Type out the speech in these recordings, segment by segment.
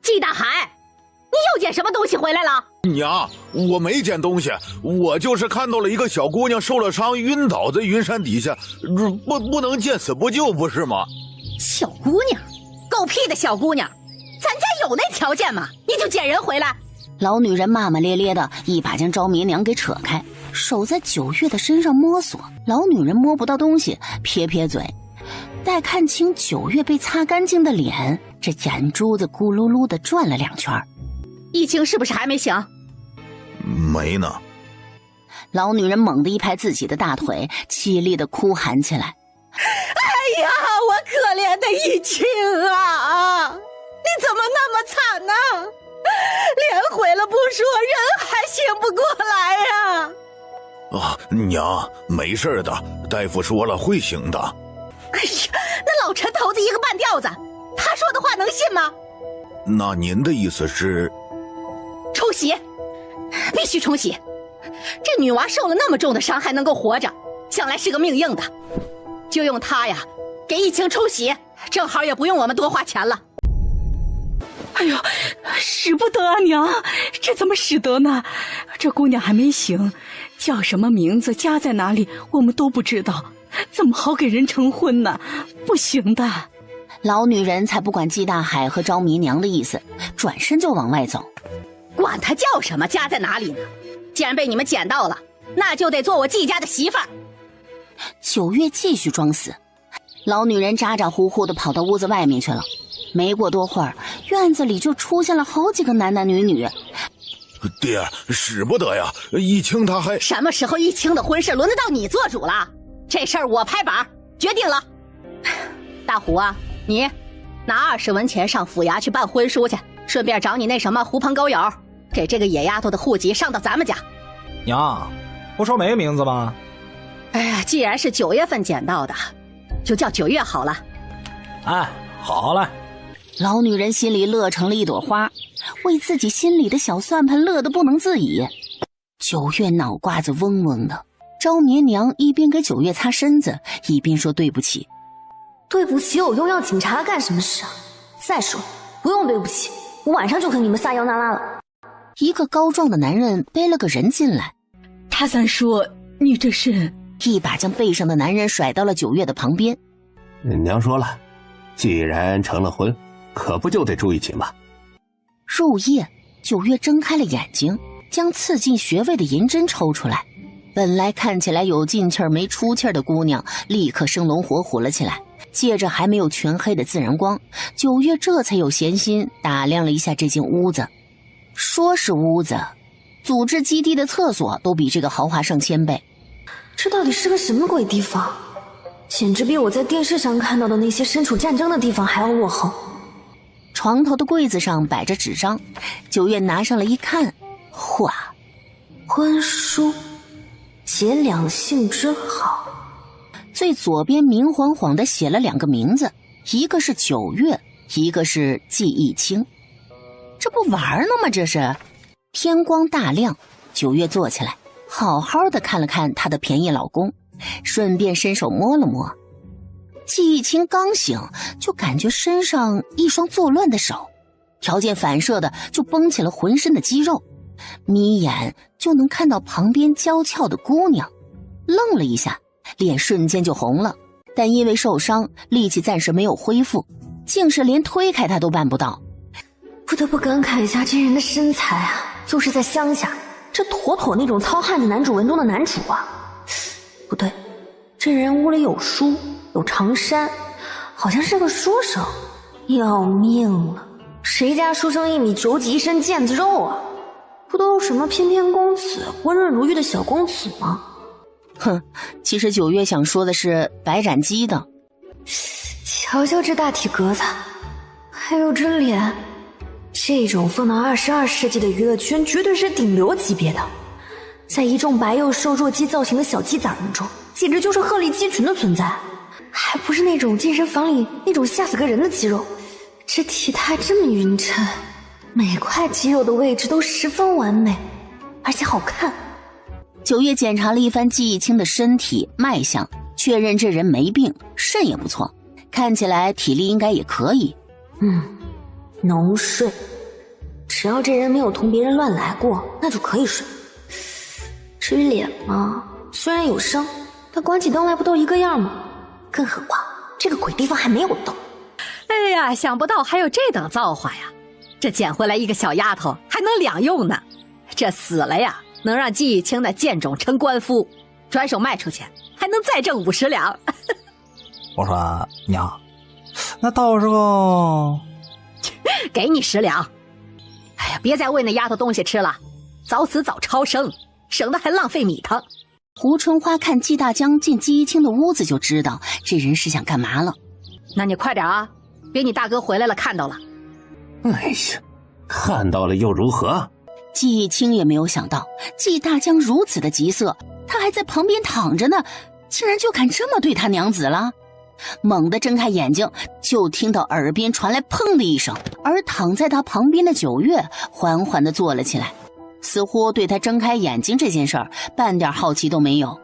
季大海，你又捡什么东西回来了？娘，我没捡东西，我就是看到了一个小姑娘受了伤，晕倒在云山底下，不能见死不救，不是吗？小姑娘，狗屁的小姑娘，咱家有那条件吗？你就捡人回来？老女人骂骂咧咧的，一把将招绵娘给扯开，手在九月的身上摸索。老女人摸不到东西，撇撇嘴。待看清九月被擦干净的脸，这眼珠子咕噜噜的转了2圈。易清是不是还没醒？没呢。老女人猛地一拍自己的大腿，凄厉的哭喊起来：哎呀，我可怜的易清啊！你怎么那么惨呢？脸毁了不说，人还醒不过来呀！娘，没事的，大夫说了会醒的。哎呀，那老陈头子一个半吊子，他说的话能信吗？那您的意思是？冲洗，必须冲洗。这女娃受了那么重的伤还能够活着，将来是个命硬的。就用她呀，给易清冲洗，正好也不用我们多花钱了。哎呦，使不得啊娘，这怎么使得呢？这姑娘还没醒，叫什么名字，家在哪里，我们都不知道，怎么好给人成婚呢？不行的。老女人才不管季大海和招迷娘的意思，转身就往外走。管她叫什么，家在哪里呢？既然被你们捡到了，那就得做我季家的媳妇儿。九月继续装死，老女人咋咋呼呼地跑到屋子外面去了。没过多会儿，院子里就出现了好几个男男女女。爹，使不得呀！易清他还……什么时候易清的婚事轮得到你做主了？这事儿我拍板决定了。大虎啊，你拿20文钱上府衙去办婚书去，顺便找你那什么狐朋狗友，给这个野丫头的户籍上到咱们家。娘，不说没名字吗？哎呀，既然是9月份捡到的，就叫9月好了。哎，好嘞。老女人心里乐成了一朵花，为自己心里的小算盘乐得不能自已。9月脑瓜子嗡嗡的，招绵娘一边给9月擦身子，一边说对不起。对不起有用，要警察干什么事啊？再说不用对不起，我晚上就和你们撒腰那拉了。一个高壮的男人背了个人进来。他咱说你这是……一把将背上的男人甩到了9月的旁边。娘说了，既然成了婚，可不就得住一起吗？入夜，9月睁开了眼睛，将刺进穴位的银针抽出来。本来看起来有进气儿没出气儿的姑娘，立刻生龙活虎了起来。借着还没有全黑的自然光，9月这才有闲心打量了一下这间屋子。说是屋子，组织基地的厕所都比这个豪华上1000倍。这到底是个什么鬼地方？简直比我在电视上看到的那些身处战争的地方还要落后。床头的柜子上摆着纸张，9月拿上来一看，嚯，婚书，结两性之好。最左边明晃晃地写了2个名字，一个是9月，一个是季易清。这不玩呢吗？这是。天光大亮，9月坐起来，好好的看了看她的便宜老公，顺便伸手摸了摸。季易清刚醒，就感觉身上一双作乱的手，条件反射的就绷起了浑身的肌肉，眯眼就能看到旁边娇俏的姑娘。愣了一下，脸瞬间就红了，但因为受伤，力气暂时没有恢复，竟是连推开她都办不到。不得不感慨一下这人的身材啊，又是在乡下，这妥妥那种糙汉子男主文中的男主啊。不对，这人屋里有书，有长衫，好像是个书生。要命了，谁家书生1米9几，一身腱子肉啊？不都是什么翩翩公子，温润如玉的小公子吗？哼，其实9月想说的是白斩鸡的。瞧瞧这大体格子，还有这脸，这种放到22世纪的娱乐圈绝对是顶流级别的，在一众白幼瘦弱鸡造型的小鸡崽们中，简直就是鹤立鸡群的存在，还不是那种健身房里那种吓死个人的肌肉，这体态这么匀称，每块肌肉的位置都十分完美，而且好看。9月检查了一番季易清的身体脉象，确认这人没病，肾也不错，看起来体力应该也可以。能睡，只要这人没有同别人乱来过，那就可以睡。至于脸嘛，虽然有伤，但关起灯来不都一个样吗？更何况这个鬼地方还没有灯。哎呀，想不到还有这等造化呀！这捡回来一个小丫头还能两用呢，这死了呀，能让季义清的贱种成官夫，转手卖出去还能再挣50两。我说娘，那到时候给你10两。哎呀，别再喂那丫头东西吃了，早死早超生，省得还浪费米汤。胡春花看季大江进季一清的屋子，就知道这人是想干嘛了。那你快点啊，别你大哥回来了看到了。哎呀，看到了又如何？季一清也没有想到季大江如此的急色，他还在旁边躺着呢，竟然就敢这么对他娘子了。猛地睁开眼睛，就听到耳边传来砰的一声，而躺在他旁边的九月缓缓地坐了起来，似乎对他睁开眼睛这件事儿半点好奇都没有。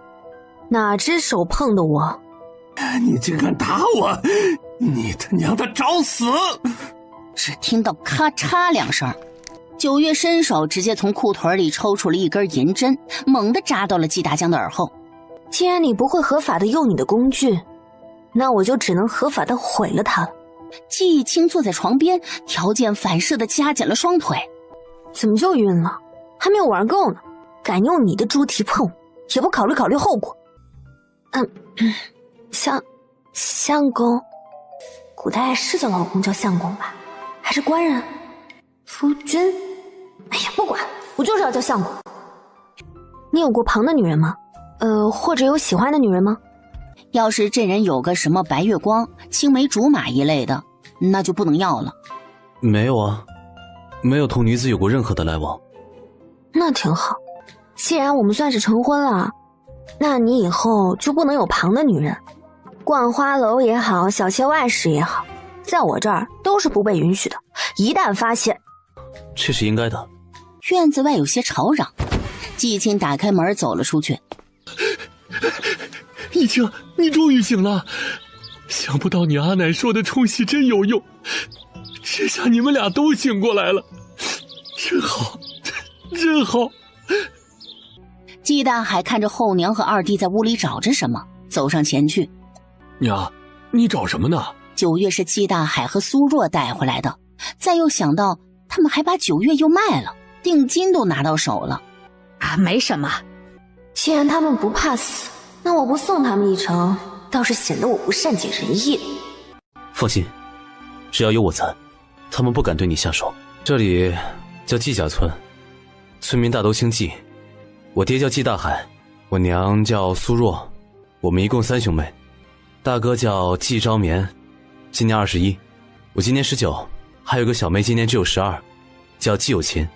哪只手碰的我？你竟敢打我！你他娘的找死！只听到咔嚓2声，九月伸手直接从裤腿里抽出了一根银针，猛地扎到了季大江的耳后。既然你不会合法的用你的工具，那我就只能合法的毁了它了。季义清坐在床边，条件反射的夹紧了双腿。怎么就晕了？还没有玩够呢，敢用你的猪蹄碰我，也不考虑考虑后果。相公，古代是叫老公叫相公吧？还是官人？夫君？哎呀，不管，我就是要叫相公。你有过旁的女人吗？或者有喜欢的女人吗？要是这人有个什么白月光、青梅竹马一类的，那就不能要了。没有啊，没有同女子有过任何的来往。那挺好，既然我们算是成婚了，那你以后就不能有旁的女人，逛花楼也好，小妾外室也好，在我这儿都是不被允许的。一旦发现，这是应该的。院子外有些吵嚷，季清打开门走了出去。义清，你终于醒了！想不到你阿奶说的冲洗真有用，这下你们俩都醒过来了，真好，真好。季大海看着后娘和二弟在屋里找着什么，走上前去。娘，你找什么呢？九月是季大海和苏若带回来的，再又想到他们还把九月又卖了，定金都拿到手了。啊，没什么。既然他们不怕死，那我不送他们一程，倒是显得我不善解人意了。放心，只要有我在，他们不敢对你下手。这里叫季家村，村民大都姓季，我爹叫季大海，我娘叫苏若，我们一共3兄妹。大哥叫季昭眠，今年21，我今年19，还有个小妹今年只有12，叫季有琴。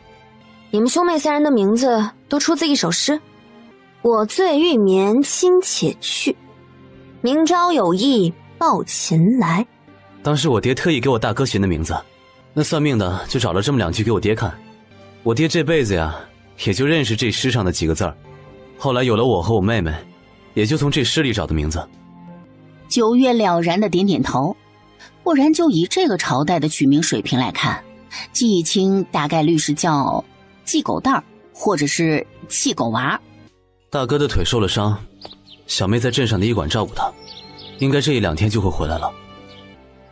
你们兄妹3人的名字都出自一首诗：我醉欲眠卿且去，明朝有意抱琴来。当时我爹特意给我大哥寻的名字，那算命的就找了这么2句给我爹看。我爹这辈子呀，也就认识这诗上的几个字儿，后来有了我和我妹妹，也就从这诗里找的名字。九月了然的点点头，不然就以这个朝代的取名水平来看，季义清大概率是叫季狗蛋儿，或者是气狗娃。大哥的腿受了伤，小妹在镇上的医馆照顾他，应该这1、2天就会回来了。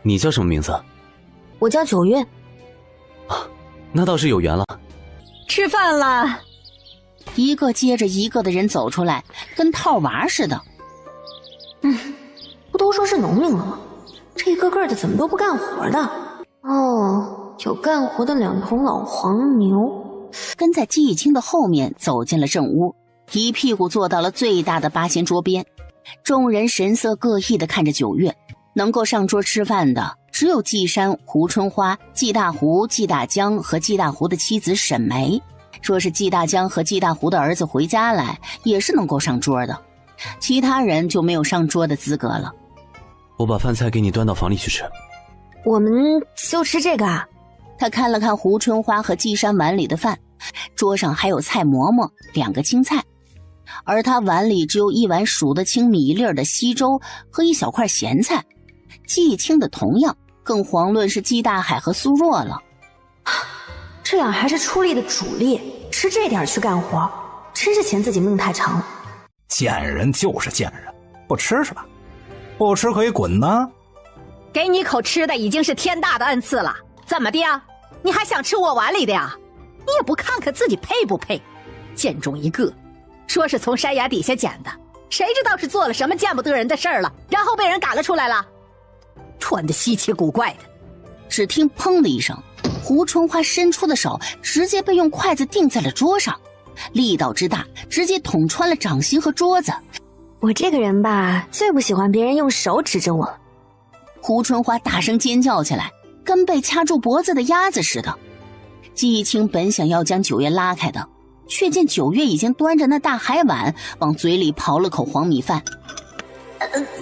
你叫什么名字？我叫九月。啊，那倒是有缘了。吃饭了。一个接着一个的人走出来，跟套娃似的。不都说是农民了吗？这一个个的怎么都不干活的？哦，有干活的2头老黄牛。跟在季义清的后面走进了正屋，一屁股坐到了最大的八仙桌边。众人神色各异地看着九月，能够上桌吃饭的只有季山、胡春花、季大胡、季大江和季大胡的妻子沈梅。说是季大江和季大胡的儿子回家来，也是能够上桌的，其他人就没有上桌的资格了。我把饭菜给你端到房里去吃。我们就吃这个啊？他看了看胡春花和季山碗里的饭，桌上还有菜馍馍2个青菜，而他碗里只有1碗数得清米粒的稀粥和1小块咸菜。季清的同样更遑论是季大海和苏若了。这俩还是出力的主力，吃这点去干活，真是嫌自己命太长了。贱人就是贱人，不吃是吧？不吃可以滚呢。给你口吃的已经是天大的恩赐了，怎么的呀？你还想吃我碗里的呀？你也不看看自己配不配？贱种一个，说是从山崖底下捡的，谁知道是做了什么见不得人的事儿了，然后被人赶了出来了，穿的稀奇古怪的。只听砰的一声，胡春花伸出的手直接被用筷子钉在了桌上，力道之大，直接捅穿了掌心和桌子。我这个人吧，最不喜欢别人用手指着我。胡春花大声尖叫起来，跟被掐住脖子的鸭子似的。季青本想要将九月拉开的，却见九月已经端着那大海碗往嘴里刨了口黄米饭。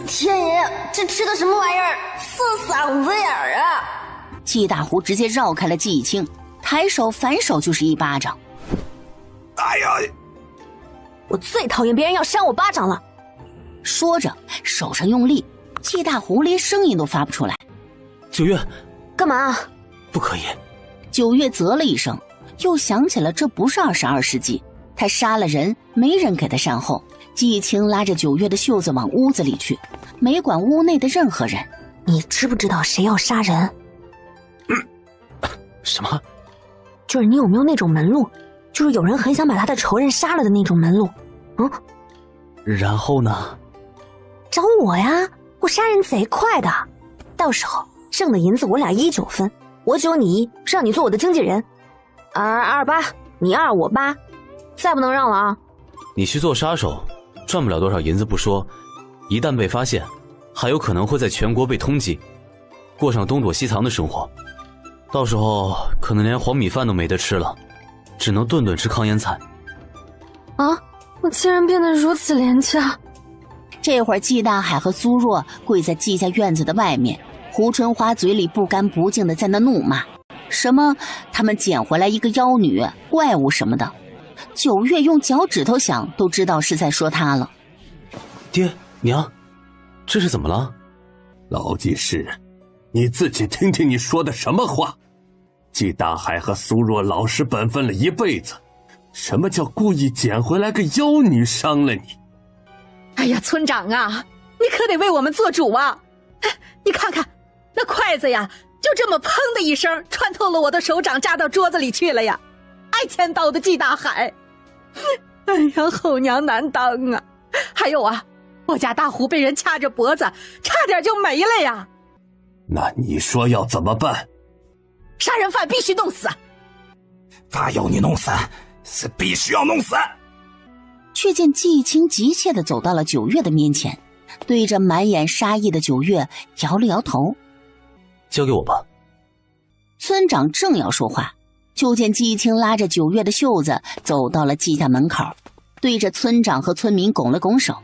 天爷，这吃的什么玩意儿，涩嗓子眼儿啊！季大胡直接绕开了季青，抬手反手就是一巴掌。哎呀！我最讨厌别人要扇我巴掌了。说着手上用力，季大胡连声音都发不出来。九月，干嘛？不可以。九月啧了一声，又想起了这不是22世纪，他杀了人，没人给他善后。季青拉着九月的袖子往屋子里去，没管屋内的任何人。你知不知道谁要杀人？什么？就是你有没有那种门路，就是有人很想把他的仇人杀了的那种门路。然后呢？找我呀，我杀人贼快的，到时候挣的银子我俩1-9分，我9你1，让你做我的经纪人。228，你2我8，再不能让了啊！你去做杀手，赚不了多少银子不说，一旦被发现，还有可能会在全国被通缉，过上东躲西藏的生活。到时候可能连黄米饭都没得吃了，只能顿顿吃糠咽菜。啊！我竟然变得如此廉价。这会儿季大海和苏若跪在季家院子的外面，胡春花嘴里不干不净的在那怒骂，什么他们捡回来一个妖女、怪物什么的。九月用脚趾头想都知道是在说他了。爹娘，这是怎么了？老季氏，你自己听听你说的什么话。季大海和苏若老实本分了一辈子，什么叫故意捡回来个妖女伤了你？哎呀，村长啊，你可得为我们做主啊！你看看那筷子呀，就这么砰的一声穿透了我的手掌，扎到桌子里去了呀！爱签到的季大海，哎呀，后娘难当啊！还有啊，我家大胡被人掐着脖子，差点就没了呀！那你说要怎么办？杀人犯必须弄死！他要你弄死，是必须要弄死！却见季青急切地走到了九月的面前，对着满眼杀意的九月摇了摇头。交给我吧。村长正要说话，就见季青拉着九月的袖子走到了季家门口，对着村长和村民拱了拱手。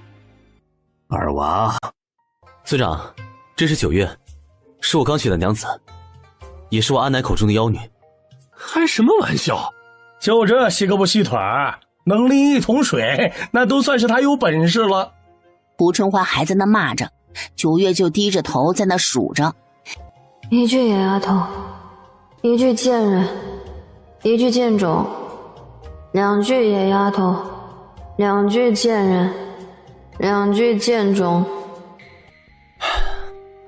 二娃，村长，这是九月，是我刚娶的娘子，也是我阿奶口中的妖女。开什么玩笑？就这细胳膊细腿儿，能拎一桶水，那都算是他有本事了。胡春花还在那骂着，九月就低着头在那数着。一句野丫头，一句贱人，一句贱种，2句野丫头，2句贱人，2句贱种。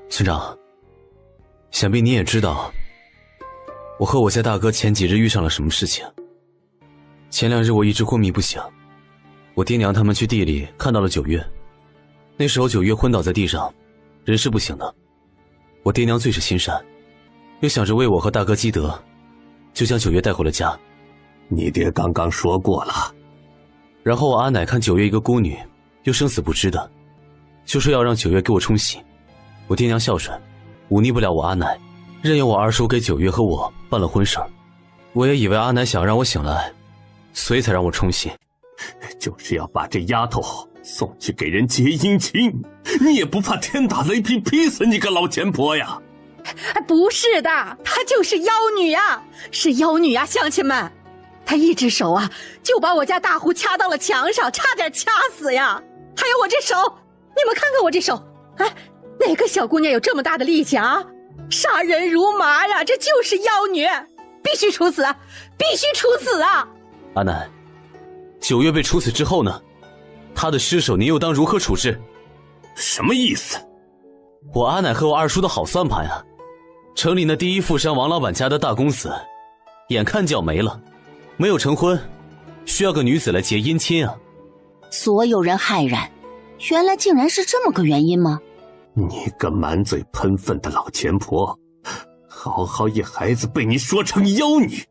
村长，想必你也知道，我和我家大哥前几日遇上了什么事情。前2日我一直昏迷不醒，我爹娘他们去地里看到了九月，那时候九月昏倒在地上，人事不省的。我爹娘最是心善，又想着为我和大哥积德，就将九月带回了家。你爹刚刚说过了。然后我阿奶看九月一个孤女，又生死不知的，就说要让九月给我冲喜。我爹娘孝顺，忤逆不了我阿奶，任由我二叔给九月和我办了婚事。我也以为阿奶想让我醒来，所以才让我冲喜。就是要把这丫头送去给人结姻亲，你也不怕天打雷劈劈死你个老钱婆呀？不是的，她就是妖女呀，是妖女呀，乡亲们！她一只手啊，就把我家大胡掐到了墙上，差点掐死呀！还有我这手，你们看看我这手，哎，哪个小姑娘有这么大的力气啊？杀人如麻呀！这就是妖女，必须处死，必须处死啊！阿南，9月被处死之后呢？他的尸首您又当如何处置？什么意思？我阿奶和我二叔的好算盘啊！城里那第一富商王老板家的大公子，眼看就要没了，没有成婚，需要个女子来结姻亲啊！所有人骇然，原来竟然是这么个原因吗？你个满嘴喷粪的老钱婆，好好一孩子被你说成妖女，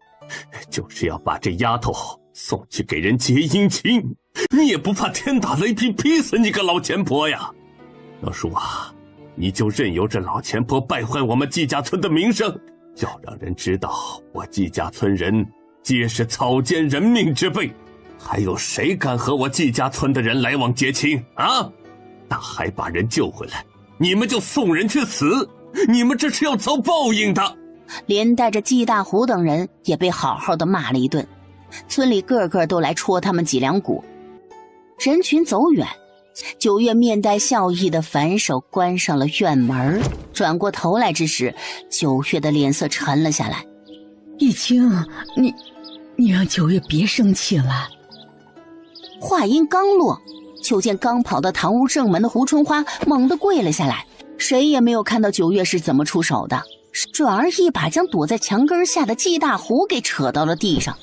就是要把这丫头送去给人结姻亲，你也不怕天打雷劈劈死你个老钱婆呀！老叔啊，你就任由这老钱婆败坏我们季家村的名声，要让人知道我季家村人皆是草菅人命之辈，还有谁敢和我季家村的人来往结亲啊？大海把人救回来，你们就送人去死，你们这是要遭报应的。连带着季大虎等人也被好好的骂了一顿，村里个个都来戳他们脊梁骨。人群走远，9月面带笑意的反手关上了院门，转过头来之时，9月的脸色沉了下来。易清，你让9月别生气了。话音刚落，就见刚跑到堂屋正门的胡春花猛地跪了下来，谁也没有看到9月是怎么出手的，转而一把将躲在墙根下的季大虎给扯到了地上。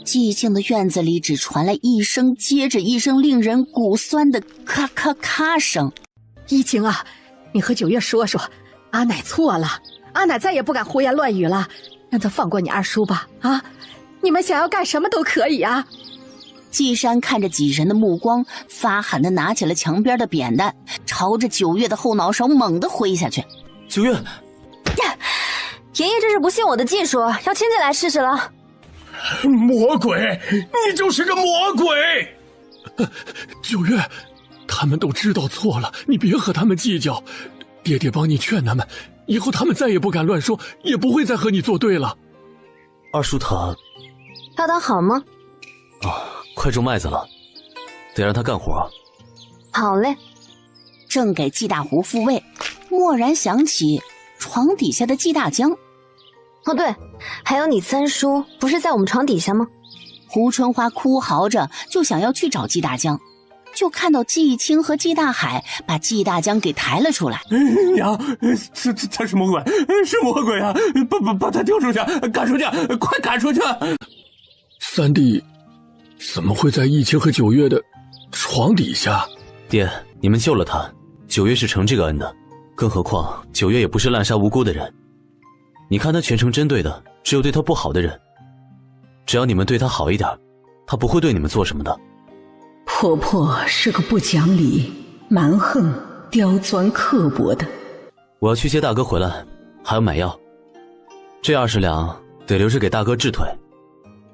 寂静的院子里只传来一声接着一声令人骨酸的咔咔咔声。依晴啊，你和9月说说，阿奶错了，阿奶再也不敢胡言乱语了，让他放过你二叔吧。啊，你们想要干什么都可以啊。季山看着几人的目光，发狠地拿起了墙边的扁担，朝着9月的后脑勺猛地挥下去。9月，爷爷这是不信我的技术，要亲自来试试了。魔鬼，你就是个魔鬼！9月，他们都知道错了，你别和他们计较。爹爹帮你劝他们，以后他们再也不敢乱说，也不会再和你作对了。二叔他要当好吗？快种麦子了，得让他干活。好嘞。正给季大虎复位，蓦然想起床底下的季大江。哦对，还有你三叔不是在我们床底下吗？胡春花哭嚎着就想要去找季大江，就看到季青和季大海把季大江给抬了出来。娘，他是魔鬼，是魔鬼啊！把他丢出去，赶出去，快赶出去！三弟怎么会在易清和9月的床底下？爹，你们救了他，9月是承这个恩的，更何况9月也不是滥杀无辜的人。你看他全程针对的只有对他不好的人，只要你们对他好一点，他不会对你们做什么的。婆婆是个不讲理、蛮横、刁钻刻薄的。我要去接大哥回来，还要买药，这20两得留着给大哥治腿，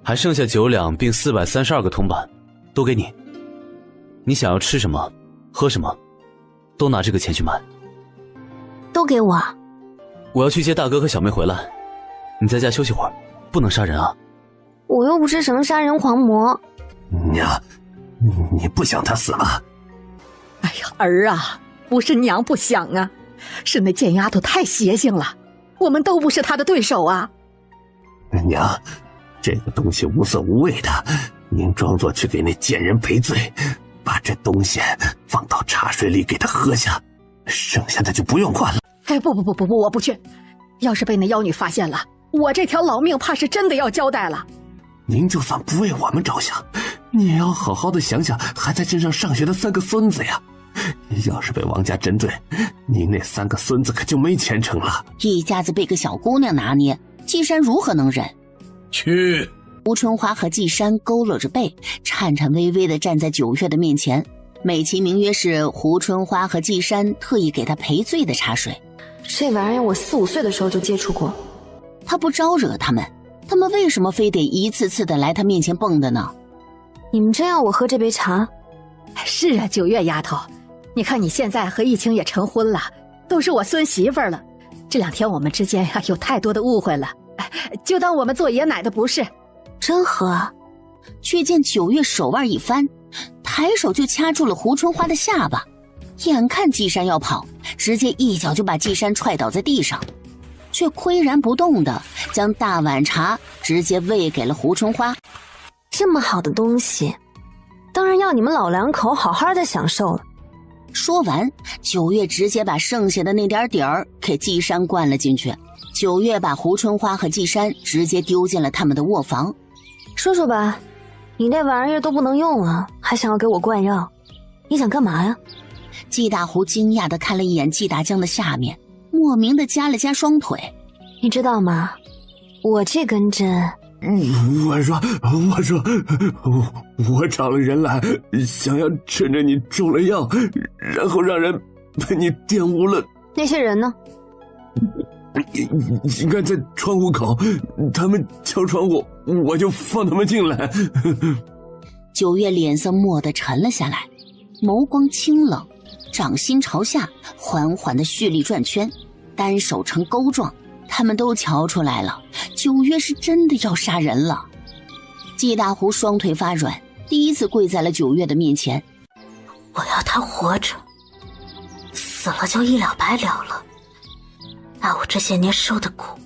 还剩下9两并432个铜板，都给你。你想要吃什么、喝什么，都拿这个钱去买。都给我。我要去接大哥和小妹回来，你在家休息会儿，不能杀人啊。我又不是什么杀人狂魔。娘，你不想他死吗？哎呀，儿啊，不是娘不想啊，是那贱丫头太邪性了，我们都不是她的对手啊。娘，这个东西无色无味的，您装作去给那贱人赔罪，把这东西放到茶水里给他喝下，剩下的就不用管了。哎，不，我不去。要是被那妖女发现了，我这条老命怕是真的要交代了。您就算不为我们着想，你也要好好的想想还在镇上上学的3个孙子呀。要是被王家针对，您那3个孙子可就没前程了。一家子被个小姑娘拿捏，季山如何能忍？去！胡春花和季山佝偻着背，颤颤巍巍地站在9月的面前，美其名曰是胡春花和季山特意给他赔罪的茶水。这玩意儿我4、5岁的时候就接触过。他不招惹他们为什么非得一次次的来他面前蹦的呢？你们真要我喝这杯茶？是啊，9月丫头，你看你现在和易清也成婚了，都是我孙媳妇了。这2天我们之间呀有太多的误会了，就当我们做爷奶的不是。真喝。却见9月手腕一翻，抬手就掐住了胡春花的下巴，眼看季山要跑，直接一脚就把季山踹倒在地上。却岿然不动的将大碗茶直接喂给了胡春花。这么好的东西，当然要你们老两口好好的享受了。说完，九月直接把剩下的那点底儿给季山灌了进去。九月把胡春花和季山直接丢进了他们的卧房。说说吧，你那玩意儿都不能用了，还想要给我灌药，你想干嘛呀？季大胡惊讶地看了一眼季大江的下面，莫名地夹了夹双腿。你知道吗？我这根针……我说，我找了人来，想要趁着你中了药，然后让人被你玷污了。那些人呢？应该在窗户口，他们敲窗户，我就放他们进来。九月脸色蓦地沉了下来，眸光清冷，掌心朝下，缓缓地蓄力转圈，单手成钩状。他们都瞧出来了，九月是真的要杀人了。季大胡双腿发软，第一次跪在了九月的面前。我要他活着，死了就一了百了了，那我这些年受的苦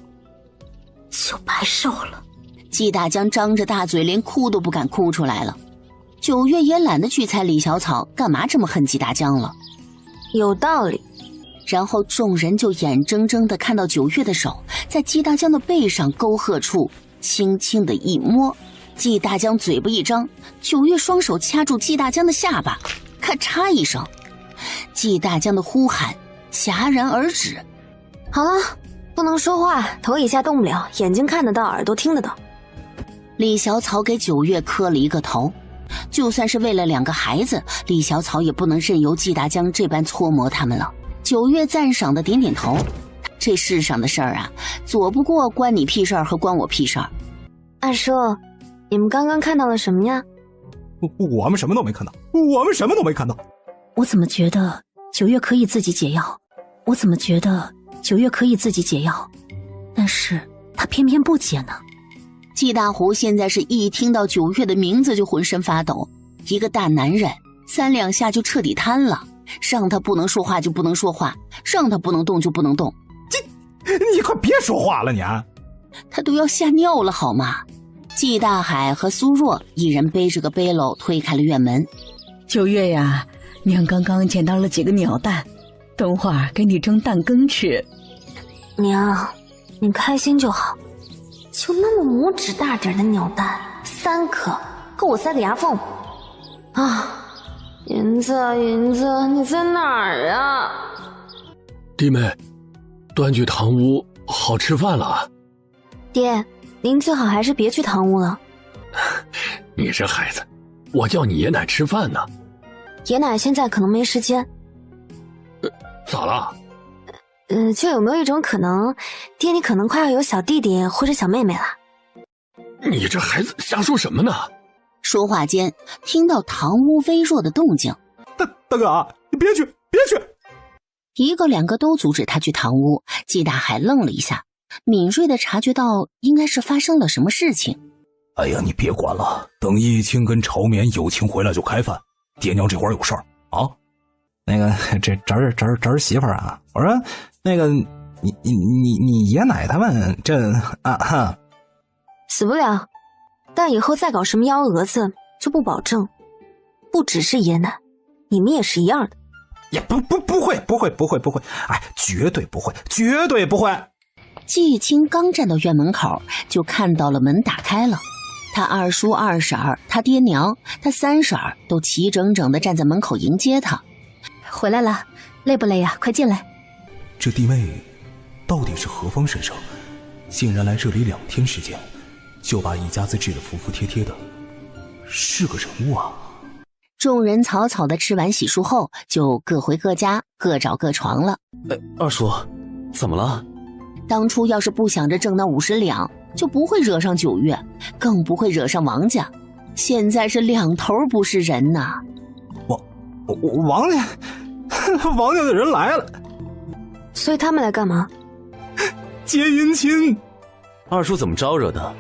就白受了。季大江张着大嘴，连哭都不敢哭出来了。九月也懒得去猜李小草干嘛这么恨季大江了。有道理。然后众人就眼睁睁地看到九月的手在季大江的背上沟壑处轻轻地一摸，季大江嘴巴一张，九月双手掐住季大江的下巴，咔嚓一声，季大江的呼喊戛然而止。好了，不能说话，头以下动不了，眼睛看得到，耳朵听得到。李小草给九月磕了一个头，就算是为了2个孩子，李小草也不能任由季大江这般搓磨他们了。九月赞赏的点点头，这世上的事儿啊，左不过关你屁事儿和关我屁事儿。二叔，你们刚刚看到了什么呀？我们什么都没看到，我们什么都没看到。我怎么觉得九月可以自己解药？我怎么觉得九月可以自己解药？但是他偏偏不解呢。季大胡现在是一听到九月的名字就浑身发抖，一个大男人3两下就彻底瘫了。让他不能说话就不能说话，让他不能动就不能动。你快别说话了你啊！他都要吓尿了好吗？季大海和苏若一人背着个背篓推开了院门。九月呀，娘刚刚捡到了几个鸟蛋，等会儿给你蒸蛋羹吃。娘，你开心就好。就那么拇指大点的鸟蛋，3颗，够我塞个牙缝。啊！银子，银子，你在哪儿啊？弟妹，端去堂屋，好吃饭了。爹，您最好还是别去堂屋了。你这孩子，我叫你爷奶吃饭呢。爷奶现在可能没时间。咋了？就有没有一种可能，爹你可能快要有小弟弟或者小妹妹了？你这孩子瞎说什么呢？说话间，听到堂屋微弱的动静。大哥，你别去，别去！1个2个都阻止他去堂屋。季大海愣了一下，敏锐地察觉到应该是发生了什么事情。哎呀，你别管了，等叶青跟朝绵有情回来就开饭。爹娘这会儿有事儿啊。那个，这侄儿媳妇儿啊，我说那个，你爷奶他们这死不了。但以后再搞什么幺蛾子就不保证，不只是爷奶，你们也是一样的。也不会，哎，绝对不会，绝对不会。季青刚站到院门口，就看到了门打开了，他二叔二婶儿，他爹娘，他三婶儿都齐整整地站在门口迎接他。回来了，累不累呀？快进来。这弟妹到底是何方神圣，竟然来这里2天时间就把一家子治得服服帖帖的，是个人物啊！众人草草的吃完洗漱后，就各回各家，各找各床了。二叔，怎么了？当初要是不想着挣那50两，就不会惹上9月，更不会惹上王家。现在是两头不是人呐！王家的人来了，所以他们来干嘛？接姻亲。二叔怎么招惹的？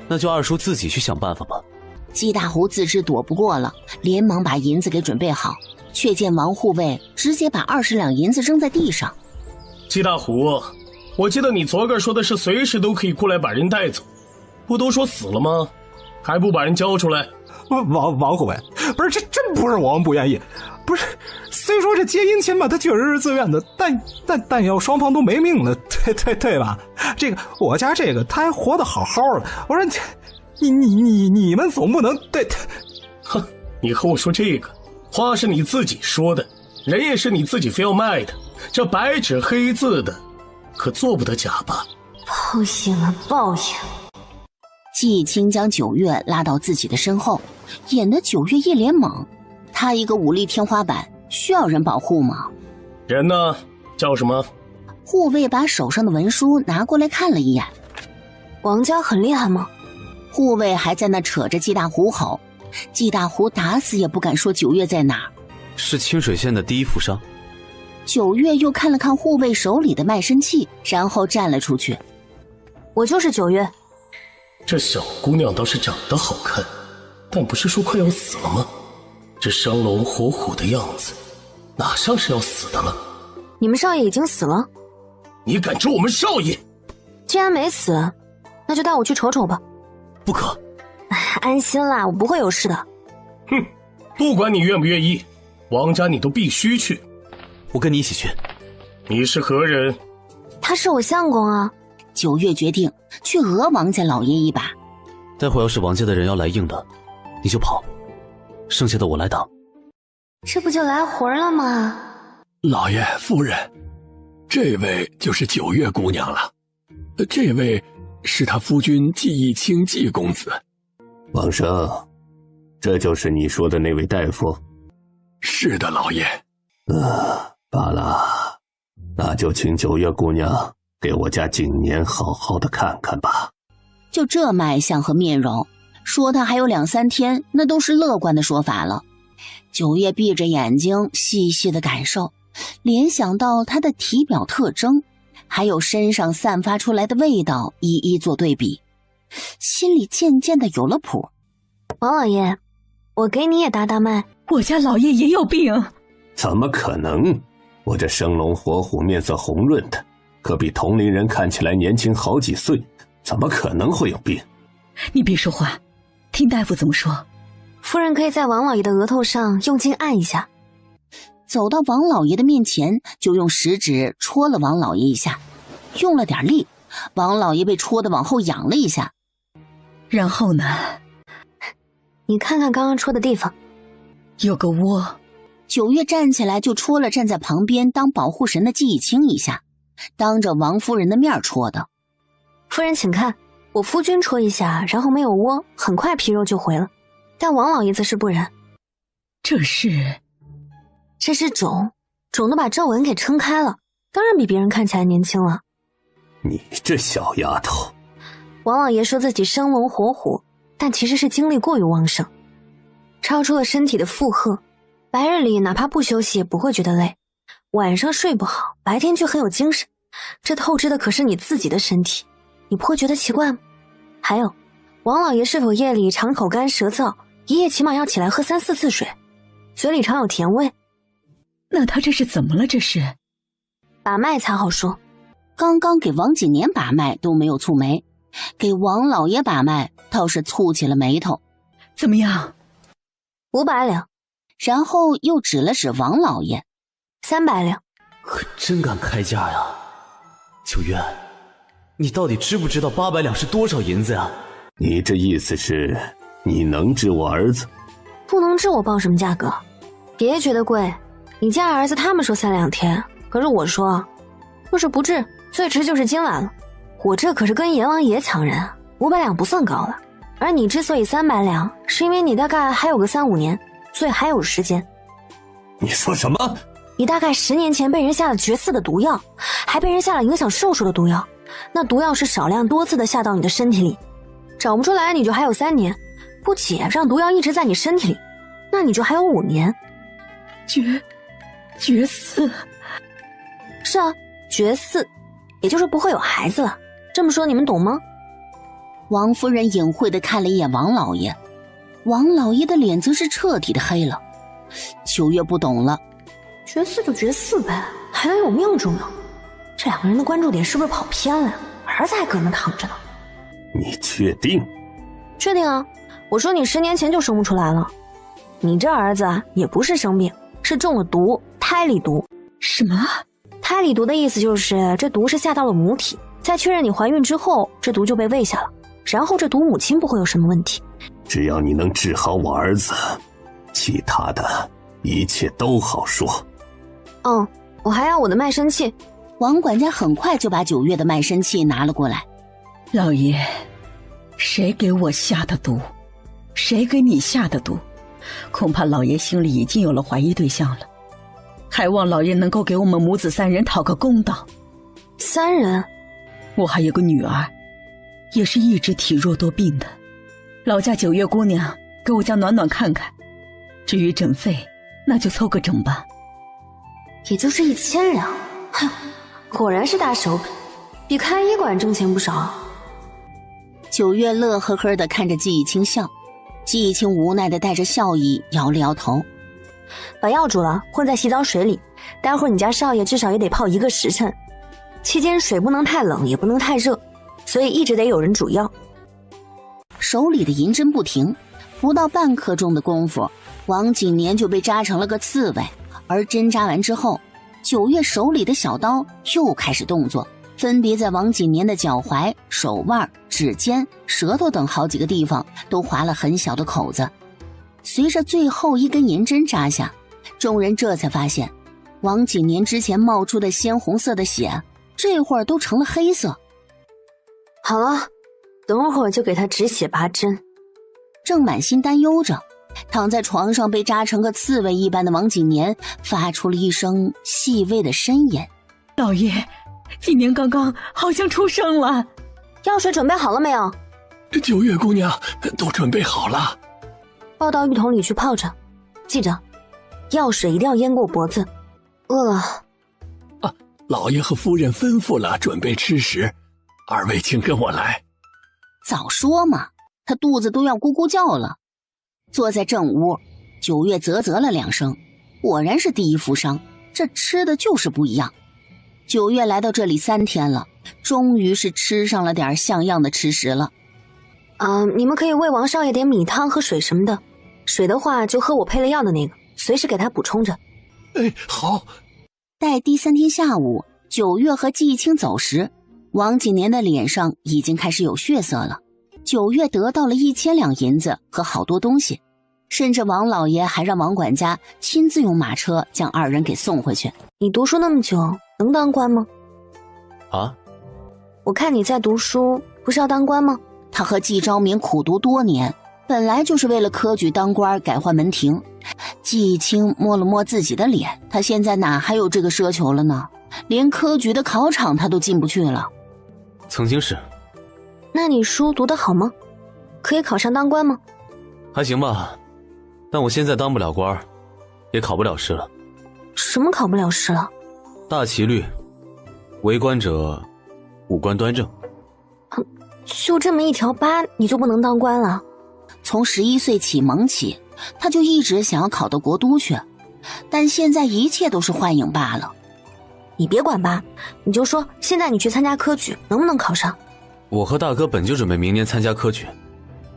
那就二叔自己去想办法吧。季大胡自知躲不过了，连忙把银子给准备好，却见王护卫直接把20两银子扔在地上。季大胡，我记得你昨个说的是随时都可以过来把人带走，不都说死了吗？还不把人交出来？王护卫，不是，这真不是我们不愿意，不是，虽说这结姻亲吧，他确实是自愿的，但要双方都没命了，对吧？这个我家这个他还活得好好的，我说你们总不能对，哼，你和我说这个话是你自己说的，人也是你自己非要卖的，这白纸黑字的，可做不得假吧？报应啊，报应！季青将九月拉到自己的身后，演得九月一脸懵。他一个武力天花板，需要人保护吗？人呢？叫什么？护卫把手上的文书拿过来看了一眼。王家很厉害吗？护卫还在那扯着季大虎吼，季大虎打死也不敢说九月在哪。是清水县的第一富商。九月又看了看护卫手里的卖身契，然后站了出去。我就是九月。这小姑娘倒是长得好看，但不是说快要死了吗？这生龙活虎的样子，哪像是要死的了？你们少爷已经死了？你敢咒我们少爷？既然没死，那就带我去瞅瞅吧。不可！安心啦，我不会有事的。哼，不管你愿不愿意，王家你都必须去。我跟你一起去。你是何人？他是我相公啊。九月决定去讹王家老爷一把。待会要是王家的人要来硬的，你就跑，剩下的我来挡。这不就来活了吗？老爷夫人，这位就是九月姑娘了，这位是他夫君季义清季公子。王生，这就是你说的那位大夫？是的，老爷。罢了，那就请九月姑娘给我家景年好好的看看吧。就这脉象和面容，说他还有2-3天，那都是乐观的说法了。九月闭着眼睛细细的感受，联想到他的体表特征，还有身上散发出来的味道，一一做对比，心里渐渐的有了谱。王老爷，我给你也搭搭脉。我家老爷也有病。怎么可能？我这生龙活虎面色红润的，可比同龄人看起来年轻好几岁，怎么可能会有病？你别说话，听大夫怎么说。夫人可以在王老爷的额头上用劲按一下。走到王老爷的面前，就用食指戳了王老爷一下，用了点力，王老爷被戳得往后仰了一下。然后呢？你看看刚刚戳的地方，有个窝。九月站起来就戳了站在旁边当保护神的季义清一下，当着王夫人的面戳的。夫人请看，我夫君戳一下，然后没有窝，很快皮肉就回了，但王老爷子是不然。这是肿的把皱纹给撑开了，当然比别人看起来年轻了。你这小丫头。王老爷说自己生龙活虎，但其实是精力过于旺盛，超出了身体的负荷，白日里哪怕不休息也不会觉得累，晚上睡不好，白天却很有精神，这透支的可是你自己的身体，你不会觉得奇怪吗？还有，王老爷是否夜里常口干舌燥，一夜起码要起来喝3-4次水，嘴里常有甜味。那他这是怎么了？这是把脉才好说。刚刚给王景年把脉都没有蹙眉，给王老爷把脉倒是蹙起了眉头。怎么样？500两。然后又指了指王老爷，300两。可真敢开价呀！九月，你到底知不知道800两是多少银子呀？你这意思是你能治我儿子？不能治我报什么价格？别觉得贵，你家儿子他们说3两天，可是我说若是不治，最迟就是今晚了。我这可是跟阎王爷抢人，500两不算高了。而你之所以300两，是因为你大概还有个3-5年，所以还有时间。你说什么？你大概10年前被人下了绝嗣的毒药，还被人下了影响寿数的毒药，那毒药是少量多次的下到你的身体里，找不出来你就还有3年，不解让毒药一直在你身体里，那你就还有5年。绝嗣？是啊，绝嗣，也就是不会有孩子了。这么说你们懂吗？王夫人隐晦地看了一眼王老爷，王老爷的脸则是彻底的黑了。九月不懂了，绝嗣就绝嗣呗，还能有命重要？这两个人的关注点是不是跑偏了？儿子还搁那躺着呢。你确定？确定啊，我说你10年前就生不出来了。你这儿子啊，也不是生病，是中了毒，胎里毒。什么？胎里毒的意思就是这毒是下到了母体，在确认你怀孕之后，这毒就被喂下了，然后这毒母亲不会有什么问题。只要你能治好我儿子，其他的一切都好说。我还要我的卖身契。王管家很快就把9月的卖身契拿了过来。老爷，谁给我下的毒？谁给你下的毒？恐怕老爷心里已经有了怀疑对象了，还望老爷能够给我们母子3人讨个公道。3人？我还有个女儿，也是一直体弱多病的，老家9月姑娘给我家暖暖看看，至于诊费，那就凑个整吧。也就是1000两，哎呦，果然是大手笔，比开医馆挣钱不少。9月乐呵呵地看着季以清笑，季以清无奈地带着笑意摇了摇头。把药煮了，混在洗澡水里，待会儿你家少爷至少也得泡1个时辰，期间水不能太冷，也不能太热，所以一直得有人煮药。手里的银针不停，不到半刻钟的功夫，王景年就被扎成了个刺猬。而针扎完之后，9月手里的小刀又开始动作，分别在王景年的脚踝、手腕、指尖、舌头等好几个地方都划了很小的口子。随着最后一根银针扎下，众人这才发现，王景年之前冒出的鲜红色的血，这会儿都成了黑色。好了，等会儿就给他止血拔针。正满心担忧着，躺在床上被扎成个刺猬一般的王景年发出了一声细微的呻吟。老爷，景年刚刚好像出生了。药水准备好了没有？这9月姑娘都准备好了，抱到浴桶里去泡着，记着药水一定要淹过脖子。饿了啊，老爷和夫人吩咐了，准备吃食，2位请跟我来。早说嘛，他肚子都要咕咕叫了。坐在正屋，9月啧啧了2声，果然是第一负伤，这吃的就是不一样。9月来到这里3天了，终于是吃上了点像样的吃食了。你们可以喂王少爷点米汤和水什么的，水的话就喝我配了药的那个，随时给他补充着。哎，好。待第3天下午，9月和季青走时，王景年的脸上已经开始有血色了。9月得到了1000两银子和好多东西，甚至王老爷还让王管家亲自用马车将2人给送回去。你读书那么久，能当官吗？啊？我看你在读书，不是要当官吗？他和季昭明苦读多年，本来就是为了科举当官改换门庭。季青摸了摸自己的脸，他现在哪还有这个奢求了呢？连科举的考场他都进不去了。曾经是。那你书读得好吗？可以考上当官吗？还行吧，但我现在当不了官，也考不了试了。什么考不了试了？大齐律，为官者五官端正。就这么一条疤，你就不能当官了？从11岁起蒙起，他就一直想要考到国都去，但现在一切都是幻影罢了。你别管吧，你就说现在你去参加科举，能不能考上？我和大哥本就准备明年参加科举，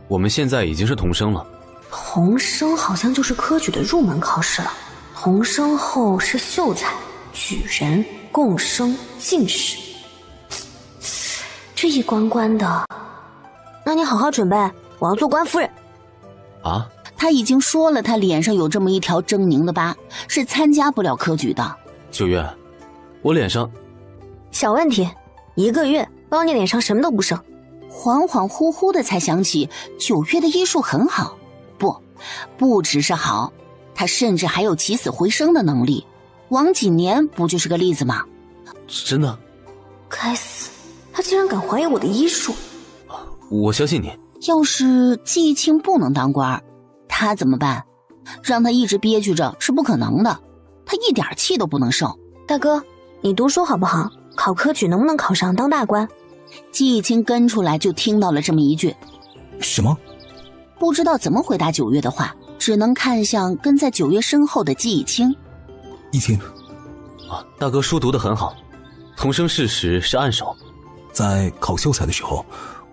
我们现在已经是童生了。童生好像就是科举的入门考试了，童生后是秀才、举人、贡生、进士，这一关关的。那你好好准备，我要做官夫人。啊？他已经说了，他脸上有这么一条狰狞的疤，是参加不了科举的。9月，我脸上小问题，1个月包你脸上什么都不剩。恍恍惚惚的才想起9月的医术很好，不只是好，他甚至还有起死回生的能力。王景年不就是个例子吗？真的？该死，他竟然敢怀疑我的医术。我相信你。要是季青不能当官，他怎么办？让他一直憋屈着是不可能的，他一点气都不能受。大哥，你读书好不好？考科举能不能考上当大官？季青跟出来就听到了这么一句。什么？不知道怎么回答9月的话，只能看向跟在9月身后的季青。一青，大哥书读得很好，童生事实是暗手。在考秀才的时候，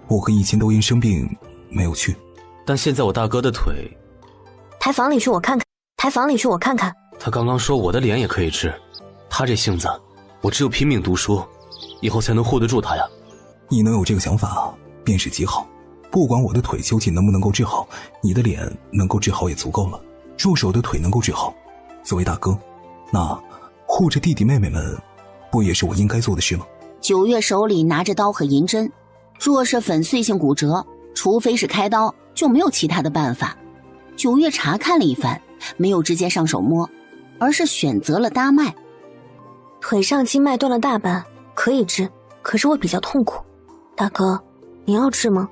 我和易清都因生病没有去。但现在我大哥的腿……抬房里去我看看，抬房里去我看看。他刚刚说我的脸也可以治，他这性子，我只有拼命读书，以后才能护得住他呀。你能有这个想法，便是极好。不管我的腿究竟能不能够治好，你的脸能够治好也足够了。若是我的腿能够治好，作为大哥，那护着弟弟妹妹们，不也是我应该做的事吗？九月手里拿着刀和银针，若是粉碎性骨折，除非是开刀，就没有其他的办法。九月查看了一番，没有直接上手摸，而是选择了搭脉。腿上经脉断了大半，可以治，可是我比较痛苦。大哥，你要治吗？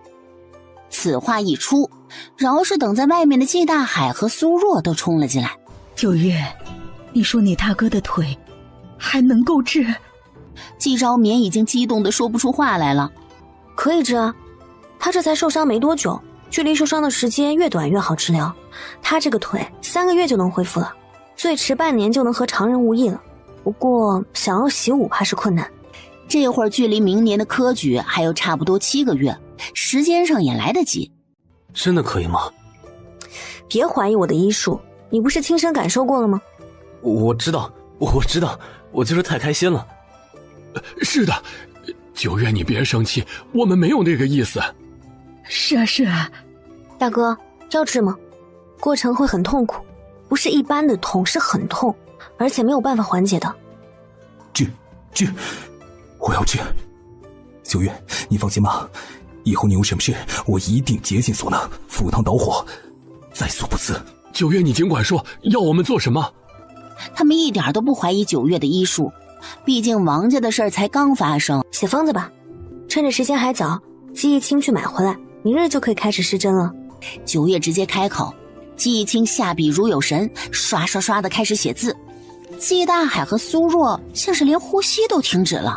此话一出，饶是等在外面的季大海和苏若都冲了进来。九月，你说你大哥的腿还能够治？季昭眠已经激动得说不出话来了。可以治啊，他这才受伤没多久，距离受伤的时间越短越好治疗。他这个腿3个月就能恢复了，最迟半年就能和常人无异了。不过想要习武怕是困难。这会儿距离明年的科举还有差不多7个月，时间上也来得及。真的可以吗？别怀疑我的医术，你不是亲身感受过了吗？我知道，我就是太开心了。是的，九月你别生气，我们没有那个意思。是啊是啊。大哥，要治吗？过程会很痛苦，不是一般的痛，是很痛，而且没有办法缓解的。治，我要治。九月，你放心吧，以后你有什么事，我一定竭尽所能，赴汤蹈火，在所不辞。九月，你尽管说，要我们做什么？他们一点都不怀疑九月的医术，毕竟王家的事儿才刚发生。写方子吧，趁着时间还早，季义清去买回来，明日就可以开始施针了。九月直接开口，季义清下笔如有神，刷刷刷的开始写字。季大海和苏若像是连呼吸都停止了，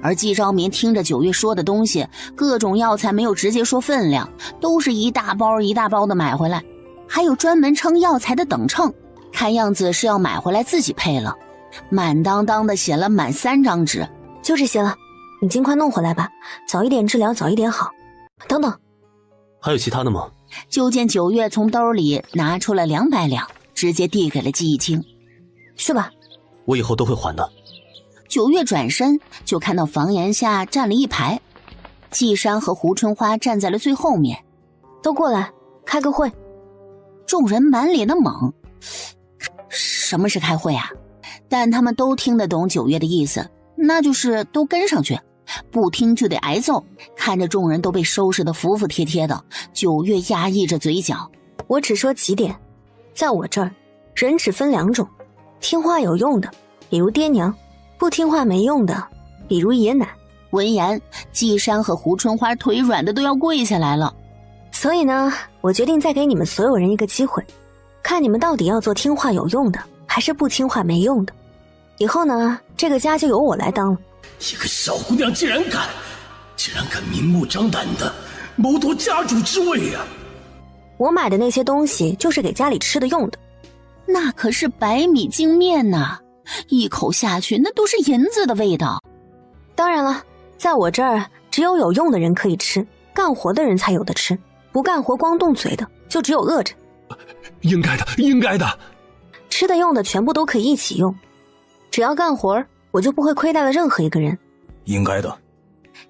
而季昭眠听着九月说的东西，各种药材没有直接说分量，都是一大包一大包的买回来，还有专门称药材的等称，看样子是要买回来自己配了，满当当的写了满3张纸。就这些了，你尽快弄回来吧，早一点治疗早一点好。等等，还有其他的吗？就见九月从兜里拿出了200两，直接递给了季义清。去吧，我以后都会还的。九月转身就看到房檐下站了一排，季山和胡春花站在了最后面。都过来开个会。众人满脸的懵，什么是开会啊？但他们都听得懂九月的意思，那就是都跟上去，不听就得挨揍。看着众人都被收拾得服服帖帖的，九月压抑着嘴角。我只说几点，在我这儿人只分2种，听话有用的比如爹娘，不听话没用的比如爷奶。闻言，季山和胡春花腿软的都要跪下来了。所以呢，我决定再给你们所有人一个机会，看你们到底要做听话有用的还是不听话没用的。以后呢，这个家就由我来当了。一个小姑娘竟然敢明目张胆的谋夺家主之位啊！我买的那些东西就是给家里吃的用的，那可是白米精面呐，一口下去那都是银子的味道。当然了，在我这儿只有有用的人可以吃，干活的人才有的吃，不干活光动嘴的就只有饿着。应该的，应该的。吃的用的全部都可以一起用，只要干活我就不会亏待了任何一个人。应该的，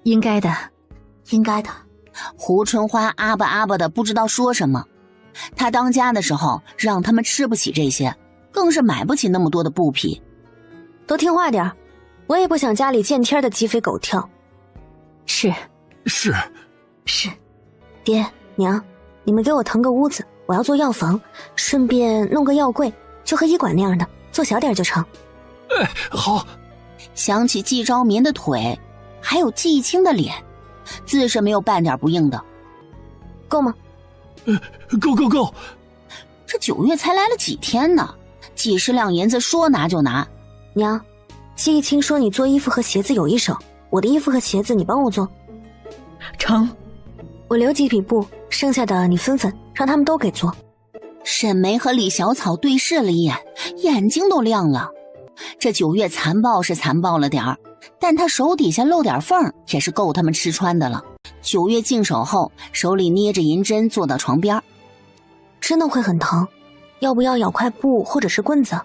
应该的，应该的。胡春花啊吧啊吧的不知道说什么。他当家的时候让他们吃不起这些，更是买不起那么多的布匹。都听话点，我也不想家里见天的鸡飞狗跳。是。爹娘，你们给我腾个屋子，我要做药房，顺便弄个药柜，就和医馆那样的，做小点就成。好。想起季昭眠的腿，还有季清的脸，自是没有半点不应的。够吗？够。这9月才来了几天呢，几十两银子说拿就拿。娘，季义清说你做衣服和鞋子有一手，我的衣服和鞋子你帮我做。成。我留几匹布，剩下的你分分，让他们都给做。沈梅和李小草对视了一眼，眼睛都亮了。这9月残暴是残暴了点儿，但他手底下露点缝也是够他们吃穿的了。九月净手后，手里捏着银针坐到床边。真的会很疼，要不要咬块布或者是棍子？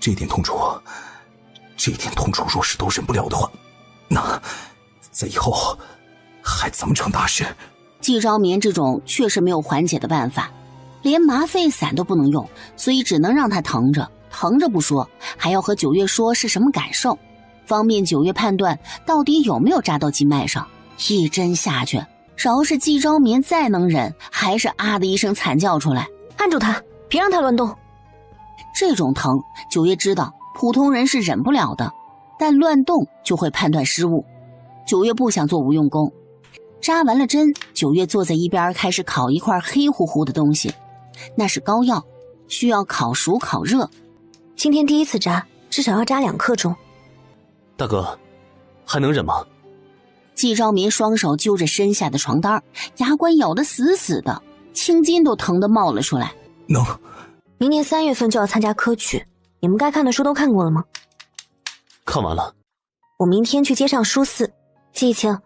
这点痛楚若是都忍不了的话，那在以后还怎么成大事？季昭眠这种确实没有缓解的办法，连麻沸散都不能用，所以只能让他疼着不说，还要和九月说是什么感受，方便九月判断到底有没有扎到经脉上。一针下去，饶是季昭眠再能忍，还是啊的一声惨叫出来。按住他，别让他乱动。这种疼九月知道普通人是忍不了的，但乱动就会判断失误。九月不想做无用功。扎完了针，九月坐在一边开始烤一块黑乎乎的东西，那是膏药，需要烤熟烤热。今天第一次扎，至少要扎2克重。大哥，还能忍吗？季昭民双手揪着身下的床单，牙关咬得死死的，青筋都疼得冒了出来。能。明年3月份就要参加科举，你们该看的书都看过了吗？看完了。我明天去街上书肆。季青，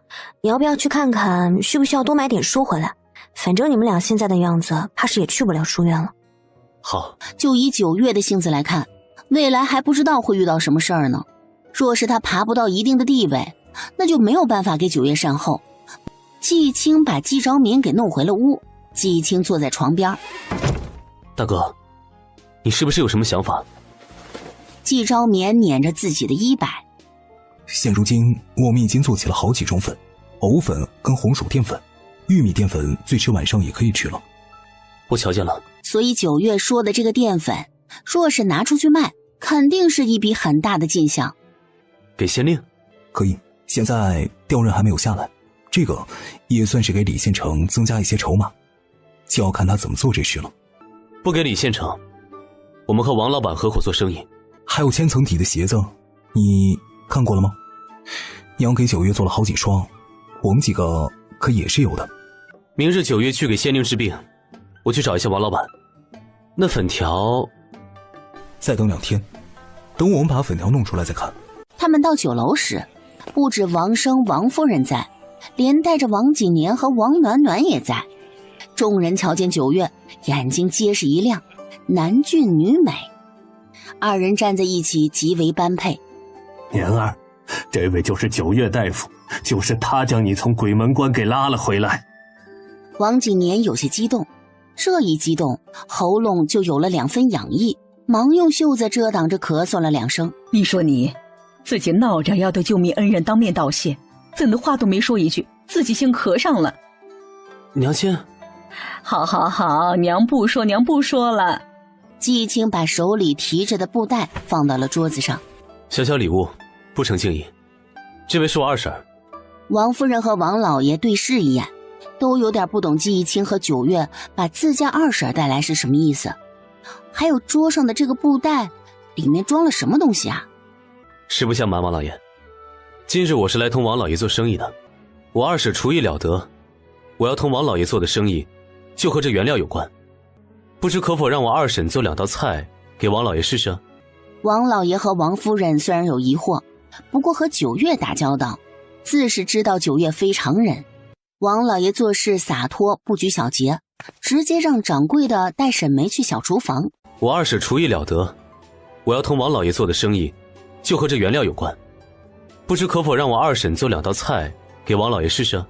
你要不要去看看，需不需要多买点书回来？反正你们俩现在的样子，怕是也去不了书院了。好。就以九月的性子来看，未来还不知道会遇到什么事儿呢。若是他爬不到一定的地位，那就没有办法给九月善后。季青把季昭民给弄回了屋，季青坐在床边。大哥，你是不是有什么想法？季昭民捻着自己的衣摆。现如今我们已经做起了好几种粉，藕粉跟红薯淀粉，玉米淀粉最迟晚上也可以吃了。我瞧见了。所以九月说的这个淀粉，若是拿出去卖，肯定是一笔很大的进项。给县令？可以，现在调任还没有下来，这个也算是给李县城增加一些筹码，就要看他怎么做这事了。不给李县城，我们和王老板合伙做生意。还有千层底的鞋子，你看过了吗？娘给九月做了好几双，我们几个可也是有的。明日9月去给县令治病，我去找一下王老板。那粉条，再等2天，等我们把粉条弄出来再看。他们到酒楼时，不止王生、王夫人在，连带着王锦年和王暖暖也在。众人瞧见九月，眼睛皆是一亮，男俊女美，二人站在一起极为般配。年儿，这位就是9月大夫，就是他将你从鬼门关给拉了回来。王锦年有些激动，这一激动，喉咙就有了2分痒意，忙用袖子遮挡着咳嗽了2声。你说你自己闹着要对救命恩人当面道谢，怎的话都没说一句，自己先咳上了。娘亲，好，娘不说了。季青把手里提着的布袋放到了桌子上。小小礼物，不成敬意。这位是我二婶。王夫人和王老爷对视一眼，都有点不懂季青和九月把自家二婶带来是什么意思。还有桌上的这个布袋，里面装了什么东西啊？实不相瞒，王老爷，今日我是来同王老爷做生意的。我二婶厨艺了得，我要同王老爷做的生意，就和这原料有关。不知可否让我二婶做2道菜给王老爷试试？王老爷和王夫人虽然有疑惑，不过和九月打交道，自是知道九月非常人。王老爷做事洒脱，不拘小节，直接让掌柜的带沈梅去小厨房。我二婶厨艺了得，我要同王老爷做的生意，就和这原料有关。不知可否让我二婶做2道菜给王老爷试试？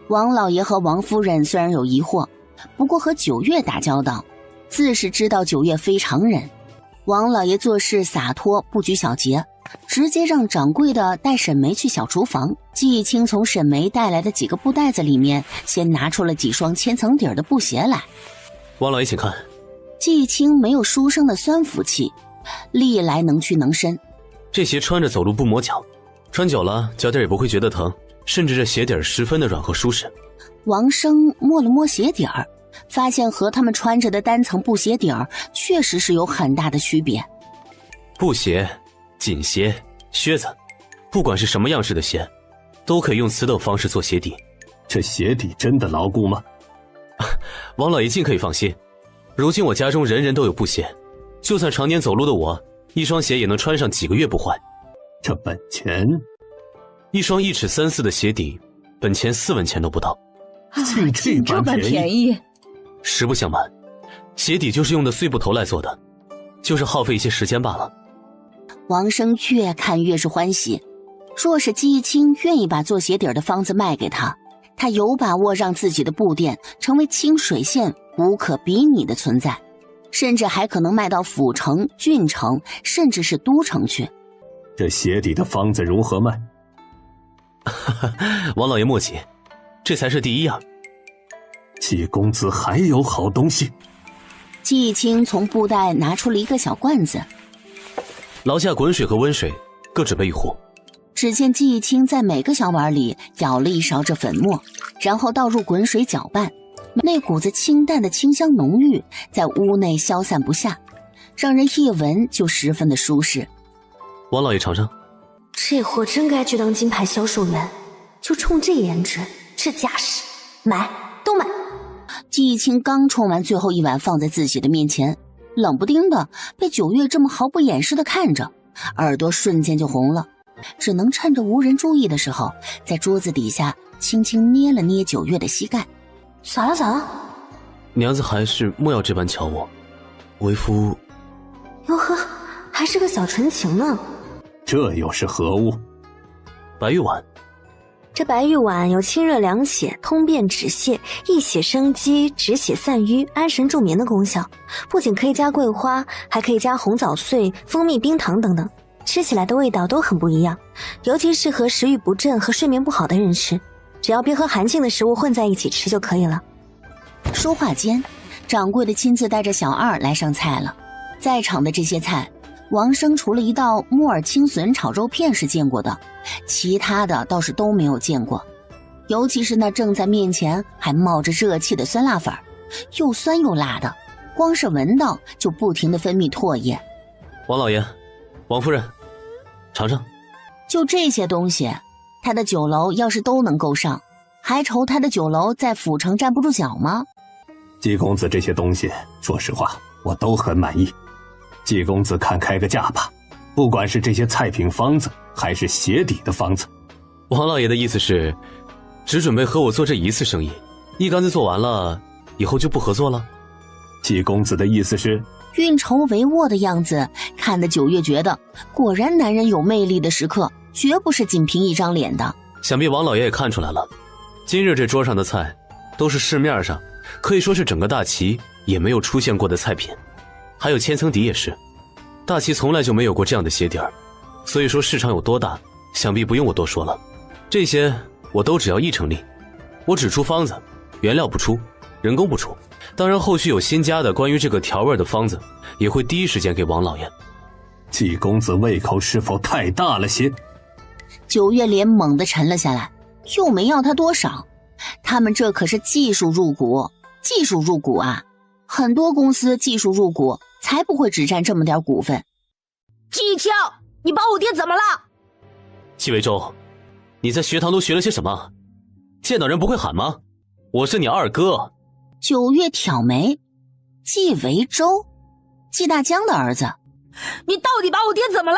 王老爷和王夫人虽然有疑惑，不过和九月打交道，自是知道九月非常人。王老爷做事洒脱，不拘小节，直接让掌柜的带沈梅去小厨房。季青从沈梅带来的几个布袋子里面，先拿出了几双千层底的布鞋来。王老爷请看。季青没有书生的酸腐气，历来能屈能伸。这鞋穿着走路不磨脚，穿久了脚底也不会觉得疼，甚至这鞋底十分的软和舒适。王生摸了摸鞋底儿，发现和他们穿着的单层布鞋底儿确实是有很大的区别。布鞋、锦鞋、靴子，不管是什么样式的鞋，都可以用瓷斗方式做鞋底。这鞋底真的牢固吗？王老爷尽可以放心，如今我家中人人都有布鞋，就算常年走路的我，一双鞋也能穿上几个月不坏。这本钱一双1尺3四的鞋底，本钱4文钱都不到。竟这般便宜！实不相瞒，鞋底就是用的碎布头来做的，就是耗费一些时间罢了。王生越看越是欢喜，若是季义清愿意把做鞋底的方子卖给他，他有把握让自己的布店成为清水县无可比拟的存在，甚至还可能卖到府城、郡城，甚至是都城去。这鞋底的方子如何卖？王老爷莫急，这才是第一样。季公子还有好东西。季义清从布袋拿出了一个小罐子，劳下滚水和温水各准备一壶。只见季义清在每个小碗里舀了一勺这粉末，然后倒入滚水搅拌，那股子清淡的清香浓郁在屋内消散不下，让人一闻就十分的舒适。王老爷尝尝。这货真该去当金牌销售员，就冲这颜值，这架势，买都买。季义清刚冲完最后一碗放在自己的面前，冷不丁的被九月这么毫不掩饰的看着，耳朵瞬间就红了，只能趁着无人注意的时候，在桌子底下轻轻捏了捏九月的膝盖。咋了咋了？娘子还是莫要这般瞧我，为夫……哟呵，还是个小纯情呢。这又是何物？白玉碗。这白玉碗有清热凉血、通便止泻、益血生肌、止血散瘀、安神助眠的功效。不仅可以加桂花，还可以加红枣碎、蜂蜜、冰糖等等，吃起来的味道都很不一样，尤其适合食欲不振和睡眠不好的人吃。只要别和寒性的食物混在一起吃就可以了。说话间，掌柜的亲自带着小二来上菜了。在场的这些菜，王生除了一道木耳青笋炒肉片是见过的，其他的倒是都没有见过。尤其是那正在面前还冒着热气的酸辣粉，又酸又辣的，光是闻到就不停地分泌唾液。王老爷，王夫人，尝尝。就这些东西，他的酒楼要是都能够上，还愁他的酒楼在府城站不住脚吗？季公子这些东西，说实话我都很满意。季公子看开个价吧，不管是这些菜品方子还是鞋底的方子。王老爷的意思是只准备和我做这一次生意，一竿子做完了以后就不合作了？季公子的意思是……运筹帷幄的样子看得九月觉得果然男人有魅力的时刻绝不是仅凭一张脸的。想必王老爷也看出来了，今日这桌上的菜都是市面上可以说是整个大齐也没有出现过的菜品，还有千层底也是，大齐从来就没有过这样的鞋底儿，所以说市场有多大，想必不用我多说了。这些我都只要一成立，我只出方子，原料不出，人工不出，当然后续有新加的关于这个调味的方子，也会第一时间给王老爷。季公子胃口是否太大了些？九月脸猛地沉了下来，又没要他多少，他们这可是技术入股，技术入股啊！很多公司技术入股才不会只占这么点股份。季青，你把我爹怎么了？季维洲，你在学堂都学了些什么？见到人不会喊吗？我是你二哥。九月挑眉，季维洲，季大江的儿子。你到底把我爹怎么了？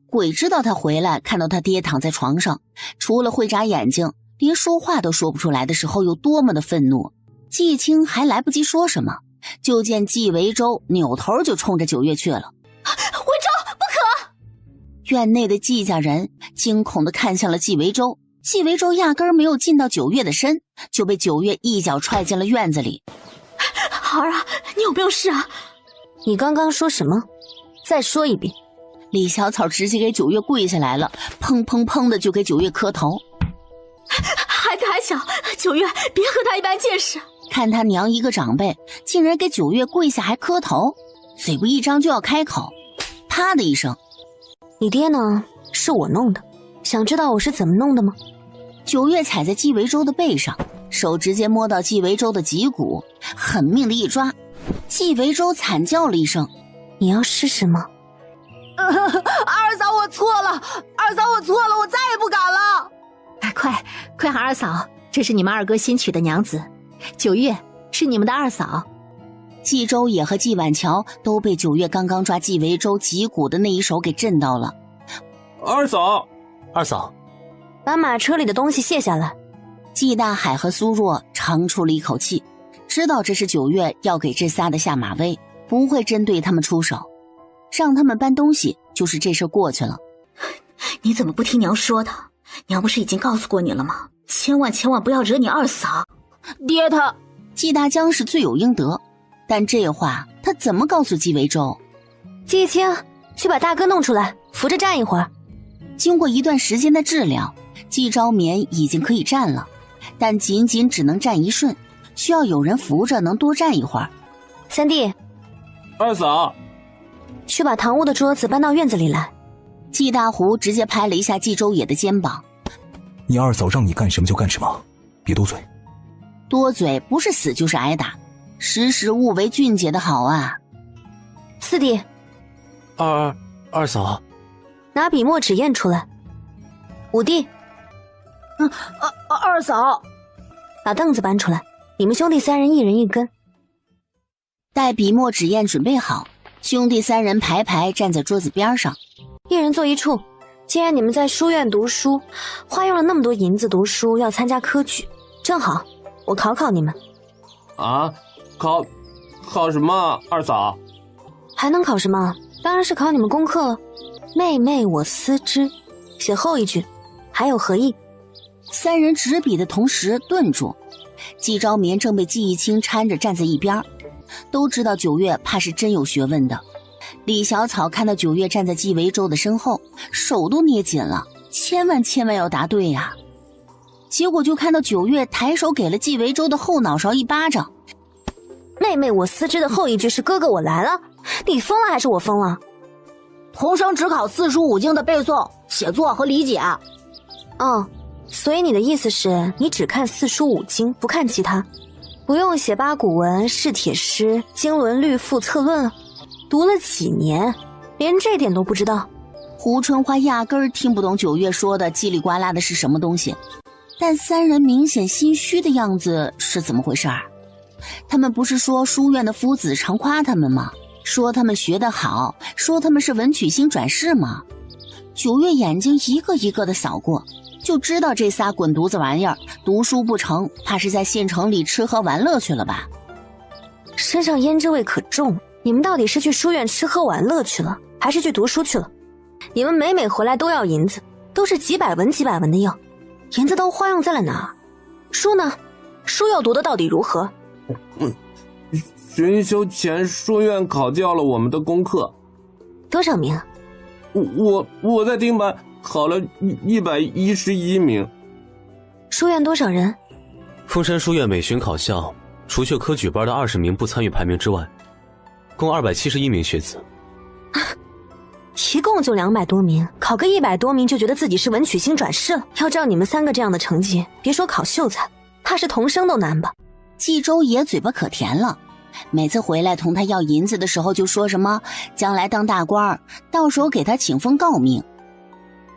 鬼知道他回来看到他爹躺在床上，除了会眨眼睛，连说话都说不出来的时候有多么的愤怒。季青还来不及说什么，就见季维洲扭头就冲着九月去了。维洲，不可！院内的季家人惊恐地看向了季维洲，季维洲压根儿没有近到九月的身，就被九月一脚踹进了院子里。儿啊，你有没有事啊？你刚刚说什么？再说一遍。李小草直接给九月跪下来了，砰砰砰的就给九月磕头。孩子还小，九月别和他一般见识。看他娘一个长辈竟然给九月跪下还磕头，嘴不一张就要开口，啪的一声。你爹呢？是我弄的，想知道我是怎么弄的吗？九月踩在季维洲的背上，手直接摸到季维洲的脊骨，狠命的一抓，季维洲惨叫了一声。你要试试吗？二嫂，我错了，二嫂，我错了，我再也不敢了。快喊二嫂，这是你们二哥新娶的娘子，九月是你们的二嫂。季周也和季婉乔都被九月刚刚抓季维洲脊骨的那一手给震到了。二嫂，把马车里的东西卸下来。季大海和苏若长出了一口气，知道这是9月要给这仨的下马威，不会针对他们出手，让他们搬东西就是这事过去了。你怎么不听娘说的？娘不是已经告诉过你了吗？千万不要惹你二嫂。爹他，季大江是罪有应得，但这话他怎么告诉季维洲？季一清，去把大哥弄出来，扶着站一会儿。经过一段时间的治疗，季昭眠已经可以站了，但仅只能站一瞬，需要有人扶着能多站一会儿。三弟，二嫂，去把堂屋的桌子搬到院子里来。季大湖直接拍了一下季周野的肩膀，你二嫂让你干什么就干什么，别多嘴。多嘴不是死就是挨打，识时务为俊姐的好啊。四弟，二嫂，拿笔墨纸砚出来。五弟，二嫂，把凳子搬出来，你们兄弟3人一人一根。待笔墨纸砚准备好，兄弟3人排站在桌子边上，一人坐一处。既然你们在书院读书，花用了那么多银子读书，要参加科举，正好我考考你们。啊，考什么？二嫂，还能考什么？当然是考你们功课了。妹妹我思之，写后一句，还有何意？3人执笔的同时顿住，季昭眠正被季义清搀着站在一边，都知道9月怕是真有学问的。李小草看到9月站在季维洲的身后，手都捏紧了，千万要答对呀。结果就看到9月抬手给了季维洲的后脑勺一巴掌。妹妹我思之的后一句是哥哥我来了，你疯了还是我疯了？童生只考4书5经的背诵、写作和理解。哦，所以你的意思是你只看4书5经，不看其他，不用写八股文、试帖诗、经纶律赋策论？读了几年，连这点都不知道？胡春花压根儿听不懂9月说的叽里呱啦的是什么东西，但3人明显心虚的样子是怎么回事儿？他们不是说书院的夫子常夸他们吗？说他们学得好，说他们是文曲星转世吗？9月眼睛一个一个的扫过，就知道这仨滚犊子玩意儿读书不成，怕是在县城里吃喝玩乐去了吧。身上胭脂味可重，你们到底是去书院吃喝玩乐去了，还是去读书去了？你们每回来都要银子，都是几百文的要，银子都花用在了哪儿？书呢？书又读得到底如何？巡修前书院考教了我们的功课。多少名？我在丁班考了111名。书院多少人？凤山书院每巡考校，除却科举班的20名不参与排名之外，共271名学子。一共就200多名，考个100多名就觉得自己是文曲星转世了。要照你们3个这样的成绩，别说考秀才，怕是童生都难吧。季周野嘴巴可甜了，每次回来同他要银子的时候就说什么将来当大官，到时候给他请封诰命。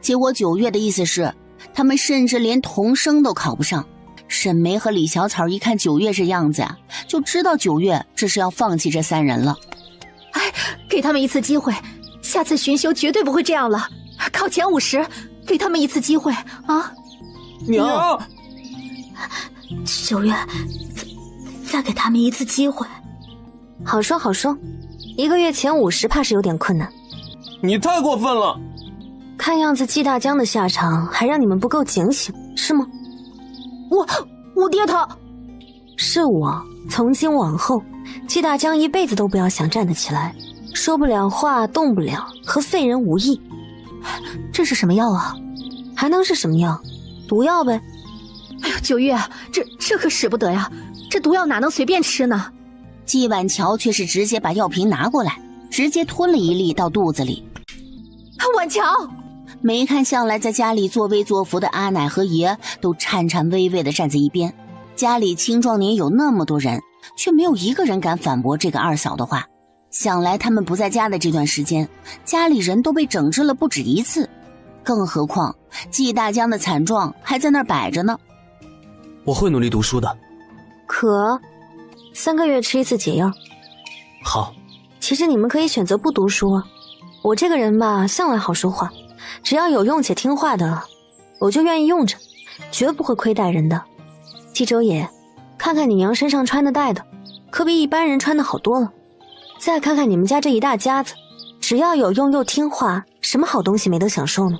结果9月的意思是他们甚至连童生都考不上。沈梅和李小草一看9月这样子啊，就知道9月这是要放弃这3人了。哎，给他们一次机会，下次巡修绝对不会这样了，考前50，给他们一次机会啊！娘9月再给他们一次机会。好说好说，1个月前50怕是有点困难。你太过分了！看样子季大江的下场还让你们不够警醒，是吗？我爹他是我，从今往后季大江一辈子都不要想站得起来，说不了话，动不了，和废人无异。这是什么药啊？还能是什么药？毒药呗。哎呦，9月，这可使不得呀，这毒药哪能随便吃呢？季婉乔却是直接把药瓶拿过来，直接吞了一粒到肚子里。婉乔，没看向来在家里作威作福的阿奶和爷都颤颤巍巍地站在一边，家里青壮年有那么多人，却没有一个人敢反驳这个二嫂的话。想来他们不在家的这段时间，家里人都被整治了不止一次，更何况季大江的惨状还在那儿摆着呢。我会努力读书的。可3个月吃一次解药。好。其实你们可以选择不读书啊。我这个人吧，向来好说话，只要有用且听话的，我就愿意用着，绝不会亏待人的。季州爷，看看你娘身上穿的戴的，可比一般人穿的好多了。再看看你们家这一大家子，只要有用又听话，什么好东西没得享受呢？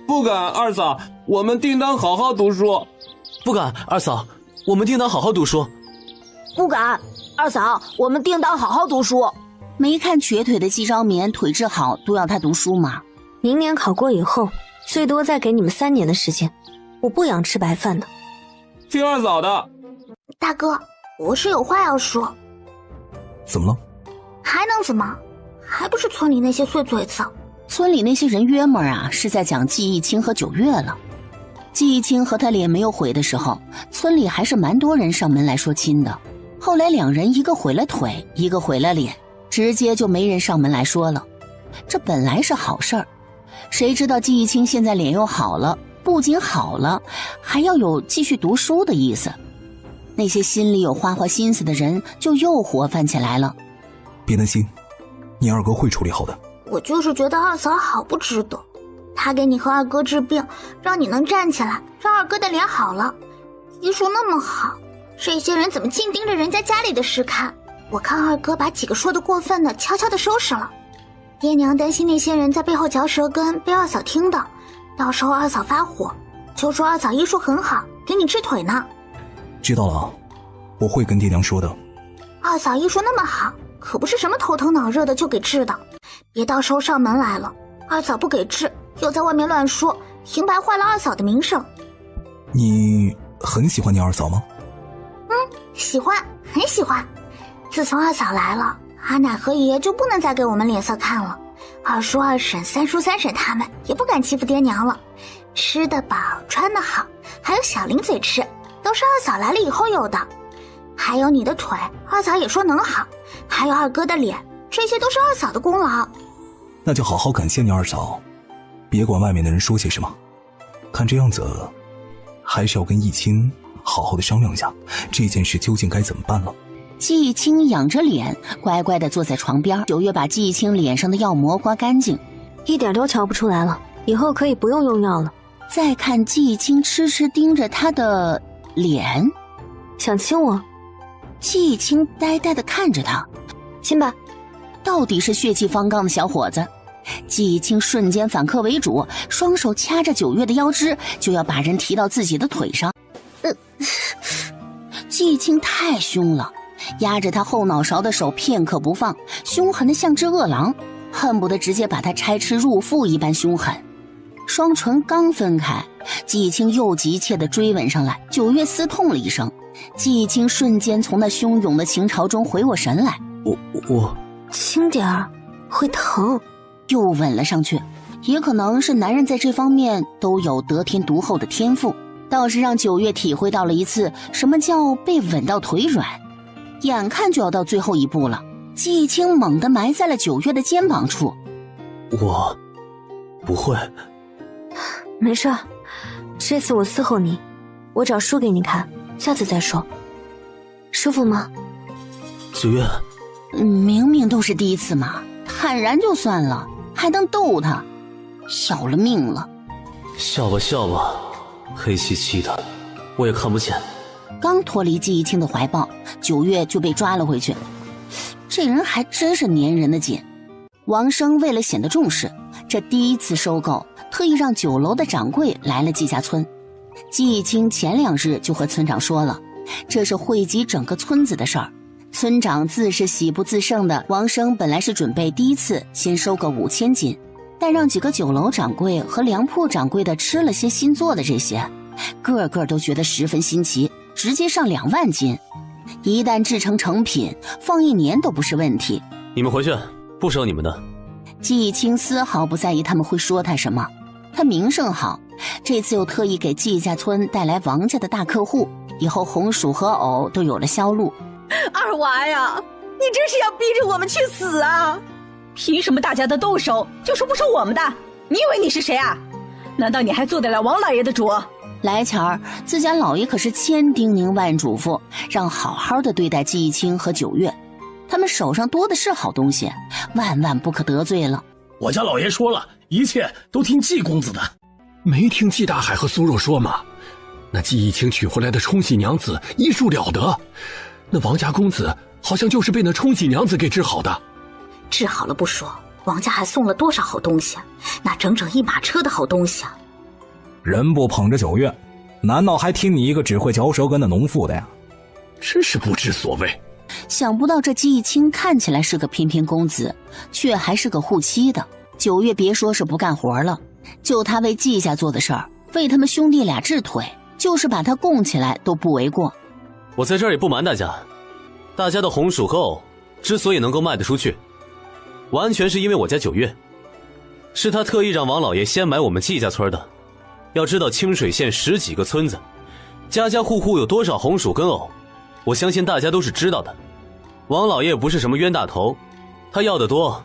不敢，二嫂，我们定当好好读书。不敢，二嫂，我们定当好好读书。不敢，二嫂，我们定当好好读书。没看瘸腿的季昭眠腿质好，都要他读书吗？明年考过以后，最多再给你们3年的时间，我不养吃白饭的。听二嫂的。大哥，我是有话要说。怎么了？还能怎么？还不是村里那些碎嘴子。村里那些人约么啊，是在讲季义清和九月了。季义清和他脸没有毁的时候，村里还是蛮多人上门来说亲的。后来两人一个毁了腿，一个毁了脸，直接就没人上门来说了。这本来是好事儿，谁知道季义清现在脸又好了，不仅好了，还要有继续读书的意思。那些心里有花花心思的人就又活泛起来了。别担心，你二哥会处理好的。我就是觉得二嫂好不值得，她给你和二哥治病，让你能站起来，让二哥的脸好了，医术那么好，这些人怎么净盯着人家家里的事看？我看二哥把几个说的过分的悄悄的收拾了。爹娘担心那些人在背后嚼舌根被二嫂听到，到时候二嫂发火，就说二嫂医术很好，给你治腿呢。知道了，我会跟爹娘说的。二嫂医术那么好，可不是什么头疼脑热的就给治的，别到时候上门来了，二嫂不给治，又在外面乱说，平白坏了二嫂的名声。你很喜欢你二嫂吗？喜欢，很喜欢。自从二嫂来了，阿奶和爷就不能再给我们脸色看了，二叔二婶三叔三婶他们也不敢欺负爹娘了，吃得饱穿得好，还有小零嘴吃，都是二嫂来了以后有的。还有你的腿，二嫂也说能好，还有二哥的脸，这些都是二嫂的功劳。那就好好感谢你二嫂，别管外面的人说些什么。看这样子，还是要跟义清好好的商量一下，这件事究竟该怎么办了。季义清仰着脸，乖乖地坐在床边。九月把季义清脸上的药膜刮干净，一点都瞧不出来了，以后可以不用用药了。再看季义清痴痴盯着他的脸，想亲我？季义清呆呆地看着他，亲吧。到底是血气方刚的小伙子。季义清瞬间反客为主，双手掐着九月的腰肢，就要把人提到自己的腿上。季义清太凶了，压着他后脑勺的手片刻不放，凶狠的像只饿狼，恨不得直接把他拆吃入腹一般凶狠。双唇刚分开，季义清又急切地追吻上来。九月嘶痛了一声，季义清瞬间从那汹涌的情潮中回过神来。我轻点儿，会疼。又吻了上去，也可能是男人在这方面都有得天独厚的天赋，倒是让九月体会到了一次什么叫被吻到腿软。眼看就要到最后一步了，季义清猛地埋在了九月的肩膀处。我不会。没事，这次我伺候你，我找书给你看，下次再说。舒服吗？九月，明明都是第一次嘛，坦然就算了，还能逗他，要了命了。笑吧笑吧，黑漆漆的，我也看不见。刚脱离季义清的怀抱，九月就被抓了回去。这人还真是粘人的紧。王生为了显得重视，这第一次收购，特意让酒楼的掌柜来了季家村。季义清前2日就和村长说了，这是惠及整个村子的事儿。村长自是喜不自胜的。王生本来是准备第一次先收个5000斤，但让几个酒楼掌柜和粮铺掌柜的吃了些新做的这些，个个都觉得十分新奇，直接上2万斤。一旦制成成品，放1年都不是问题。你们回去，不收你们的。季义清丝毫不在意他们会说他什么，他名声好，这次又特意给季家村带来王家的大客户，以后红薯和藕都有了销路。二娃呀，你这是要逼着我们去死啊！凭什么大家的都收，就说不收我们的？你以为你是谁啊？难道你还做得了王老爷的主？来前儿，自家老爷可是千叮咛万嘱咐，让好好的对待季义清和九月，他们手上多的是好东西，万万不可得罪了。我家老爷说了，一切都听季公子的。没听季大海和苏若说吗？那季义清娶回来的冲喜娘子医术了得，那王家公子好像就是被那冲喜娘子给治好的。治好了不说，王家还送了多少好东西啊，那整整1马车的好东西啊。人不捧着九月，难道还听你一个只会嚼舌根的农妇的呀？真是不知所谓。想不到这季义清看起来是个翩翩公子，却还是个护妻的。九月别说是不干活了，就他为季家做的事儿，为他们兄弟俩治腿，就是把他供起来都不为过。我在这儿也不瞒大家，大家的红薯和藕之所以能够卖得出去，完全是因为我家九月，是他特意让王老爷先买我们季家村的。要知道清水县10几个村子，家家户户有多少红薯跟藕，我相信大家都是知道的。王老爷不是什么冤大头，他要的多，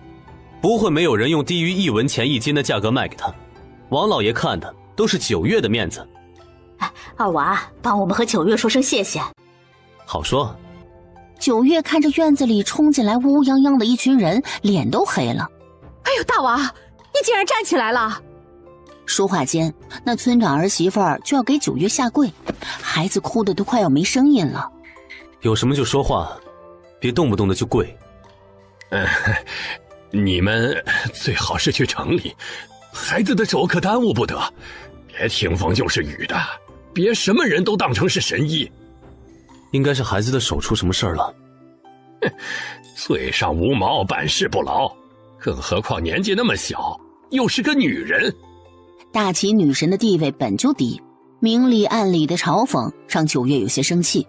不会没有人用低于1文钱1斤的价格卖给他。王老爷看的都是九月的面子。二娃，帮我们和九月说声谢谢。好说。九月看着院子里冲进来乌泱泱的一群人，脸都黑了。哎呦，大娃，你竟然站起来了！说话间，那村长儿媳妇儿就要给九月下跪，孩子哭得都快要没声音了。有什么就说话，别动不动的就跪。你们最好是去城里，孩子的手可耽误不得，别听风就是雨的，别什么人都当成是神医。应该是孩子的手出什么事儿了。嘴上无毛，办事不牢，更何况年纪那么小，又是个女人。大齐女神的地位本就低，明里暗里的嘲讽让九月有些生气。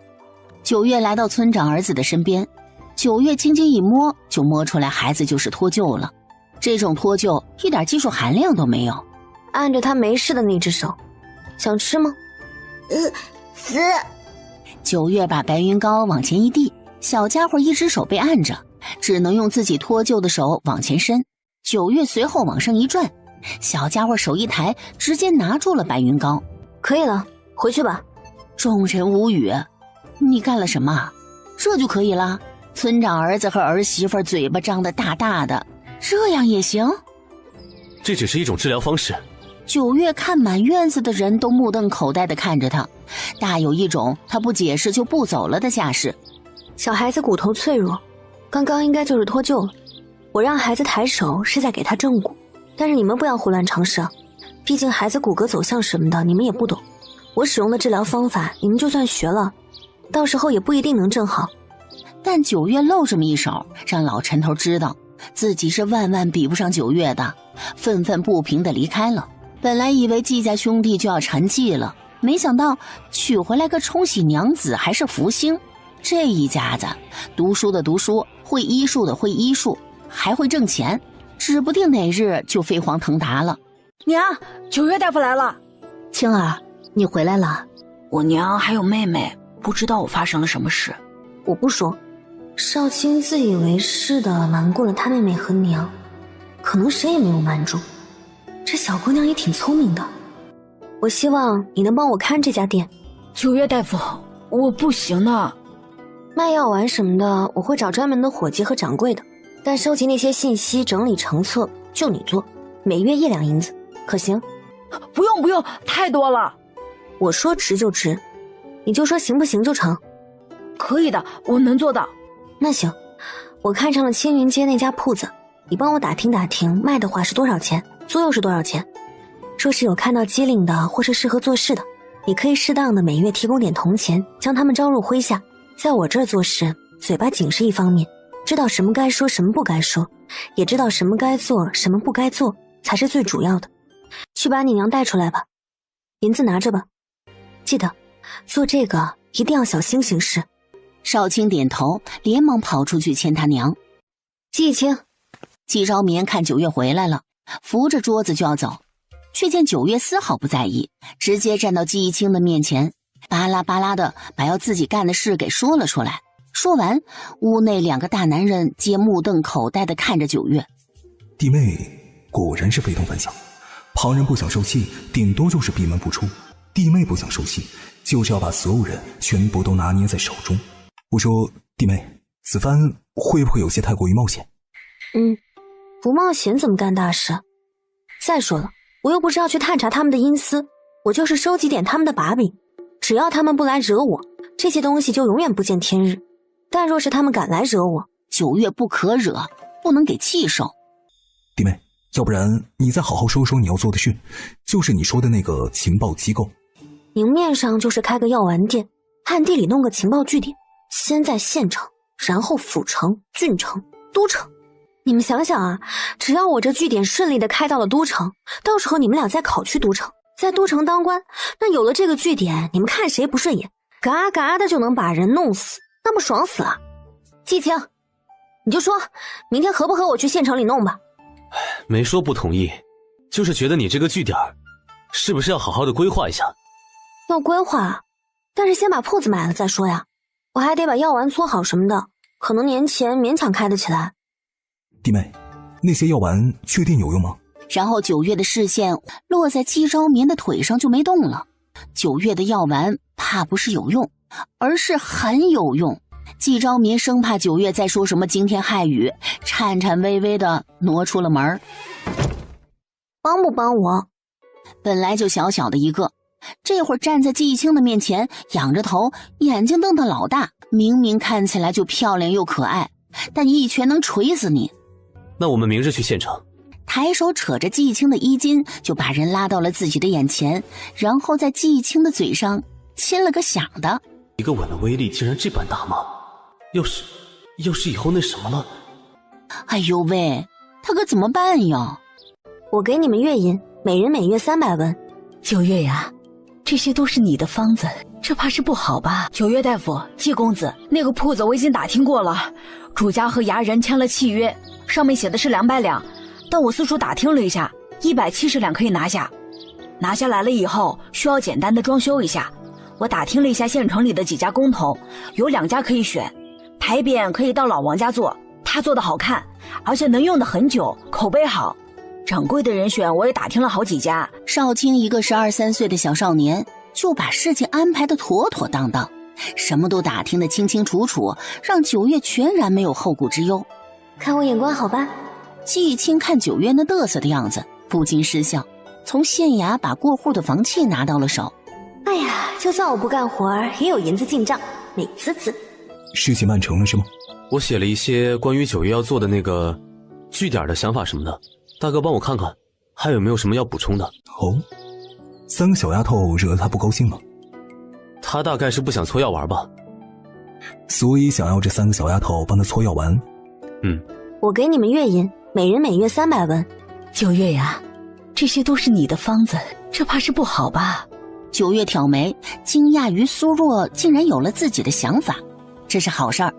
九月来到村长儿子的身边，九月轻轻一摸，就摸出来孩子就是脱臼了。这种脱臼一点技术含量都没有。按着他没事的那只手，想吃吗？死！九月把白云膏往前一递，小家伙一只手被按着，只能用自己脱臼的手往前伸。九月随后往上一转，小家伙手一抬，直接拿住了白云膏。可以了，回去吧。众人无语。你干了什么？这就可以了？村长儿子和儿媳妇嘴巴张得大大的，这样也行？这只是一种治疗方式。九月看满院子的人都目瞪口呆地看着他，大有一种他不解释就不走了的架势。小孩子骨头脆弱，刚刚应该就是脱臼了。我让孩子抬手是在给他正骨，但是你们不要胡乱尝试啊，毕竟孩子骨骼走向什么的你们也不懂。我使用的治疗方法，你们就算学了，到时候也不一定能正好。但九月露这么一手，让老陈头知道自己是万万比不上九月的，愤愤不平地离开了。本来以为季家兄弟就要沉寂了，没想到娶回来个冲喜娘子还是福星。这一家子读书的读书，会医术的会医术，还会挣钱，指不定哪日就飞黄腾达了。娘，九月大夫来了。青儿，你回来了。我娘还有妹妹不知道我发生了什么事。我不说，少卿自以为是的瞒过了他妹妹和娘，可能谁也没有瞒住。这小姑娘也挺聪明的，我希望你能帮我看这家店。九月大夫，我不行呢。卖药丸什么的我会找专门的伙计和掌柜的，但收集那些信息整理成册就你做，每月1两银子，可行？不用，太多了。我说值就值，你就说行不行就成。可以的，我能做到。那行，我看上了青云街那家铺子，你帮我打听打听，卖的话是多少钱，租又是多少钱。若是有看到机灵的或是适合做事的，你可以适当的每月提供点铜钱，将他们招入麾下。在我这儿做事，嘴巴紧是一方面，知道什么该说什么不该说，也知道什么该做什么不该做，才是最主要的。去把你娘带出来吧，银子拿着吧，记得做这个一定要小心行事。少卿点头，连忙跑出去牵他娘。季青，季昭眠看九月回来了，扶着桌子就要走，却见九月丝毫不在意，直接站到季青的面前，巴拉巴拉的把要自己干的事给说了出来。说完，屋内2个大男人皆目瞪口呆地看着九月。弟妹果然是非同凡响，旁人不想受气，顶多就是闭门不出；弟妹不想受气，就是要把所有人全部都拿捏在手中。我说，弟妹，此番会不会有些太过于冒险？不冒险怎么干大事？再说了，我又不是要去探查他们的阴私，我就是收集点他们的把柄。只要他们不来惹我，这些东西就永远不见天日。但若是他们敢来惹我，9月不可惹，不能给气受。弟妹，要不然你再好好说说你要做的事，就是你说的那个情报机构。明面上就是开个药丸店，暗地里弄个情报据点，先在县城，然后府城、郡城、都城。你们想想啊，只要我这据点顺利的开到了都城，到时候你们俩再考去都城，在都城当官，那有了这个据点，你们看谁不顺眼，嘎嘎的就能把人弄死，那不爽死了。季青，你就说明天和不和我去县城里弄吧。没说不同意，就是觉得你这个据点是不是要好好的规划一下？要规划，但是先把铺子买了再说呀，我还得把药丸搓好什么的，可能年前勉强开得起来。弟妹，那些药丸确定有用吗？然后9月的视线落在季昭眠的腿上就没动了。9月的药丸怕不是有用，而是很有用。季昭眠生怕9月再说什么惊天骇语，颤颤巍巍地挪出了门。帮不帮我？本来就小小的一个，这会儿站在季青的面前，仰着头，眼睛瞪得老大，明明看起来就漂亮又可爱，但一拳能锤死你。那我们明日去县城。抬手扯着季青的衣襟，就把人拉到了自己的眼前，然后在季青的嘴上亲了个响的。一个吻的威力竟然这般大吗？要是以后那什么了？哎呦喂，他可怎么办呀？我给你们月银，每人每月300文。9月呀，这些都是你的方子，这怕是不好吧？9月大夫，季公子，那个铺子我已经打听过了，主家和牙人签了契约，上面写的是200两，但我私塾打听了一下，170两可以拿下。拿下来了以后，需要简单的装修一下。我打听了一下县城里的几家工头，有2家可以选，牌匾可以到老王家做，他做的好看，而且能用的很久，口碑好。掌柜的人选我也打听了好几家。少卿一个12、13岁的小少年，就把事情安排得妥妥当当，什么都打听得清清楚楚，让9月全然没有后顾之忧。看我眼光好吧？季青看9月那嘚瑟的样子，不禁失笑，从县衙把过户的房契拿到了手。哎呀，就算我不干活儿，也有银子进账，美滋滋。事情办成了是吗？我写了一些关于9月要做的那个据点的想法什么的，大哥帮我看看，还有没有什么要补充的？哦，3个小丫头惹得他不高兴了。他大概是不想搓药丸吧，所以想要这3个小丫头帮他搓药丸。我给你们月银，每人每月300文。9月呀，这些都是你的方子，这怕是不好吧？9月挑眉，惊讶于苏若竟然有了自己的想法，这是好事儿。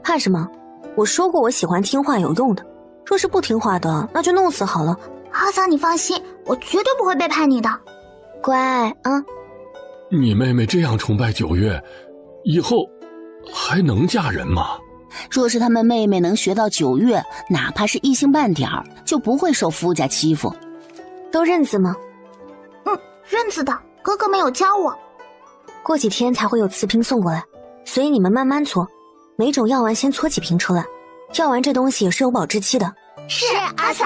怕什么？我说过我喜欢听话有用的，若是不听话的，那就弄死好了。阿嫂，你放心，我绝对不会背叛你的。乖啊！你妹妹这样崇拜9月，以后还能嫁人吗？若是他们妹妹能学到9月，哪怕是一星半点儿，就不会受夫家欺负。都认字吗？认字的，哥哥没有教我。过几天才会有瓷瓶送过来，所以你们慢慢搓，每种药丸先搓几瓶出来。药丸这东西也是有保质期的。是阿嫂。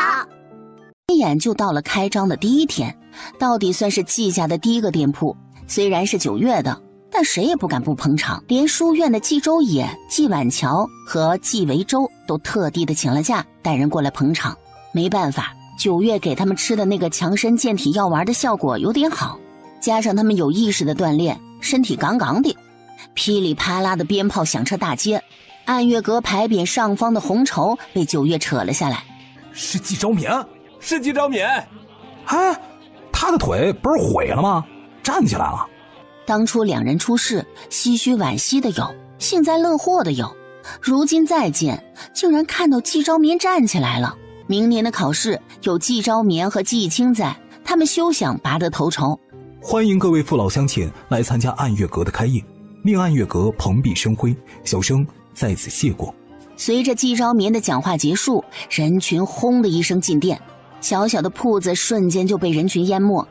一眼就到了开张的第一天，到底算是季家的第一个店铺。虽然是9月的，但谁也不敢不捧场，连书院的季周野、季晚桥和季维洲都特地的请了假，带人过来捧场。没办法，9月给他们吃的那个强身健体药丸的效果有点好，加上他们有意识的锻炼，身体杠杠的。噼里啪啦的鞭炮响彻大街，暗月阁牌匾上方的红绸被9月扯了下来。是季昭眠，是季昭眠。啊，他的腿不是毁了吗？站起来了。当初2人出事，唏嘘惋惜的有，幸灾乐祸的有，如今再见，竟然看到季昭眠站起来了。明年的考试有季昭眠和季青在，他们休想拔得头筹。欢迎各位父老乡亲来参加暗月阁的开业，令暗月阁蓬荜生辉，小生在此谢过。随着季昭眠的讲话结束，人群轰的一声进店，小小的铺子瞬间就被人群淹没。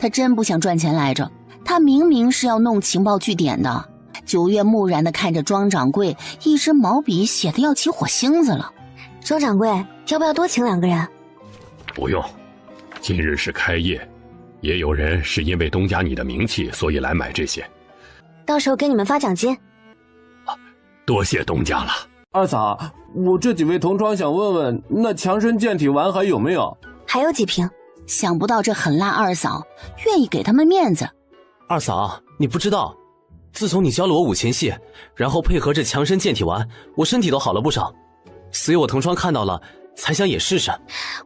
他真不想赚钱来着，他明明是要弄情报据点的。9月木然地看着庄掌柜，一支毛笔写得要起火星子了。庄掌柜，要不要多请2个人？不用，今日是开业，也有人是因为东家你的名气，所以来买这些。到时候给你们发奖金。多谢东家了。二嫂，我这几位同窗想问问，那强身健体丸还有没有？还有几瓶。想不到这狠辣二嫂愿意给他们面子。二嫂，你不知道，自从你教了我五禽戏，然后配合着强身健体丸，我身体都好了不少，所以我同窗看到了才想也试试。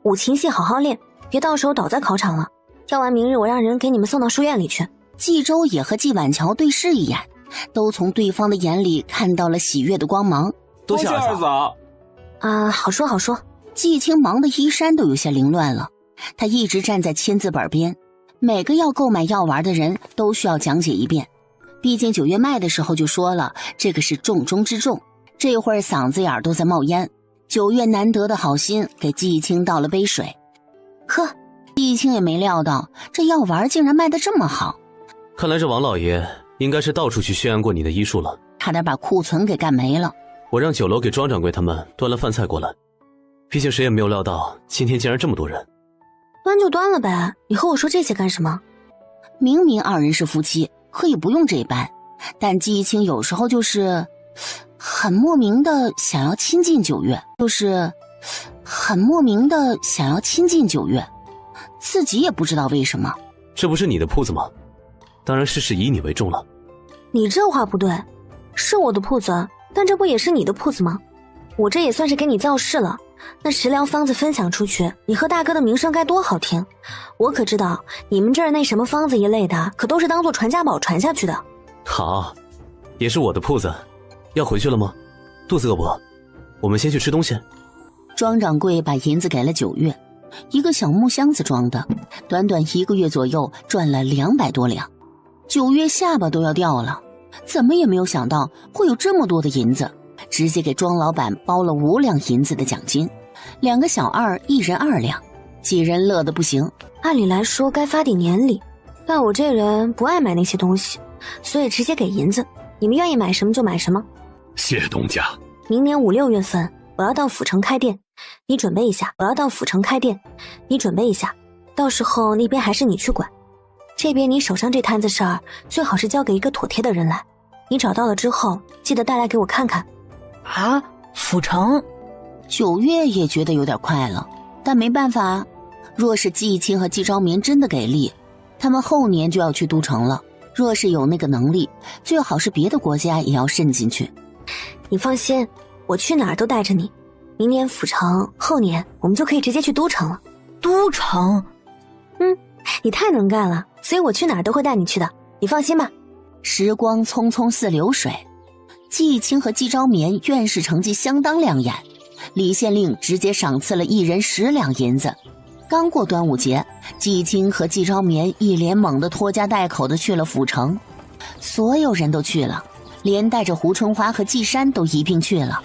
五禽戏好好练，别到时候倒在考场了。教完明日我让人给你们送到书院里去。冀州也和冀晚桥对视一眼，都从对方的眼里看到了喜悦的光芒。多谢二嫂。好说好说。冀青忙得衣衫都有些凌乱了，他一直站在签字本边，每个要购买药丸的人都需要讲解一遍。毕竟9月卖的时候就说了，这个是重中之重。这会儿嗓子眼都在冒烟。9月难得的好心给冀青倒了杯水，喝。冀青也没料到这药丸竟然卖得这么好。看来这王老爷应该是到处去宣扬过你的医术了，差点把库存给干没了。我让酒楼给庄掌柜他们端了饭菜过来，毕竟谁也没有料到今天竟然这么多人。端就端了呗，你和我说这些干什么？明明二人是夫妻，可以不用这般，但冀青有时候就是很莫名的想要亲近9月，自己也不知道为什么。这不是你的铺子吗？当然事以你为重了。你这话不对，是我的铺子，但这不也是你的铺子吗？我这也算是给你造势了，那食疗方子分享出去，你和大哥的名声该多好听。我可知道你们这儿那什么方子一类的，可都是当做传家宝传下去的。好，也是我的铺子。要回去了吗？肚子饿不饿？我们先去吃东西。庄掌柜把银子给了9月，一个小木箱子装的，短短1个月左右赚了200多两。9月下巴都要掉了，怎么也没有想到会有这么多的银子，直接给庄老板包了5两银子的奖金，2个小二1人2两，几人乐得不行。按理来说该发点年礼，但我这人不爱买那些东西，所以直接给银子，你们愿意买什么就买什么。谢东家。明年5、6月份我要到府城开店，你准备一下。到时候那边还是你去管，这边你手上这摊子事儿最好是交给一个妥帖的人来，你找到了之后记得带来给我看看。啊，府城？9月也觉得有点快了，但没办法，若是季青和季昭眠真的给力，他们后年就要去都城了。若是有那个能力，最好是别的国家也要渗进去。你放心，我去哪儿都带着你。明年府城，后年我们就可以直接去都城了。都城？你太能干了，所以我去哪儿都会带你去的，你放心吧。时光匆匆似流水，季青和季昭眠院士成绩相当亮眼，李县令直接赏赐了1人10两银子。刚过端午节，季青和季昭眠一连猛地拖家带口的去了府城，所有人都去了，连带着胡春花和季山都一并去了。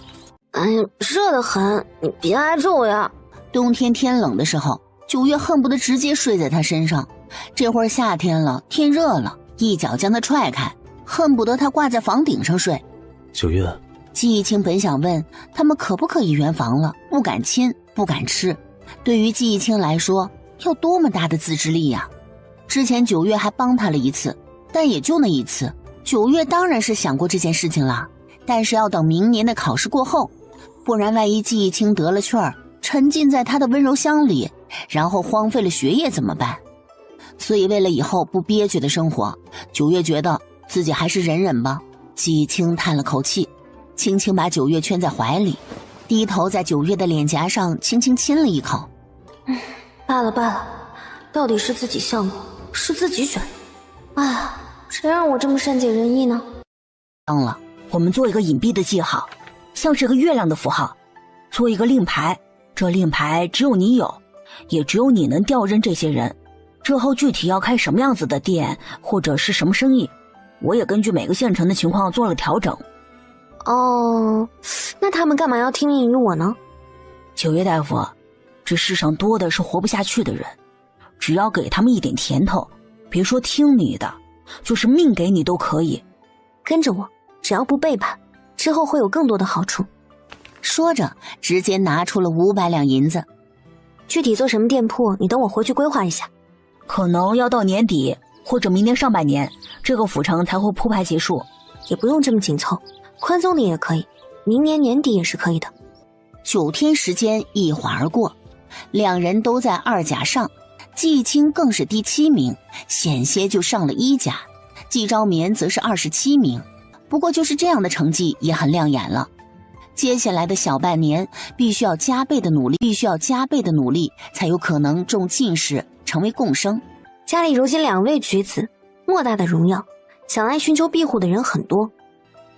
哎呀，热得很，你别挨着我呀。冬天天冷的时候，9月恨不得直接睡在他身上，这会儿夏天了，天热了，一脚将他踹开，恨不得他挂在房顶上睡。9月，季青本想问他们可不可以圆房了，不敢亲，不敢吃。对于季青来说，要多么大的自制力呀！之前9月还帮他了一次，但也就那一次。9月当然是想过这件事情了，但是要等明年的考试过后，不然万一季青得了趣儿，沉浸在他的温柔乡里，然后荒废了学业怎么办？所以为了以后不憋屈的生活，9月觉得自己还是忍忍吧。季青叹了口气，轻轻把9月圈在怀里，低头在9月的脸颊上轻轻亲了一口。罢了，到底是自己项目，是自己选。哎呀，谁让我这么善解人意呢？当了，我们做一个隐蔽的记号，像是个月亮的符号，做一个令牌，这令牌只有你有，也只有你能调任这些人。之后具体要开什么样子的店，或者是什么生意，我也根据每个县城的情况做了调整。哦，那他们干嘛要听命于我呢？9月大夫，这世上多的是活不下去的人，只要给他们一点甜头，别说听你的，就是命给你都可以。跟着我，只要不背叛，之后会有更多的好处。说着直接拿出了500两银子。具体做什么店铺，你等我回去规划一下。可能要到年底或者明年上半年，这个府城才会铺排结束。也不用这么紧凑，宽松点也可以，明年年底也是可以的。9天时间一晃而过，两人都在2甲上，季青更是第7名，险些就上了1甲。季昭眠则是27名，不过就是这样的成绩也很亮眼了。接下来的小半年必须要加倍的努力，才有可能中进士，成为贡生。家里如今2位举子，莫大的荣耀，想来寻求庇护的人很多。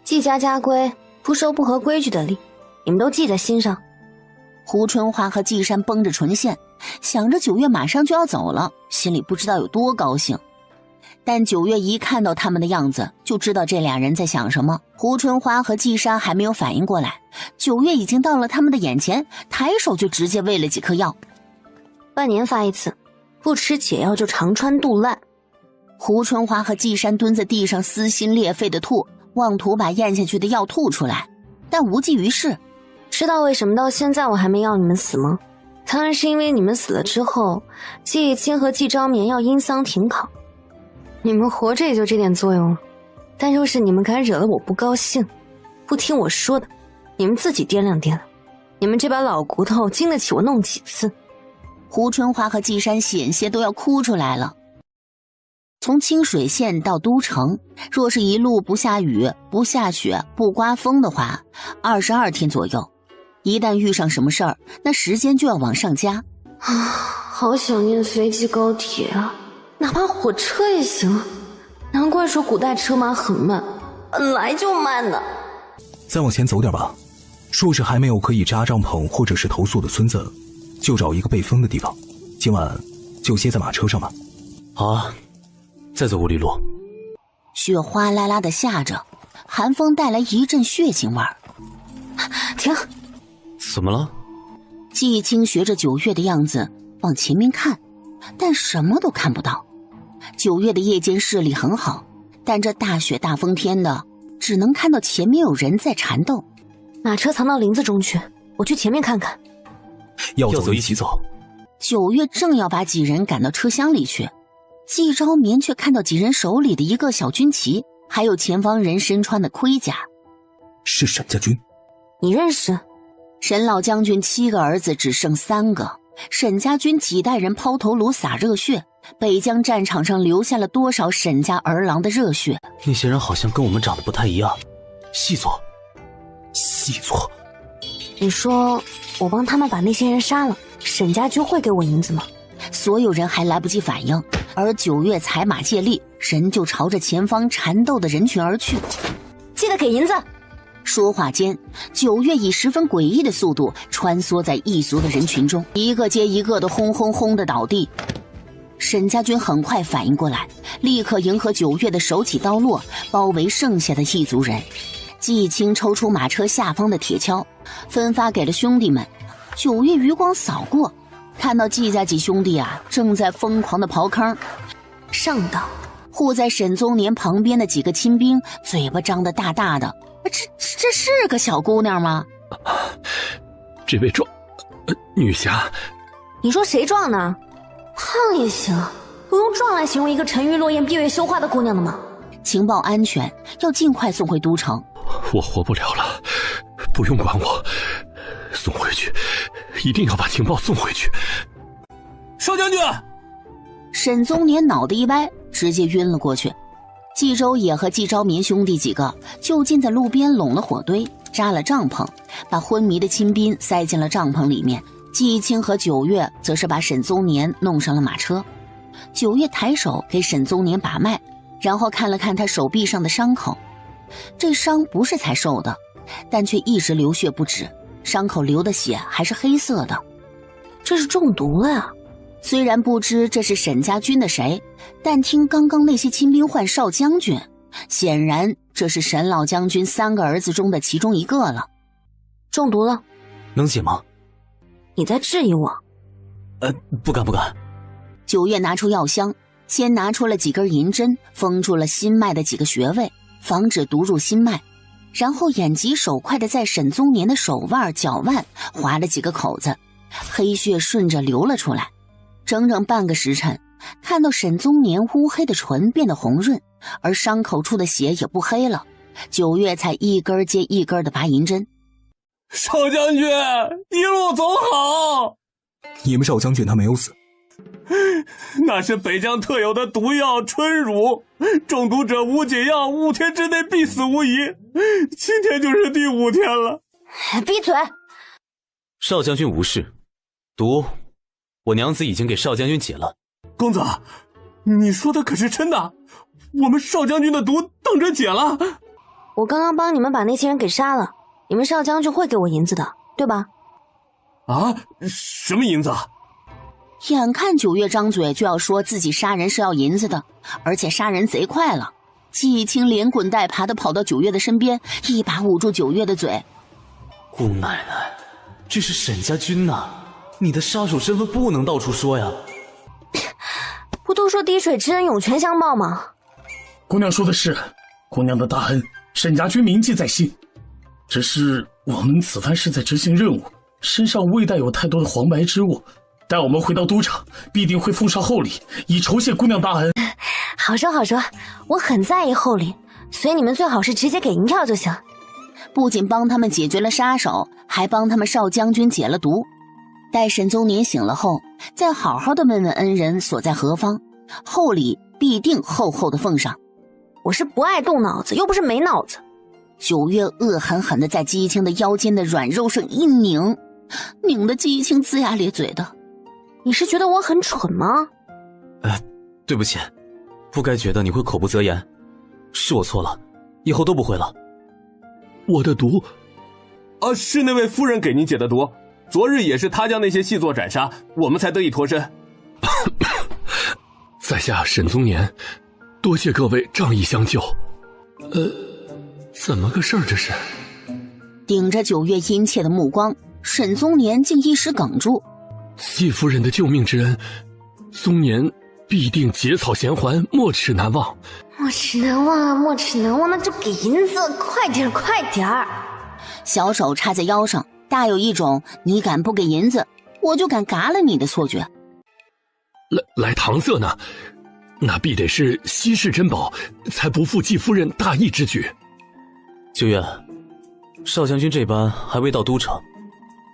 季家家规，不收不合规矩的礼，你们都记在心上。胡春花和季山绷着唇线，想着9月马上就要走了，心里不知道有多高兴。但9月一看到他们的样子，就知道这俩人在想什么。胡春花和季山还没有反应过来，9月已经到了他们的眼前，抬手就直接喂了几颗药。半年发一次，不吃解药就肠穿肚烂。胡春花和季山蹲在地上撕心裂肺的吐，妄图把咽下去的药吐出来，但无济于事。知道为什么到现在我还没要你们死吗？当然是因为你们死了之后，季青和季昭眠要因丧停考。你们活着也就这点作用了，但若是你们敢惹了我不高兴，不听我说的，你们自己掂量掂量，你们这把老骨头经得起我弄几次。胡春花和季山险些都要哭出来了。从清水县到都城，若是一路不下雨、不下雪、不刮风的话，22天左右。一旦遇上什么事儿，那时间就要往上加。好想念飞机高铁啊，哪怕火车也行。难怪说古代车马很慢，本来就慢呢。再往前走点吧，若是还没有可以扎帐篷或者是投宿的村子，就找一个背风的地方，今晚就歇在马车上吧。好啊，再走5里路。雪哗啦啦的下着，寒风带来一阵血腥味儿。停！怎么了？季青学着9月的样子往前面看，但什么都看不到。9月的夜间视力很好，但这大雪大风天的，只能看到前面有人在缠斗。马车藏到林子中去，我去前面看看。要走一起走。9月正要把几人赶到车厢里去，季昭眠却看到几人手里的一个小军旗，还有前方人身穿的盔甲。是沈家军。你认识？沈老将军7个儿子只剩3个，沈家军几代人抛头颅洒热血，北疆战场上留下了多少沈家儿郎的热血。那些人好像跟我们长得不太一样。细作。你说我帮他们把那些人杀了，沈家军会给我银子吗？所有人还来不及反应，而9月踩马借力，人就朝着前方缠斗的人群而去。记得给银子。说话间，9月以十分诡异的速度穿梭在异族的人群中，一个接一个的轰轰轰的倒地。沈家军很快反应过来，立刻迎合9月的手起刀落，包围剩下的异族人。季青抽出马车下方的铁锹，分发给了兄弟们。9月余光扫过，看到季家几兄弟正在疯狂的刨坑。上道护在沈宗年旁边的几个亲兵嘴巴张得大大的，这是个小姑娘吗？这位女侠。你说谁壮呢？胖也行，不用壮来形容一个沉鱼落雁、闭月羞花的姑娘的吗？情报安全，要尽快送回都城。我活不了了，不用管我，送回去，一定要把情报送回去。少将军！沈宗年脑袋一歪，直接晕了过去。季周也和季昭眠兄弟几个就近在路边拢了火堆，扎了帐篷，把昏迷的亲兵塞进了帐篷里面。季青和9月则是把沈宗年弄上了马车。9月抬手给沈宗年把脉，然后看了看他手臂上的伤口。这伤不是才受的，但却一直流血不止，伤口流的血还是黑色的。这是中毒了呀！虽然不知这是沈家军的谁，但听刚刚那些亲兵唤少将军，显然这是沈老将军3个儿子中的其中一个了。中毒了，能解吗？你在质疑我？不敢。9月拿出药箱，先拿出了几根银针，封住了心脉的几个穴位，防止毒入心脉，然后眼疾手快的在沈宗年的手腕、脚腕划了几个口子，黑血顺着流了出来。整整半个时辰，看到沈宗年乌黑的唇变得红润，而伤口处的血也不黑了。九月才一根接一根的拔银针。少将军，一路走好。你们少将军他没有死，那是北疆特有的毒药春乳，中毒者无解药，5天之内必死无疑。今天就是第5天了。闭嘴！少将军无事，毒我娘子已经给少将军解了。公子，你说的可是真的？我们少将军的毒等着解了。我刚刚帮你们把那些人给杀了，你们少将军会给我银子的，对吧？啊？什么银子？眼看九月张嘴就要说自己杀人是要银子的，而且杀人贼快了。季青连滚带爬的跑到九月的身边，一把捂住九月的嘴。姑奶奶，这是沈家军呐，你的杀手身份不能到处说呀。不都说滴水之恩涌泉相报吗？姑娘说的是，姑娘的大恩沈家军铭记在心，只是我们此番是在执行任务，身上未带有太多的黄白之物，待我们回到都城必定会奉上厚礼，以酬谢姑娘大恩。好说好说，我很在意厚礼，所以你们最好是直接给银票就行。不仅帮他们解决了杀手，还帮他们少将军解了毒。待沈宗年醒了后，再好好的问问恩人所在何方，厚礼必定厚厚的奉上。我是不爱动脑子，又不是没脑子。九月恶狠狠的在姬青的腰间的软肉上一拧，拧得姬青龇牙咧嘴的。你是觉得我很蠢吗？对不起，不该觉得你会口不择言，是我错了，以后都不会了。我的毒，是那位夫人给您解的毒，昨日也是她将那些细作斩杀，我们才得以脱身。在下沈宗年，多谢各位仗义相救。怎么个事儿这是？顶着九月殷切的目光，沈宗年竟一时哽住。季夫人的救命之恩，宗年必定结草衔环，没齿难忘。没齿难忘啊，没齿难忘，那就给银子，快点快点。小手插在腰上，大有一种你敢不给银子，我就敢嘎了你的错觉。来搪塞呢？那必得是稀世珍宝，才不负季夫人大义之举。九月，少将军这般还未到都城，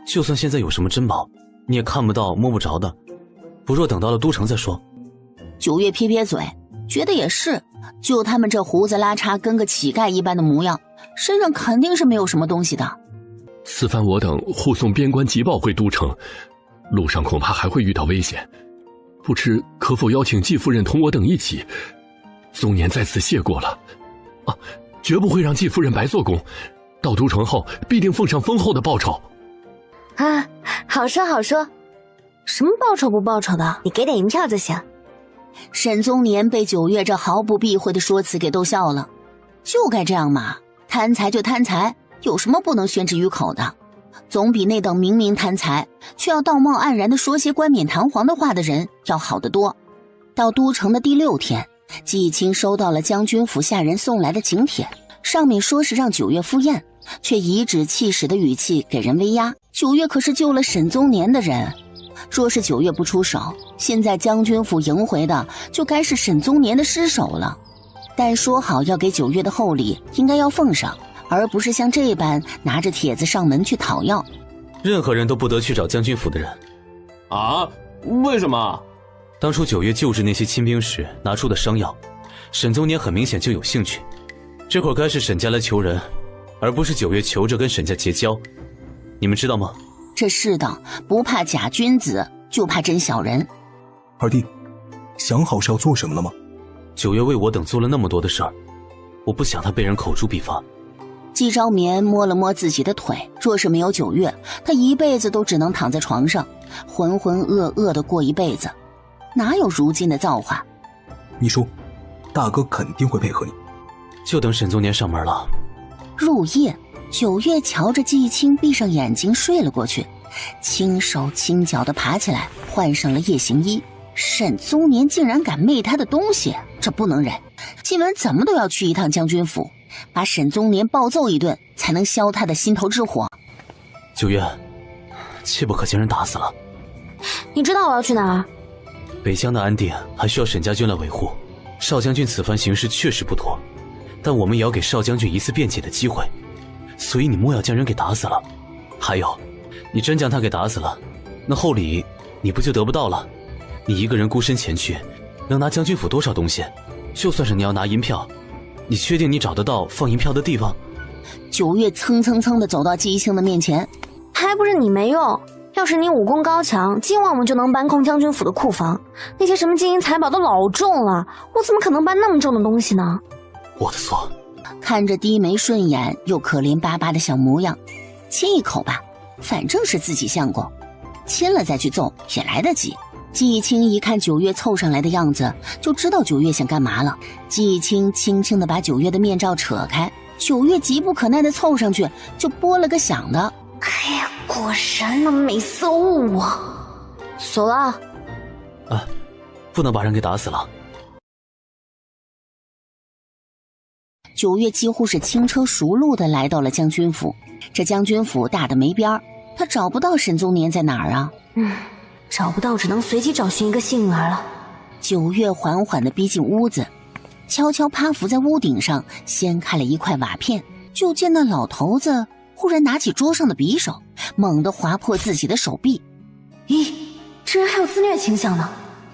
就算现在有什么珍宝，你也看不到摸不着的，不若等到了都城再说。九月撇撇嘴，觉得也是，就他们这胡子拉碴跟个乞丐一般的模样，身上肯定是没有什么东西的。此番我等护送边关急报回都城，路上恐怕还会遇到危险，不知可否邀请季夫人同我等一起？宗年在此谢过了。绝不会让季夫人白做工，到都城后必定奉上丰厚的报酬。好说好说，什么报酬不报酬的，你给点银票就行。沈宗年被九月这毫不避讳的说辞给逗笑了，就该这样嘛，贪财就贪财，有什么不能宣之于口的？总比那等明明贪财却要道貌岸然的说些冠冕堂皇的话的人要好得多。到都城的第6天，季青收到了将军府下人送来的请帖，上面说是让九月赴宴，却颐指气使的语气给人威压。九月可是救了沈宗年的人，若是九月不出手，现在将军府迎回的就该是沈宗年的尸首了。但说好要给九月的厚礼应该要奉上，而不是像这般拿着帖子上门去讨要。任何人都不得去找将军府的人。为什么？当初九月救治那些亲兵时拿出的伤药，沈宗年很明显就有兴趣。这会儿该是沈家来求人，而不是九月求着跟沈家结交，你们知道吗？这世道不怕假君子，就怕真小人。二弟，想好是要做什么了吗？九月为我等做了那么多的事儿，我不想他被人口诛笔伐。季昭眠摸了摸自己的腿，若是没有九月，他一辈子都只能躺在床上，浑浑噩噩的过一辈子，哪有如今的造化？你说，大哥肯定会配合你。就等沈宗年上门了。入夜，九月瞧着季青闭上眼睛睡了过去，轻手轻脚的爬起来，换上了夜行衣。沈宗年竟然敢昧他的东西，这不能忍！今晚怎么都要去一趟将军府，把沈宗年暴揍一顿，才能消他的心头之火。九月，切不可将人打死了。你知道我要去哪儿？北疆的安定还需要沈家军来维护。邵将军此番行事确实不妥，但我们也要给邵将军一次辩解的机会，所以你莫要将人给打死了。还有，你真将他给打死了，那厚礼你不就得不到了？你一个人孤身前去，能拿将军府多少东西？就算是你要拿银票，你确定你找得到放银票的地方？九月蹭蹭蹭地走到季一清的面前，还不是你没用。要是你武功高强，今晚我们就能搬空将军府的库房。那些什么金银财宝都老重了，我怎么可能搬那么重的东西呢？我的错。看着低眉顺眼又可怜巴巴的小模样，亲一口吧，反正是自己相公，亲了再去揍也来得及。季一清一看九月凑上来的样子，就知道九月想干嘛了。季一清轻轻地把九月的面罩扯开，九月急不可耐地凑上去，就拨了个响的。哎呀，果然那美色误我。走了。啊，不能把人给打死了。九月几乎是轻车熟路地来到了将军府。这将军府大的没边儿，他找不到沈宗年在哪儿啊？找不到只能随机找寻一个幸运儿了。九月缓缓地逼近屋子，悄悄趴伏在屋顶上，掀开了一块瓦片，就见那老头子忽然拿起桌上的匕首，猛地划破自己的手臂。咦，这人还有自虐倾向呢，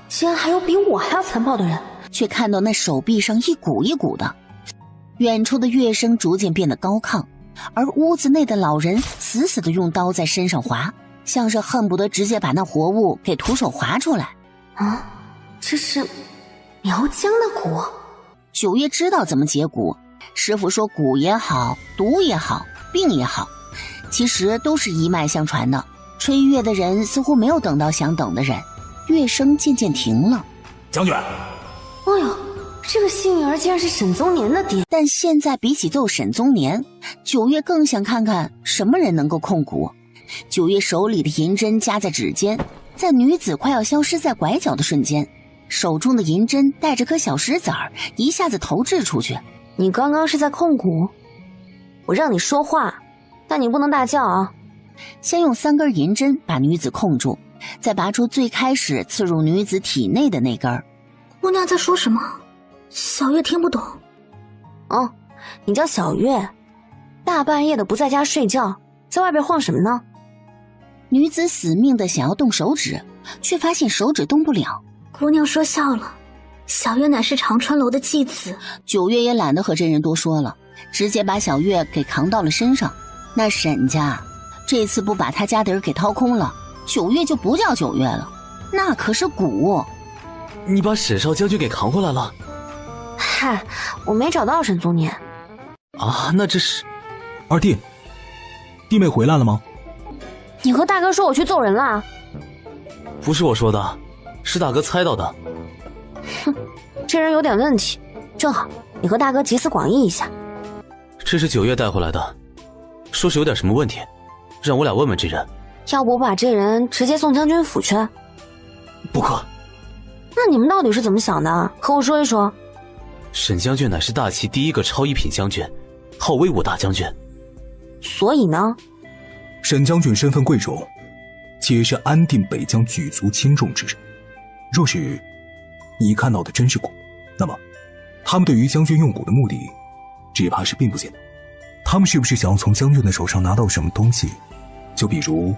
竟然还有比我还要残暴的人。却看到那手臂上一股一股的。远处的乐声逐渐变得高亢，而屋子内的老人死死地用刀在身上划，像是恨不得直接把那活物给徒手划出来。啊，这是苗疆的蛊。九月知道怎么解蛊，师傅说蛊也好，毒也好，病也好，其实都是一脉相传的。吹乐的人似乎没有等到想等的人，乐声渐渐停了。将军，哎呦，这个幸运儿竟然是沈宗年的爹。但现在比起揍沈宗年，九月更想看看什么人能够控蛊。九月手里的银针夹在指尖，在女子快要消失在拐角的瞬间，手中的银针带着颗小石子儿一下子投掷出去。你刚刚是在控蛊？我让你说话，但你不能大叫啊。先用3根银针把女子控住，再拔出最开始刺入女子体内的那根。姑娘在说什么？小月听不懂。哦，你叫小月，大半夜的不在家睡觉，在外边晃什么呢？女子死命的想要动手指，却发现手指动不了。姑娘说笑了，小月乃是长春楼的继子。九月也懒得和真人多说了，直接把小月给扛到了身上。那沈家这次不把他家底儿给掏空了，九月就不叫九月了，那可是蛊。你把沈少将军给扛回来了？嗨，我没找到沈宗年。啊，那这是……二弟，弟妹回来了吗？你和大哥说我去揍人了？不是我说的，是大哥猜到的。哼，这人有点问题，正好你和大哥集思广益一下。这是九月带回来的，说是有点什么问题，让我俩问问这人。要不把这人直接送将军府去？不可。那你们到底是怎么想的？和我说一说。沈将军乃是大齐第一个超一品将军，号威武大将军。所以呢？沈将军身份贵重，且是安定北疆举足轻重之人。若是你看到的真是蛊，那么他们对于将军用蛊的目的，只怕是并不简单。他们是不是想要从将军的手上拿到什么东西？就比如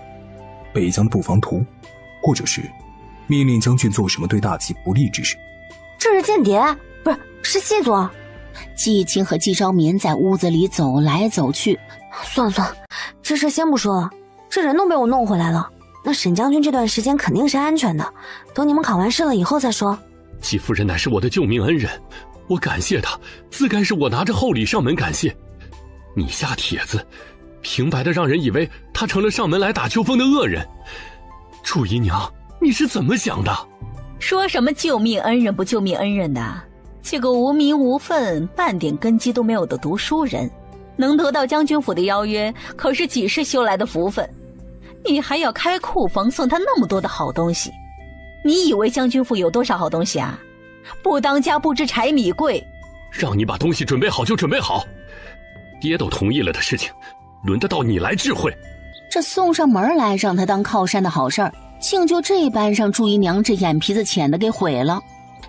北疆的布防图，或者是命令将军做什么对大齐不利之事。这是间谍，不是，是细作。季青和季昭眠在屋子里走来走去。算了，这事先不说了，这人都被我弄回来了。那沈将军这段时间肯定是安全的，等你们考完试了以后再说。季夫人乃是我的救命恩人，我感谢她，自该是我拿着厚礼上门感谢。你下帖子，平白的让人以为他成了上门来打秋风的恶人。楚姨娘，你是怎么想的？说什么救命恩人不救命恩人的？这个无名无分、半点根基都没有的读书人，能得到将军府的邀约，可是几世修来的福分。你还要开库房送他那么多的好东西，你以为将军府有多少好东西啊？不当家不知柴米贵。让你把东西准备好就准备好，爹都同意了的事情，轮得到你来智慧。这送上门来让他当靠山的好事儿，竟就这般让祝姨娘这眼皮子浅的给毁了。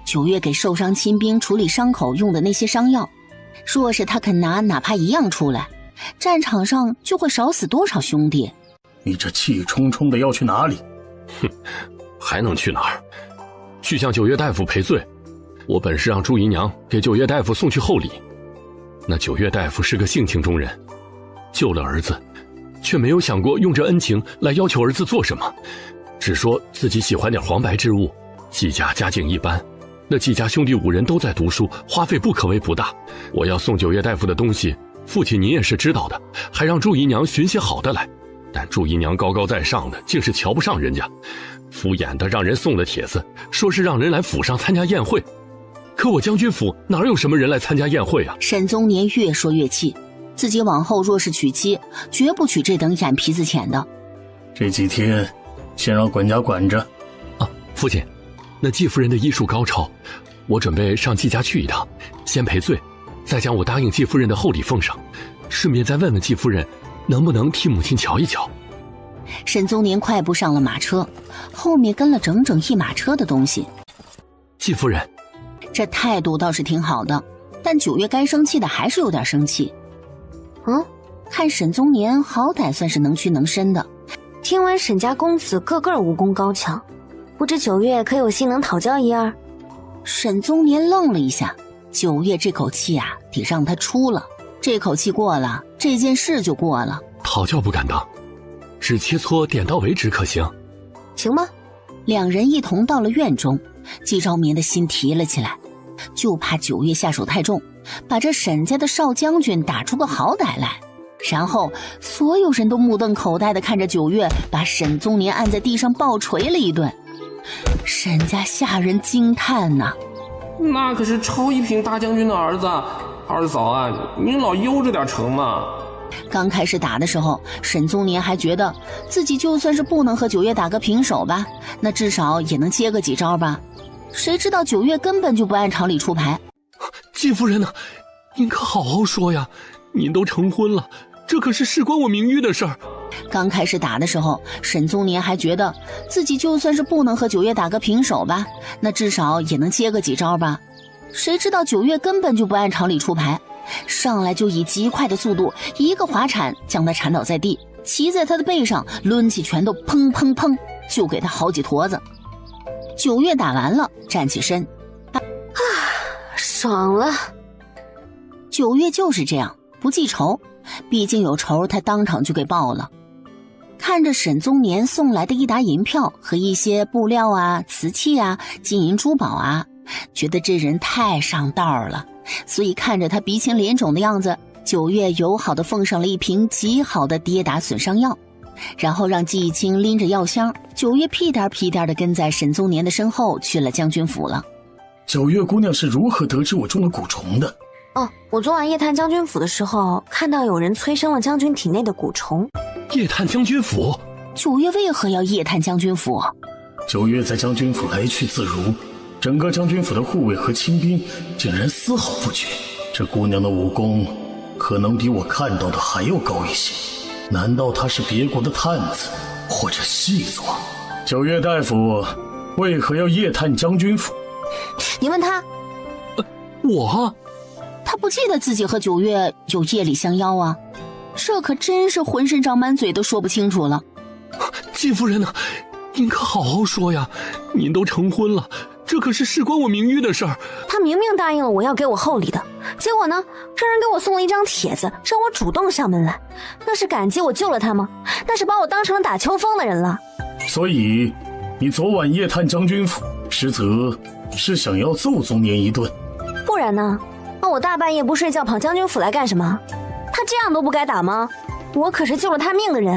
9月给受伤亲兵处理伤口用的那些伤药，若是他肯拿哪怕1样出来，战场上就会少死多少兄弟。你这气冲冲的要去哪里？哼，还能去哪儿？去向9月大夫赔罪。我本是让祝姨娘给9月大夫送去厚礼，那9月大夫是个性情中人，救了儿子，却没有想过用这恩情来要求儿子做什么，只说自己喜欢点黄白之物。季家家境一般，那季家兄弟5人都在读书，花费不可谓不大。我要送9月大夫的东西，父亲您也是知道的，还让祝姨娘寻些好的来。但祝姨娘高高在上的，竟是瞧不上人家，敷衍的让人送了帖子，说是让人来府上参加宴会。可我将军府哪有什么人来参加宴会啊？沈宗年越说越气，自己往后若是娶妻，绝不娶这等眼皮子浅的。这几天先让管家管着。啊，父亲，那季夫人的医术高超，我准备上季家去一趟，先赔罪，再将我答应季夫人的厚礼奉上，顺便再问问季夫人能不能替母亲瞧一瞧。沈宗年快步上了马车，后面跟了整整1马车的东西。季夫人这态度倒是挺好的，但9月该生气的还是有点生气。看沈宗年好歹算是能屈能伸的，听闻沈家公子个个武功高强，不知9月可有心能讨教一二？沈宗年愣了一下，9月这口气啊，得让他出了。这口气过了，这件事就过了。讨教不敢当，只切磋点到为止可行？行吗？2人一同到了院中，季昭眠的心提了起来，就怕9月下手太重，把这沈家的少将军打出个好歹来。然后所有人都目瞪口呆地看着9月把沈宗年按在地上暴捶了一顿。沈家下人惊叹呐，那可是超一品大将军的儿子，二嫂啊，您老悠着点成吗？刚开始打的时候，沈宗年还觉得自己就算是不能和9月打个平手吧，那至少也能接个几招吧。谁知道9月根本就不按常理出牌。季夫人呢？您可好好说呀！您都成婚了，这可是事关我名誉的事儿。刚开始打的时候，沈宗年还觉得自己就算是不能和9月打个平手吧，那至少也能接个几招吧。谁知道9月根本就不按常理出牌，上来就以极快的速度一个滑铲将他铲倒在地，骑在他的背上，抡起拳头砰砰砰就给他好几坨子。9月打完了，站起身，爽了。9月就是这样，不记仇，毕竟有仇他当场就给报了。看着沈宗年送来的一沓银票和一些布料啊、瓷器啊、金银珠宝啊，觉得这人太上道了，所以看着他鼻青脸肿的样子，9月友好的奉上了一瓶极好的跌打损伤药，然后让季青拎着药箱，9月屁颠屁颠的跟在沈宗年的身后去了将军府了。9月姑娘是如何得知我中了蛊虫的？我昨晚夜探将军府的时候，看到有人催生了将军体内的蛊虫。夜探将军府？9月为何要夜探将军府？9月在将军府来去自如，整个将军府的护卫和亲兵竟然丝毫不觉。这姑娘的武功可能比我看到的还要高一些，难道她是别国的探子或者细作？9月大夫为何要夜探将军府？你问他。我？他不记得自己和9月有夜里相邀啊，这可真是浑身长满嘴都说不清楚了。季夫人呢？您可好好说呀！您都成婚了，这可是事关我名誉的事儿。他明明答应了我要给我厚礼的，结果呢，这人给我送了一张帖子，让我主动上门来。那是感激我救了他吗？那是把我当成了打秋风的人了。所以，你昨晚夜探将军府，实则是想要揍宗年一顿。不然呢？那我大半夜不睡觉跑将军府来干什么？他这样都不该打吗？我可是救了他命的人，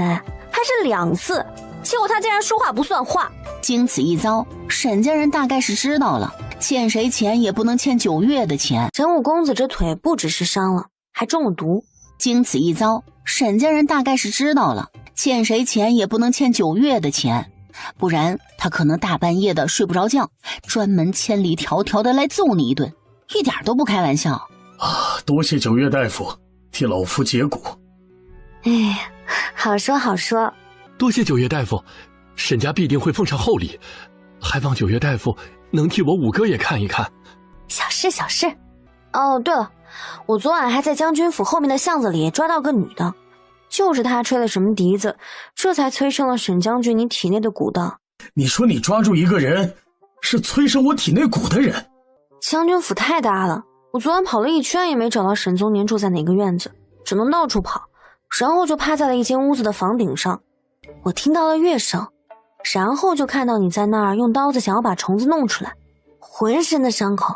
还是2次，结果他竟然说话不算话。经此一遭，沈家人大概是知道了，欠谁钱也不能欠9月的钱。神武公子这腿不只是伤了，还中了毒。经此一遭，沈家人大概是知道了，欠谁钱也不能欠9月的钱，不然他可能大半夜的睡不着觉，专门千里迢迢的来揍你一顿，一点都不开玩笑多谢9月大夫替老夫解蛊。好说好说。多谢九月大夫，沈家必定会奉上厚礼，还望九月大夫能替我五哥也看一看。小事小事。哦，对了，我昨晚还在将军府后面的巷子里抓到个女的，就是她吹了什么笛子，这才催生了沈将军你体内的蛊的。你说你抓住一个人，是催生我体内蛊的人？将军府太大了，我昨晚跑了一圈也没找到沈宗年住在哪个院子，只能到处跑，然后就趴在了一间屋子的房顶上。我听到了乐声，然后就看到你在那儿用刀子想要把虫子弄出来，浑身的伤口。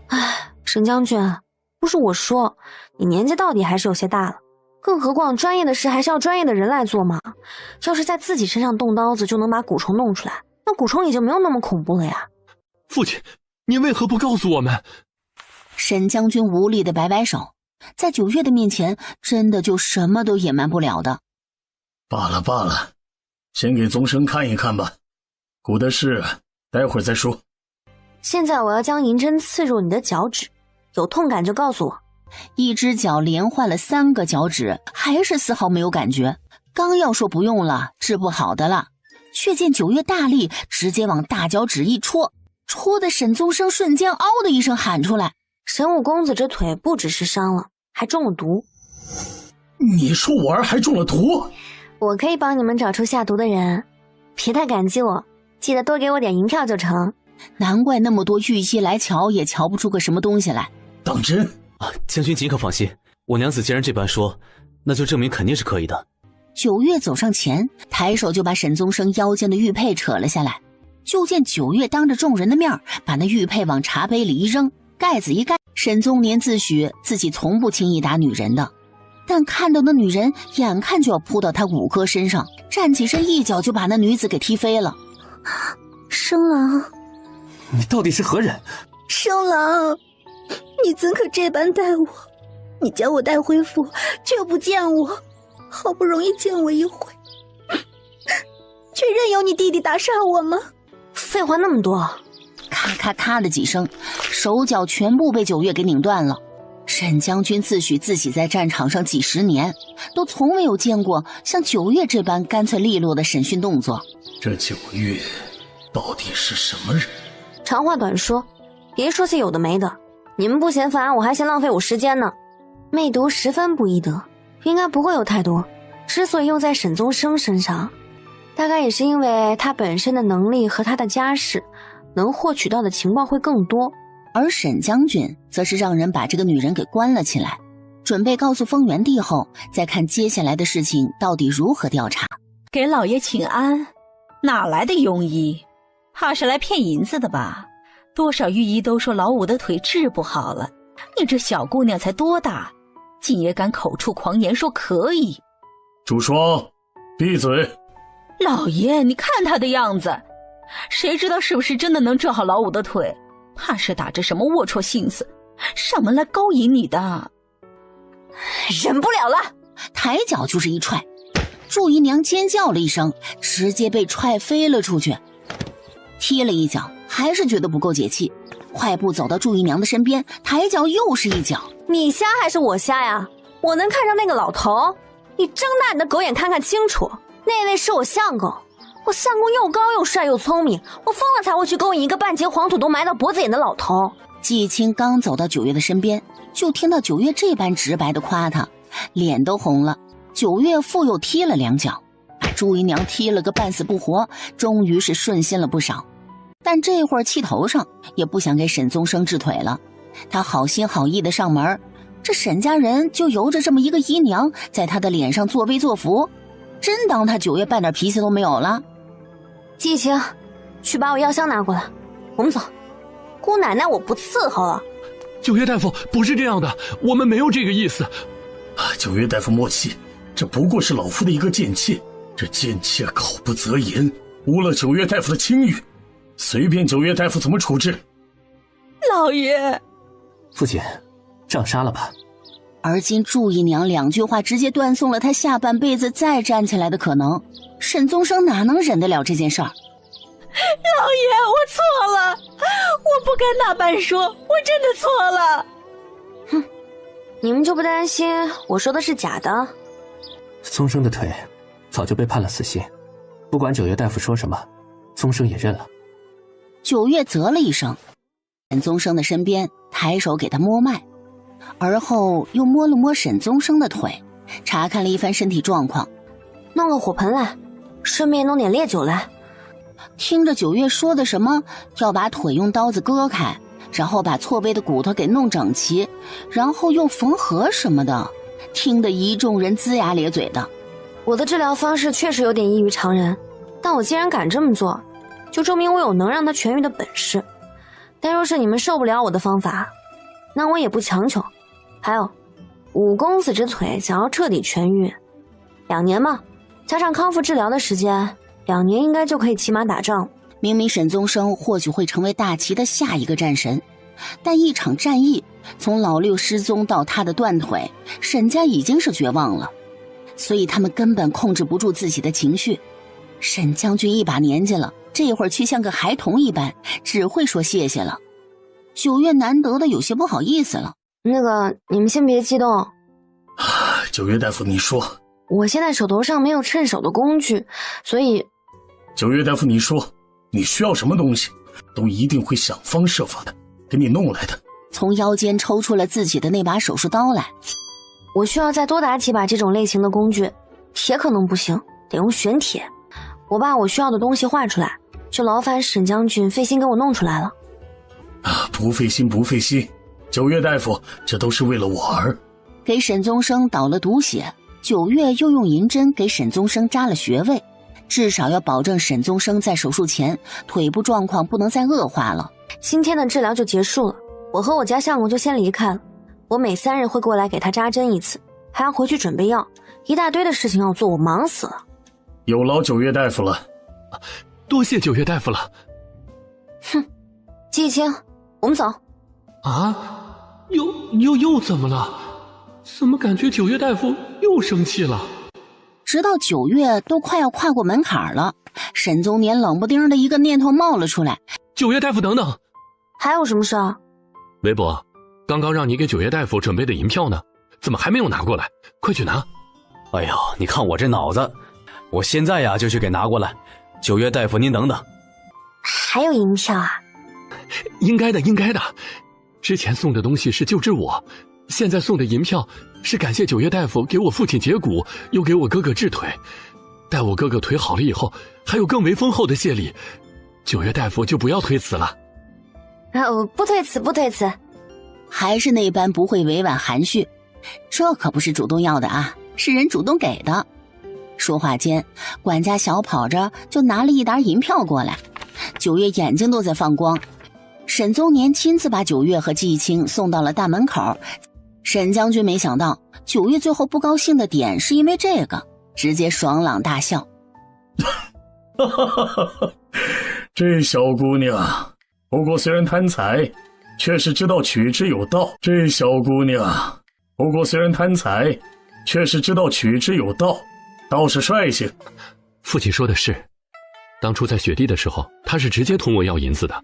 唉，沈将军，不是我说，你年纪到底还是有些大了，更何况专业的事还是要专业的人来做嘛。要是在自己身上动刀子就能把蛊虫弄出来，那蛊虫也就没有那么恐怖了呀。父亲，您为何不告诉我们？沈将军无力的摆摆手，在九月的面前真的就什么都隐瞒不了的。罢了罢了，先给宗生看一看吧，蛊的事待会儿再说。现在我要将银针刺入你的脚趾，有痛感就告诉我。一只脚连换了3个脚趾，还是丝毫没有感觉。刚要说不用了，治不好的了，却见九月大力直接往大脚趾一戳，戳的沈宗生瞬间嗷的一声喊出来。沈武公子这腿不只是伤了，还中了毒。你说我儿还中了毒？我可以帮你们找出下毒的人，别太感激我，记得多给我点银票就成。难怪那么多御医来瞧也瞧不出个什么东西来。当真？将军尽可放心，我娘子既然这般说，那就证明肯定是可以的。九月走上前，抬手就把沈宗生腰间的玉佩扯了下来。就见九月当着众人的面把那玉佩往茶杯里一扔，盖子一盖。沈宗年自诩自己从不轻易打女人的，但看到那女人眼看就要扑到他五哥身上，站起身一脚就把那女子给踢飞了。生郎，你到底是何人？生郎，你怎可这般待我？你将我带回府，却不见我，好不容易见我一回，却任由你弟弟打杀我吗？废话那么多！咔咔咔的几声，手脚全部被九月给拧断了。沈将军自诩自己在战场上几10年，都从未有见过像九月这般干脆利落的审讯动作。这九月到底是什么人？长话短说，别说些有的没的，你们不嫌烦，我还嫌浪费我时间呢。魅毒十分不易得，应该不会有太多。之所以用在沈宗生身上，大概也是因为他本身的能力和他的家世能获取到的情报会更多。而沈将军则是让人把这个女人给关了起来，准备告诉丰原帝后，再看接下来的事情到底如何调查。给老爷请安，哪来的庸医？怕是来骗银子的吧？多少御医都说老五的腿治不好了，你这小姑娘才多大，竟也敢口出狂言说可以？朱双，闭嘴！老爷，你看他的样子，谁知道是不是真的能治好老五的腿？怕是打着什么龌龊心思上门来勾引你的。忍不了了，抬脚就是一踹，祝姨娘尖叫了一声，直接被踹飞了出去。踢了一脚，还是觉得不够解气，快步走到祝姨娘的身边，抬脚又是一脚。你瞎还是我瞎呀？我能看上那个老头？你睁大你的狗眼看看清楚，那位是我相公。我相公又高又帅又聪明，我疯了才会去勾引一个半截黄土都埋到脖子眼的老头。季青刚走到九月的身边，就听到九月这般直白的夸他，脸都红了。九月复又踢了2脚，把祝姨娘踢了个半死不活，终于是顺心了不少。但这会儿气头上，也不想给沈宗生治腿了。他好心好意的上门，这沈家人就由着这么一个姨娘在他的脸上作威作福，真当他九月半点脾气都没有了。季青，去把我药箱拿过来，我们走。姑奶奶我不伺候了。九月大夫，不是这样的，我们没有这个意思。九月大夫莫气，这不过是老夫的一个贱妾，这贱妾口不择言，污了九月大夫的清誉，随便九月大夫怎么处置。老爷，父亲，杖杀了吧。而今祝姨娘2句话直接断送了他下半辈子再站起来的可能，沈宗生哪能忍得了这件事儿？老爷，我错了，我不该那般说，我真的错了。哼，你们就不担心我说的是假的？宗生的腿早就被判了死刑，不管九月大夫说什么，宗生也认了。九月啧了一声，沈宗生的身边抬手给他摸脉，而后又摸了摸沈宗生的腿，查看了一番身体状况。弄个火盆来，顺便弄点烈酒来。听着九月说的什么要把腿用刀子割开，然后把错背的骨头给弄整齐，然后又缝合什么的，听得一众人龇牙咧嘴的。我的治疗方式确实有点异于常人，但我既然敢这么做，就证明我有能让他痊愈的本事。但若是你们受不了我的方法，那我也不强求。还有5公子之腿想要彻底痊愈，2年嘛，加上康复治疗的时间，2年应该就可以骑马打仗。明明沈宗生或许会成为大齐的下一个战神，但一场战役从老六失踪到他的断腿，沈家已经是绝望了，所以他们根本控制不住自己的情绪。沈将军一把年纪了，这会儿却像个孩童一般，只会说谢谢了。九月难得的有些不好意思了。那个，你们先别激动。九月大夫，你说。我现在手头上没有趁手的工具，所以。九月大夫，你说，你需要什么东西，都一定会想方设法的给你弄来的。从腰间抽出了自己的那把手术刀来。我需要再多打几把这种类型的工具，铁可能不行，得用玄铁。我把我需要的东西画出来，就劳烦沈将军费心给我弄出来了。不费心不费心，九月大夫，这都是为了我儿。给沈宗生倒了毒血，九月又用银针给沈宗生扎了穴位，至少要保证沈宗生在手术前腿部状况不能再恶化了。今天的治疗就结束了，我和我家相公就先离开了。我每3日会过来给他扎针一次，还要回去准备药，一大堆的事情要做，我忙死了。有劳九月大夫了。多谢九月大夫了。哼，季青，我们走。啊？又怎么了？怎么感觉九月大夫又生气了？直到九月都快要跨过门槛了，沈宗年冷不丁的一个念头冒了出来。九月大夫，等等。还有什么事啊？韦伯，刚刚让你给九月大夫准备的银票呢？怎么还没有拿过来？快去拿！哎呦，你看我这脑子，我现在呀就去给拿过来。九月大夫，您等等。还有银票啊？应该的。之前送的东西是救治我，现在送的银票是感谢九月大夫给我父亲解骨，又给我哥哥治腿。待我哥哥腿好了以后，还有更为丰厚的谢礼。九月大夫就不要推辞了。不推辞。还是那般不会委婉含蓄，这可不是主动要的啊，是人主动给的。说话间，管家小跑着就拿了一沓银票过来。九月眼睛都在放光。沈宗年亲自把九月和季青送到了大门口。沈将军没想到九月最后不高兴的点是因为这个，直接爽朗大笑。这小姑娘不过虽然贪财，却是知道取之有道。倒是率性。父亲说的是，当初在雪地的时候，他是直接同我要银子的。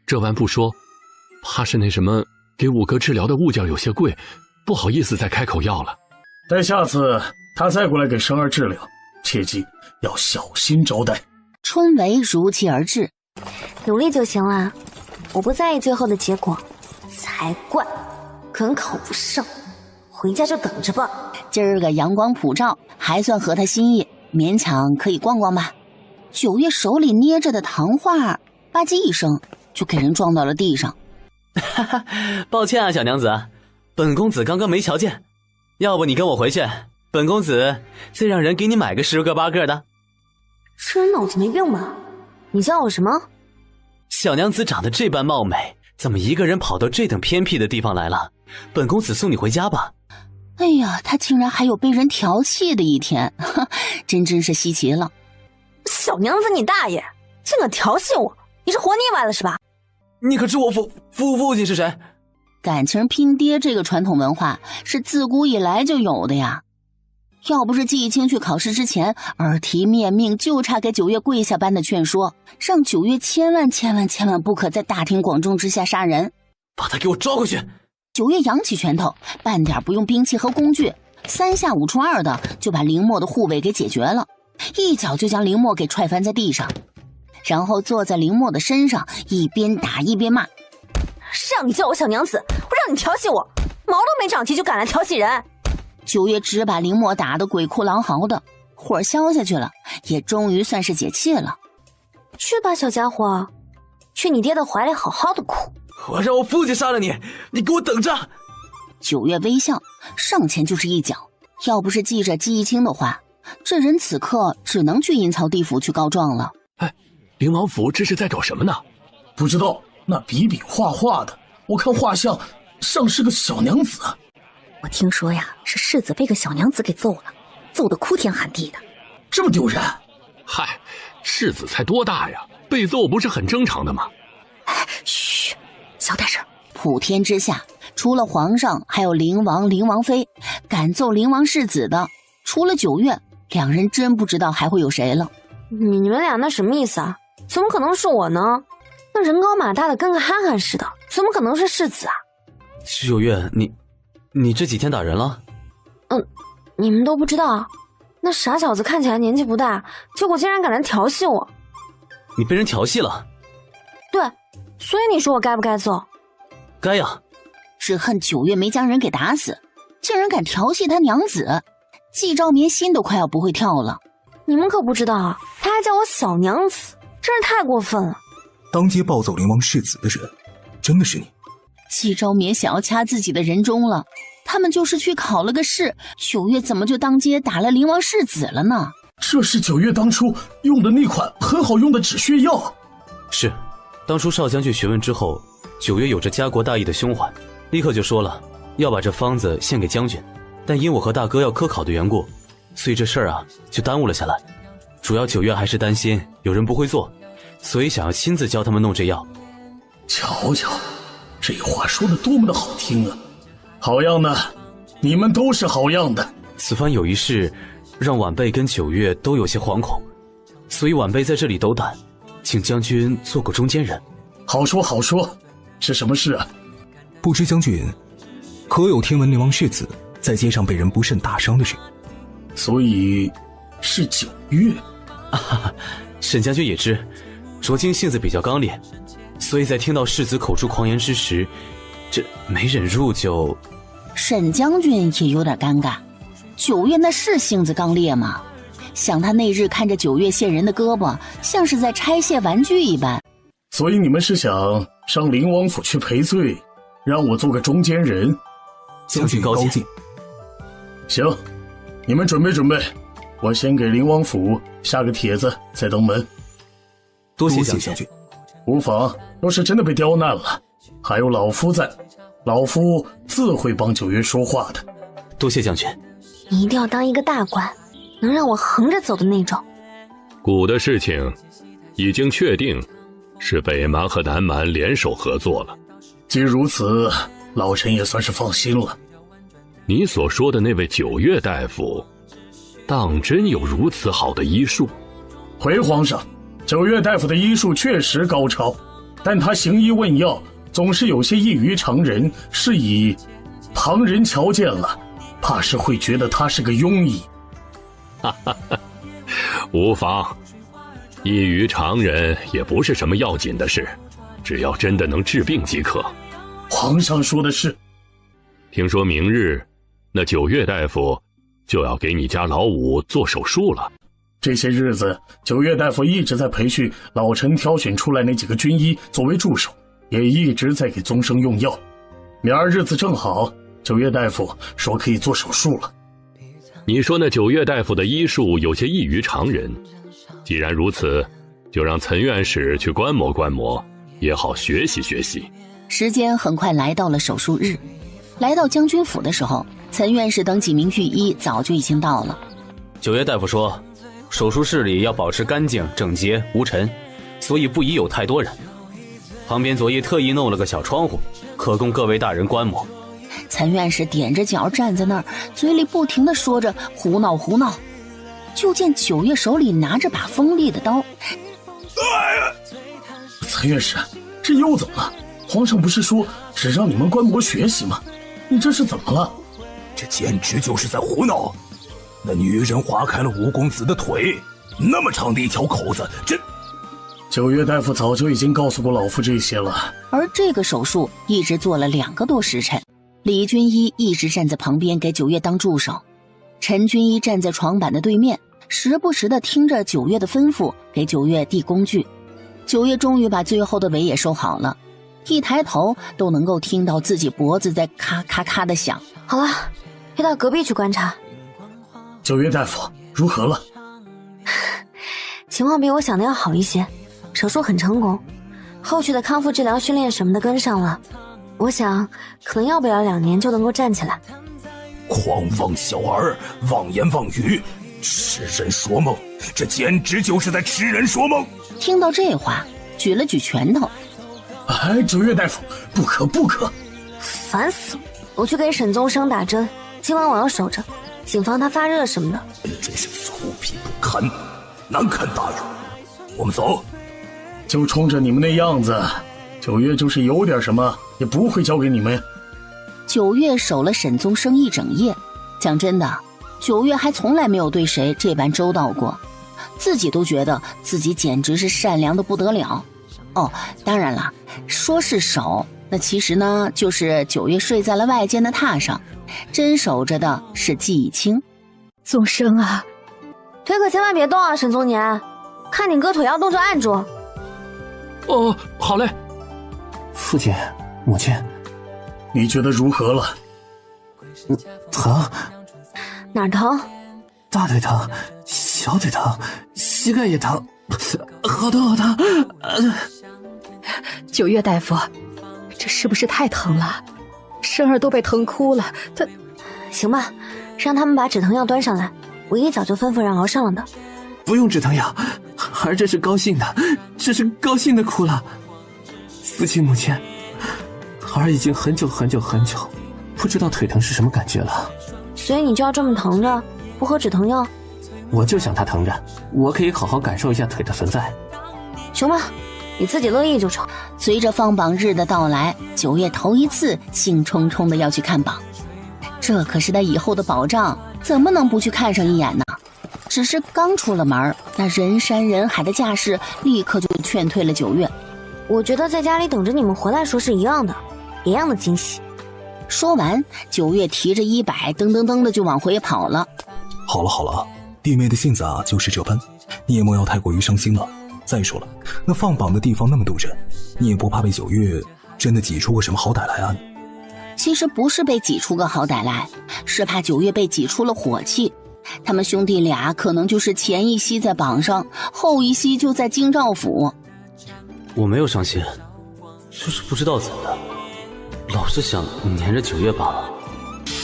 这完不说，怕是那什么给五哥治疗的物件有些贵，不好意思再开口要了。待下次他再过来给生儿治疗，切记要小心招待。春雷如期而至。努力就行了，我不在意最后的结果才怪。可考不上，回家就等着吧。今儿个阳光普照，还算合他心意，勉强可以逛逛吧。九月手里捏着的糖画吧唧一声就给人撞到了地上。抱歉啊，小娘子，本公子刚刚没瞧见，要不你跟我回去，本公子再让人给你买个10个8个的。这人脑子没病吧？你叫我什么？小娘子长得这般貌美，怎么一个人跑到这等偏僻的地方来了？本公子送你回家吧。哎呀，他竟然还有被人调戏的一天，真是稀奇了。小娘子你大爷，竟敢调戏我，你是活腻歪了是吧？你可知我父亲是谁？感情拼爹这个传统文化是自古以来就有的呀。要不是季青去考试之前耳提面命，就差给九月跪下般的劝说，让九月千万不可在大庭广众之下杀人。把他给我抓回去！九月扬起拳头，半点不用兵器和工具， 3下5除2的就把林墨的护卫给解决了，一脚就将林墨给踹翻在地上，然后坐在林墨的身上，一边打一边骂：“是让你叫我小娘子，我让你调戏我，毛都没长齐就敢来调戏人！”九月只把林墨打得鬼哭狼嚎的，火消下去了，也终于算是解气了。去吧，小家伙，去你爹的怀里好好的哭。我让我父亲杀了你，你给我等着！九月微笑，上前就是一脚。要不是记着季一清的话，这人此刻只能去阴曹地府去告状了。哎，灵王府这是在找什么呢？不知道，那比比画画的，我看画像像是个小娘子。我听说呀，是世子被个小娘子给揍了，揍得哭天喊地的，这么丢人？嗨，世子才多大呀，被揍不是很正常的吗？哎，嘘，小点声。普天之下，除了皇上，还有灵王、灵王妃，敢揍灵王世子的，除了九月，两人真不知道还会有谁了。你们俩那什么意思啊？怎么可能是我呢？那人高马大的跟个憨憨似的，怎么可能是世子啊？九月，你这几天打人了？你们都不知道？那傻小子看起来年纪不大，结果竟然敢来调戏我。你被人调戏了？对，所以你说我该不该揍？该呀。只恨九月没将人给打死，竟然敢调戏他娘子，季昭眠心都快要不会跳了。你们可不知道啊，他还叫我小娘子，真是太过分了。当街暴揍灵王世子的人，真的是你？季昭眠想要掐自己的人中了，他们就是去考了个试，九月怎么就当街打了灵王世子了呢？这是九月当初用的那款很好用的止血药。是，当初少将军询问之后，九月有着家国大义的胸怀，立刻就说了要把这方子献给将军，但因我和大哥要科考的缘故，所以这事儿啊就耽误了下来。主要九月还是担心有人不会做，所以想要亲自教他们弄这药。瞧瞧，这话说的多么的好听啊！好样的，你们都是好样的。此番有一事，让晚辈跟九月都有些惶恐，所以晚辈在这里斗胆，请将军做个中间人。好说好说，是什么事啊？不知将军可有听闻灵王世子在街上被人不慎打伤的事？所以是九月。沈将军也知，卓京性子比较刚烈，所以在听到世子口出狂言之时，这没忍住就……沈将军也有点尴尬，九月那是性子刚烈吗？想他那日看着九月线人的胳膊，像是在拆卸玩具一般。所以你们是想上灵王府去赔罪，让我做个中间人？将军高见。行，你们准备准备，我先给灵王府下个帖子，再登门。多谢将军。无妨，要是真的被刁难了，还有老夫在，老夫自会帮九月说话的。多谢将军。你一定要当一个大官，能让我横着走的那种。古的事情已经确定是北蛮和南蛮联手合作了。既如此，老臣也算是放心了。你所说的那位九月大夫，当真有如此好的医术？回皇上，九月大夫的医术确实高超，但他行医问药总是有些异于常人，是以旁人瞧见了，怕是会觉得他是个庸医。哈哈哈，无妨，异于常人也不是什么要紧的事，只要真的能治病即可。皇上说的是。听说明日那九月大夫就要给你家老五做手术了。这些日子，九月大夫一直在培训老臣挑选出来那几个军医作为助手，也一直在给宗生用药。明儿日子正好，九月大夫说可以做手术了。你说那九月大夫的医术有些异于常人，既然如此，就让岑院士去观摩观摩，也好学习学习。时间很快来到了手术日，来到将军府的时候，岑院士等几名御医早就已经到了。九月大夫说，手术室里要保持干净整洁无尘，所以不宜有太多人。旁边佐伊特意弄了个小窗户，可供各位大人观摩。岑院士踮着脚站在那儿，嘴里不停地说着胡闹胡闹。就见九月手里拿着把锋利的刀。岑院士，这又怎么了？皇上不是说只让你们观摩学习吗？你这是怎么了？这简直就是在胡闹！那女人划开了吴公子的腿，那么长的一条口子，这……九月大夫早就已经告诉过老夫这些了。而这个手术一直做了2个多时辰，李军医一直站在旁边给九月当助手，陈军医站在床板的对面，时不时地听着九月的吩咐，给九月递工具。九月终于把最后的尾也收好了，一抬头都能够听到自己脖子在咔咔咔的响。好了，别到隔壁去观察。九月大夫如何了？情况比我想的要好一些，手术很成功，后续的康复治疗训练什么的跟上了，我想可能要不了2年就能够站起来。狂妄小儿，妄言妄语，痴人说梦，这简直就是在痴人说梦！听到这话，举了举拳头。哎，九月大夫，不可不可！烦死了！我去给沈宗生打针，今晚我要守着，谨防他发热什么的。真是粗鄙不堪，难堪大人。我们走。就冲着你们那样子，九月就是有点什么也不会交给你们。九月守了沈宗生一整夜，讲真的，九月还从来没有对谁这般周到过，自己都觉得自己简直是善良的不得了。哦，当然了，说是守，那其实呢，就是九月睡在了外间的榻上，真守着的是季以清。宗生啊，腿可千万别动啊，沈宗年，看你哥腿要动就按住。哦，好嘞。父亲，母亲，你觉得如何了？疼。哪儿疼？大腿疼，小腿疼，膝盖也疼，好疼好疼。九月大夫，这是不是太疼了？生儿都被疼哭了。他，行吧，让他们把止疼药端上来，我一早就吩咐人熬上了的。不用止疼药，儿这是高兴的，这是高兴的哭了。父亲母亲，儿已经很久不知道腿疼是什么感觉了。所以你就要这么疼着，不喝止疼药？我就想他疼着，我可以好好感受一下腿的存在。行吧，你自己乐意就成。随着放榜日的到来，九月头一次兴冲冲的要去看榜，这可是他以后的保障，怎么能不去看上一眼呢？只是刚出了门，那人山人海的架势立刻就劝退了九月。我觉得在家里等着你们回来说是一样的惊喜。说完，九月提着衣摆噔噔噔的就往回跑了。好了，弟妹的性子啊就是这般，你也莫要太过于伤心了。再说了，那放榜的地方那么多人，你也不怕被九月真的挤出个什么好歹来啊？其实不是被挤出个好歹来，是怕九月被挤出了火气。他们兄弟俩可能就是前一夕在榜上，后一夕就在京兆府。我没有伤心，就是不知道怎么的，老是想黏着九月罢了。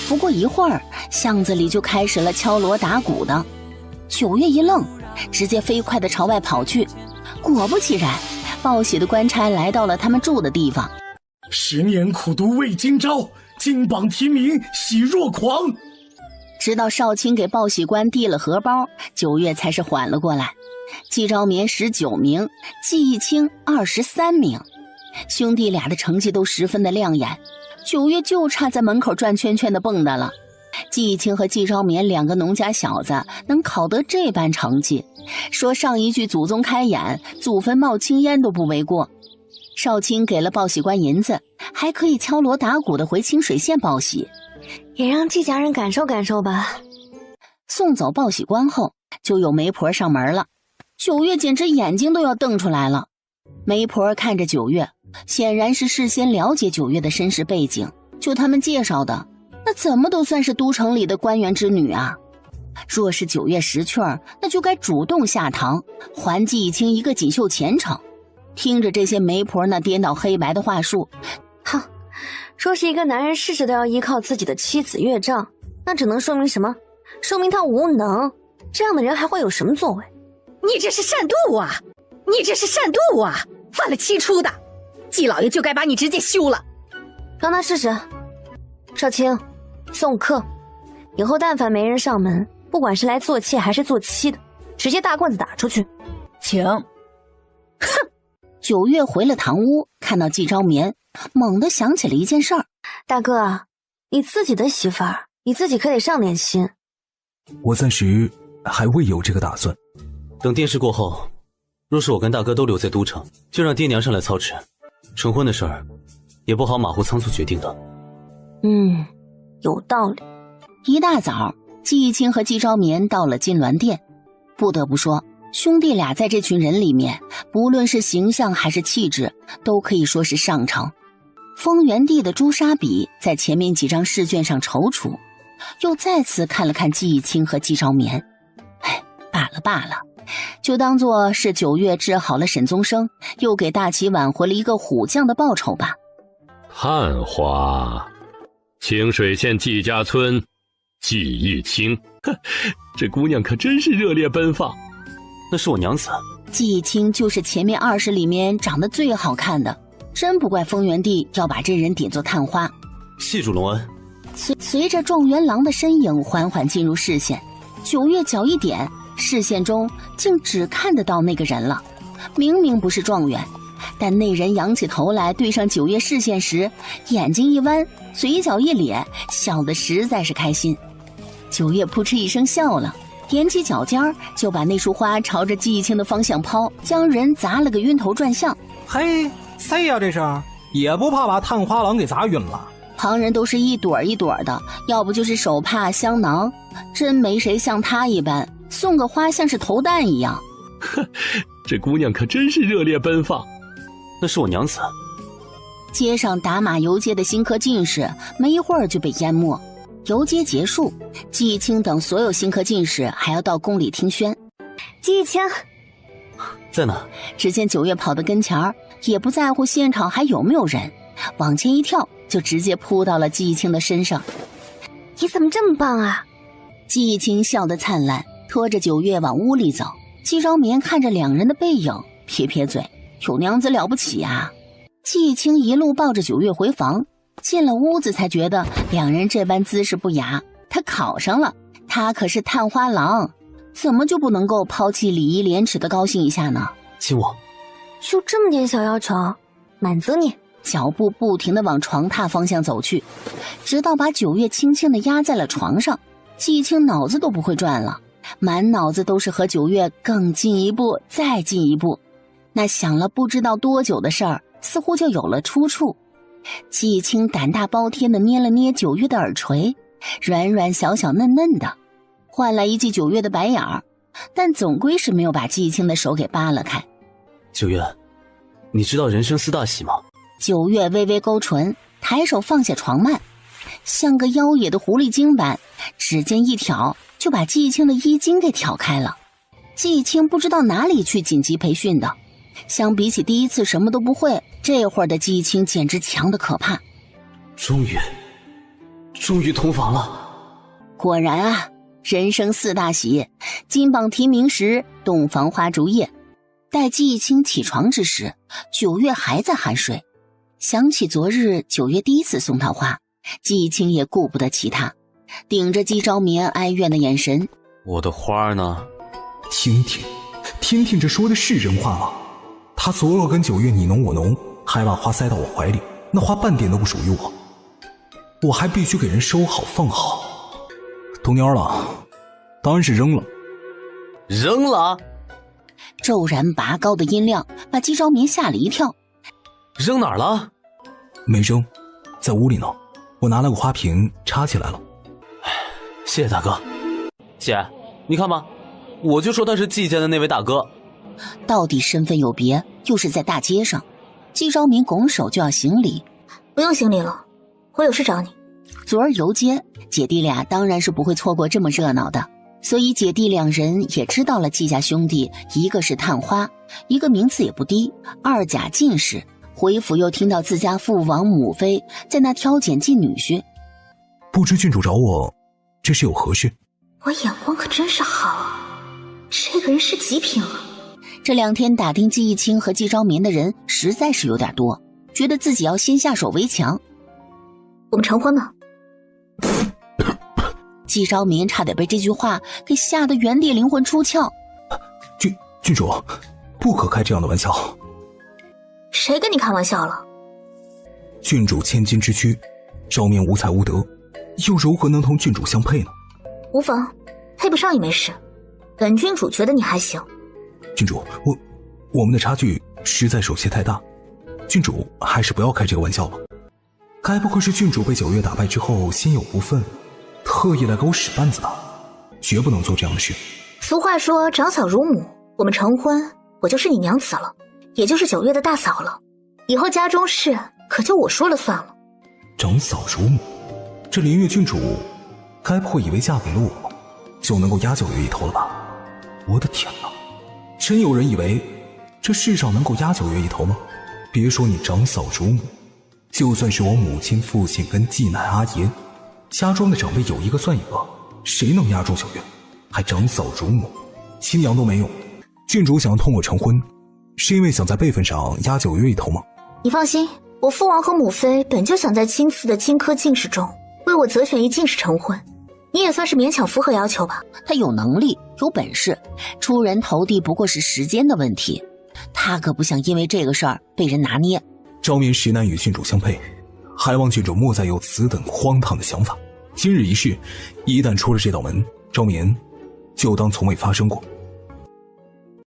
不过一会儿，巷子里就开始了敲锣打鼓的。九月一愣，直接飞快地朝外跑去。果不其然，报喜的官差来到了他们住的地方。10年苦读未今朝，金榜题名喜若狂。直到少卿给报喜官递了荷包，九月才是缓了过来。季昭眠19名，季义清23名，兄弟俩的成绩都十分的亮眼。九月就差在门口转圈圈的蹦跶了。季义清和季昭眠2个农家小子能考得这般成绩，说上一句祖宗开眼，祖坟冒青烟都不为过。少卿给了报喜官银子，还可以敲锣打鼓的回清水县报喜，也让季家人感受感受吧。送走报喜官后，就有媒婆上门了。九月简直眼睛都要瞪出来了。媒婆看着九月，显然是事先了解九月的身世背景，就他们介绍的，那怎么都算是都城里的官员之女啊。若是九月识趣儿，那就该主动下堂，还季义清一个锦绣前程。听着这些媒婆那颠倒黑白的话术，哼，说是一个男人事事都要依靠自己的妻子岳丈，那只能说明什么？说明他无能。这样的人还会有什么作为？你这是擅妒啊！你这是擅妒啊！犯了7出的，季老爷就该把你直接休了。让他试试。少卿，送客。以后但凡没人上门，不管是来做妾还是做妻的，直接大棍子打出去。请。哼！九月回了堂屋，看到季昭眠，猛地想起了一件事儿。大哥，你自己的媳妇儿你自己可得上点心。我暂时还未有这个打算。等殿试过后，若是我跟大哥都留在都城，就让爹娘上来操持。成婚的事儿，也不好马虎仓促决定的。有道理。一大早，季义清和季昭眠到了金銮殿。不得不说，兄弟俩在这群人里面，不论是形象还是气质，都可以说是上乘。丰原帝的朱砂笔在前面几张试卷上踌躇，又再次看了看季义清和季昭眠。罢了，就当作是9月治好了沈宗生，又给大齐挽回了一个虎将的报酬吧。探花，清水县季家村季义清，这姑娘可真是热烈奔放。那是我娘子。季义清就是前面20里面长得最好看的，真不怪丰原帝要把这人点作探花。谢主隆恩。随着状元郎的身影缓缓进入视线，9月脚一点，视线中竟只看得到那个人了。明明不是状元，但那人仰起头来对上9月视线时，眼睛一弯，嘴角一咧，笑得实在是开心。9月扑哧一声笑了，踮起脚尖就把那束花朝着季义清的方向抛，将人砸了个晕头转向。嘿，谁呀这是？也不怕把探花郎给砸晕了？旁人都是一朵一朵的，要不就是手帕香囊，真没谁像他一般送个花像是投弹一样。这姑娘可真是热烈奔放。那是我娘子。街上打马游街的新科进士没一会儿就被淹没。游街结束，季义清等所有新科进士还要到宫里听宣。季义清在哪？只见9月跑到跟前儿，也不在乎现场还有没有人，往前一跳就直接扑到了季义清的身上。你怎么这么棒啊？季义清笑得灿烂，拖着9月往屋里走。季昭眠看着两人的背影，撇撇嘴，有娘子了不起啊。季义清一路抱着9月回房，进了屋子才觉得两人这般姿势不雅。他考上了，他可是探花郎，怎么就不能够抛弃礼义廉耻的高兴一下呢？亲我。就这么点小要求，满足你。脚步不停地往床榻方向走去，直到把9月轻轻地压在了床上。季义清脑子都不会转了，满脑子都是和9月更进一步再进一步。那想了不知道多久的事儿似乎就有了出处。季义清胆大包天地捏了捏9月的耳垂，软软小小嫩嫩的，换来一记9月的白眼儿，但总归是没有把季义清的手给扒了开。9月，你知道人生4大喜吗？9月微微勾唇，抬手放下床幔，像个妖冶的狐狸精般，指尖一挑就把季义清的衣襟给挑开了。季义清不知道哪里去紧急培训的，相比起第一次什么都不会，这会儿的季义清简直强得可怕。终于同房了。果然啊，人生4大喜，金榜题名时，洞房花烛夜。待季义清起床之时，9月还在酣睡。想起昨日9月第一次送他花，季义清也顾不得其他，顶着季昭眠哀怨的眼神。我的花呢？听这说的是人话吗？他昨晚跟9月你侬我侬，还把花塞到我怀里，那花半点都不属于我，我还必须给人收好放好。童蔫了，当然是扔了。扔了？骤然拔高的音量把季昭眠吓了一跳。扔哪儿了？没扔，在屋里呢，我拿了个花瓶插起来了。谢谢大哥。姐，你看吧，我就说他是季家的那位大哥。到底身份有别，又是在大街上。季昭眠拱手就要行礼。不用行礼了，我有事找你。昨儿游街，姐弟俩当然是不会错过这么热闹的，所以姐弟两人也知道了季家兄弟，一个是探花，一个名次也不低，2甲进士。回府又听到自家父王母妃在那挑拣进女婿。不知郡主找我，这是有何事？我眼光可真是好啊，这个人是极品啊。这2天打听季义清和季昭眠的人实在是有点多，觉得自己要先下手为强。我们成婚吧。季昭眠差点被这句话给吓得原地灵魂出窍。郡主，不可开这样的玩笑。谁跟你开玩笑了？郡主千金之躯，昭眠无才无德，又如何能同郡主相配呢？无妨，配不上也没事。本郡主觉得你还行。郡主，我们的差距实在是有些太大，郡主还是不要开这个玩笑吧。该不会是郡主被九月打败之后心有不忿，特意来给我使绊子吧？绝不能做这样的事。俗话说长嫂如母，我们成婚，我就是你娘子了，也就是九月的大嫂了。以后家中事可就我说了算了。长嫂如母，这林月郡主该不会以为嫁给了我就能够压九月一头了吧？我的天哪，真有人以为这世上能够压九月一头吗？别说你长嫂如母，就算是我母亲、父亲跟继奶阿爷，家中的长辈有一个算一个，谁能压住九月？还长嫂如母，亲娘都没有。郡主想要同我成婚，是因为想在辈分上压九月一头吗？你放心，我父王和母妃本就想在亲赐的荆轲进士中为我择选一进士成婚，你也算是勉强符合要求吧。他有能力有本事，出人头地不过是时间的问题，他可不想因为这个事儿被人拿捏。昭绵实难与郡主相配，还望郡主莫再有此等荒唐的想法。今日一事，一旦出了这道门，昭绵就当从未发生过。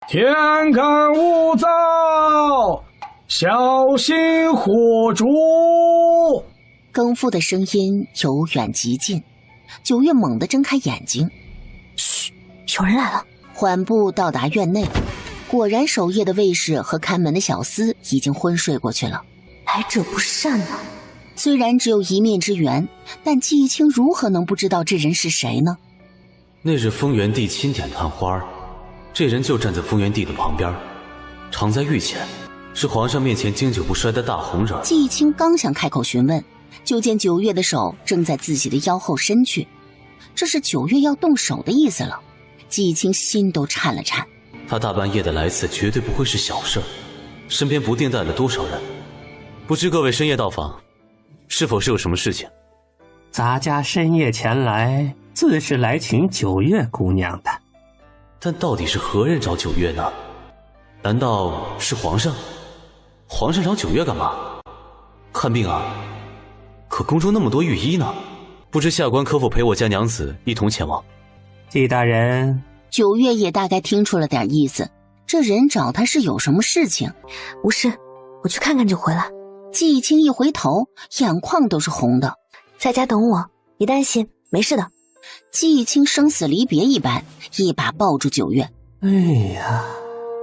天干物燥，小心火烛。更夫的声音由远及近，九月猛地睁开眼睛，嘘，有人来了。缓步到达院内，果然守夜的卫士和看门的小厮已经昏睡过去了。来者不善啊！虽然只有一面之缘，但季青如何能不知道这人是谁呢？那日丰原帝钦点探花，这人就站在丰原帝的旁边，常在御前，是皇上面前经久不衰的大红人。季青刚想开口询问，就见九月的手正在自己的腰后伸去，这是九月要动手的意思了。季青心都颤了颤。他大半夜的来此绝对不会是小事，身边不定带了多少人，不知各位深夜到访，是否是有什么事情？咱家深夜前来，自是来请九月姑娘的。但到底是何人找九月呢？难道是皇上？皇上找九月干嘛？看病啊？可宫中那么多御医呢，不知下官可否陪我家娘子一同前往？季大人，九月也大概听出了点意思，这人找他是有什么事情？无事，我去看看就回来。季青一回头，眼眶都是红的。在家等我，别担心，没事的。季青生死离别一般，一把抱住九月。哎呀，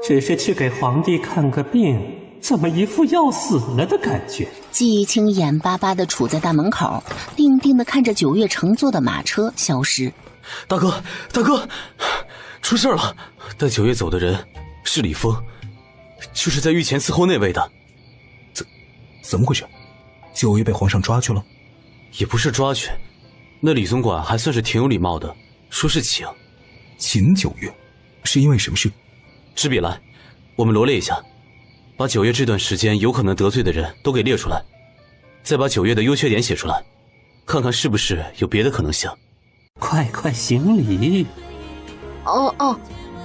只是去给皇帝看个病，怎么一副要死了的感觉？季青眼巴巴地杵在大门口，定定地看着九月乘坐的马车消失。大哥，大哥，出事了！带九月走的人是李峰，就是在御前伺候那位的。怎么回事？九月被皇上抓去了？也不是抓去，那李总管还算是挺有礼貌的，说是请。请九月，是因为什么事？执笔来，我们罗列一下，把九月这段时间有可能得罪的人都给列出来，再把九月的优缺点写出来，看看是不是有别的可能性。快快行礼。哦，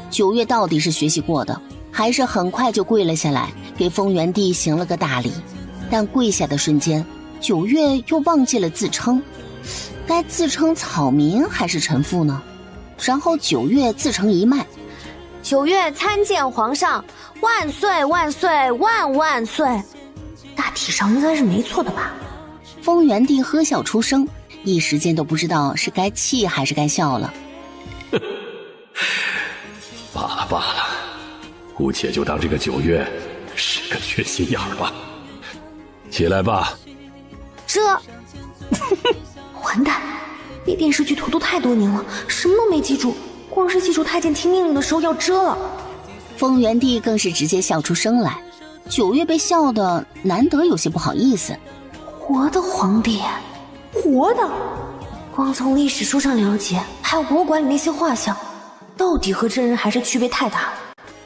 九月到底是学习过的，还是很快就跪了下来，给丰原帝行了个大礼。但跪下的瞬间，九月又忘记了自称，该自称草民还是臣妇呢？然后九月自成一脉，九月参见皇上，万岁万岁万万岁！大体上应该是没错的吧？丰原帝呵笑出声，一时间都不知道是该气还是该笑了。罢了罢了，姑且就当这个九月是个缺心眼儿吧。起来吧。这完蛋，离电视剧荼毒太多年了，什么都没记住，光是记住太监听命令的时候要遮了。丰原帝更是直接笑出声来，九月被笑得难得有些不好意思。活的皇帝，活的，光从历史书上了解，还有博物馆里那些画像，到底和真人还是区别太大了。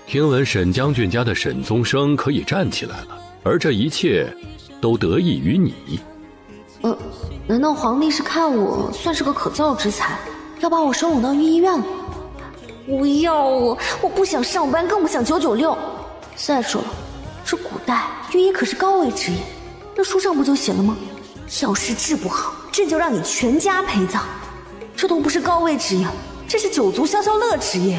听闻沈将军家的沈宗生可以站起来了，而这一切都得益于你。难道皇帝是看我算是个可造之才，要把我收拢到御医院了？不要我不想上班，更不想996。再说了，这古代御医可是高位职业，那书上不就写了吗？要是治不好，这就让你全家陪葬。这都不是高位职业，这是九族消消乐职业。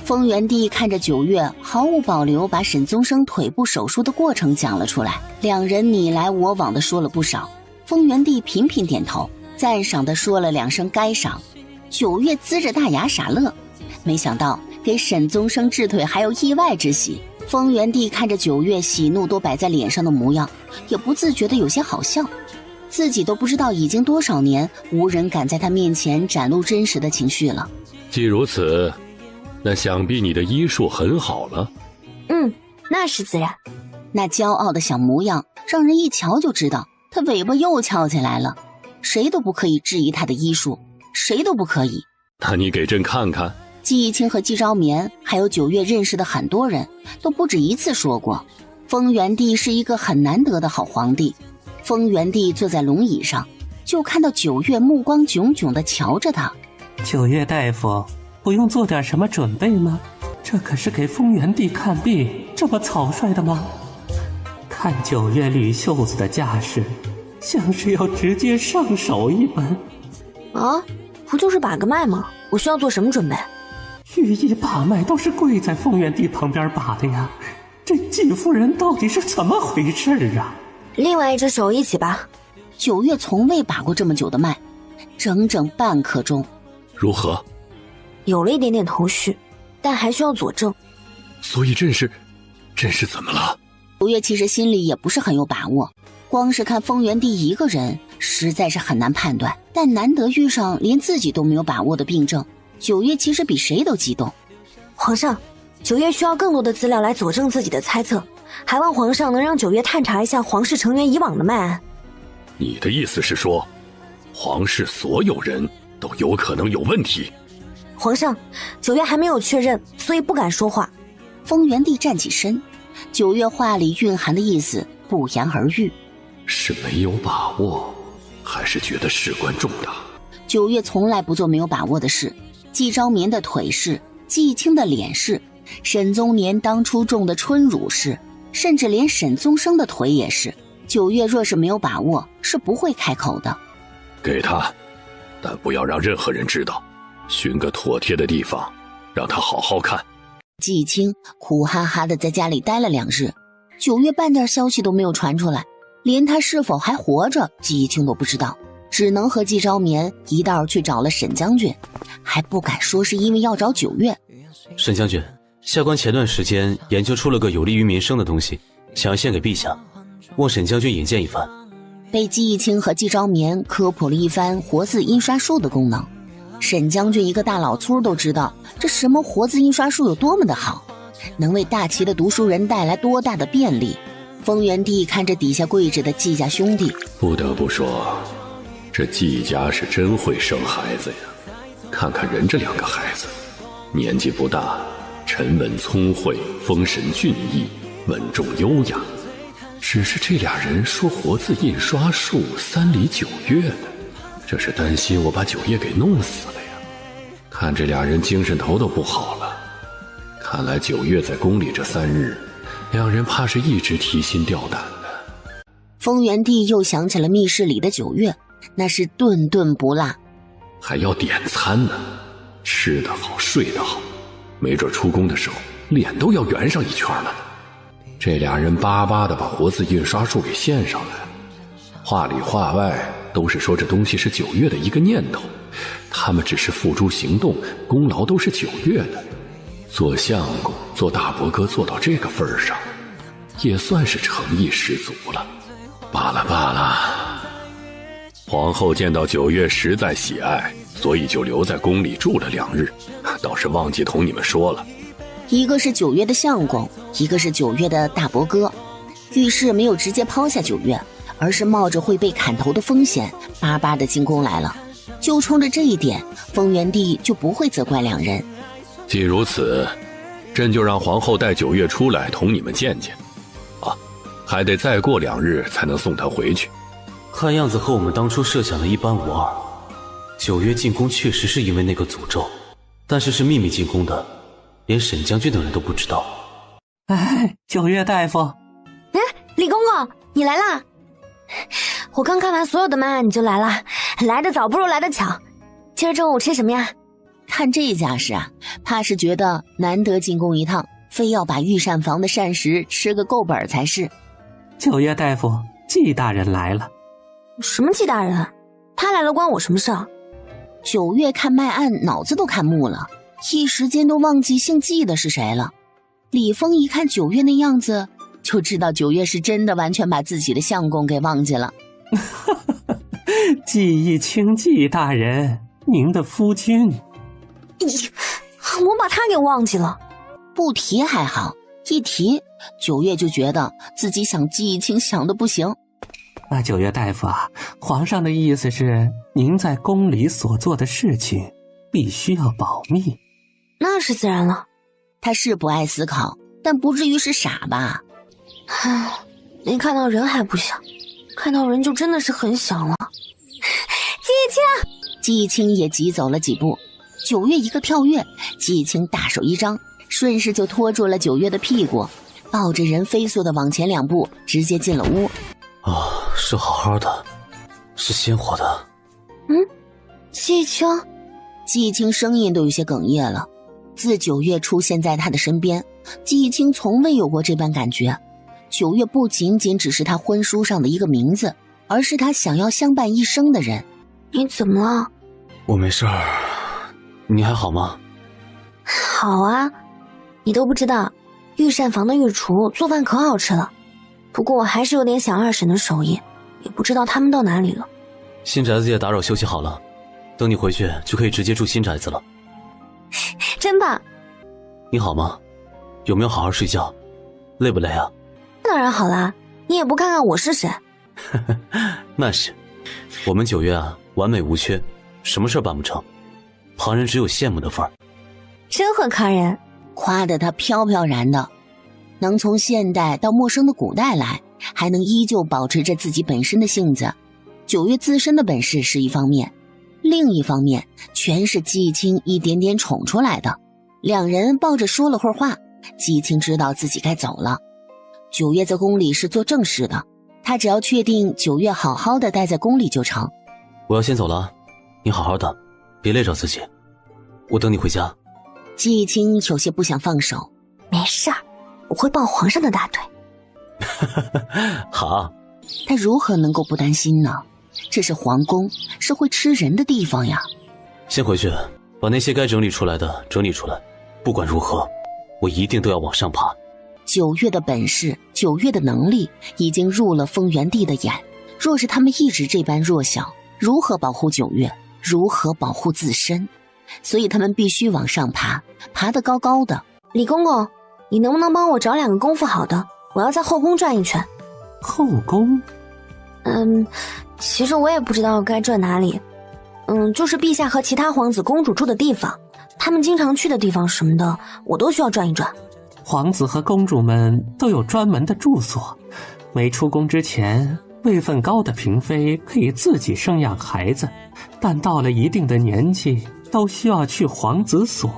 风元帝看着九月毫无保留把沈宗生腿部手术的过程讲了出来，两人你来我往的说了不少。风元帝频频点头，赞赏的说了2声该赏。九月呲着大牙傻乐，没想到给沈宗生治腿还有意外之喜。风元帝看着九月喜怒都摆在脸上的模样，也不自觉的有些好笑，自己都不知道已经多少年无人敢在他面前展露真实的情绪了。既如此，那想必你的医术很好了。那是自然。那骄傲的小模样让人一瞧就知道他尾巴又翘起来了，谁都不可以质疑他的医术，谁都不可以。那你给朕看看。季义清和季昭眠还有九月认识的很多人都不止一次说过，风元帝是一个很难得的好皇帝。风元帝坐在龙椅上，就看到九月目光炯炯地瞧着他。九月大夫，不用做点什么准备吗？这可是给风元帝看病，这么草率的吗？看九月捋袖子的架势，像是要直接上手一般。啊，不就是把个脉吗？我需要做什么准备？御医把脉都是跪在风元帝旁边把的呀，这季夫人到底是怎么回事啊？另外一只手一起拔。九月从未把过这么久的脉，整整半刻钟。如何？有了一点点头绪，但还需要佐证。所以朕是怎么了？九月其实心里也不是很有把握，光是看风元帝一个人实在是很难判断，但难得遇上连自己都没有把握的病症，九月其实比谁都激动。皇上，九月需要更多的资料来佐证自己的猜测，还望皇上能让九月探查一下皇室成员以往的脉案。你的意思是说，皇室所有人都有可能有问题？皇上，九月还没有确认，所以不敢说话。风元帝站起身，九月话里蕴含的意思不言而喻。是没有把握，还是觉得事关重大？九月从来不做没有把握的事，季昭眠的腿是，季义清的脸是，沈宗年当初种的春乳是，甚至连沈宗生的腿也是。九月若是没有把握，是不会开口的。给他，但不要让任何人知道，寻个妥帖的地方，让他好好看。季义清苦哈哈的在家里待了2日，九月半点消息都没有传出来，连他是否还活着，季义清都不知道，只能和季昭眠一道去找了沈将军，还不敢说是因为要找九月。沈将军，下官前段时间研究出了个有利于民生的东西，想要献给陛下，望沈将军引荐一番。被季义清和季昭眠科普了一番活字印刷术的功能，沈将军一个大老粗都知道这什么活字印刷术有多么的好，能为大齐的读书人带来多大的便利。风元帝看着底下跪着的季家兄弟，不得不说，这季家是真会生孩子呀。看看人这2个孩子，年纪不大，沉稳聪慧，风神俊逸，稳重优雅。只是这俩人说活字印刷术3里9月的，这是担心我把九月给弄死了呀。看这俩人精神头都不好了，看来九月在宫里这3日，两人怕是一直提心吊胆的。风元帝又想起了密室里的九月，那是顿顿不落，还要点餐呢，吃得好睡得好，没准出宫的时候脸都要圆上一圈了。这俩人巴巴的把活字印刷术给献上来，话里话外都是说这东西是九月的一个念头，他们只是付诸行动，功劳都是九月的。做相公做大伯哥做到这个份上，也算是诚意十足了。罢了罢了，皇后见到九月实在喜爱，所以就留在宫里住了2日，倒是忘记同你们说了。一个是九月的相公，一个是九月的大伯哥。御史没有直接抛下九月，而是冒着会被砍头的风险，巴巴的进宫来了。就冲着这一点，风元帝就不会责怪2人。既如此，朕就让皇后带九月出来同你们见见。啊，还得再过2日才能送她回去。看样子和我们当初设想的一般无二。九月进宫确实是因为那个诅咒，但是秘密进宫的，连沈将军等人都不知道。哎，九月大夫，李公公，你来啦！我刚看完所有的漫，你就来了，来得早不如来得巧。今儿中午吃什么呀？看这架势啊，怕是觉得难得进宫一趟，非要把御膳房的膳食吃个够本才是。九月大夫，季大人来了。什么季大人？他来了关我什么事儿？九月看脉案脑子都看木了，一时间都忘记姓季的是谁了。李峰一看九月那样子，就知道九月是真的完全把自己的相公给忘记了。季义清季大人，您的夫君。我把他给忘记了。不提还好，一提九月就觉得自己想季义清想得不行。那九月大夫啊，皇上的意思是您在宫里所做的事情必须要保密。那是自然了。他是不爱思考，但不至于是傻吧？唉，连看到人还不想，看到人就真的是很想了。季义清，季义清也急走了几步。九月一个跳跃，季义清大手一张，顺势就拖住了九月的屁股，抱着人飞速的往前2步，直接进了屋。是好好的，是鲜活的。季义清，季义清声音都有些哽咽了。自九月出现在他的身边，季义清从未有过这般感觉。九月不仅仅只是他婚书上的一个名字，而是他想要相伴一生的人。你怎么了？我没事儿，你还好吗？好啊，你都不知道，御膳房的御厨做饭可好吃了。不过我还是有点想二婶的手艺，也不知道他们到哪里了。新宅子也打扰休息好了，等你回去就可以直接住新宅子了。真棒。你好吗？有没有好好睡觉？累不累啊？当然好啦，你也不看看我是谁。那是，我们九月啊，完美无缺，什么事办不成，旁人只有羡慕的份儿。真会夸人，夸得他飘飘然的，能从现代到陌生的古代来，还能依旧保持着自己本身的性子。九月自身的本事是一方面，另一方面全是季义清一点点宠出来的。两人抱着说了会儿话，季义清知道自己该走了。九月在宫里是做正事的，他只要确定九月好好的待在宫里就成。我要先走了，你好好的，别累着自己，我等你回家。季义清有些不想放手。没事儿，我会抱皇上的大腿。好，他如何能够不担心呢？这是皇宫，是会吃人的地方呀。先回去把那些该整理出来的整理出来，不管如何我一定都要往上爬。九月的本事，九月的能力已经入了丰原帝的眼，若是他们一直这般弱小，如何保护九月，如何保护自身？所以他们必须往上爬，爬得高高的。李公公，你能不能帮我找2个功夫好的？我要在后宫转一圈。后宫？其实我也不知道该转哪里。就是陛下和其他皇子公主住的地方，他们经常去的地方什么的，我都需要转一转。皇子和公主们都有专门的住所，没出宫之前，位分高的嫔妃可以自己生养孩子，但到了一定的年纪，都需要去皇子所。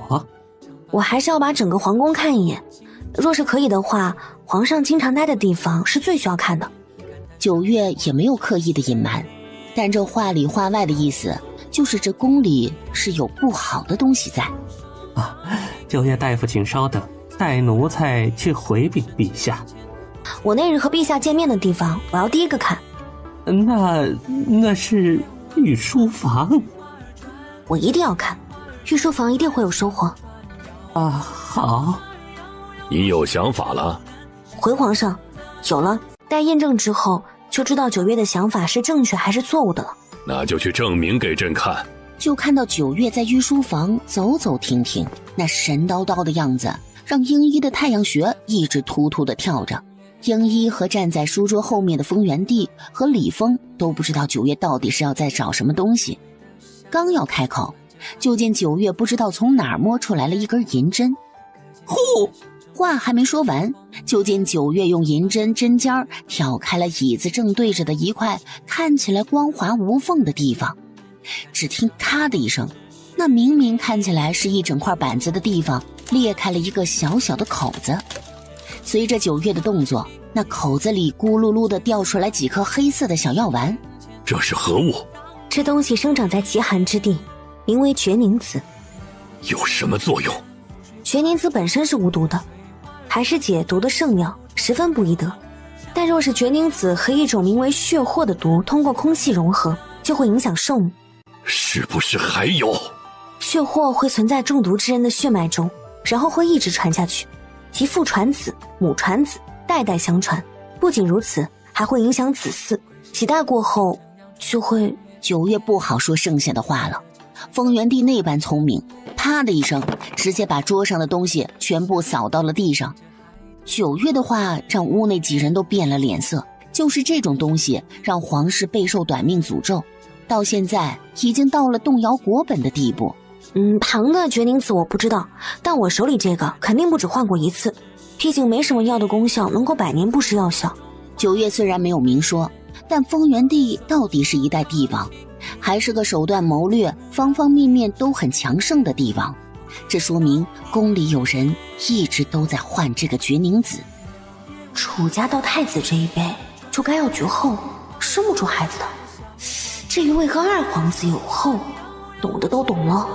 我还是要把整个皇宫看一眼，若是可以的话，皇上经常待的地方是最需要看的。九月也没有刻意的隐瞒，但这话里话外的意思就是这宫里是有不好的东西在。九月大夫请稍等，带奴才去回禀陛下。我那日和陛下见面的地方，我要第一个看。那是御书房，我一定要看，御书房一定会有收获。好。你有想法了？回皇上，有了，待验证之后就知道九月的想法是正确还是错误的了。那就去证明给朕看。就看到九月在御书房走走停停，那神叨叨的样子让英一的太阳穴一直突突的跳着。英一和站在书桌后面的丰原帝和李峰都不知道九月到底是要在找什么东西。刚要开口，就见九月不知道从哪儿摸出来了一根银针。呼！话还没说完，就见九月用银针针尖挑开了椅子正对着的一块看起来光滑无缝的地方。只听咔的一声，那明明看起来是一整块板子的地方裂开了一个小小的口子。随着九月的动作，那口子里咕噜噜地掉出来几颗黑色的小药丸。这是何物？这东西生长在极寒之地，名为决宁子。有什么作用？决宁子本身是无毒的，还是解毒的圣药，十分不易得。但若是决宁子和一种名为血祸的毒通过空气融合，就会影响寿命。是不是还有？血祸会存在中毒之人的血脉中，然后会一直传下去，即父传子，母传子，代代相传。不仅如此，还会影响子嗣，几代过后就会……九月不好说剩下的话了。丰原帝那般聪明，啪的一声，直接把桌上的东西全部扫到了地上。九月的话让屋内几人都变了脸色，就是这种东西让皇室备受短命诅咒，到现在已经到了动摇国本的地步。旁的决宁子我不知道，但我手里这个肯定不止换过一次，毕竟没什么药的功效能够百年不失药效。九月虽然没有明说，但丰原帝到底是一代帝王，还是个手段谋略方方面面都很强盛的帝王，这说明宫里有人一直都在换这个决宁子。楚家到太子这一辈就该要绝后，生不出孩子的。至于为何二皇子有后，懂的都懂了。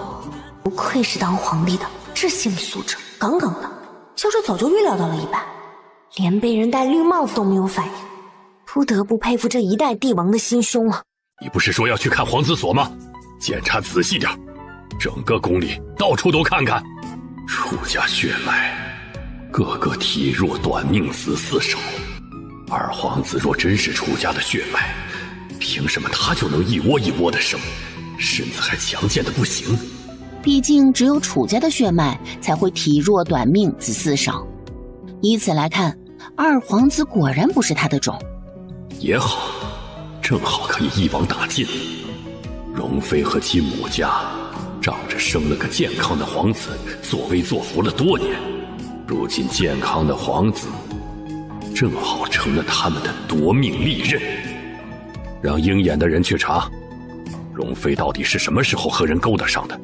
不愧是当皇帝的，这心理素质杠杠的，像是早就预料到了一般，连被人戴绿帽子都没有反应，不得不佩服这一代帝王的心胸啊。你不是说要去看皇子所吗？检查仔细点，整个宫里到处都看看。楚家血脉，个个体弱短命，子嗣少。二皇子若真是楚家的血脉，凭什么他就能一窝一窝的生，身子还强健的不行？毕竟只有楚家的血脉才会体弱短命，子嗣少。以此来看，二皇子果然不是他的种。也好，正好可以一网打尽。容妃和其母家仗着生了个健康的皇子，作威作福了多年，如今健康的皇子正好成了他们的夺命利刃。让鹰眼的人去查，容妃到底是什么时候和人勾搭上的？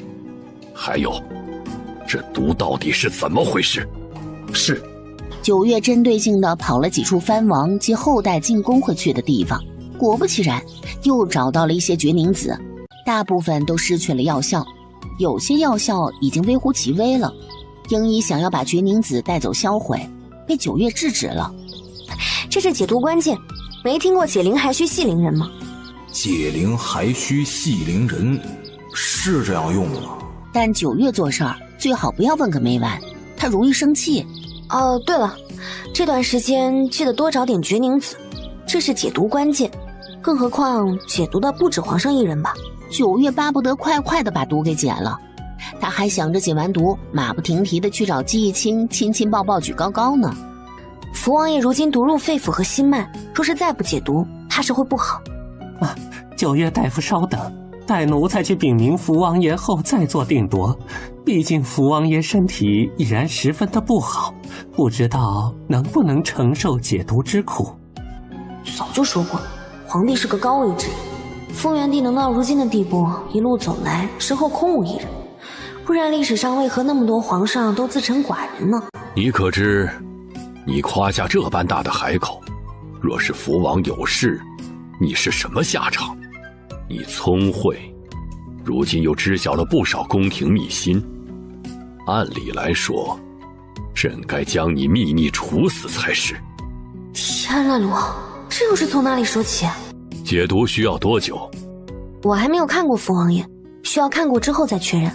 还有，这毒到底是怎么回事？是。九月针对性地跑了几处藩王及后代进宫会去的地方，果不其然，又找到了一些决宁子，大部分都失去了药效，有些药效已经微乎其微了。鹰一想要把决宁子带走销毁，被九月制止了。这是解毒关键，没听过解铃还须系铃人吗？解铃还须系铃人，是这样用的吗？但九月做事儿最好不要问个没完，他容易生气。对了，这段时间记得多找点决宁子，这是解毒关键。更何况解毒的不止皇上一人吧？九月巴不得快快的把毒给解了，他还想着解完毒，马不停蹄的去找姬义清亲亲抱抱举高高呢。福王爷如今毒入肺腑和心脉，若是再不解毒，怕是会不好。九月大夫稍等，待奴才去禀明福王爷后再做定夺。毕竟福王爷身体已然十分的不好，不知道能不能承受解毒之苦。早就说过，皇帝是个高位之人，丰原帝能到如今的地步，一路走来身后空无一人，不然历史上为何那么多皇上都自称寡人呢？你可知，你夸下这般大的海口，若是福王有事，你是什么下场？你聪慧，如今又知晓了不少宫廷秘辛，按理来说，朕该将你秘密处死才是。天啦罗，这又是从哪里说起？解毒需要多久？我还没有看过福王爷，需要看过之后再确认。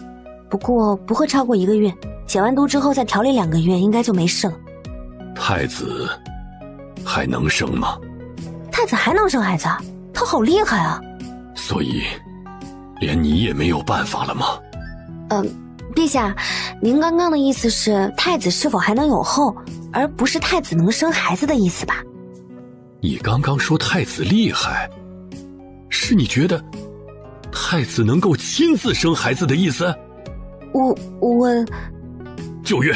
不过不会超过1个月，解完毒之后再调理2个月，应该就没事了。太子还能生吗？太子还能生孩子？他好厉害啊！所以连你也没有办法了吗？陛下，您刚刚的意思是太子是否还能有后，而不是太子能生孩子的意思吧？你刚刚说太子厉害，是你觉得太子能够亲自生孩子的意思？我九月，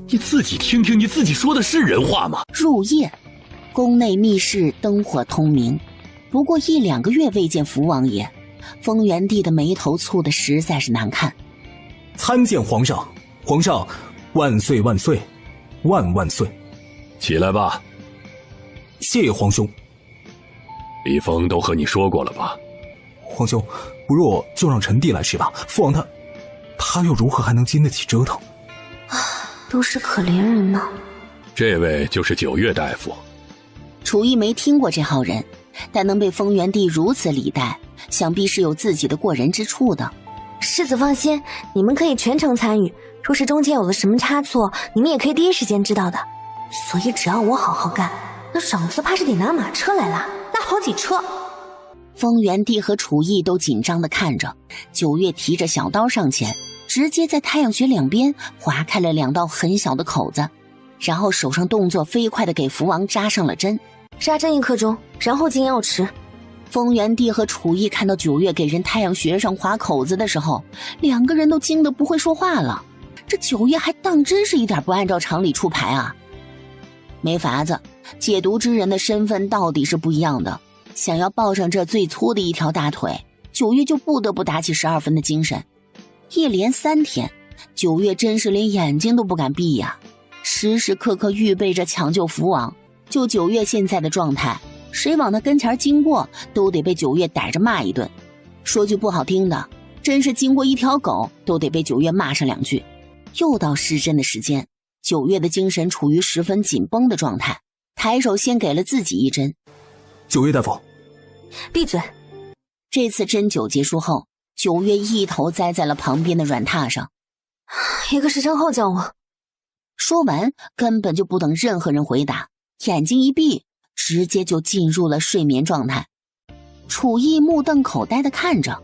你自己听听，你自己说的是人话吗？入夜，宫内密室灯火通明，不过1、2个月未见福王爷，丰原帝的眉头蹙得实在是难看。参见皇上，皇上万岁万岁！万万岁！起来吧。谢皇兄。李峰都和你说过了吧？皇兄，不若就让臣弟来试吧。父王他又如何还能经得起折腾？都是可怜人呐。这位就是九月大夫。楚毅没听过这号人，但能被丰原帝如此礼待，想必是有自己的过人之处的。世子放心，你们可以全程参与，若是中间有了什么差错，你们也可以第一时间知道的。所以只要我好好干，那赏赐怕是得拿马车来拉好几车。丰原帝和楚毅都紧张地看着，九月提着小刀上前，直接在太阳穴两边划开了2道很小的口子，然后手上动作飞快地给福王扎上了针。扎针1刻钟，然后进药池。丰原帝和楚毅看到九月给人太阳穴上划口子的时候，2个人都惊得不会说话了。这九月还当真是一点不按照常理出牌啊！没法子，解毒之人的身份到底是不一样的。想要抱上这最粗的一条大腿，九月就不得不打起12分的精神。一连3天，九月真是连眼睛都不敢闭呀，时时刻刻预备着抢救福王。就九月现在的状态，谁往他跟前经过都得被九月逮着骂一顿。说句不好听的，真是经过一条狗都得被九月骂上2句。又到施针的时间，九月的精神处于十分紧绷的状态，抬手先给了自己1针。九月大夫，闭嘴。这次针灸结束后，九月一头栽在了旁边的软榻上。1个时辰后叫我。说完根本就不等任何人回答，眼睛一闭，直接就进入了睡眠状态。楚毅目瞪口呆地看着，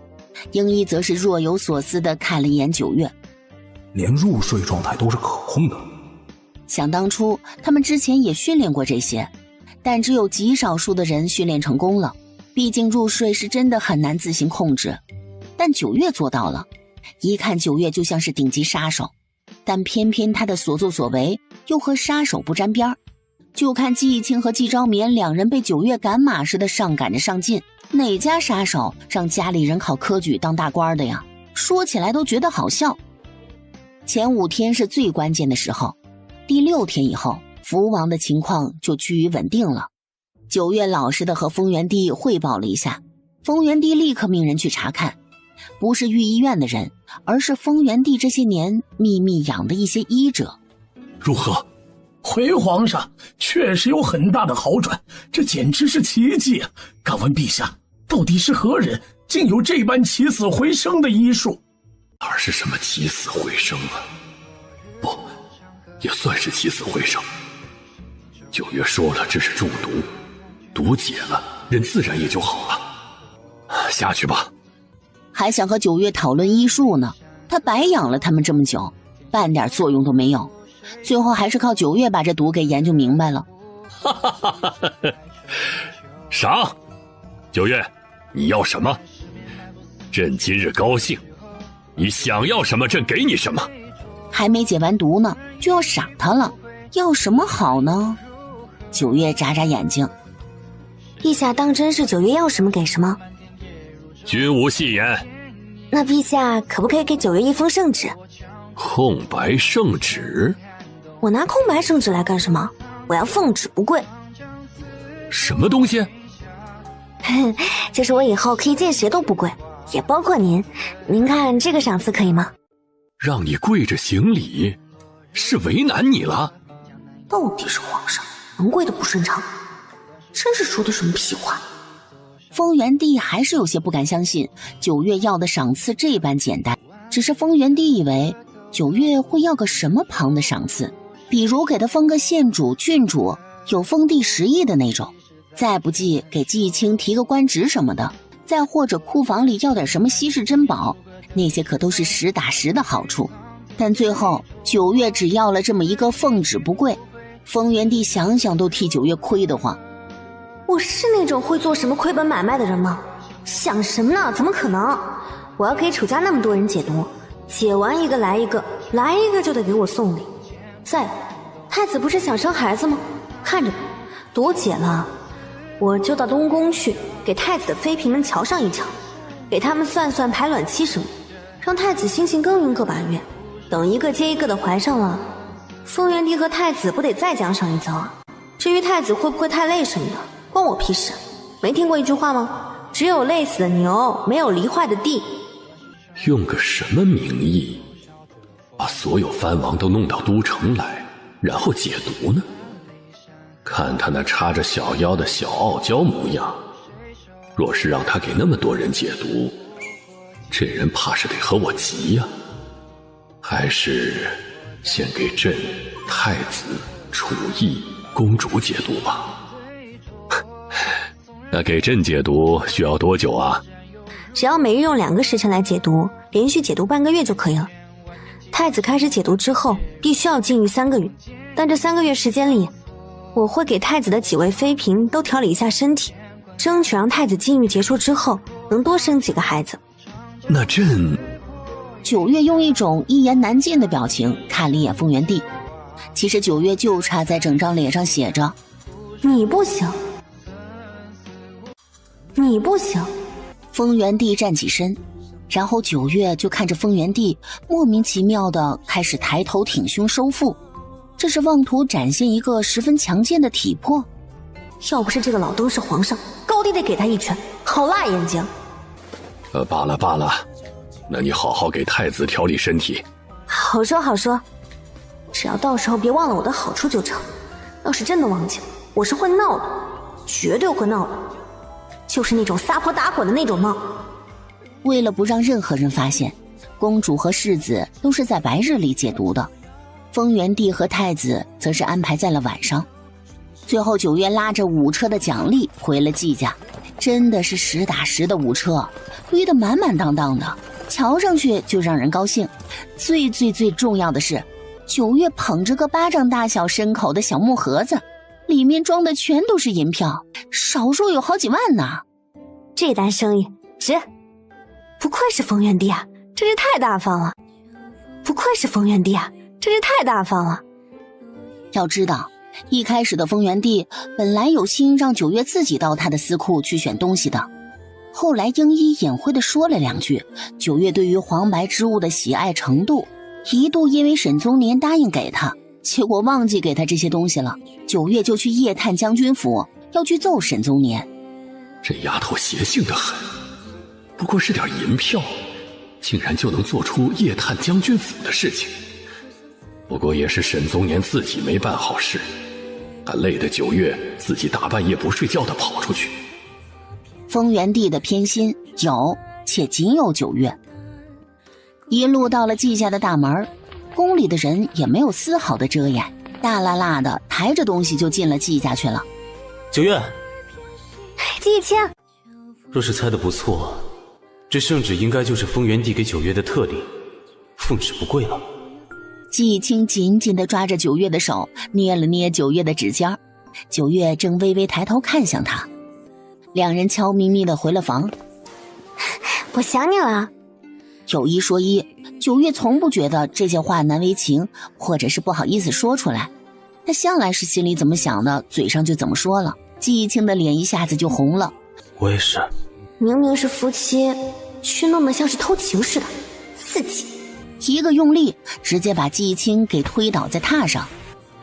英一则是若有所思地看了一眼九月。连入睡状态都是可控的。想当初他们之前也训练过这些，但只有极少数的人训练成功了，毕竟入睡是真的很难自行控制。但九月做到了，一看九月就像是顶级杀手，但偏偏他的所作所为又和杀手不沾边。就看季义清和季昭眠2人被九月赶马似的上赶着上进，哪家杀手让家里人考科举当大官的呀？说起来都觉得好笑。前5天是最关键的时候，第6天以后，福王的情况就趋于稳定了。九月老实的和丰原帝汇报了一下，丰原帝立刻命人去查看，不是御医院的人，而是丰原帝这些年秘密养的一些医者。如何？回皇上，确实有很大的好转，这简直是奇迹啊！敢问陛下，到底是何人，竟有这般起死回生的医术？哪是什么起死回生啊？不，也算是起死回生。九月说了，这是中毒，毒解了，人自然也就好了。下去吧。还想和九月讨论医术呢，他白养了他们这么久，半点作用都没有。最后还是靠九月把这毒给研究明白了。赏，九月，你要什么？朕今日高兴，你想要什么，朕给你什么。还没解完毒呢，就要赏他了，要什么好呢？九月眨眨眼睛。陛下当真是九月要什么给什么？君无戏言。那陛下可不可以给九月一封圣旨？空白圣旨？我拿空白圣旨来干什么？我要奉旨不跪。什么东西？就是我以后可以见谁都不跪，也包括您。您看这个赏赐可以吗？让你跪着行礼，是为难你了？到底是皇上，能跪的不顺畅，真是说的什么屁话。丰原帝还是有些不敢相信九月要的赏赐这般简单，只是丰原帝以为九月会要个什么旁的赏赐，比如给他封个县主、郡主，有封地10亿的那种，再不济给季义清提个官职什么的，再或者库房里要点什么稀世珍宝，那些可都是实打实的好处。但最后九月只要了这么一个奉旨不跪，丰原帝想想都替九月亏得慌。我是那种会做什么亏本买卖的人吗？想什么呢？怎么可能？我要给楚家那么多人解毒，解完一个来一个，来一个就得给我送礼。再太子不是想生孩子吗？看着吧，毒解了，我就到东宫去给太子的妃嫔们瞧上一瞧，给他们算算排卵期什么，让太子心情耕耘个把月，等一个接一个的怀上了，丰元帝和太子不得再讲上一遭啊？至于太子会不会太累什么的，关我屁事。没听过一句话吗？只有累死的牛，没有犁坏的地。用个什么名义把所有藩王都弄到都城来，然后解毒呢？看他那插着小腰的小傲娇模样，若是让他给那么多人解毒，这人怕是得和我急呀。还是先给朕、太子、楚义、公主解毒吧。那给朕解毒需要多久啊？只要每日用2个时辰来解毒，连续解毒半个月就可以了。太子开始解毒之后，必须要禁欲3个月，但这3个月时间里，我会给太子的几位妃嫔都调理一下身体，争取让太子禁欲结束之后能多生几个孩子。那朕9月用一种一言难尽的表情看了一眼丰元帝，其实9月就差在整张脸上写着你不行，你不行。丰元帝站起身，然后9月就看着丰元帝莫名其妙的开始抬头挺胸收腹，这是妄图展现一个十分强健的体魄。要不是这个老登是皇上，高低得给他一拳，好辣眼睛。罢了罢了，那你好好给太子调理身体。好说好说，只要到时候别忘了我的好处就成。要是真的忘记了，我是会闹的，绝对会闹的，就是那种撒泼打滚的那种闹。为了不让任何人发现，公主和世子都是在白日里解毒的，丰元帝和太子则是安排在了晚上。最后9月拉着5车的奖励回了季家，真的是实打实的5车，堆得满满当当的，瞧上去就让人高兴。最重要的是，9月捧着个巴掌大小深口的小木盒子，里面装的全都是银票，少说有好几万呢。这单生意值，不愧是丰元帝啊，真是太大方了。不愧是丰元帝啊，真是太大方了。要知道，一开始的丰元帝本来有心让9月自己到他的司库去选东西的，后来鹰一隐晦地说了2句9月对于黄白之物的喜爱程度，一度因为沈宗年答应给他，结果忘记给他这些东西了，9月就去夜探将军府，要去揍沈宗年。这丫头邪性得很，不过是点银票，竟然就能做出夜探将军府的事情。不过也是沈宗年自己没办好事，还累得9月自己大半夜不睡觉的跑出去。丰元帝的偏心有，且仅有9月。一路到了季家的大门，宫里的人也没有丝毫的遮掩，大辣辣的抬着东西就进了季家去了。9月，季青，若是猜得不错，这圣旨应该就是丰元帝给9月的特例，奉旨不贵了。季青紧紧地抓着9月的手，捏了捏9月的指尖。9月正微微抬头看向他，两人悄咪咪地回了房。我想你了。有一说一，9月从不觉得这些话难为情，或者是不好意思说出来。他向来是心里怎么想的，嘴上就怎么说了。季青的脸一下子就红了。我也是。明明是夫妻，却弄得像是偷情似的，刺激。一个用力，直接把季青给推倒在榻上。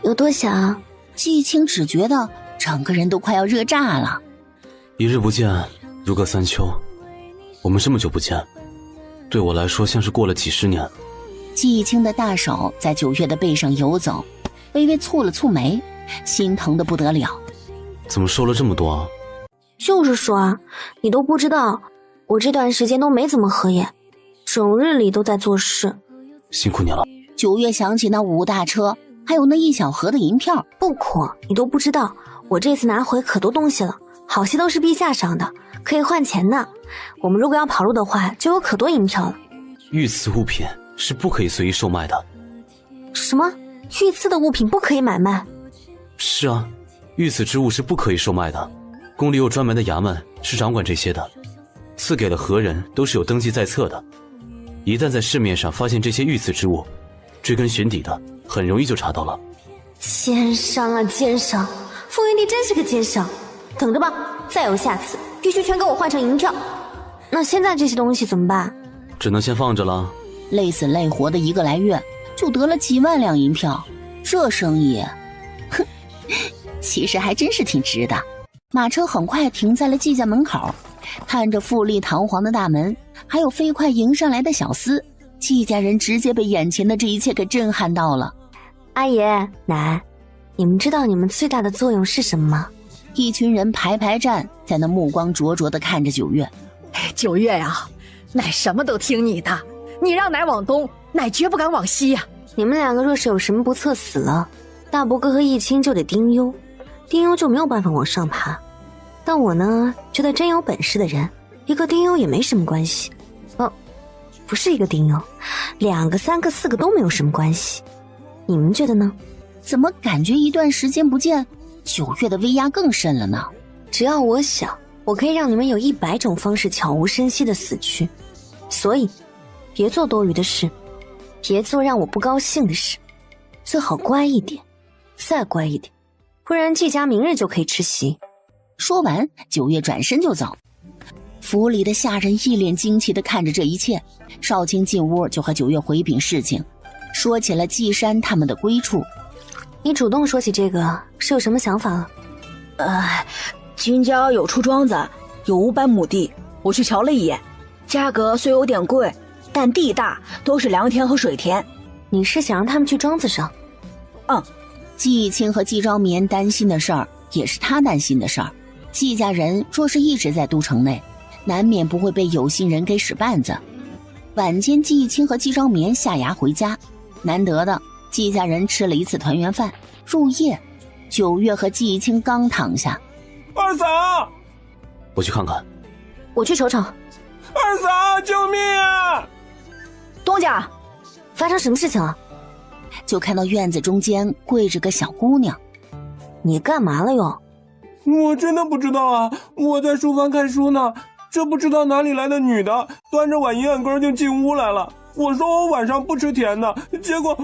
有多想？季青只觉得整个人都快要热炸了。一日不见，如隔三秋。我们这么久不见，对我来说像是过了几十年。季青的大手在9月的背上游走，微微蹙了蹙眉，心疼得不得了。怎么瘦了这么多啊？就是说啊，你都不知道，我这段时间都没怎么合眼，整日里都在做事。辛苦你了。9月想起那5大车，还有那1小盒的银票。不苦，你都不知道，我这次拿回可多东西了，好些都是陛下赏的，可以换钱的。我们如果要跑路的话，就有可多银票了。御赐物品是不可以随意售卖的。什么？御赐的物品不可以买卖？是啊，御赐之物是不可以售卖的。宫里有专门的衙门是掌管这些的，赐给了何人都是有登记在册的。一旦在市面上发现这些御赐之物，追根寻底的，很容易就查到了。奸商啊奸商，丰元帝真是个奸商。等着吧，再有下次必须全给我换成银票。那现在这些东西怎么办？只能先放着了。累死累活的1个来月，就得了几万两银票，这生意，哼，其实还真是挺值的。马车很快停在了季家门口，看着富丽堂皇的大门，还有飞快迎上来的小厮，季家人直接被眼前的这一切给震撼到了。阿爷奶，你们知道你们最大的作用是什么吗？一群人排排站在那，目光灼灼地看着九月。九月呀，奶什么都听你的，你让奶往东，奶绝不敢往西呀。你们两个若是有什么不测死了，大伯哥和易清就得丁忧，丁忧就没有办法往上爬。但我呢，觉得真有本事的人，一个丁忧也没什么关系。哦，不是一个丁忧，2个、3个、4个都没有什么关系。你们觉得呢？怎么感觉一段时间不见，九月的威压更甚了呢？只要我想，我可以让你们有100种方式悄无声息的死去。所以，别做多余的事，别做让我不高兴的事，最好乖一点，再乖一点，不然季家明日就可以吃席。说完，九月转身就走。府里的下人一脸惊奇地看着这一切。少卿进屋就和九月回禀事情，说起了季山他们的归处。你主动说起这个，是有什么想法了？金家有出庄子，有500亩地，我去瞧了一眼，价格虽有点贵，但地大，都是良田和水田。你是想让他们去庄子上？季义清和季昭眠担心的事儿，也是他担心的事儿。季家人若是一直在都城内，难免不会被有心人给使绊子。晚间，季义清和季昭眠下衙回家，难得的季家人吃了一次团圆饭。入夜，九月和季义清刚躺下，二嫂，我去看看。我去瞅瞅。二嫂，救命啊！东家，发生什么事情了？就看到院子中间跪着个小姑娘。你干嘛了又？我真的不知道啊，我在书房看书呢，这不知道哪里来的女的，端着碗银眼羹就进屋来了。我说我晚上不吃甜的，结果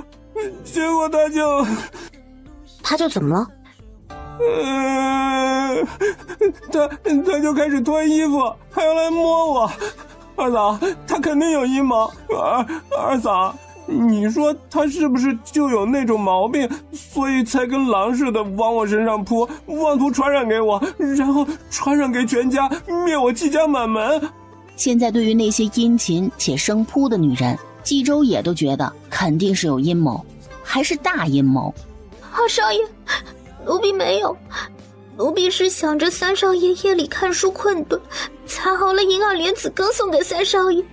她就怎么了？他就开始脱衣服，还要来摸我。二嫂，他肯定有阴谋。二嫂，你说他是不是就有那种毛病，所以才跟狼似的往我身上扑，妄图传染给我，然后传染给全家，灭我季家满门？现在对于那些殷勤且生扑的女人，季州也都觉得肯定是有阴谋，还是大阴谋。二少爷，奴婢没有，奴婢是想着三少爷夜里看书困顿，才熬了银耳莲子羹送给三少爷，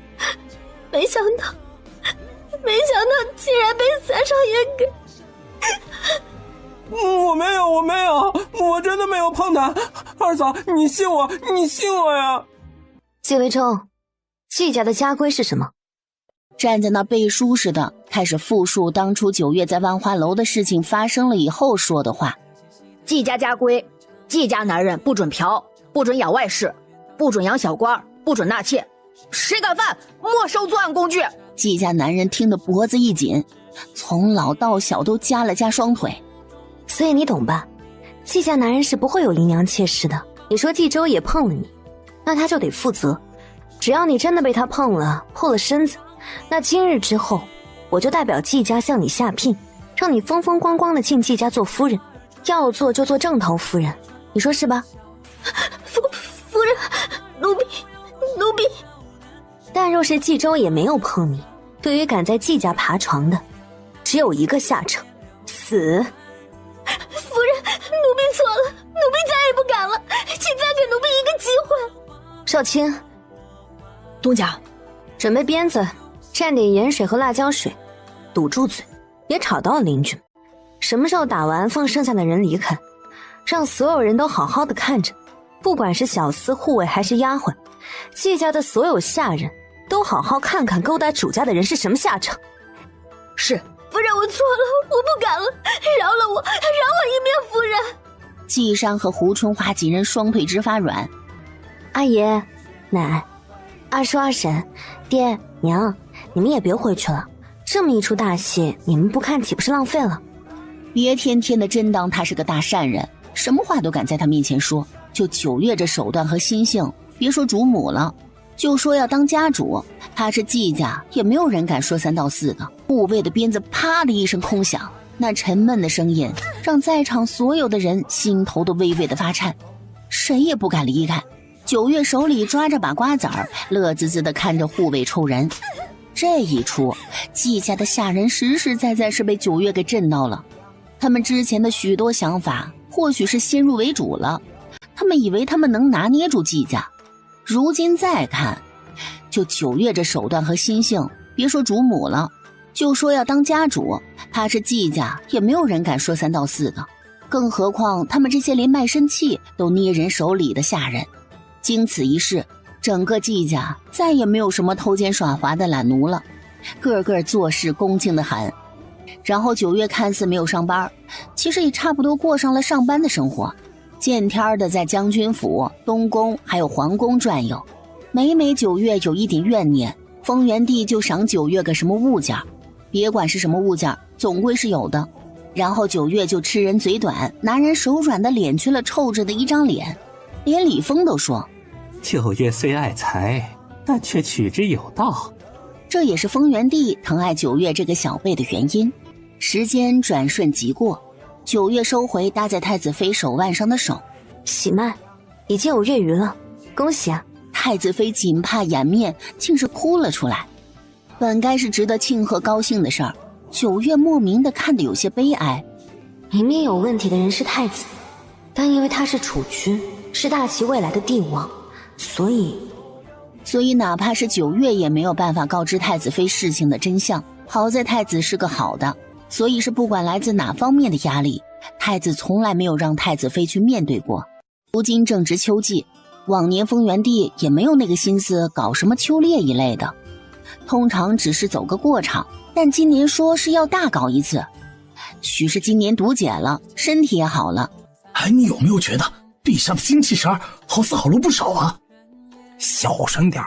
没想到竟然被三少爷给……我没有，我真的没有碰他。二嫂，你信我呀！季维忠，季家的家规是什么？站在那背书似的，开始复述当初9月在万花楼的事情发生了以后说的话。季家家规，季家男人不准嫖，不准养外室，不准养小官，不准纳妾，谁敢犯，没收作案工具。季家男人听得脖子一紧，从老到小都夹了夹双腿。所以你懂吧？季家男人是不会有淫娘妾室的。你说季州也碰了你，那他就得负责。只要你真的被他碰了，破了身子，那今日之后，我就代表季家向你下聘，让你风风光光的进季家做夫人，要做就做正头夫人，你说是吧？夫人，奴婢。但若是季州也没有碰你，对于敢在季家爬床的，只有一个下场，死。夫人，奴婢错了，奴婢再也不敢了，请再给奴婢一个机会。少卿，东家，准备鞭子，蘸点盐水和辣椒水，堵住嘴，别吵到了邻居们。什么时候打完，放剩下的人离开，让所有人都好好的看着，不管是小厮、护卫还是丫鬟，季家的所有下人都好好看看勾搭主家的人是什么下场。是。夫人，我错了，我不敢了，饶了我一命，夫人。季山和胡春花几人双腿直发软。阿爷、奶、二叔、二婶、爹、娘，你们也别回去了。这么一出大戏，你们不看岂不是浪费了？别天天的真当他是个大善人，什么话都敢在他面前说。就9月这手段和心性，别说主母了，就说要当家主，他是季家，也没有人敢说3道4的。护卫的鞭子啪的一声空响，那沉闷的声音让在场所有的人心头都微微的发颤，谁也不敢离开。九月手里抓着把瓜子儿，乐滋滋的看着护卫臭人。这一出，季家的下人实实在在是被九月给震到了。他们之前的许多想法或许是先入为主了，他们以为他们能拿捏住季家，如今再看，就九月这手段和心性，别说主母了，就说要当家主，他是季家也没有人敢说三道四的，更何况他们这些连卖身契都捏人手里的下人。经此一事，整个季家再也没有什么偷奸耍滑的懒奴了，个个做事恭敬的很。然后九月看似没有上班，其实也差不多过上了上班的生活，见天的在将军府、东宫还有皇宫转悠。每每九月有一点怨念，丰原帝就赏九月个什么物件，别管是什么物件，总归是有的。然后九月就吃人嘴短，拿人手软的敛去了臭着的一张脸。连李峰都说，九月虽爱财，但却取之有道。这也是丰原帝疼爱九月这个小辈的原因。时间转瞬即过，九月收回搭在太子妃手腕上的手。喜脉，已经有月余了，恭喜啊！太子妃紧怕掩面，竟是哭了出来。本该是值得庆贺高兴的事儿，九月莫名的看得有些悲哀。明明有问题的人是太子，但因为他是储君，是大齐未来的帝王，所以哪怕是九月也没有办法告知太子妃事情的真相。好在太子是个好的，所以是不管来自哪方面的压力，太子从来没有让太子妃去面对过。如今正值秋季，往年丰原帝也没有那个心思搞什么秋猎一类的，通常只是走个过场，但今年说是要大搞一次。许是今年毒解了，身体也好了。哎，你有没有觉得陛下的精气神好似好了不少啊？小声点，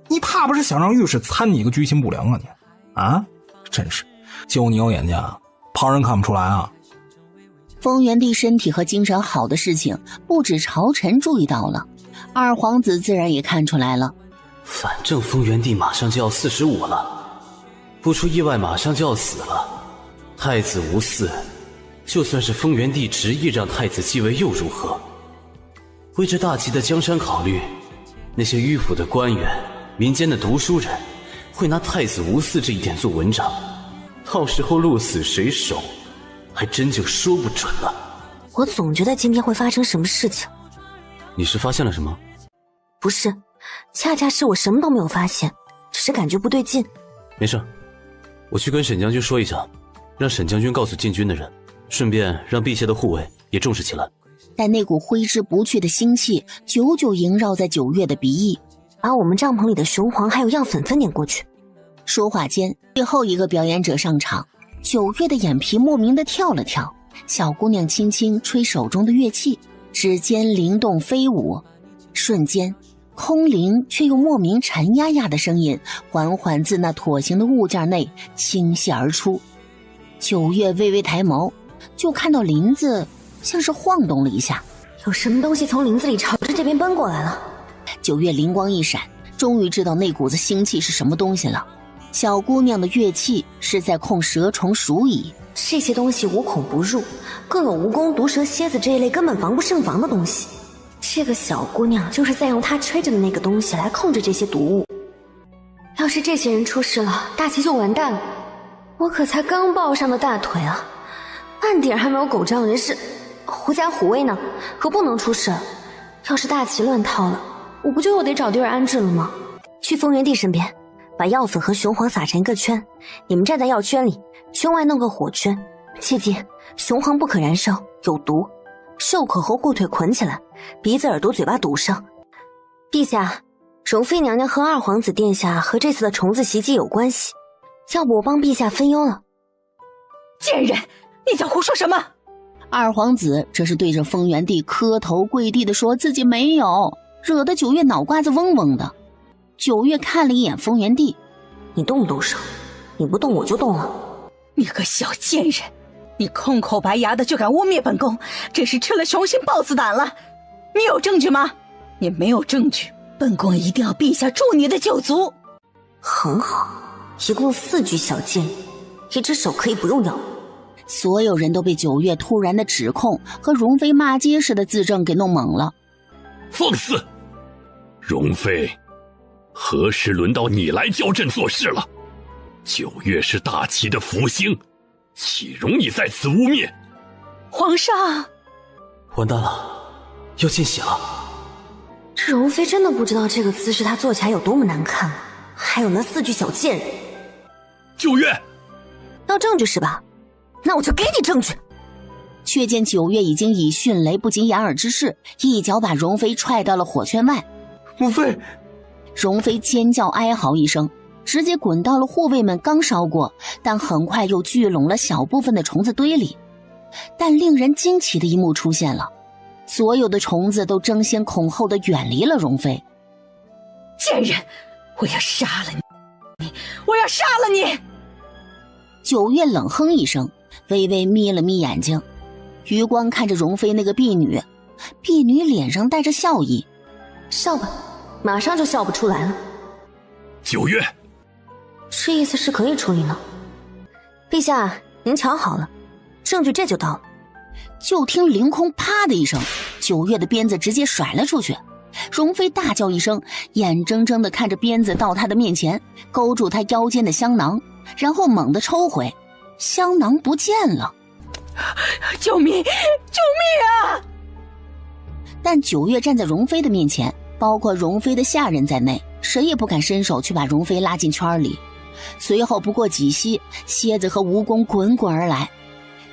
你怕不是想让御史参你一个居心不良啊你？啊，真是，就你有眼睛，旁人看不出来啊。丰原帝身体和精神好的事情，不止朝臣注意到了，二皇子自然也看出来了。反正丰原帝马上就要45了，不出意外马上就要死了。太子无嗣，就算是丰原帝执意让太子继位又如何？为这大齐的江山考虑，那些迂腐的官员、民间的读书人，会拿太子无嗣这一点做文章，到时候鹿死谁手，还真就说不准了。我总觉得今天会发生什么事情。你是发现了什么？不是，恰恰是我什么都没有发现，只是感觉不对劲。没事，我去跟沈将军说一下，让沈将军告诉禁军的人，顺便让陛下的护卫也重视起来。但那股挥之不去的腥气久久萦绕在九月的鼻翼。把我们帐篷里的雄黄还有样粉分点过去。说话间，最后一个表演者上场，九月的眼皮莫名的跳了跳，小姑娘轻轻吹手中的乐器，指尖灵动飞舞，瞬间空灵却又莫名沉压压的声音缓缓自那椭形的物件内倾泻而出。九月微微抬眸，就看到林子像是晃动了一下，有什么东西从林子里朝着这边奔过来了。九月灵光一闪，终于知道那股子腥气是什么东西了。小姑娘的乐器是在控蛇虫鼠蚁，这些东西无孔不入，更有蜈蚣、毒蛇、蝎子这一类根本防不胜防的东西。这个小姑娘就是在用她吹着的那个东西来控制这些毒物。要是这些人出事了，大齐就完蛋了。我可才刚抱上的大腿啊，半点还没有狗仗人势，狐假虎威呢，可不能出事。要是大齐乱套了，我不就又得找地儿安置了吗？去丰原帝身边，把药粉和雄黄撒成一个圈，你们站在药圈里，圈外弄个火圈。切记，雄黄不可燃烧，有毒。袖口和护腿捆起来，鼻子、耳朵、嘴巴堵上。陛下，容妃娘娘和二皇子殿下和这次的虫子袭击有关系，要不我帮陛下分忧了。贱人，你在胡说什么？二皇子这是对着丰原帝磕头跪地的说自己没有，惹得九月脑瓜子嗡嗡的。九月看了一眼丰原帝，你动不动手？你不动我就动了。你个小贱人，你空口白牙的就敢污蔑本宫，真是吃了雄心豹子胆了。你有证据吗？你没有证据，本宫一定要陛下诛你的九族。很好，一共4具小贱人，一只手可以不用咬。所有人都被九月突然的指控和容妃骂街似的自证给弄懵了。放肆！容妃，何时轮到你来教朕做事了？九月是大齐的福星，岂容你在此污蔑？皇上，完蛋了，要进血了。这容妃真的不知道这个姿势她做起来有多么难看，还有那4具小贱人。九月，要证据是吧？那我就给你证据。却见九月已经以迅雷不及掩耳之势，一脚把容妃踹到了火圈外。容妃，容妃尖叫哀嚎一声，直接滚到了护卫们刚烧过，但很快又聚拢了小部分的虫子堆里。但令人惊奇的一幕出现了，所有的虫子都争先恐后的远离了容妃。贱人，我要杀了你！我要杀了你！九月冷哼一声，微微眯了眯眼睛，余光看着容妃那个婢女，婢女脸上带着笑意。笑吧，马上就笑不出来了。九月，这意思是可以处理了。陛下，您瞧好了，证据这就到了。就听凌空啪的一声，九月的鞭子直接甩了出去。容妃大叫一声，眼睁睁地看着鞭子到她的面前，勾住她腰间的香囊，然后猛地抽回，香囊不见了。救命！救命啊！但九月站在容妃的面前，包括容妃的下人在内，谁也不敢伸手去把容妃拉进圈里。随后不过几息，蝎子和蜈蚣滚滚而来。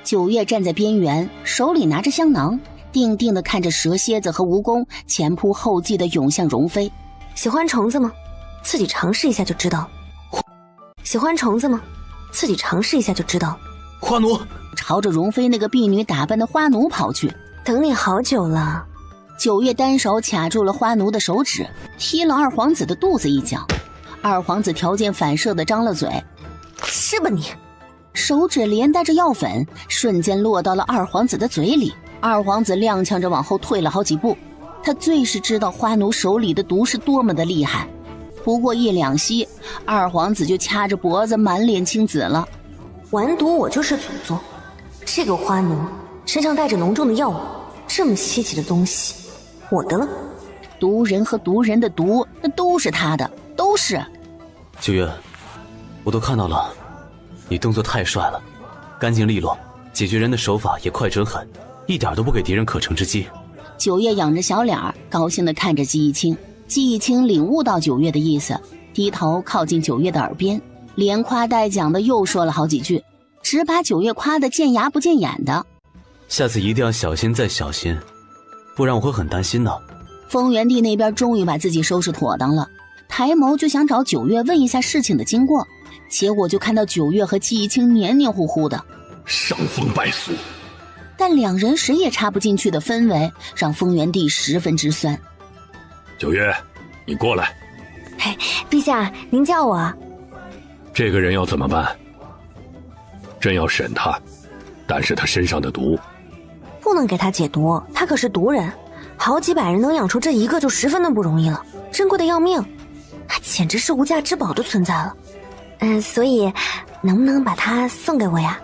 九月站在边缘，手里拿着香囊，定定地看着蛇蝎子和蜈蚣前仆后继地涌向容妃。喜欢虫子吗？自己尝试一下就知道。喜欢虫子吗？自己尝试一下就知道。花奴朝着容妃那个婢女打扮的花奴跑去。等你好久了。九月单手卡住了花奴的手指，踢了二皇子的肚子一脚。二皇子条件反射地张了嘴。是吧你？手指连带着药粉瞬间落到了二皇子的嘴里。二皇子踉跄着往后退了好几步，他最是知道花奴手里的毒是多么的厉害。不过一两息，二皇子就掐着脖子满脸青紫了。玩毒我就是祖宗，这个花奴身上带着浓重的药物，这么稀奇的东西我的了。毒人和毒人的毒那都是他的，都是。九月，我都看到了，你动作太帅了，干净利落，解决人的手法也快准狠，一点都不给敌人可乘之机。九月仰着小脸儿，高兴地看着季义清。季义清领悟到九月的意思，低头靠近九月的耳边，连夸带讲的又说了好几句，只把九月夸得见牙不见眼的。下次一定要小心再小心，不然我会很担心的。丰原帝那边终于把自己收拾妥当了，抬眸就想找九月问一下事情的经过，结果就看到九月和季义清黏黏糊糊的，伤风败俗。但两人谁也插不进去的氛围让丰原帝十分之酸。九月，你过来。嘿，陛下，您叫我啊。这个人要怎么办？朕要审他，但是他身上的毒不能给他解毒，他可是毒人，好几百人能养出这一个就十分的不容易了，珍贵的要命，他简直是无价之宝的存在了。所以能不能把他送给我呀？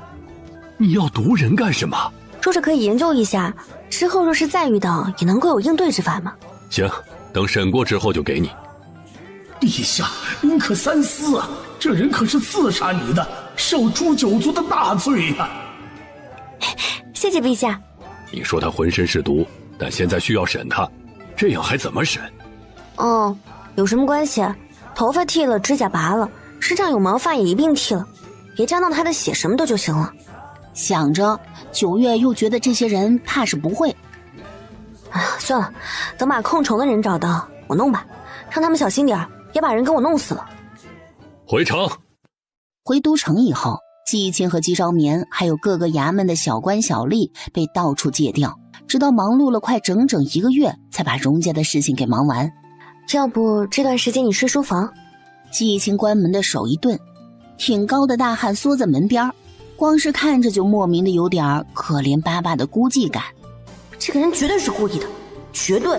你要毒人干什么？说是可以研究一下，之后若是再遇到也能够有应对之法嘛。行，等审过之后就给你。陛下，您可三思啊！这人可是刺杀你的，受诛九族的大罪呀！谢谢陛下。你说他浑身是毒，但现在需要审他，这样还怎么审？哦，有什么关系？头发剃了，指甲拔了，身上有毛发也一并剃了，别沾到他的血什么的就行了。想着，九月又觉得这些人怕是不会。算了，等把控虫的人找到，我弄吧，让他们小心点，别把人给我弄死了。回城。回都城以后，季义清和季昭眠还有各个衙门的小官小吏被到处借调，直到忙碌了快整整1个月，才把荣家的事情给忙完。要不这段时间你睡书房？季义清关门的手一顿，挺高的大汉缩在门边，光是看着就莫名的有点可怜巴巴的孤寂感。这个人绝对是故意的，绝对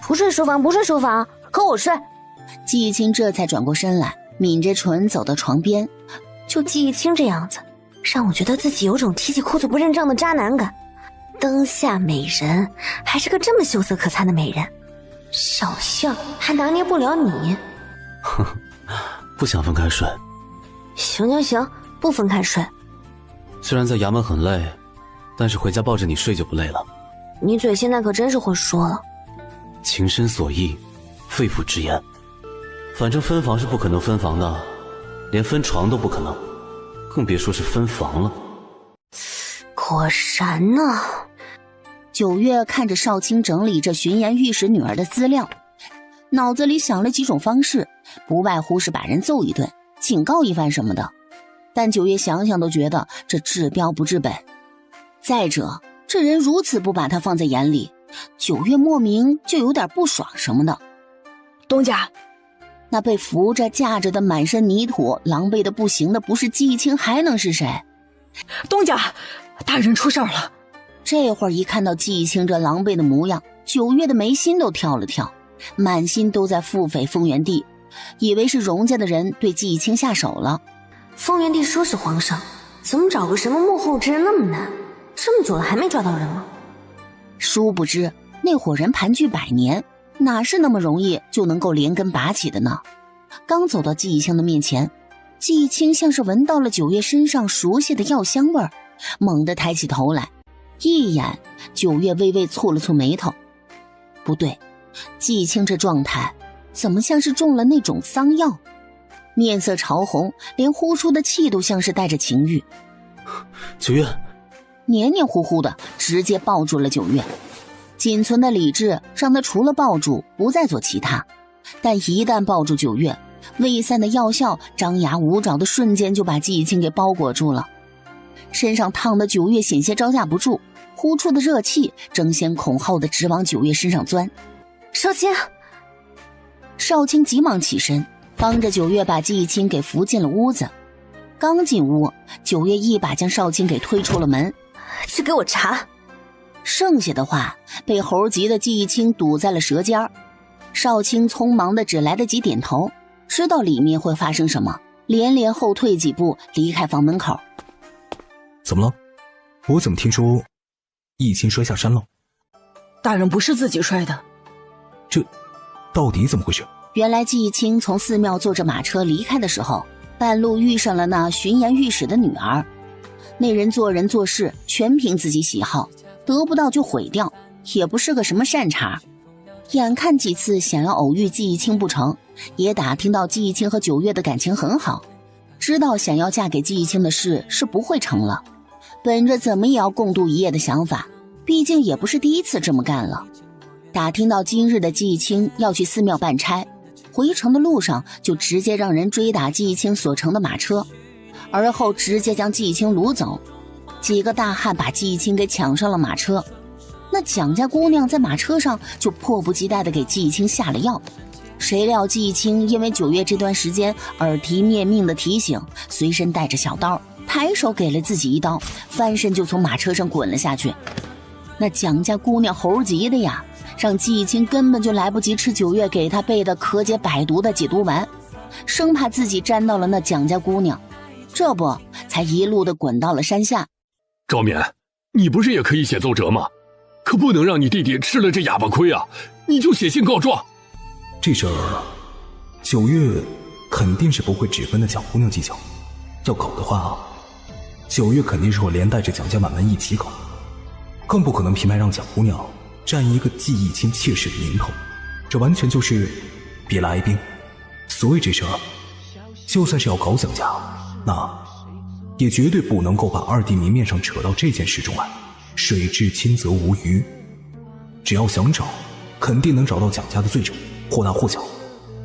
不睡书房，不睡书房，和我睡。季义清这才转过身来，抿着唇走到床边。就季义清这样子，让我觉得自己有种提起裤子不认账的渣男感。灯下美人，还是个这么羞涩可餐的美人，小性还拿捏不了你。哼，不想分开睡。行，不分开睡。虽然在衙门很累，但是回家抱着你睡就不累了。你嘴现在可真是会说了。情深所意，肺腑之言。反正分房是不可能分房的，连分床都不可能，更别说是分房了。果然呢。9月看着少卿整理着巡盐御史女儿的资料，脑子里想了几种方式，不外乎是把人揍一顿，警告一番什么的。但9月想想都觉得这治标不治本。再者，这人如此不把他放在眼里，9月莫名就有点不爽什么的。东家，那被扶着架着的满身泥土，狼狈的不行的不是季义清还能是谁？东家，大人出事了。这会儿一看到季义清这狼狈的模样，9月的眉心都跳了跳，满心都在腹诽丰原帝，以为是荣家的人对季义清下手了。丰原帝说是皇上，怎么找个什么幕后之人那么难？这么久了还没抓到人吗？殊不知那伙人盘踞100年，哪是那么容易就能够连根拔起的呢？刚走到季义清的面前，季义清像是闻到了9月身上熟悉的药香味儿，猛地抬起头来，一眼，9月微微蹙了蹙眉头。不对，季义清这状态怎么像是中了那种桑药？面色潮红，连呼出的气都像是带着情欲。9月黏黏糊糊的直接抱住了9月，仅存的理智让他除了抱住不再做其他，但一旦抱住9月，未散的药效张牙舞爪的瞬间就把季义清给包裹住了。身上烫的9月险些招架不住，呼出的热气争先恐后的直往9月身上钻。少卿，少卿急忙起身，帮着9月把季义清给扶进了屋子。刚进屋，9月一把将少卿给推出了门。去给我查。剩下的话被猴急的季义清堵在了舌尖。少卿匆忙的只来得及点头，知道里面会发生什么，连连后退几步离开房门口。怎么了？我怎么听说义清摔下山了？大人不是自己摔的。这到底怎么回事？原来季义清从寺庙坐着马车离开的时候，半路遇上了那巡盐御史的女儿。那人做人做事全凭自己喜好，得不到就毁掉，也不是个什么善茬。眼看几次想要偶遇季义清不成，也打听到季义清和9月的感情很好，知道想要嫁给季义清的事是不会成了。本着怎么也要共度一夜的想法，毕竟也不是第一次这么干了。打听到今日的季义清要去寺庙办差，回程的路上就直接让人追打季义清所乘的马车，而后直接将季义清掳走。几个大汉把季义清给抢上了马车，那蒋家姑娘在马车上就迫不及待地给季义清下了药。谁料季义清因为9月这段时间耳提面命的提醒，随身带着小刀，抬手给了自己一刀，翻身就从马车上滚了下去。那蒋家姑娘猴急的呀，让季义清根本就来不及吃9月给他备的可解百毒的解毒丸，生怕自己沾到了那蒋家姑娘，这不才一路的滚到了山下。赵勉，你不是也可以写奏折吗？可不能让你弟弟吃了这哑巴亏啊！你就写信告状。这事儿9月肯定是不会只跟那蒋姑娘计较，要搞的话9月肯定是会连带着蒋家满门一起搞，更不可能平白让蒋姑娘占一个季义清妾室的名头，这完全就是别了哀兵。所以这事儿就算是要搞蒋家，那也绝对不能够把二弟明面上扯到这件事中来，水至清则无鱼。只要想找，肯定能找到蒋家的罪证，或大或小，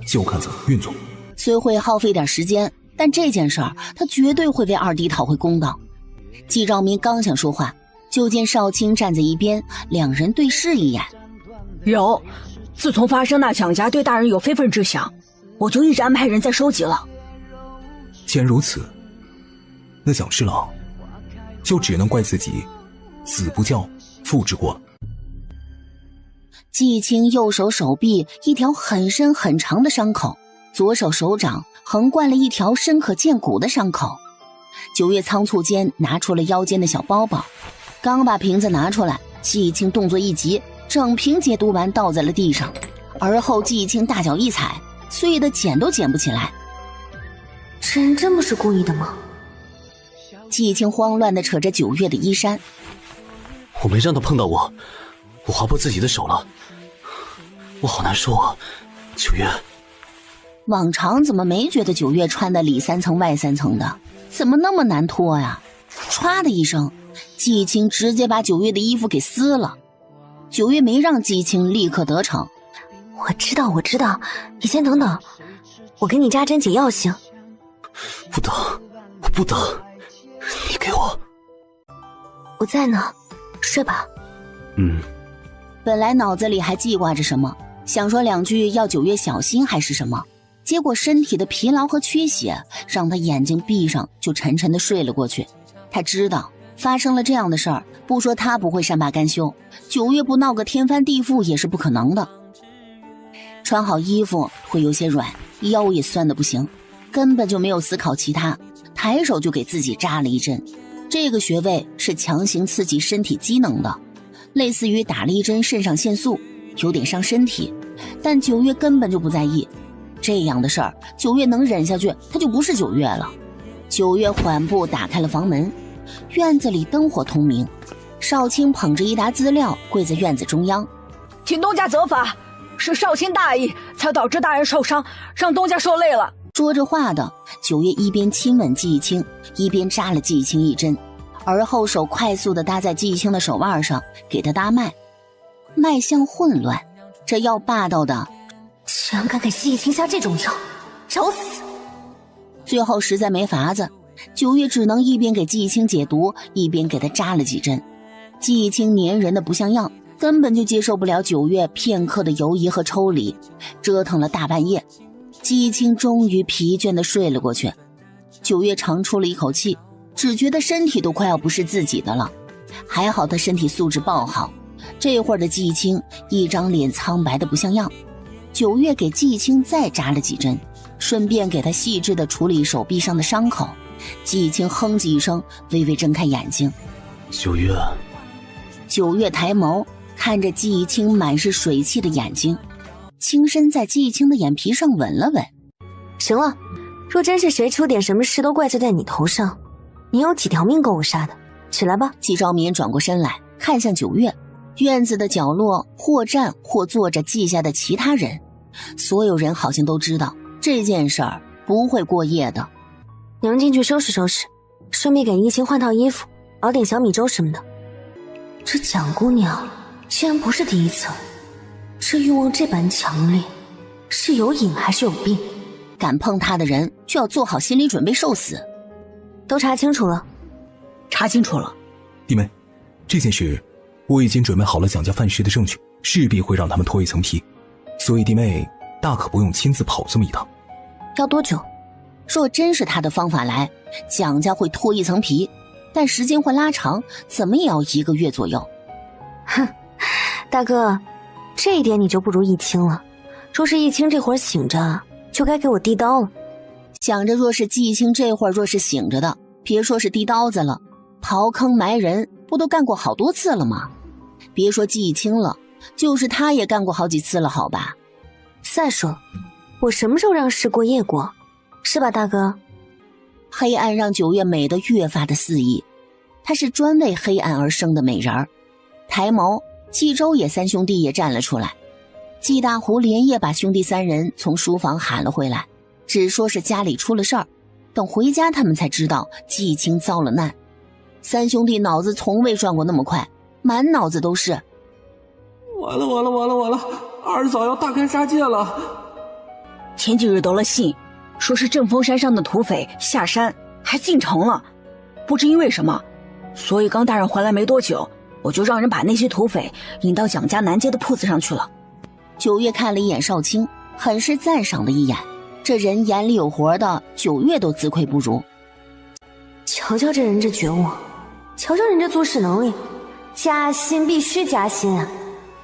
就看怎么运作。虽会耗费点时间，但这件事儿他绝对会为二弟讨回公道。季兆民刚想说话，就见少卿站在一边，两人对视一眼。有，自从发生那蒋家对大人有非分之想，我就一直安排人在收集了。既然如此，那蒋侍郎就只能怪自己子不教父之过了。季义清右手手臂一条很深很长的伤口，左手手掌横贯了一条深可见骨的伤口，九月仓促间拿出了腰间的小包包，刚把瓶子拿出来，季青动作一急，整瓶解毒丸倒在了地上，而后季青大脚一踩，碎的捡都捡不起来。这人真不是故意的吗？季青慌乱地扯着九月的衣衫，我没让他碰到我，我划破自己的手了，我好难受啊，九月。往常怎么没觉得九月穿的里三层外三层的，怎么那么难脱呀？唰的一声，季青直接把九月的衣服给撕了。九月没让季青立刻得逞。我知道，你先等等，我给你扎针解药行。不等，我不等，你给我。我在呢，睡吧。本来脑子里还记挂着什么，想说两句要九月小心还是什么，结果身体的疲劳和缺血让他眼睛闭上就沉沉的睡了过去。他知道发生了这样的事儿，不说他不会善罢甘休，九月不闹个天翻地覆也是不可能的。穿好衣服会有些软，腰也酸得不行，根本就没有思考其他，抬手就给自己扎了一针。这个穴位是强行刺激身体机能的，类似于打了一针肾上腺素，有点伤身体，但九月根本就不在意。这样的事儿九月能忍下去，他就不是九月了。九月缓步打开了房门，院子里灯火通明，少卿捧着一沓资料跪在院子中央。请东家责罚，是少卿大意才导致大人受伤，让东家受累了。说着话的九月一边亲吻季青，一边扎了季青一针，而后手快速地搭在季青的手腕上，给他搭脉。脉象混乱，这药霸道的，竟然敢给季青下这种药，找死！最后实在没法子，九月只能一边给季青解毒，一边给他扎了几针。季青粘人的不像样，根本就接受不了九月片刻的游移和抽离，折腾了大半夜，季青终于疲倦地睡了过去。九月长出了一口气，只觉得身体都快要不是自己的了。还好他身体素质爆好，这会儿的季青一张脸苍白的不像样。九月给季青再扎了几针，顺便给他细致地处理手臂上的伤口。季青哼唧一声，微微睁开眼睛。九月。九月抬眸看着季青满是水汽的眼睛，轻身在季青的眼皮上吻了吻。行了，若真是谁出点什么事都怪罪在你头上，你有几条命够我杀的？起来吧。季昭民转过身来看向九月，院子的角落或站或坐着季家的其他人，所有人好像都知道这件事儿不会过夜的。娘进去收拾收拾，顺便给一清换套衣服，熬点小米粥什么的。这蒋姑娘竟然不是第一次，这欲望这般强烈，是有瘾还是有病？敢碰她的人就要做好心理准备受死。都查清楚了。查清楚了。弟妹，这件事我已经准备好了蒋家犯事的证据，势必会让他们脱一层皮，所以弟妹大可不用亲自跑这么一趟。要多久？若真是他的方法来，蒋家会脱一层皮，但时间会拉长，怎么也要1个月左右。哼，大哥，这一点你就不如易清了。若是易清这会儿醒着，就该给我递刀了。想着若是季青这会儿若是醒着的，别说是递刀子了，刨坑埋人不都干过好多次了吗？别说季青了，就是他也干过好几次了，好吧？再说，我什么时候让事过夜过？是吧，大哥？黑暗让九月美得越发的肆意，她是专为黑暗而生的美人儿。抬眸，冀州野三兄弟也站了出来。冀大湖连夜把兄弟3人从书房喊了回来，只说是家里出了事儿。等回家他们才知道季青遭了难。三兄弟脑子从未转过那么快，满脑子都是完了，二嫂要大开杀戒了。前几日得了信，说是正峰山上的土匪下山还进城了，不知因为什么，所以刚大人回来没多久，我就让人把那些土匪引到蒋家南街的铺子上去了。九月看了一眼少卿，很是赞赏的一眼，这人眼里有活的，九月都自愧不如。瞧瞧这人这觉悟，瞧瞧人这做事能力，加薪必须加薪啊！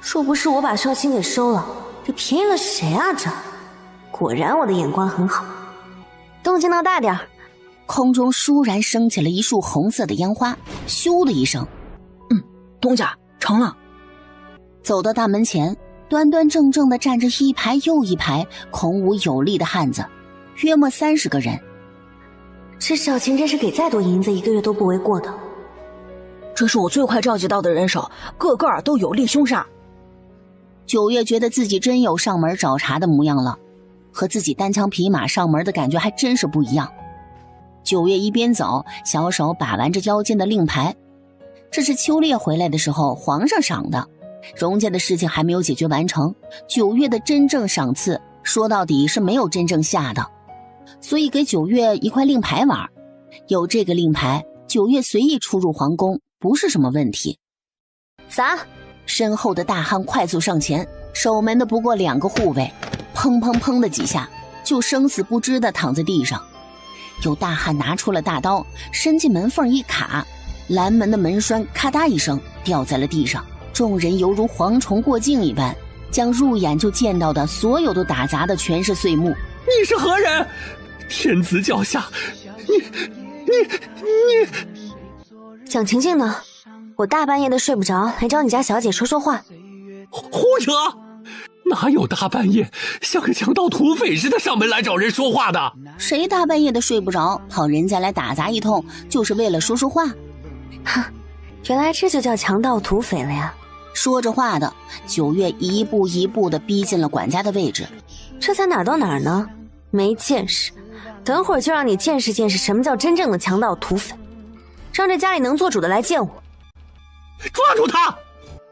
若不是我把少卿给收了，这便宜了谁啊？这果然我的眼光很好。动静闹大点，空中倏然升起了一束红色的烟花，咻的一声，东家成了。走到大门前，端端正正地站着一排又一排孔武有力的汉子，约莫30个人。这小琴真是给再多银子1个月都不为过的。这是我最快召集到的人手，个个都有力凶杀。9月觉得自己真有上门找茬的模样了，和自己单枪匹马上门的感觉还真是不一样。9月一边走，小手把玩着腰间的令牌，这是秋烈回来的时候皇上赏的，荣家的事情还没有解决完成，9月的真正赏赐说到底是没有真正下的，所以给9月一块令牌玩。有这个令牌，9月随意出入皇宫不是什么问题。砸！身后的大汉快速上前，守门的不过2个护卫，砰砰砰的几下就生死不知的躺在地上。有大汉拿出了大刀，伸进门缝一卡，拦门的门栓咔嗒一声掉在了地上。众人犹如蝗虫过境一般，将入眼就见到的所有都打砸的全是碎木。你是何人？天子脚下，你……蒋晴晴呢？我大半夜的睡不着，来找你家小姐说说话。胡扯！哪有大半夜像个强盗土匪似的上门来找人说话的？谁大半夜的睡不着，跑人家来打砸一通，就是为了说说话？哈，原来这就叫强盗土匪了呀！说着话的9月一步一步地逼近了管家的位置。这才哪儿到哪儿呢？没见识！等会儿就让你见识见识什么叫真正的强盗土匪。让这家里能做主的来见我。抓住他！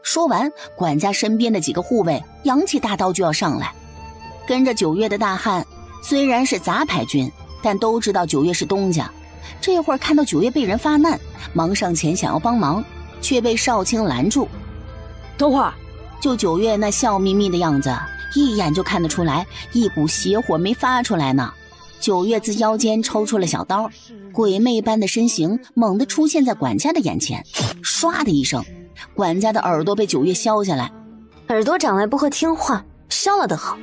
说完，管家身边的几个护卫扬起大刀就要上来。跟着9月的大汉虽然是杂牌军，但都知道9月是东家。这会儿看到9月被人发难，忙上前想要帮忙，却被少卿拦住。等会儿！就9月那笑眯眯的样子，一眼就看得出来一股邪火没发出来呢。9月自腰间抽出了小刀，鬼魅般的身形猛地出现在管家的眼前，唰的一声，管家的耳朵被9月削下来。耳朵长来不会听话，削了的好。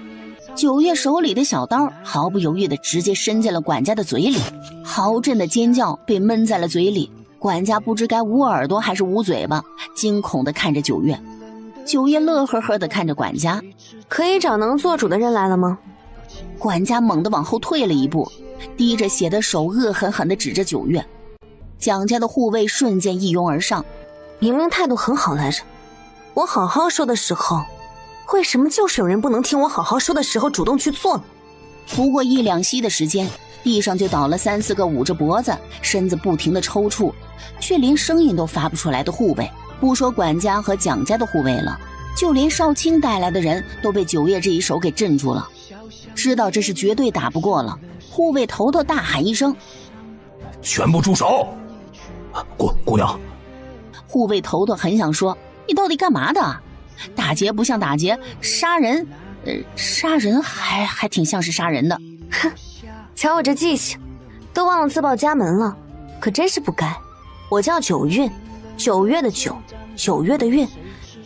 9月手里的小刀毫不犹豫地直接伸进了管家的嘴里，嚎震的尖叫被闷在了嘴里。管家不知该捂耳朵还是捂嘴巴，惊恐地看着9月。9月乐呵呵地看着管家，可以找能做主的人来了吗？管家猛地往后退了一步，滴着血的手恶狠狠地指着9月。蒋家的护卫瞬间一拥而上，明明态度很好来着，我好好说的时候，为什么就是有人不能听我好好说的时候主动去做呢？不过1两息的时间，地上就倒了3、4个捂着脖子，身子不停地抽搐，却连声音都发不出来的护卫。不说管家和蒋家的护卫了，就连少卿带来的人都被9月这一手给镇住了。知道这是绝对打不过了，护卫头头大喊一声：“全部住手！”姑娘。护卫头头很想说：“你到底干嘛的？打劫不像打劫，杀人，杀人还挺像是杀人的。”哼，瞧我这记性，都忘了自报家门了，可真是不该。我叫9运，9月的9，9月的运。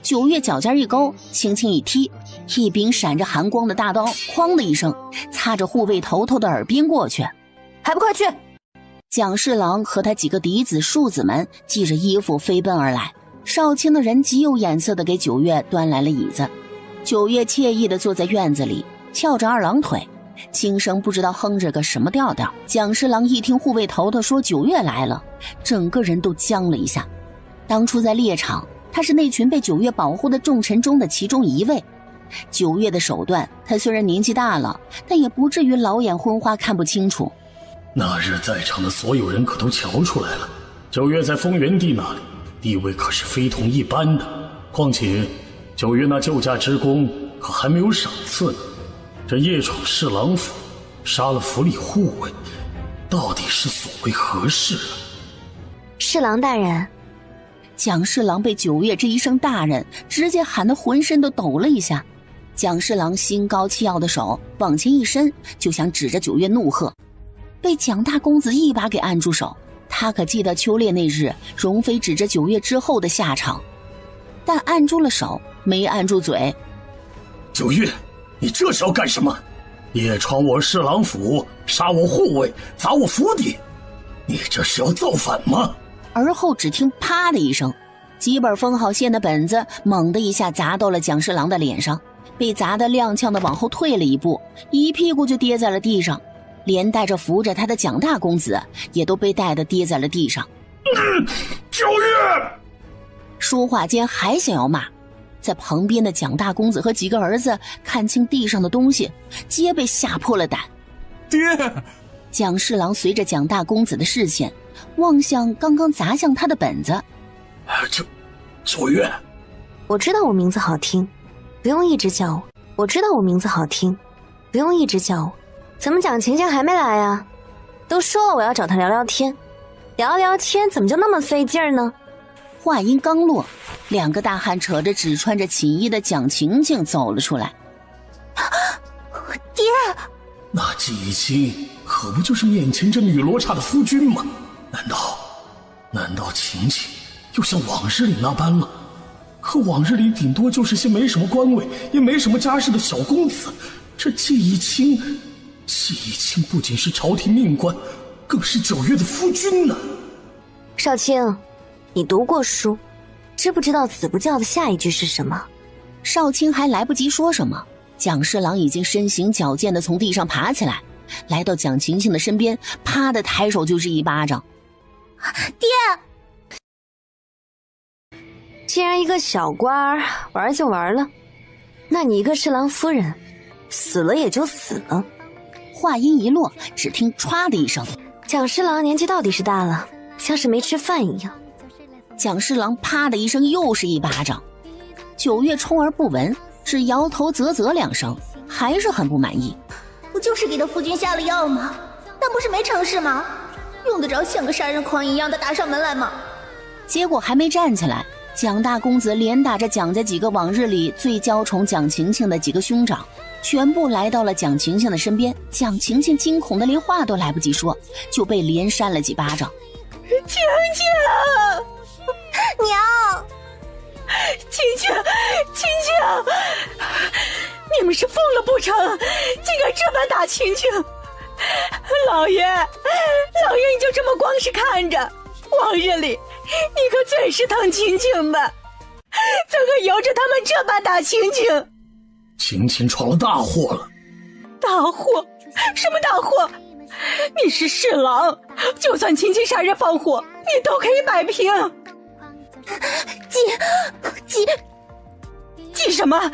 9月脚尖一勾，轻轻一踢，一柄闪着寒光的大刀哐的一声擦着护卫头头的耳边过去。还不快去！蒋侍郎和他几个嫡子庶子们系着衣服飞奔而来。少卿的人极有眼色地给9月端来了椅子。9月惬意地坐在院子里，翘着2郎腿，轻声不知道哼着个什么调调。蒋侍郎一听护卫头头说9月来了，整个人都僵了一下。当初在猎场，他是那群被9月保护的重臣中的其中一位。9月的手段，他虽然年纪大了，但也不至于老眼昏花看不清楚。那日在场的所有人可都瞧出来了，9月在丰原帝那里地位可是非同一般的。况且9月那救驾之功可还没有赏赐呢，这夜闯侍郎府，杀了府里护卫，到底是所谓何事啊？侍郎大人。蒋侍郎被9月这一声大人直接喊得浑身都抖了一下。蒋侍郎心高气傲的手往前一伸，就想指着9月怒喝，被蒋大公子一把给按住手。他可记得秋烈那日容妃指着9月之后的下场，但按住了手，没按住嘴。9月，你这是要干什么？夜闯我侍郎府，杀我护卫，砸我府邸，你这是要造反吗？而后只听啪的一声，几本封好线的本子猛地一下砸到了蒋侍郎的脸上，被砸得踉跄的往后退了一步，一屁股就跌在了地上，连带着扶着他的蒋大公子也都被带得跌在了地上。九月！说话间还想要骂，在旁边的蒋大公子和几个儿子看清地上的东西，皆被吓破了胆。爹！蒋侍郎随着蒋大公子的视线望向刚刚砸向他的本子。九月，我知道我名字好听，不用一直叫我。我知道我名字好听，不用一直叫我。怎么蒋晴晴还没来啊？都说了我要找她聊聊天，聊聊天怎么就那么费劲儿呢？话音刚落，两个大汉扯着只穿着寝衣的蒋晴晴走了出来。爹，那季义清可不就是面前这女罗刹的夫君吗？难道晴晴又像往日里那般了？可往日里顶多就是些没什么官位也没什么家世的小公子，这季义清不仅是朝廷命官，更是九月的夫君呢。少卿，你读过书，知不知道子不教的下一句是什么？少卿还来不及说什么，蒋侍郎已经身形矫健地从地上爬起来，来到蒋晴晴的身边，啪的抬手就是一巴掌。爹！既然一个小官儿玩就玩了，那你一个侍郎夫人，死了也就死了。话音一落，只听歘的一声，蒋侍郎年纪到底是大了，像是没吃饭一样。蒋侍郎啪的一声又是一巴掌。九月充耳不闻，只摇头啧啧两声，还是很不满意。不就是给他夫君下了药吗？那不是没成事吗？用得着像个杀人狂一样的打上门来吗？结果还没站起来，蒋大公子连打着蒋家几个往日里最娇宠蒋晴晴的几个兄长，全部来到了蒋晴晴的身边。蒋晴晴惊恐的连话都来不及说，就被连扇了几巴掌。晴晴，娘，晴晴，你们是疯了不成？竟敢这般打晴晴！老爷，你就这么光是看着？往日里，你可最是疼晴晴的，怎可由着他们这般打晴晴？晴晴闯了大祸了。大祸？什么大祸？你是侍郎，就算晴晴杀人放火，你都可以摆平。记什么？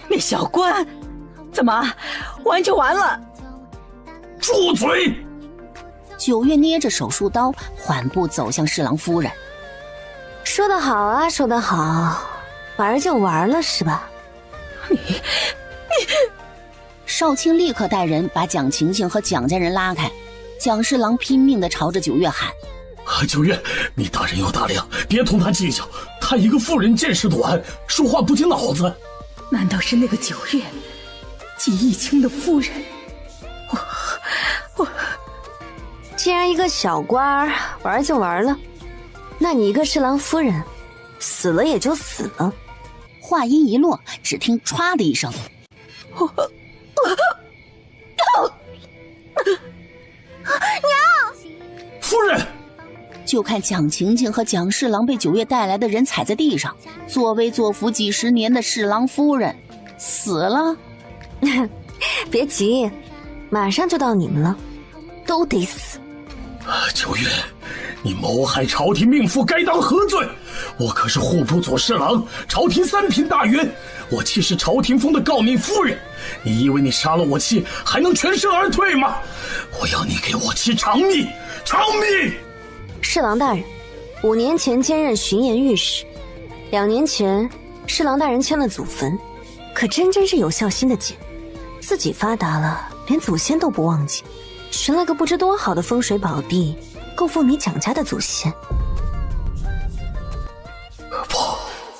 那小官，怎么完就完了？住嘴！九月捏着手术刀，缓步走向侍郎夫人。说得好啊，说得好，玩就玩了是吧？你。少卿立刻带人把蒋晴晴和蒋家人拉开。蒋侍郎拼命地朝着九月喊：九月，你大人有大量，别同他计较。他一个妇人见识短，说话不经脑子。难道是那个九月，季义清的夫人？我既然一个小官儿玩就玩了，那你一个侍郎夫人，死了也就死了。话音一落，只听歘的一声，娘，夫人！就看蒋晴晴和蒋侍郎被九月带来的人踩在地上，作威作福几十年的侍郎夫人死了。别急，马上就到你们了，都得死。九月，你谋害朝廷命妇，该当何罪？我可是户部左侍郎，朝廷三品大员，我妻是朝廷封的诰命夫人。你以为你杀了我妻还能全身而退吗？我要你给我妻偿命，偿命！侍郎大人，5年前兼任巡盐御史，2年前侍郎大人迁了祖坟，可真是有孝心的姐，自己发达了，连祖先都不忘记，寻了个不知多好的风水宝地，供奉你蒋家的祖先。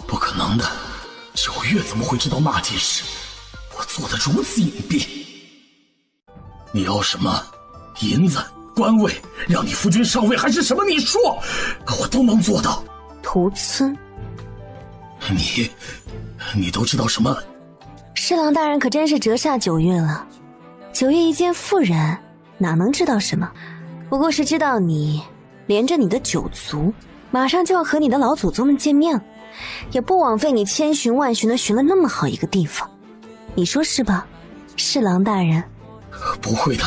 不可能的，九月怎么会知道那件事？我做得如此隐蔽。你要什么？银子、官位，让你夫君上位，还是什么？你说，我都能做到。屠村，你都知道什么？侍郎大人可真是折煞九月了。九月一见妇人，哪能知道什么？不过是知道你连着你的九族，马上就要和你的老祖宗们见面了，也不枉费你千寻万寻的寻了那么好一个地方，你说是吧，侍郎大人？不会的，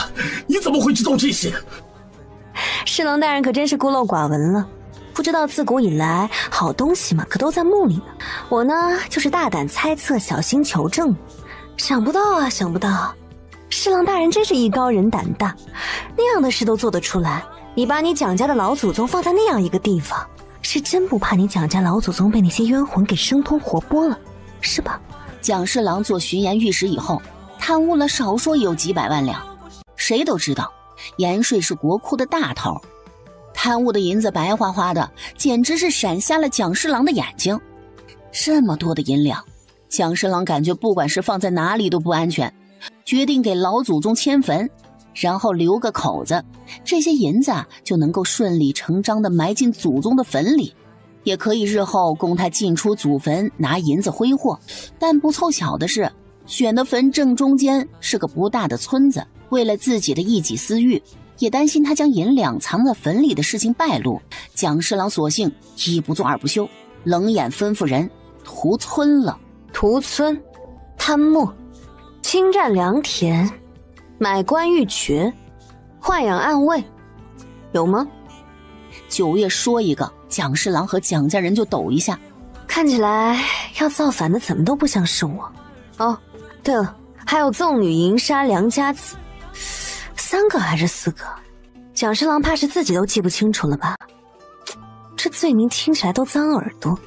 你怎么会知道这些？侍郎大人可真是孤陋寡闻了，不知道自古以来好东西嘛，可都在墓里呢。我呢，就是大胆猜测，小心求证。想不到啊，想不到，侍郎大人真是艺高人胆大，那样的事都做得出来。你把你蒋家的老祖宗放在那样一个地方，是真不怕你蒋家老祖宗被那些冤魂给生吞活剥了，是吧？蒋侍郎做巡盐御史以后，贪污了少说也有几百万两。谁都知道，盐税是国库的大头，贪污的银子白花花的，简直是闪瞎了蒋侍郎的眼睛。这么多的银两，蒋侍郎感觉不管是放在哪里都不安全，决定给老祖宗迁坟，然后留个口子，这些银子就能够顺理成章地埋进祖宗的坟里，也可以日后供他进出祖坟拿银子挥霍。但不凑巧的是，选的坟正中间是个不大的村子，为了自己的一己私欲，也担心他将银两藏在坟里的事情败露，蒋侍郎索性一不做二不休，冷眼吩咐人屠村了。屠村、贪墨、侵占良田、买官鬻爵、豢养暗卫，有吗？9月说一个，蒋侍郎和蒋家人就抖一下。看起来要造反的怎么都不像是我。哦，对了，还有纵女淫杀良家子，3个还是4个？蒋侍郎怕是自己都记不清楚了吧？这罪名听起来都脏耳朵。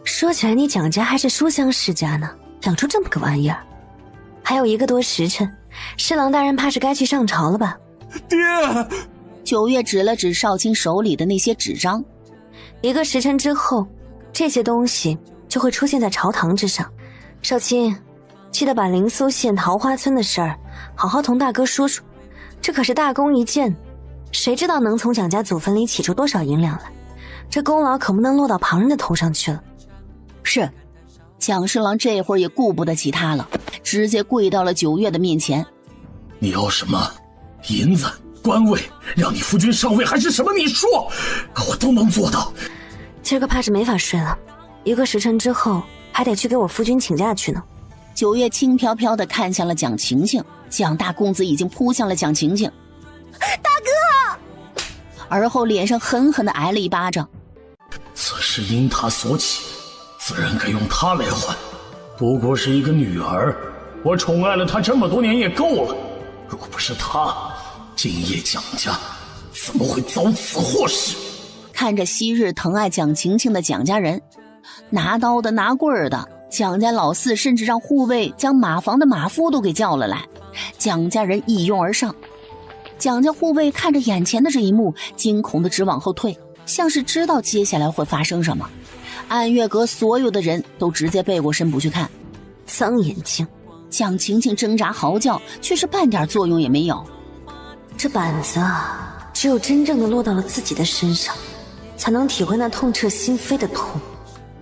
说起来，你蒋家还是书香世家呢，养出这么个玩意儿。还有1个多时辰，侍郎大人怕是该去上朝了吧？爹！9月指了指少卿手里的那些纸张。1个时辰之后，这些东西就会出现在朝堂之上。少卿，记得把灵苏县桃花村的事儿好好同大哥说说，这可是大功一件，谁知道能从蒋家祖坟里取出多少银两来？这功劳可不能落到旁人的头上去了。是，蒋侍郎这会儿也顾不得其他了，直接跪到了9月的面前。你要什么？银子、官位，让你夫君上位还是什么？你说，我都能做到。今儿个怕是没法睡了，1个时辰之后还得去给我夫君请假去呢。9月轻飘飘地看向了蒋晴晴，蒋大公子已经扑向了蒋晴晴。大哥！而后脸上狠狠地挨了一巴掌。此事因他所起，自然该用他来还。不过是一个女儿，我宠爱了她这么多年也够了。若不是她，今夜蒋家怎么会遭此祸事？看着昔日疼爱蒋晴晴的蒋家人，拿刀的拿棍儿的，蒋家老四甚至让护卫将马房的马夫都给叫了来。蒋家人一拥而上，蒋家护卫看着眼前的这一幕，惊恐的直往后退，像是知道接下来会发生什么。暗月阁所有的人都直接背过身不去看。脏眼睛！蒋晴晴挣扎嚎叫，却是半点作用也没有。这板子啊，只有真正的落到了自己的身上，才能体会那痛彻心扉的痛。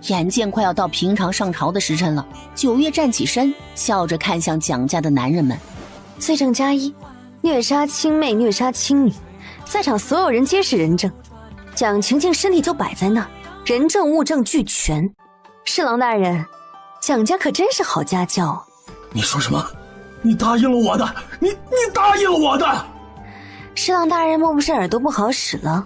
眼见快要到平常上朝的时辰了，9月站起身，笑着看向蒋家的男人们。罪证加1，虐杀亲妹，虐杀亲女，在场所有人皆是人证。蒋晴晴身体就摆在那儿，人证物证俱全。侍郎大人，蒋家可真是好家教。你说什么？你答应了我的，你答应了我的。侍郎大人莫不是耳朵不好使了？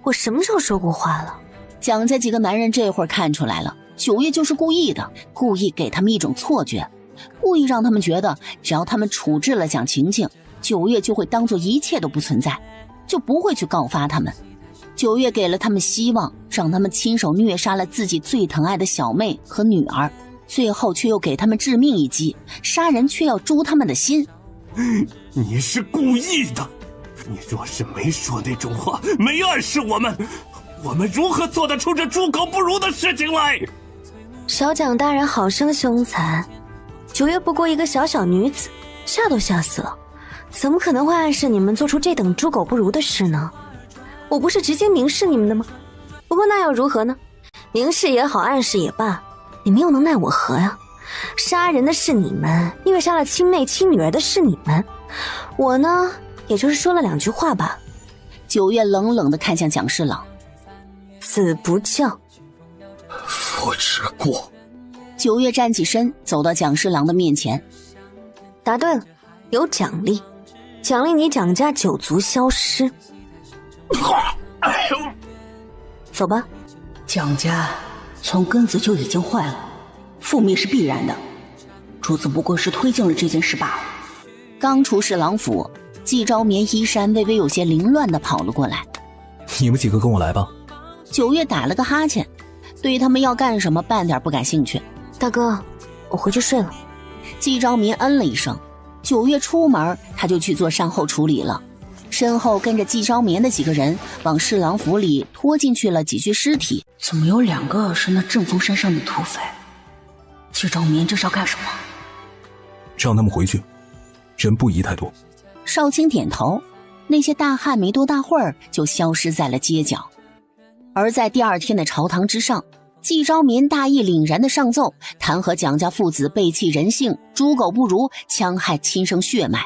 我什么时候说过话了？蒋家几个男人这会儿看出来了，9月就是故意的，故意给他们一种错觉，故意让他们觉得只要他们处置了蒋晴晴，9月就会当作一切都不存在，就不会去告发他们。9月给了他们希望，让他们亲手虐杀了自己最疼爱的小妹和女儿，最后却又给他们致命一击，杀人却要诛他们的心。你是故意的，你若是没说那种话，没暗示我们如何做得出这猪狗不如的事情来？小蒋大人好生凶残，9月不过一个小小女子，吓都吓死了，怎么可能会暗示你们做出这等猪狗不如的事呢？我不是直接明示你们的吗？不过那又如何呢？明示也好，暗示也罢，你们又能奈我何呀？杀人的是你们，虐杀了亲妹亲女儿的是你们，我呢，也就是说了2句话吧。九月冷冷地看向蒋侍郎，子不教，父之过。九月站起身，走到蒋侍郎的面前。答对了，有奖励，奖励你蒋家九族消失。走吧。蒋家从根子就已经坏了，覆灭是必然的。主子不过是推进了这件事罢了。刚出侍郎府，季昭眠衣衫微微有些凌乱地跑了过来。你们几个跟我来吧。九月打了个哈欠，对他们要干什么半点不感兴趣。大哥，我回去睡了。季昭眠嗯了一声。九月出门，他就去做善后处理了。身后跟着季昭眠的几个人往侍郎府里拖进去了几具尸体。怎么有2个是那正风山上的土匪？季昭眠这是要干什么？让他们回去，人不宜太多。少卿点头，那些大汉没多大会儿就消失在了街角。而在第2天的朝堂之上，季昭眠大义凛然的上奏，弹劾蒋家父子背弃人性，猪狗不如，戕害亲生血脉。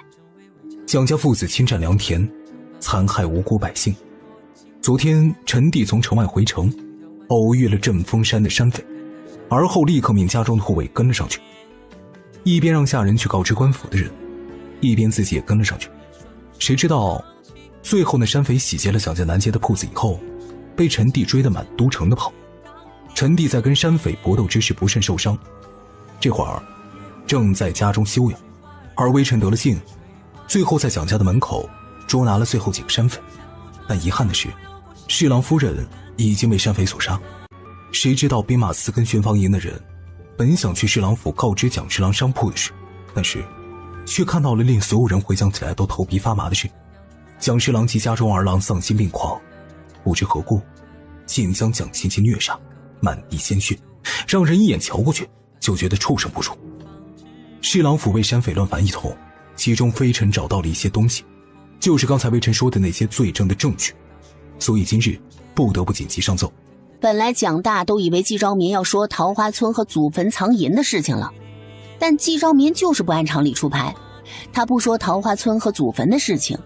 蒋家父子侵占良田，残害无辜百姓。昨天陈帝从城外回城，偶遇了镇风山的山匪，而后立刻命家中的护卫跟了上去，一边让下人去告知官府的人，一边自己也跟了上去。谁知道最后那山匪洗劫了蒋家南街的铺子以后，被陈帝追得满都城的跑。陈帝在跟山匪搏斗之时不慎受伤，这会儿正在家中休养，而微臣得了信，最后在蒋家的门口捉拿了最后几个山匪。但遗憾的是，侍郎夫人已经被山匪所杀。谁知道兵马司跟巡防营的人本想去侍郎府告知蒋侍郎商铺的事，但是却看到了令所有人回想起来都头皮发麻的事：蒋侍郎及家中儿郎丧心病狂，不知何故竟将蒋亲戚虐杀，满地鲜血，让人一眼瞧过去就觉得畜生不如。侍郎府被山匪乱反一通，其中微臣找到了一些东西，就是刚才微臣说的那些罪证的证据，所以今日不得不紧急上奏。本来蒋大都以为季昭眠要说桃花村和祖坟藏银的事情了，但季昭眠就是不按常理出牌，他不说桃花村和祖坟的事情，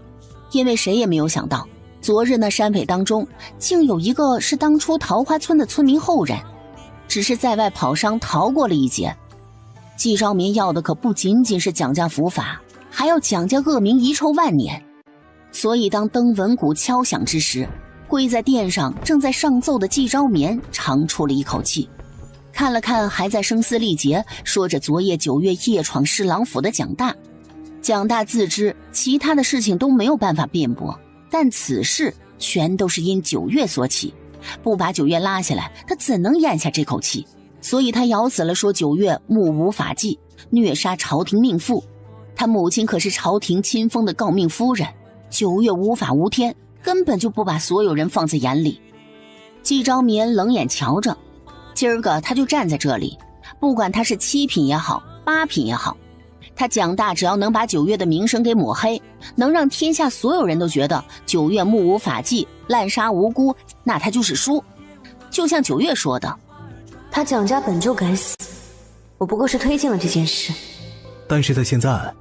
因为谁也没有想到昨日那山匪当中竟有一个是当初桃花村的村民后人，只是在外跑伤逃过了一劫。季昭眠要的可不仅仅是蒋家伏法，还要蒋家恶名遗臭万年。所以当登闻鼓敲响之时，跪在殿上正在上奏的季昭眠长出了一口气，看了看还在声嘶力竭说着昨夜9月夜闯侍郎府的蒋大。蒋大自知其他的事情都没有办法辩驳，但此事全都是因9月所起，不把9月拉下来，他怎能咽下这口气？所以他咬死了说9月目无法纪，虐杀朝廷命妇。他母亲可是朝廷亲封的诰命夫人，9月无法无天，根本就不把所有人放在眼里。季昭眠冷眼瞧着，今儿个他就站在这里，不管他是7品也好8品也好，他蒋大只要能把9月的名声给抹黑，能让天下所有人都觉得9月目无法纪，滥杀无辜，那他就是输。就像9月说的，他蒋家本就该死，我不过是推进了这件事。但是在现在，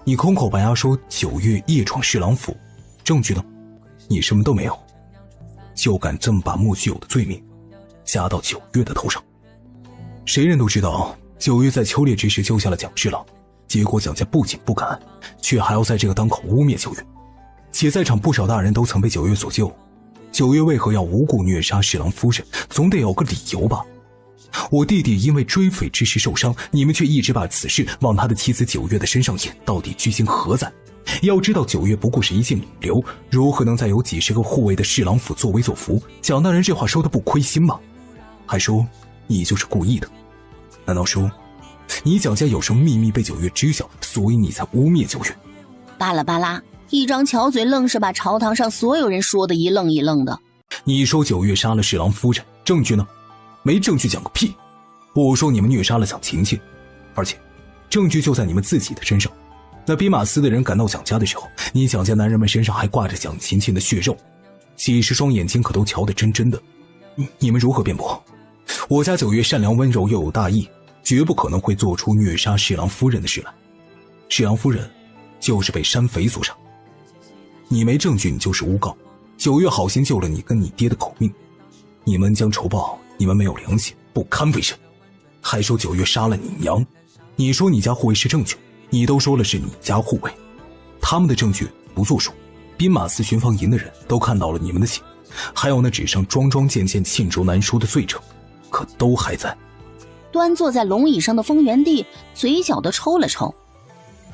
你空口白牙说9月夜闯侍郎府，证据呢？你什么都没有，就敢这么把莫须有的罪名加到9月的头上。谁人都知道9月在秋猎之时救下了蒋侍郎，结果蒋家不仅不敢，却还要在这个当口污蔑9月。且在场不少大人都曾被9月所救，9月为何要无故虐杀侍郎夫人？总得有个理由吧。我弟弟因为追匪之时受伤，你们却一直把此事往他的妻子9月的身上引，到底居心何在？要知道9月不过是一介女流，如何能在有几十个护卫的侍郎府作威作福？蒋大人这话说的不亏心吗？还说你就是故意的？难道说你蒋家有什么秘密被9月知晓，所以你才污蔑9月？巴拉巴拉，一张巧嘴愣是把朝堂上所有人说的一愣一愣的。你说9月杀了侍郎夫人，证据呢？没证据讲个屁！我说你们虐杀了蒋勤勤，而且证据就在你们自己的身上。那兵马司的人赶到蒋家的时候，你蒋家男人们身上还挂着蒋勤勤的血肉，几十双眼睛可都瞧得真真的。你们如何辩驳？我家9月善良温柔又有大义，绝不可能会做出虐杀侍郎夫人的事来。侍郎夫人就是被山匪所杀，你没证据，你就是诬告。9月好心救了你跟你爹的口命，你们将仇报，你们没有良心，不堪为人。还说9月杀了你娘，你说你家护卫是证据，你都说了是你家护卫，他们的证据不作数，兵马司巡防营的人都看到了你们的血，还有那纸上桩桩件件罄竹难书的罪证，可都还在。端坐在龙椅上的风元帝嘴角都抽了抽。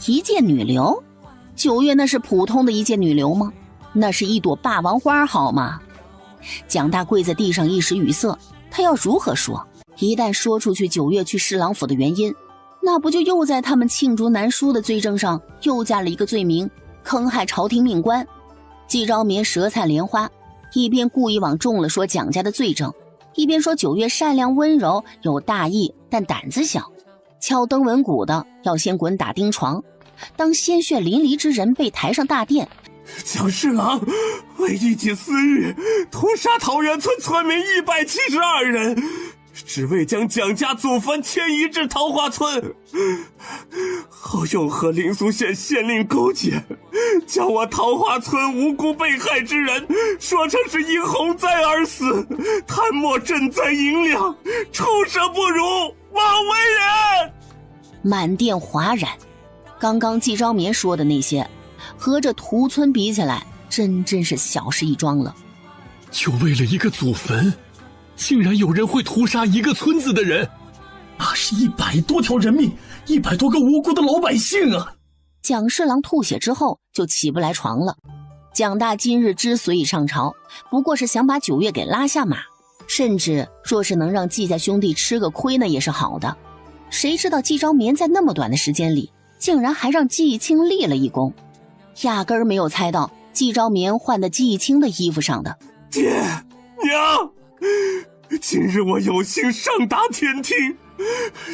一介女流，9月那是普通的一介女流吗？那是一朵霸王花好吗？蒋大跪在地上一时语塞，他要如何说？一旦说出去9月去侍郎府的原因，那不就又在他们罄竹难书的罪证上又加了一个罪名，坑害朝廷命官。季昭眠舌灿莲花，一边故意往重了说蒋家的罪证，一边说9月善良温柔，有大义，但胆子小，敲登闻鼓的要先滚打钉床。当鲜血淋漓之人被抬上大殿，蒋侍郎为一己私欲屠杀桃源村村民172人，只为将蒋家祖坟迁移至桃花村，后又和灵苏县县令勾结，将我桃花村无辜被害之人说成是因洪灾而死，贪墨赈灾银两，畜生不如，枉为人。满殿哗然。刚刚季昭眠说的那些和这屠村比起来，真是小事一桩了。就为了一个祖坟，竟然有人会屠杀一个村子的人，那是100多条人命，100多个无辜的老百姓啊！蒋侍郎吐血之后就起不来床了。蒋大今日之所以上朝，不过是想把9月给拉下马，甚至若是能让季家兄弟吃个亏呢，也是好的。谁知道季昭眠在那么短的时间里，竟然还让季义清立了一功，压根儿没有猜到季昭眠换的季义清的衣服上的。爹娘，今日我有幸上达天庭，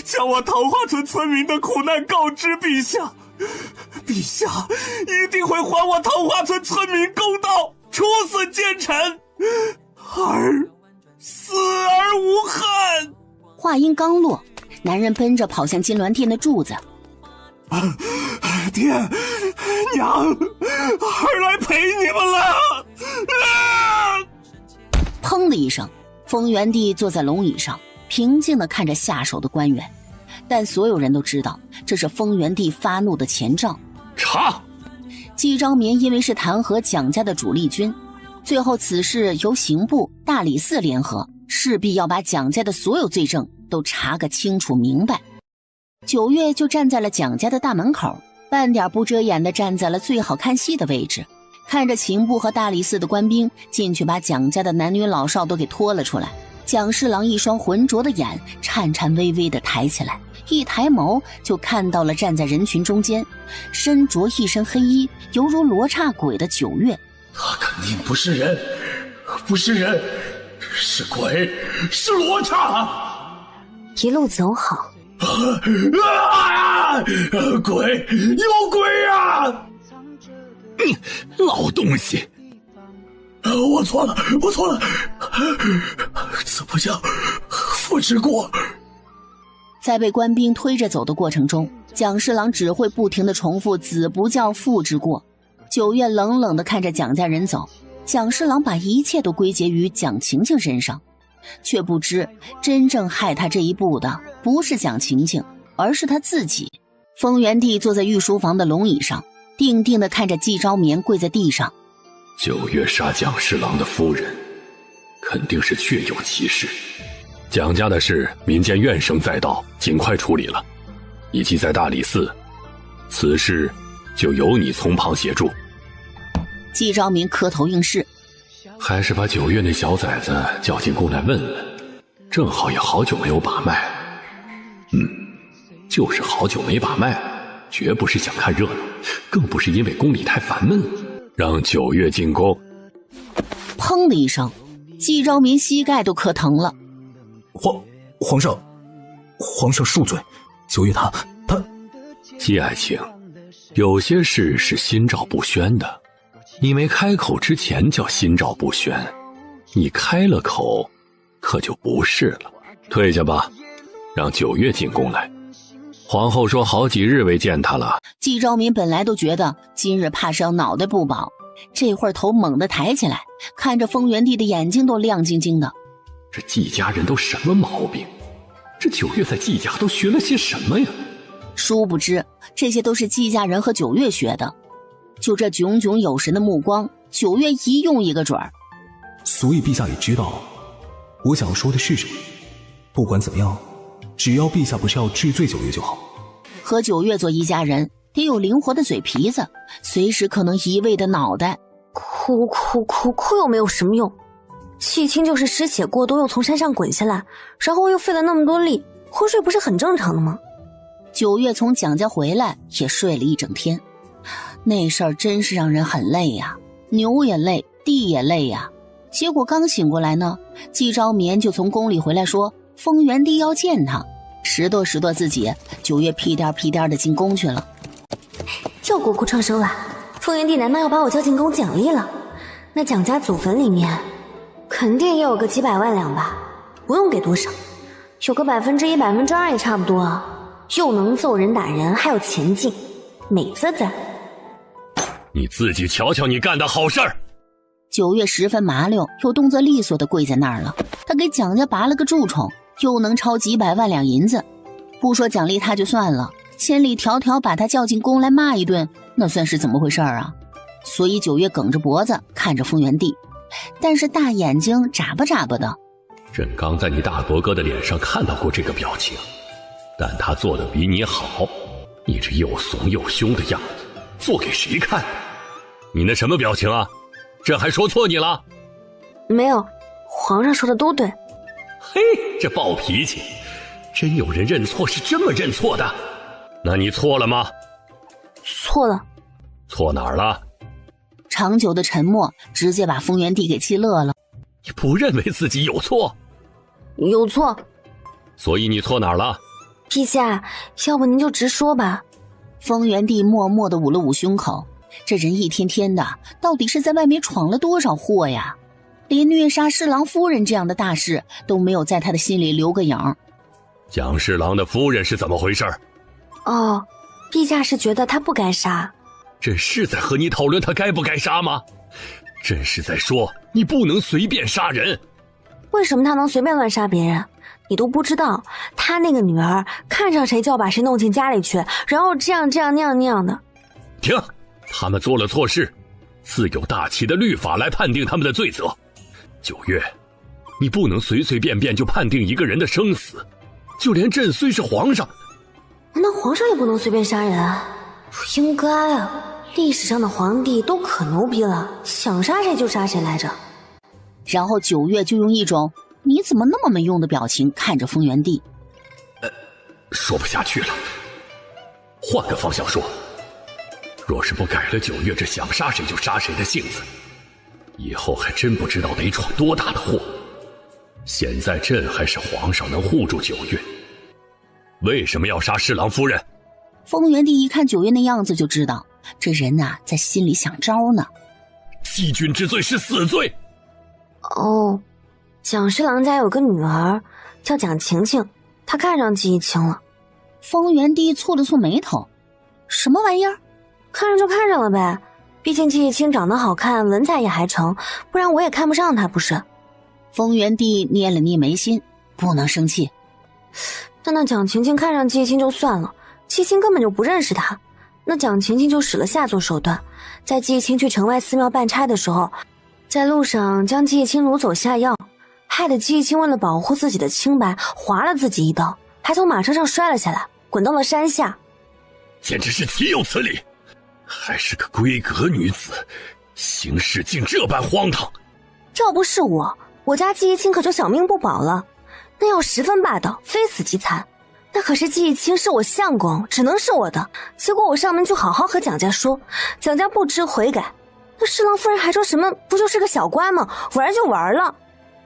将我桃花村村民的苦难告知陛下，陛下一定会还我桃花村村民公道，处死奸臣，死而无憾。话音刚落，男人奔着跑向金銮殿的柱子。爹娘，儿来陪你们了。砰的一声，风元帝坐在龙椅上，平静地看着下手的官员，但所有人都知道这是风元帝发怒的前兆。查！季昭眠因为是弹劾蒋家的主力军，最后此事由刑部、大理寺联合，势必要把蒋家的所有罪证都查个清楚明白。9月就站在了蒋家的大门口，半点不遮掩地站在了最好看戏的位置，看着刑部和大理寺的官兵进去把蒋家的男女老少都给拖了出来。蒋侍郎一双浑浊的眼颤颤巍巍地抬起来，一抬眸就看到了站在人群中间，身着一身黑衣，犹如罗刹鬼的9月。他肯定不是人，不是人，是鬼，是罗刹。一路走好。鬼，有鬼啊！老东西，我错了，此不将，父之过。在被官兵推着走的过程中，蒋侍郎只会不停地重复子不教父之过。9月冷冷地看着蒋家人走，蒋侍郎把一切都归结于蒋晴晴身上，却不知真正害他这一步的不是蒋晴晴，而是他自己。风元帝坐在御书房的龙椅上，定定地看着季昭眠跪在地上。9月杀蒋侍郎的夫人，肯定是确有其事。蒋家的事，民间怨声载道，尽快处理了，以及在大理寺，此事就由你从旁协助。季昭眠磕头应是，还是把9月那小崽子叫进宫来问问，正好也好久没有把脉。就是好久没把脉，绝不是想看热闹，更不是因为宫里太烦闷了。让9月进宫。砰的一声，季昭眠膝盖都磕疼了。皇上恕罪，9月他季爱卿，有些事是心照不宣的，你没开口之前叫心照不宣，你开了口可就不是了。退下吧，让9月进宫来。皇后说好几日未见他了。季昭眠本来都觉得今日怕是要脑袋不保，这会儿头猛地抬起来，看着丰原帝的眼睛都亮晶晶的。这季家人都什么毛病？这九月在季家都学了些什么呀？殊不知，这些都是季家人和九月学的。就这炯炯有神的目光，九月一用一个准儿。所以陛下也知道我想说的是什么。不管怎么样，只要陛下不是要治罪九月就好。和九月做一家人，得有灵活的嘴皮子，随时可能移位的脑袋。哭又没有什么用。季青就是失血过多又从山上滚下来，然后又费了那么多力，昏睡不是很正常的吗？九月从蒋家回来也睡了一整天，那事儿真是让人很累呀，牛也累，地也累呀。结果刚醒过来呢，季昭眠就从宫里回来说丰原帝要见他，拾掇自己，九月屁颠屁颠的进宫去了。又国库创收了，丰原帝难道要把我叫进宫奖励了？那蒋家祖坟里面肯定也有个几百万两吧，不用给多少，有个1%、2%也差不多啊。又能揍人打人，还有前进，美滋滋。你自己瞧瞧你干的好事儿。九月十分麻溜又动作利索的跪在那儿了，他给蒋家拔了个蛀虫，又能超几百万两银子。不说奖励他就算了，千里迢迢把他叫进宫来骂一顿，那算是怎么回事啊？所以九月梗着脖子看着丰原帝，但是大眼睛眨巴眨巴的。朕刚在你大伯哥的脸上看到过这个表情，但他做的比你好。你这又怂又凶的样子，做给谁看？你那什么表情啊？朕还说错你了？没有，皇上说的都对。嘿，这暴脾气，真有人认错是这么认错的？那你错了吗？错了。错哪儿了？长久的沉默直接把丰原帝给气乐了。你不认为自己有错？有错。所以你错哪儿了？陛下，要不您就直说吧。丰原帝默默地捂了捂胸口，这人一天天的到底是在外面闯了多少祸呀？连虐杀侍郎夫人这样的大事都没有在他的心里留个影。蒋侍郎的夫人是怎么回事？哦，陛下是觉得他不该杀。朕是在和你讨论他该不该杀吗？朕是在说你不能随便杀人。为什么他能随便乱杀别人？你都不知道，他那个女儿看上谁就要把谁弄进家里去，然后这样那样的。停！他们做了错事，自有大齐的律法来判定他们的罪责。九月，你不能随随便便就判定一个人的生死，就连朕虽是皇上，难道皇上也不能随便杀人啊？不应该啊！历史上的皇帝都可牛逼了，想杀谁就杀谁来着。然后九月就用一种你怎么那么没用的表情看着丰原帝。说不下去了，换个方向说。若是不改了九月这想杀谁就杀谁的性子，以后还真不知道得闯多大的祸。现在朕还是皇上，能护住九月。为什么要杀侍郎夫人？丰原帝一看九月那样子就知道，这人呐，在心里想招呢。欺君之罪是死罪。哦，蒋侍郎家有个女儿叫蒋晴晴，她看上季一清了。丰原帝蹙了蹙眉头，什么玩意儿？看上就看上了呗，毕竟季一清长得好看，文采也还成，不然我也看不上她不是。丰原帝捏了捏眉心，不能生气。但那蒋晴晴看上季一清就算了，季一清根本就不认识她。那蒋晴晴就使了下作手段，在季一清去城外寺庙办差的时候，在路上将季一清掳走下药，害得季一清为了保护自己的清白，划了自己一刀，还从马车上摔了下来，滚到了山下。简直是岂有此理！还是个闺阁女子，行事竟这般荒唐。要不是我家季一清可就小命不保了。那药十分霸道，非死即残。那可是季一清是我相公，只能是我的。结果我上门就好好和蒋家说，蒋家不知悔改。那侍郎夫人还说什么不就是个小官吗？玩就玩了。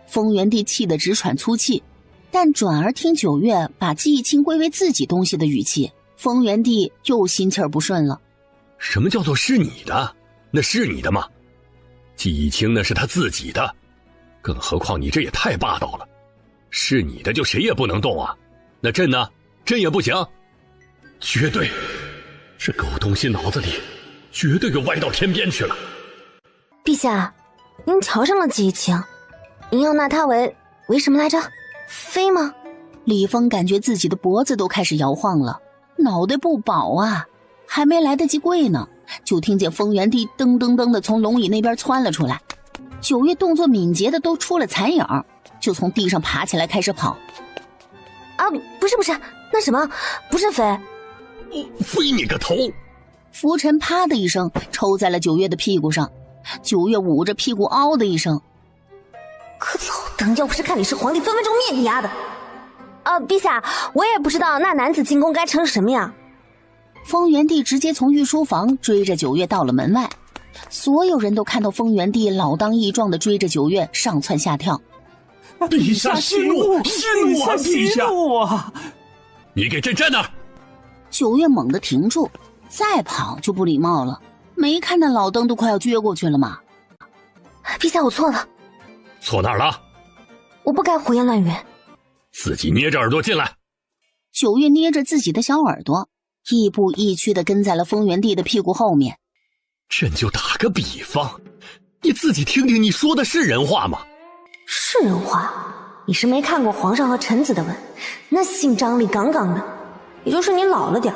丰原帝气得直喘粗气，但转而听九月把季一清归为自己东西的语气，丰原帝又心气儿不顺了。什么叫做是你的？那是你的吗？季一清那是他自己的，更何况你这也太霸道了。是你的就谁也不能动啊？那朕呢？朕也不行。绝对，这狗东西脑子里绝对又歪到天边去了。陛下，您调上了记忆青，您要纳他为什么来着？妃吗？李峰感觉自己的脖子都开始摇晃了，脑袋不保啊！还没来得及跪呢，就听见风原帝噔噔噔的从龙椅那边窜了出来。九月动作敏捷的都出了残影，就从地上爬起来开始跑。啊，不是，那什么，不是妃。飞你个头！拂尘啪的一声抽在了九月的屁股上，九月捂着屁股嗷的一声。可老等，要不是看你是皇帝，分分钟灭你丫的！陛下，我也不知道那男子进宫该成什么样。风原帝直接从御书房追着九月到了门外，所有人都看到风原帝老当益壮的追着九月上蹿下跳。陛下息怒，息怒啊！陛下，你给朕站那儿！九月猛地停住，再跑就不礼貌了。没看那老登都快要撅过去了吗？陛下，我错了。错哪儿了？我不该胡言乱语。自己捏着耳朵进来。九月捏着自己的小耳朵，亦步亦趋地跟在了风原帝的屁股后面。朕就打个比方，你自己听听，你说的是人话吗？是人话？你是没看过皇上和臣子的吻，那性张力杠杠的。也就是你老了点，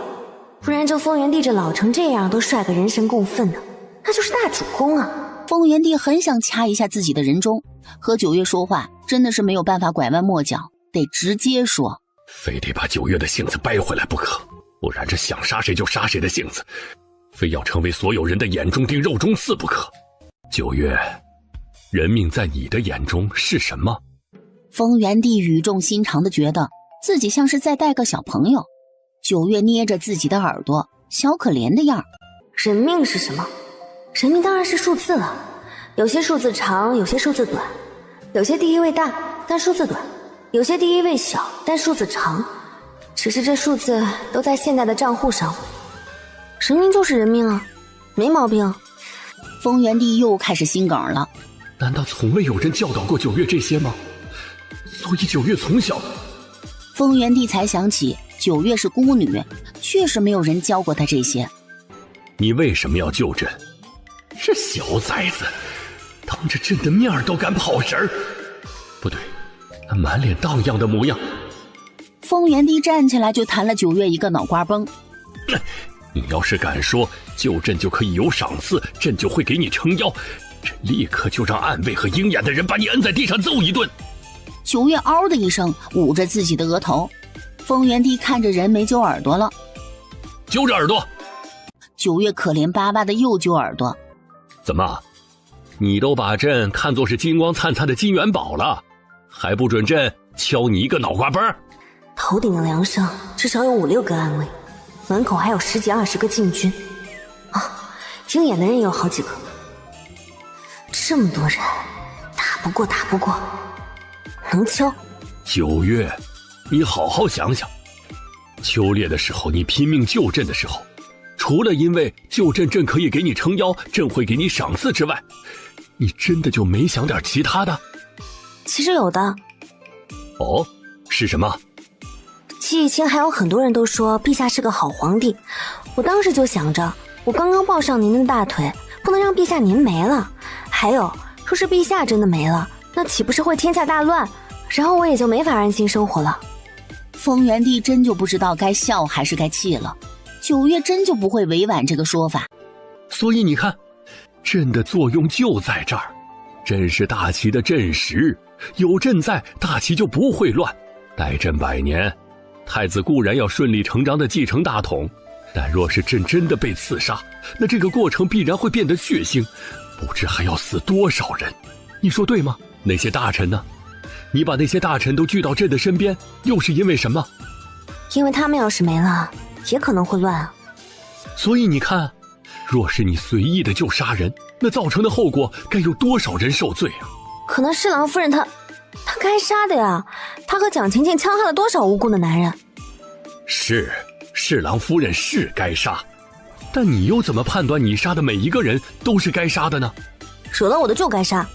不然这风原帝这老成这样都帅个人神共愤呢，那就是大主公啊！风原帝很想掐一下自己的人中，和九月说话真的是没有办法拐弯抹角，得直接说。非得把九月的性子掰回来不可，不然这想杀谁就杀谁的性子，非要成为所有人的眼中钉肉中刺不可。九月，人命在你的眼中是什么？风原帝语重心长地觉得自己像是在带个小朋友。九月捏着自己的耳朵，小可怜的样。人命是什么？人命当然是数字了，有些数字长，有些数字短，有些第一位大但数字短，有些第一位小但数字长，只是这数字都在现在的账户上。人命就是人命啊，没毛病。风原帝又开始心梗了。难道从未有人教导过九月这些吗？所以九月从小……风原帝才想起九月是孤女，确实没有人教过她这些。你为什么要救朕？这小崽子，当着朕的面都敢跑神儿！不对，那满脸荡漾的模样。风原帝站起来就弹了九月一个脑瓜崩。你要是敢说救朕就可以有赏赐，朕就会给你撑腰，朕立刻就让暗卫和鹰眼的人把你摁在地上揍一顿。九月嗷的一声捂着自己的额头。风原帝看着人没揪耳朵了，揪着耳朵。九月可怜巴巴的又揪耳朵。怎么，你都把朕看作是金光灿灿的金元宝了，还不准朕敲你一个脑瓜崩？头顶的梁上至少有5、6个暗卫，门口还有10几20个禁军啊，鹰眼的人也有好几个。这么多人，打不过，能敲？九月，你好好想想，秋猎的时候你拼命救朕的时候，除了因为救朕可以给你撑腰，朕会给你赏赐之外，你真的就没想点其他的？其实有的。哦，是什么？记忆清还有很多人都说陛下是个好皇帝，我当时就想着，我刚刚抱上您的大腿，不能让陛下您没了。还有，说是陛下真的没了，那岂不是会天下大乱？然后我也就没法安心生活了。风原帝真就不知道该笑还是该气了。九月真就不会委婉这个说法。所以你看，朕的作用就在这儿，朕是大齐的朕石，有朕在，大齐就不会乱。待朕100年，太子固然要顺理成章地继承大统，但若是朕真的被刺杀，那这个过程必然会变得血腥，不知还要死多少人。你说对吗？那些大臣呢？你把那些大臣都聚到朕的身边，又是因为什么？因为他们要是没了，也可能会乱啊。所以你看，若是你随意的就杀人，那造成的后果该有多少人受罪啊？可能侍郎夫人她该杀的呀，她和蒋勤勤戕害了多少无辜的男人。是，侍郎夫人是该杀，但你又怎么判断你杀的每一个人都是该杀的呢？惹了我的就该杀。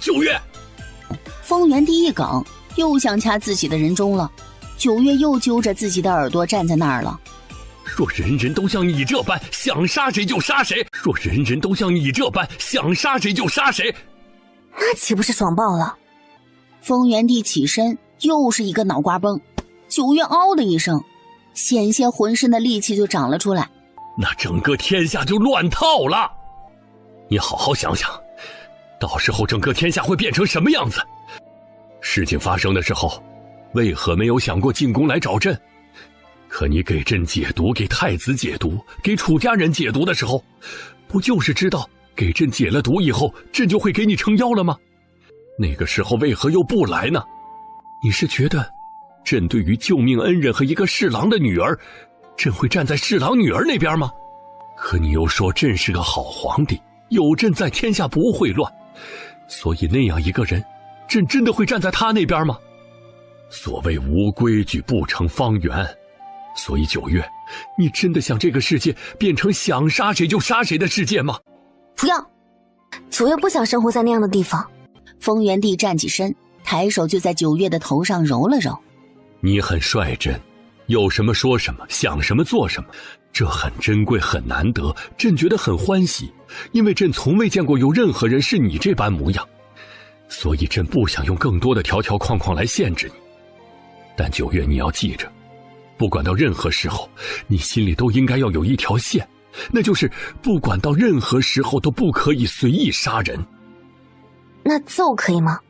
九月，风原帝一梗，又想掐自己的人中了。九月又揪着自己的耳朵站在那儿了。若人人都像你这般想杀谁就杀谁，若人人都像你这般想杀谁就杀谁，那岂不是爽爆了？风原帝起身，又是一个脑瓜崩。九月嗷的一声，险些浑身的力气就长了出来。那整个天下就乱套了。你好好想想，到时候整个天下会变成什么样子？事情发生的时候，为何没有想过进宫来找朕？可你给朕解毒，给太子解毒，给楚家人解毒的时候，不就是知道给朕解了毒以后，朕就会给你撑腰了吗？那个时候为何又不来呢？你是觉得朕对于救命恩人和一个侍郎的女儿，朕会站在侍郎女儿那边吗？可你又说朕是个好皇帝，有朕在天下不会乱，所以那样一个人，朕真的会站在他那边吗？所谓无规矩不成方圆，所以9月，你真的想这个世界变成想杀谁就杀谁的世界吗？不要，9月不想生活在那样的地方。风原帝站起身，抬手就在9月的头上揉了揉。你很率真，有什么说什么，想什么做什么，这很珍贵很难得，朕觉得很欢喜，因为朕从未见过有任何人是你这般模样，所以朕不想用更多的条条框框来限制你。但9月你要记着，不管到任何时候，你心里都应该要有一条线，那就是不管到任何时候都不可以随意杀人。那揍可以吗？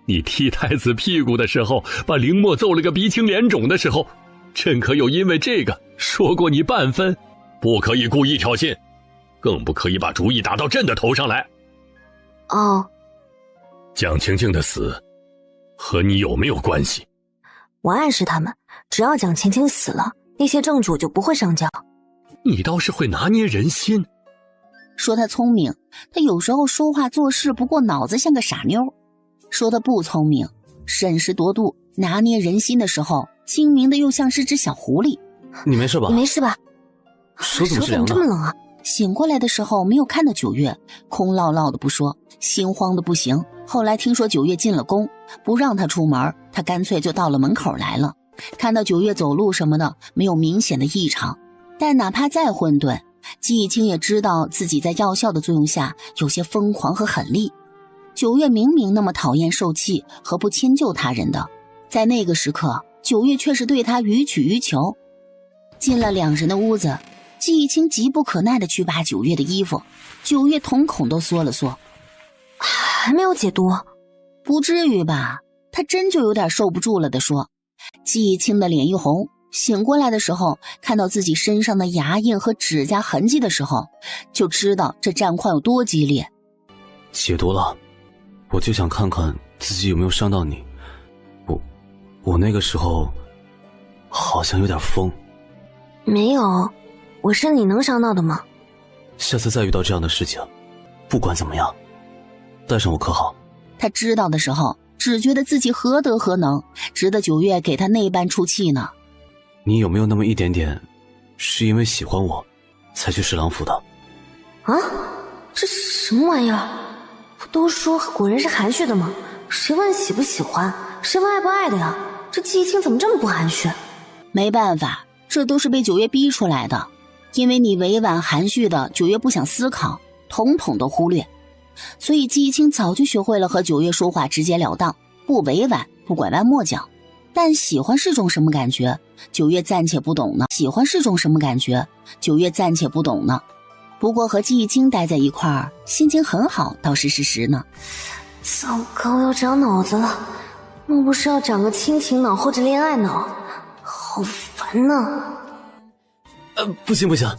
你踢太子屁股的时候，把凌墨揍了个鼻青脸肿的时候，朕可有因为这个说过你半分？不可以故意挑衅，更不可以把主意打到朕的头上来。哦，蒋晴晴的死和你有没有关系？我暗示他们，只要蒋晴晴死了，那些正主就不会上轿。你倒是会拿捏人心。说他聪明，他有时候说话做事不过脑子像个傻妞；说他不聪明，审时度度，拿捏人心的时候，精明的又像是只小狐狸。你没事吧？你没事吧？手怎么是凉的？这么冷啊！醒过来的时候没有看到9月，空落落的不说，心慌的不行。后来听说9月进了宫，不让他出门，他干脆就到了门口来了。看到9月走路什么的没有明显的异常，但哪怕再混沌，季忆清也知道自己在药效的作用下有些疯狂和狠戾。9月明明那么讨厌受气和不迁就他人的，在那个时刻9月却是对他予取予求。进了两人的屋子，季忆清急不可耐地去扒9月的衣服，9月瞳孔都缩了缩。还没有解毒？不至于吧，他真就有点受不住了地说。季忆清的脸一红，醒过来的时候看到自己身上的牙印和指甲痕迹的时候，就知道这战况有多激烈。解毒了，我就想看看自己有没有伤到你。我那个时候好像有点疯。没有，我是你能伤到的吗？下次再遇到这样的事情，不管怎么样，带上我可好？他知道的时候只觉得自己何德何能，值得9月给他那般出气呢。你有没有那么一点点是因为喜欢我才去侍郎府的？啊，这什么玩意儿？不都说果然是含蓄的吗？谁问喜不喜欢，谁问爱不爱的呀？这季忆清怎么这么不含蓄？没办法，这都是被9月逼出来的。因为你委婉含蓄的9月不想思考，统统都忽略，所以季忆清早就学会了和9月说话直截了当，不委婉，不拐弯抹角。但喜欢是种什么感觉，9月暂且不懂呢。喜欢是种什么感觉，9月暂且不懂呢。不过和季忆清待在一块儿，心情很好，倒是事实呢。糟糕，要长脑子了，莫不是要长个亲情脑或者恋爱脑？好烦呐！不行不行，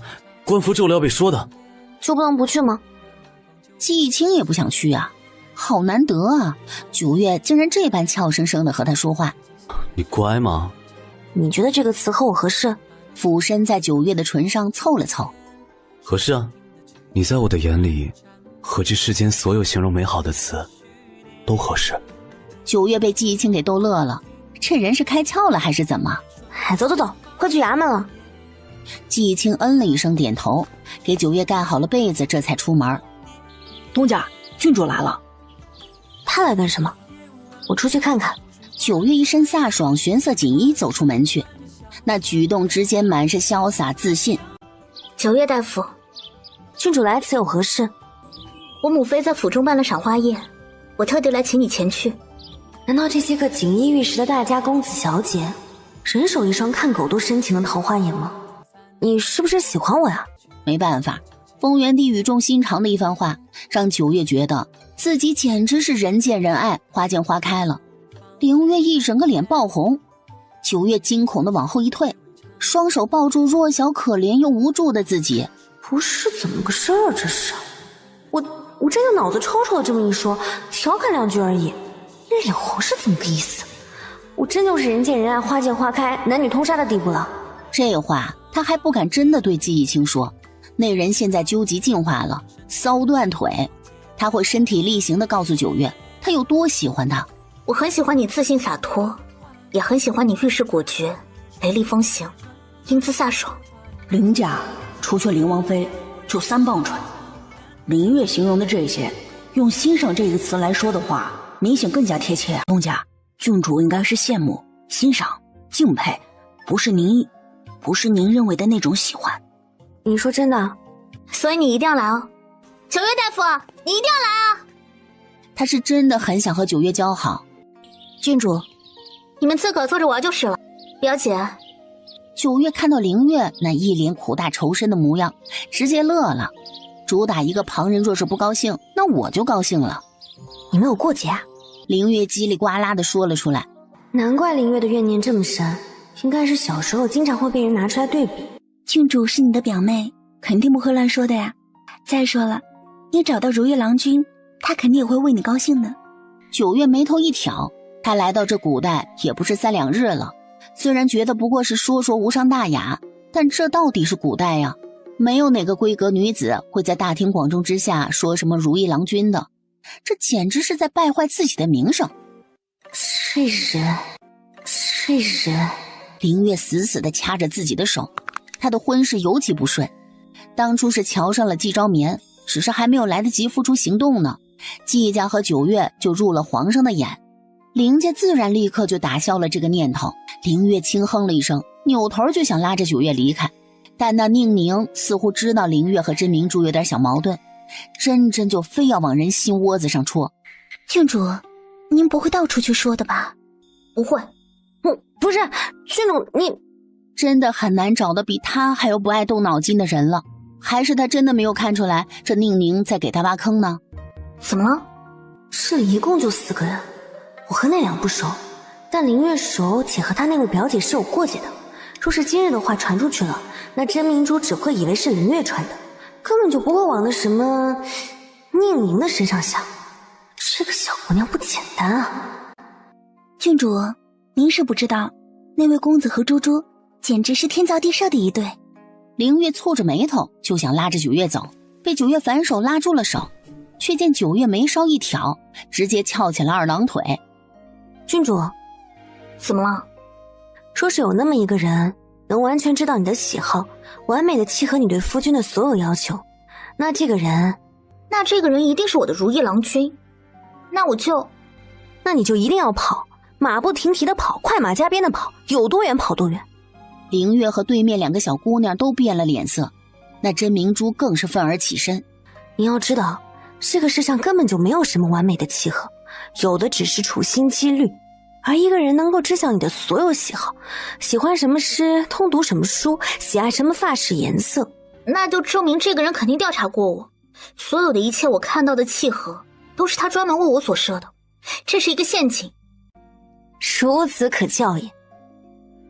官府咒了要被说的。就不能不去吗？季忆清也不想去啊，好难得啊，9月竟然这般俏生生的和他说话。你乖吗？你觉得这个词和我合适？俯身在9月的唇上凑了凑。合适啊，你在我的眼里和这世间所有形容美好的词都合适。9月被季忆清给逗乐了，这人是开窍了还是怎么？走，快去衙门了。季忆清嗯了一声点头，给9月盖好了被子，这才出门。东家，郡主来了。他来干什么？我出去看看。 9月一身飒爽玄色锦衣走出门去，那举动之间满是潇洒自信。九月大夫，郡主来此有何事？我母妃在府中办了赏花宴，我特地来请你前去。难道这些个锦衣玉食的大家公子小姐，人手一双看狗都深情的桃花眼吗？你是不是喜欢我呀？没办法，风原帝语重心长的一番话，让九月觉得自己简直是人见人爱，花见花开了。凌月一整个脸爆红，九月惊恐地往后一退，双手抱住弱小可怜又无助的自己。不是怎么个事儿这是？我真的脑子抽抽的这么一说，调侃两句而已，脸红是怎么个意思？我真就是人见人爱，花见花开，男女通杀的地步了。这话他还不敢真的对季逸清说，那人现在究极进化了，骚断腿，他会身体力行地告诉九月他有多喜欢他。我很喜欢你自信洒脱，也很喜欢你遇事果决，雷厉风行，英姿飒爽。林家除却林王妃就3棒槌，林月形容的这些，用欣赏这个词来说的话，明显更加贴切啊。东家，郡主应该是羡慕、欣赏、敬佩，不是您认为的那种喜欢。你说真的？所以你一定要来哦，九月大夫，你一定要来啊！他是真的很想和九月交好。郡主，你们自个儿坐着玩就是了。表姐。九月看到凌月那一脸苦大仇深的模样，直接乐了。主打一个旁人若是不高兴，那我就高兴了。你没有过节啊？凌月叽里呱啦地说了出来。难怪凌月的怨念这么深，应该是小时候经常会被人拿出来对比。郡主是你的表妹，肯定不会乱说的呀。再说了，你找到如意郎君，他肯定也会为你高兴的。九月眉头一挑，他来到这古代也不是3、2日了，虽然觉得不过是说说无伤大雅，但这到底是古代呀，没有哪个闺阁女子会在大庭广众之下说什么如意郎君的，这简直是在败坏自己的名声。睡人，凌月死死地掐着自己的手，他的婚事尤其不顺。当初是瞧上了季昭眠，只是还没有来得及付出行动呢，季家和九月就入了皇上的眼。凌家自然立刻就打消了这个念头。凌月轻哼了一声，扭头就想拉着九月离开，但那宁宁似乎知道凌月和真明珠有点小矛盾，真就非要往人心窝子上戳。郡主，您不会到处去说的吧？不会。不是，郡主，你真的很难找到比他还要不爱动脑筋的人了。还是他真的没有看出来这宁宁在给他挖坑呢？怎么了？这里一共就4个人，我和那2不熟，但凌月熟，且和他那位表姐是有过节的。若是今日的话传出去了，那真明珠只会以为是凌月传的，根本就不会往那什么宁宁的身上想。这个小姑娘不简单啊！郡主，您是不知道，那位公子和珠珠简直是天造地设的一对。凌月蹙着眉头就想拉着九月走，被九月反手拉住了手，却见九月眉梢一挑，直接翘起了2郎腿。郡主，怎么了？说是有那么一个人能完全知道你的喜好，完美的契合你对夫君的所有要求，那这个人一定是我的如意郎君。那你就一定要跑，马不停蹄的跑，快马加鞭的跑，有多远跑多远。凌月和对面2个小姑娘都变了脸色，那真明珠更是愤而起身。你要知道，这个世上根本就没有什么完美的契合，有的只是处心积虑。而一个人能够知晓你的所有喜好，喜欢什么诗，通读什么书，喜爱什么发饰颜色，那就证明这个人肯定调查过我，所有的一切我看到的契合都是他专门为我所设的，这是一个陷阱。孺子可教也。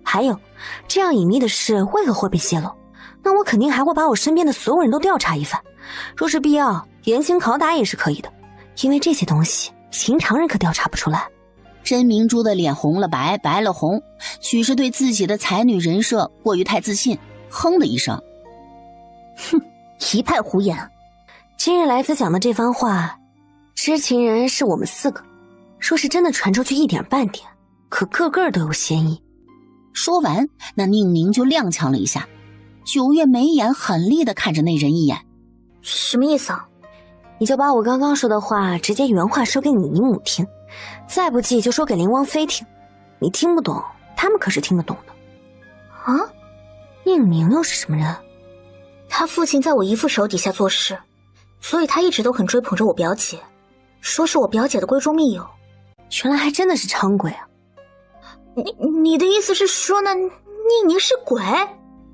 还有，这样隐秘的事为何会被泄露？那我肯定还会把我身边的所有人都调查一番，若是必要，严刑拷打也是可以的，因为这些东西平常人可调查不出来。真明珠的脸红了白，白了红，许是对自己的才女人设过于太自信，哼的一声。哼，一派胡言。今日来此讲的这番话，知情人是我们4个，说是真的传出去一点半点，可个个都有嫌疑。说完，那宁宁就踉跄了一下，九月眉眼狠厉地看着那人一眼。什么意思啊？你就把我刚刚说的话直接原话说给你姨母听，再不济就说给林王妃听，你听不懂，他们可是听得懂的。啊，宁宁又是什么人？他父亲在我姨父手底下做事，所以他一直都很追捧着我表姐，说是我表姐的闺中密友。原来还真的是伥鬼啊！你的意思是说呢？宁宁是鬼？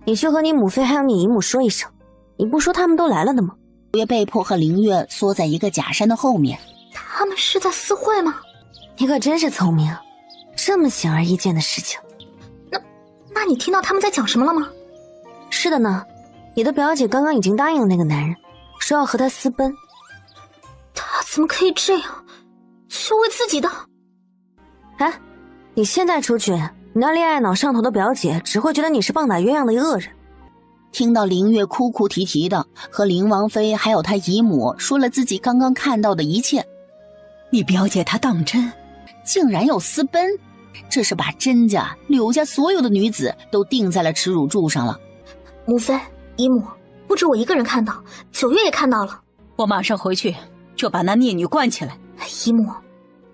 你去和你母妃还有你姨母说一声，你不说他们都来了的吗？月被迫和凌月缩在一个假山的后面。他们是在私会吗？你可真是聪明啊，这么显而易见的事情。那你听到他们在讲什么了吗？是的呢，你的表姐刚刚已经答应了那个男人，说要和他私奔。他怎么可以这样？就为自己的？哎，你现在出去，你那恋爱脑上头的表姐只会觉得你是棒打鸳鸯的恶人。听到凌月哭哭啼啼的和凌王妃还有她姨母说了自己刚刚看到的一切，你表姐她当真？竟然要私奔，这是把甄家、柳家所有的女子都钉在了耻辱柱上了。母妃、姨母，不止我一个人看到，九月也看到了。我马上回去就把那孽女关起来。姨母，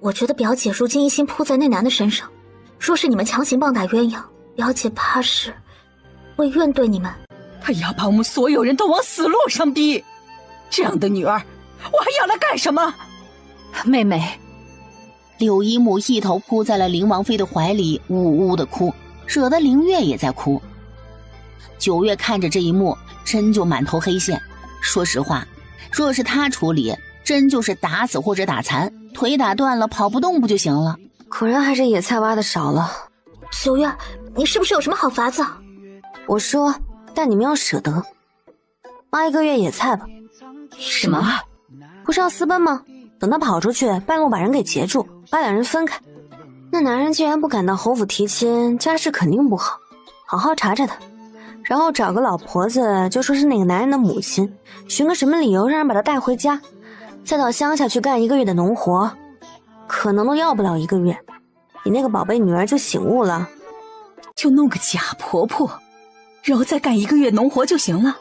我觉得表姐如今一心扑在那男的身上，若是你们强行棒打鸳鸯，表姐怕是会怨对你们。她要把我们所有人都往死路上逼，这样的女儿我还要她干什么？妹妹，柳姨母一头扑在了凌王妃的怀里，呜呜的哭，惹得凌月也在哭。九月看着这一幕，真就满头黑线。说实话，若是他处理，真就是打死或者打残，腿打断了跑不动不就行了。果然还是野菜挖的少了。九月，你是不是有什么好法子？我说，但你们要舍得，挖1个月野菜吧。什么？不是要私奔吗？等他跑出去，半路把人给截住，把两人分开。那男人既然不敢到侯府提亲，家世肯定不好，好好查查他，然后找个老婆子，就说是那个男人的母亲，寻个什么理由让人把他带回家，再到乡下去干1个月的农活，可能都要不了1个月，你那个宝贝女儿就醒悟了。就弄个假婆婆，然后再干1个月农活就行了。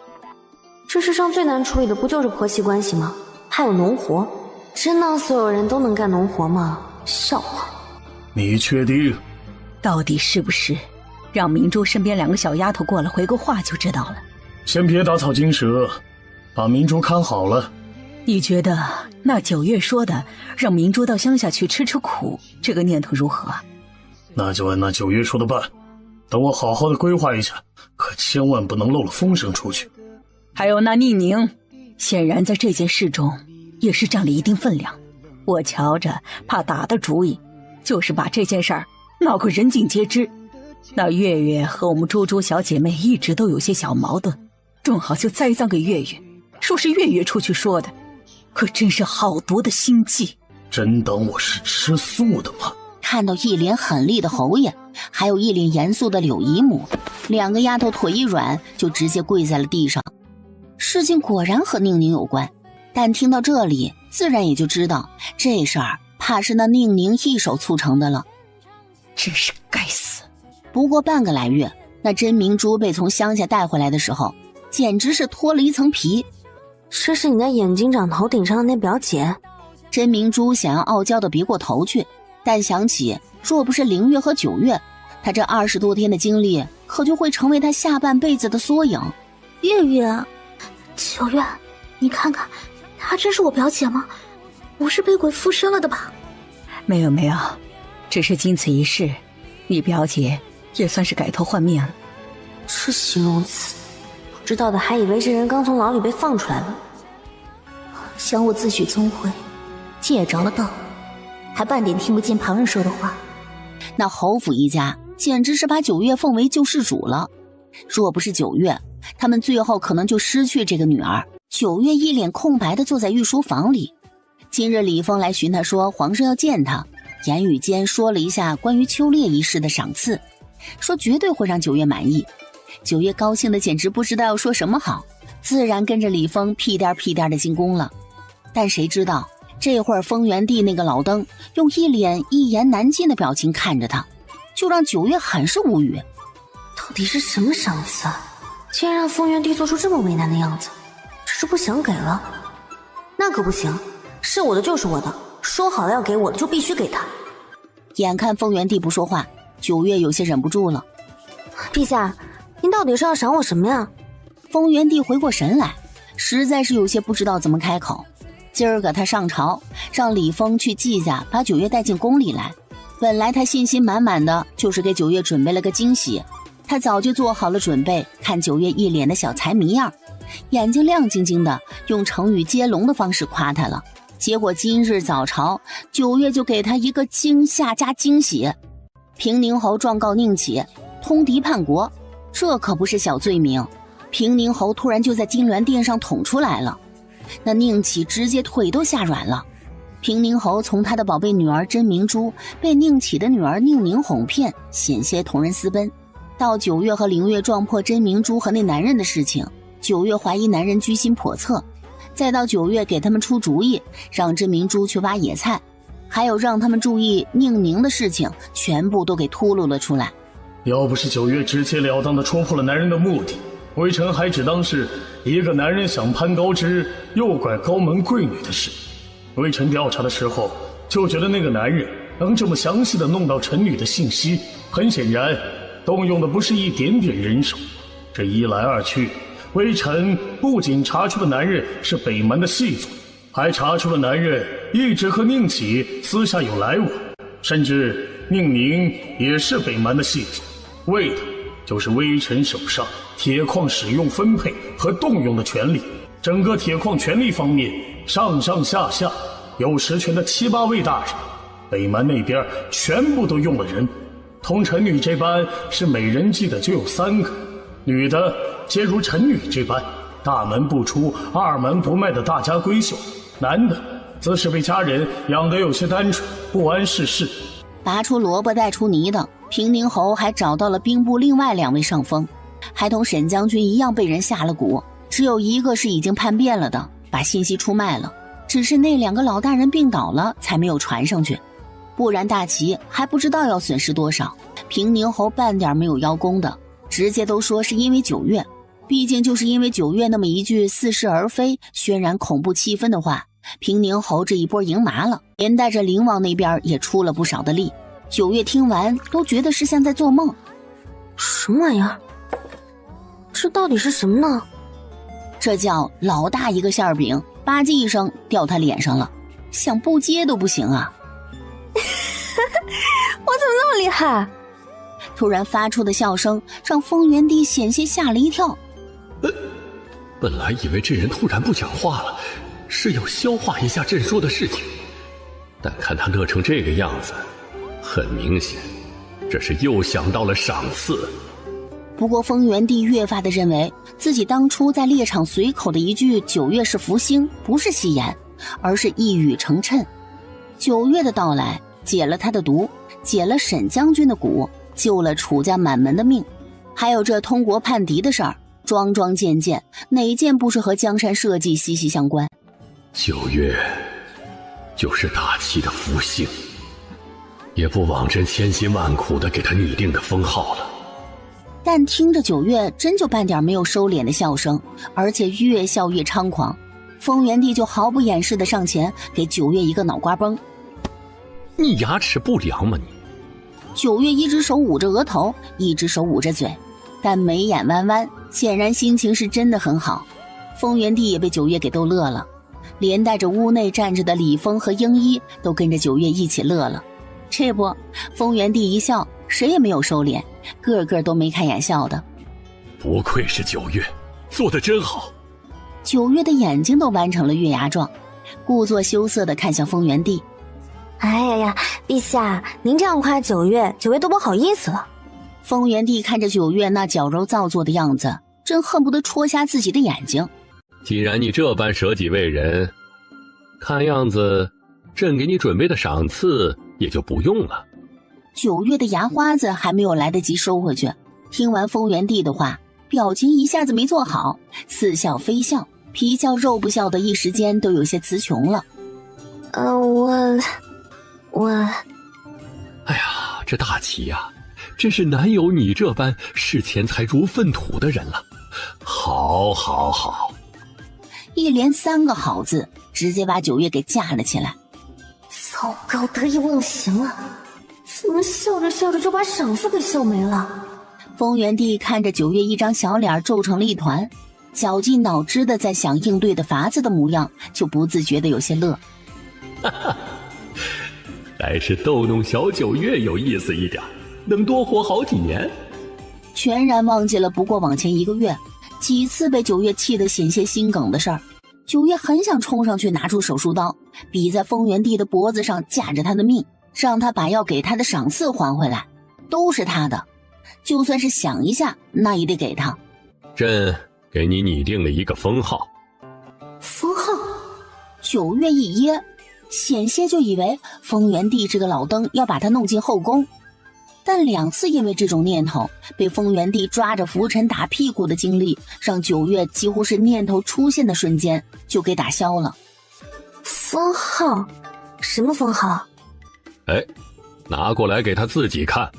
这世上最难处理的不就是婆媳关系吗？还有农活，真当所有人都能干农活吗？笑话。你确定？到底是不是让明珠身边2个小丫头过来回个话就知道了。先别打草惊蛇，把明珠看好了。你觉得那9月说的让明珠到乡下去吃吃苦，这个念头如何？那就按那9月说的办，等我好好的规划一下，可千万不能漏了风声出去。还有那宁宁，显然在这件事中也是占了一定分量。我瞧着怕打的主意就是把这件事儿闹个人尽皆知。那月月和我们珠珠小姐妹一直都有些小矛盾，正好就栽赃给月月，说是月月出去说的，可真是好毒的心计。真当我是吃素的吗？看到一脸狠厉的侯爷，还有一脸严肃的柳姨母，2个丫头腿一软就直接跪在了地上。事情果然和宁宁有关，但听到这里自然也就知道这事儿怕是那宁宁一手促成的了。真是该死。不过半个来月，那甄明珠被从乡下带回来的时候，简直是脱了一层皮。这是你那眼睛长头顶上的那表姐？甄明珠想要傲娇的别过头去，但想起若不是凌月和9月，她这20多天的经历可就会成为她下半辈子的缩影。月月，9月，你看看，她真是我表姐吗？不是被鬼附身了的吧？没有没有，只是经此一事，你表姐也算是改头换面了。这形容词，不知道的还以为这人刚从牢里被放出来了。想我自诩聪慧，借着了道，还半点听不见旁人说的话。那侯府一家简直是把9月奉为救世主了。若不是9月，他们最后可能就失去这个女儿。9月一脸空白地坐在御书房里。今日李峰来寻他说皇上要见他，言语间说了一下关于秋猎一事的赏赐，说绝对会让9月满意。9月高兴的简直不知道要说什么好，自然跟着李峰屁颠屁颠的进宫了。但谁知道这会儿丰原帝那个老登用一脸一言难尽的表情看着他，就让9月很是无语。到底是什么赏赐啊？竟然让丰原帝做出这么为难的样子，只是不想给了？那可不行，是我的就是我的，说好了要给我的就必须给他。眼看丰原帝不说话，9月有些忍不住了。陛下，您到底是要赏我什么呀？风元帝回过神来，实在是有些不知道怎么开口。今儿个他上朝，让李丰去季家把九月带进宫里来。本来他信心满满的，就是给九月准备了个惊喜。他早就做好了准备，看九月一脸的小财迷样，眼睛亮晶晶的，用成语接龙的方式夸他了。结果今日早朝，九月就给他一个惊吓加惊喜。平宁侯状告宁启通敌叛国，这可不是小罪名。平宁侯突然就在金銮殿上捅出来了，那宁启直接腿都吓软了。平宁侯从他的宝贝女儿真明珠被宁启的女儿宁宁哄骗，险些同人私奔，到九月和凌月撞破真明珠和那男人的事情，九月怀疑男人居心叵测，再到九月给他们出主意，让真明珠去挖野菜，还有让他们注意宁宁的事情，全部都给秃噜了出来。要不是九月直截了当地戳破了男人的目的，微臣还只当是一个男人想攀高枝诱拐高门贵女的事。微臣调查的时候就觉得那个男人能这么详细地弄到臣女的信息，很显然动用的不是一点点人手。这一来二去，微臣不仅查出了男人是北蛮的细作，还查出了男人一直和宁启私下有来往，甚至宁宁也是北蛮的细作，为的就是微臣手上铁矿使用分配和动用的权利。整个铁矿权力方面，上上下下有实权的7、8位大人，北蛮那边全部都用了人。同臣女这般是美人计的就有3个，女的皆如臣女这般大门不出二门不迈的大家闺秀，男的则是被家人养得有些单纯，不谙世事。拔出萝卜带出泥的平宁侯还找到了兵部另外2位上峰，还同沈将军一样被人下了蛊，只有一个是已经叛变了的，把信息出卖了，只是那2个老大人病倒了才没有传上去，不然大齐还不知道要损失多少。平宁侯半点没有邀功的，直接都说是因为九月，毕竟就是因为九月那么一句似是而非渲染恐怖气氛的话，平宁侯这一波赢麻了，连带着灵王那边也出了不少的力。九月听完都觉得是像在做梦。什么玩意儿？这到底是什么呢？这叫老大一个馅饼，吧唧一声掉他脸上了，想不接都不行啊！我怎么那么厉害？突然发出的笑声让风元帝险些吓了一跳。本来以为这人突然不讲话了，是要消化一下朕说的事情，但看他乐成这个样子，很明显，这是又想到了赏赐。不过风元帝越发的认为自己当初在猎场随口的一句九月是福星不是戏言，而是一语成谶。九月的到来解了他的毒，解了沈将军的蛊，救了楚家满门的命。还有这通国叛敌的事儿，桩桩件件，哪件不是和江山社稷息息相关？九月就是大齐的福星，也不枉朕千辛万苦的给他拟定的封号了。但听着九月真就半点没有收敛的笑声，而且越笑越猖狂。风元帝就毫不掩饰的上前给九月一个脑瓜崩。你牙齿不良吗你？九月一只手捂着额头，一只手捂着嘴，但眉眼弯弯，显然心情是真的很好。风元帝也被九月给逗乐了，连带着屋内站着的李丰和英一都跟着九月一起乐了。这不，风元帝一笑，谁也没有收敛，个个都没开眼笑的。不愧是九月，做得真好。九月的眼睛都弯成了月牙状，故作羞涩地看向风元帝。哎呀呀，陛下，您这样夸九月，九月都不好意思了。风元帝看着九月那矫揉造作的样子，真恨不得戳瞎自己的眼睛。既然你这般舍己为人，看样子朕给你准备的赏赐也就不用了。九月的牙花子还没有来得及收回去，听完风元帝的话，表情一下子没做好，似笑非笑，皮笑肉不笑的，一时间都有些词穷了。我……哎呀，这大齐呀，真是难有你这般视钱财如粪土的人了。好好好，一连3个好字，直接把九月给架了起来。糟糕，得意忘形了，怎么笑着笑着就把赏赐给笑没了？风原帝看着九月一张小脸皱成了一团，绞尽脑汁的在想应对的法子的模样，就不自觉的有些乐。哈哈，还是逗弄小九月有意思一点，能多活好几年。全然忘记了不过往前1个月，几次被九月气得险些心梗的事儿。九月很想冲上去拿出手术刀，比在风原帝的脖子上架着他的命，让他把要给他的赏赐还回来，都是他的，就算是想一下，那也得给他。朕给你拟定了一个封号。封号？九月一噎，险些就以为风原帝这个老登要把他弄进后宫，但2次因为这种念头被风原帝抓着拂尘打屁股的经历，让九月几乎是念头出现的瞬间就给打消了。封号？什么封号？哎，拿过来给他自己看。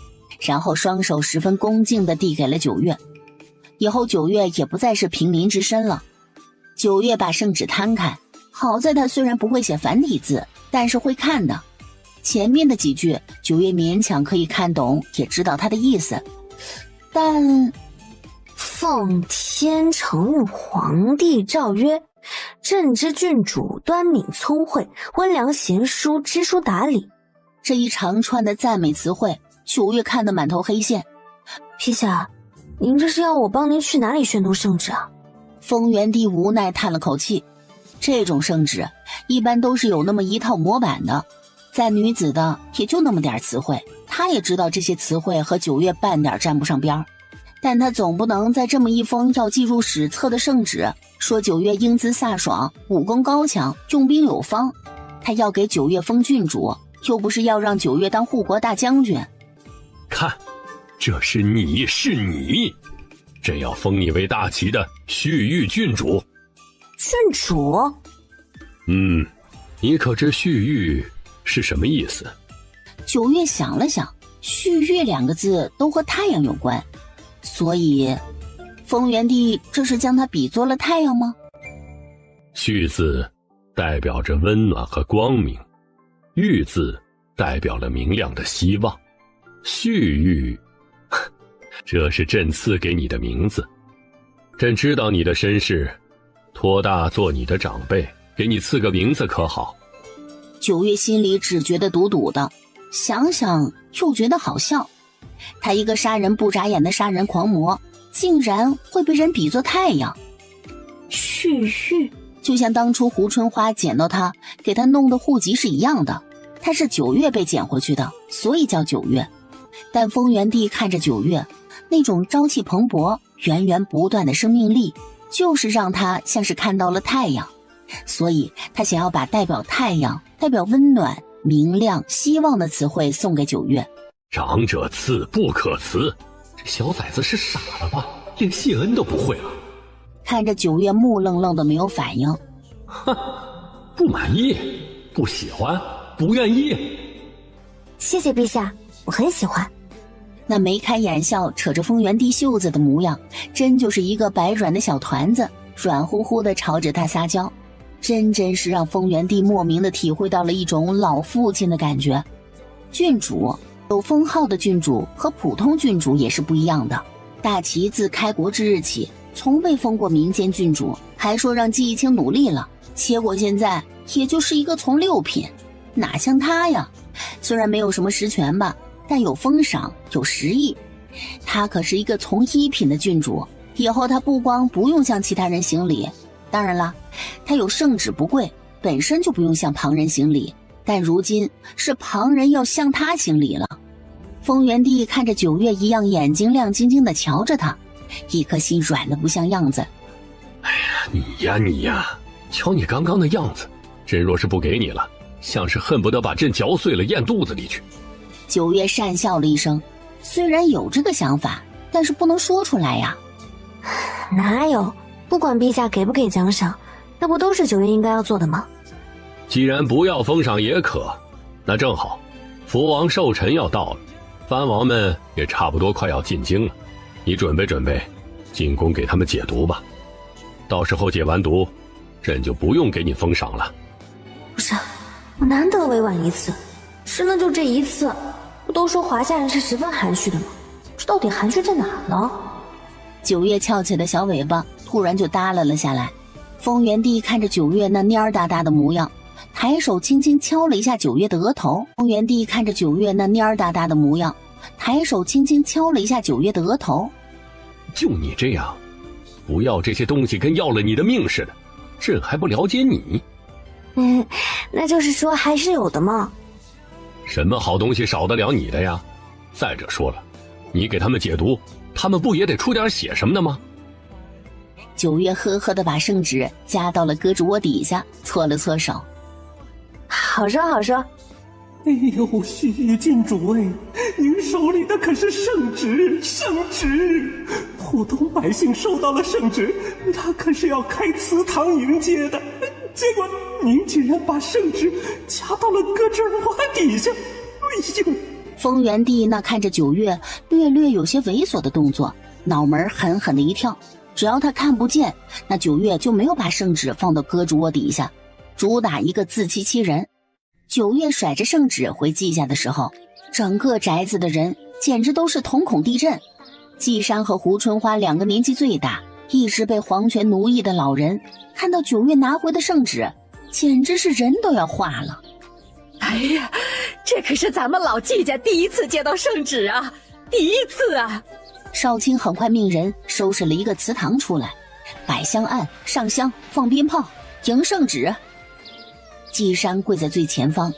然后双手十分恭敬地递给了九月。以后九月也不再是平民之身了。九月把圣旨摊开，好在他虽然不会写繁体字，但是会看的。前面的几句九月勉强可以看懂，也知道他的意思，但奉天承皇帝诏曰，朕之郡主端敏聪慧，温良贤淑，知书达理。这一长串的赞美词汇，九月看得满头黑线。陛下，您这是要我帮您去哪里宣读圣旨啊？风原帝无奈叹了口气，这种圣旨一般都是有那么一套模板的，在女子的也就那么点词汇，他也知道这些词汇和九月半点沾不上边儿，但他总不能在这么一封要记入史册的圣旨说九月英姿飒爽，武功高强，用兵有方。他要给九月封郡主，又不是要让九月当护国大将军。看，这是你，朕要封你为大齐的旭玉郡主。郡主？你可知旭玉是什么意思？九月想了想，旭玉2个字都和太阳有关，所以风原帝这是将它比作了太阳吗？旭字代表着温暖和光明，玉字代表了明亮的希望。旭玉，这是朕赐给你的名字。朕知道你的身世，托大做你的长辈，给你赐个名字可好？九月心里只觉得堵堵的，想想又觉得好笑。他一个杀人不眨眼的杀人狂魔，竟然会被人比作太阳。旭玉就像当初胡春花捡到他，给他弄的户籍是一样的，他是九月被捡回去的，所以叫九月。但风原帝看着九月那种朝气蓬勃、源源不断的生命力，就是让他像是看到了太阳，所以他想要把代表太阳、代表温暖、明亮、希望的词汇送给九月。长者赐不可辞，这小崽子是傻了吧？连谢恩都不会了。看着九月木愣愣的没有反应，哼，不满意，不喜欢，不愿意。谢谢陛下，我很喜欢。那眉开眼笑扯着风原帝袖子的模样，真就是一个白软的小团子，软乎乎的朝着他撒娇，真是让风原帝莫名的体会到了一种老父亲的感觉。郡主，有封号的郡主和普通郡主也是不一样的。大齐自开国之日起从未封过民间郡主，还说让季义清努力了，结果现在也就是一个从6品，哪像他呀？虽然没有什么实权吧，但有封赏，有实益。他可是一个从1品的郡主，以后他不光不用向其他人行礼，当然了，他有圣旨不跪，本身就不用向旁人行礼，但如今是旁人要向他行礼了。风原帝看着九月一样眼睛亮晶晶的瞧着他，一颗心软得不像样子。哎呀，你呀，瞧你刚刚的样子，朕若是不给你了，像是恨不得把朕嚼碎了咽肚子里去。九月讪笑了一声，虽然有这个想法，但是不能说出来呀。哪有，不管陛下给不给奖赏，那不都是九月应该要做的吗？既然不要封赏也可，那正好，福王寿辰要到了，藩王们也差不多快要进京了，你准备准备，进宫给他们解毒吧。到时候解完毒，朕就不用给你封赏了。不是，我难得委婉一次，吃了就这一次。不都说华夏人是十分含蓄的吗？这到底含蓄在哪呢？九月翘起的小尾巴突然就耷拉了下来。风原帝看着九月那蔫儿哒哒的模样，抬手轻轻敲了一下九月的额头。风原帝看着九月那蔫儿哒哒的模样，抬手轻轻敲了一下九月的额头。就你这样，不要这些东西跟要了你的命似的，朕还不了解你。那就是说还是有的嘛。什么好东西少得了你的呀？再者说了，你给他们解毒，他们不也得出点血什么的吗？九月呵呵地把圣旨夹到了胳肢窝底下，搓了搓手。好说好说。哎呦，徐郡主哎，您手里的可是圣旨，圣旨！普通百姓收到了圣旨，那可是要开祠堂迎接的。结果您竟然把圣旨夹到了胳肢窝底下，哎呦！风原帝那看着九月略略有些猥琐的动作，脑门狠狠的一跳。只要他看不见，那九月就没有把圣旨放到胳肢窝底下，主打一个自欺欺人。九月甩着圣旨回季家的时候，整个宅子的人简直都是瞳孔地震。季山和胡春花两个年纪最大，一直被皇权奴役的老人，看到九月拿回的圣旨，简直是人都要化了。哎呀，这可是咱们老季家第一次接到圣旨啊，第一次啊！少卿很快命人收拾了一个祠堂出来，摆香案，上香，放鞭炮，迎圣旨。季山跪在最前方，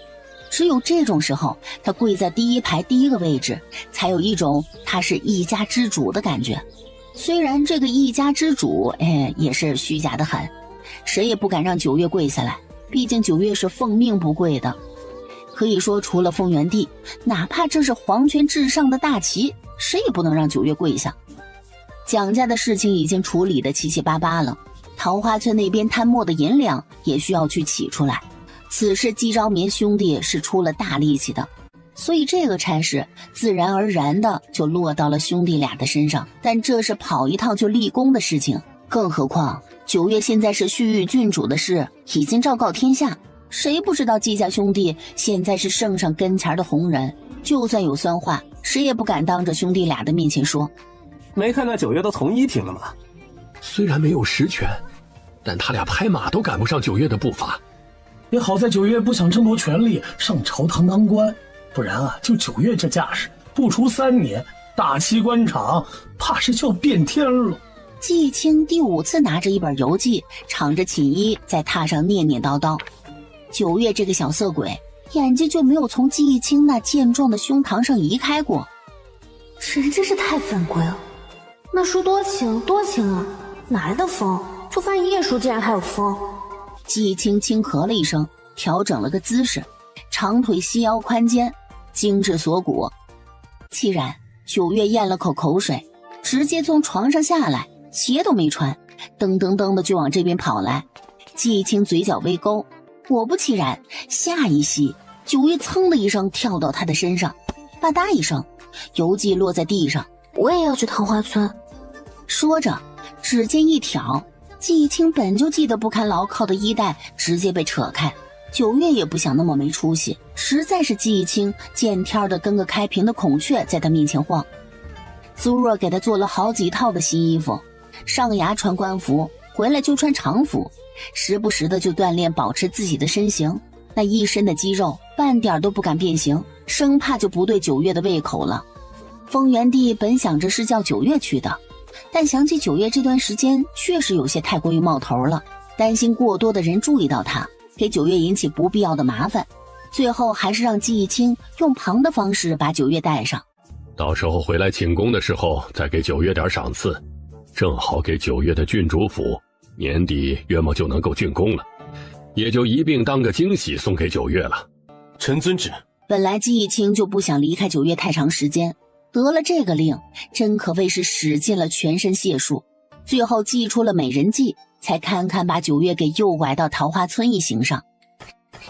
只有这种时候，他跪在第一排第一个位置，才有一种他是一家之主的感觉。虽然这个一家之主，也是虚假的很，谁也不敢让九月跪下来，毕竟九月是奉命不跪的。可以说，除了风原帝，哪怕这是皇权至上的大旗，谁也不能让九月跪下。蒋家的事情已经处理得七七八八了，桃花村那边贪墨的银两也需要去起出来。此事季昭眠兄弟是出了大力气的，所以这个差事自然而然的就落到了兄弟俩的身上。但这是跑一趟就立功的事情，更何况九月现在是旭玉郡主的事已经昭告天下，谁不知道季家兄弟现在是圣上跟前的红人，就算有酸话，谁也不敢当着兄弟俩的面前说。没看到九月都从一品了吗？虽然没有实权，但他俩拍马都赶不上九月的步伐。也好在九月不想争夺权力上朝堂当官，不然啊，就九月这架势，不出3年，大齐官场怕是就要变天了。季青第5次拿着一本游记，敞着寝衣在榻上念念叨叨。九月这个小色鬼，眼睛就没有从季青那健壮的胸膛上移开过。这人真是太犯规了。那书多轻多轻啊，哪来的风？就翻一页书竟然还有风。季青轻咳了一声，调整了个姿势，长腿细腰宽肩，精致锁骨。既然九月咽了口口水，直接从床上下来，鞋都没穿，噔噔噔的就往这边跑来。季青嘴角微勾，果不其然，下一息九月噌的一声跳到他的身上，吧嗒一声，游记落在地上。我也要去桃花村。说着指尖一挑，季青本就系得不堪牢靠的衣带直接被扯开。九月也不想那么没出息，实在是季青见天的跟个开屏的孔雀在他面前晃。苏若给他做了好几套的新衣服，上衙穿官服，回来就穿常服，时不时的就锻炼保持自己的身形，那一身的肌肉半点都不敢变形，生怕就不对九月的胃口了。丰原帝本想着是叫九月去的，但想起九月这段时间确实有些太过于冒头了，担心过多的人注意到他，给九月引起不必要的麻烦，最后还是让季青用旁的方式把九月带上。到时候回来请功的时候再给九月点赏赐，正好给九月的郡主府年底约莫就能够竣工了，也就一并当个惊喜送给九月了。臣遵旨。本来季青就不想离开九月太长时间，得了这个令，真可谓是使尽了全身解数，最后祭出了美人计，才堪堪把九月给诱拐到桃花村一行上。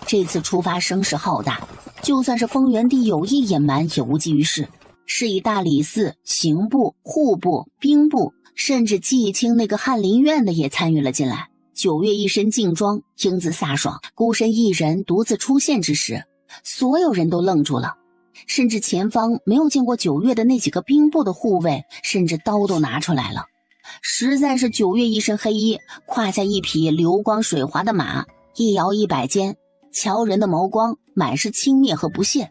这次出发声势浩大，就算是丰原帝有意隐瞒也无济于事，是以大理寺、刑部、户部、兵部，甚至季青那个翰林院的也参与了进来。九月一身劲装，英姿飒爽，孤身一人独自出现之时，所有人都愣住了。甚至前方没有见过9月的那几个兵部的护卫，甚至刀都拿出来了。实在是9月一身黑衣，胯下一匹流光水滑的马，一摇一摆间，乔人的眸光满是轻蔑和不屑。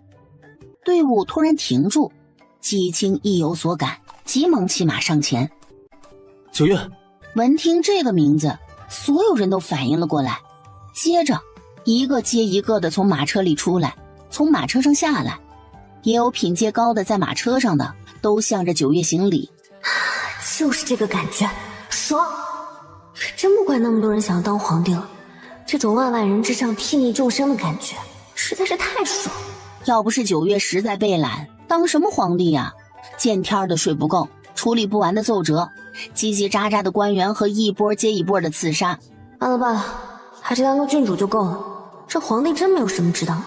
队伍突然停住，季青意有所感，急忙骑马上前。9月。闻听这个名字，所有人都反应了过来，接着一个接一个的从马车里出来，从马车上下来，也有品阶高的在马车上的都向着9月行礼。就是这个感觉，爽！真不怪那么多人想要当皇帝了，这种万万人之上睥睨众生的感觉实在是太爽。要不是9月实在被懒，当什么皇帝呀？见天的睡不够，处理不完的奏折，叽叽喳喳的官员和一波接一波的刺杀。罢了罢了，还是当个郡主就够了。这皇帝真没有什么值当，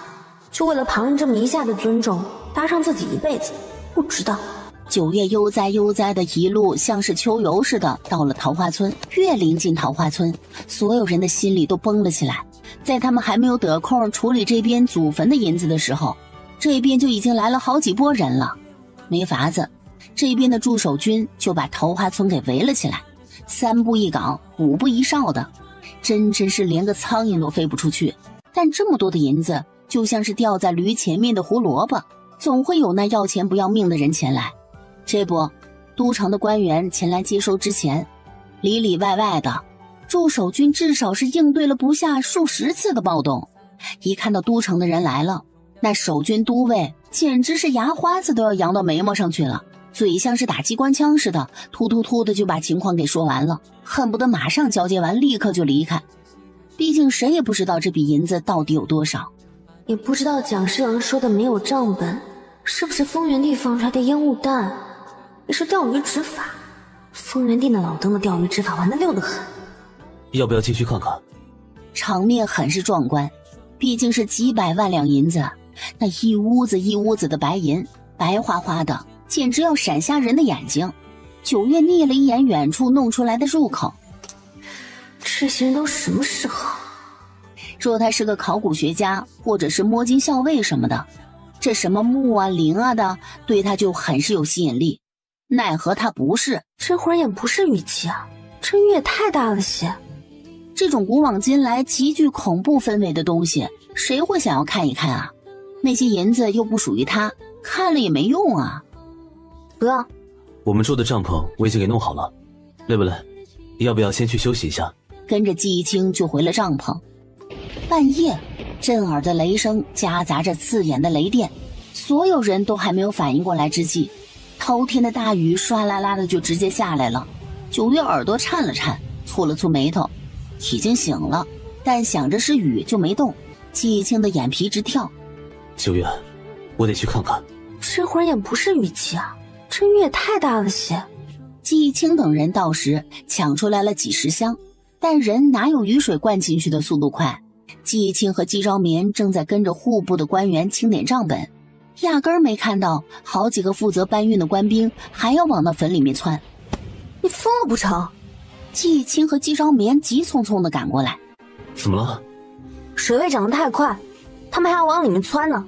就为了旁人这么一下的尊重，搭上自己一辈子，不值当。9月悠哉悠哉的一路像是秋游似的到了桃花村。越临近桃花村，所有人的心里都绷了起来。在他们还没有得空处理这边祖坟的银子的时候，这边就已经来了好几波人了。没法子，这边的驻守军就把桃花村给围了起来，3步一岗，5步一哨的，真是连个苍蝇都飞不出去。但这么多的银子就像是掉在驴前面的胡萝卜，总会有那要钱不要命的人前来。这不，都城的官员前来接收之前，里里外外的驻守军至少是应对了不下数十次的暴动。一看到都城的人来了，那守军都尉简直是牙花子都要扬到眉毛上去了，嘴像是打机关枪似的，突突突的就把情况给说完了，恨不得马上交接完立刻就离开。毕竟谁也不知道这笔银子到底有多少，也不知道蒋侍郎说的没有账本是不是丰原帝放出来的烟雾弹，也是钓鱼执法。丰原帝那老登的钓鱼执法玩得溜得很。要不要进去看看？场面很是壮观，毕竟是几百万两银子，那一屋子一屋子的白银，白花花的，简直要闪瞎人的眼睛。9月睨了一眼远处弄出来的入口，这些人都什么嗜好？若他是个考古学家或者是摸金校尉什么的，这什么墓啊陵啊的对他就很是有吸引力。奈何他不是，这会儿也不是雨季啊，这雨也太大了些。这种古往今来极具恐怖氛围的东西，谁会想要看一看啊？那些银子又不属于他，看了也没用啊。不要，我们住的帐篷我已经给弄好了，累不累？要不要先去休息一下？跟着季青就回了帐篷。半夜，震耳的雷声夹杂着刺眼的雷电，所有人都还没有反应过来之际，滔天的大雨唰啦啦的就直接下来了。9月耳朵颤了颤，蹙了蹙眉头，已经醒了，但想着是雨就没动。季青的眼皮直跳。9月，我得去看看。这会儿也不是雨季啊，这雨也太大了些。季青等人到时抢出来了几十箱，但人哪有雨水灌进去的速度快？季青和季昭眠正在跟着户部的官员清点账本，压根儿没看到好几个负责搬运的官兵还要往那坟里面窜。你疯了不成？季青和季昭眠急匆匆地赶过来。怎么了？水位涨得太快，他们还要往里面窜呢。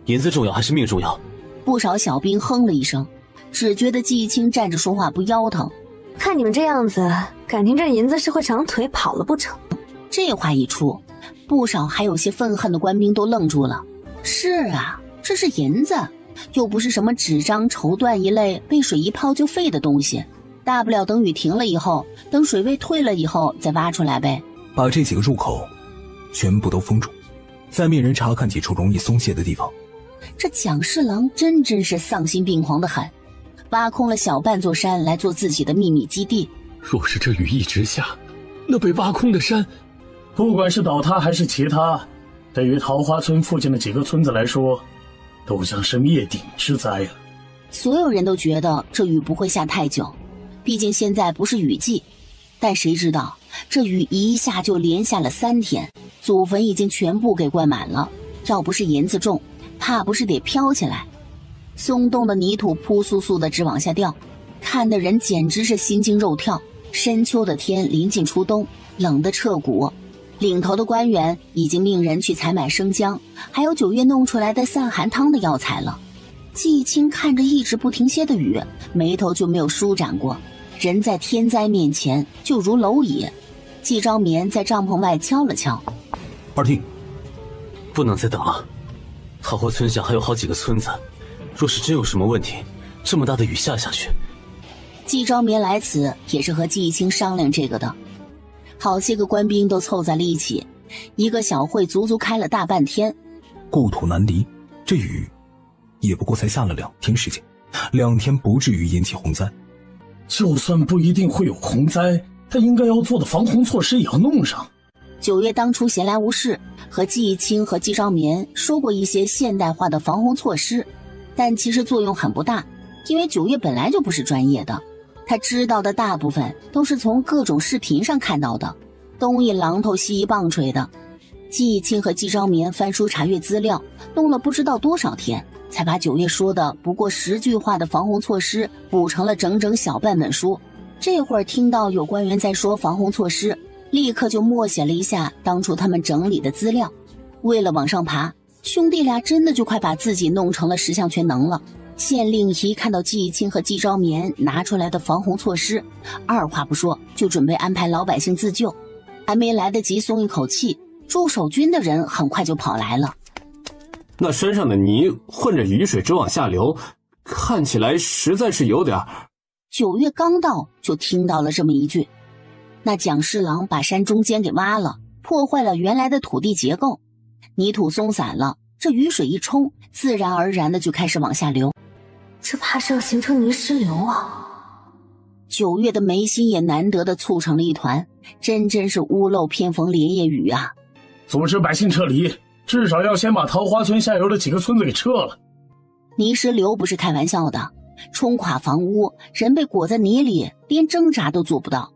银子重要还是命重要？不少小兵哼了一声，只觉得季青站着说话不腰疼。看你们这样子，感情这银子是会长腿跑了不成？这话一出，不少还有些愤恨的官兵都愣住了。是啊，这是银子，又不是什么纸张绸缎一类被水一泡就废的东西，大不了等雨停了以后，等水位退了以后再挖出来呗。把这几个入口全部都封住，再命人查看几处容易松懈的地方。这蒋侍郎真是丧心病狂的很，挖空了小半座山来做自己的秘密基地。若是这雨一直下，那被挖空的山，不管是倒塌还是其他，对于桃花村附近的几个村子来说，都将是灭顶之灾啊！所有人都觉得这雨不会下太久，毕竟现在不是雨季。但谁知道这雨一下就连下了3天，祖坟已经全部给灌满了，要不是银子重，怕不是得飘起来。松动的泥土扑簌簌的直往下掉，看的人简直是心惊肉跳。深秋的天临近初冬，冷得彻骨。领头的官员已经命人去采买生姜，还有9月弄出来的散寒汤的药材了。季青看着一直不停歇的雨，眉头就没有舒展过。人在天灾面前就如蝼蚁。季昭眠在帐篷外敲了敲：“二弟，不能再等了。桃花村下还有好几个村子，若是真有什么问题，这么大的雨下去。”季昭眠来此也是和季青商量这个的。好些个官兵都凑在了一起，一个小会足足开了大半天。故土难离，这雨也不过才下了2天时间，2天不至于引起洪灾。就算不一定会有洪灾，他应该要做的防洪措施也要弄上。9月当初闲来无事，和季青和季昭眠说过一些现代化的防洪措施，但其实作用很不大，因为9月本来就不是专业的。他知道的大部分都是从各种视频上看到的，东一榔头西一棒槌的。季青和季昭眠翻书查阅资料，弄了不知道多少天，才把9月说的不过10句话的防洪措施补成了整整小半本书。这会儿听到有官员在说防洪措施，立刻就默写了一下当初他们整理的资料。为了往上爬，兄弟俩真的就快把自己弄成了10项全能了。县令一看到季青和季昭眠拿出来的防洪措施，二话不说就准备安排老百姓自救。还没来得及松一口气，驻守军的人很快就跑来了。那山上的泥混着雨水直往下流，看起来实在是有点。9月刚到就听到了这么一句。那蒋侍郎把山中间给挖了，破坏了原来的土地结构，泥土松散了，这雨水一冲，自然而然的就开始往下流。这怕是要形成泥石流啊！9月的眉心也难得的蹙成了一团，真是屋漏偏逢连夜雨啊！组织百姓撤离，至少要先把桃花村下游的几个村子给撤了。泥石流不是开玩笑的，冲垮房屋，人被裹在泥里，连挣扎都做不到。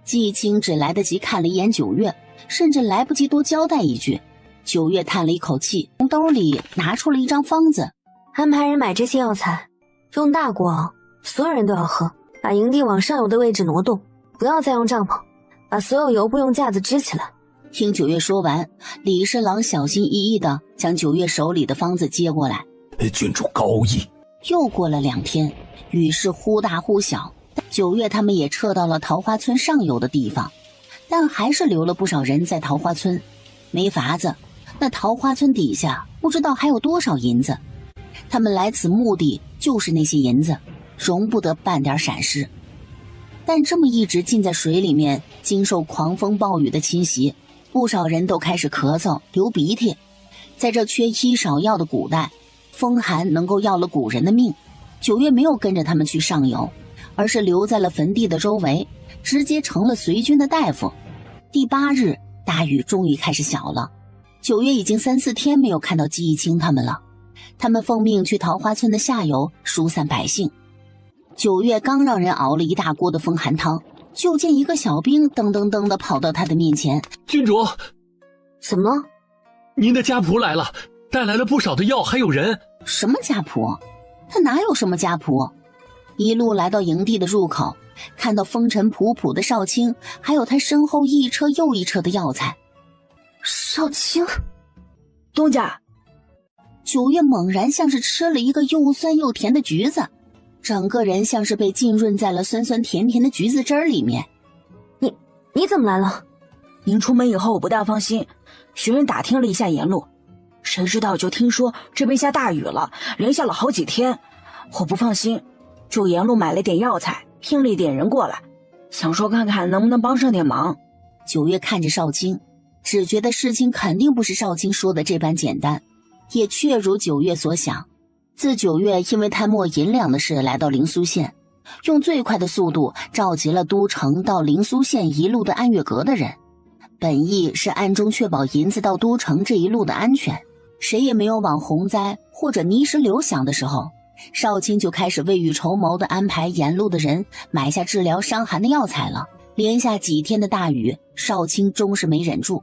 季青只来得及看了一眼9月，甚至来不及多交代一句。9月叹了一口气，从兜里拿出了一张方子，安排人买这些药材，用大锅熬，所有人都要喝。把营地往上游的位置挪动，不要再用帐篷，把所有油布用架子支起来。听9月说完，李侍郎小心翼翼地将9月手里的方子接过来。郡主高义。又过了2天，雨势忽大忽小，9月他们也撤到了桃花村上游的地方，但还是留了不少人在桃花村。没法子，那桃花村底下不知道还有多少银子，他们来此目的就是那些银子，容不得半点闪失。但这么一直浸在水里面，经受狂风暴雨的侵袭，不少人都开始咳嗽流鼻涕。在这缺医少药的古代，风寒能够要了古人的命。9月没有跟着他们去上游，而是留在了坟地的周围，直接成了随军的大夫。第8日，大雨终于开始小了。9月已经3、4天没有看到季青他们了，他们奉命去桃花村的下游疏散百姓。9月刚让人熬了一大锅的风寒汤，就见一个小兵噔噔噔地跑到他的面前。郡主，怎么？您的家仆来了，带来了不少的药，还有人。什么家仆？他哪有什么家仆？一路来到营地的入口，看到风尘仆仆的少卿，还有他身后一车又一车的药材。少卿，东家。9月猛然像是吃了一个又酸又甜的橘子，整个人像是被浸润在了酸酸甜甜的橘子汁儿里面。你怎么来了？您出门以后我不大放心，寻人打听了一下沿路，谁知道就听说这边下大雨了，连下了好几天，我不放心，就沿路买了点药材，聘了一点人过来，想说看看能不能帮上点忙。9月看着少卿，只觉得事情肯定不是少卿说的这般简单，也确如9月所想。自9月因为贪墨银两的事来到灵苏县，用最快的速度召集了都城到灵苏县一路的安月阁的人，本意是暗中确保银子到都城这一路的安全。谁也没有往洪灾或者泥石流想的时候，少卿就开始未雨绸缪地安排沿路的人买下治疗伤寒的药材了。连下几天的大雨，少卿终是没忍住，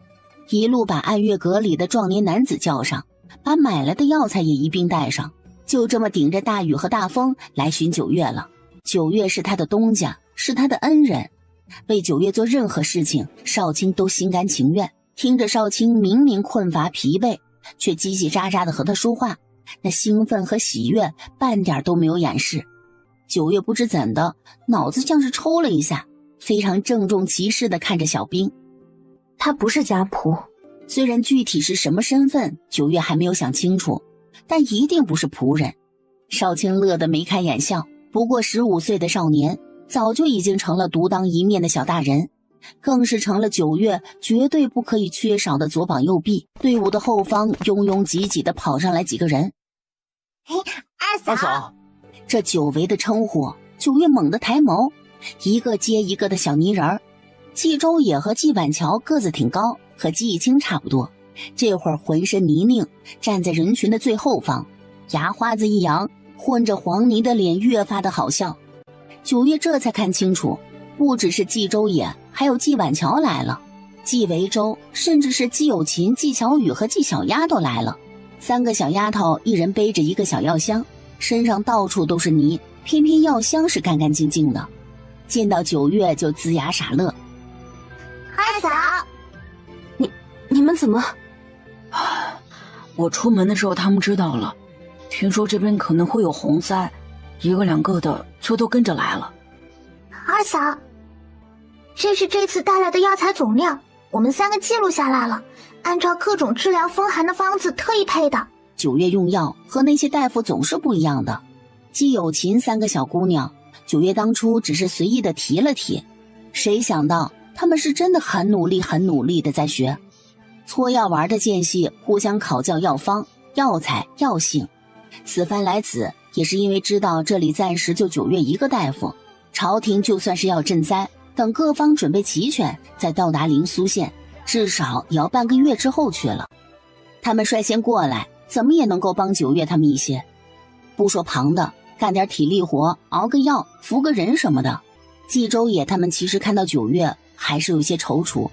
一路把暗月阁里的壮年男子叫上，把买来的药材也一并带上，就这么顶着大雨和大风来寻9月了。9月是他的东家，是他的恩人，为9月做任何事情，少卿都心甘情愿。听着少卿明明困乏疲惫，却叽叽喳喳的和他说话，那兴奋和喜悦半点都没有掩饰。九月不知怎的，脑子像是抽了一下，非常郑重其事的看着小兵。他不是家仆，虽然具体是什么身份，九月还没有想清楚，但一定不是仆人。少卿乐得眉开眼笑，不过15岁的少年，早就已经成了独当一面的小大人，更是成了九月绝对不可以缺少的左膀右臂。队伍的后方拥拥挤挤地跑上来几个人。二嫂，这久违的称呼，九月猛地抬眸，一个接一个的小泥人儿。季周野和季板桥个子挺高，和季逸清差不多，这会儿浑身泥泞，站在人群的最后方，牙花子一扬，混着黄泥的脸越发的好笑。九月这才看清楚，不只是季周野，还有季板桥来了，季维洲，甚至是季有琴、季小雨和季小丫都来了。3个小丫头一人背着一个小药箱，身上到处都是泥，偏偏药箱是干干净净的。见到九月就龇牙傻乐。二嫂，你们怎么？我出门的时候他们知道了，听说这边可能会有洪灾，一个两个的就都跟着来了。二嫂，这是这次带来的药材总量，我们3个记录下来了，按照各种治疗风寒的方子特意配的。九月用药和那些大夫总是不一样的。季有琴3个小姑娘，九月当初只是随意的提了提，谁想到他们是真的很努力的在学。搓药丸的间隙互相考教药方、药材、药性。此番来此也是因为知道这里暂时就九月一个大夫，朝廷就算是要赈灾，等各方准备齐全再到达灵苏县，至少也要半个月之后去了。他们率先过来，怎么也能够帮九月他们一些。不说旁的，干点体力活，熬个药，扶个人什么的。冀州野他们其实看到九月还是有些踌躇，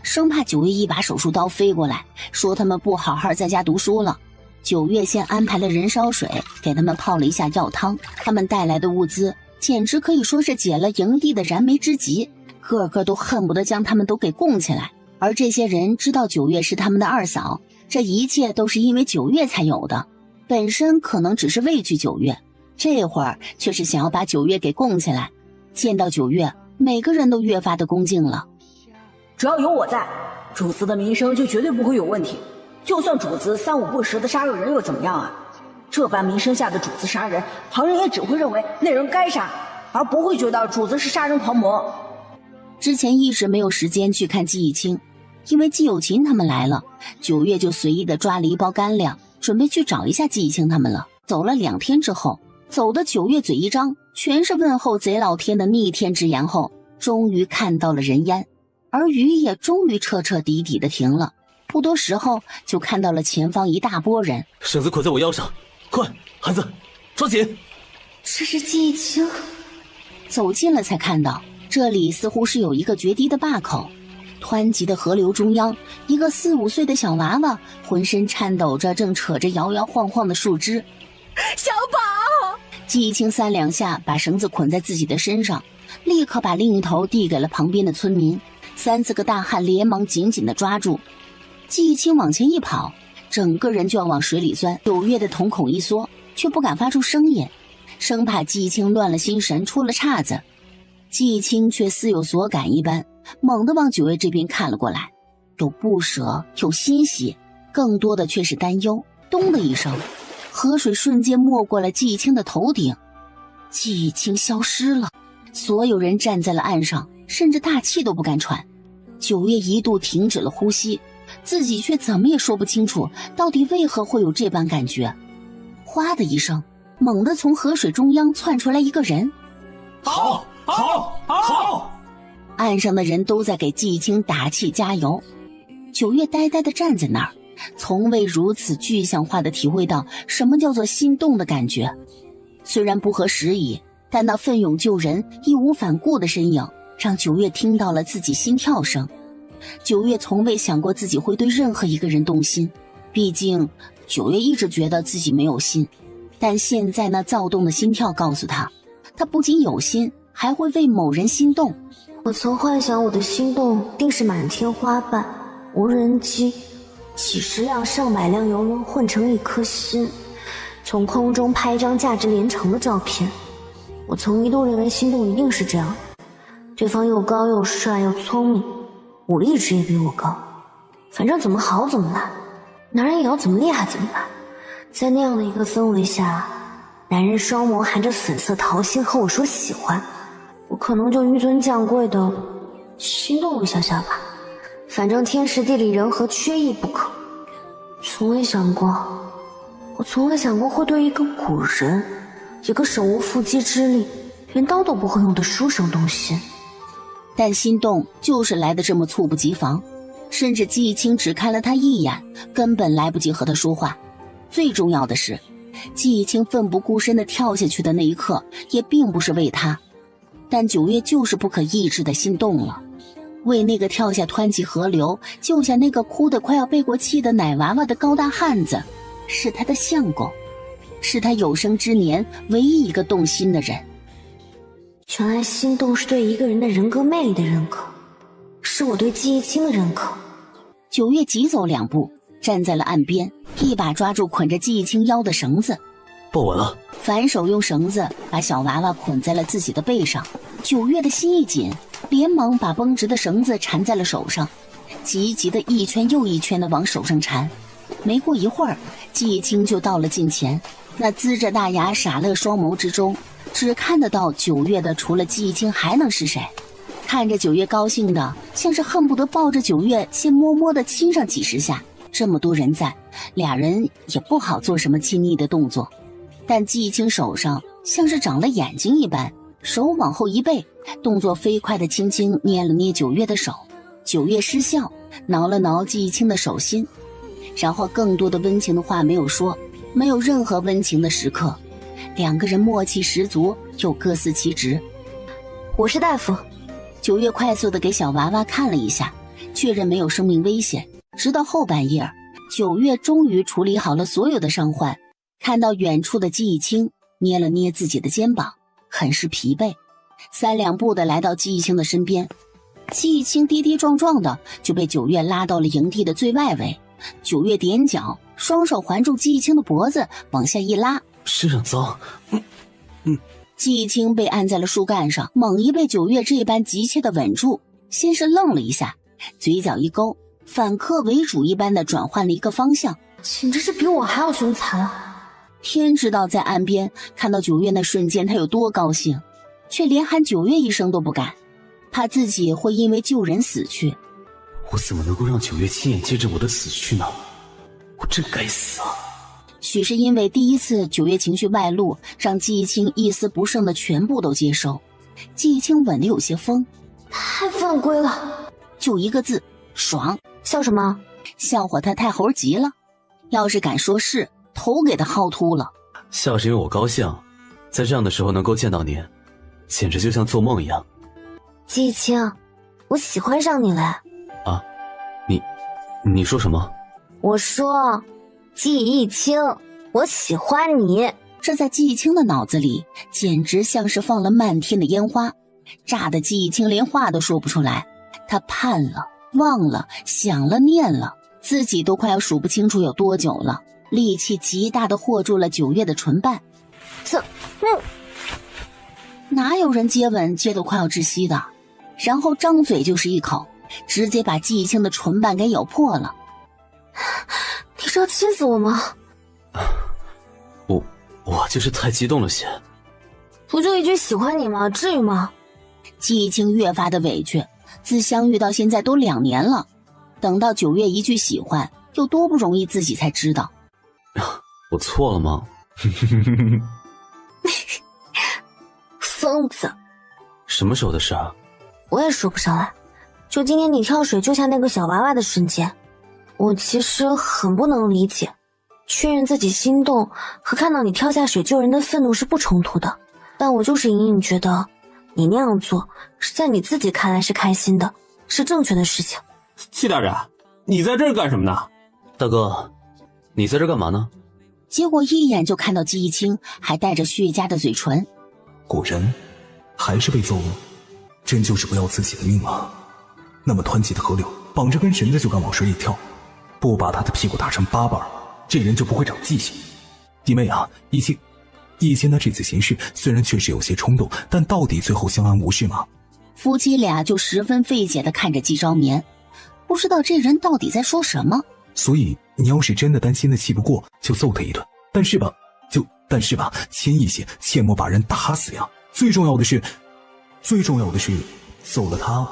生怕九月一把手术刀飞过来，说他们不好好在家读书了。九月先安排了人烧水，给他们泡了一下药汤。他们带来的物资简直可以说是解了营地的燃眉之急，个个都恨不得将他们都给供起来。而这些人知道九月是他们的二嫂，这一切都是因为九月才有的，本身可能只是畏惧九月，这会儿却是想要把九月给供起来。见到九月，每个人都越发的恭敬了。只要有我在，主子的名声就绝对不会有问题。就算主子3、5不时的杀个人又怎么样啊？这般名声下的主子杀人，旁人也只会认为那人该杀，而不会觉得主子是杀人狂魔。之前一直没有时间去看季逸清，因为季有琴他们来了，九月就随意的抓了一包干粮，准备去找一下季逸清他们了。走了2天之后，走的九月嘴一张，全是问候贼老天的逆天之言后，终于看到了人烟，而雨也终于彻彻底底的停了。不多时候，就看到了前方一大波人，绳子捆在我腰上，快，孩子，抓紧！这是季逸清。走近了才看到，这里似乎是有一个决堤的坝口，湍急的河流中央，一个4、5岁的小娃娃浑身颤抖着，正扯着摇摇晃晃的树枝。小宝！季逸清3两下把绳子捆在自己的身上，立刻把另一头递给了旁边的村民。3、4个大汉连忙紧紧地抓住。季逸清往前一跑，整个人就要往水里钻。九月的瞳孔一缩，却不敢发出声音，生怕季逸清乱了心神出了岔子。季逸清却似有所感一般，猛地往九月这边看了过来，有不舍，有欣喜，更多的却是担忧。咚的一声，河水瞬间没过了季逸清的头顶，季逸清消失了。所有人站在了岸上，甚至大气都不敢喘。九月一度停止了呼吸，自己却怎么也说不清楚到底为何会有这般感觉。哗的一声，猛地从河水中央窜出来一个人。好！岸上的人都在给季逸清打气加油。九月呆呆地站在那儿，从未如此具象化地体会到什么叫做心动的感觉。虽然不合时宜，但那奋勇救人、义无反顾的身影让九月听到了自己心跳声。九月从未想过自己会对任何一个人动心，毕竟九月一直觉得自己没有心，但现在那躁动的心跳告诉他，他不仅有心，还会为某人心动。我曾幻想我的心动定是满天花瓣，无人机，几十辆、上百辆游轮混成一颗心，从空中拍一张价值连城的照片。我曾一度认为心动一定是这样，对方又高又帅又聪明，武力值也比我高，反正怎么好怎么来，男人也要怎么厉害怎么来。在那样的一个氛围下，男人双眸含着粉色桃心和我说喜欢，我可能就纡尊降贵的心动一下下吧。反正天时地利人和缺一不可。我从未想过会对一个古人，一个手无缚鸡之力，连刀都不会用的书生动心。但心动就是来得这么猝不及防，甚至季青只看了他一眼，根本来不及和他说话。最重要的是，季青奋不顾身地跳下去的那一刻，也并不是为他，但九月就是不可抑制地心动了。为那个跳下湍急河流，救下那个哭得快要背过气的奶娃娃的高大汉子，是他的相公，是他有生之年唯一一个动心的人。原来心动是对一个人的人格魅力的认可，是我对季青的认可。九月急走2步，站在了岸边，一把抓住捆着季青腰的绳子，抱稳了，反手用绳子把小娃娃捆在了自己的背上。九月的心一紧，连忙把绷直的绳子缠在了手上，急急的一圈又一圈的往手上缠。没过一会儿，季青就到了近前，那呲着大牙傻乐双眸之中，只看得到九月的除了季青还能是谁。看着九月高兴的像是恨不得抱着九月先摸摸的亲上几十下，这么多人在，俩人也不好做什么亲昵的动作。但季青手上像是长了眼睛一般，手往后一背，动作飞快的轻轻捏了捏九月的手。九月失笑，挠了挠季青的手心，然后更多的温情的话没有说，没有任何温情的时刻，两个人默契十足，又各司其职。我是大夫。九月快速的给小娃娃看了一下，确认没有生命危险。直到后半夜，九月终于处理好了所有的伤患，看到远处的季青，捏了捏自己的肩膀，很是疲惫，3两步的来到季青的身边。季青跌跌撞撞的就被九月拉到了营地的最外围。九月踮脚，双手环住季青的脖子，往下一拉，身上脏。季青被按在了树干上，猛一被九月这般急切的稳住，先是愣了一下，嘴角一勾，反客为主一般的转换了一个方向，简直是比我还要凶残啊！天知道在岸边看到九月那瞬间他有多高兴，却连喊九月一声都不敢，怕自己会因为救人死去。我怎么能够让九月亲眼见证我的死去呢？我真该死啊！许是因为第一次九月情绪外露，让季青一丝不剩的全部都接收。季青吻得有些疯，太犯规了，就一个字，爽。笑什么？笑话他太猴急了，要是敢说是，头给他薅秃了。笑是因为我高兴，在这样的时候能够见到您，简直就像做梦一样。季青，我喜欢上你了。啊，你说什么？我说季逸青，我喜欢你。这在季逸青的脑子里简直像是放了漫天的烟花，炸得季逸青连话都说不出来。他盼了，忘了，想了，念了，自己都快要数不清楚有多久了，力气极大的握住了九月的唇瓣。哪有人接吻接得快要窒息的？然后张嘴就是一口，直接把季逸青的唇瓣给咬破了。你是要亲死我吗？我就是太激动了些。不就一句喜欢你吗？至于吗？季逸青越发的委屈，自相遇到现在都2年了，等到九月一句喜欢，有多不容易自己才知道。我错了吗？疯子！什么时候的事啊？我也说不上来。就今天你跳水救下那个小娃娃的瞬间，我其实很不能理解，确认自己心动和看到你跳下水救人的愤怒是不冲突的，但我就是隐隐觉得你那样做是在你自己看来是开心的，是正确的事情。季大人，你在这儿干什么呢？大哥，你在这儿干嘛呢？结果一眼就看到季逸青还带着血痂的嘴唇。果然还是被揍了，真就是不要自己的命吗？那么湍急的河流绑着根绳子就敢往水里跳，不把他的屁股打成8瓣，这人就不会长记性。弟妹啊，一清他这次行事虽然确实有些冲动，但到底最后相安无事吗？夫妻俩就十分费解地看着季昭眠，不知道这人到底在说什么。所以你要是真的担心的气不过，就揍他一顿。但是吧，轻一些，切莫把人打死呀。最重要的是，揍了他，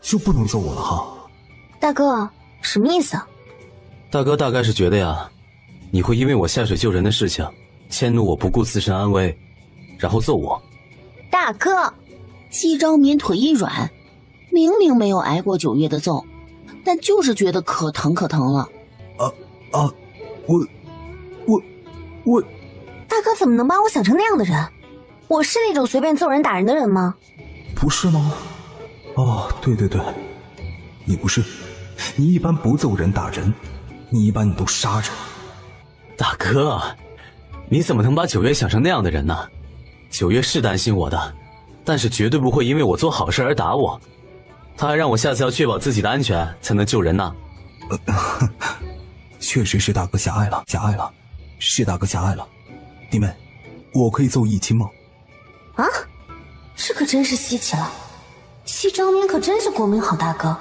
就不能揍我了哈。大哥，什么意思啊？大哥大概是觉得呀，你会因为我下水救人的事情，迁怒我不顾自身安危，然后揍我。大哥，季昭眠腿一软，明明没有挨过9月的揍，但就是觉得可疼了。我，大哥怎么能把我想成那样的人？我是那种随便揍人打人的人吗？不是吗？哦，对，你不是，你一般不揍人打人，你一般都杀人。大哥，你怎么能把9月想成那样的人呢？9月是担心我的，但是绝对不会因为我做好事而打我。他还让我下次要确保自己的安全才能救人呢。确实是大哥狭隘了，是大哥狭隘了。弟妹，我可以揍一清吗？啊，这可真是稀奇了。季昭眠可真是国民好大哥，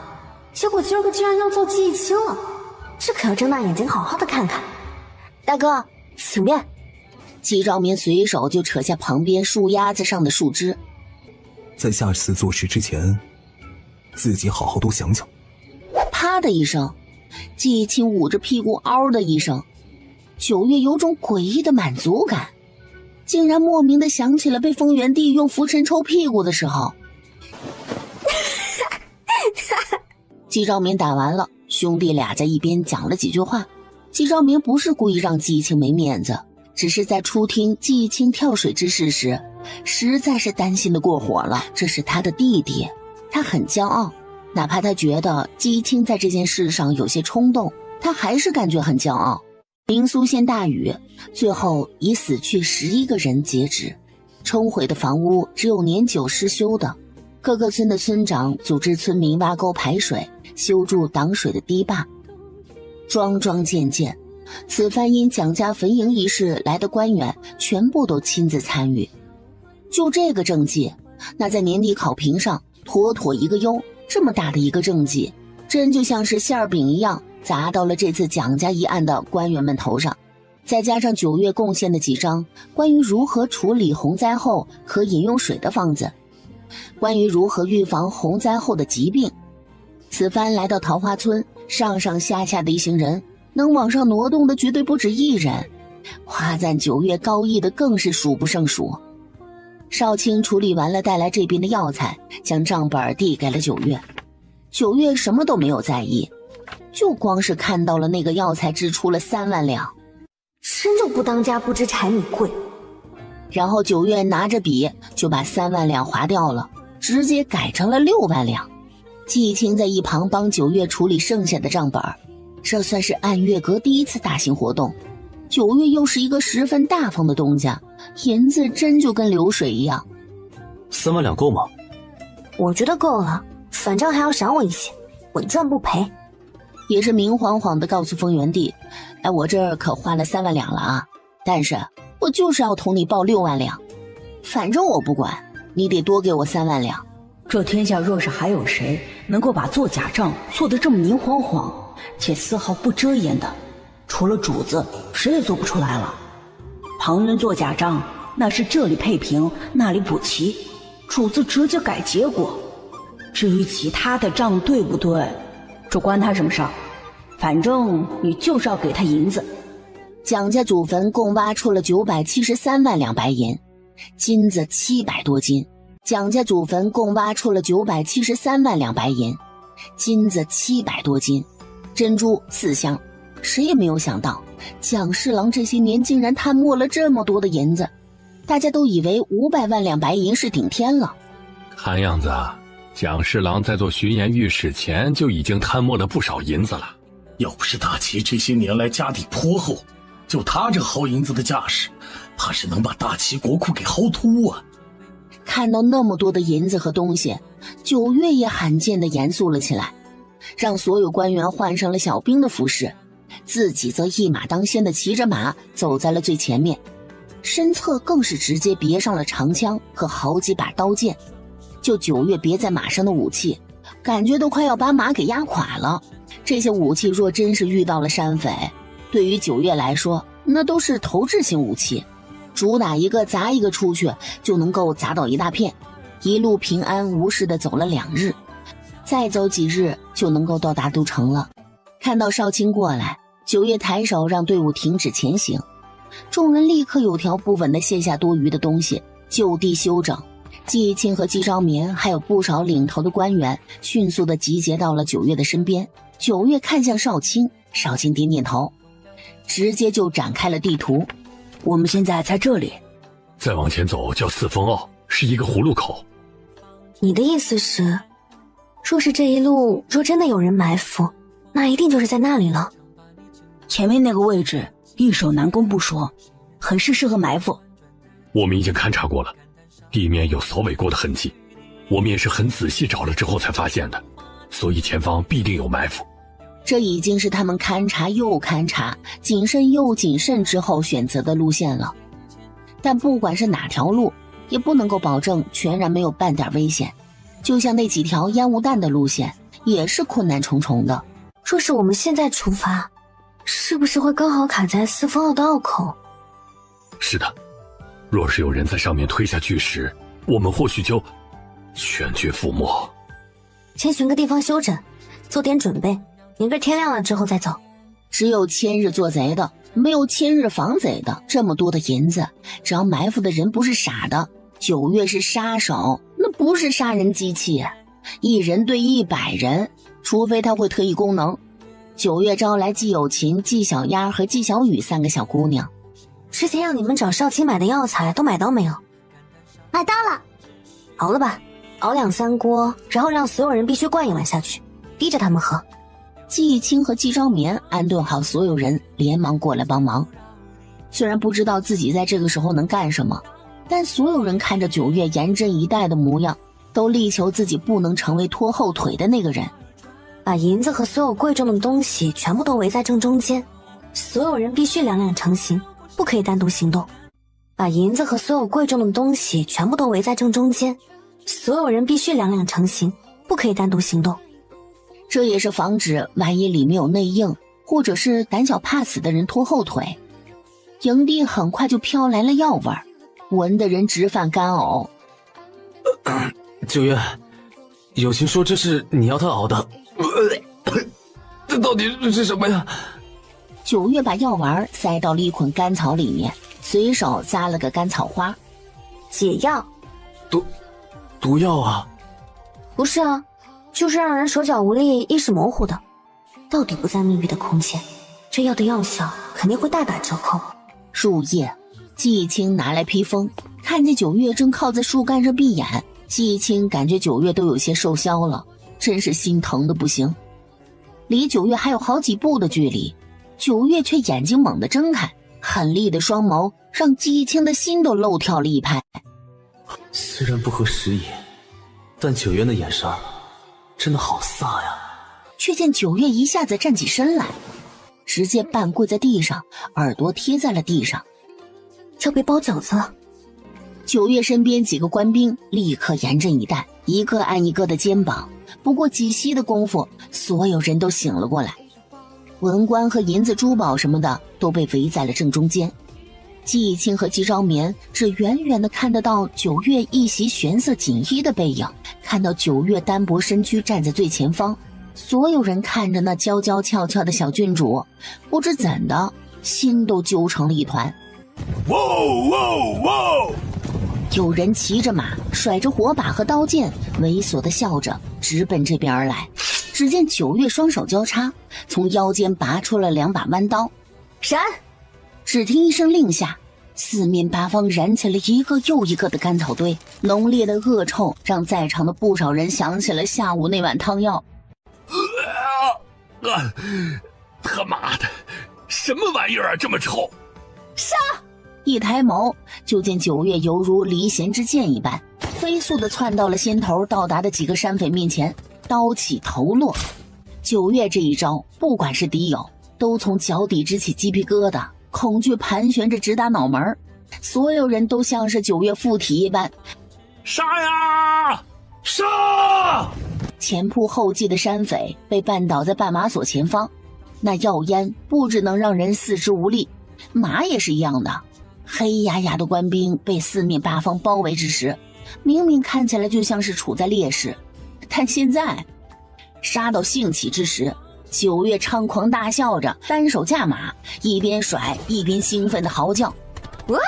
结果今儿个竟然要揍季一清了，这可要睁大眼睛好好的看看。大哥，请便。季昭眠随手就扯下旁边树丫子上的树枝，在下次做事之前，自己好好多想想。啪的一声，季一清捂着屁股嗷的一声，9月有种诡异的满足感，竟然莫名的想起了被风原帝用拂尘抽屁股的时候。季昭眠打完了，兄弟俩在一边讲了几句话。季昭眠不是故意让季一清没面子，只是在初听季一清跳水之事时，实在是担心的过火了。这是他的弟弟，他很骄傲，哪怕他觉得季一清在这件事上有些冲动，他还是感觉很骄傲。灵苏县大雨，最后以死去11个人截止，冲毁的房屋只有年久失修的。各个村的村长组织村民挖沟排水，修筑挡水的堤坝。桩桩件件，此番因蒋家坟茔一事来的官员全部都亲自参与。就这个政绩，那在年底考评上妥妥一个优。这么大的一个政绩，真就像是馅饼一样砸到了这次蒋家一案的官员们头上。再加上9月贡献的几张关于如何处理洪灾后可饮用水的方子，关于如何预防洪灾后的疾病。此番来到桃花村，上上下下的一行人，能往上挪动的绝对不止一人，夸赞9月高义的更是数不胜数。少卿处理完了带来这边的药材，将账本递给了9月。9月什么都没有在意，就光是看到了那个药材支出了3万两，真就不当家不知柴米贵。然后9月拿着笔就把3万两划掉了，直接改成了6万两。季青在一旁帮9月处理剩下的账本，这算是按月阁第一次大型活动。9月又是一个十分大方的东家，银子真就跟流水一样。3万两够吗？我觉得够了，反正还要赏我一些，稳赚不赔。也是明晃晃地告诉风原帝，我这儿可花了3万两了啊，但是我就是要同你报6万两，反正我不管，你得多给我3万两。这天下若是还有谁能够把做假账做得这么明晃晃且丝毫不遮掩的，除了主子谁也做不出来了。旁人做假账那是这里配平那里补齐，主子直接改结果。至于其他的账对不对，这关他什么事儿？反正你就是要给他银子。蒋家祖坟共挖出了973万两白银，金子700多斤。蒋家祖坟共挖出了973万两白银，金子700多斤，珍珠4箱。谁也没有想到，蒋侍郎这些年竟然贪没了这么多的银子。大家都以为500万两白银是顶天了。看样子蒋侍郎在做巡盐御史前就已经贪没了不少银子了。要不是大齐这些年来家底颇厚，就他这薅银子的架势，怕是能把大齐国库给薅秃啊。看到那么多的银子和东西，9月也罕见的严肃了起来。让所有官员换上了小兵的服饰，自己则一马当先的骑着马走在了最前面，身侧更是直接别上了长枪和好几把刀剑。就九月别在马上的武器，感觉都快要把马给压垮了。这些武器若真是遇到了山匪，对于九月来说，那都是投掷型武器，主打一个砸一个出去，就能够砸倒一大片。一路平安无事的走了2日，再走几日就能够到达都城了。看到少卿过来，九月抬手让队伍停止前行，众人立刻有条不紊地卸下多余的东西，就地休整。季义清和季昭眠还有不少领头的官员迅速地集结到了九月的身边。九月看向少卿，少卿点点头，直接就展开了地图。我们现在在这里，再往前走叫四风坳，是一个葫芦口。你的意思是，若是这一路若真的有人埋伏，那一定就是在那里了。前面那个位置易守难攻不说，很是适合埋伏。我们已经勘察过了，地面有扫尾过的痕迹，我们也是很仔细找了之后才发现的，所以前方必定有埋伏。这已经是他们勘察又勘察、谨慎又谨慎之后选择的路线了。但不管是哪条路，也不能够保证全然没有半点危险。就像那几条烟雾弹的路线，也是困难重重的。若是我们现在出发，是不是会刚好卡在四风坳的坳口？是的，若是有人在上面推下巨石，我们或许就全军覆没。先寻个地方休整，做点准备，明个天亮了之后再走。只有千日做贼的，没有千日防贼的。这么多的银子，只要埋伏的人不是傻的，九月是杀手，那不是杀人机器，1人对100人，除非他会特异功能。九月招来季有琴、季小丫和季小雨3个小姑娘。之前让你们找少卿买的药材都买到没有？买到了。熬了吧，熬2、3锅，然后让所有人必须灌1碗下去，逼着他们喝。季义清和季昭眠安顿好所有人，连忙过来帮忙。虽然不知道自己在这个时候能干什么，但所有人看着九月严阵以待的模样，都力求自己不能成为拖后腿的那个人。把银子和所有贵重的东西全部都围在正中间，所有人必须两两成行，不可以单独行动。把银子和所有贵重的东西全部都围在正中间，所有人必须两两成行，不可以单独行动。这也是防止万一里面有内应，或者是胆小怕死的人拖后腿。营地很快就飘来了药味儿，闻的人直犯干呕。九月，有心说这是你要他熬的，这到底是什么呀？九月把药丸塞到了一捆干草里面，随手扎了个干草花。解药。毒药啊？不是啊，就是让人手脚无力、意识模糊的。到底不在密闭的空间，这药的药效肯定会大打折扣。树叶，季义清拿来披风，看见九月正靠在树干上闭眼，季义清感觉九月都有些瘦削了，真是心疼的不行。离九月还有好几步的距离，九月却眼睛猛地睁开，狠厉的双眸让季义清的心都漏跳了一拍。虽然不合时宜，但九月的眼神真的好飒呀。却见九月一下子站起身来，直接半跪在地上，耳朵贴在了地上。要被包饺子了。九月身边几个官兵立刻严阵以待，一个按一个的肩膀。不过几息的功夫，所有人都醒了过来，文官和银子珠宝什么的都被围在了正中间。季义清和季昭眠只远远地看得到九月一袭玄色锦衣的背影，看到九月单薄身躯站在最前方。所有人看着那娇娇俏俏的小郡主，不知怎的心都揪成了一团。哇哇哇！有人骑着马，甩着火把和刀剑，猥琐地笑着直奔这边而来。只见九月双手交叉，从腰间拔出了2把弯刀，闪！只听一声令下，四面八方燃起了一个又一个的干草堆，浓烈的恶臭让在场的不少人想起了下午那碗汤药。他妈的，什么玩意儿啊，这么臭！杀！一抬眸，就见九月犹如离弦之箭一般，飞速地窜到了先头到达的几个山匪面前，刀起头落。九月这一招，不管是敌友，都从脚底直起鸡皮疙瘩，恐惧盘旋着直达脑门。所有人都像是九月附体一般，杀呀！杀！前仆后继的山匪被绊倒在绊马索前方，那药烟不只能让人四肢无力，马也是一样的。黑压压的官兵被四面八方包围之时，明明看起来就像是处在劣势，但现在杀到兴起之时，九月猖狂大笑着，单手架马，一边甩一边兴奋的嚎叫。哇！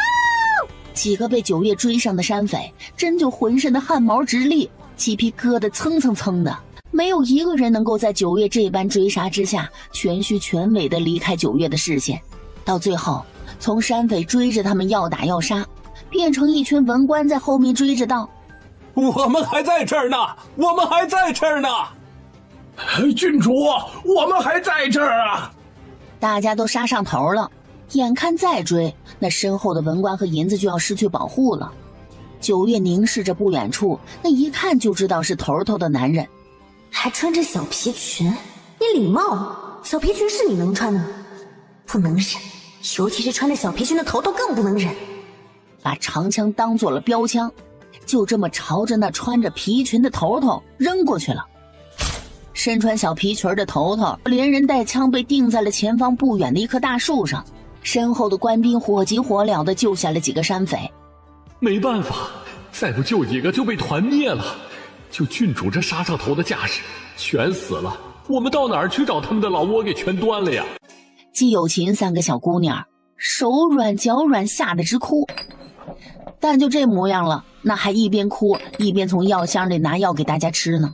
几个被九月追上的山匪真就浑身的汗毛直立，鸡皮疙瘩蹭蹭蹭的，没有一个人能够在九月这般追杀之下全虚全尾的离开九月的视线。到最后，从山匪追着他们要打要杀，变成一群文官在后面追着道：我们还在这儿呢，我们还在这儿呢！郡主，我们还在这儿啊！大家都杀上头了，眼看再追，那身后的文官和银子就要失去保护了。九月凝视着不远处那一看就知道是头头的男人，还穿着小皮裙，你礼貌吗？小皮裙是你能穿的，不能忍，尤其是穿着小皮裙的头头更不能忍。把长枪当做了标枪，就这么朝着那穿着皮裙的头头扔过去了。身穿小皮裙的头头连人带枪被钉在了前方不远的一棵大树上，身后的官兵火急火燎地救下了几个山匪。没办法，再不救几个就被团灭了。就郡主这杀上头的架势，全死了，我们到哪儿去找他们的老窝给全端了呀？季有琴三个小姑娘手软脚软，吓得直哭。但就这模样了，那还一边哭一边从药箱里拿药给大家吃呢。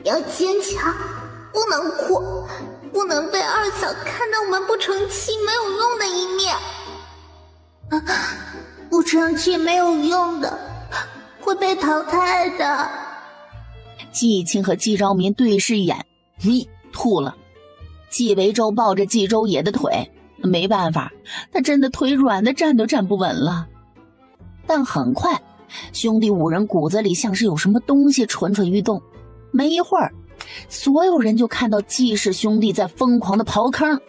要坚强，不能哭，不能被二嫂看到我们不成器没有用的一面。不成器没有用的，会被淘汰的。季青和季昭民对视一眼，吐了。季维洲抱着季周野的腿，没办法，他真的腿软的站都站不稳了。但很快，兄弟五人骨子里像是有什么东西蠢蠢欲动。没一会儿，所有人就看到季氏兄弟在疯狂的刨坑。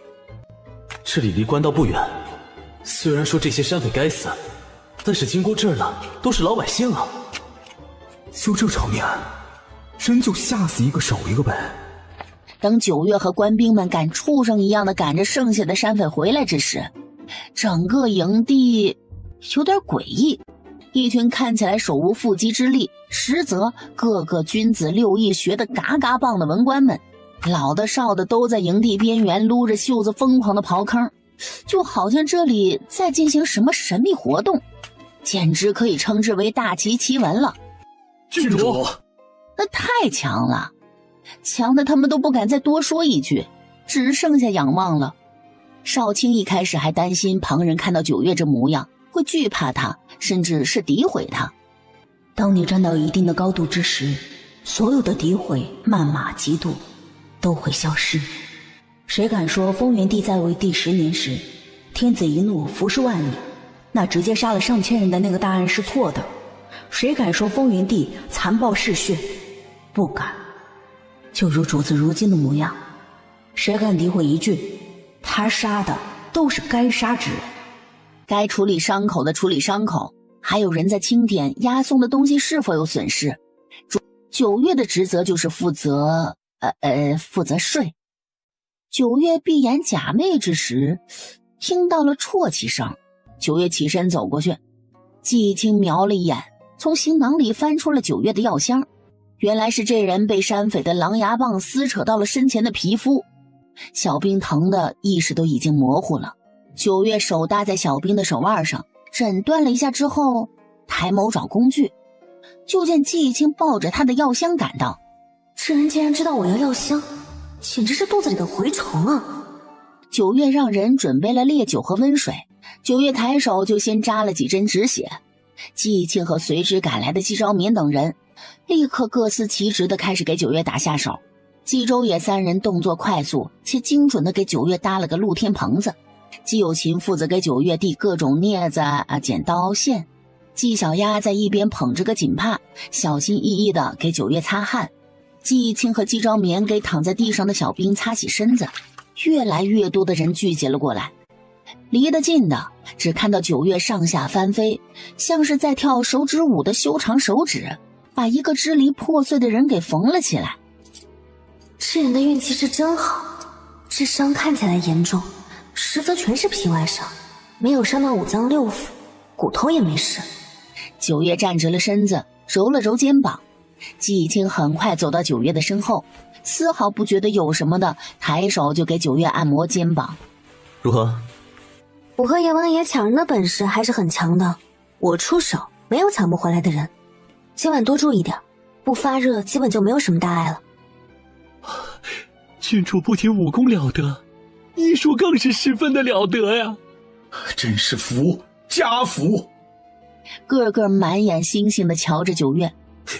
这里离官道不远，虽然说这些山匪该死，但是经过这儿的都是老百姓啊。就这场面，真就吓死一个少一个呗。等九月和官兵们赶畜生一样的赶着剩下的山匪回来之时，整个营地有点诡异。一群看起来手无缚鸡之力，实则个个君子六艺学得嘎嘎棒的文官们，老的少的都在营地边缘撸着袖子疯狂的刨坑，就好像这里在进行什么神秘活动，简直可以称之为大奇奇闻了。郡主，那太强了，强的他们都不敢再多说一句，只剩下仰望了。少卿一开始还担心旁人看到九月这模样会惧怕他，甚至是诋毁他。当你站到一定的高度之时，所有的诋毁、谩骂、嫉妒都会消失。谁敢说丰元帝在位第10年时，天子一怒服尸万里，那直接杀了上千人的那个大案是错的？谁敢说丰元帝残暴嗜血？不敢。就如主子如今的模样，谁敢诋毁一句，他杀的都是该杀之人。该处理伤口的处理伤口，还有人在清点押送的东西是否有损失。九月的职责就是负责睡。九月闭眼假寐之时，听到了啜泣声。九月起身走过去，季青瞄了一眼，从行囊里翻出了九月的药箱。原来是这人被山匪的狼牙棒撕扯到了身前的皮肤，小兵疼的意识都已经模糊了。九月手搭在小兵的手腕上，诊断了一下之后，抬眸找工具，就见季青抱着他的药箱赶到。这人竟然知道我要药箱，简直是肚子里的蛔虫啊！九月让人准备了烈酒和温水，九月抬手就先扎了几针止血。季青和随之赶来的季昭民等人立刻各司其职地开始给九月打下手。季周野三人动作快速且精准地给九月搭了个露天棚子。季有琴负责给九月递各种镊子、剪刀、线。季小丫在一边捧着个锦帕，小心翼翼地给九月擦汗。季忆清和季昭眠给躺在地上的小兵擦洗身子，越来越多的人聚集了过来。离得近的只看到九月上下翻飞，像是在跳手指舞的修长手指，把一个支离破碎的人给缝了起来。这人的运气是真好，这伤看起来严重，实则全是皮外伤，没有伤到五脏六腑，骨头也没事。九月站直了身子，揉了揉肩膀。季忆清很快走到九月的身后，丝毫不觉得有什么的，抬手就给九月按摩肩膀。如何？我和阎王爷抢人的本事还是很强的，我出手没有抢不回来的人。今晚多注意点，不发热基本就没有什么大碍了。郡主不仅武功了得，医术更是十分的了得呀！真是福家福。个个满眼星星的瞧着九月。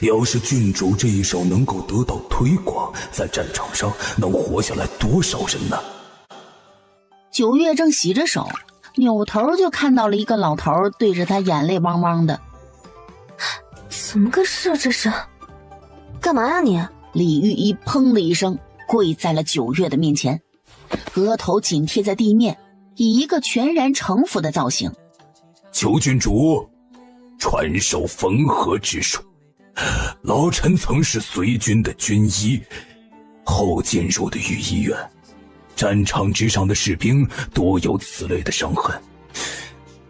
要是郡主这一手能够得到推广，在战场上能活下来多少人呢？九月正洗着手，扭头就看到了一个老头对着他眼泪汪汪的。怎么个事这是？干嘛呀你？李玉一砰的一声跪在了九月的面前，额头紧贴在地面，以一个全然城府的造型。求郡主传授缝合之术。老臣曾是随军的军医，后进入的御医院。战场之上的士兵多有此类的伤痕，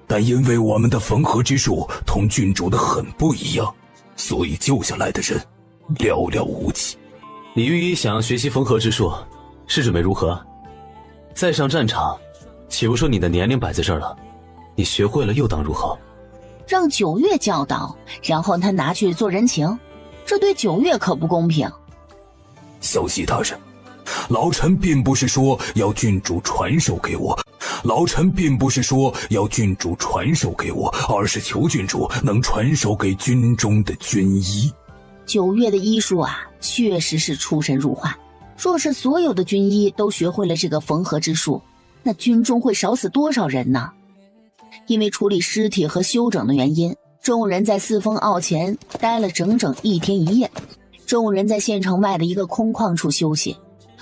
但因为我们的缝合之术同郡主的很不一样，所以救下来的人寥寥无几。李御医想要学习缝合之术，是准备如何？再上战场，岂不说你的年龄摆在这儿了？你学会了又当如何？让九月教导，然后他拿去做人情，这对九月可不公平。小西大人，老臣并不是说要郡主传授给我，而是求郡主能传授给军中的军医。九月的医术啊，确实是出神入化。若是所有的军医都学会了这个缝合之术，那军中会少死多少人呢？因为处理尸体和休整的原因，众人在四风坳前待了整整1天1夜。众人在县城外的一个空旷处休息，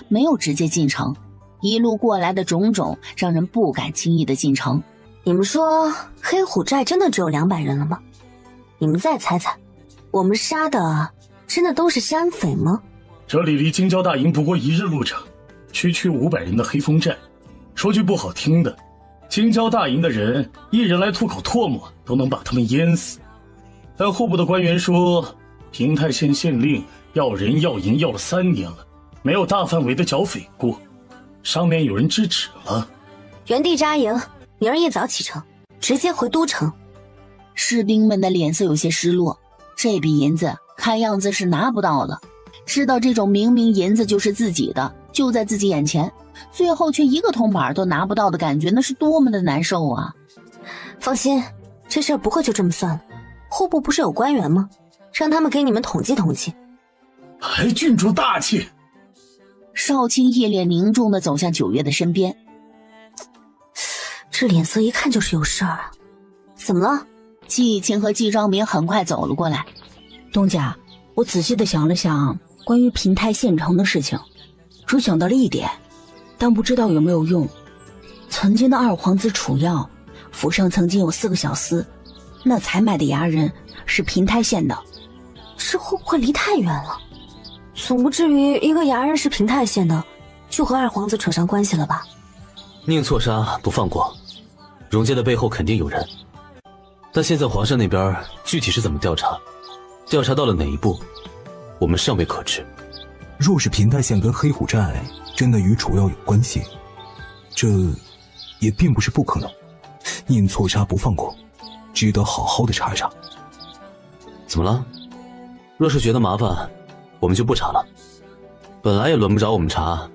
没有直接进城。一路过来的种种，让人不敢轻易的进城。你们说黑虎寨真的只有200人了吗？你们再猜猜，我们杀的真的都是山匪吗？这里离京郊大营不过1日路程，区区500人的黑风寨，说句不好听的，京郊大营的人一人来吐口唾沫都能把他们淹死。但户部的官员说，平泰县县令要人要银要了3年了，没有大范围的剿匪过，上面有人制止了。原地扎营，明儿一早启程，直接回都城。士兵们的脸色有些失落，这笔银子看样子是拿不到了。知道这种明明银子就是自己的，就在自己眼前，最后却一个铜板都拿不到的感觉，那是多么的难受啊！放心，这事儿不会就这么算了。户部不是有官员吗？让他们给你们统计统计。还郡主大气。少卿一脸凝重地走向九月的身边，这脸色一看就是有事儿啊！怎么了？季忆清和季昭明很快走了过来。东家，我仔细地想了想关于平泰县城的事情，只想到了一点，但不知道有没有用。曾经的二皇子楚耀府上曾经有4个小厮，那采买的牙人是平泰县的。这会不会离太远了？总不至于一个牙人是平泰县的就和二皇子扯上关系了吧？宁错杀不放过，荣家的背后肯定有人，但现在皇上那边具体是怎么调查，调查到了哪一步，我们尚未可知。若是平泰县跟黑虎寨真的与楚耀有关系，这也并不是不可能。宁错杀不放过，值得好好的查查。怎么了？若是觉得麻烦，我们就不查了。本来也轮不着我们查，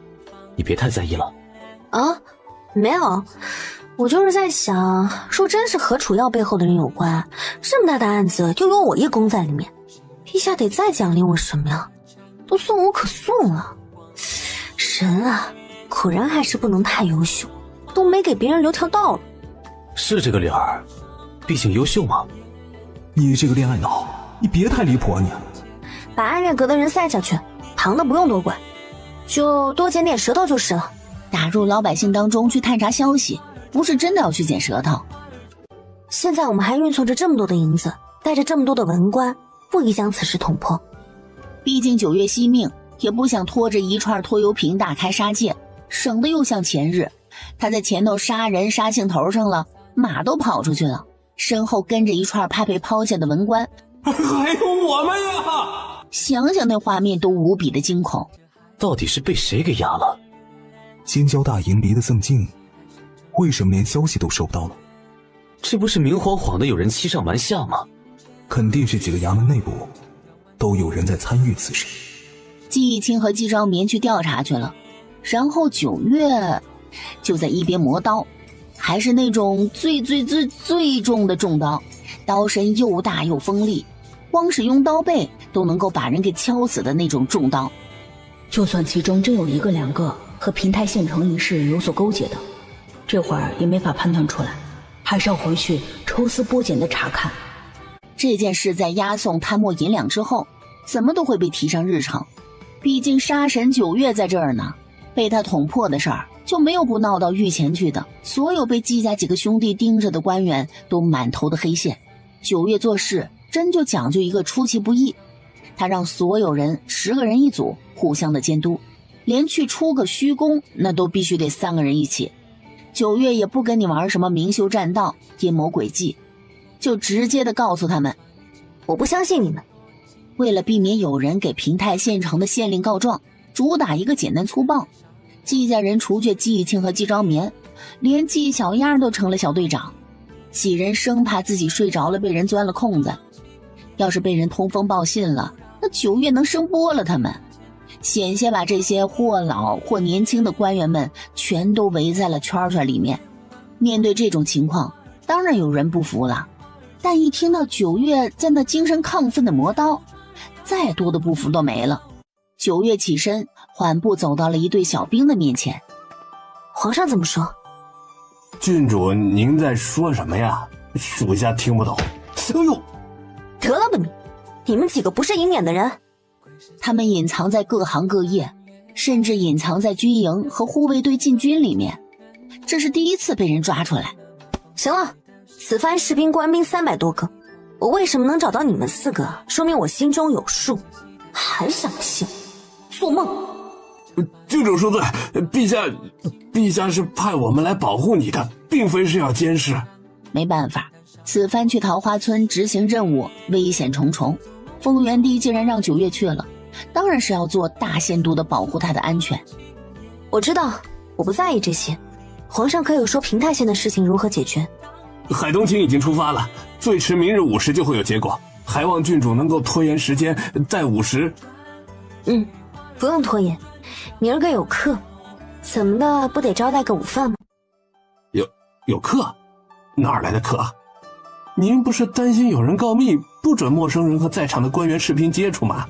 你别太在意了。啊，没有，我就是在想，若真是和楚耀背后的人有关，这么大的案子又有我一公在里面，陛下得再奖励我什么呀？都算无可颂了。人啊，果然还是不能太优秀，都没给别人留条道路。是这个理儿，毕竟优秀嘛。你这个恋爱脑，你别太离谱啊你！把安月阁的人塞下去，糖的不用多管，就多捡点舌头就是了。打入老百姓当中去探查消息，不是真的要去捡舌头。现在我们还运送着这么多的银子，带着这么多的文官，不宜将此事捅破。毕竟9月惜命，也不想拖着一串拖油瓶大开杀戒，省得又像前日，他在前头杀人杀兴头上了，马都跑出去了，身后跟着一串怕被抛下的文官。还有我们呀！想想那画面都无比的惊恐。到底是被谁给压了？京郊大营离得这么近，为什么连消息都收不到了？这不是明晃晃的有人欺上瞒下吗？肯定是几个衙门内部都有人在参与此事。季义清和季昭眠去调查去了，然后9月就在一边磨刀，还是那种最重的重刀，刀身又大又锋利，光是用刀背都能够把人给敲死的那种重刀。就算其中真有1个2个和平泰县城一事有所勾结的，这会儿也没法判断出来，还是要回去抽丝剥茧的查看。这件事在押送贪墨银两之后，怎么都会被提上日程。毕竟杀神9月在这儿呢，被他捅破的事儿就没有不闹到御前去的。所有被季家几个兄弟盯着的官员都满头的黑线。9月做事真就讲究一个出其不意，他让所有人10个人一组，互相的监督，连去出个虚功那都必须得3个人一起。9月也不跟你玩什么明修栈道阴谋诡计，就直接的告诉他们，我不相信你们。为了避免有人给平泰县城的县令告状，主打一个简单粗暴。季家人除却季义清和季昭眠，连季小丫都成了小队长。几人生怕自己睡着了被人钻了空子，要是被人通风报信了，那9月能生剥了他们。险些把这些或老或年轻的官员们全都围在了圈圈里面。面对这种情况，当然有人不服了，但一听到9月在那精神亢奋的磨刀，再多的不服都没了。9月起身缓步走到了一队小兵的面前。皇上怎么说？郡主您在说什么呀？属下听不懂。哎呦，得了吧你们几个不是鹰眼的人。他们隐藏在各行各业，甚至隐藏在军营和护卫队禁军里面，这是第一次被人抓出来。行了，此番士兵官兵300多个，我为什么能找到你们4个，说明我心中有数。还想不信？做梦！郡主恕罪，陛下是派我们来保护你的，并非是要监视。没办法，此番去桃花村执行任务，危险重重。丰原帝既然让9月去了，当然是要做大限度的保护他的安全。我知道，我不在意这些。皇上可有说平泰县的事情如何解决？海东青已经出发了，最迟明日午时就会有结果，还望郡主能够拖延时间，在午时。不用拖延，明儿个有课，怎么的不得招待个午饭吗？有课？哪儿来的课？您不是担心有人告密，不准陌生人和在场的官员士兵接触吗？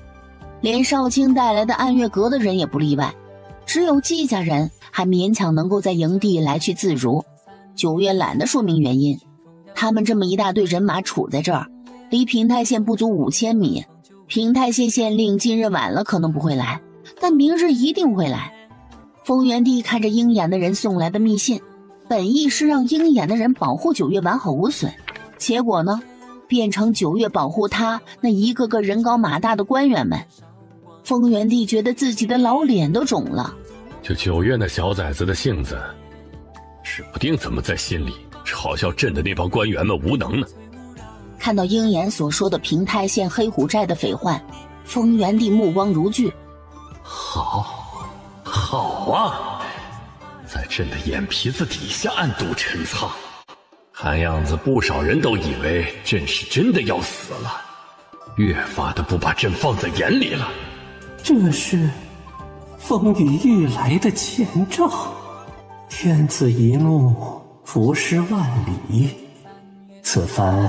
连少卿带来的暗月阁的人也不例外，只有季家人还勉强能够在营地来去自如。9月懒得说明原因，他们这么一大队人马处在这儿，离平泰县不足5000米。平泰县县令今日晚了可能不会来，但明日一定会来。丰原帝看着鹰眼的人送来的密信，本意是让鹰眼的人保护9月完好无损，结果呢，变成9月保护他那一个个人高马大的官员们。丰原帝觉得自己的老脸都肿了。就9月那小崽子的性子，指不定怎么在心里嘲笑朕的那帮官员们无能呢。看到鹰眼所说的平泰县黑虎寨的匪患，丰原帝目光如炬。好啊，在朕的眼皮子底下暗度陈仓，看样子不少人都以为朕是真的要死了，越发的不把朕放在眼里了。这是风雨欲来的前兆，天子一怒，伏尸万里，此番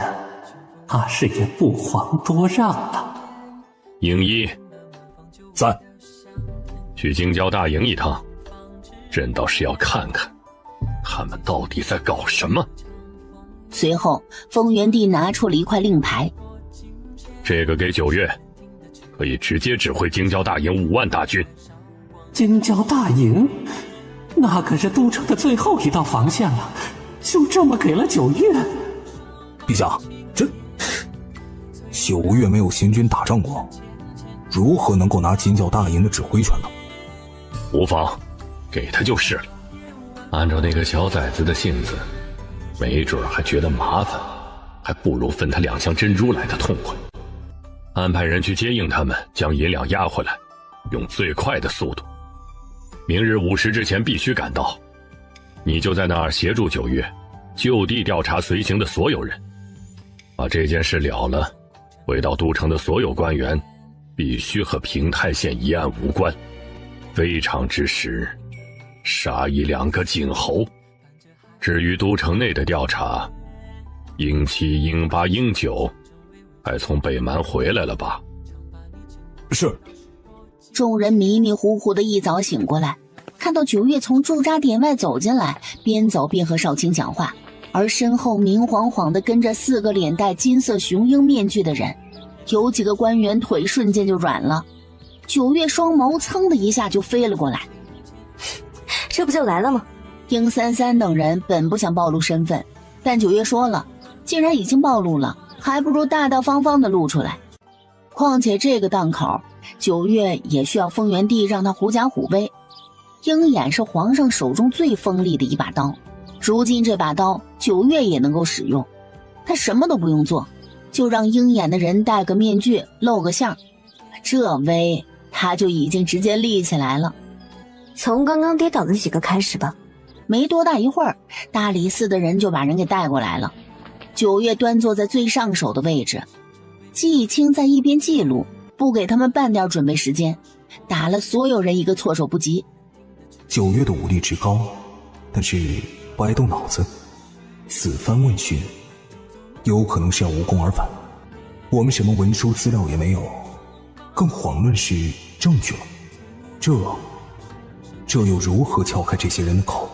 怕是也不遑多让了。营一在，去京郊大营一趟，朕倒是要看看他们到底在搞什么。随后丰原帝拿出了一块令牌，这个给9月，可以直接指挥京郊大营5万大军。京郊大营，那可是都城的最后一道防线了，就这么给了九月？陛下，这9月没有行军打仗过，如何能够拿京郊大营的指挥权呢？无妨，给他就是了。按照那个小崽子的性子，没准还觉得麻烦，还不如分他2箱珍珠来的痛快。安排人去接应他们，将银两押回来，用最快的速度。明日午时之前必须赶到。你就在那儿协助9月，就地调查随行的所有人，把这件事了了。回到都城的所有官员，必须和平泰县一案无关。非常之时，杀1-2个儆侯。至于都城内的调查，英7、英8、英9还从北蛮回来了吧？是。众人迷迷糊糊的一早醒过来，看到9月从驻扎点外走进来，边走边和少卿讲话，而身后明晃晃的跟着4个脸戴金色雄鹰面具的人。有几个官员腿瞬间就软了。9月双眸噌的一下就飞了过来。这不就来了吗？殷33等人本不想暴露身份，但9月说了，既然已经暴露了，还不如大大方方的露出来。况且这个档口，9月也需要丰原帝让他狐假虎威。鹰眼是皇上手中最锋利的一把刀，如今这把刀9月也能够使用，他什么都不用做，就让鹰眼的人戴个面具露个相，这威他就已经直接立起来了。从刚刚跌倒的几个开始吧。没多大一会儿，大理寺的人就把人给带过来了。9月端坐在最上手的位置，季青在一边记录，不给他们半点准备时间，打了所有人一个措手不及。9月的武力值高，但是不爱动脑子，此番问讯有可能是要无功而返。我们什么文书资料也没有，更遑论是证据了。这又如何撬开这些人的口？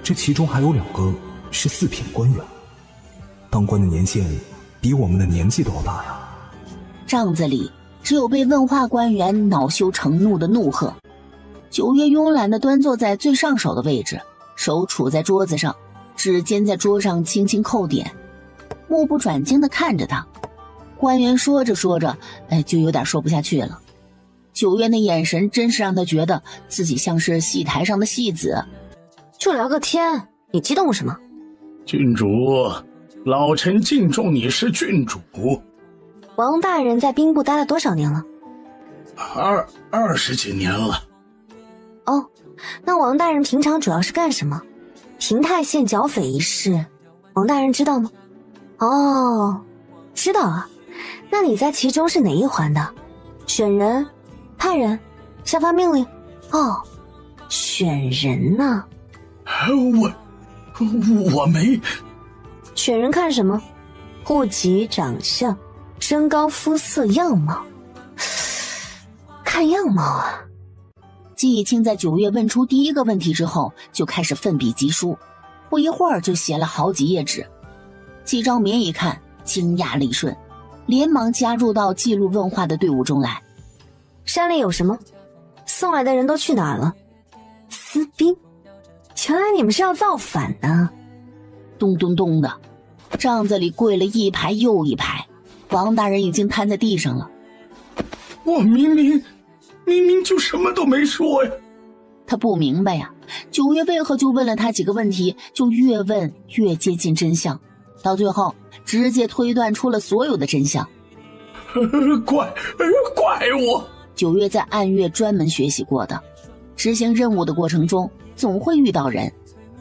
这其中还有2个是4品官员，当官的年限比我们的年纪都要大呀。帐子里只有被问话官员恼羞成怒的怒喝。9月慵懒地端坐在最上手的位置，手杵在桌子上，指尖在桌上轻轻扣点，目不转睛地看着他。官员说着说着，就有点说不下去了。9月那眼神真是让他觉得自己像是戏台上的戏子。就聊个天，你激动什么？郡主，老臣敬重你是郡主。王大人在兵部待了多少年了？20几年了。哦，那王大人平常主要是干什么？平泰县剿匪一事，王大人知道吗？哦，知道啊。那你在其中是哪一环的？选人、派人、下发命令？哦，选人呢？我没。选人看什么？户籍、长相、身高、肤色、样貌。看样貌啊。季青在9月问出第一个问题之后，就开始奋笔疾书，不一会儿就写了好几页纸。季昭眠一看，惊讶了一瞬，连忙加入到记录问话的队伍中来。山里有什么？送来的人都去哪儿了？私兵？原来你们是要造反呢！咚咚咚的，帐子里跪了一排又一排，王大人已经瘫在地上了。我明明就什么都没说呀！他不明白呀，9月为何就问了他几个问题，就越问越接近真相，到最后直接推断出了所有的真相。怪我！9月在暗月专门学习过的，执行任务的过程中总会遇到人，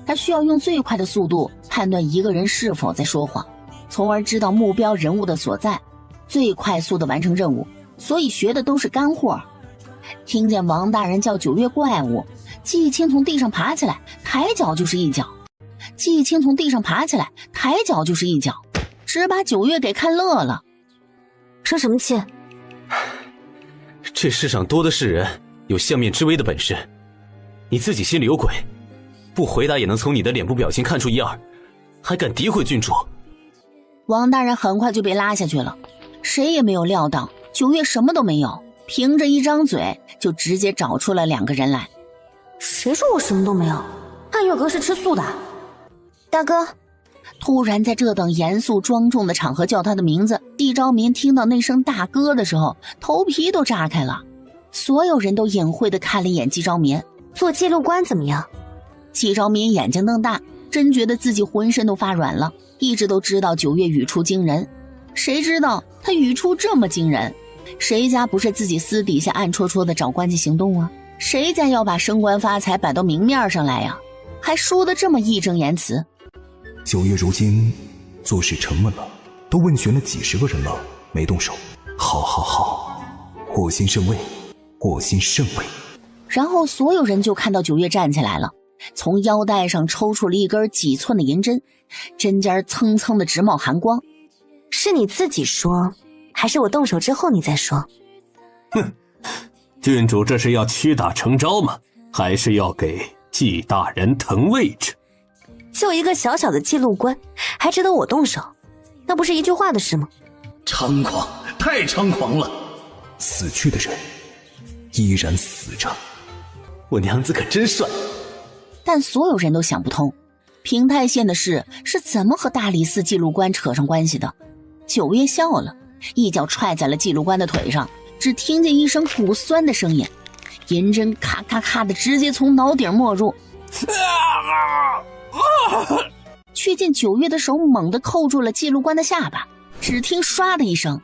他需要用最快的速度判断一个人是否在说谎，从而知道目标人物的所在，最快速的完成任务，所以学的都是干货。听见王大人叫9月怪物，季青从地上爬起来，抬脚就是一脚。季青从地上爬起来，抬脚就是一脚，只把9月给看乐了。生什么气？这世上多的是人有相面之微的本事，你自己心里有鬼，不回答也能从你的脸部表情看出一二，还敢诋毁郡主。王大人很快就被拉下去了，谁也没有料到9月什么都没有，凭着一张嘴就直接找出了2个人来。谁说我什么都没有？汉月阁是吃素的。大哥，突然在这等严肃庄重的场合叫他的名字，季昭民听到那声大哥的时候，头皮都炸开了。所有人都隐晦地看了一眼季昭民。做记录官怎么样？季昭民眼睛瞪大，真觉得自己浑身都发软了。一直都知道9月语出惊人，谁知道他语出这么惊人？谁家不是自己私底下暗戳戳的找关系行动啊？谁家要把升官发财摆到明面上来呀？还说得这么义正言辞。9月如今做事沉稳了，都问询了几10个人了，没动手。好，我心甚慰，我心甚慰。然后所有人就看到9月站起来了，从腰带上抽出了一根几寸的银针，针尖蹭蹭的直冒寒光。是你自己说，还是我动手之后你再说？哼，郡主这是要屈打成招吗？还是要给季大人腾位置？就一个小小的记录官，还值得我动手？那不是一句话的事吗？猖狂，太猖狂了！死去的人依然死着。我娘子可真帅。但所有人都想不通，平太县的事是怎么和大理寺记录官扯上关系的。9月笑了，一脚踹在了记录官的腿上，只听见一声骨酸的声音，银针咔咔咔的直接从脑顶没入。却见9月的手猛地扣住了记录官的下巴，只听唰的一声，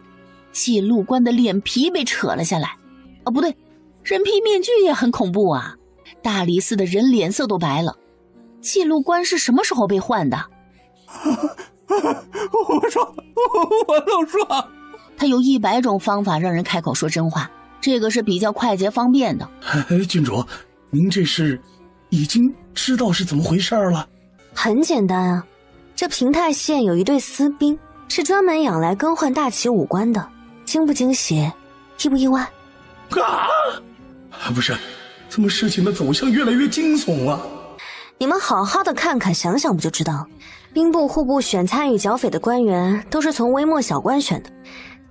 记录官的脸皮被扯了下来。不对，人皮面具也很恐怖啊！大理寺的人脸色都白了。记录官是什么时候被换的？我都说，他有100种方法让人开口说真话，这个是比较快捷方便的。郡主，您这是已经知道是怎么回事了？很简单啊，这平太县有一队私兵，是专门养来更换大齐武官的。惊不惊喜，意不意外？不是，怎么事情的走向越来越惊悚了？你们好好的看看想想不就知道了。兵部户部选参与剿匪的官员都是从微末小官选的，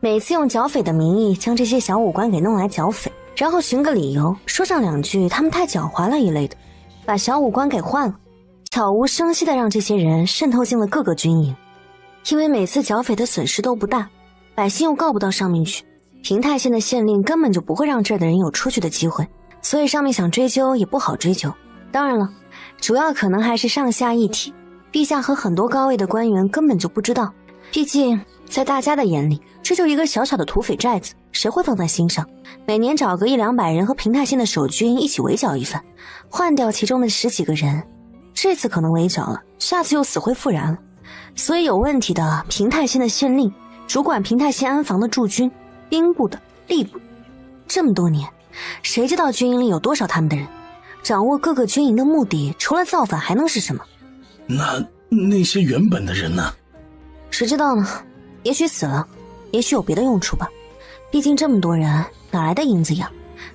每次用剿匪的名义将这些小武官给弄来剿匪，然后寻个理由说上2句他们太狡猾了一类的，把小武官给换了，悄无声息的让这些人渗透进了各个军营。因为每次剿匪的损失都不大，百姓又告不到上面去，平太县的县令根本就不会让这儿的人有出去的机会，所以上面想追究也不好追究。当然了，主要可能还是上下一体，陛下和很多高位的官员根本就不知道，毕竟在大家的眼里，这就一个小小的土匪寨子，谁会放在心上？每年找个100-200人和平太县的守军一起围剿一番，换掉其中的10几个人，这次可能围剿了，下次又死灰复燃了。所以有问题的平太县的县令，主管平太县安防的驻军，兵部的、吏部，这么多年，谁知道军营里有多少他们的人？掌握各个军营的目的，除了造反还能是什么？那些原本的人呢？谁知道呢？也许死了，也许有别的用处吧。毕竟这么多人，哪来的银子养？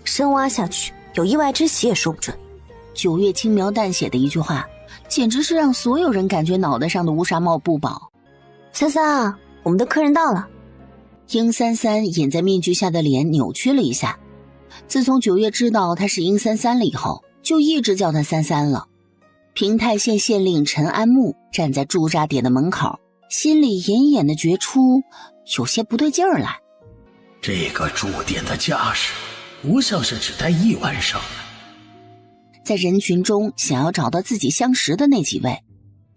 深挖下去，有意外之喜也说不准。9月轻描淡写的一句话，简直是让所有人感觉脑袋上的乌纱帽不保。三三，我们的客人到了。殷三三隐在面具下的脸扭曲了一下。自从9月知道他是殷三三了以后，就一直叫他三三了。平太县县令陈安木站在驻扎点的门口，心里隐隐的觉出有些不对劲儿来。这个驻点的架势不像是只待1晚上的。在人群中想要找到自己相识的那几位，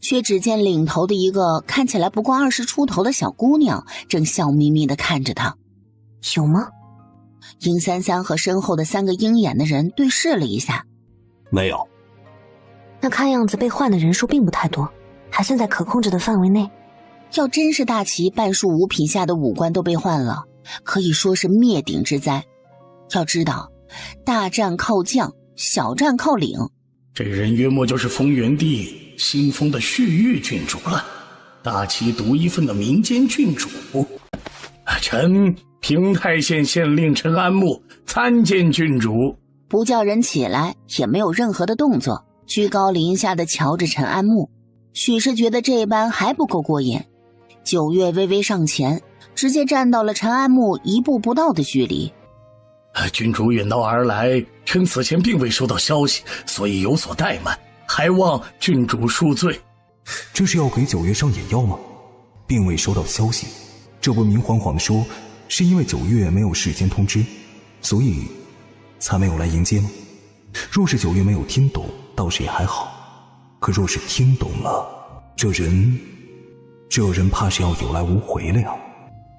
却只见领头的一个看起来不过20出头的小姑娘正笑眯眯地看着他。有吗？殷三三和身后的3个鹰眼的人对视了一下。没有。那看样子被换的人数并不太多，还算在可控制的范围内。要真是大齐半数5品下的武官都被换了，可以说是灭顶之灾。要知道，大战靠将，小战靠领。这人约莫就是丰原帝新封的旭玉郡主了，大齐独一份的民间郡主。臣平太县县令陈安木参见郡主。不叫人起来，也没有任何的动作，居高临下的瞧着陈安木，许是觉得这般还不够过瘾。9月微微上前，直接站到了陈安木1步不到的距离。郡主远道而来，臣此前并未收到消息，所以有所怠慢，还望郡主恕罪。这是要给九月上眼药吗？并未收到消息，这不明晃晃地说是因为九月没有事先通知，所以才没有来迎接吗？若是九月没有听懂，倒是也还好，可若是听懂了，这人怕是要有来无回了呀。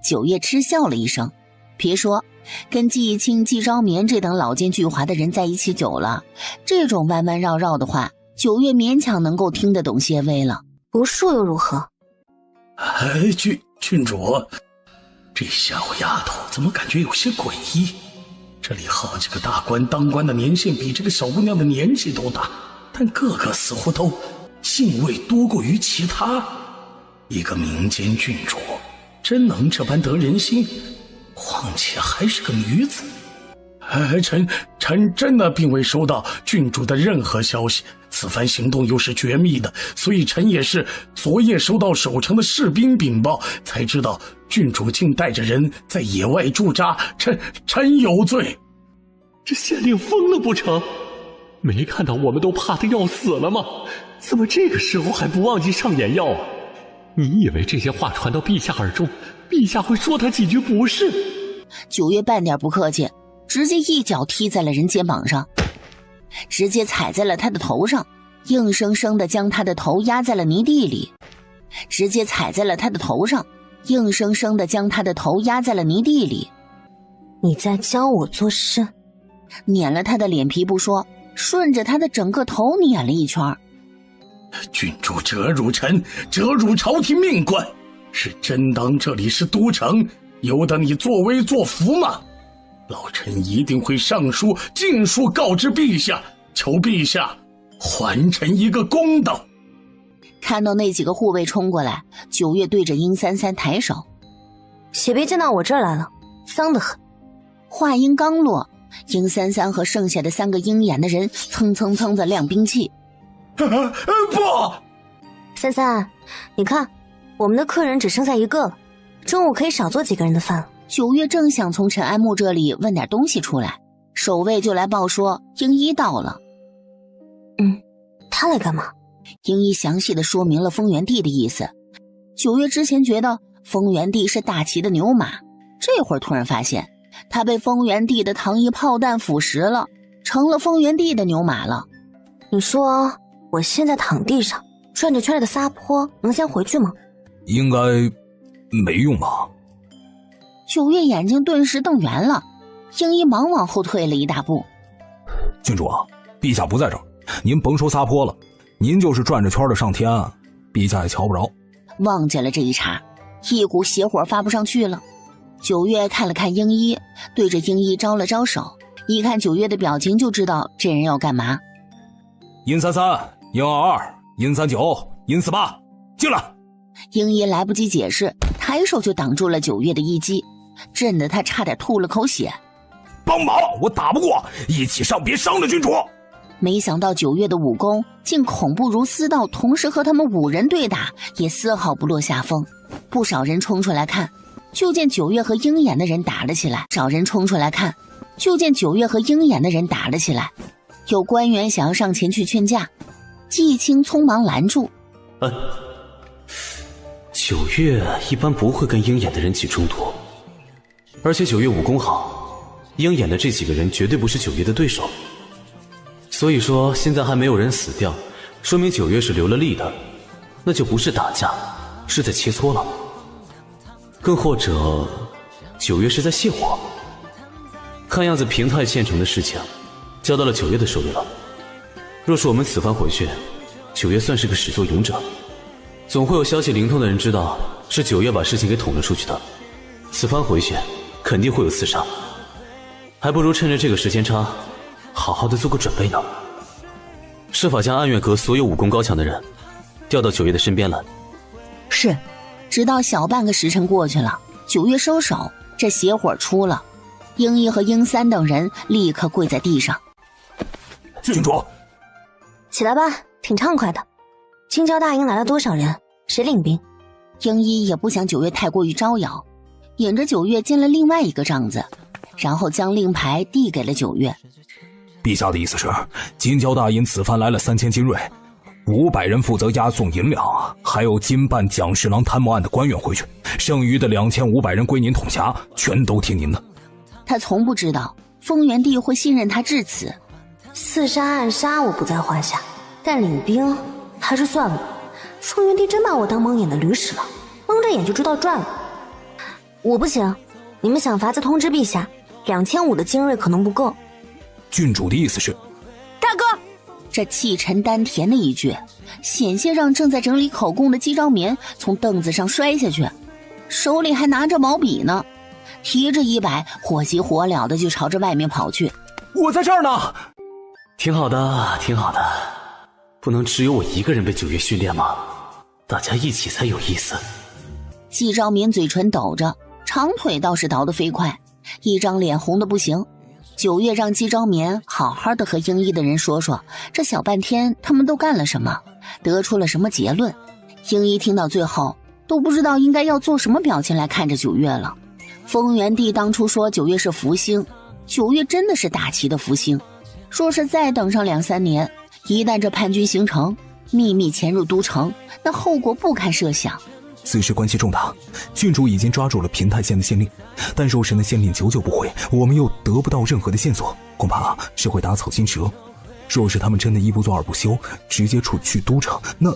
九月嗤笑了一声，别说跟季义清、季昭眠这等老奸巨猾的人在一起久了，这种弯弯绕绕的话，九月勉强能够听得懂些微了。不恕又如何？郡主，这小丫头怎么感觉有些诡异？这里好几个大官当官的年限比这个小姑娘的年纪都大，但个个似乎都姓魏多过于其他。一个民间郡主，真能这般得人心？况且还是个女子。臣真的并未收到郡主的任何消息，此番行动又是绝密的，所以臣也是昨夜收到守城的士兵禀报，才知道郡主竟带着人在野外驻扎，臣有罪。这县令疯了不成？没看到我们都怕得要死了吗？怎么这个时候还不忘记上眼药啊？你以为这些话传到陛下耳中，陛下会说他几句不是？九月半点不客气，直接一脚踢在了人肩膀上，直接踩在了他的头上，硬生生地将他的头压在了泥地里，直接踩在了他的头上，硬生生地将他的头压在了泥地里。你在教我做事？碾了他的脸皮不说，顺着他的整个头碾了一圈。郡主折辱臣，折辱朝廷命官，是真当这里是都城，由得你作威作福吗？老臣一定会上书尽数告知陛下，求陛下还臣一个公道。看到那几个护卫冲过来，九月对着殷三三抬手，血别见到我这儿来了，脏得很。话音刚落，殷三三和剩下的3个鹰眼的人蹭蹭蹭的亮兵器。不，三三，你看我们的客人只剩下1个了，中午可以少做几个人的饭了。九月正想从陈安木这里问点东西出来，守卫就来报说鹰一到了。他来干嘛？鹰一详细的说明了丰原帝的意思。九月之前觉得丰原帝是大齐的牛马，这会儿突然发现他被丰原帝的糖衣炮弹腐蚀了，成了丰原帝的牛马了。你说我现在躺地上转着圈的撒泼，能先回去吗？应该没用吧。九月眼睛顿时瞪圆了，鹰一忙往后退了一大步。郡主啊，陛下不在这儿，您甭说撒泼了，您就是转着圈的上天，陛下也瞧不着。忘记了这一茬，一股邪火发不上去了。九月看了看鹰一，对着鹰一招了招手，一看九月的表情就知道这人要干嘛。殷33、殷22、殷39、殷48，进来！鹰一来不及解释，抬手就挡住了九月的一击，震得他差点吐了口血。帮忙，我打不过，一起上，别伤了郡主。没想到九月的武功竟恐怖如私到同时和他们5人对打，也丝毫不落下风。不少人冲出来看，就见九月和鹰眼的人打了起来。少人冲出来看，就见九月和鹰眼的人打了起来。有官员想要上前去劝架，季青匆忙拦住。九月一般不会跟鹰眼的人起冲突，而且九月武功好，鹰眼的这几个人绝对不是九月的对手。所以说现在还没有人死掉，说明九月是留了力的，那就不是打架，是在切磋了。更或者九月是在泄火。看样子平太县城的事情交到了九月的手里了。若是我们此番回去，九月算是个始作俑者，总会有消息灵通的人知道是九月把事情给捅了出去的。此番回去肯定会有刺杀，还不如趁着这个时间差好好的做个准备呢。设法将安远阁所有武功高强的人调到九月的身边来。是。直到小半个时辰过去了，九月收手，这邪火出了，鹰一和鹰3等人立刻跪在地上。郡主，起来吧，挺畅快的。青椒大营来了多少人？谁领兵？鹰一也不想九月太过于招摇，引着九月进了另外一个帐子。然后将令牌递给了九月。陛下的意思是，金交大因此番来了3000金锐，500人负责押送银两，还有经办蒋侍郎贪谋案的官员回去，剩余的2500人归您统辖，全都听您的。他从不知道丰原帝会信任他至此。刺杀暗杀我不在话下，但领兵还是算了。丰原帝真把我当蒙眼的驴使了，蒙着眼就知道赚了。我不行，你们想法子通知陛下，2500的精锐可能不够。郡主的意思是，大哥，这气沉丹田的一句，险些让正在整理口供的姬昭眠从凳子上摔下去，手里还拿着毛笔呢，提着100，火急火燎的就朝着外面跑去。我在这儿呢。挺好的，挺好的，不能只有我一个人被九月训练吗？大家一起才有意思。季昭眠嘴唇抖着，长腿倒是倒得飞快，一张脸红得不行。九月让季昭眠好好的和英一的人说说，这小半天他们都干了什么，得出了什么结论。英一听到最后都不知道应该要做什么表情来看着九月了。丰原帝当初说九月是福星，九月真的是大齐的福星。若是再等上2-3年，一旦这叛军形成，秘密潜入都城，那后果不堪设想。此事关系重大，郡主已经抓住了平太县的县令，但肉神的县令久久不回，我们又得不到任何的线索，恐怕是会打草惊蛇。若是他们真的一不做二不休，直接出去都城，那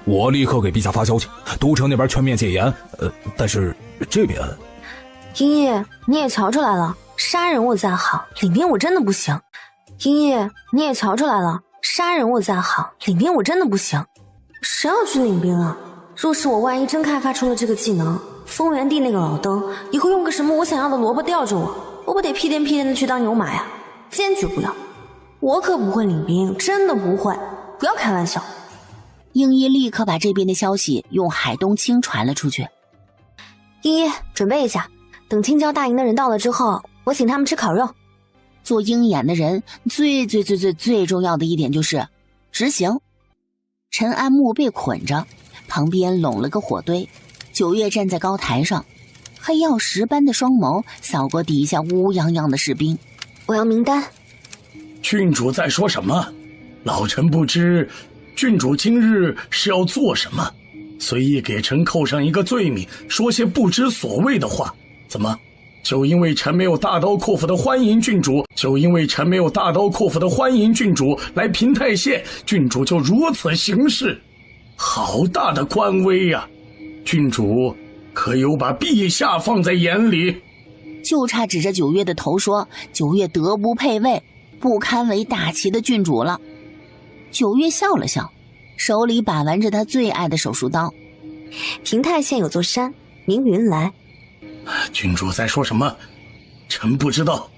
我立刻给陛下发消息，都城那边全面戒严。但是这边，英义你也瞧出来了，杀人我再好，领兵我真的不行。英义你也瞧出来了，杀人我再好，领兵我真的不行。谁要去领兵啊？若是我万一真开发出了这个技能，丰原帝那个老登以后用个什么我想要的萝卜吊着我不得屁颠屁颠的去当牛马呀？坚决不要！我可不会领兵，真的不会，不要开玩笑。英一立刻把这边的消息用海东青传了出去。英一准备一下，等青椒大营的人到了之后，我请他们吃烤肉。做鹰眼的人最重要的一点就是执行。陈安木被捆着，旁边拢了个火堆，九月站在高台上，黑曜石般的双眸扫过底下乌泱泱的士兵。我要名单。郡主在说什么？老臣不知郡主今日是要做什么，随意给臣扣上一个罪名，说些不知所谓的话。怎么就因为臣没有大刀阔斧的欢迎郡主，来平太县，郡主就如此行事？好大的官威呀！郡主可有把陛下放在眼里？就差指着九月的头说，九月德不配位，不堪为大齐的郡主了。九月笑了笑，手里把玩着他最爱的手术刀。平太县有座山名云来。郡主在说什么？臣不知道。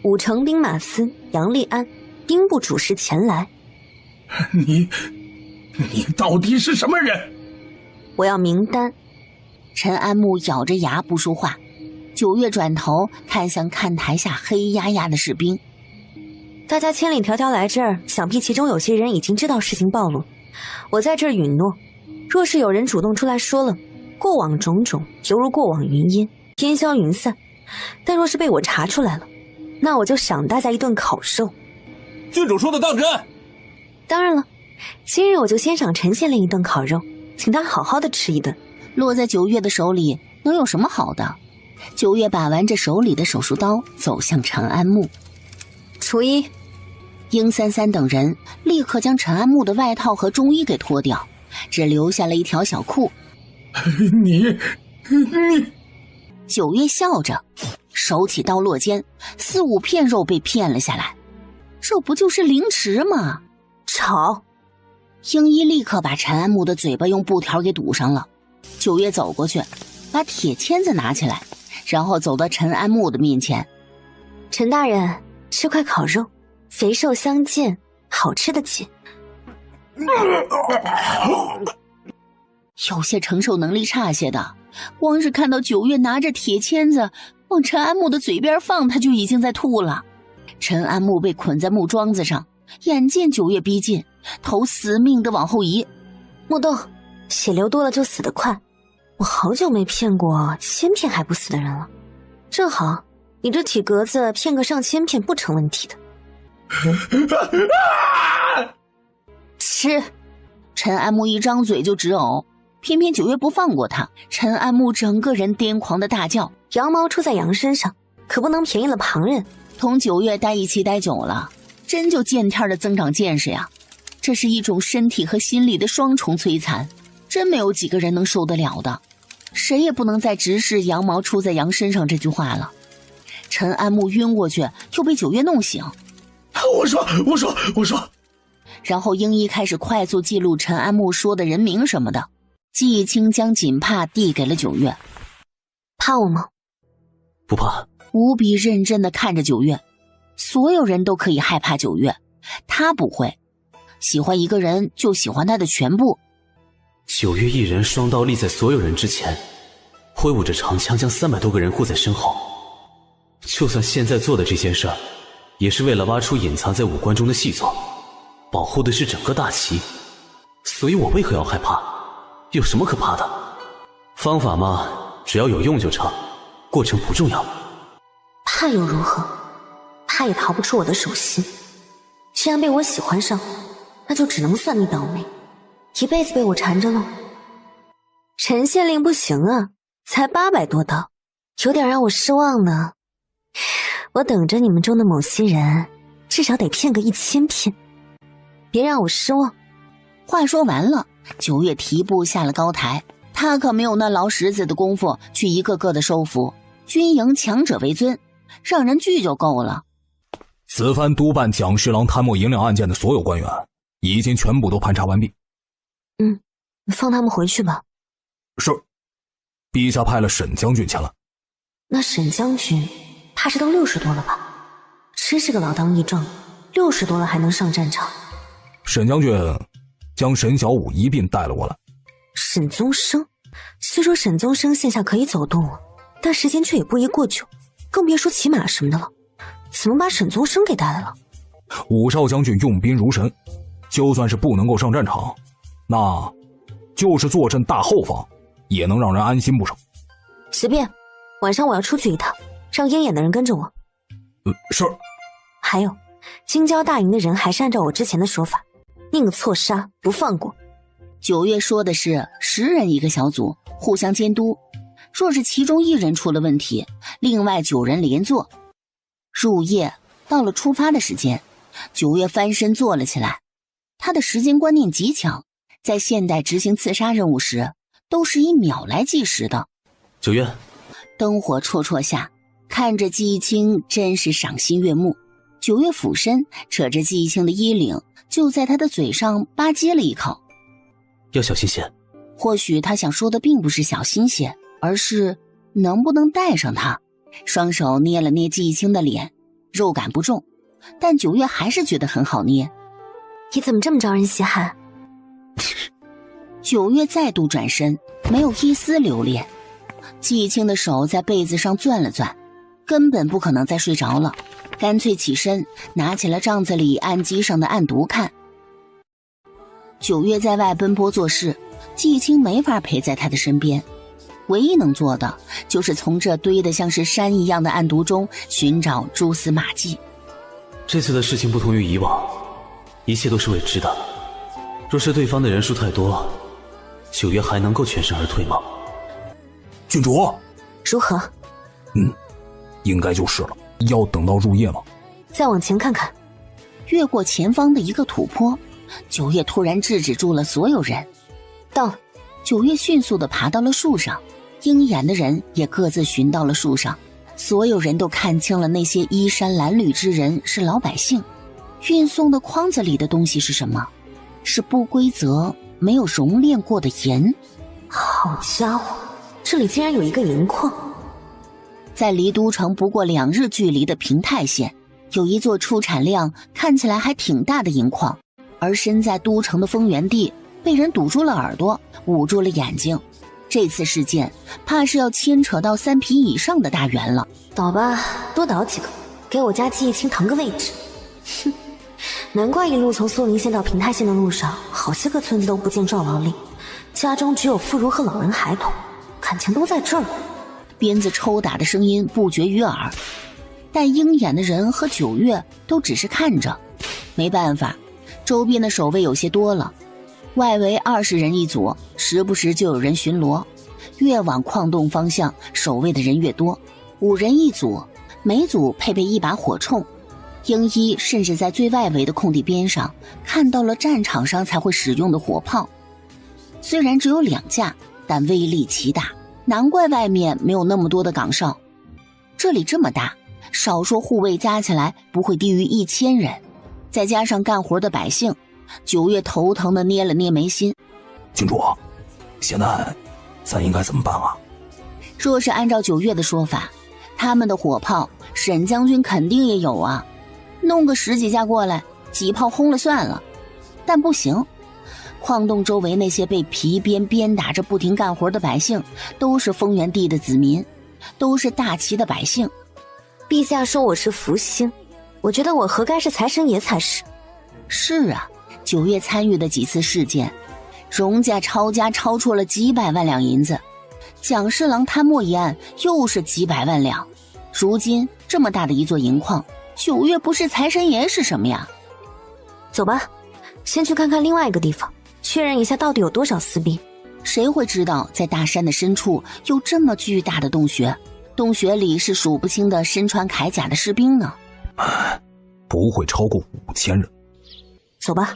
武城兵马司杨立安兵部主事前来。你到底是什么人？我要名单。陈安木咬着牙不说话。九月转头看向看台下黑压压的士兵。大家千里迢迢来这儿，想必其中有些人已经知道事情暴露。我在这儿允诺，若是有人主动出来说了，过往种种犹如过往云烟，烟消云散。但若是被我查出来了，那我就赏大家一顿烤肉。郡主说的当真？当然了，今日我就先赏陈县令一顿烤肉，请他好好的吃一顿。落在九月的手里能有什么好的？九月把玩着手里的手术刀，走向陈安木。除衣。殷三三等人立刻将陈安木的外套和中衣给脱掉，只留下了一条小裤。你九月笑着手起刀落间，4-5片肉被片了下来。这不就是凌迟吗？吵！英一立刻把陈安木的嘴巴用布条给堵上了。九月走过去，把铁签子拿起来，然后走到陈安木的面前。陈大人，吃块烤肉，肥瘦相间，好吃得起。有些承受能力差些的，光是看到九月拿着铁签子往陈安木的嘴边放，他就已经在吐了。陈安木被捆在木桩子上，眼见九月逼近，头死命地往后移。莫动，血流多了就死得快。我好久没骗过先骗还不死的人了。正好，你这体格子骗个上千片不成问题的。吃！陈安木一张嘴就直呕，偏偏九月不放过他。陈安木整个人癫狂的大叫：羊毛出在羊身上，可不能便宜了旁人。同九月待一起待久了，真就见天的增长见识呀！这是一种身体和心理的双重摧残，真没有几个人能受得了的。谁也不能再直视羊毛出在羊身上这句话了。陈安木晕过去，又被九月弄醒。我说。然后英一开始快速记录陈安木说的人名什么的。季忆清将锦帕递给了九月。怕我吗？不怕。无比认真地看着九月。所有人都可以害怕九月，他不会。喜欢一个人就喜欢他的全部。九月一人双刀立在所有人之前，挥舞着长枪将300多个人护在身后。就算现在做的这件事儿，也是为了挖出隐藏在五官中的细作，保护的是整个大旗。所以我为何要害怕？有什么可怕的？方法嘛，只要有用就成，过程不重要。怕又如何？怕也逃不出我的手心。既然被我喜欢上，那就只能算你倒霉，一辈子被我缠着喽。陈县令不行啊，才800多刀，有点让我失望呢。我等着你们中的某些人，至少得骗个1000片，别让我失望。话说完了，九月提步下了高台，他可没有那劳什子的功夫去一个个的收服。军营强者为尊，让人惧就够了。此番督办蒋侍郎贪墨银两案件的所有官员，已经全部都盘查完毕。放他们回去吧。是。陛下派了沈将军前来。那沈将军怕是都60多了吧？真是个老当益壮，60多了还能上战场。沈将军将沈小五一并带了过来。沈宗生，虽说沈宗生现下可以走动了，但时间却也不宜过久，更别说骑马什么的了。怎么把沈宗生给带来了？武少将军用兵如神，就算是不能够上战场，那就是坐镇大后方，也能让人安心不少。随便，晚上我要出去一趟，让鹰眼的人跟着我。是。还有，京郊大营的人还是按照我之前的说法，宁可错杀不放过。九月说的是10人一个小组，互相监督。若是其中1人出了问题，另外9人连坐。入夜，到了出发的时间，九月翻身坐了起来。他的时间观念极强，在现代执行刺杀任务时，都是以秒来计时的。九月，灯火绰绰下，看着季忆清真是赏心悦目。九月俯身扯着季忆清的衣领，就在他的嘴上吧唧了一口。要小心些。或许他想说的并不是小心些，而是能不能带上他。双手捏了捏季忆清的脸，肉感不重，但九月还是觉得很好捏。你怎么这么招人稀罕？九月再度转身，没有一丝留恋。季忆清的手在被子上攥了攥，根本不可能再睡着了，干脆起身拿起了帐子里案几上的案牍看。九月在外奔波做事，季忆清没法陪在他的身边，唯一能做的就是从这堆得像是山一样的案牍中寻找蛛丝马迹。这次的事情不同于以往，一切都是未知的。若是对方的人数太多，九月还能够全身而退吗？郡主，如何？应该就是了。要等到入夜吗？再往前看看。越过前方的一个土坡，九月突然制止住了所有人。到了。九月迅速地爬到了树上，鹰眼的人也各自寻到了树上。所有人都看清了那些衣衫褴褛之人是老百姓。运送的筐子里的东西是什么？是不规则没有熔炼过的盐。好家伙，这里竟然有一个银矿。在离都城不过2日距离的平泰县，有一座出产量看起来还挺大的银矿，而身在都城的丰原地被人堵住了耳朵，捂住了眼睛。这次事件怕是要牵扯到3品以上的大员了。倒吧，多倒几个，给我家季忆清腾个位置。哼，难怪一路从苏宁县到平泰县的路上，好些个村子都不见壮劳令，家中只有妇孺和老人孩童，感情都在这儿。鞭子抽打的声音不绝于耳，但鹰眼的人和九月都只是看着。没办法，周边的守卫有些多了，外围20人一组，时不时就有人巡逻。越往矿洞方向，守卫的人越多，5人一组，每组配备1把火铳。鹰一甚至在最外围的空地边上看到了战场上才会使用的火炮，虽然只有2架，但威力奇大，难怪外面没有那么多的岗哨。这里这么大，少说护卫加起来不会低于1000人，再加上干活的百姓，九月头疼的捏了捏眉心。郡主，现在咱应该怎么办啊？若是按照九月的说法，他们的火炮沈将军肯定也有啊，弄个10几架过来，几炮轰了算了。但不行，矿洞周围那些被皮鞭鞭打着不停干活的百姓，都是丰原帝的子民，都是大齐的百姓。陛下说我是福星，我觉得我何该是财神爷才是。是啊，九月参与的几次事件，荣家抄家超出了几百万两银子，蒋侍郎贪墨一案又是几百万两。如今这么大的一座银矿，九月不是财神爷是什么呀？走吧，先去看看另外一个地方，确认一下到底有多少私兵。谁会知道在大山的深处有这么巨大的洞穴，洞穴里是数不清的身穿铠甲的士兵呢？不会超过5000人。走吧。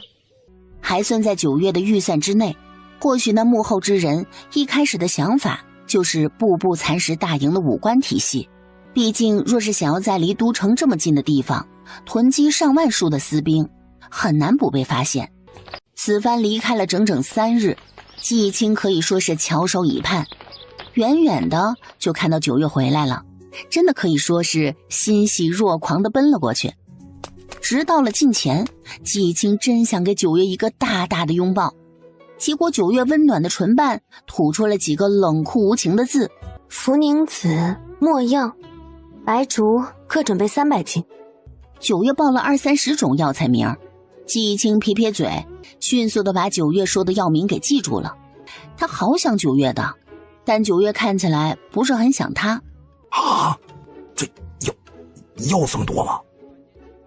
还算在九月的预算之内，或许那幕后之人一开始的想法就是步步蚕食大营的武官体系。毕竟若是想要在离都城这么近的地方囤积上万数的私兵，很难不被发现。此番离开了整整3日，季青可以说是翘首以盼，远远的就看到九月回来了，真的可以说是欣喜若狂地奔了过去。直到了近前，季青真想给九月一个大大的拥抱，结果九月温暖的唇瓣吐出了几个冷酷无情的字：茯苓子、没药、白术各准备300斤。九月报了20-30种药材名，季青撇撇嘴，迅速地把九月说的药名给记住了。他好想九月的，但九月看起来不是很想他。啊，这药这么多吗？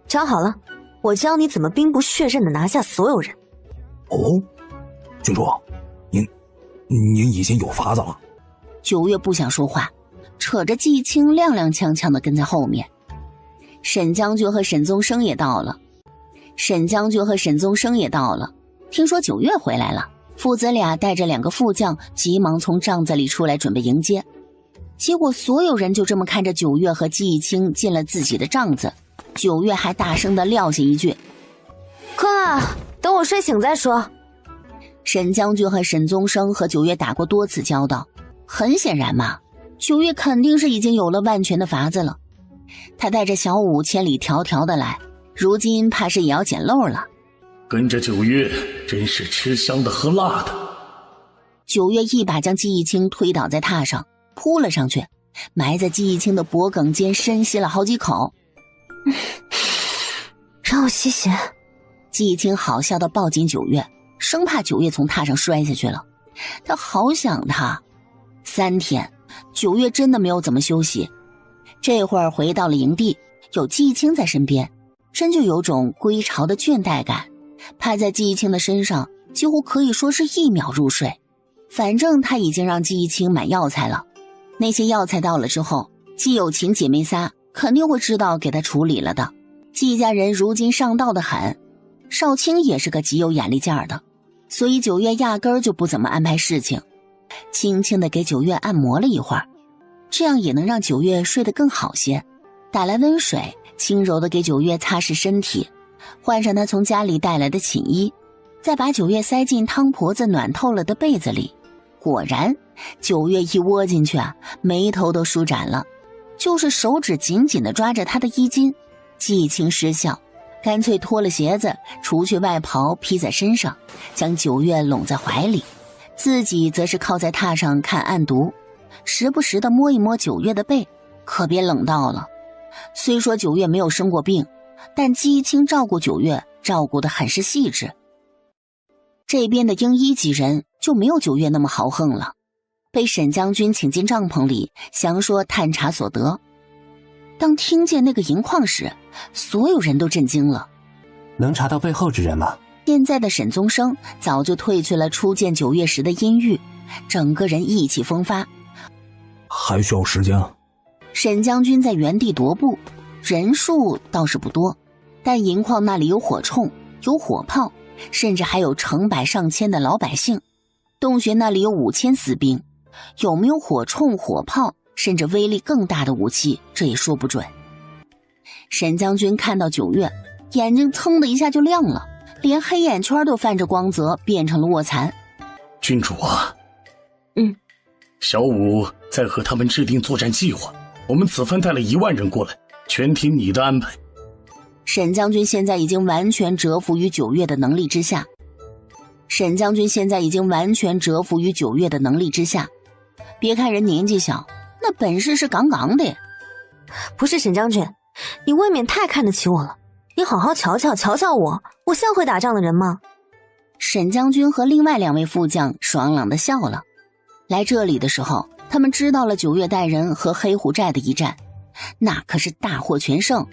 找好了，我教你怎么兵不血刃地拿下所有人。哦，郡主，您已经有法子了。九月不想说话，扯着季青踉踉跄跄地跟在后面。沈将军和沈宗生也到了，听说九月回来了，父子俩带着2个副将急忙从帐子里出来准备迎接。结果所有人就这么看着九月和季青进了自己的帐子，九月还大声地撂下一句：快啊，等我睡醒再说。沈将军和沈宗生和九月打过多次交道，很显然嘛，九月肯定是已经有了万全的法子了。他带着小五千里迢迢的来，如今怕是也要捡漏了。跟着九月真是吃香的喝辣的。九月一把将季义清推倒在榻上，扑了上去，埋在季义清的脖颈间深吸了好几口。让我吸血。季义清好笑地抱紧九月，生怕九月从榻上摔下去了。他好想他。3天，九月真的没有怎么休息。这会儿回到了营地，有季义清在身边，真就有种归巢的倦怠感。趴在季义清的身上，几乎可以说是1秒入睡。反正他已经让季义清买药材了，那些药材到了之后，季有琴姐妹仨肯定会知道给他处理了的。季家人如今上道的很，少卿也是个极有眼力劲儿的，所以九月压根儿就不怎么安排事情，轻轻地给九月按摩了一会儿，这样也能让九月睡得更好些。打来温水，轻柔地给九月擦拭身体，换上他从家里带来的寝衣，再把九月塞进汤婆子暖透了的被子里。果然，九月一窝进去啊，眉头都舒展了，就是手指紧紧地抓着他的衣襟。季青失笑，干脆脱了鞋子，除去外袍披在身上，将九月拢在怀里，自己则是靠在榻上看案牍，时不时地摸一摸九月的背，可别冷到了。虽说九月没有生过病，但季青照顾九月照顾得很是细致。这边的鹰一几人就没有九月那么豪横了，被沈将军请进帐篷里详说探查所得。当听见那个银矿时，所有人都震惊了。能查到背后之人吗？现在的沈宗生早就褪去了初见九月时的阴郁，整个人意气风发。还需要时间啊。沈将军在原地踱步，人数倒是不多，但银矿那里有火铳，有火炮，甚至还有成百上千的老百姓。洞穴那里有5000死兵，有没有火铳、火炮，甚至威力更大的武器，这也说不准。沈将军看到九月，眼睛噌的一下就亮了，连黑眼圈都泛着光泽，变成了卧蚕。郡主啊，小五在和他们制定作战计划，我们此番带了1万人过来，全听你的安排。沈将军现在已经完全折服于九月的能力之下。别看人年纪小，那本事是杠杠的。不是沈将军，你未免太看得起我了。你好好瞧瞧我，我像会打仗的人吗？沈将军和另外2位副将爽朗地笑了。来这里的时候，他们知道了九月带人和黑虎寨的一战，那可是大获全胜。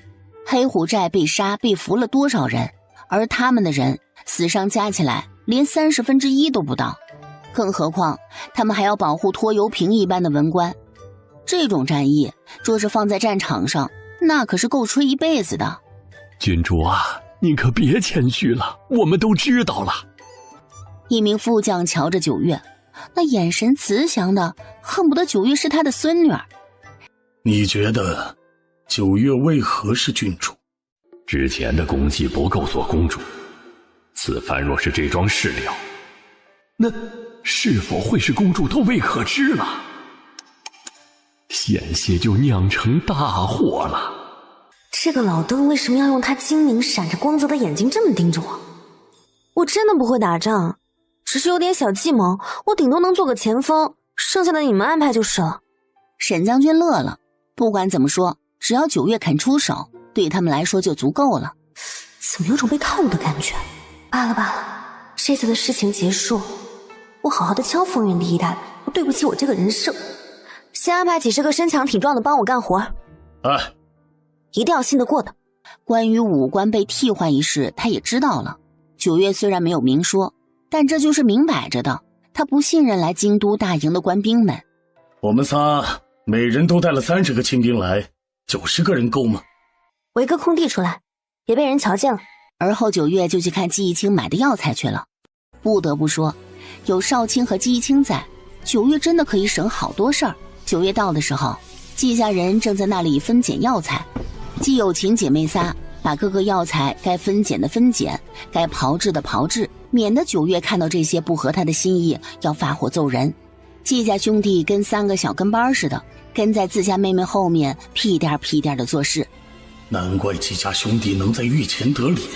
黑虎寨被杀被俘了多少人，而他们的人死伤加起来连1/30都不到，更何况他们还要保护拖油瓶一般的文官。这种战役若是放在战场上，那可是够吹一辈子的。郡主啊，你可别谦虚了，我们都知道了。一名副将瞧着九月，那眼神慈祥的，恨不得九月是他的孙女儿。你觉得九月为何是郡主？之前的功绩不够做公主，此番若是这桩事了，那是否会是公主都未可知了？险些就酿成大祸了。这个老邓为什么要用他精明闪着光泽的眼睛这么盯着我？我真的不会打仗，只是有点小计谋，我顶多能做个前锋，剩下的你们安排就是了。沈将军乐了，不管怎么说，只要九月肯出手，对他们来说就足够了。怎么有种被套路的感觉？罢了，这次的事情结束，我好好的敲风云第一代，我对不起我这个人设。先安排几十个身强体壮的帮我干活。一定要信得过的。关于武官被替换一事，他也知道了。九月虽然没有明说，但这就是明摆着的，他不信任来京都大营的官兵们。我们仨每人都带了30个亲兵来，90个人够吗？围个空地出来，别被人瞧见了。而后九月就去看季一清买的药材去了。不得不说，有少卿和季一清在，九月真的可以省好多事儿。九月到的时候，季家人正在那里分拣药材。季有情姐妹仨把各个药材该分拣的分拣，该炮制的炮制，免得九月看到这些不合他的心意要发火揍人。季家兄弟跟3个小跟班似的，跟在自家妹妹后面屁颠屁颠的做事。难怪季家兄弟能在御前得脸，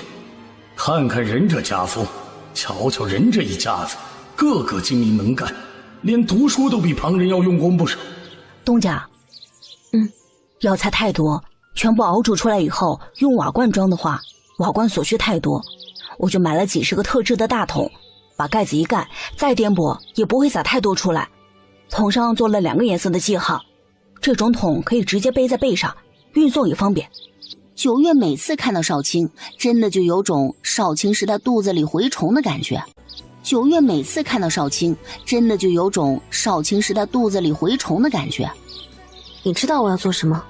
看看人这家风，瞧瞧人这一家子，个个精明能干，连读书都比旁人要用功不少。东家，药材太多，全部熬煮出来以后用瓦罐装的话，瓦罐所需太多，我就买了几10个特制的大桶，把盖子一盖，再颠簸也不会洒太多出来。桶上做了2个颜色的记号，这种桶可以直接背在背上，运送也方便。九月每次看到少卿，真的就有种少卿是他肚子里蛔虫的感觉。你知道我要做什么？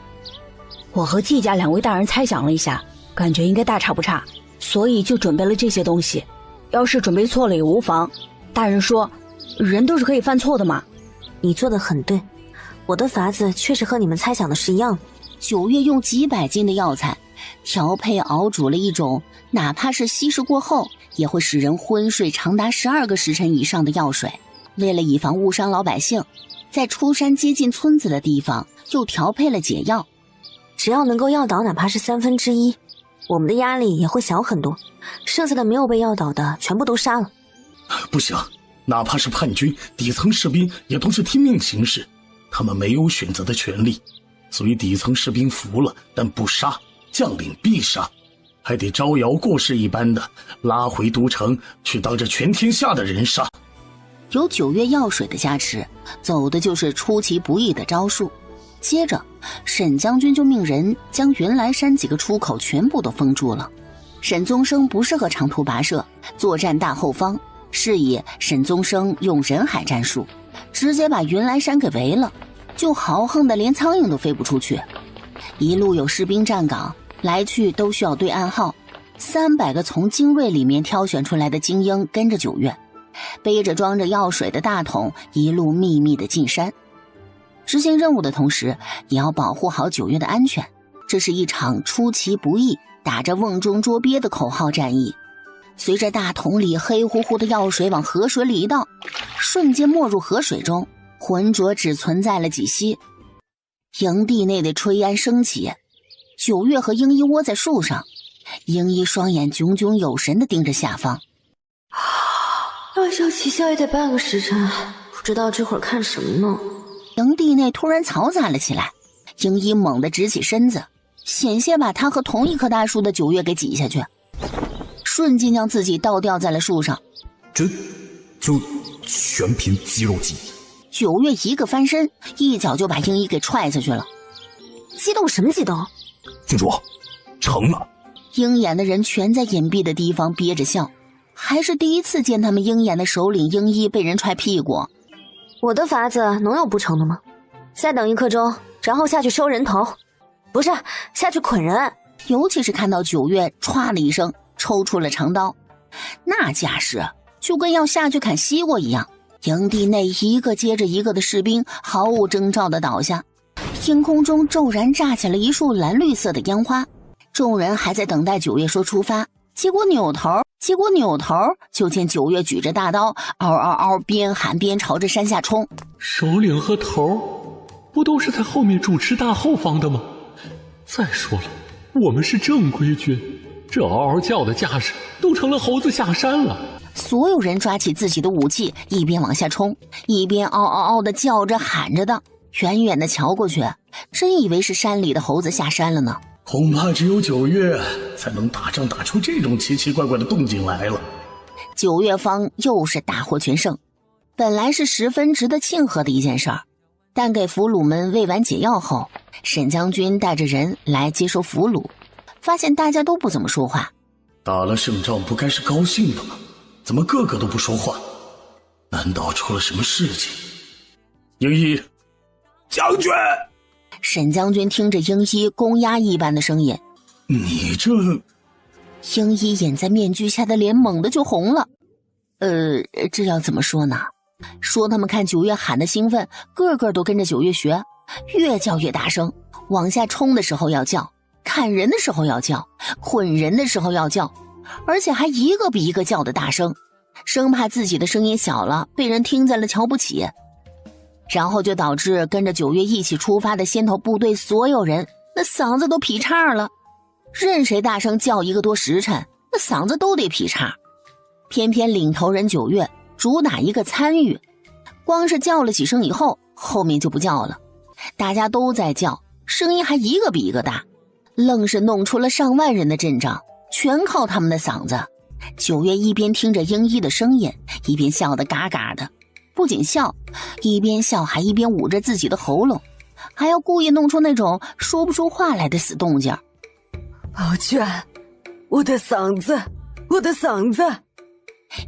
我和季家2位大人猜想了一下，感觉应该大差不差，所以就准备了这些东西。要是准备错了也无妨，大人说人都是可以犯错的嘛。你做得很对，我的法子确实和你们猜想的是一样的。九月用几百斤的药材调配熬煮了一种哪怕是稀释过后也会使人昏睡长达12个时辰以上的药水。为了以防误伤老百姓，在出山接近村子的地方又调配了解药。只要能够药倒哪怕是1/3，我们的压力也会小很多，剩下的没有被药倒的全部都杀了。不行，哪怕是叛军，底层士兵也都是听命行事，他们没有选择的权利，所以底层士兵服了但不杀，将领必杀，还得招摇过市一般的拉回都城去当着全天下的人杀。有9月药水的加持，走的就是出其不意的招数。接着，沈将军就命人将云来山几个出口全部都封住了。沈宗生不适合长途跋涉，作战大后方，是以沈宗生用人海战术，直接把云来山给围了，就豪横的连苍蝇都飞不出去。一路有士兵站岗，来去都需要对暗号。300个从精锐里面挑选出来的精英跟着九月，背着装着药水的大桶，一路秘密的进山。执行任务的同时，也要保护好九月的安全。这是一场出其不意、打着瓮中捉鳖的口号战役。随着大桶里黑乎乎的药水往河水里一倒，瞬间没入河水中，浑浊只存在了几息。营地内的炊烟升起，九月和英一窝在树上，英一双眼炯炯有神地盯着下方。要笑起笑也得半个时辰，不知道这会儿看什么呢。营地内突然嘈杂了起来，英一猛地直起身子，险些把他和同一棵大树的九月给挤下去，瞬间将自己倒吊在了树上。这就全凭肌肉记忆。九月一个翻身，一脚就把英一给踹下去了。激动什么激动？郡主，成了。鹰眼的人全在隐蔽的地方憋着笑，还是第一次见他们鹰眼的首领鹰一被人踹屁股。我的法子能有不成的吗？再等1刻钟，然后下去收人头，不是下去捆人。尤其是看到九月歘的一声抽出了长刀，那架势就跟要下去砍西瓜一样。营地内一个接着一个的士兵毫无征兆地倒下，天空中骤然炸起了一束蓝绿色的烟花。众人还在等待九月说出发，结果扭头就见九月举着大刀，嗷嗷嗷边喊边朝着山下冲。首领和头不都是在后面主持大后方的吗？再说了，我们是正规军，这嗷嗷叫的架势都成了猴子下山了。所有人抓起自己的武器，一边往下冲，一边嗷嗷嗷的叫着喊着的。远远的瞧过去，真以为是山里的猴子下山了呢。恐怕只有九月才能打仗打出这种奇奇怪怪的动静来了。九月方又是大获全胜，本来是十分值得庆贺的一件事儿，但给俘虏们喂完解药后，沈将军带着人来接收俘虏，发现大家都不怎么说话。打了胜仗不该是高兴的吗？怎么个个都不说话？难道出了什么事情？英一，将军！沈将军听着英一公鸭一般的声音，你这……英一隐在面具下的脸猛地就红了。这要怎么说呢？说他们看九月喊的兴奋，个个都跟着九月学，越叫越大声，往下冲的时候要叫，砍人的时候要叫，捆人的时候要叫，而且还一个比一个叫的大声，生怕自己的声音小了被人听见了瞧不起。然后就导致跟着九月一起出发的先头部队所有人那嗓子都劈叉了，任谁大声叫1个多时辰，那嗓子都得劈叉。偏偏领头人九月主打一个参与，光是叫了几声以后，后面就不叫了，大家都在叫，声音还一个比一个大，愣是弄出了上万人的阵仗，全靠他们的嗓子。九月一边听着英一的声音，一边笑得嘎嘎的，不仅笑，一边笑还一边捂着自己的喉咙，还要故意弄出那种说不出话来的死动静。宝娟，我的嗓子，我的嗓子！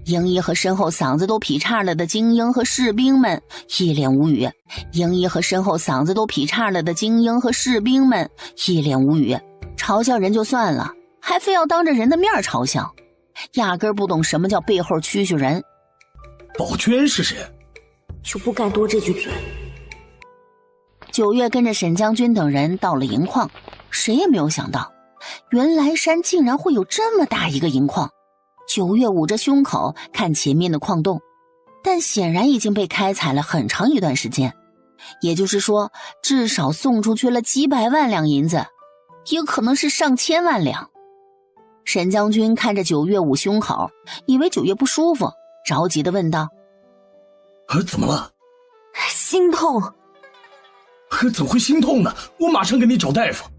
英一和身后嗓子都劈叉了的精英和士兵们一脸无语，英一和身后嗓子都劈叉了的精英和士兵们一脸无语，嘲笑人就算了，还非要当着人的面嘲笑，压根不懂什么叫背后蛐人。宝娟是谁？就不该多这句嘴。九月跟着沈将军等人到了银矿，谁也没有想到原来山竟然会有这么大一个银矿。九月捂着胸口看前面的矿洞，但显然已经被开采了很长一段时间，也就是说至少送出去了几百万两银子，也可能是上千万两。沈将军看着九月捂胸口，以为九月不舒服，着急地问道：怎么了？心痛。怎么会心痛呢？我马上给你找大夫。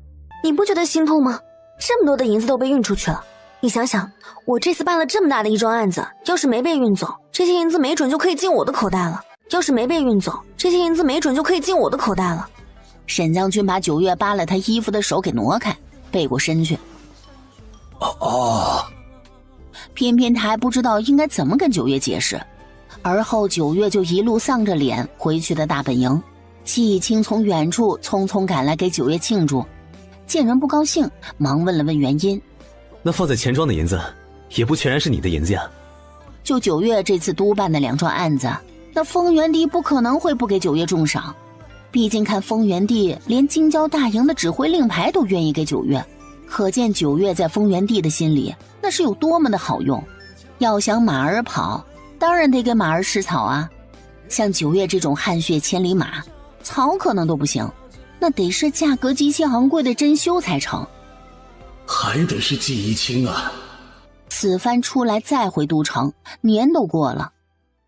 你不觉得心痛吗？这么多的银子都被运出去了，你想想，我这次办了这么大的一桩案子，要是没被运走，这些银子没准就可以进我的口袋了。沈将军把九月扒了他衣服的手给挪开，背过身去。偏偏他还不知道应该怎么跟九月解释，而后九月就一路丧着脸回去的大本营。季青从远处匆匆赶来给九月庆祝，见人不高兴，忙问了问原因。那放在钱庄的银子也不全然是你的银子呀。就九月这次督办的2桩案子，那丰原帝不可能会不给九月重赏，毕竟看丰原帝连京郊大营的指挥令牌都愿意给九月，可见九月在丰原帝的心里那是有多么的好用。要想马儿跑，当然得给马儿吃草啊。像九月这种汗血千里马，草可能都不行，那得是价格极其昂贵的珍馐才成。还得是季宜清啊。此番出来再回都城，年都过了，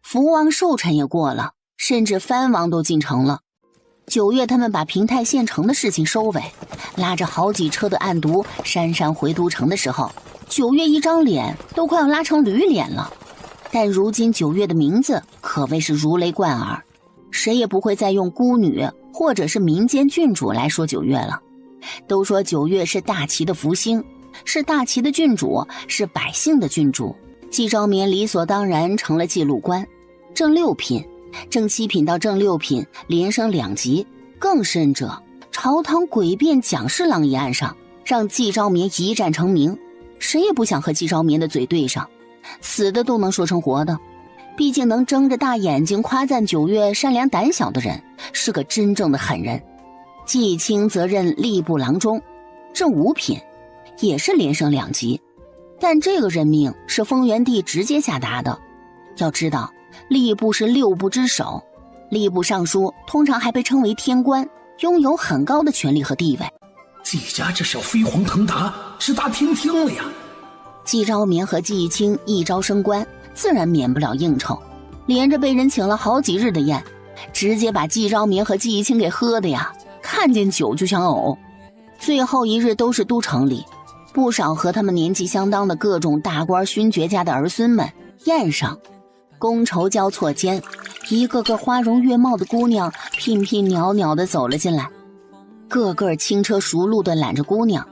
福王寿辰也过了，甚至藩王都进城了。九月他们把平太县城的事情收尾，拉着好几车的案牍姗姗回都城的时候，九月一张脸都快要拉成驴脸了。但如今九月的名字可谓是如雷贯耳，谁也不会再用孤女或者是民间郡主来说九月了。都说九月是大齐的福星，是大齐的郡主，是百姓的郡主。季昭眠理所当然成了记录官，正6品，正7品到正6品连升2级。更甚者，朝堂诡辩蒋侍郎一案上，让季昭眠一战成名，谁也不想和季昭眠的嘴对上，死的都能说成活的。毕竟能睁着大眼睛夸赞九月善良胆小的人，是个真正的狠人。季青则任吏部郎中，正5品，也是连升2级。但这个任命是丰原帝直接下达的。要知道，吏部是6部之首，吏部尚书通常还被称为天官，拥有很高的权力和地位。季家这是要飞黄腾达，直达天庭了呀！季昭眠和季青一朝升官，自然免不了应酬，连着被人请了好几日的宴，直接把季昭眠和季青给喝的呀，看见酒就想呕。最后一日都是都城里，不少和他们年纪相当的各种大官勋爵家的儿孙们宴上，觥筹交错间，一个个花容月貌的姑娘娉娉袅袅地走了进来，个个轻车熟路地揽着姑娘。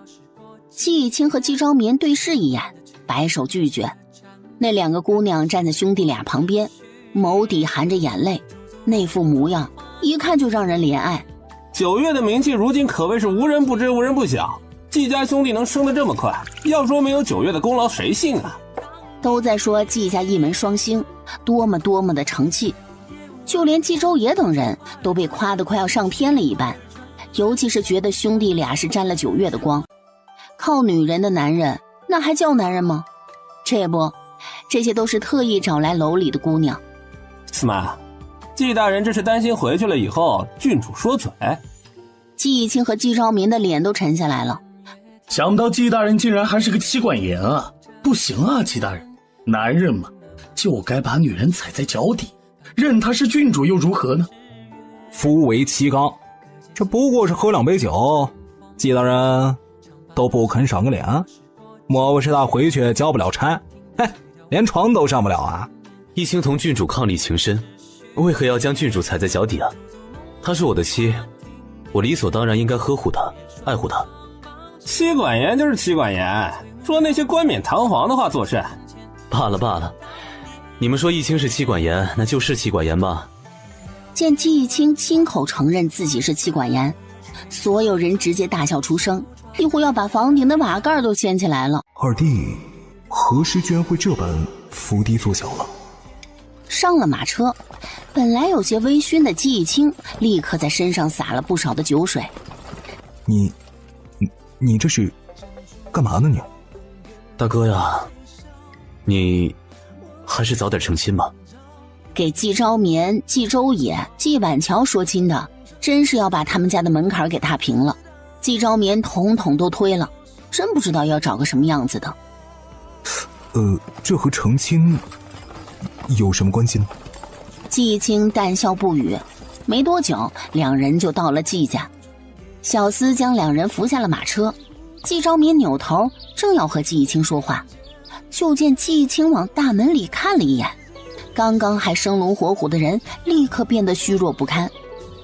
季青和季昭眠对视一眼，摆手拒绝。那2个姑娘站在兄弟俩旁边，眸底含着眼泪，那副模样一看就让人怜爱。九月的名气如今可谓是无人不知无人不晓，季家兄弟能升得这么快，要说没有九月的功劳谁信啊？都在说季家一门双星多么多么的成器，就连季周爷等人都被夸得快要上天了一般，尤其是觉得兄弟俩是沾了九月的光。靠女人的男人那还叫男人吗？这不，这些都是特意找来楼里的姑娘。司马，季大人这是担心回去了以后郡主说嘴。季青和季昭眠的脸都沉下来了。想不到季大人竟然还是个妻管严啊！不行啊，季大人，男人嘛，就该把女人踩在脚底，任她是郡主又如何呢？夫为妻纲，这不过是喝2杯酒，季大人都不肯赏个脸，莫不是他回去交不了差？嘿，连床都上不了啊！一青同郡主伉俪情深，为何要将郡主踩在脚底啊？她是我的妻，我理所当然应该呵护她，爱护她。妻管严就是妻管严，说那些冠冕堂皇的话作甚？罢了罢了，你们说一青是妻管严，那就是妻管严吧。见季青亲口承认自己是妻管严，所有人直接大笑出声，几乎要把房顶的瓦盖都掀起来了。二弟，何时居然会这般伏低做小了？上了马车，本来有些微醺的季青立刻在身上洒了不少的酒水。你这是干嘛呢你？大哥呀，你还是早点成亲吧。给季昭眠、季周野、季婉乔说亲的，真是要把他们家的门槛给踏平了。季昭眠统统都推了，真不知道要找个什么样子的。这和成亲有什么关系呢？季青淡笑不语，没多久2人就到了季家。小厮将2人扶下了马车，季昭眠扭头正要和季青说话，就见季青往大门里看了一眼，刚刚还生龙活虎的人立刻变得虚弱不堪，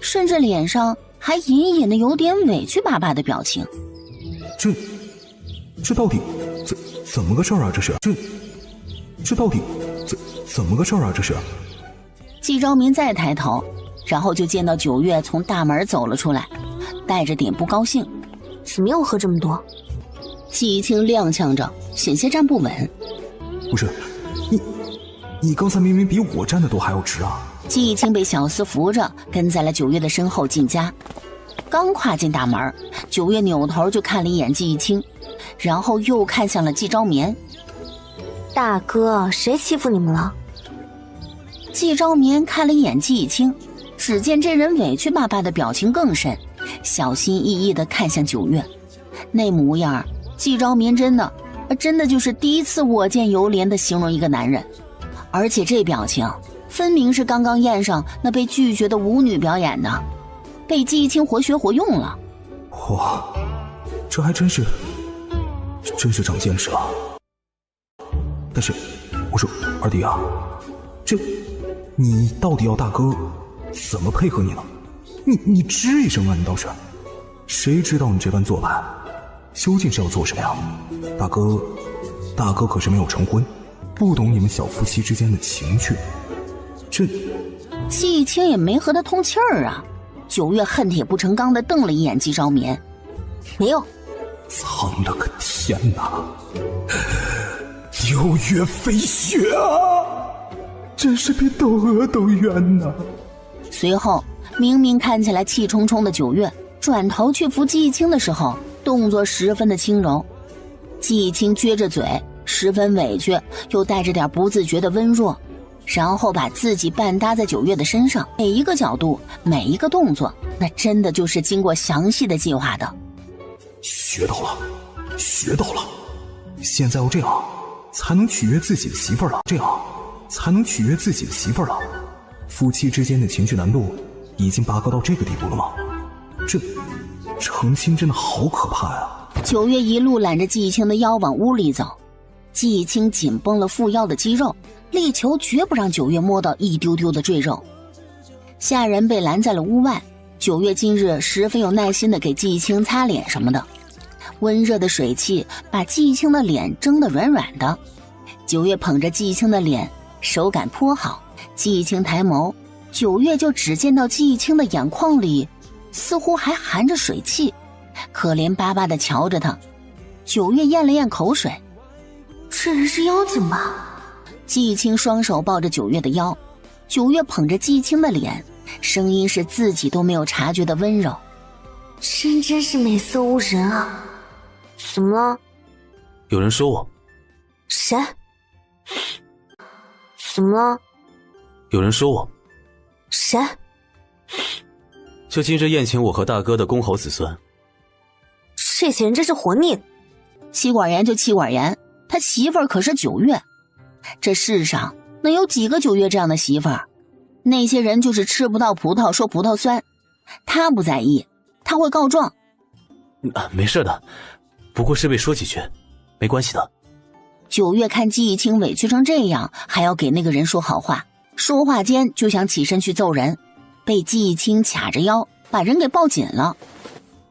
甚至脸上还隐隐的有点委屈巴巴的表情。这到底怎么个事儿啊？这是这到底怎么个事儿啊？这是。季昭民再抬头，然后就见到九月从大门走了出来，带着点不高兴。怎么又喝这么多？季青踉跄着，险些站不稳。不是，你刚才明明比我站的都还要直啊！季青被小厮扶着跟在了九月的身后进家。刚跨进大门，九月扭头就看了一眼季一清，然后又看向了季昭眠。大哥，谁欺负你们了？季昭眠看了一眼季一清，只见这人委屈巴巴的表情更甚，小心翼翼地看向九月。那模样，季昭眠真的就是第一次我见犹怜地形容一个男人，而且这表情分明是刚刚宴上那被拒绝的舞女表演的，被季一清活学活用了。哇，这还真是长见识了。但是我说二弟啊，你到底要大哥怎么配合你呢？你吱一声啊，你倒是。谁知道你这番做派究竟是要做什么呀？大哥可是没有成婚，不懂你们小夫妻之间的情趣。季青也没和他通气儿啊。九月恨铁不成钢地瞪了一眼季昭眠。没有。苍了个天哪！六月飞雪啊，真是比窦娥都冤呐！随后明明看起来气冲冲的九月转头去扶季青的时候，动作十分的轻柔。季青撅着嘴，十分委屈，又带着点不自觉的温弱，然后把自己半搭在九月的身上，每一个角度，每一个动作，那真的就是经过详细的计划的。学到了，现在要这样才能取悦自己的媳妇儿了，夫妻之间的情绪难度已经拔高到这个地步了吗？这成亲真的好可怕呀！九月一路揽着季青的腰往屋里走，季青紧绷了腹腰的肌肉，力求绝不让九月摸到一丢丢的赘肉。下人被拦在了屋外，九月今日十分有耐心地给季青擦脸什么的，温热的水汽把季青的脸蒸得软软的。九月捧着季青的脸，手感颇好。季青抬眸，九月就只见到季青的眼眶里似乎还含着水汽，可怜巴巴地瞧着他。九月咽了咽口水，这人是妖精吧？季青双手抱着九月的腰，九月捧着季青的脸，声音是自己都没有察觉的温柔。真是美色无人啊！怎么了？有人说我。谁？怎么了？有人说我。谁？就今日宴请我和大哥的公侯子孙。这些人真是活腻。妻管严就妻管严，他媳妇儿可是九月。这世上能有几个九月这样的媳妇儿？那些人就是吃不到葡萄说葡萄酸，他不在意，他会告状。没事的，不过是被说几句，没关系的。九月看季一清委屈成这样，还要给那个人说好话，说话间就想起身去揍人，被季一清卡着腰，把人给抱紧了。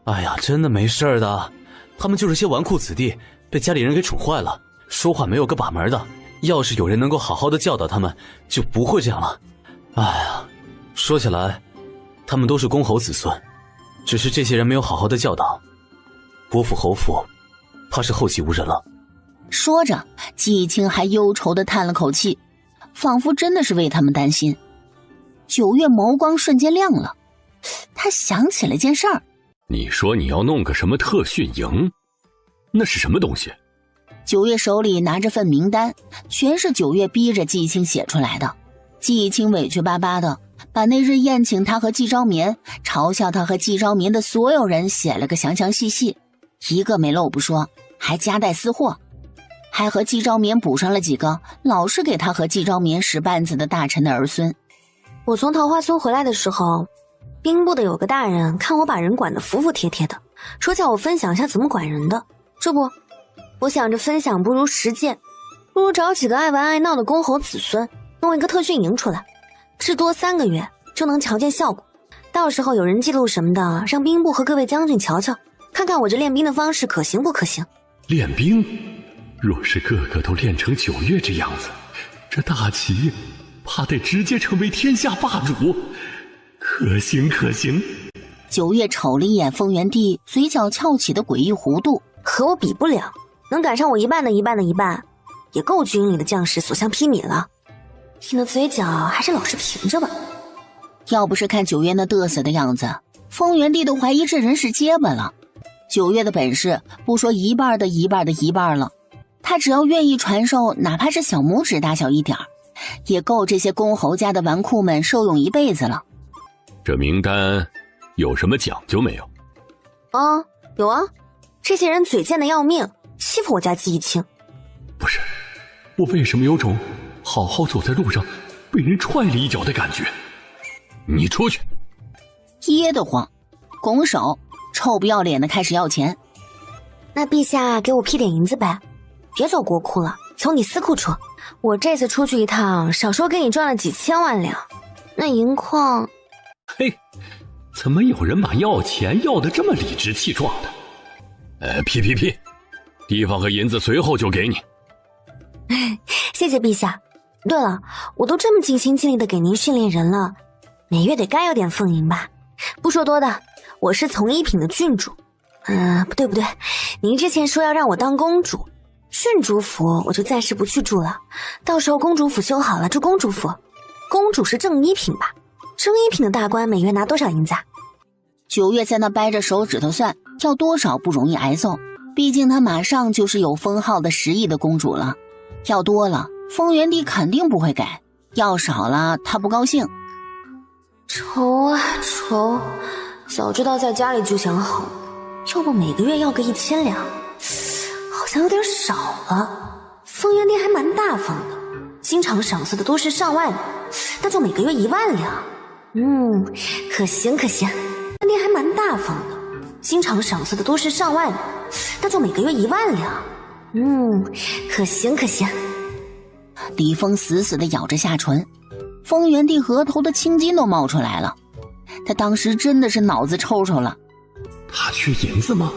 哎呀，真的没事的，他们就是些纨绔子弟，被家里人给宠坏了，说话没有个把门的。要是有人能够好好的教导他们，就不会这样了。哎呀，说起来，他们都是公侯子孙，只是这些人没有好好的教导，伯父侯父怕是后继无人了。说着，季青还忧愁地叹了口气，仿佛真的是为他们担心。九月眸光瞬间亮了，他想起了件事儿。你说你要弄个什么特训营？那是什么东西？九月手里拿着份名单，全是九月逼着季青写出来的。季青委屈巴巴的把那日宴请他和季昭眠，嘲笑他和季昭眠的所有人写了个详详细细，一个没漏不说，还夹带私货，还和季昭眠补上了几个老是给他和季昭眠使绊子的大臣的儿孙。我从桃花村回来的时候，兵部的有个大人看我把人管得服服帖帖的，说叫我分享一下怎么管人的。这不，我想着分享不如实践，不如找几个爱玩爱闹的公侯子孙，弄一个特训营出来，至多3个月就能瞧见效果。到时候有人记录什么的，让兵部和各位将军瞧瞧，看看我这练兵的方式可行不可行。练兵？若是个个都练成9月这样子，这大齐怕得直接成为天下霸主。可行可行。9月瞅了一眼丰原帝嘴角翘起的诡异弧度，和我比不了，能赶上我一半的一半的一半，也够军里的将士所向披靡了。你的嘴角还是老实平着吧。要不是看9月那嘚瑟的样子，丰原帝都怀疑这人是结巴了。9月的本事不说一半的一半的一半了，他只要愿意传授，哪怕是小拇指大小一点，也够这些公侯家的纨绔们受用一辈子了。这名单有什么讲究没有？有啊，这些人嘴贱的要命，欺负我家季义清。不是，我为什么有种好好走在路上被人踹了一脚的感觉？你出去！噎得慌，拱手，臭不要脸的开始要钱。那陛下给我批点银子呗，别走国库了，从你私库出。我这次出去一趟，少说给你赚了几千万两，那银矿……嘿，怎么有人把要钱要得这么理直气壮的？批，地方和银子随后就给你。谢谢陛下。对了，我都这么尽心尽力的给您训练人了，每月得该有点俸银吧？不说多的，我是从一品的郡主。不对，您之前说要让我当公主，郡主府我就暂时不去住了，到时候公主府修好了住公主府。公主是正一品吧？正一品的大官每月拿多少银子啊？9月在那掰着手指头算，要多少不容易挨揍，毕竟她马上就是有封号的10亿的公主了。要多了，丰原帝肯定不会给；要少了，他不高兴。愁啊愁，早知道在家里就想好，要不每个月要个1000两，好像有点少了。丰原帝还蛮大方的，经常赏赐的都是上万两，那就每个月1万两。可行。丰原帝还蛮大方的，经常赏赐的都是上万两，那就每个月1万两。可行。李峰死死地咬着下唇，丰原帝额头的青筋都冒出来了。他当时真的是脑子抽抽了。他缺银子吗？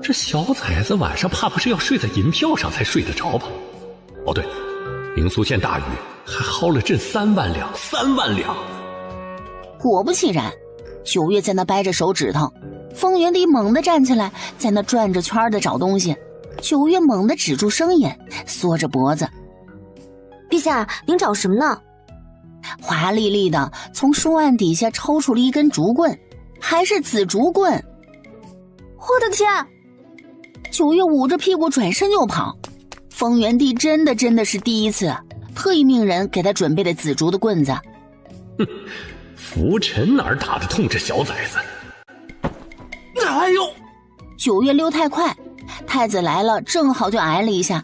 这小崽子晚上怕不是要睡在银票上才睡得着吧？哦对，灵苏县大禹还薅了朕3万两，3万两。果不其然，9月在那掰着手指头，丰原帝猛地站起来，在那转着圈的找东西。9月猛地止住声音，缩着脖子。陛下，您找什么呢？华丽丽的从书案底下抽出了一根竹棍，还是紫竹棍。我的天！9月捂着屁股转身就跑。丰原帝真的是第一次，特意命人给他准备了紫竹的棍子。浮尘哪儿打得动这小崽子？哎呦！9月溜太快，太子来了，正好就挨了一下。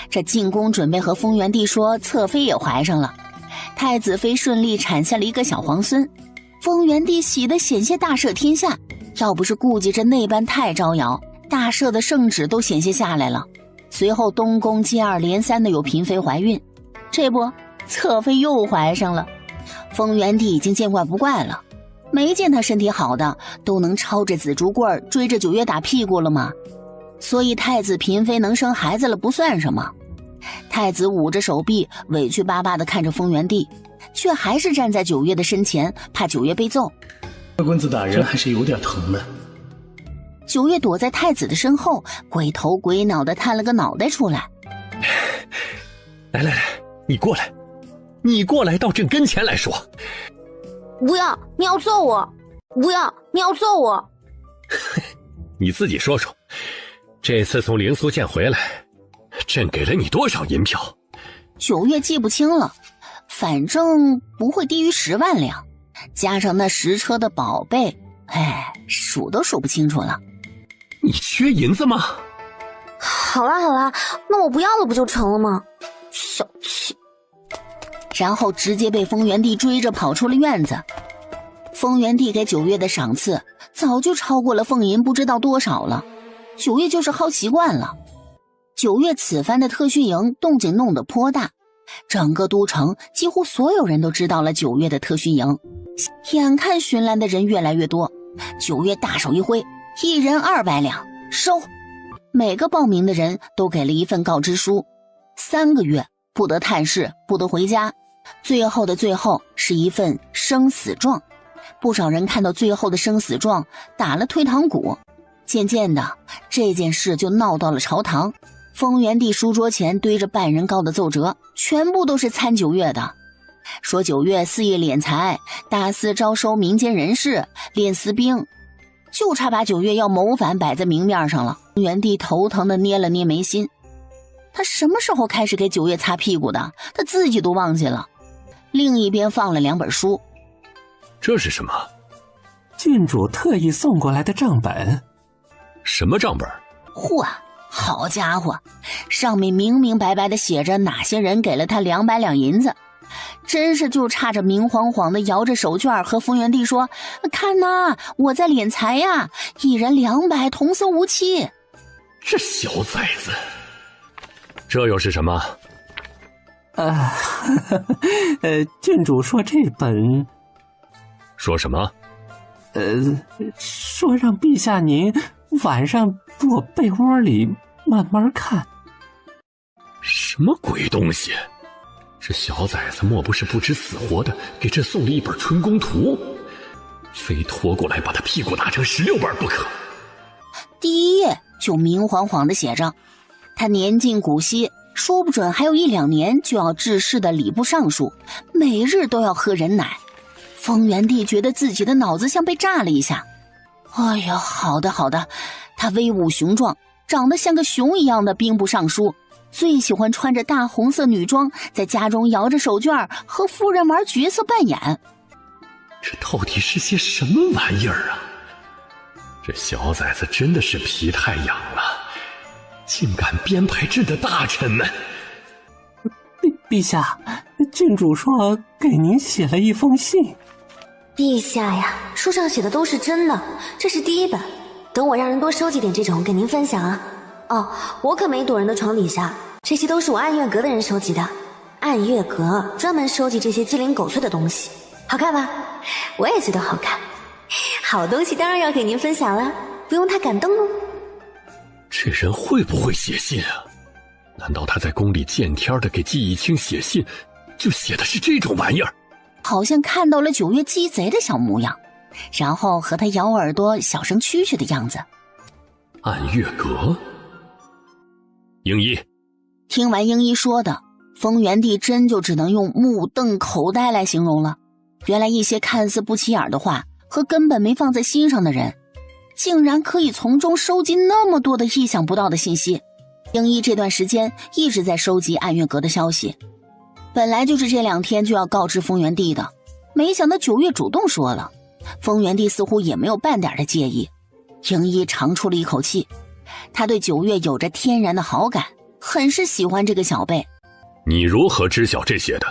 这进宫准备和丰原帝说侧妃也怀上了，太子妃顺利产下了一个小皇孙，丰原帝喜得险些大赦天下。要不是顾忌着那般太招摇，大赦的圣旨都险些下来了。随后东宫接二连三的有嫔妃怀孕，这不侧妃又怀上了。丰原帝已经见怪不怪了，没见他身体好的都能抄着紫竹棍追着9月打屁股了吗？所以太子嫔妃能生孩子了不算什么。太子捂着手臂委屈巴巴地看着丰原帝，却还是站在9月的身前，怕9月被揍。二公子大人还是有点疼的。9月躲在太子的身后，鬼头鬼脑地探了个脑袋出来。来，你过来到朕跟前来说。不要，你要揍我！不要，你要揍我！你自己说说，这次从灵苏县回来，朕给了你多少银票？9月记不清了，反正不会低于10万两，加上那10车的宝贝，数都数不清楚了。你缺银子吗？好啦，那我不要了不就成了吗？小气。然后直接被丰原帝追着跑出了院子。丰原帝给9月的赏赐早就超过了俸银不知道多少了，9月就是薅习惯了。9月此番的特训营动静弄得颇大，整个都城几乎所有人都知道了9月的特训营，眼看寻来的人越来越多，九月大手一挥，一人200两，收。每个报名的人都给了一份告知书，3个月不得探视，不得回家，最后的最后是一份生死状。不少人看到最后的生死状打了退堂鼓。渐渐的，这件事就闹到了朝堂。丰原帝书桌前堆着半人高的奏折，全部都是参九月的，说九月肆意敛财，大肆招收民间人士，练私兵，就差把九月要谋反摆在明面上了。丰原帝头疼的捏了捏眉心，他什么时候开始给九月擦屁股的，他自己都忘记了。另一边放了2本书。这是什么？郡主特意送过来的账本。什么账本？嚯，好家伙，上面明明白白的写着哪些人给了他200两银子，真是就差着明晃晃的摇着手绢和丰原帝说，看呐，我在敛财呀，一人200，同色无期。这小崽子，这又是什么？郡主说这本说什么？说让陛下您晚上躲被窝里慢慢看。什么鬼东西？这小崽子莫不是不知死活的给朕送了一本春宫图，非拖过来把他屁股打成16本不可。第1页就明晃晃的写着，他年近古稀，说不准还有1-2年就要致仕的礼部尚书，每日都要喝人奶。丰原帝觉得自己的脑子像被炸了一下。哎呀，好的好的，他威武雄壮，长得像个熊一样的兵部尚书，最喜欢穿着大红色女装，在家中摇着手绢和夫人玩角色扮演。这到底是些什么玩意儿啊？这小崽子真的是皮太痒了，竟敢编排朕的大臣们。陛下，郡主说给您写了一封信。陛下呀，书上写的都是真的，这是第1本，等我让人多收集点这种给您分享啊。哦，我可没躲人的床底下，这些都是我暗月阁的人收集的。暗月阁专门收集这些鸡零狗碎的东西，好看吧？我也觉得好看。好东西当然要给您分享了，不用太感动哦。这人会不会写信啊？难道他在宫里见天的给季义清写信，就写的是这种玩意儿？好像看到了九月鸡贼的小模样，然后和他咬耳朵小声蛐蛐的样子。暗月阁。英一听完英一说的，丰原帝真就只能用目瞪口呆来形容了。原来一些看似不起眼的话和根本没放在心上的人，竟然可以从中收集那么多的意想不到的信息。英一这段时间一直在收集暗月阁的消息，本来就是这2天就要告知丰原帝的，没想到9月主动说了，丰原帝似乎也没有半点的介意。英一长出了一口气，他对9月有着天然的好感，很是喜欢这个小辈。你如何知晓这些的？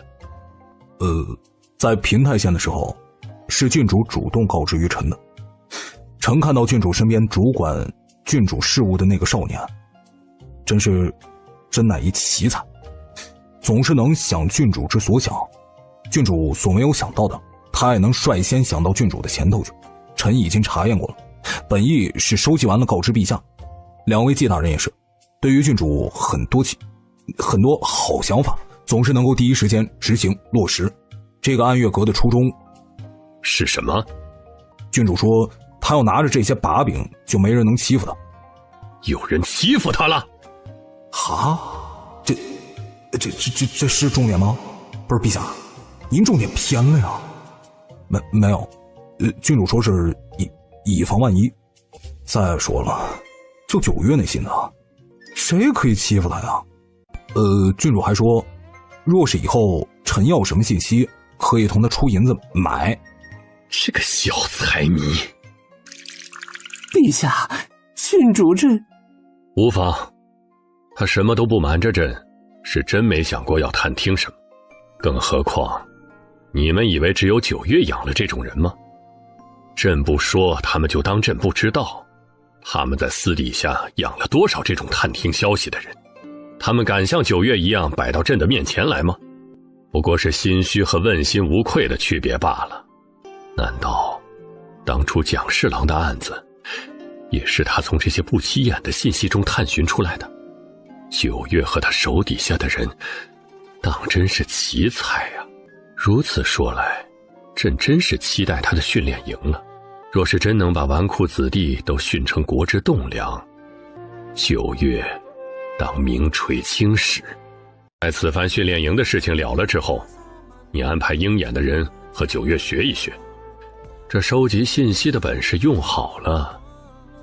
在平太县的时候，是郡主主动告知于臣的。臣看到郡主身边主管郡主事务的那个少年，真乃一奇才，总是能想郡主之所想，郡主所没有想到的，他也能率先想到郡主的前头去。臣已经查验过了，本意是收集完了告知陛下。2位季大人也是，对于郡主很多好想法，总是能够第一时间执行落实。这个暗月阁的初衷是什么？郡主说他要拿着这些把柄，就没人能欺负他。有人欺负他了？哈，这是重点吗？不是陛下，您重点偏了呀。没有，郡主说是以防万一。再说了，就9月那信呢，谁可以欺负他呀？郡主还说，若是以后臣要什么信息，可以同他出银子买。这个小财迷！陛下，郡主这无妨，他什么都不瞒着朕，是真没想过要探听什么。更何况，你们以为只有9月养了这种人吗？朕不说，他们就当朕不知道。他们在私底下养了多少这种探听消息的人？他们敢像9月一样摆到朕的面前来吗？不过是心虚和问心无愧的区别罢了。难道当初蒋侍郎的案子也是他从这些不起眼的信息中探寻出来的？九月和他手底下的人当真是奇才啊！如此说来，朕真是期待他的训练营了。若是真能把纨绔子弟都训成国之栋梁，九月当名垂青史。在此番训练营的事情了了之后，你安排鹰眼的人和九月学一学，这收集信息的本事用好了，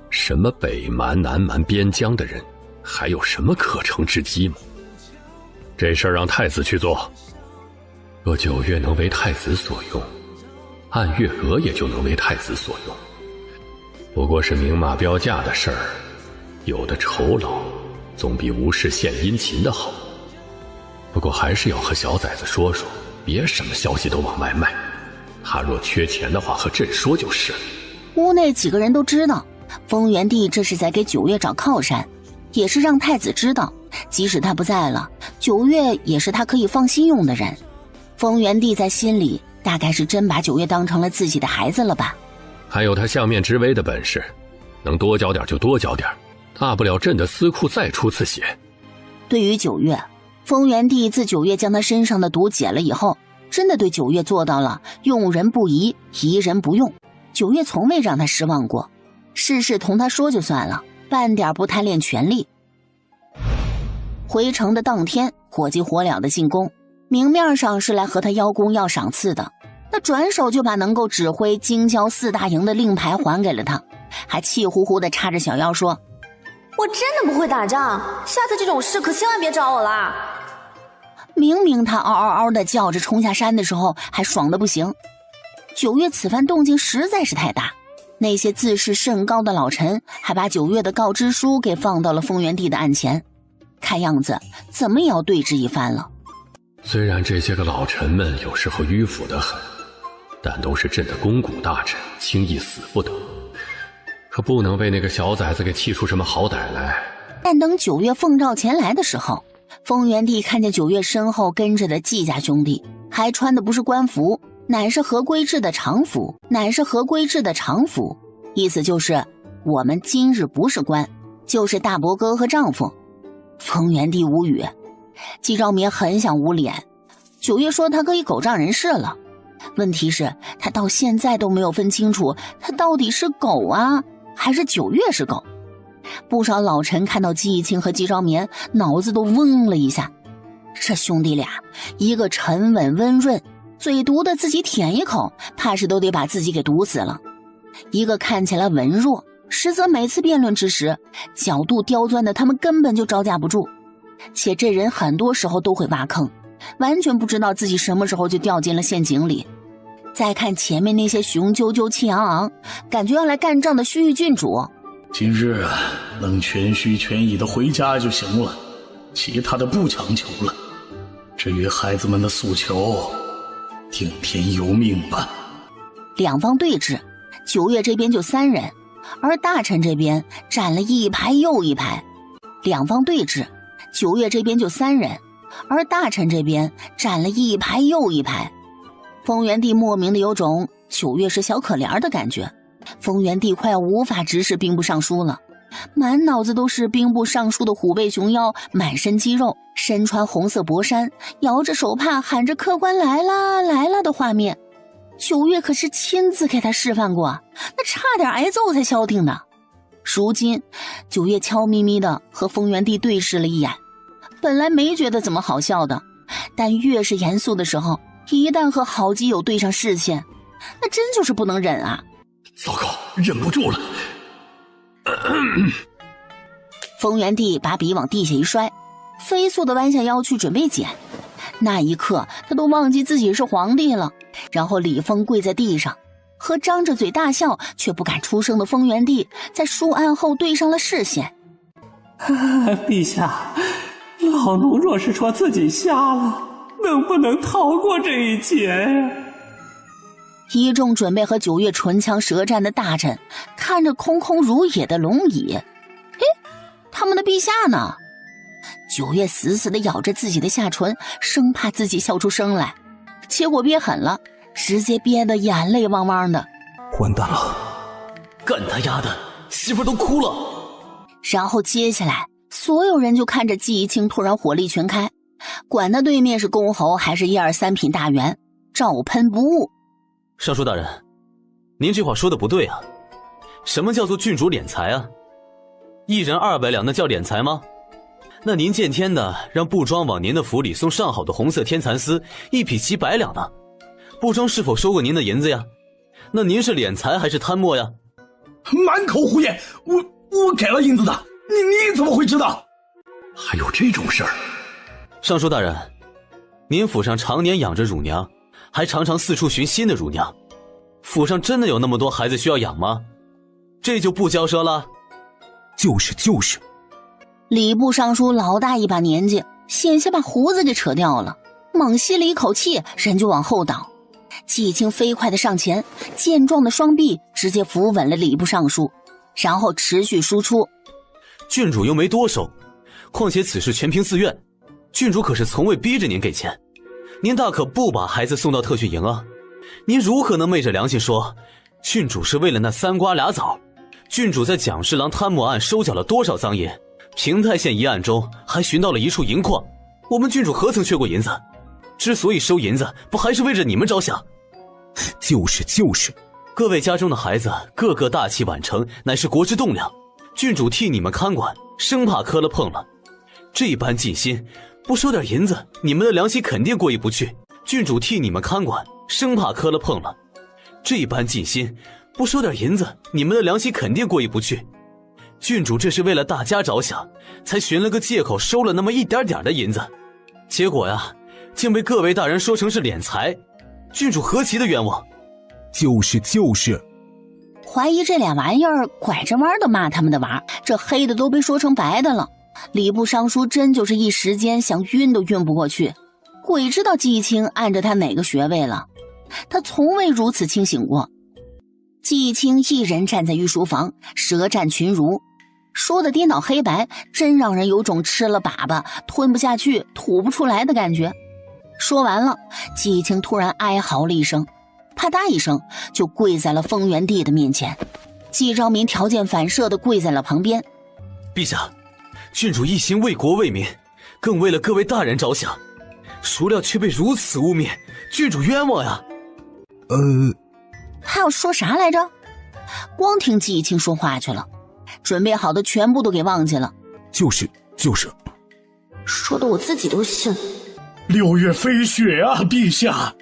什么北蛮南蛮边疆的人还有什么可乘之机吗？这事儿让太子去做，若九月能为太子所用，按月额也就能为太子所用。不过是明码标价的事儿，有的酬劳总比无事献殷勤的好。不过还是要和小崽子说说，别什么消息都往外卖，他若缺钱的话和朕说就是。屋内几个人都知道丰原帝这是在给九月找靠山，也是让太子知道即使他不在了，九月也是他可以放心用的人。丰原帝在心里大概是真把九月当成了自己的孩子了吧。还有他相面之威的本事，能多交点就多交点，大不了朕的司库再出次血。对于九月，丰原帝自九月将他身上的毒解了以后，真的对九月做到了用人不疑，疑人不用。九月从未让他失望过，事事同他说就算了，半点不贪恋权力。回城的当天，火急火燎的进宫，明面上是来和他邀功要赏赐的，那转手就把能够指挥京郊4大营的令牌还给了他，还气呼呼地叉着小腰说：我真的不会打仗，下次这种事可千万别找我啦。明明他嗷嗷嗷地叫着冲下山的时候还爽得不行。九月此番动静实在是太大，那些自视甚高的老臣还把九月的告知书给放到了丰原帝的案前，看样子怎么也要对峙一番了。虽然这些个老臣们有时候迂腐得很，但都是朕的肱骨大臣，轻易死不得，可不能被那个小崽子给气出什么好歹来。但等九月奉诏前来的时候，丰原帝看见九月身后跟着的季家兄弟，还穿的不是官服，乃是合规制的常服，意思就是我们今日不是官，就是大伯哥和丈夫。丰原帝无语，季昭民很想捂脸。九月说他可以狗仗人势了，问题是他到现在都没有分清楚他到底是狗啊还是九月是狗。不少老臣看到季义清和季昭民，脑子都嗡了一下。这兄弟俩，一个沉稳温润，嘴毒的自己舔一口，怕是都得把自己给毒死了；一个看起来文弱，实则每次辩论之时，角度刁钻的他们根本就招架不住。且这人很多时候都会挖坑，完全不知道自己什么时候就掉进了陷阱里。再看前面那些雄赳赳气昂昂，感觉要来干仗的须臾郡主，今日啊，能全虚全意的回家就行了，其他的不强求了。至于孩子们的诉求，听天由命吧。两方对峙，九月这边就3人，而大臣这边站了一排又一排。两方对峙，九月这边就3人，而大臣这边站了一排又一排。丰原帝莫名的有种九月是小可怜的感觉。丰原帝快要无法直视兵部尚书了，满脑子都是兵部尚书的虎背熊腰，满身肌肉，身穿红色薄衫，摇着手帕喊着客官来啦来啦的画面。九月可是亲自给他示范过，那差点挨揍才消停呢。如今九月悄咪咪的和丰原帝对视了一眼，本来没觉得怎么好笑的，但越是严肃的时候，一旦和好基友对上视线，那真就是不能忍啊。糟糕，忍不住了。丰原帝把笔往地下一摔，飞速的弯下腰去准备捡。那一刻他都忘记自己是皇帝了，然后李丰跪在地上，和张着嘴大笑却不敢出声的丰原帝在书案后对上了视线。陛下，老奴若是说自己瞎了，能不能逃过这一劫呀？一众准备和九月唇枪舌战的大臣看着空空如也的龙椅，他们的陛下呢？九月死死地咬着自己的下唇，生怕自己笑出声来，结果憋狠了，直接憋得眼泪汪汪的。完蛋了！干他丫的，媳妇都哭了。然后接下来，所有人就看着季怡清突然火力全开，管他对面是公侯还是123品大员，照喷不误。尚书大人，您这话说的不对啊！什么叫做郡主敛财啊？一人200两那叫敛财吗？那您见天的让布庄往您的府里送上好的红色天蚕丝，1匹几百两呢？布庄是否收过您的银子呀？那您是敛财还是贪墨呀？满口胡言！我给了银子的，你怎么会知道？还有这种事儿？尚书大人，您府上常年养着乳娘，还常常四处寻新的乳娘，府上真的有那么多孩子需要养吗？这就不骄奢了？就是。礼部尚书老大一把年纪，险些把胡子给扯掉了，猛吸了一口气，人就往后倒。季青飞快地上前，健壮的双臂直接扶稳了礼部尚书，然后持续输出。郡主又没多收，况且此事全凭自愿，郡主可是从未逼着您给钱，您大可不把孩子送到特训营啊！您如何能昧着良心说，郡主是为了那3瓜俩枣？郡主在蒋侍郎贪墨案收缴了多少赃银？平太县一案中还寻到了一处银矿，我们郡主何曾缺过银子？之所以收银子，不还是为着你们着想？就是，各位家中的孩子个个大器晚成，乃是国之栋梁，郡主替你们看管，生怕磕了碰了。这般尽心，不收点银子，你们的良心肯定过意不去。郡主替你们看管，生怕磕了碰了。这般尽心，不收点银子，你们的良心肯定过意不去。郡主这是为了大家着想，才寻了个借口收了那么一点点的银子，结果呀，竟被各位大人说成是敛财，郡主何其的冤枉！就是，怀疑这俩玩意儿拐着弯的骂他们的娃，这黑的都被说成白的了。礼部尚书真就是一时间想晕都晕不过去，鬼知道季青按着他哪个穴位了，他从未如此清醒过。季青一人站在御书房，舌战群儒，说的颠倒黑白，真让人有种吃了粑粑吞不下去吐不出来的感觉。说完了，季青突然哀嚎了一声，啪嗒一声就跪在了丰原帝的面前。季昭民条件反射地跪在了旁边。陛下，郡主一心为国为民，更为了各位大人着想，孰料却被如此污蔑，郡主冤枉呀！他要说啥来着？光听季青说话去了，准备好的全部都给忘记了。就是，说的我自己都信。6月飞雪啊，陛下！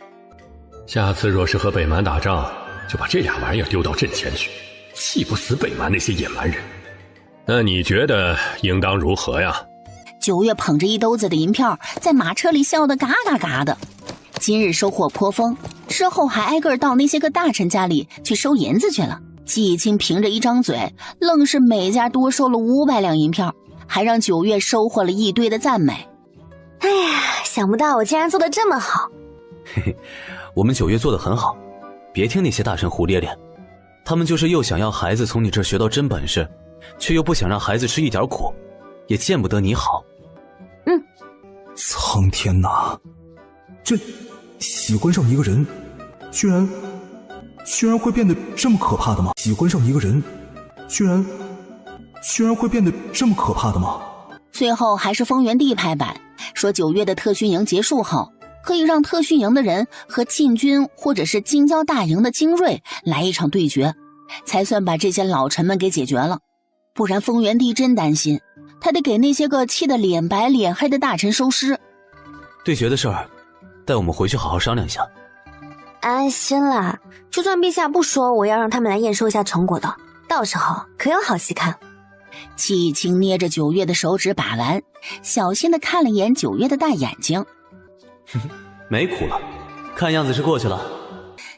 下次若是和北蛮打仗，就把这俩玩意儿丢到阵前去，气不死北蛮那些野蛮人。那你觉得应当如何呀？9月捧着一兜子的银票，在马车里笑得嘎嘎嘎的。今日收获颇丰，之后还挨个到那些个大臣家里去收银子去了。季青凭着一张嘴，愣是每家多收了500两银票，还让9月收获了一堆的赞美。哎呀，想不到我竟然做得这么好。嘿嘿，我们9月做得很好，别听那些大臣胡咧咧，他们就是又想要孩子从你这儿学到真本事，却又不想让孩子吃一点苦，也见不得你好。苍天哪，这喜欢上一个人，居然会变得这么可怕的吗？喜欢上一个人，居然会变得这么可怕的吗？最后还是丰原帝拍板，说9月的特训营结束后，可以让特训营的人和禁军或者是京郊大营的精锐来一场对决，才算把这些老臣们给解决了。不然丰原帝真担心，他得给那些个气得脸白脸黑的大臣收尸。对决的事儿，带我们回去好好商量一下。安心啦，就算陛下不说，我要让他们来验收一下成果的，到时候可有好戏看。季青捏着9月的手指把玩，小心地看了一眼9月的大眼睛。没哭了，看样子是过去了。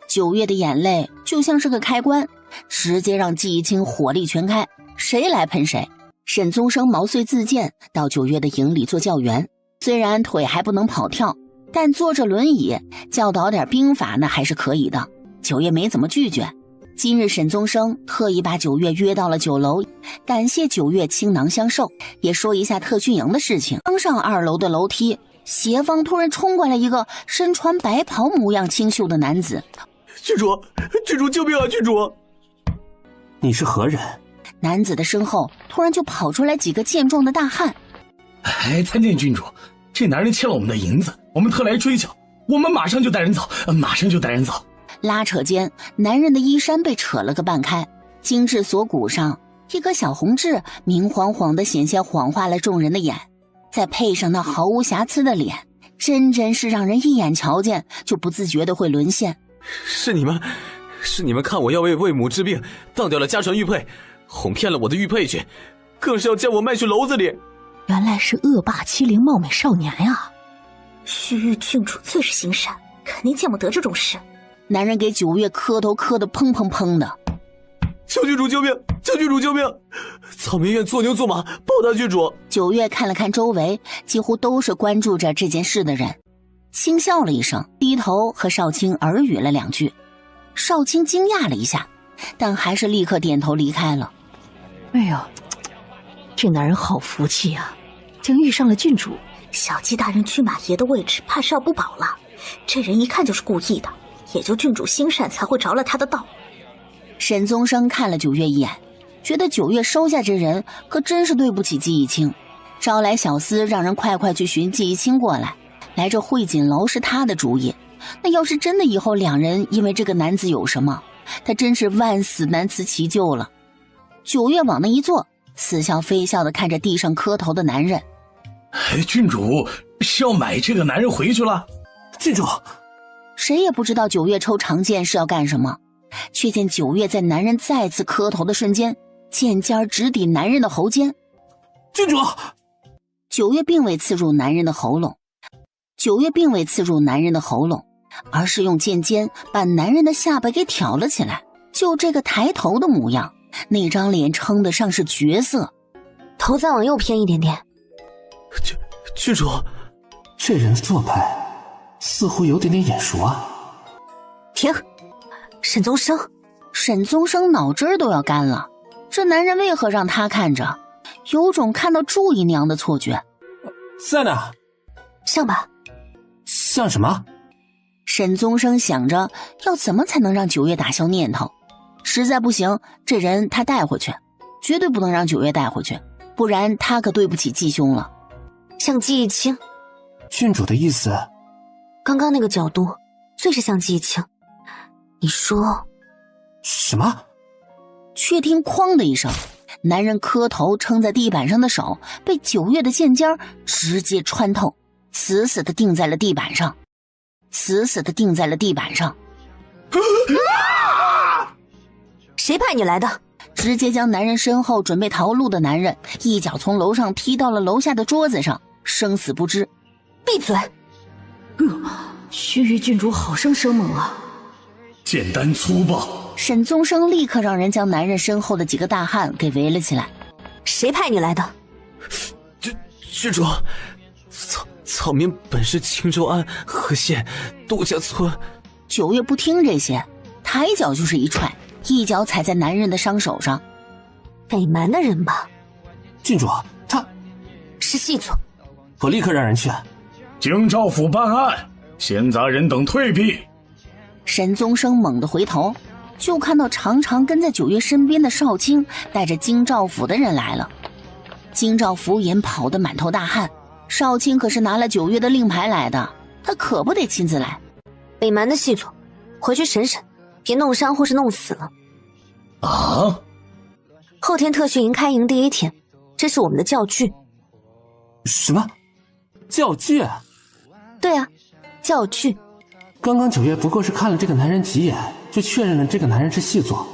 9月的眼泪就像是个开关，直接让季青火力全开，谁来喷谁。沈宗生毛遂自荐到9月的营里做教员，虽然腿还不能跑跳，但坐着轮椅教导点兵法那还是可以的。9月没怎么拒绝。今日沈宗生特意把9月约到了酒楼，感谢9月倾囊相授，也说一下特训营的事情。刚上2楼的楼梯，斜方突然冲过来一个身穿白袍模样清秀的男子。郡主救命啊！郡主，你是何人？男子的身后突然就跑出来几个健壮的大汉。哎，参见郡主，这男人欠了我们的银子，我们特来追缴，我们马上就带人走，马上就带人走。拉扯间，男人的衣衫被扯了个半开，精致锁骨上一颗小红痣明晃晃地显现晃化了众人的眼，再配上那毫无瑕疵的脸，真是让人一眼瞧见就不自觉地会沦陷。是你们看我要为母治病，当掉了家传玉佩，哄骗了我的玉佩去，更是要将我卖去楼子里。原来是恶霸欺凌貌美少年呀！须臾郡主最是心善，肯定见不得这种事。男人给九月磕头磕得砰砰砰的。求郡主救命！求郡主救命！草民愿做牛做马报答郡主。九月看了看周围，几乎都是关注着这件事的人，轻笑了一声，低头和少卿耳语了2句。少卿惊讶了一下，但还是立刻点头离开了。哎呀，这男人好福气呀，竟遇上了郡主。小姬大人居马爷的位置，怕是要不保了。这人一看就是故意的，也就郡主心善才会着了他的道。沈宗生看了九月一眼，觉得九月收下这人可真是对不起季义清，招来小厮让人快去寻季义清过来。来这会锦楼是他的主意，那要是真的以后两人因为这个男子有什么，他真是万死难辞其咎了。九月往那一坐，似笑非笑地看着地上磕头的男人。郡主是要买这个男人回去了？郡主，谁也不知道九月抽长剑是要干什么，却见九月在男人再次磕头的瞬间，剑尖直抵男人的喉间。郡主，九月并未刺入男人的喉咙，而是用剑尖把男人的下巴给挑了起来。就这个抬头的模样，那张脸称得上是绝色。头再往右偏一点点。郡主，这人的做派似乎有点眼熟啊。停！沈宗生。沈宗生脑汁儿都要干了，这男人为何让他看着，有种看到祝姨娘的错觉。在哪？像吧？像什么？沈宗生想着要怎么才能让九月打消念头，实在不行，这人他带回去，绝对不能让九月带回去，不然他可对不起季兄了。像季义清。郡主的意思？刚刚那个角度最是像季义清。你说什么？却听哐的一声，男人磕头撑在地板上的手被九月的剑尖直接穿透，死死地钉在了地板上。谁派你来的？直接将男人身后准备逃路的男人一脚从楼上踢到了楼下的桌子上，生死不知。闭嘴！须臾郡主好生生猛啊！简单粗暴。沈宗生立刻让人将男人身后的几个大汉给围了起来。谁派你来的？郡主，草民本是青州安和县杜家村。九月不听这些，抬脚就是一踹，一脚踩在男人的伤手上。北蛮的人吧？郡主，他是细作。我立刻让人去。京兆府办案，闲杂人等退避。沈宗生猛地回头，就看到常常跟在九月身边的少卿带着京兆府的人来了。京兆府尹跑得满头大汗，少卿可是拿了九月的令牌来的，他可不得亲自来。北蛮的细作，回去审审，别弄伤或是弄死了。啊！后天特训营开营第1天，这是我们的教具。什么？教具？对啊，教具。刚刚九月不过是看了这个男人几眼，就确认了这个男人是细作，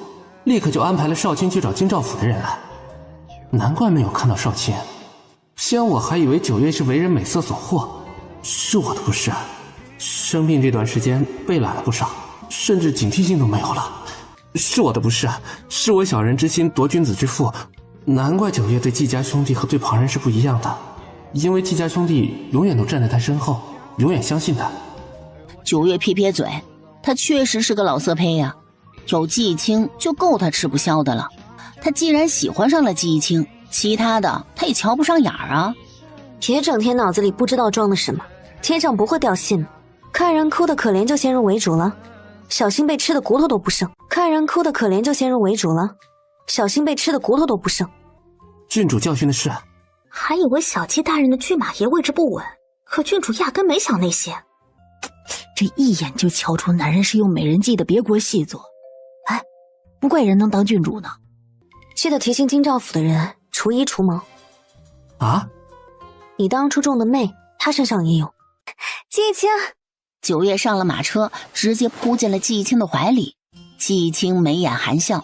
立刻就安排了少卿去找京兆府的人来。难怪没有看到少卿，先我还以为九月是为人美色所惑，是我的不是。生病这段时间被懒了不少，甚至警惕性都没有了，是我的不是，是我小人之心夺君子之腹。难怪九月对季家兄弟和对旁人是不一样的，因为季家兄弟永远都站在他身后，永远相信他。九月撇嘴，他确实是个老色胚呀，有季义清就够他吃不消的了。他既然喜欢上了季义清，其他的他也瞧不上眼儿啊。别整天脑子里不知道装的什么，天上不会掉馅，看人哭得可怜就先入为主了，小心被吃的骨头都不剩。看人哭得可怜就先入为主了，小心被吃的骨头都不剩。郡主教训的是，还以为小鸡大人的骏马爷位置不稳，可郡主压根没想那些。这一眼就瞧出男人是用美人计的别国细作。哎，不怪人能当郡主呢。记得提醒金兆府的人除一除毛。啊？你当初种的魅，他身上也有。季青，9月上了马车，直接扑进了季青的怀里。季青眉眼含笑，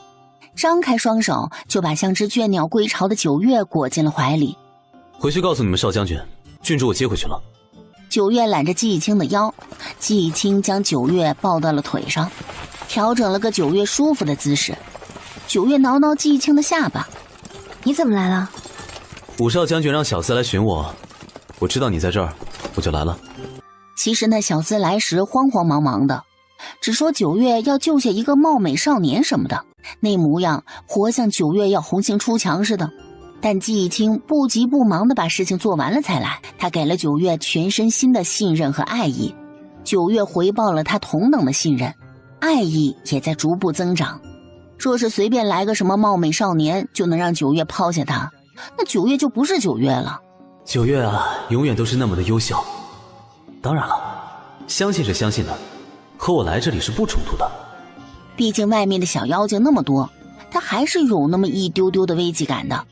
张开双手就把像只倦鸟归巢的9月裹进了怀里。回去告诉你们少将军，郡主我接回去了。9月揽着季青的腰，季青将9月抱到了腿上，调整了个9月舒服的姿势。9月挠挠季青的下巴，你怎么来了？武少将军让小厮来寻我，我知道你在这儿，我就来了。其实那小厮来时慌慌忙忙的，只说9月要救下一个貌美少年什么的，那模样活像9月要红杏出墙似的。但季青不急不忙地把事情做完了才来，他给了9月全身心的信任和爱意，9月回报了他同等的信任，爱意也在逐步增长。若是随便来个什么貌美少年就能让9月抛下他，那9月就不是9月了。9月啊，永远都是那么的优秀。当然了，相信是相信的，和我来这里是不冲突的。毕竟外面的小妖精那么多，他还是有那么一丢丢的危机感的。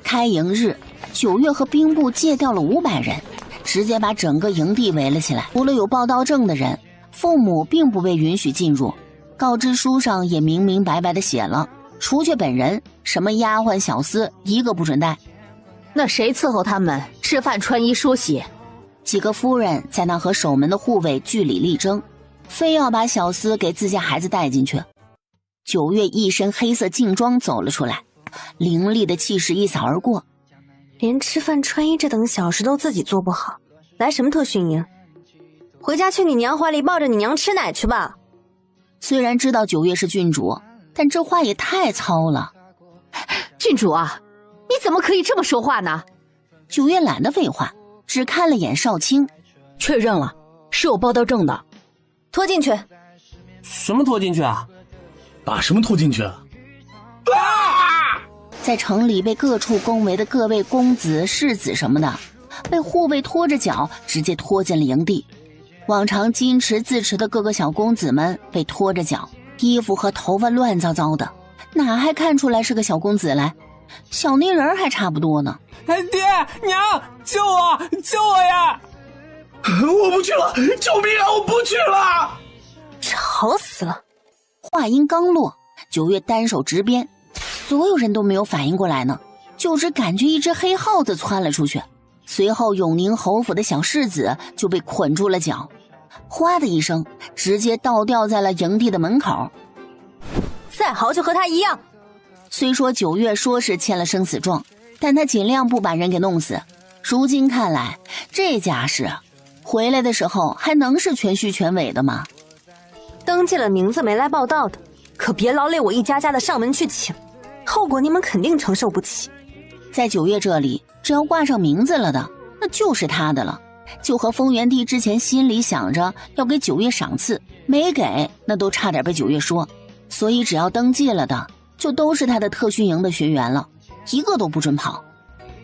开营日，9月和兵部借调了500人，直接把整个营地围了起来。除了有报到证的人，父母并不被允许进入。告知书上也明明白白的写了，除却本人，什么丫鬟小厮一个不准带。那谁伺候他们吃饭穿衣梳洗？几个夫人在那和守门的护卫据理力争，非要把小厮给自家孩子带进去。9月一身黑色劲装走了出来，凌厉的气势一扫而过。连吃饭穿衣这等小事都自己做不好，来什么特训营？回家去你娘怀里抱着你娘吃奶去吧。虽然知道9月是郡主，但这话也太糙了。郡主啊，你怎么可以这么说话呢？9月懒得废话，只看了眼少卿，确认了是有报到证的。拖进去。什么拖进去啊？把什么拖进去啊？在城里被各处恭维的各位公子世子什么的，被护卫拖着脚直接拖进了营地。往常矜持自持的各个小公子们被拖着脚，衣服和头发乱糟糟的，哪还看出来是个小公子来？小泥人还差不多呢。爹娘，救我，救我呀！我不去了，救命啊！我不去了！吵死了！话音刚落，9月单手执鞭，所有人都没有反应过来呢，就只感觉一只黑耗子窜了出去，随后永宁侯府的小世子就被捆住了脚，哗的一声，直接倒吊在了营地的门口。再豪就和他一样。虽说9月说是签了生死状，但他尽量不把人给弄死。如今看来，这家事回来的时候还能是全虚全伪的吗？登记了名字没来报道的，可别劳累我一家家的上门去请，后果你们肯定承受不起。在9月这里，只要挂上名字了的，那就是他的了。就和丰原帝之前心里想着要给9月赏赐，没给，那都差点被9月说。所以只要登记了的，就都是他的特训营的学员了，一个都不准跑。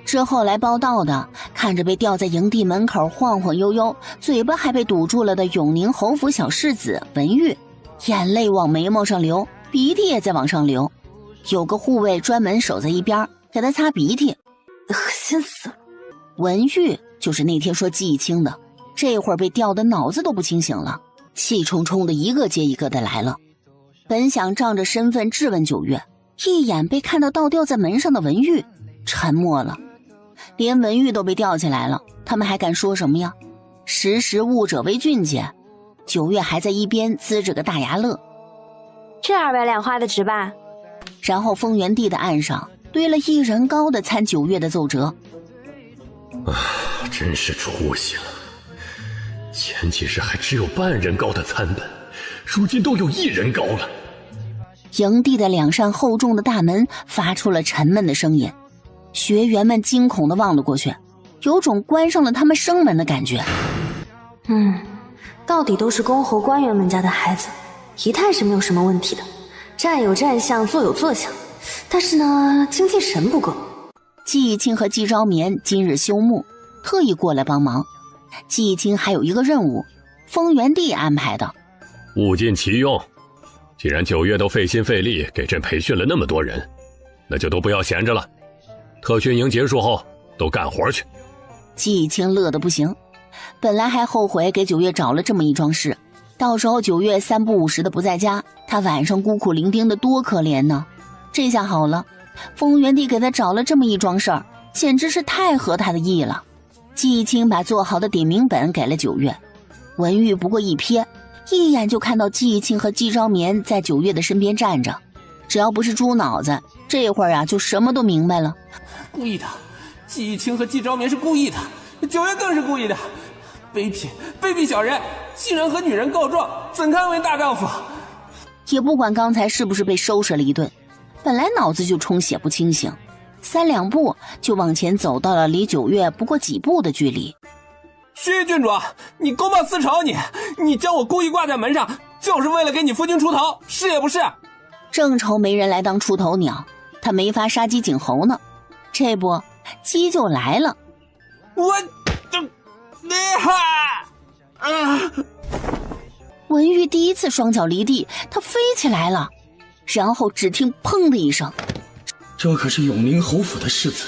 之后来报道的，看着被吊在营地门口晃晃悠悠，嘴巴还被堵住了的永宁侯府小世子文玉，眼泪往眉毛上流，鼻涕也在往上流。有个护卫专门守在一边给他擦鼻涕，恶心死了。文玉就是那天说季青的，这会儿被吊得脑子都不清醒了，气冲冲的一个接一个的来了。本想仗着身份质问9月，一眼被看到倒吊在门上的文玉，沉默了。连文玉都被吊起来了，他们还敢说什么呀？识时务者为俊杰。9月还在一边呲着个大牙乐。这200两花的值吧？然后丰原地的岸上堆了1人高的参9月的奏折。真是出息了！前几日还只有半人高的参本，如今都有1人高了。营地的2扇厚重的大门发出了沉闷的声音，学员们惊恐地望了过去，有种关上了他们生门的感觉。到底都是公侯官员们家的孩子，仪态是没有什么问题的，站有站相，坐有坐相，但是呢，精气神不够。季义清和季昭眠今日休沐，特意过来帮忙。季义清还有一个任务，丰原帝安排的，物尽其用。既然9月都费心费力给朕培训了那么多人，那就都不要闲着了。特训营结束后，都干活去。季义清乐得不行，本来还后悔给9月找了这么一桩事，到时候9月3不5时的不在家，他晚上孤苦伶仃的多可怜呢。这下好了，丰原帝给他找了这么一桩事儿，简直是太合他的意了。季义清把做好的点名本给了9月，文玉不过一瞥，一眼就看到季义清和季昭眠在9月的身边站着，只要不是猪脑子，这会儿啊就什么都明白了。故意的，季义清和季昭眠是故意的，9月更是故意的，卑鄙小人，竟然和女人告状，怎堪为大丈夫？也不管刚才是不是被收拾了一顿，本来脑子就充血不清醒，3两步就往前走到了离9月不过几步的距离。薛郡主，你公报私仇，你将我故意挂在门上，就是为了给你夫君出头，是也不是？正愁没人来当出头鸟，他没法杀鸡儆猴呢，这不鸡就来了。文玉第一次双脚离地，他飞起来了，然后只听砰的一声，这可是永宁侯府的世子，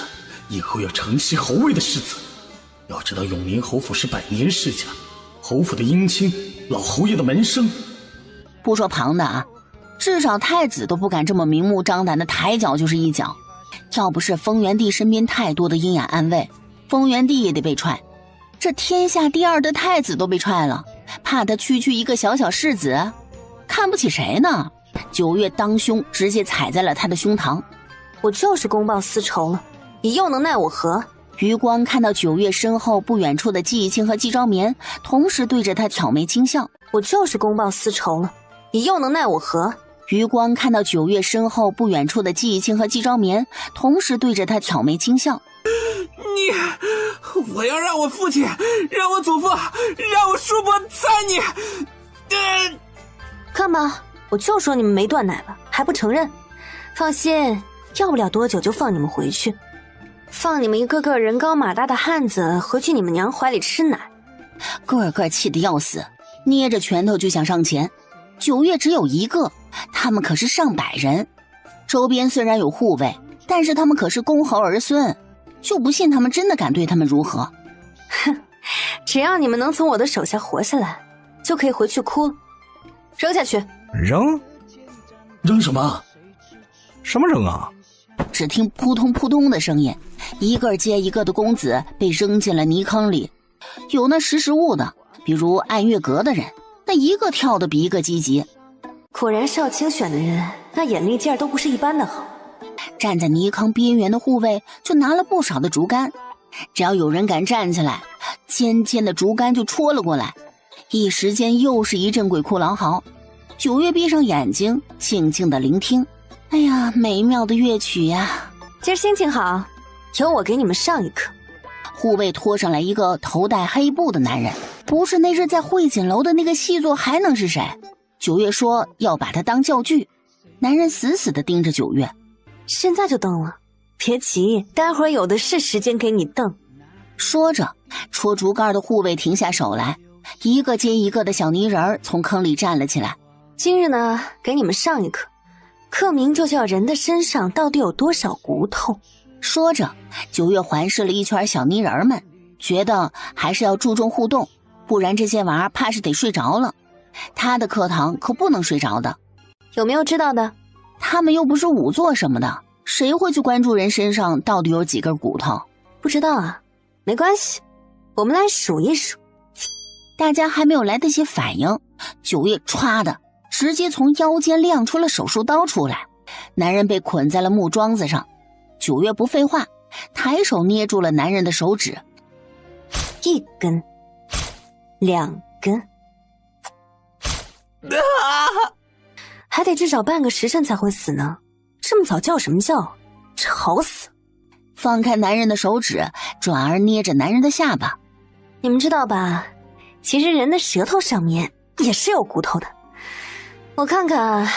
以后要承袭侯位的世子。要知道永宁侯府是100年世家，侯府的姻亲，老侯爷的门生。不说旁的啊，至少太子都不敢这么明目张胆的抬脚就是一脚。要不是丰原帝身边太多的阴阳暗卫，丰原帝也得被踹。这天下第2的太子都被踹了，怕他区区一个小小世子，看不起谁呢？9月当胸直接踩在了他的胸膛。我就是公报私仇了，你又能奈我何？余光看到9月身后不远处的季义清和季昭眠同时对着他挑眉轻笑。我就是公报私仇了，你又能奈我何？余光看到9月身后不远处的季义清和季昭眠同时对着他挑眉轻笑。我要让我父亲，让我祖父，让我叔伯踩你！看吧，我就说你们没断奶吧，还不承认？放心，要不了多久就放你们回去，放你们一个个人高马大的汉子回去你们娘怀里吃奶。个个气得要死，捏着拳头就想上前。9月只有一个，他们可是上百人，周边虽然有护卫，但是他们可是公侯儿孙，就不信他们真的敢对他们如何。哼，只要你们能从我的手下活下来，就可以回去哭了。扔下去。扔什么？什么扔啊？只听扑通扑通的声音，一个接一个的公子被扔进了泥坑里。有那识时务的，比如按月阁的人，那一个跳得比一个积极。果然少卿选的人，那眼力劲儿都不是一般的好。站在泥坑边缘的护卫就拿了不少的竹竿，只要有人敢站起来，尖尖的竹竿就戳了过来。一时间又是一阵鬼哭狼嚎。9月闭上眼睛，静静的聆听。哎呀，美妙的乐曲呀！今儿心情好，由我给你们上一课。护卫拖上来一个头戴黑布的男人，不是那日在汇锦楼的那个细作还能是谁？9月说要把他当教具。男人死死地盯着9月。现在就蹬了，别急，待会儿有的是时间给你蹬。说着，戳竹竿的护卫停下手来，一个接一个的小泥人从坑里站了起来。今日呢，给你们上一课，课名就叫人的身上到底有多少骨头。说着，9月环视了一圈小泥人们，觉得还是要注重互动，不然这些娃儿怕是得睡着了。他的课堂可不能睡着的。有没有知道的？他们又不是仵作什么的，谁会去关注人身上到底有几根骨头？不知道啊，没关系，我们来数一数。大家还没有来得及反应，9月歘的直接从腰间亮出了手术刀出来。男人被捆在了木桩子上，9月不废话，抬手捏住了男人的手指。1根2根还得至少半个时辰才会死呢，这么早叫什么叫？吵死！放开男人的手指，转而捏着男人的下巴。你们知道吧，其实人的舌头上面也是有骨头的。我看看，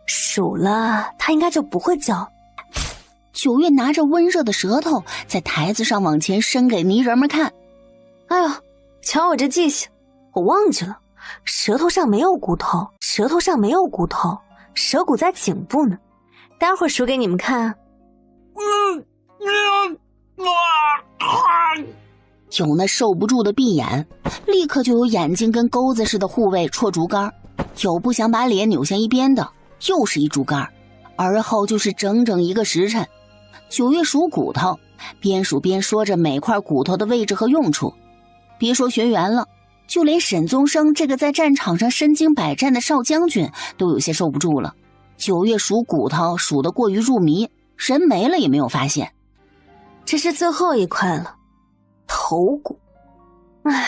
数了，它应该就不会叫。九月拿着温热的舌头在台子上往前伸给泥人们看。哎呦，瞧我这记性，我忘记了，舌头上没有骨头，舌头上没有骨头，舌骨在颈部呢。待会儿数给你们看。有那受不住的闭眼，立刻就有眼睛跟钩子似的护卫戳竹竿，有不想把脸扭向一边的，又是一竹竿，而后就是整整1个时辰。九月数骨头，边数边说着每块骨头的位置和用处。别说学员了，就连沈宗生这个在战场上身经百战的少将军都有些受不住了。九月数骨头数得过于入迷，人没了也没有发现。这是最后一块了，头骨。唉，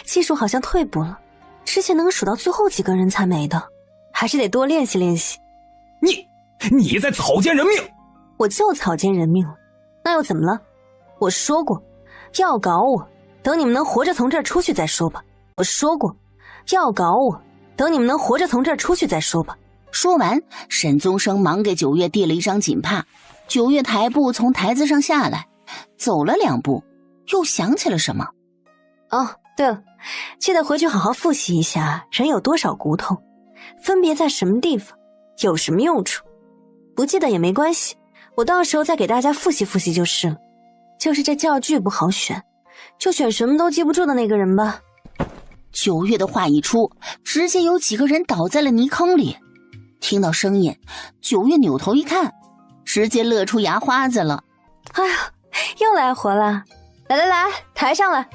技术好像退步了，之前能数到最后几个人才没的，还是得多练习练习。你在草菅人命！我就草菅人命了，那又怎么了？我说过，要搞我，等你们能活着从这儿出去再说吧。我说过，要搞我，等你们能活着从这儿出去再说吧。说完，沈宗生忙给九月递了一张锦帕。九月抬步从台子上下来，走了2步，又想起了什么。哦，对了，记得回去好好复习一下人有多少骨头，分别在什么地方，有什么用处。不记得也没关系，我到时候再给大家复习复习就是了。就是这教具不好选，就选什么都记不住的那个人吧。九月的话一出，直接有几个人倒在了泥坑里。听到声音，九月扭头一看，直接乐出牙花子了。哎呀，又来活了！来来来，抬上来，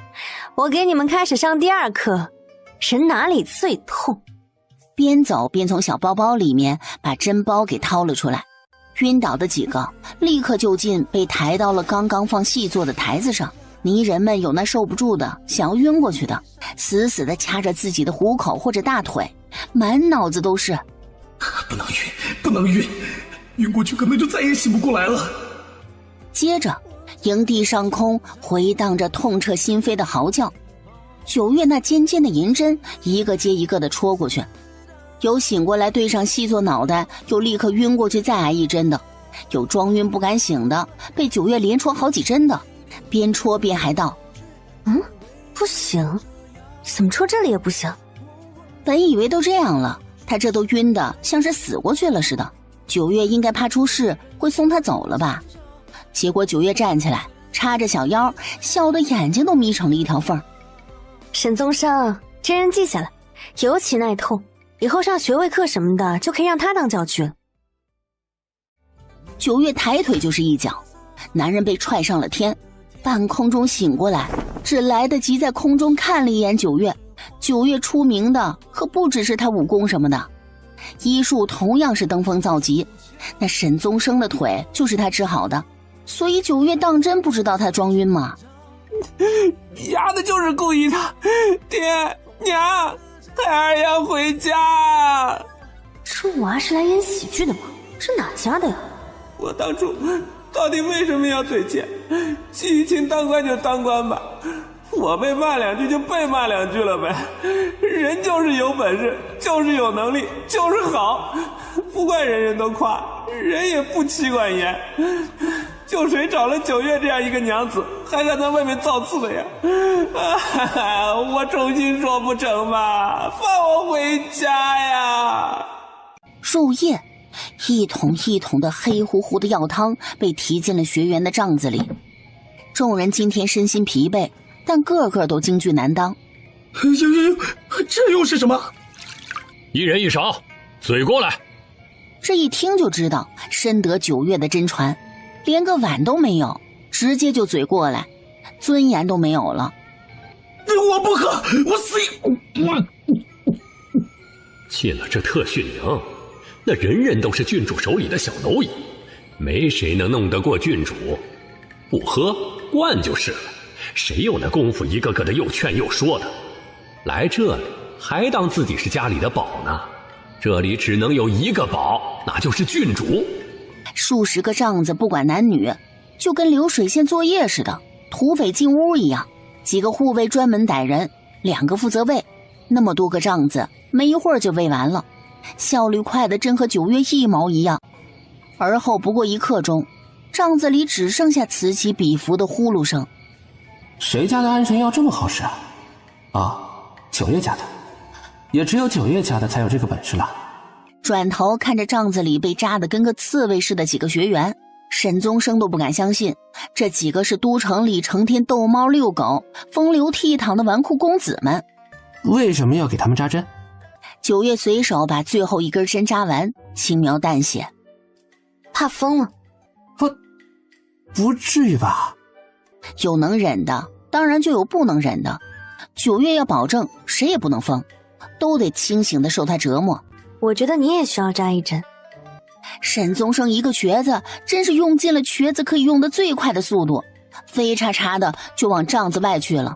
我给你们开始上第2课，人哪里最痛。边走边从小包包里面把针包给掏了出来。晕倒的几个立刻就近被抬到了刚刚放细作的台子上。泥人们有那受不住的想要晕过去的，死死地掐着自己的虎口或者大腿，满脑子都是不能晕，不能晕，晕过去可能就再也醒不过来了。接着营地上空回荡着痛彻心扉的嚎叫，九月那尖尖的银针一个接一个地戳过去，有醒过来对上细作脑袋又立刻晕过去再挨一针的，有装晕不敢醒的被九月连戳好几针的，边戳边还道不行，怎么戳这里也不行。本以为都这样了，他这都晕的像是死过去了似的，九月应该怕出事会送他走了吧。结果九月站起来叉着小腰，笑得眼睛都眯成了一条缝。沈宗生，这人记下来，尤其耐痛，以后上学位课什么的就可以让他当教具了。九月抬腿就是一脚，男人被踹上了天，半空中醒过来，只来得及在空中看了一眼九月。九月出名的可不只是他武功什么的，医术同样是登峰造极，那沈宗生的腿就是他治好的，所以九月当真不知道他装晕吗？丫的就是故意的，爹娘，孩儿要回家。这娃是来演喜剧的吗？这哪家的呀？我当初到底为什么要退钱？记情当官就当官吧，我被骂2句就被骂2句了呗。人就是有本事，就是有能力，就是好，不怪人人都夸，人也不妻管严。就谁找了九月这样一个娘子，还敢在外面造次的呀？我重新说不成吗？放我回家呀！入夜，一桶一桶的黑乎乎的药汤被提进了学员的帐子里。众人今天身心疲惫，但个个都京剧难当。这又是什么？一人一勺，嘴过来。这一听就知道深得九月的真传，连个碗都没有，直接就嘴过来，尊严都没有了。我不喝，我死进了这特训营，那人人都是郡主手里的小蝼蚁，没谁能弄得过郡主。不喝惯就是了，谁有那功夫一个个的又劝又说的？来这里还当自己是家里的宝呢？这里只能有一个宝，那就是郡主。数十个帐子不管男女，就跟流水线作业似的，土匪进屋一样。几个护卫专门逮人， 2个负责喂，那么多个帐子，没一会儿就喂完了，效率快的真和9月一毛一样。而后不过1刻钟，帐子里只剩下此起彼伏的呼噜声。谁家的安神药这么好使啊？啊，9月家的，也只有9月家的才有这个本事了。转头看着帐子里被扎得跟个刺猬似的几个学员，沈宗生都不敢相信，这几个是都城里成天逗猫遛狗、风流倜傥的纨绔公子们。为什么要给他们扎针？9月随手把最后一根针扎完，轻描淡写：怕疯了。不至于吧？有能忍的，当然就有不能忍的。9月要保证谁也不能疯，都得清醒的受他折磨。我觉得你也需要扎一针。沈宗生一个瘸子，真是用尽了瘸子可以用的最快的速度，飞叉叉的就往帐子外去了。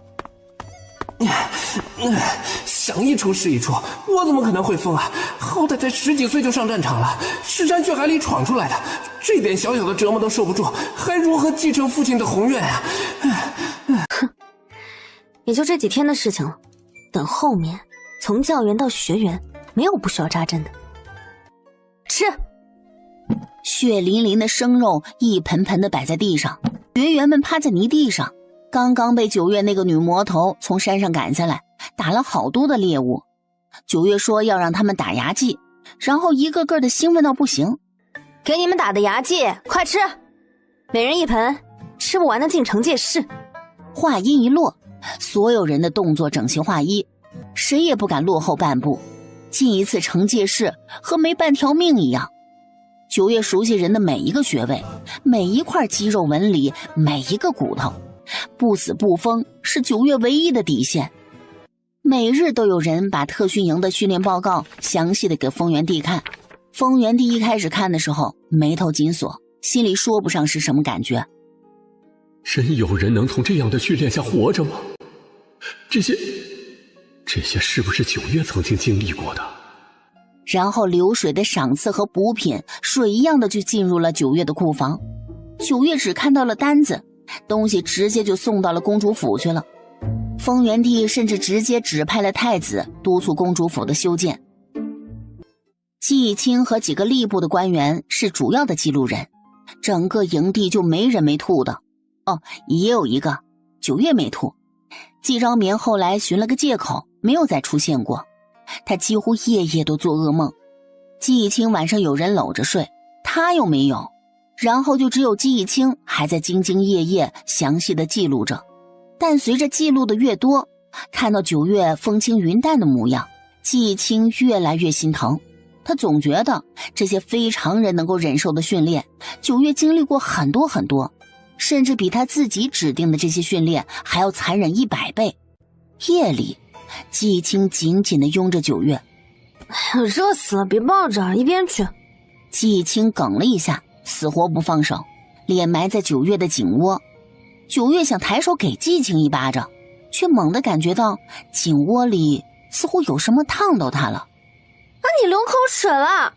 想一出是一出，我怎么可能会疯啊？好歹才10几岁就上战场了，尸山血海里闯出来的，这点小小的折磨都受不住，还如何继承父亲的宏愿啊？哼，也就这几天的事情了，等后面从教员到学员，没有不需要扎针的。吃。血淋淋的生肉一盆盆的摆在地上，学员们趴在泥地上，刚刚被9月那个女魔头从山上赶下来，打了好多的猎物。9月说要让他们打牙祭，然后一个个的兴奋到不行。给你们打的牙祭，快吃，每人1盆，吃不完的进惩戒室。话音一落，所有人的动作整齐划一，谁也不敢落后半步。进一次惩戒室和没半条命一样。9月熟悉人的每一个穴位，每一块肌肉纹理，每一个骨头，不死不疯是9月唯一的底线。每日都有人把特训营的训练报告详细的给丰原帝看。丰原帝一开始看的时候眉头紧锁，心里说不上是什么感觉。真有人能从这样的训练下活着吗？这些是不是9月曾经经历过的？然后流水的赏赐和补品水一样的就进入了9月的库房。9月只看到了单子，东西直接就送到了公主府去了。丰原帝甚至直接指派了太子督促公主府的修建。季义清和几个吏部的官员是主要的记录人，整个营地就没人没吐的。哦，也有一个9月没吐。季昭眠后来寻了个借口，没有再出现过。他几乎夜夜都做噩梦。季义清晚上有人搂着睡，他又没有，然后就只有季义清还在兢兢业业详细的记录着。但随着记录的越多，看到9月风轻云淡的模样，季义清越来越心疼。他总觉得这些非常人能够忍受的训练，9月经历过很多很多，甚至比他自己指定的这些训练还要残忍100倍。夜里季义清紧紧地拥着9月。哎呀，热死了，别抱着，一边去。季义清哽了一下，死活不放手，脸埋在9月的颈窝。9月想抬手给季义清一巴掌，却猛地感觉到颈窝里似乎有什么烫到他了。你流口水了。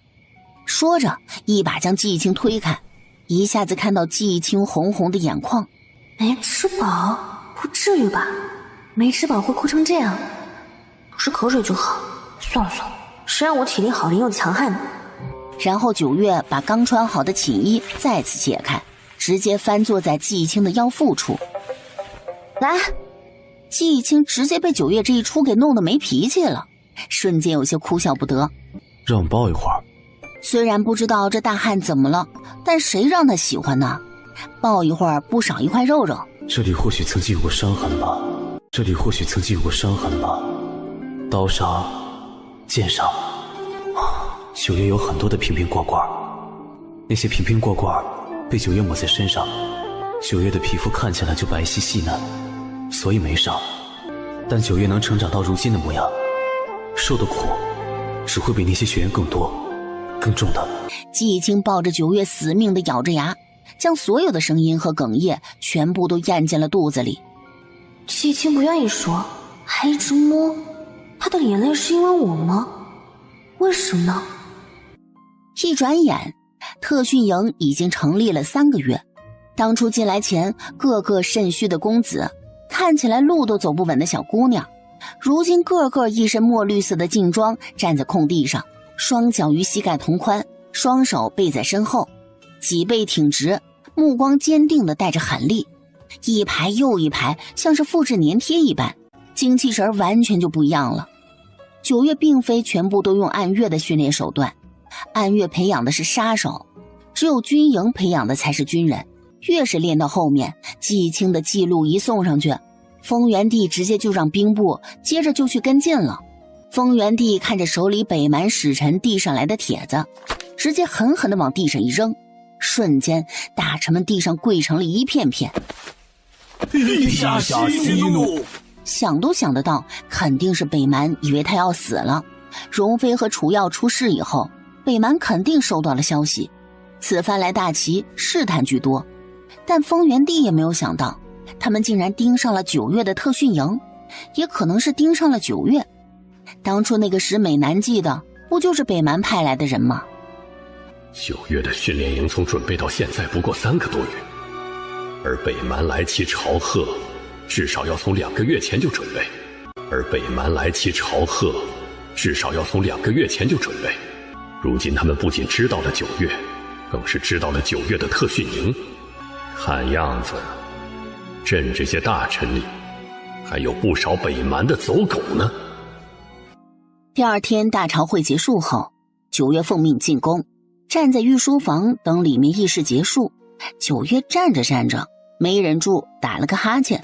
说着一把将季义清推开，一下子看到季义清红红的眼眶。没吃饱？不至于吧，没吃饱会哭成这样。不是口水就好，算了算了，谁让我体力好人又强悍呢。然后9月把刚穿好的寝衣再次解开，直接翻坐在季义清的腰腹处。来，季义清直接被9月这一出给弄得没脾气了，瞬间有些哭笑不得。让我抱一会儿。虽然不知道这大汉怎么了，但谁让他喜欢呢？抱一会儿不少一块肉肉。这里或许曾经有过伤痕吧，这里或许曾经有过伤痕吧。刀上、剑上，9月有很多的瓶瓶罐罐，那些瓶瓶罐罐被9月抹在身上，9月的皮肤看起来就白皙细嫩，所以没伤。但9月能成长到如今的模样，受的苦只会比那些学员更多更重的。季义清抱着9月死命地咬着牙，将所有的声音和哽咽全部都咽进了肚子里。季义清不愿意说，还一直摸，他的眼泪是因为我吗？为什么呢？一转眼特训营已经成立了3个月。当初进来前个个肾虚的公子，看起来路都走不稳的小姑娘，如今个个一身墨绿色的劲装，站在空地上，双脚与膝盖同宽，双手背在身后，脊背挺直，目光坚定地带着狠厉，一排又一排，像是复制粘贴一般，精气神完全就不一样了。九月并非全部都用暗月的训练手段，暗月培养的是杀手，只有军营培养的才是军人。越是练到后面，季青的记录一送上去，丰原帝直接就让兵部接着就去跟进了。丰原帝看着手里北蛮使臣递上来的帖子，直接狠狠地往地上一扔，瞬间大臣们地上跪成了一片片。陛下息怒！想都想得到，肯定是北蛮以为他要死了。容妃和楚耀出事以后，北蛮肯定收到了消息，此番来大齐试探居多。但丰原帝也没有想到，他们竟然盯上了9月的特训营，也可能是盯上了9月。当初那个使美男妓的，不就是北蛮派来的人吗？9月的训练营从准备到现在不过3个多月，而北蛮来齐朝贺至少要从2个月前就准备，如今他们不仅知道了9月，更是知道了9月的特训营。看样子，朕这些大臣里，还有不少北蛮的走狗呢。第二天大朝会结束后，9月奉命进宫，站在御书房等里面议事结束。9月站着站着，没忍住打了个哈欠。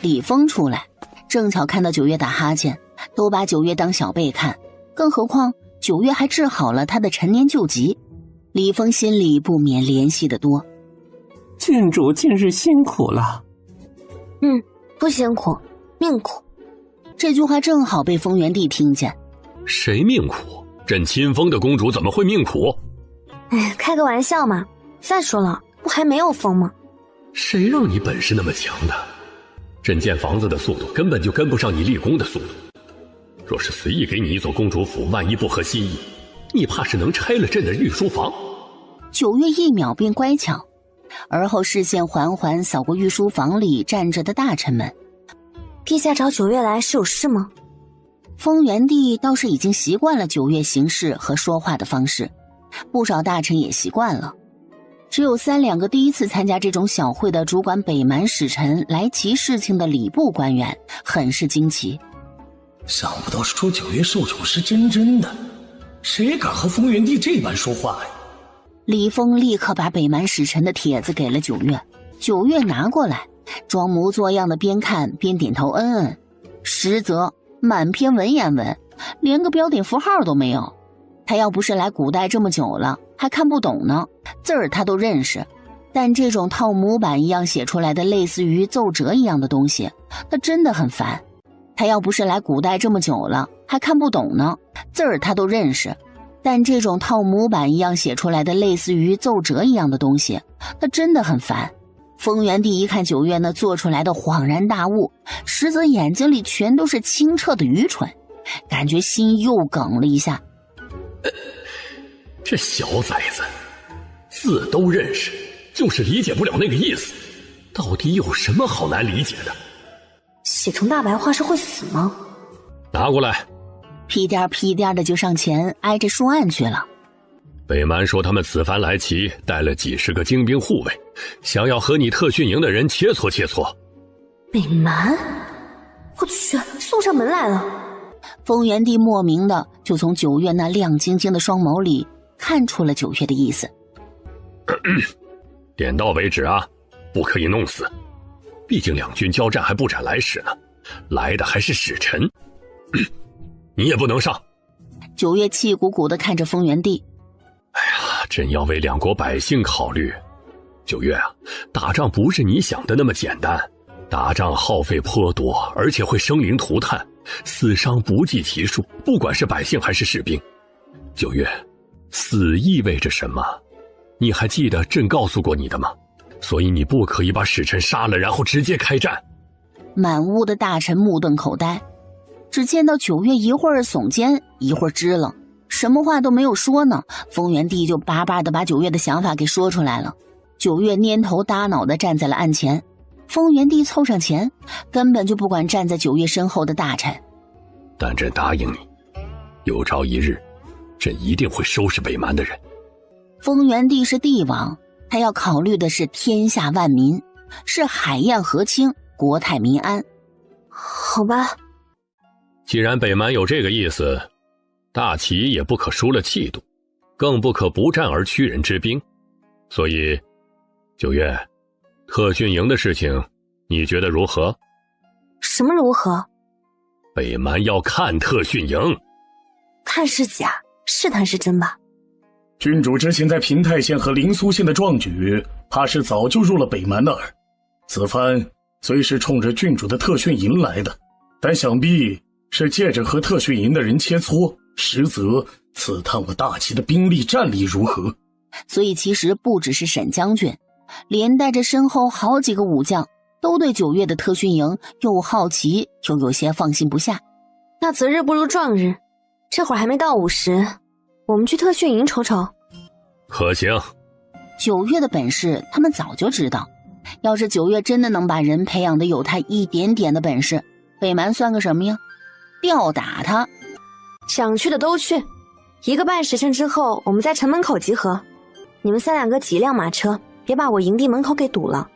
李丰出来，正巧看到9月打哈欠，都把9月当小辈看，更何况9月还治好了他的陈年旧疾。李丰心里不免怜惜得多。郡主近日辛苦了。不辛苦，命苦。这句话正好被丰原帝听见。谁命苦？朕亲封的公主怎么会命苦？开个玩笑嘛。再说了，不还没有封吗？谁让你本事那么强的？朕建房子的速度根本就跟不上你立功的速度。若是随意给你一座公主府，万一不合心意，你怕是能拆了朕的御书房。9月一秒变乖巧，而后视线缓缓扫过御书房里站着的大臣们。陛下找9月来是有事吗？丰原帝倒是已经习惯了9月行事和说话的方式，不少大臣也习惯了。只有3两个第一次参加这种小会的主管北蛮使臣来齐事情的礼部官员很是惊奇。想不到说9月受宠是真的，谁敢和丰原帝这般说话呀？李丰立刻把北蛮使臣的帖子给了9月，9月拿过来，装模作样的边看边点头嗯，实则满篇文言文，连个标点符号都没有。他要不是来古代这么久了，还看不懂呢，字儿他都认识，但这种套模板一样写出来的类似于奏折一样的东西，他真的很烦。他要不是来古代这么久了，还看不懂呢，字儿他都认识，但这种套模板一样写出来的类似于奏折一样的东西，他真的很烦。丰原帝一看9月那做出来的恍然大悟，实则眼睛里全都是清澈的愚蠢，感觉心又梗了一下。这小崽子字都认识，就是理解不了那个意思，到底有什么好难理解的？写成大白话是会死吗？拿过来。屁颠屁颠的就上前挨着书案去了。北蛮说他们此番来齐带了几十个精兵护卫，想要和你特训营的人切磋切磋。北蛮？我去，送上门来了。丰原帝莫名的就从9月那亮晶晶的双眸里看出了9月的意思。点到为止啊，不可以弄死。毕竟两军交战还不斩来使呢，来的还是使臣。你也不能上。9月气鼓鼓的看着丰原帝。哎呀，朕要为两国百姓考虑。9月啊，打仗不是你想的那么简单，打仗耗费颇多，而且会生灵涂炭，死伤不计其数，不管是百姓还是士兵。9月，死意味着什么？你还记得朕告诉过你的吗？所以你不可以把使臣杀了，然后直接开战。满屋的大臣目瞪口呆，只见到9月一会儿耸肩，一会儿支棱，什么话都没有说呢，丰原帝就巴巴的把9月的想法给说出来了。9月蔫头耷脑的站在了案前，丰原帝凑上前，根本就不管站在九月身后的大臣。但朕答应你，有朝一日，朕一定会收拾北蛮的人。丰原帝是帝王，他要考虑的是天下万民，是海晏河清，国泰民安。好吧，既然北蛮有这个意思，大齐也不可输了气度，更不可不战而屈人之兵。所以九月，特训营的事情你觉得如何？什么如何？北蛮要看特训营，看是假，试探是真吧？郡主之前在平太县和灵苏县的壮举，怕是早就入了北蛮的耳。此番虽是冲着郡主的特训营来的，但想必是借着和特训营的人切磋，实则刺探我大齐的兵力战力如何。所以其实不只是沈将军，连带着身后好几个武将都对九月的特训营又好奇又有些放心不下。那择日不如撞日，这会儿还没到午时，我们去特训营瞅瞅。可行。九月的本事他们早就知道，要是九月真的能把人培养的有他一点点的本事，北蛮算个什么呀？吊打他。想去的都去，1个半时辰之后我们在城门口集合。你们3、2个挤一辆马车，别把我营地门口给堵了。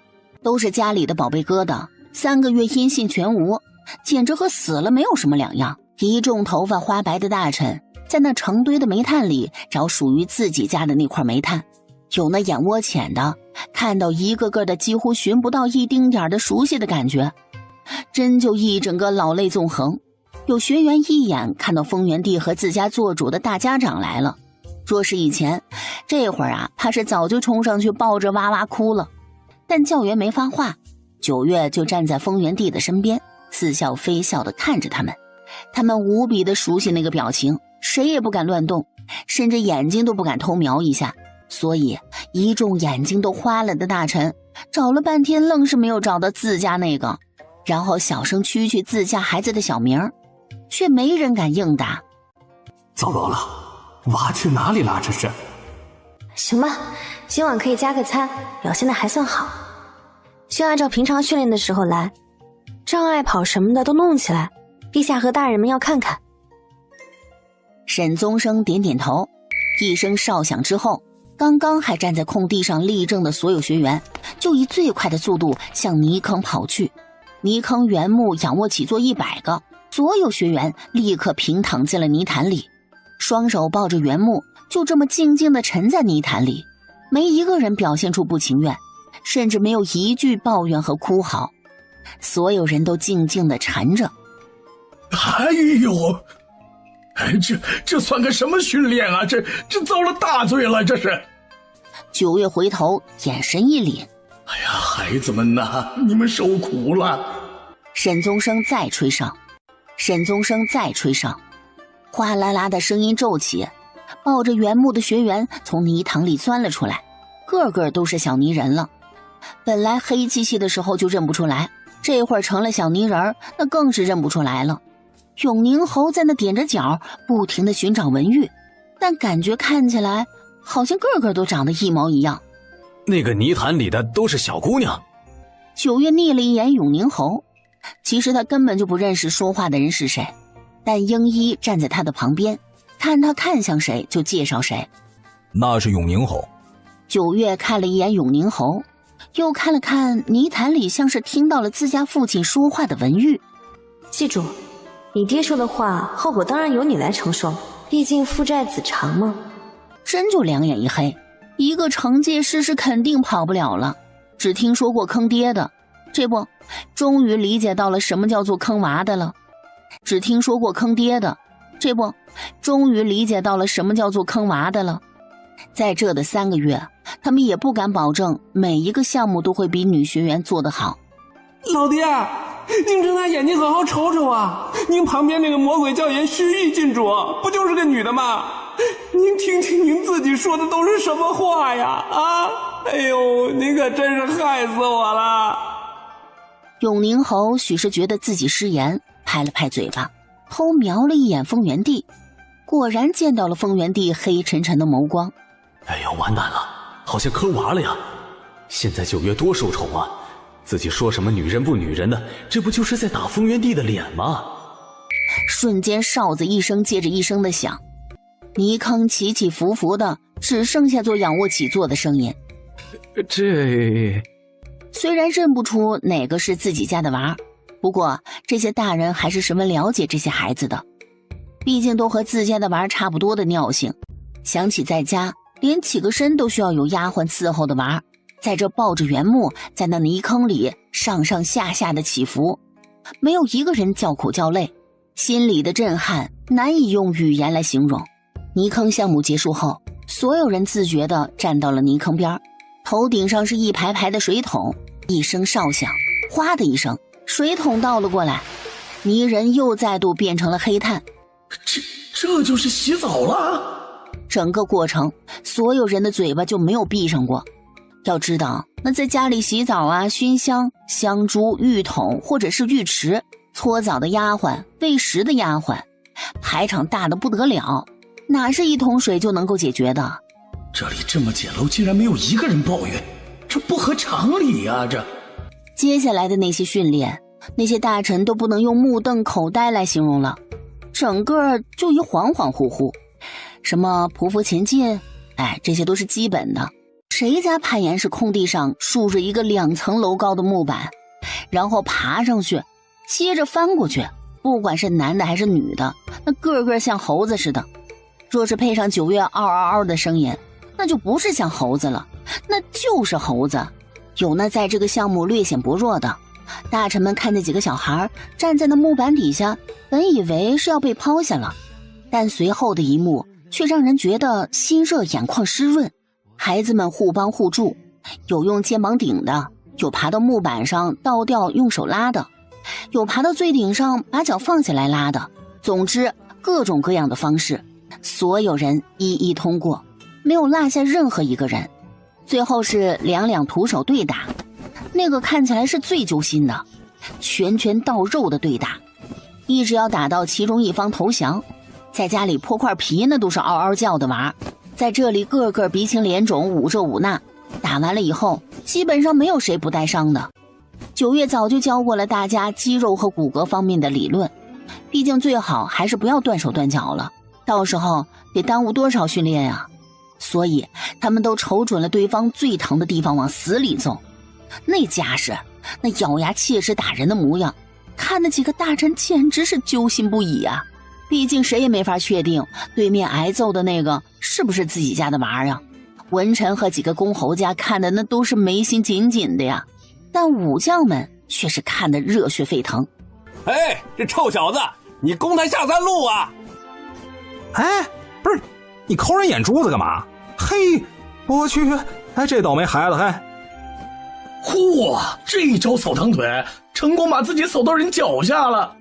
都是家里的宝贝疙瘩，3个月音信全无，简直和死了没有什么两样。一众头发花白的大臣在那成堆的煤炭里找属于自己家的那块煤炭，有那眼窝浅的看到一个个的几乎寻不到一丁点的熟悉的感觉，真就一整个老泪纵横。有学员一眼看到丰原帝和自家做主的大家长来了，若是以前，这会儿啊，怕是早就冲上去抱着哇哇哭了。但教员没发话，九月就站在丰原帝的身边，似笑非笑地看着他们。他们无比的熟悉那个表情，谁也不敢乱动，甚至眼睛都不敢偷瞄一下。所以一众眼睛都花了的大臣找了半天，愣是没有找到自家那个，然后小声蛐蛐自家孩子的小名，却没人敢应答。糟糕了，娃去哪里了？这是。行吧，今晚可以加个餐，表现的还算好，就按照平常训练的时候来，障碍跑什么的都弄起来，陛下和大人们要看看。沈宗生点点头，一声哨响之后，刚刚还站在空地上立正的所有学员就以最快的速度向泥坑跑去。泥坑原木仰卧起坐100个，所有学员立刻平躺进了泥潭里，双手抱着原木，就这么静静地沉在泥潭里，没一个人表现出不情愿，甚至没有一句抱怨和哭嚎，所有人都静静地沉着。哎呦，这算个什么训练啊？这遭了大罪了，这是。九月回头，眼神一凛。哎呀，孩子们呐，你们受苦了。沈宗生再吹哨，沈宗生再吹哨，哗啦啦的声音骤起，抱着原木的学员从泥塘里钻了出来，个个都是小泥人了。本来黑漆漆的时候就认不出来，这会儿成了小泥人，那更是认不出来了。永宁侯在那踮着脚，不停地寻找文玉，但感觉看起来好像个个都长得一毛一样。那个泥潭里的都是小姑娘。九月睨了一眼永宁侯，其实他根本就不认识说话的人是谁，但英一站在他的旁边，看他看向谁就介绍谁。那是永宁侯。九月看了一眼永宁侯，又看了看泥潭里像是听到了自家父亲说话的文玉。记住，你爹说的话，后果当然由你来承受，毕竟父债子偿嘛。真就两眼一黑，一个惩戒师是肯定跑不了了。只听说过坑爹的，这不，终于理解到了什么叫做坑娃的了。只听说过坑爹的，这不，终于理解到了什么叫做坑娃的了。在这的3个月，他们也不敢保证每一个项目都会比女学员做得好。老爹，您睁开眼睛好好瞅瞅啊！您旁边那个魔鬼教员虚玉郡主，不就是个女的吗？您听听您自己说的都是什么话呀？啊！哎呦，您可真是害死我了！永宁侯许是觉得自己失言，拍了拍嘴巴，偷瞄了一眼丰原帝，果然见到了丰原帝黑沉沉的眸光。哎呦，完蛋了，好像坑娃了呀！现在9月多受宠啊，自己说什么女人不女人的，这不就是在打风原帝的脸吗？瞬间哨子一声接着一声的响，泥坑起起伏伏的，只剩下做仰卧起坐的声音。这虽然认不出哪个是自己家的娃，不过这些大人还是十分了解这些孩子的，毕竟都和自家的娃差不多的尿性。想起在家连起个身都需要有丫鬟伺候的娃，在这抱着原木在那泥坑里上上下下的起伏，没有一个人叫苦叫累，心里的震撼难以用语言来形容。泥坑项目结束后，所有人自觉地站到了泥坑边，头顶上是一排排的水桶，一声哨响，哗的一声，水桶倒了过来，泥人又再度变成了黑炭。这就是洗澡了？整个过程所有人的嘴巴就没有闭上过。要知道那在家里洗澡啊，熏香、香珠、浴桶或者是浴池，搓澡的丫鬟、喂食的丫鬟，排场大得不得了，哪是一桶水就能够解决的。这里这么简陋，竟然没有一个人抱怨，这不合常理啊！接下来的那些训练，那些大臣都不能用目瞪口呆来形容了，整个就一恍恍惚惚。什么匍匐前进，这些都是基本的。谁家攀岩是空地上竖着一个2层楼高的木板，然后爬上去，接着翻过去，不管是男的还是女的，那个个像猴子似的。若是配上9月嗷嗷嗷的声音，那就不是像猴子了，那就是猴子。有那在这个项目略显薄弱的大臣们，看那几个小孩站在那木板底下，本以为是要被抛下了，但随后的一幕却让人觉得心热眼眶湿润。孩子们互帮互助，有用肩膀顶的，有爬到木板上倒吊用手拉的，有爬到最顶上把脚放下来拉的，总之各种各样的方式，所有人一一通过，没有落下任何一个人。最后是两徒手对打，那个看起来是最揪心的，拳拳到肉的对打，一直要打到其中一方投降。在家里破块皮那都是嗷嗷叫的娃，在这里个个鼻青脸肿，捂这捂那，打完了以后基本上没有谁不带伤的。9月早就教过了大家肌肉和骨骼方面的理论，毕竟最好还是不要断手断脚了，到时候得耽误多少训练啊。所以他们都瞅准了对方最疼的地方往死里揍，那架势，那咬牙切齿打人的模样，看那几个大臣简直是揪心不已啊。毕竟谁也没法确定对面挨揍的那个是不是自己家的娃啊。文臣和几个公侯家看的那都是眉心紧紧的呀，但武将们却是看得热血沸腾。这臭小子，你公他下三路啊！不是，你抠人眼珠子干嘛？嘿，我去，这倒霉孩子嚯，这一招扫堂腿，成功把自己扫到人脚下了。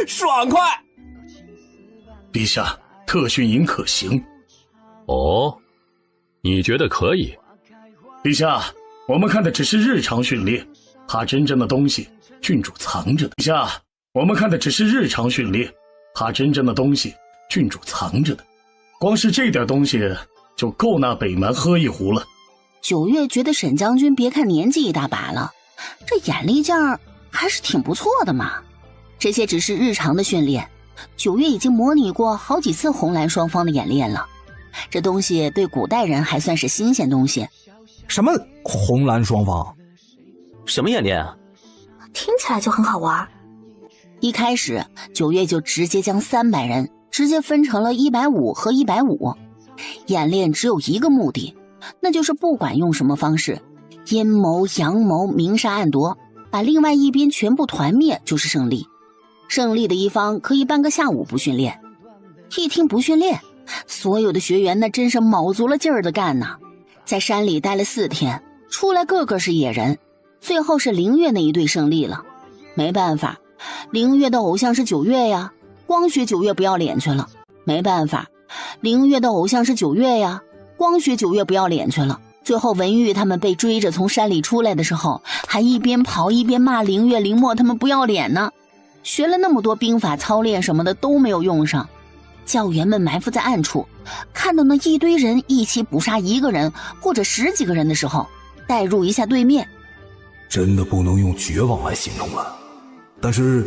爽快！陛下，特训营可行。哦，你觉得可以？陛下，我们看的只是日常训练，怕真正的东西郡主藏着的。陛下，我们看的只是日常训练，怕真正的东西郡主藏着的。光是这点东西就够那北蛮喝一壶了。9月觉得沈将军别看年纪一大把了，这眼力劲儿还是挺不错的嘛。这些只是日常的训练，9月已经模拟过好几次红蓝双方的演练了。这东西对古代人还算是新鲜东西。什么红蓝双方？什么演练啊？听起来就很好玩。一开始9月就直接将300人直接分成了150和150，演练只有一个目的，那就是不管用什么方式，阴谋阳谋明杀暗夺，把另外一边全部团灭就是胜利。胜利的一方可以半个下午不训练。一听不训练，所有的学员那真是卯足了劲儿的干呐。在山里待了4天，出来个个是野人。最后是凌月那一队胜利了。没办法，凌月的偶像是9月呀，光学9月不要脸去了。没办法，凌月的偶像是9月呀，光学9月不要脸去了。最后文玉他们被追着从山里出来的时候，还一边跑一边骂凌月凌墨他们不要脸呢。学了那么多兵法操练什么的都没有用上。教员们埋伏在暗处，看到那一堆人一起捕杀一个人或者10几个人的时候，代入一下对面。真的不能用绝望来形容了，但是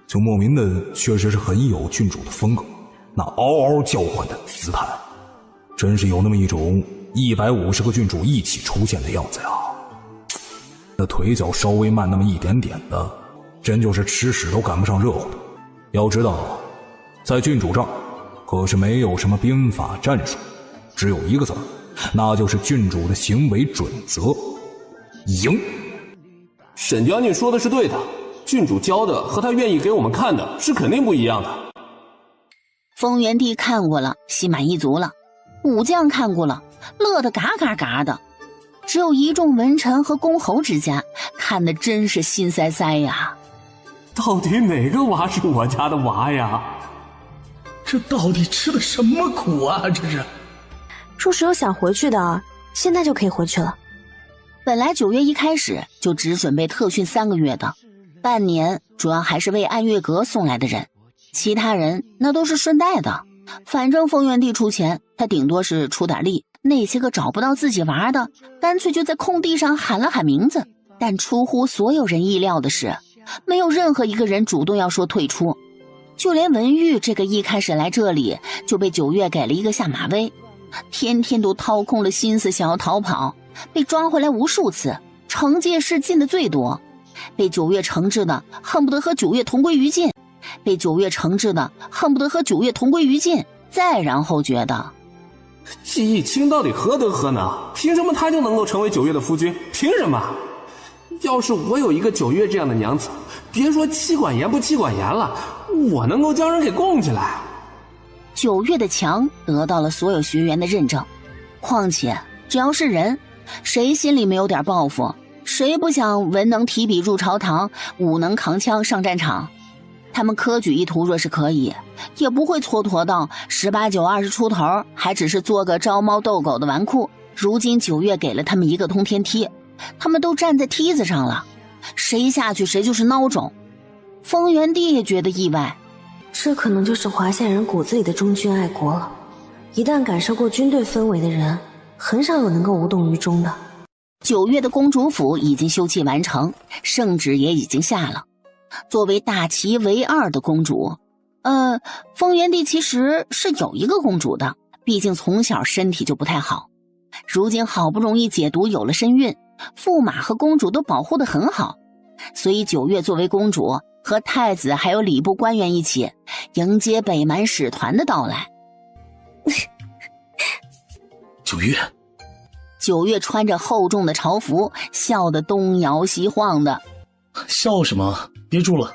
就莫名的确实是很有郡主的风格，那嗷嗷叫唤的姿态，真是有那么一种150个郡主一起出现的样子呀。那腿脚稍微慢那么一点点的，真就是吃屎都赶不上热乎的。要知道，在郡主这儿可是没有什么兵法战术，只有一个字，那就是郡主的行为准则：赢。沈将军说的是对的，郡主教的和他愿意给我们看的是肯定不一样的。丰原帝看过了，心满意足了；武将看过了，乐得嘎嘎嘎的。只有一众文臣和公侯之家看得真是心塞塞呀。到底哪个娃是我家的娃呀？这到底吃的什么苦啊？这是。若是有想回去的，现在就可以回去了。本来9月一开始就只准备特训3个月的，半年主要还是为暗月阁送来的人，其他人那都是顺带的。反正丰原帝出钱，他顶多是出点力。那些个找不到自己玩的，干脆就在空地上喊了喊名字。但出乎所有人意料的是，没有任何一个人主动要说退出。就连文玉这个一开始来这里就被9月给了一个下马威，天天都掏空了心思想要逃跑，被抓回来无数次，惩戒是进的最多，被9月惩治的恨不得和9月同归于尽，被9月惩治的恨不得和9月同归于尽，再然后觉得季义清到底何德何能？凭什么他就能够成为9月的夫君？凭什么？要是我有一个9月这样的娘子，别说妻管严不妻管严了，我能够将人给供起来。9月的强得到了所有学员的认证，况且只要是人，谁心里没有点抱负？谁不想文能提笔入朝堂，武能扛枪上战场？他们科举一途若是可以，也不会蹉跎到18、9、20出头，还只是做个招猫逗狗的纨绔。如今9月给了他们一个通天梯，他们都站在梯子上了，谁下去谁就是孬种。丰原帝也觉得意外，这可能就是华夏人骨子里的忠君爱国了。一旦感受过军队氛围的人，很少有能够无动于衷的。9月的公主府已经修葺完成，圣旨也已经下了。作为大齐唯2的公主，丰原帝其实是有一个公主的，毕竟从小身体就不太好。如今好不容易解毒有了身孕，驸马和公主都保护得很好，所以9月作为公主，和太子还有礼部官员一起迎接北蛮使团的到来。9月穿着厚重的朝服，笑得东摇西晃的。笑什么？憋住了。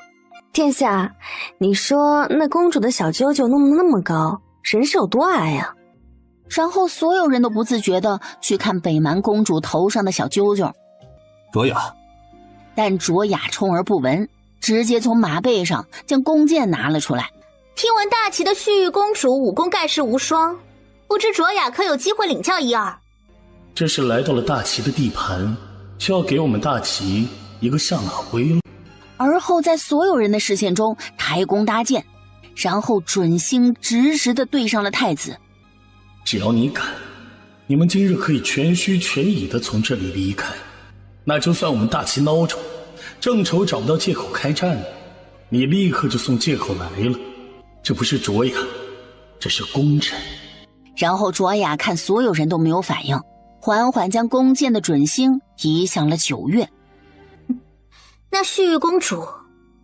殿下，你说那公主的小啾啾弄得那么高，人是有多矮呀？然后所有人都不自觉地去看北蛮公主头上的小啾啾。卓雅。但卓雅充耳不闻，直接从马背上将弓箭拿了出来。听闻大齐的旭玉公主武功盖世无双，不知卓雅可有机会领教一二？这是来到了大齐的地盘，就要给我们大齐一个下马威了。而后在所有人的视线中抬弓搭箭，然后准星直直地对上了太子。只要你敢，你们今日可以全虚全影地从这里离开，那就算我们大齐孬种，正愁找不到借口开战呢，你立刻就送借口来了。这不是卓雅，这是功臣。然后卓雅看所有人都没有反应，缓缓将弓箭的准星移向了9月。那旭玉公主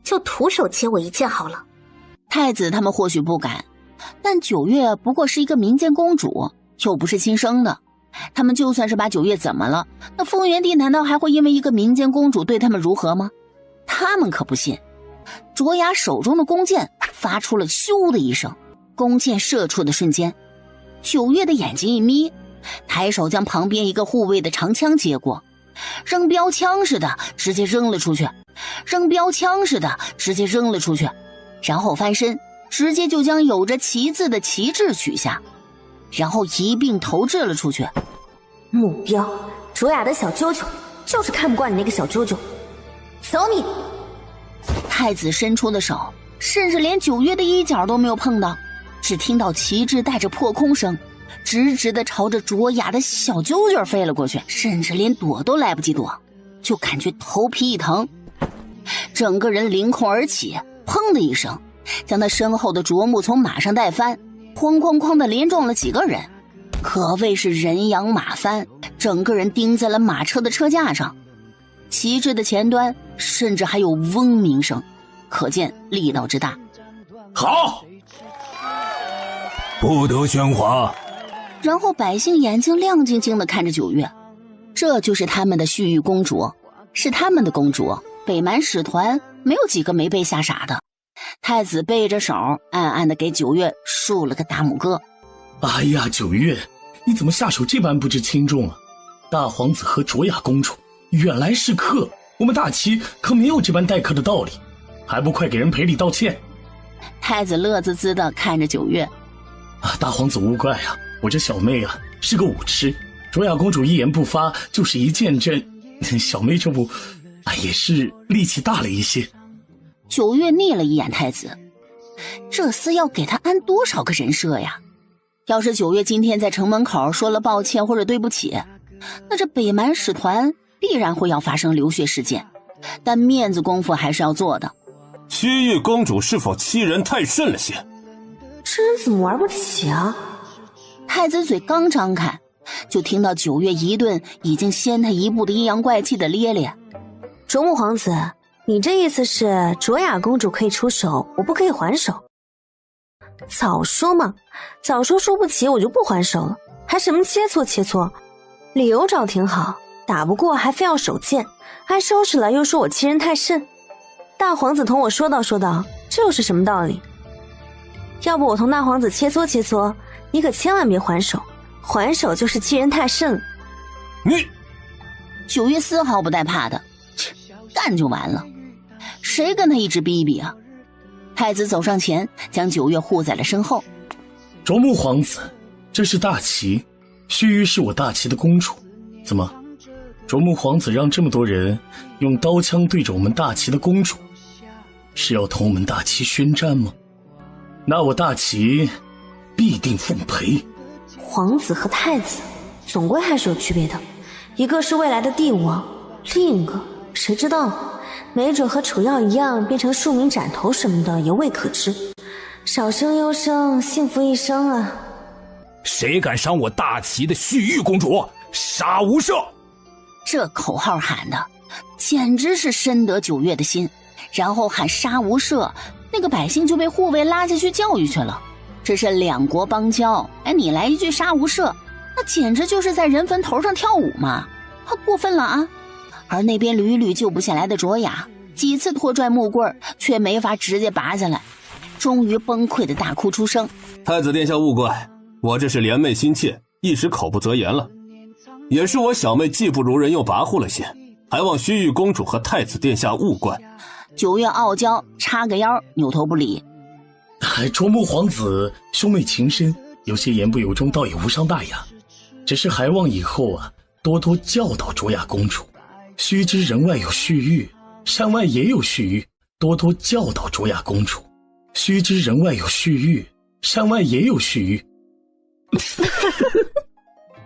就徒手接我一箭好了。太子他们或许不敢，但9月不过是一个民间公主，又不是亲生的。他们就算是把9月怎么了，那丰原帝难道还会因为一个民间公主对他们如何吗？他们可不信。卓雅手中的弓箭发出了咻的一声，弓箭射出的瞬间，9月的眼睛一眯，抬手将旁边一个护卫的长枪接过，扔标枪似的直接扔了出去，然后翻身直接就将有着旗字的旗帜取下，然后一并投掷了出去。目标卓雅的小啾啾，就是看不惯你那个小啾啾，走你！太子伸出的手甚至连9月的衣角都没有碰到，只听到旗帜带着破空声，直直的朝着卓雅的小揪揪飞了过去，甚至连躲都来不及躲，就感觉头皮一疼，整个人凌空而起，砰的一声将他身后的卓木从马上带翻，哐哐哐的连撞了几个人，可谓是人仰马翻，整个人钉在了马车的车架上。旗帜的前端甚至还有嗡鸣声，可见力道之大。好，不得喧哗。然后百姓眼睛亮晶晶地看着九月，这就是他们的絮玉公主，是他们的公主。北蛮使团没有几个没被吓傻的。太子背着手暗暗地给九月竖了个大拇哥。哎呀，九月，你怎么下手这般不知轻重啊？大皇子和卓雅公主远来是客，我们大齐可没有这般待客的道理，还不快给人赔礼道歉？太子乐滋滋地看着九月。啊，大皇子无怪啊，我这小妹啊是个武痴，卓雅公主一言不发就是一剑阵，小妹这不也是力气大了一些。九月睨了一眼太子，这厮要给他安多少个人设呀？要是九月今天在城门口说了抱歉或者对不起，那这北蛮使团必然会要发生流血事件，但面子功夫还是要做的。西域公主是否欺人太甚了些？这人怎么玩不起啊？太子嘴刚张开，就听到九月一顿已经先他一步的阴阳怪气的咧咧。卓木皇子，你这意思是卓雅公主可以出手，我不可以还手？早说嘛，早说输不起我就不还手了，还什么切磋切磋？理由找挺好，打不过还非要手贱，还收拾了又说我欺人太甚。大皇子同我说道说道，这又是什么道理？要不我同大皇子切磋切磋，你可千万别还手，还手就是欺人太甚了。你九月丝毫不带怕的，干就完了，谁跟他一直逼逼啊？太子走上前，将九月护在了身后。卓木皇子，这是大齐，须臾是我大齐的公主，怎么，卓木皇子让这么多人用刀枪对着我们大齐的公主，是要同我们大齐宣战吗？那我大齐必定奉陪。皇子和太子总归还是有区别的，一个是未来的帝王，另一个谁知道呢？没准和楚耀一样变成庶民斩头什么的也未可知。少生忧生，幸福一生啊！谁敢伤我大齐的絮玉公主，杀无赦！这口号喊的简直是深得九月的心，然后喊杀无赦，那个百姓就被护卫拉下去教育去了。这是两国邦交，你来一句杀无赦，那简直就是在人坟头上跳舞嘛，太过分了啊！而那边屡屡救不下来的卓雅，几次拖拽木棍却没法直接拔下来，终于崩溃的大哭出声。太子殿下勿怪，我这是怜妹心切，一时口不择言了。也是我小妹技不如人又跋扈了些，还望须臾公主和太子殿下勿怪。九月傲娇叉个腰，扭头不理。卓木皇子兄妹情深，有些言不由衷，倒也无伤大雅。只是还望以后多多教导卓雅公主。须知人外有絮玉，山外也有絮玉，多多教导卓雅公主。须知人外有絮玉，山外也有絮玉。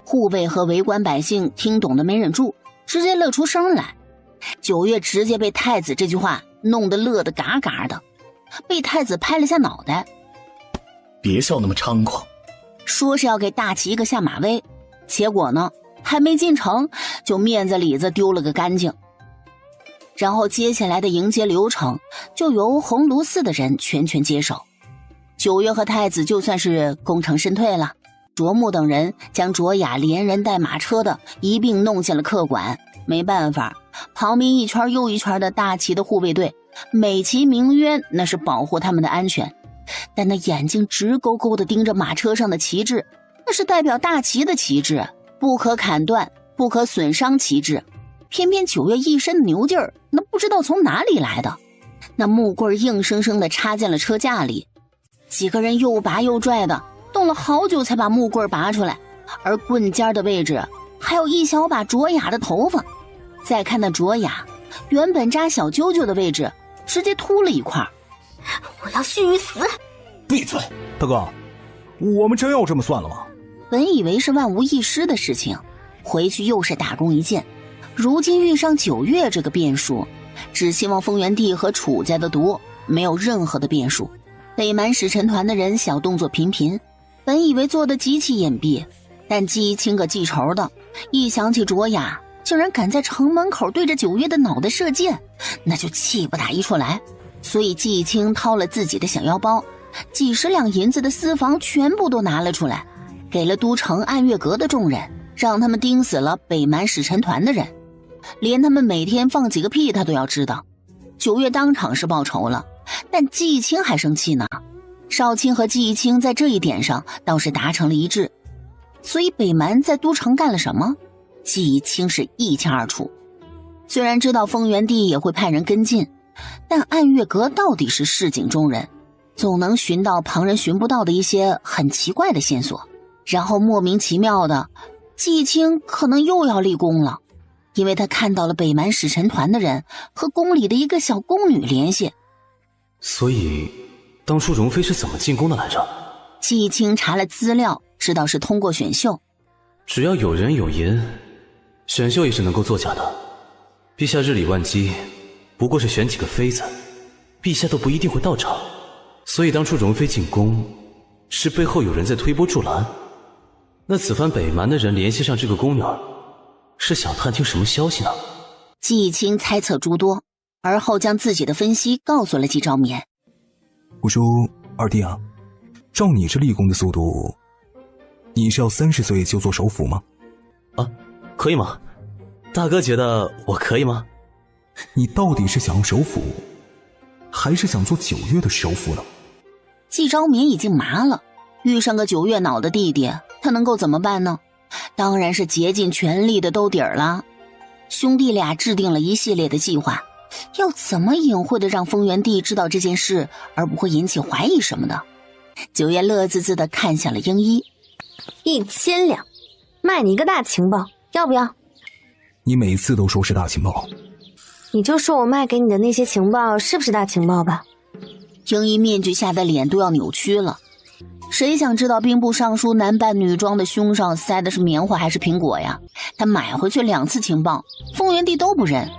护卫和围观百姓听懂的没忍住，直接乐出声来。九月直接被太子这句话弄得乐得嘎嘎的，被太子拍了下脑袋。别笑那么猖狂，说是要给大齐一个下马威，结果呢，还没进城就面子里子丢了个干净。然后接下来的迎接流程就由鸿胪寺的人全权接手。九月和太子就算是功成身退了，卓木等人将卓雅连人带马车的一并弄进了客馆。没办法，旁边一圈又一圈的大齐的护卫队美其名曰那是保护他们的安全，但那眼睛直勾勾地盯着马车上的旗帜，那是代表大齐的旗帜，不可砍断不可损伤旗帜。偏偏九月一身的牛劲儿，那不知道从哪里来的，那木棍硬生生地插进了车架里，几个人又拔又拽的，动了好久才把木棍拔出来，而棍尖的位置还有一小把卓雅的头发。再看那卓雅原本扎小啾啾的位置直接秃了一块。我要须臾死！闭嘴！大哥，我们真要这么算了吗？本以为是万无一失的事情，回去又是大功一件。如今遇上9月这个变数，只希望丰原帝和楚家的毒没有任何的变数。北蛮使臣团的人小动作频频，本以为做得极其隐蔽，但季青个记仇的，一想起卓雅竟然敢在城门口对着9月的脑袋射箭，那就气不打一处来。所以季青掏了自己的小腰包，几十两银子的私房全部都拿了出来，给了都城暗月阁的众人，让他们盯死了北蛮使臣团的人，连他们每天放几个屁他都要知道。9月当场是报仇了，但季青还生气呢。少卿和季青在这一点上倒是达成了一致，所以北蛮在都城干了什么，季青是一清二楚。虽然知道丰原帝也会派人跟进，但暗月阁到底是市井中人，总能寻到旁人寻不到的一些很奇怪的线索。然后莫名其妙的，季青可能又要立功了，因为他看到了北蛮使臣团的人和宫里的一个小宫女联系。所以当初容妃是怎么进宫的来着？季青查了资料，知道是通过选秀。只要有人有银，选秀也是能够作假的。陛下日理万机，不过是选几个妃子，陛下都不一定会到场。所以当初容妃进宫，是背后有人在推波助澜。那此番北蛮的人联系上这个宫女，是想探听什么消息呢？季青猜测诸多，而后将自己的分析告诉了季昭眠。我说二弟啊，照你这立功的速度，你是要30岁就做首辅吗？啊，可以吗？大哥觉得我可以吗？你到底是想要首辅，还是想做9月的首辅呢？季昭眠已经麻了，遇上个9月脑的弟弟，他能够怎么办呢？当然是竭尽全力的兜底儿了。兄弟俩制定了一系列的计划，要怎么隐晦的让丰原帝知道这件事，而不会引起怀疑什么的。9月乐滋滋的看向了英一，1000两，卖你一个大情报，要不要？你每次都说是大情报，你就说我卖给你的那些情报是不是大情报吧？英一面具下的脸都要扭曲了。谁想知道兵部尚书男扮女装的胸上塞的是棉花还是苹果呀？他买回去2次情报，丰原帝都不认，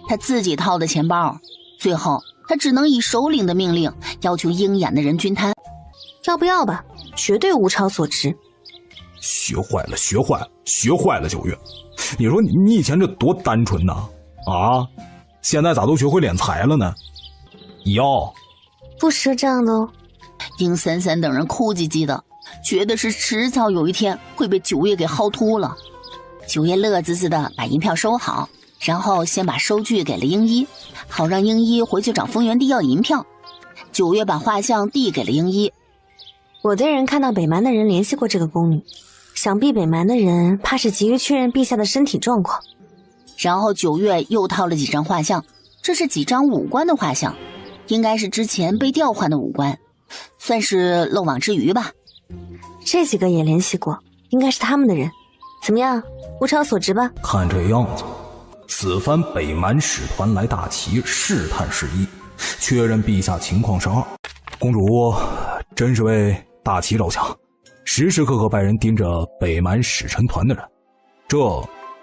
他自己掏的钱包。最后他只能以首领的命令要求鹰眼的人均摊。要不要吧？绝对物超所值。学坏了学坏了学坏了9月，你说你以前这多单纯呐啊，现在咋都学会敛财了呢？要不赊账的哦。殷三三等人哭唧唧的，觉得是迟早有一天会被9月给薅秃了。9月乐滋滋的把银票收好，然后先把收据给了英一，好让英一回去找丰原帝要银票。9月把画像递给了英一。我的人看到北蛮的人联系过这个宫女，想必北蛮的人怕是急于确认陛下的身体状况。然后9月又掏了几张画像，这是几张武官的画像，应该是之前被调换的武官，算是漏网之鱼吧。这几个也联系过，应该是他们的人。怎么样，物超所值吧？看这样子，此番北蛮使团来大齐试探是1，确认陛下情况是2。公主真是为大齐着想，时时刻刻派人盯着北蛮使臣团的人，这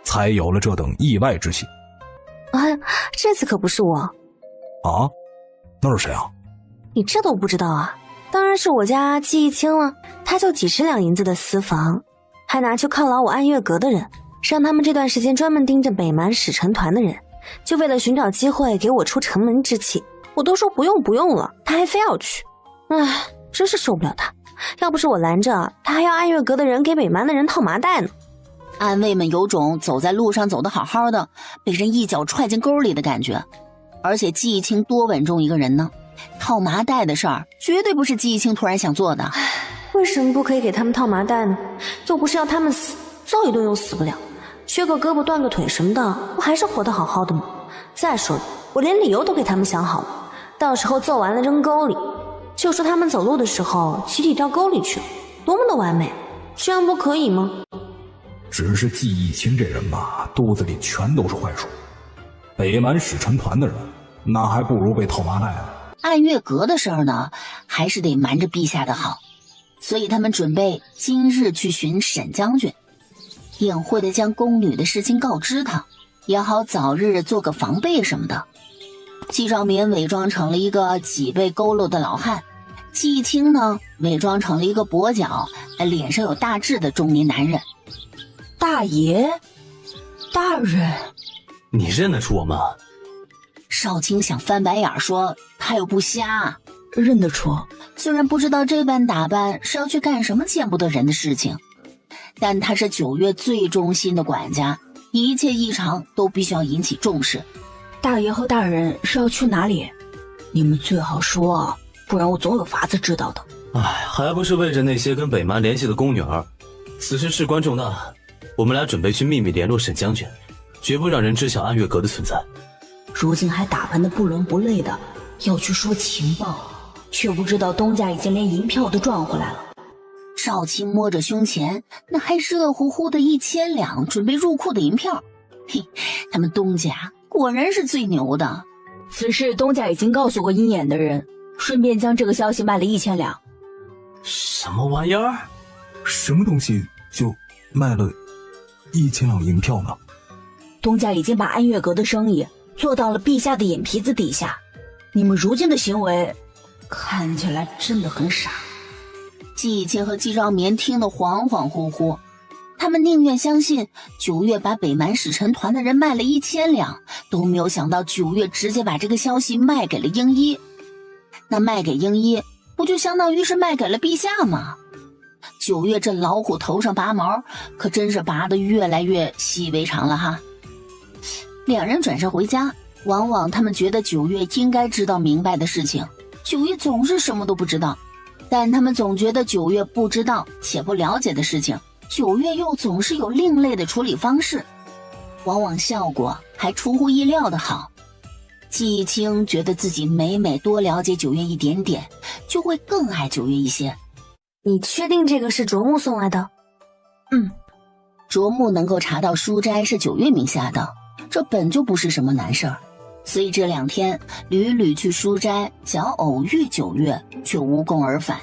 才有了这等意外之喜。这次可不是我啊，那是谁啊？你这都不知道啊？当然是我家季义清了，他就几十两银子的私房，还拿去犒劳我暗月阁的人，让他们这段时间专门盯着北蛮使臣团的人，就为了寻找机会给我出城门之气。我都说不用了，他还非要去，唉，真是受不了他。要不是我拦着，他还要暗月阁的人给北蛮的人套麻袋呢。暗卫们有种走在路上走得好好的，被人一脚踹进沟里的感觉。而且季义清多稳重一个人呢，套麻袋的事儿绝对不是季义清突然想做的。为什么不可以给他们套麻袋呢？又不是要他们死，揍一顿又死不了，缺个胳膊断个腿什么的，不还是活得好好的吗？再说了，我连理由都给他们想好了，到时候揍完了扔沟里，就说他们走路的时候集体掉沟里去了，多么的完美，这样不可以吗？只是季义清这人吧，肚子里全都是坏水。北蛮使臣团的人，那还不如被套麻袋呢。暗月阁的事儿呢，还是得瞒着陛下的好。所以他们准备今日去寻沈将军，隐晦的将宫女的事情告知他，也好早日做个防备什么的。季兆民伪装成了一个脊背佝偻的老汉，季青呢伪装成了一个跛脚、脸上有大痣的中年男人。大爷，大人，你认得出我吗？少卿想翻白眼说他又不瞎，认得出。虽然不知道这般打扮是要去干什么见不得人的事情，但他是9月最忠心的管家，一切异常都必须要引起重视。大爷和大人是要去哪里？你们最好说，不然我总有法子知道的。哎，还不是为着那些跟北蛮联系的宫女儿。此事事关重大，我们俩准备去秘密联络沈将军，绝不让人知晓安月阁的存在。如今还打扮得不伦不类的，要去说情报，却不知道东家已经连银票都赚回来了。少卿摸着胸前那还热乎乎的1000两准备入库的银票，嘿，他们东家果然是最牛的。此事东家已经告诉过鹰眼的人，顺便将这个消息卖了1000两。什么玩意儿？什么东西就卖了1000两银票呢？东家已经把安月阁的生意做到了陛下的眼皮子底下，你们如今的行为看起来真的很傻。季青和季兆民听得恍恍惚惚，他们宁愿相信9月把北蛮使臣团的人卖了1000两，都没有想到9月直接把这个消息卖给了英一。那卖给英一不就相当于是卖给了陛下吗？9月这老虎头上拔毛，可真是拔得越来越习以为常了哈。两人转身回家，往往他们觉得9月应该知道明白的事情，9月总是什么都不知道，但他们总觉得9月不知道且不了解的事情，9月又总是有另类的处理方式，往往效果还出乎意料的好。季青觉得自己每多了解9月一点点，就会更爱9月一些。你确定这个是卓木送来的？卓木能够查到书斋是9月名下的，这本就不是什么难事儿，所以这2天屡屡去书斋，想要偶遇9月，却无功而返。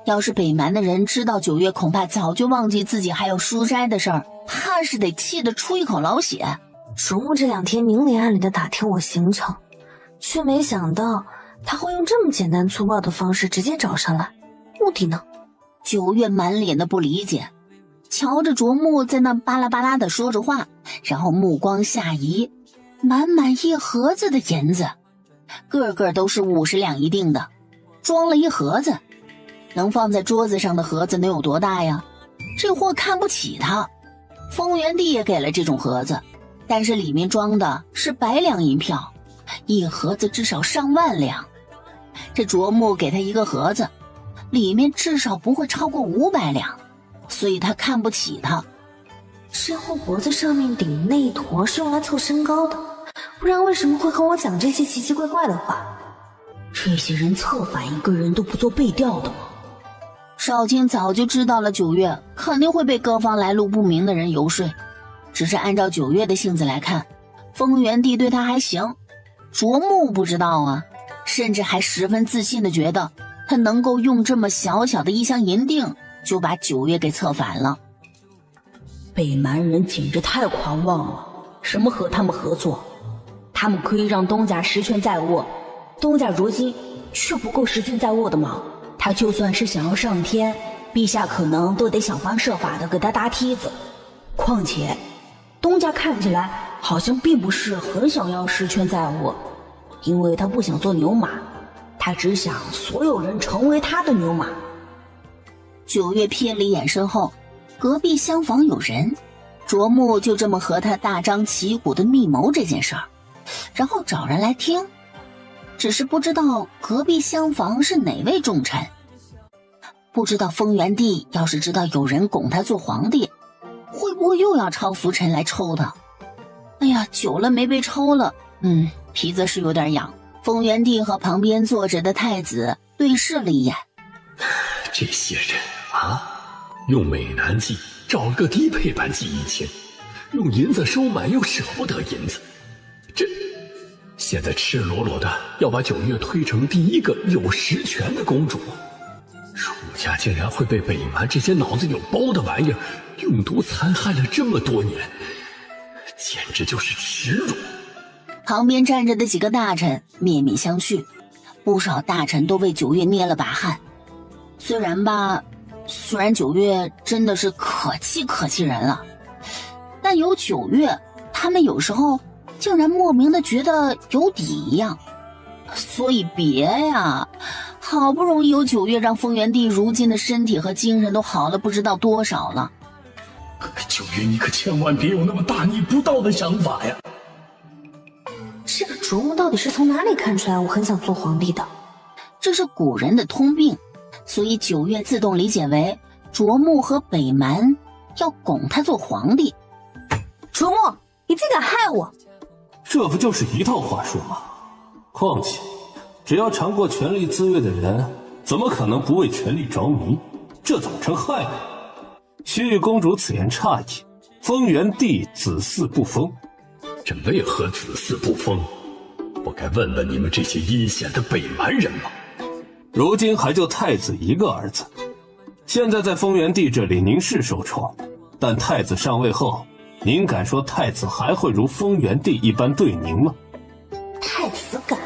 要是北蛮的人知道9月，恐怕早就忘记自己还有书斋的事儿，怕是得气得出一口老血。卓木这2天明里暗里的打听我行程，却没想到他会用这么简单粗暴的方式直接找上来，目的呢？9月满脸的不理解，瞧着卓木在那巴拉巴拉的说着话，然后目光下移，满满1盒子的银子，个个都是50两一锭的，装了1盒子。能放在桌子上的盒子能有多大呀？这货看不起他。丰原帝也给了这种盒子，但是里面装的是100两银票，1盒子至少上万两。这卓木给他一个盒子，里面至少不会超过500两，所以他看不起他。这货脖子上面顶的那一坨是用来凑身高的，不然为什么会和我讲这些奇奇怪怪的话？这些人策反一个人都不做背调的吗？少卿早就知道了9月肯定会被各方来路不明的人游说，只是按照9月的性子来看，丰原帝对他还行，卓木不知道啊，甚至还十分自信的觉得他能够用这么小小的1箱银锭就把9月给策反了。北蛮人简直太狂妄了，什么和他们合作？他们可以让东家实权在握，东家如今却不够实权在握的忙。他就算是想要上天，陛下可能都得想方设法的给他搭梯子。况且东家看起来好像并不是很想要实权在握，因为他不想做牛马，他只想所有人成为他的牛马。9月瞥了一眼身后，隔壁厢房有人，卓木就这么和他大张旗鼓的密谋这件事儿，然后找人来听，只是不知道隔壁厢房是哪位重臣。不知道丰原帝要是知道有人拱他做皇帝，会不会又要抄浮尘来抽他？哎呀，久了没被抽了，皮子是有点痒。丰原帝和旁边坐着的太子对视了一眼，这些人啊，用美男计找个低配版季一清，用银子收买又舍不得银子，这现在赤裸裸的要把9月推成第一个有实权的公主。如家竟然会被北蛮这些脑子有包的玩意儿用毒残害了这么多年，简直就是耻辱。旁边站着的几个大臣面面相觑，不少大臣都为九月捏了把汗。虽然九月真的是可气人了，但有九月，他们有时候竟然莫名的觉得有底一样。所以别呀，好不容易有九月，让丰原帝如今的身体和精神都好了不知道多少了。九月，你可千万别有那么大逆不道的想法呀！这个卓木到底是从哪里看出来我很想做皇帝的？这是古人的通病，所以九月自动理解为卓木和北蛮要拱他做皇帝。卓木，你竟敢害我！这不就是一套话术吗？况且，只要尝过权力滋味的人，怎么可能不为权力着迷？这怎么成害呢？西域公主此言差矣，丰原帝子嗣不封。这为何子嗣不封？不该问问你们这些阴险的北蛮人吗？如今还就太子一个儿子，现在在丰原帝这里您是受宠，但太子上位后，您敢说太子还会如丰原帝一般对您吗？太子敢？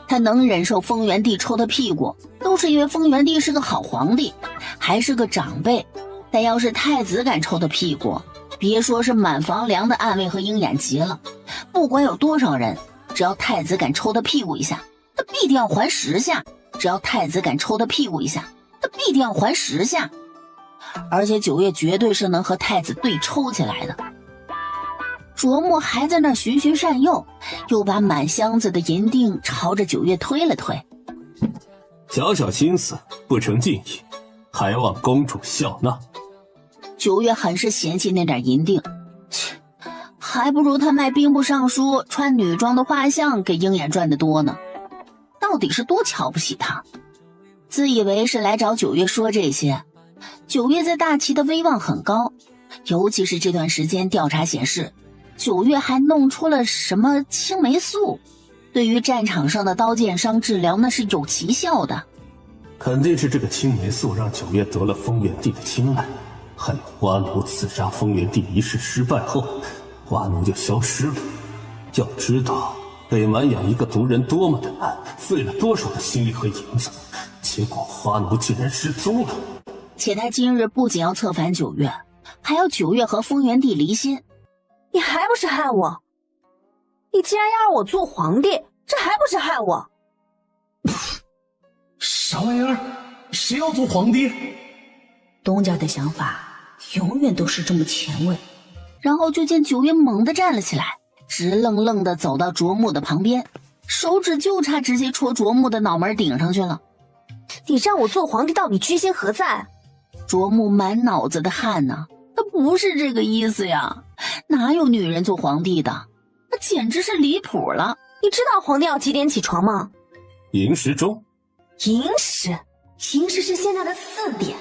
他能忍受丰原帝抽他屁股，都是因为丰原帝是个好皇帝，还是个长辈。但要是太子敢抽他屁股，别说是满房梁的暗卫和鹰眼急了，不管有多少人，只要太子敢抽他屁股一下，他必定要还10下。只要太子敢抽他屁股一下，他必定要还10下。而且九月绝对是能和太子对抽起来的。卓木还在那循循善诱，又把满箱子的银锭朝着九月推了推。小小心思不成敬意，还望公主笑纳。九月很是嫌弃那点银锭，切，还不如他卖兵部尚书穿女装的画像给鹰眼赚得多呢。到底是多瞧不起他，自以为是来找九月说这些。九月在大齐的威望很高，尤其是这段时间调查显示，九月还弄出了什么青霉素，对于战场上的刀剑伤治疗那是有奇效的。肯定是这个青霉素让九月得了丰原帝的青睐，还有花奴刺杀丰原帝一事失败后，花奴就消失了。要知道北蛮养一个毒人多么的难，费了多少的心力和银子，结果花奴竟然失踪了。且他今日不仅要策反九月，还要九月和丰原帝离心。你还不是害我？你既然要让我做皇帝，这还不是害我？啥玩意儿？谁要做皇帝？东家的想法永远都是这么前卫。然后就见九月猛地站了起来，直愣愣地走到卓木的旁边，手指就差直接戳卓木的脑门顶上去了。你让我做皇帝到底居心何在？卓木满脑子的汗呢，他不是这个意思呀，哪有女人做皇帝的？那简直是离谱了。你知道皇帝要几点起床吗？寅时钟。寅时是现在的4点。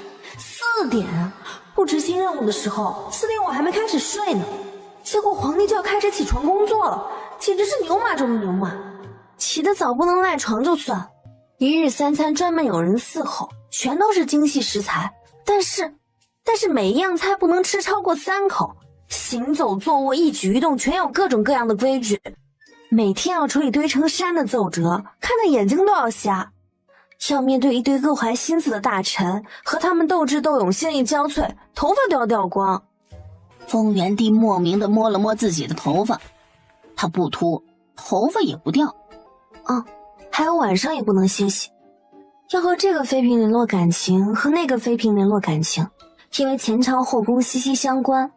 4点啊！不执行任务的时候，4点我还没开始睡呢，结果皇帝就要开始起床工作了，简直是牛马中的牛马。起得早不能赖床就算，一日3餐专门有人伺候，全都是精细食材，但是每一样菜不能吃超过3口，行走坐卧一举一动全有各种各样的规矩，每天要处理堆成山的奏折，看得眼睛都要瞎。要面对一堆各怀心思的大臣，和他们斗智斗勇，心力交瘁，头发都要掉光。丰原帝莫名地摸了摸自己的头发，他不秃，头发也不掉。还有晚上也不能歇息，要和这个妃嫔联络感情，和那个妃嫔联络感情，因为前朝后宫息息相关。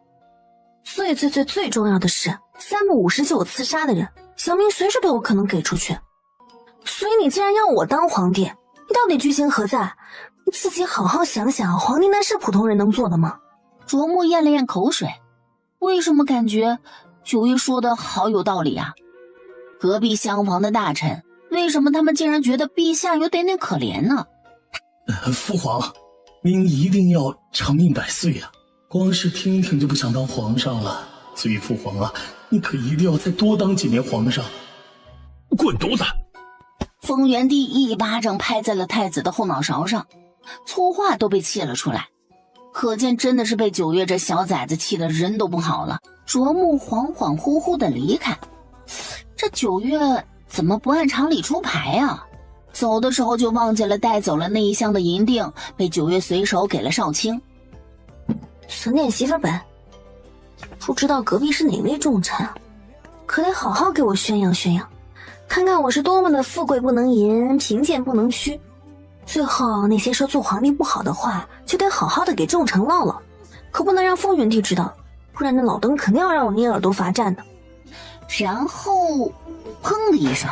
最重要的是，3不5时就有刺杀的人，小民随时都有可能给出去。所以你既然要我当皇帝，你到底居心何在？你自己好好想想，皇帝那是普通人能做的吗？卓木咽了咽口水，为什么感觉九月说的好有道理啊？隔壁厢房的大臣，为什么他们竟然觉得陛下有点点可怜呢？父皇，您一定要长命百岁啊！光是听听就不想当皇上了。所以父皇啊，你可一定要再多当几年皇上。滚犊子！丰原帝一巴掌拍在了太子的后脑勺上，粗话都被气了出来。可见真的是被九月这小崽子气得人都不好了。卓木恍恍惚惚的离开，这九月怎么不按常理出牌啊？走的时候就忘记了带走了那一箱的银锭，被九月随手给了少卿。存点媳妇本，不知道隔壁是哪位重臣啊？可得好好给我宣扬宣扬，看看我是多么的富贵不能淫，贫贱不能屈。最后那些说做皇帝不好的话，就得好好的给众臣唠唠，可不能让风云帝知道，不然那老登肯定要让我捏耳朵罚站的。然后砰的一声，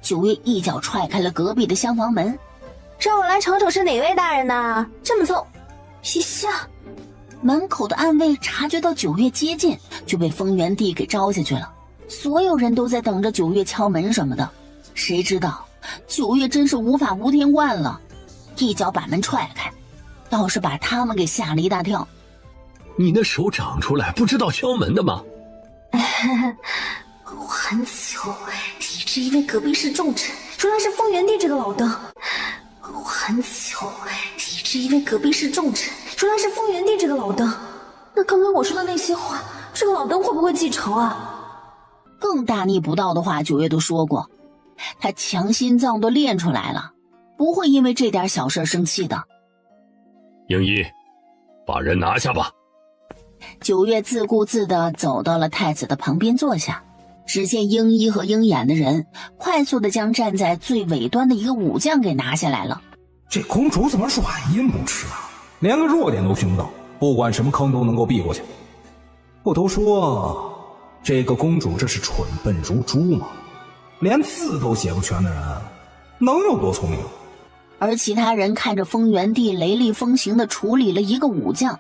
九月一脚踹开了隔壁的厢房门。让我来瞅瞅是哪位大人呐？这么凑，皮下。门口的暗卫察觉到九月接近，就被风元帝给招下去了。所有人都在等着九月敲门什么的，谁知道九月真是无法无天惯了，一脚把门踹开，倒是把他们给吓了一大跳。你那手长出来不知道敲门的吗？我很久一直以为隔壁是重臣，原来是风元帝这个老登。我很久一直以为隔壁是重臣，原来是风元帝这个老登。那刚刚我说的那些话，这个老登会不会记仇啊？更大逆不道的话九月都说过，他强心脏都练出来了，不会因为这点小事生气的。英一，把人拿下吧。九月自顾自地走到了太子的旁边坐下，只见鹰一和鹰眼的人快速地将站在最尾端的一个武将给拿下来了。这公主怎么软阴不吃啊？连个弱点都听不到，不管什么坑都能够避过去。不都说这个公主这是蠢笨如猪吗？连字都写不全的人能有多聪明？而其他人看着风元帝雷厉风行地处理了一个武将，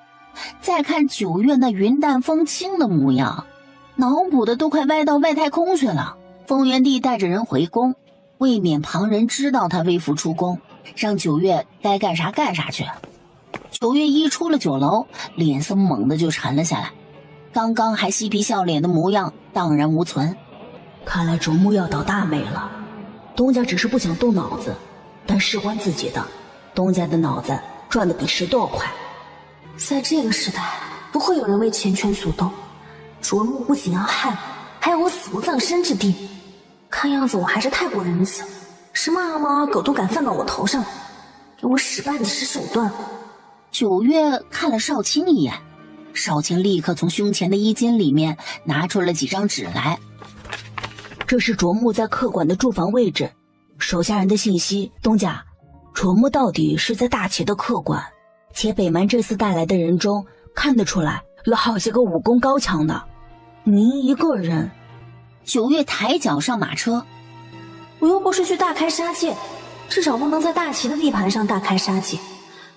再看九月那云淡风轻的模样，脑补的都快歪到外太空去了。风元帝带着人回宫，未免旁人知道他微服出宫，让九月该干啥干啥去。九月一出了酒楼，脸色猛地就沉了下来，刚刚还嬉皮笑脸的模样荡然无存。看来卓木要倒大霉了，东家只是不想动脑子，但事关自己的，东家的脑子转得比石头快。在这个时代，不会有人为钱权所动。卓木不仅要害我，还要我死无葬身之地。看样子我还是太过仁慈，什么阿猫阿狗都敢放到我头上，给我使绊子使手段。九月看了少卿一眼，少卿立刻从胸前的衣襟里面拿出了几张纸来。这是卓木在客馆的住房位置，手下人的信息。东家，卓木到底是在大齐的客馆，且北蛮这次带来的人中看得出来有好些个武功高强的。您一个人。九月抬脚上马车。我又不是去大开杀戒，至少不能在大齐的地盘上大开杀戒。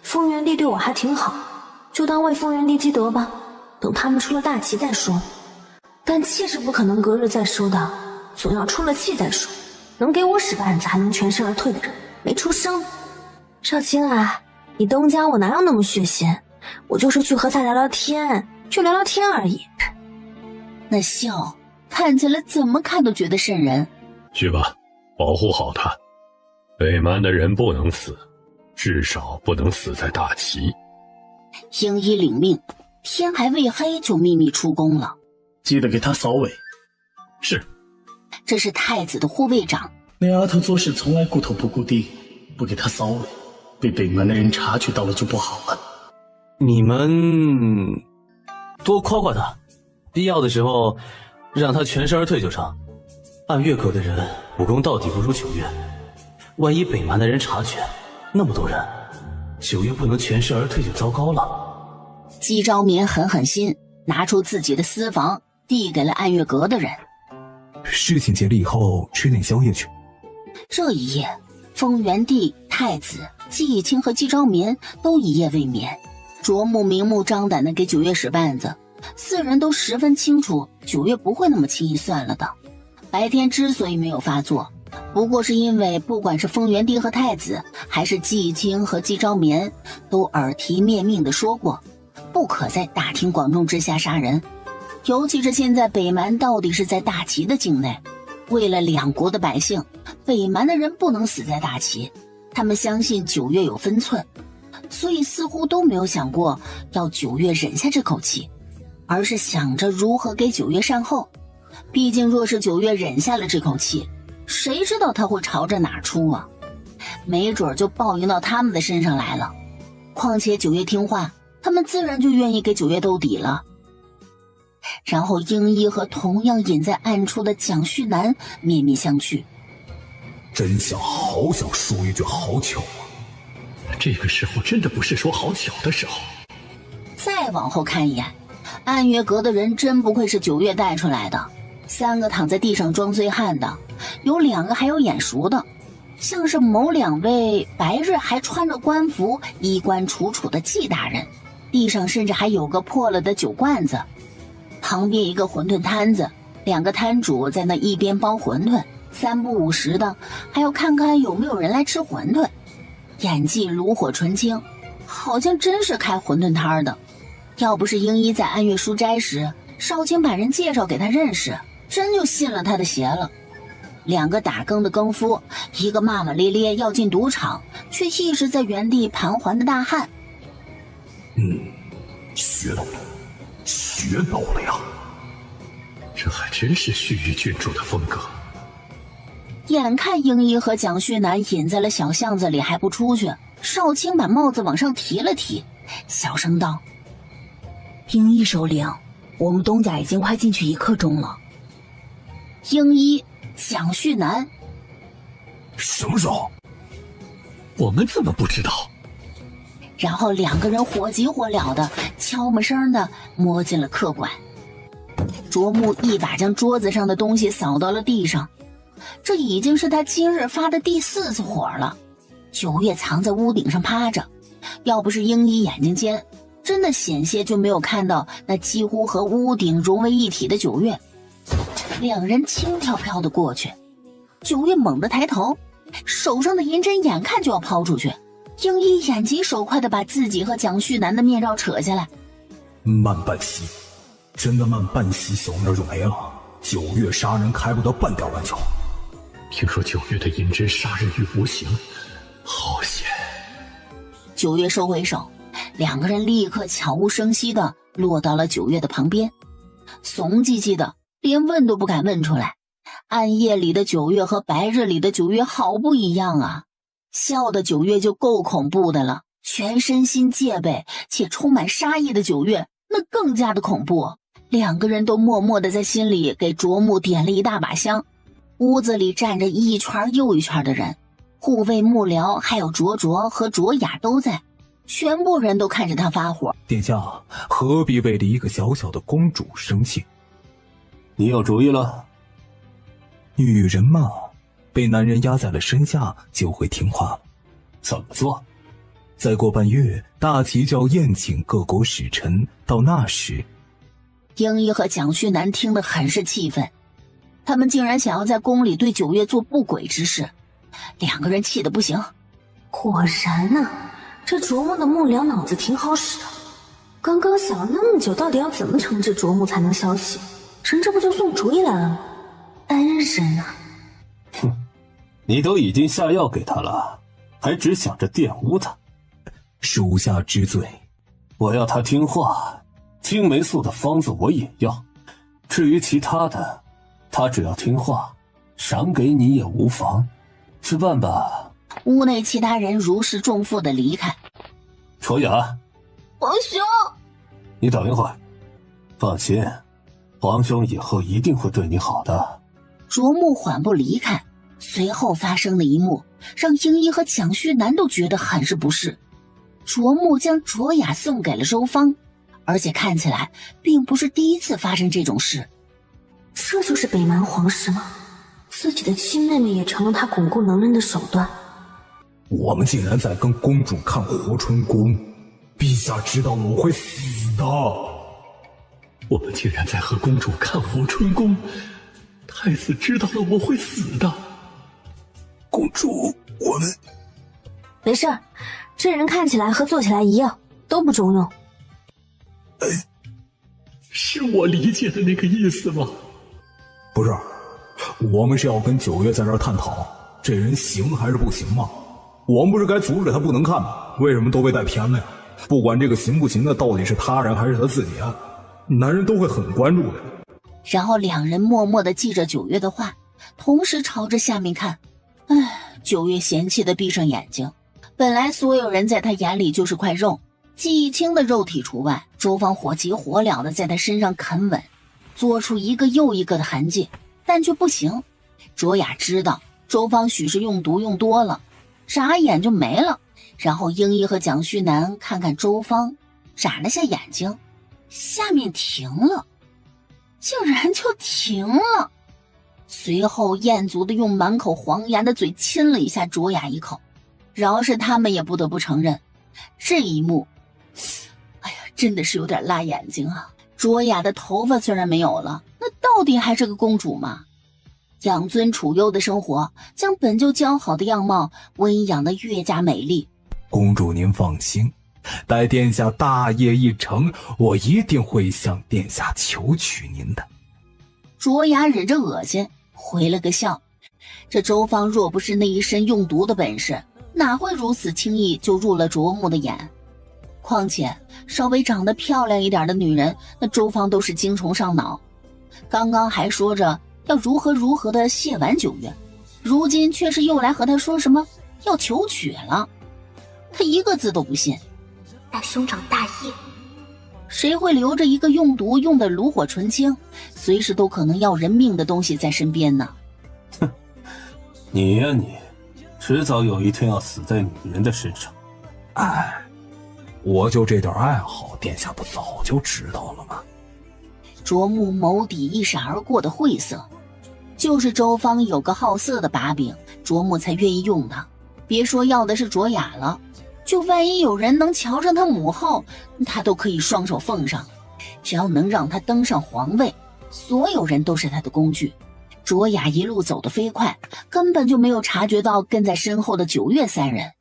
风元帝对我还挺好，就当为风元帝积德吧，等他们出了大齐再说。但气是不可能隔日再收的，总要出了气再说。能给我使绊子还能全身而退的人没出生。少卿啊，你东家我哪有那么血腥，我就是去和他聊聊天，就聊聊天而已。那笑看起来怎么看都觉得瘆人。去吧，保护好他。北蛮的人不能死，至少不能死在大齐。鹰一领命，天还未黑就秘密出宫了。记得给他扫尾。是。这是太子的护卫长。那丫头做事从来顾头不顾腚，不给他扫尾，被北蛮的人察觉到了就不好了。你们多夸夸他，必要的时候让他全身而退就成。暗月阁的人武功到底不如九月，万一北蛮的人察觉，那么多人，九月不能全身而退就糟糕了。姬昭眠狠狠心，拿出自己的私房递给了暗月阁的人。事情结了以后吃点宵夜去。这一夜，风元帝、太子、季义清和姬昭眠都一夜未眠。卓木明目张胆地给九月使绊子，四人都十分清楚九月不会那么轻易算了的。白天之所以没有发作，不过是因为不管是风元帝和太子，还是季义清和姬昭眠，都耳提面命地说过，不可在大庭广众之下杀人。尤其是现在北蛮到底是在大齐的境内，为了两国的百姓，北蛮的人不能死在大齐。他们相信九月有分寸，所以似乎都没有想过要九月忍下这口气，而是想着如何给九月善后。毕竟若是九月忍下了这口气，谁知道他会朝着哪出啊？没准就报应到他们的身上来了。况且九月听话，他们自然就愿意给九月兜底了。然后英一和同样隐在暗处的蒋旭南面面相觑，真想好想说一句好巧啊！这个时候真的不是说好巧的时候。再往后看一眼，暗月阁的人真不愧是九月带出来的。3个躺在地上装醉汉的，有2个还有眼熟的，像是某2位白日还穿着官服衣冠楚楚的季大人。地上甚至还有个破了的酒罐子，旁边一个馄饨摊子，2个摊主在那一边包馄饨，3不5时的还要看看有没有人来吃馄饨。演技炉火纯青，好像真是开馄饨摊的。要不是英一在暗月书斋时少卿把人介绍给他认识，真就信了他的邪了。2个打更的更夫，一个骂骂咧咧要进赌场，却一直在原地盘桓的大汉。学到了，学到了呀！这还真是旭玉郡主的风格。眼看英一和蒋旭南隐在了小巷子里还不出去，少卿把帽子往上提了提，小声道：“英一首领，我们东家已经快进去1刻钟了。”英一、蒋旭南，什么时候？我们怎么不知道？然后2个人火急火燎的悄没声的摸进了客馆。卓木一把将桌子上的东西扫到了地上，这已经是他今日发的第4次火了。九月藏在屋顶上趴着，要不是英一眼睛尖，真的险些就没有看到那几乎和屋顶融为一体的九月。2人轻飘飘的过去，九月猛地抬头，手上的银针眼看就要抛出去，英一眼疾手快的把自己和蒋旭南的面罩扯下来。慢半息，真的慢半息，小命就没了。九月杀人开不得半点玩笑。听说九月的银针杀人于无形，好险！九月收回手，2个人立刻悄无声息的落到了九月的旁边，怂唧唧的连问都不敢问出来。暗夜里的九月和白日里的九月好不一样啊！笑的九月就够恐怖的了，全身心戒备且充满杀意的九月那更加的恐怖。2个人都默默的在心里给卓木点了一大把香。屋子里站着一圈又一圈的人，护卫幕僚还有卓卓和卓雅都在，全部人都看着他发火。殿下何必为了一个小小的公主生气？你有主意了？女人嘛，被男人压在了身下就会听话了。怎么做？再过半月，大齐就要宴请各国使臣，到那时，英一和蒋旭南听得很是气愤，他们竟然想要在宫里对九月做不轨之事，2个人气得不行。果然呢，这卓木的幕僚脑子挺好使的。刚刚想了那么久，到底要怎么惩治卓木才能消气？人这不就送主意来了吗？恩人啊！哼，你都已经下药给他了，还只想着玷污他。属下知罪。我要他听话，青霉素的方子我也要。至于其他的，他只要听话，赏给你也无妨。吃饭吧。屋内其他人如释重负的离开。卓雅，皇兄，你等一会儿。放心，皇兄以后一定会对你好的。卓木缓步离开，随后发生的一幕让英一和蒋旭南都觉得很是不适。卓木将卓雅送给了周芳，而且看起来并不是第一次发生这种事。这就是北蛮皇室吗？自己的亲妹妹也成了他巩固能人的手段。我们竟然在跟公主看活春宫，陛下知道了我会死的。我们竟然在和公主看活春宫，太子知道了我会死的。公主，我们没事儿，这人看起来和做起来一样，都不中用。是我理解的那个意思吗？不是，我们是要跟九月在这儿探讨，这人行还是不行吗？我们不是该阻止他不能看吗？为什么都被带偏了呀？不管这个行不行的到底是他人还是他自己啊，男人都会很关注的。然后两人默默地记着九月的话，同时朝着下面看。九月嫌弃地闭上眼睛。本来所有人在他眼里就是块肉，记忆清的肉体除外。周芳火急火燎地在他身上啃吻，做出一个又一个的痕迹，但却不行。卓雅知道周芳许是用毒用多了，眨眼就没了。然后英一和蒋旭南看看周芳，眨了下眼睛，下面停了，竟然就停了。随后彦足的用满口黄牙的嘴亲了一下卓雅一口。饶是他们也不得不承认，这一幕真的是有点辣眼睛啊。卓雅的头发虽然没有了，那到底还是个公主吗？养尊处优的生活将本就姣好的样貌温养得越加美丽。公主您放心，待殿下大业一成，我一定会向殿下求娶您的。卓雅忍着恶心回了个笑。这周芳若不是那一身用毒的本事，哪会如此轻易就入了卓木的眼？况且稍微长得漂亮一点的女人，那周芳都是精虫上脑。刚刚还说着要如何的谢完九月，如今却是又来和他说什么要求娶了。他一个字都不信。大兄长大义，谁会留着一个用毒用的炉火纯青，随时都可能要人命的东西在身边呢？哼，你呀你，迟早有一天要死在女人的身上。我就这点爱好，殿下不早就知道了吗？卓木眸底一闪而过的晦涩，就是周芳有个好色的把柄，卓木才愿意用他。别说要的是卓雅了，就万一有人能瞧上他母后，他都可以双手奉上。只要能让他登上皇位，所有人都是他的工具。卓雅一路走得飞快，根本就没有察觉到跟在身后的九月三人。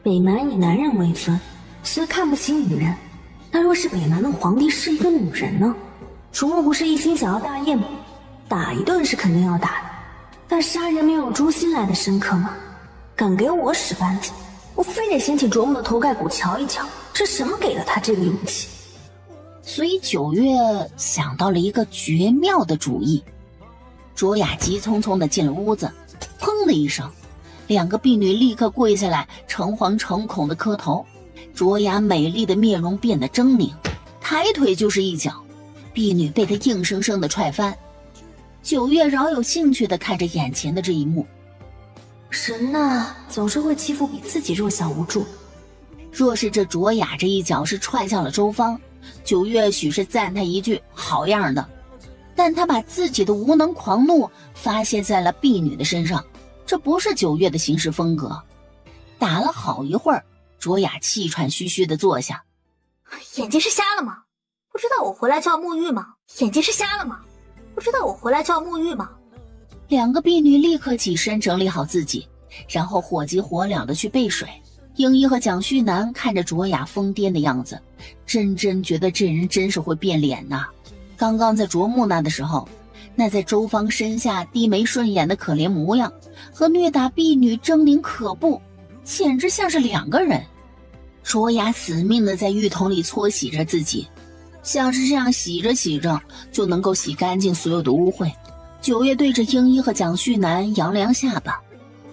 北蛮以男人为尊，虽看不起女人，但若是北蛮的皇帝是一个女人呢？卓木不是一心想要大业吗？打一顿是肯定要打的，但杀人没有诛心来的深刻吗？敢给我使绊子，我非得掀起卓木的头盖骨瞧一瞧，这什么给了他这个勇气？所以九月想到了一个绝妙的主意。卓雅急匆匆地进了屋子，砰的一声，两个婢女立刻跪下来，诚惶诚恐地磕头。卓雅美丽的面容变得狰狞，抬腿就是一脚，婢女被他硬生生地踹翻。九月饶有兴趣地看着眼前的这一幕。人呐，总是会欺负比自己弱小无助。若是这卓雅这一脚是踹向了周芳，九月许是赞他一句好样的，但他把自己的无能狂怒发泄在了婢女的身上，这不是九月的行事风格。打了好一会儿，卓雅气喘吁吁地坐下。眼睛是瞎了吗？不知道我回来就要沐浴吗？眼睛是瞎了吗？不知道我回来就要沐浴吗？两个婢女立刻起身整理好自己，然后火急火燎地去备水。英一和蒋旭南看着卓雅疯癫的样子，真觉得这人真是会变脸呐。刚刚在卓木那的时候，那在周芳身下低眉顺眼的可怜模样，和虐打婢女狰狞可怖，简直像是两个人。卓雅死命地在浴桶里搓洗着自己，像是这样洗着洗着就能够洗干净所有的污秽。九月对着英一和蒋旭南扬了扬下巴，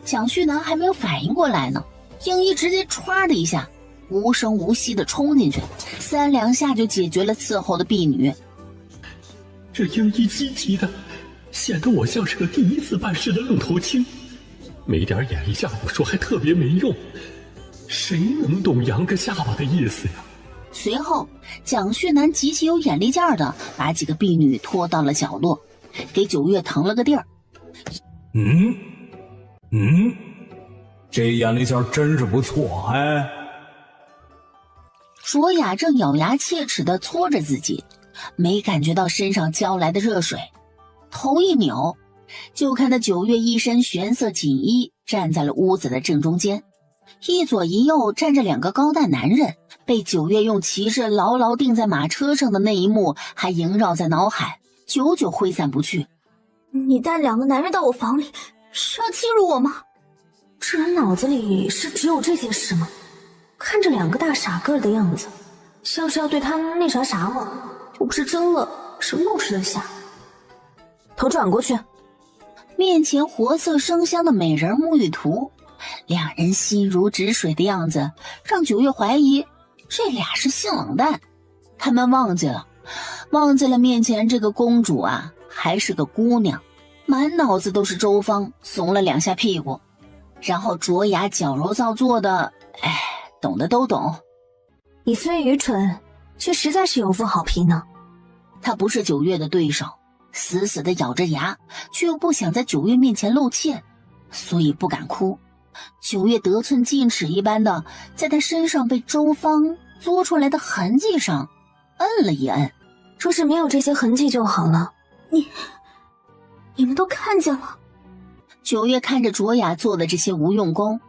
蒋旭南还没有反应过来呢，英一直接歘的一下无声无息地冲进去，3两下就解决了伺候的婢女。这英一积极的，显得我像是个第一次办事的愣头青，没点眼力劲我说还特别没用，谁能懂扬个下巴的意思呀？随后蒋旭南极其有眼力劲的把几个婢女拖到了角落，给九月腾了个地儿。这眼力劲真是不错哎。卓雅正咬牙切齿地搓着自己，没感觉到身上浇来的热水，头一扭，就看到九月一身玄色锦衣站在了屋子的正中间，一左一右站着两个高大男人，被九月用骑士牢牢钉在马车上的那一幕还萦绕在脑海，久久挥散不去。你带2个男人到我房里，是要欺辱我吗？这人脑子里是只有这件事吗？看着两个大傻个的样子，像是要对他那啥吗？又不是真了，什么都吃得下。头转过去，面前活色生香的美人沐浴图，两人心如止水的样子，让九月怀疑这俩是性冷淡。他们忘记了面前这个公主啊，还是个姑娘，满脑子都是周芳，耸了两下屁股，然后卓雅矫揉造作的，懂的都懂。你虽愚蠢，却实在是有副好皮囊。他不是九月的对手，死死地咬着牙，却又不想在九月面前露怯，所以不敢哭。九月得寸进尺一般的在他身上被周芳作出来的痕迹上摁了一摁。说是没有这些痕迹就好了。你们都看见了？九月看着卓雅做的这些无用功，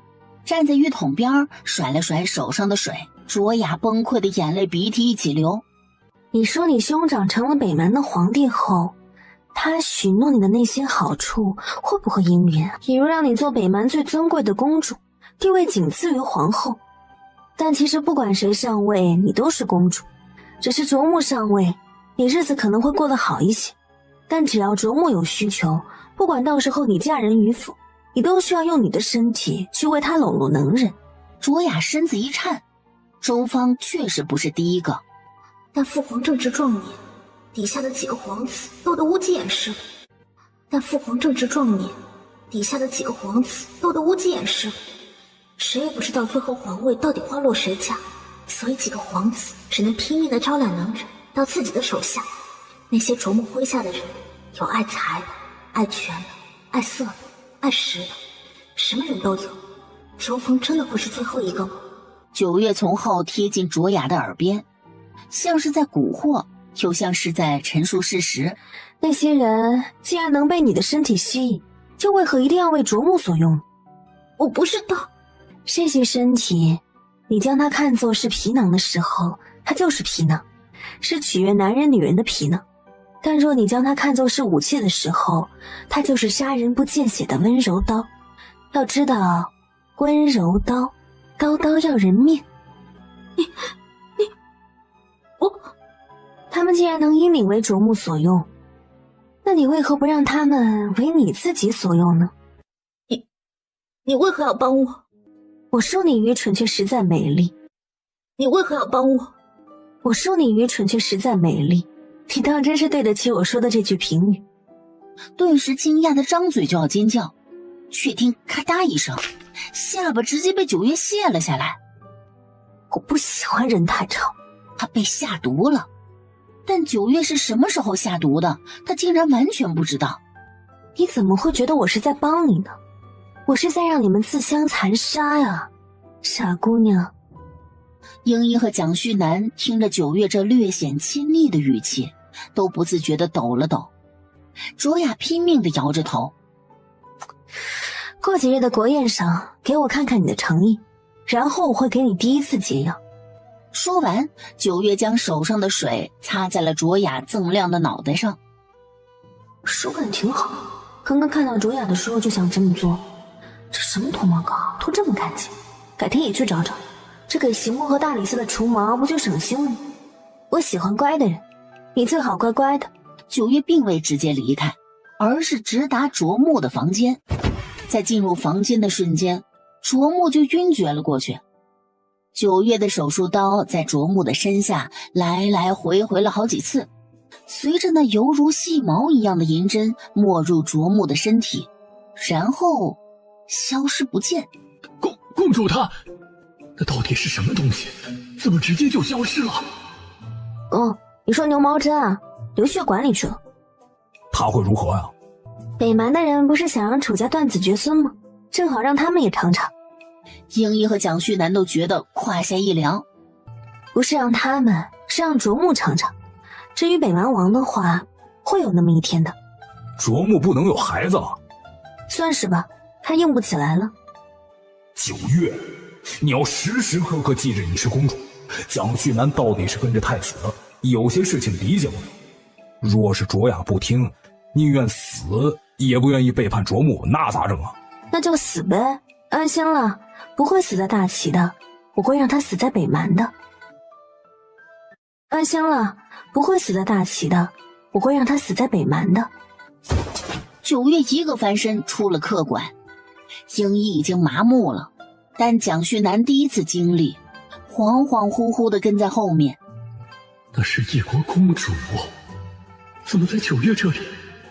站在浴桶边甩了甩手上的水，卓雅崩溃的眼泪鼻涕一起流。你说你兄长成了北蛮的皇帝后，他许诺你的那些好处会不会应允？比如让你做北蛮最尊贵的公主，地位仅次于皇后。但其实不管谁上位，你都是公主，只是卓木上位，你日子可能会过得好一些。但只要卓木有需求，不管到时候你嫁人与否，你都需要用你的身体去为他笼络能人。卓雅身子一颤，周芳确实不是第一个。但父皇正值壮年，底下的几个皇子斗得无济掩饰。谁也不知道最后皇位到底花落谁家，所以几个皇子只能拼命的招揽能人到自己的手下。那些卓木麾下的人，有爱财的，爱权的，爱色的，爱食的，什么人都有。周峰真的会是最后一个吗？九月从后贴近卓雅的耳边，像是在蛊惑，又像是在陈述事实。那些人既然能被你的身体吸引，又为何一定要为卓木所用？我不知道。这些身体，你将它看作是皮囊的时候，它就是皮囊，是取悦男人女人的皮囊。但若你将它看作是武器的时候，它就是杀人不见血的温柔刀。要知道，温柔刀，刀刀要人命。他们既然能因你为卓木所用，那你为何不让他们为你自己所用呢？你为何要帮我？我说你愚蠢却实在美丽。你为何要帮我？我说你愚蠢却实在美丽。你当真是对得起我说的这句评语。顿时惊讶的张嘴就要尖叫，却听咔嗒一声，下巴直接被九月卸了下来。我不喜欢人太吵。他被下毒了，但九月是什么时候下毒的，他竟然完全不知道。你怎么会觉得我是在帮你呢？我是在让你们自相残杀呀，傻姑娘。英英和蒋旭南听着九月这略显亲昵的语气，都不自觉地抖了抖。卓雅拼命地摇着头。过几日的国宴上，给我看看你的诚意，然后我会给你第一次解药。说完，九月将手上的水擦在了卓雅锃亮的脑袋上。手感挺好，刚刚看到卓雅的时候就想这么做。这什么脱毛膏涂这么干净，改天也去找找。这给席木和大理寺的除毛不就省心了吗？我喜欢乖的人，你最好乖乖的。九月并未直接离开，而是直达卓木的房间。在进入房间的瞬间，卓木就晕厥了过去。九月的手术刀在卓木的身下来来回回了好几次，随着那犹如细毛一样的银针没入卓木的身体，然后消失不见。公主她，那到底是什么东西？怎么直接就消失了？你说牛毛针啊，流血管里去了。他会如何呀？北蛮的人不是想让楚家断子绝孙吗？正好让他们也尝尝。英一和蒋旭南都觉得胯下一凉。不是让他们，是让卓木尝尝。至于北蛮王的话，会有那么一天的。卓木不能有孩子啊？算是吧，他硬不起来了。九月，你要时时刻刻记着你是公主。蒋旭南到底是跟着太子的，有些事情理解不了。若是卓雅不听，宁愿死也不愿意背叛卓木，那咋整啊？那就死呗，安心了，不会死在大齐的，我会让他死在北蛮的。安心了，不会死在大齐的，我会让他死在北蛮的。9月一个翻身出了客馆，英一已经麻木了，但蒋旭南第一次经历，恍恍惚惚地跟在后面。那是一国公主，怎么在9月这里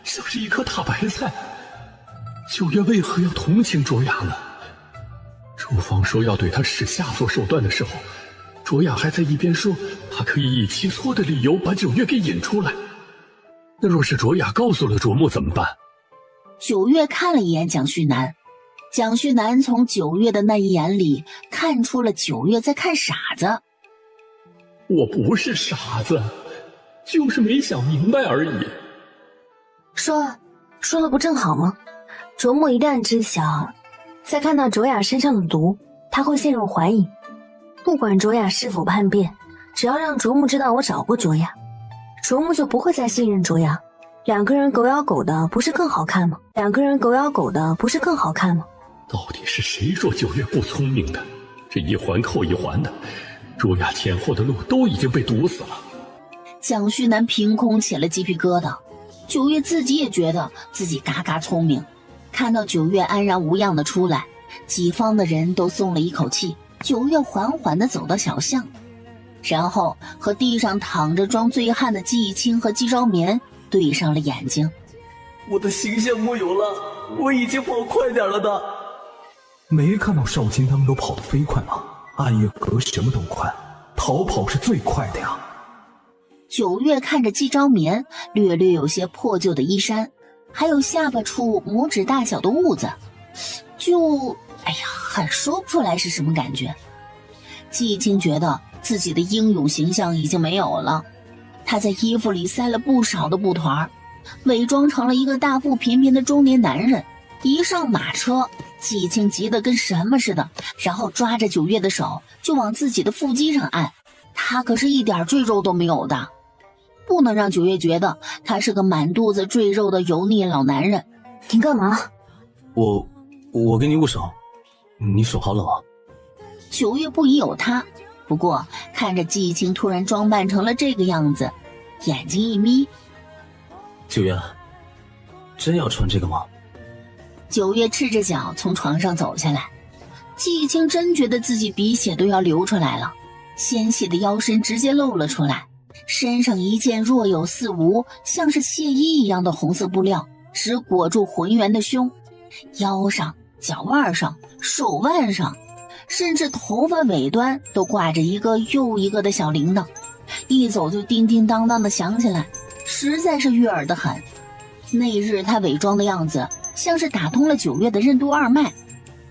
像是一颗大白菜？9月为何要同情卓雅呢？朱芳说要对他使下作手段的时候，卓雅还在一边说他可以以其错的理由把9月给引出来。那若是卓雅告诉了卓木怎么办？9月看了一眼蒋旭南，蒋旭南从9月的那一眼里看出了9月在看傻子。我不是傻子，就是没想明白而已。说了不正好吗？卓木一旦知晓，再看到卓雅身上的毒，他会陷入怀疑。不管卓雅是否叛变，只要让卓木知道我找过卓雅，卓木就不会再信任卓雅。两个人狗咬狗的，不是更好看吗？到底是谁说9月不聪明的？这一环扣一环的，卓雅前后的路都已经被堵死了。蒋旭南凭空起了鸡皮疙瘩。9月自己也觉得自己嘎嘎聪明，看到9月安然无恙的出来，己方的人都松了一口气。9月缓缓地走到小巷，然后和地上躺着装醉汉的季青和季昭眠对上了眼睛。我的形象木有了，我已经跑快点了的。没看到少卿他们都跑得飞快吗？暗夜阁什么都快，逃跑是最快的呀。9月看着季昭眠略略有些破旧的衣衫，还有下巴处拇指大小的痦子，很说不出来是什么感觉。季青觉得自己的英勇形象已经没有了，他在衣服里塞了不少的布团，伪装成了一个大腹便便的中年男人。一上马车，季青急得跟什么似的，然后抓着9月的手就往自己的腹肌上按，他可是一点赘肉都没有的，不能让9月觉得他是个满肚子赘肉的油腻老男人。你干嘛？我跟你握手，你手好冷啊。9月不疑有他，不过看着季青突然装扮成了这个样子，眼睛一眯。9月，真要穿这个吗？9月赤着脚从床上走下来，季青真觉得自己鼻血都要流出来了，纤细的腰身直接露了出来，身上一件若有似无像是亵衣一样的红色布料只裹住浑圆的胸，腰上、脚腕上、手腕上，甚至头发尾端都挂着一个又一个的小铃铛，一走就叮叮当当的响起来，实在是悦耳的很。那日他伪装的样子像是打通了9月的任督二脉。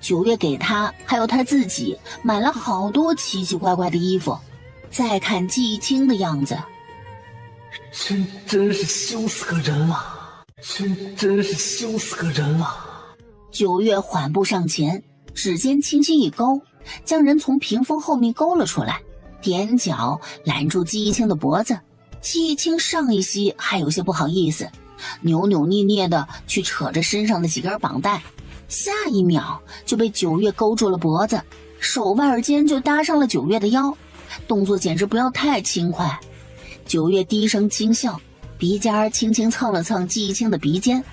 9月给他还有他自己买了好多奇奇怪怪的衣服。再看季青的样子，真是羞死个人了，真是羞死个人了。9月缓步上前，指尖轻轻一勾，将人从屏风后面勾了出来，踮脚揽住季青的脖子。季青上一息还有些不好意思，扭扭捏捏的去扯着身上的几根绑带，下一秒就被9月勾住了脖子，手腕间就搭上了9月的腰，动作简直不要太轻快。9月低声轻笑，鼻尖轻轻蹭了蹭季青的鼻尖。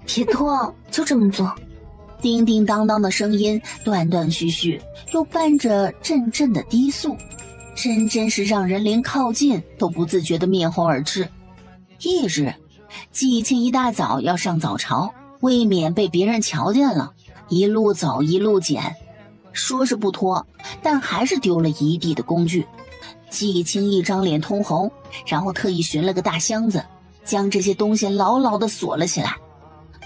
别拖，就这么做。叮叮当当的声音断断续续，又伴着阵阵的低诉，真是让人连靠近都不自觉的面红耳赤。翌日，季青一大早要上早朝，未免被别人瞧见了，一路走一路捡，说是不脱，但还是丢了一地的工具。季青一张脸通红，然后特意寻了个大箱子，将这些东西牢牢地锁了起来。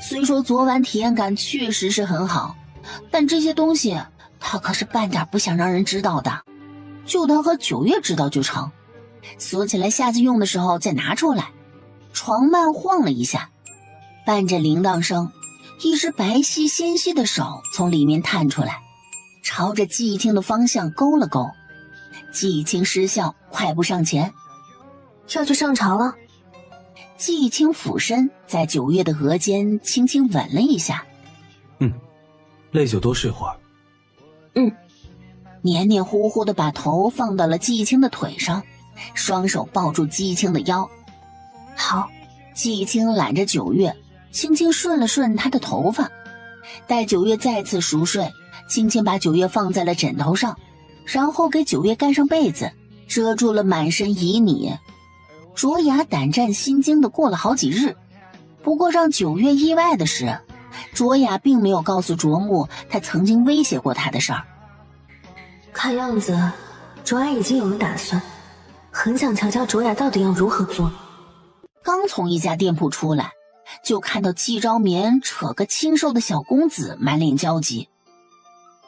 虽说昨晚体验感确实是很好，但这些东西他可是半点不想让人知道的，就当和9月知道就成，锁起来下次用的时候再拿出来。床幔晃了一下，伴着铃铛声，一只白皙纤细的手从里面探出来，朝着季青的方向勾了勾。季青失笑，快步上前。要去上朝了。季青俯身在9月的额间轻轻吻了一下。累就多睡会儿。黏黏糊糊的把头放到了季青的腿上，双手抱住季青的腰。好，季青揽着九月，轻轻顺了顺她的头发。待九月再次熟睡，轻轻把九月放在了枕头上，然后给九月盖上被子，遮住了满身旖旎。卓雅胆战心惊的过了好几日。不过让九月意外的是，卓雅并没有告诉卓木她曾经威胁过她的事儿。看样子，卓雅已经有了打算，很想瞧瞧卓雅到底要如何做。刚从一家店铺出来，就看到季昭眠扯个清瘦的小公子，满脸焦急。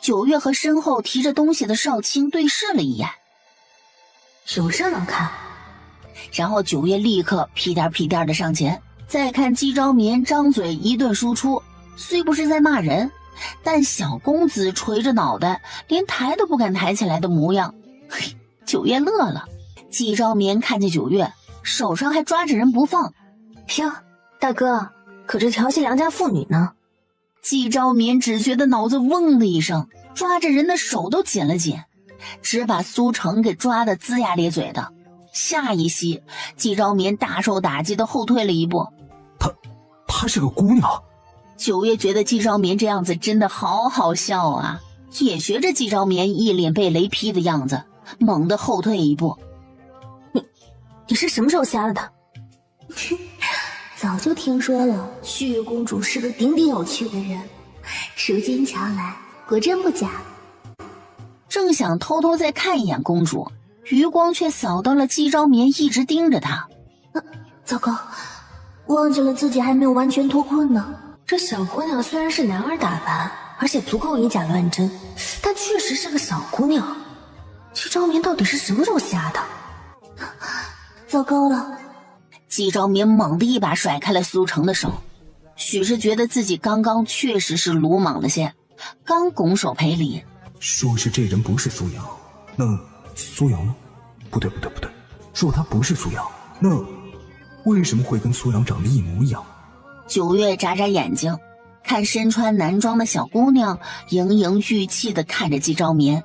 九月和身后提着东西的少卿对视了一眼，有热闹看。然后九月立刻屁颠屁颠的上前，再看季昭眠张嘴一顿输出，虽不是在骂人，但小公子垂着脑袋，连抬都不敢抬起来的模样。嘿，九月乐了。季昭眠看见九月手上还抓着人不放，哟，大哥，可这调戏良家妇女呢？季昭眠只觉得脑子嗡的一声，抓着人的手都紧了紧，只把苏成给抓得龇牙咧嘴的。下一息，季昭眠大受打击的后退了一步。她是个姑娘。九月觉得季昭眠这样子真的好好笑啊，也学着季昭眠一脸被雷劈的样子，猛地后退一步。你是什么时候瞎了的？早就听说了，旭月公主是个顶顶有趣的人，如今瞧来，果真不假。正想偷偷再看一眼公主，余光却扫到了季昭眠一直盯着她。糟糕，忘记了自己还没有完全脱困呢。这小姑娘虽然是男儿打扮，而且足够以假乱真，但确实是个小姑娘。季昭眠到底是什么时候瞎的？糟糕了！季昭眠猛地一把甩开了苏成的手，许是觉得自己刚刚确实是鲁莽了些，刚拱手赔礼。说是这人不是苏阳，那苏阳呢？不对，说他不是苏阳，那为什么会跟苏阳长得一模一样？九月眨眨眼睛，看身穿男装的小姑娘盈盈玉气地看着季昭眠。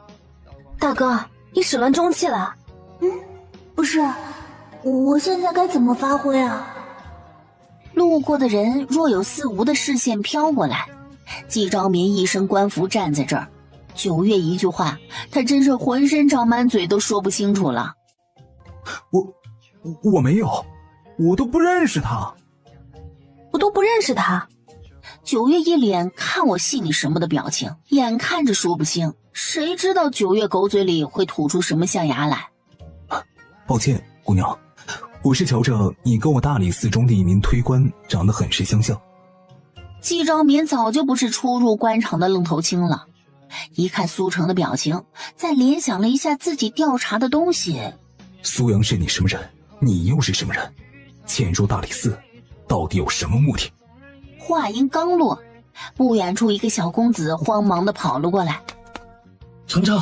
大哥，你始乱终弃了？不是，我现在该怎么发挥啊？路过的人若有似无的视线飘过来，季昭眠一身官服站在这儿，九月一句话，他真是浑身长满嘴都说不清楚了。我没有，我都不认识他。我都不认识他。九月一脸看我戏你什么的表情，眼看着说不清，谁知道九月狗嘴里会吐出什么象牙来。抱歉，姑娘，我是瞧着你跟我大理寺中的一名推官长得很是相像。季昭眠早就不是初入官场的愣头青了，一看苏成的表情，再联想了一下自己调查的东西。苏阳是你什么人？你又是什么人？潜入大理寺，到底有什么目的？话音刚落，不远处一个小公子慌忙地跑了过来。程程，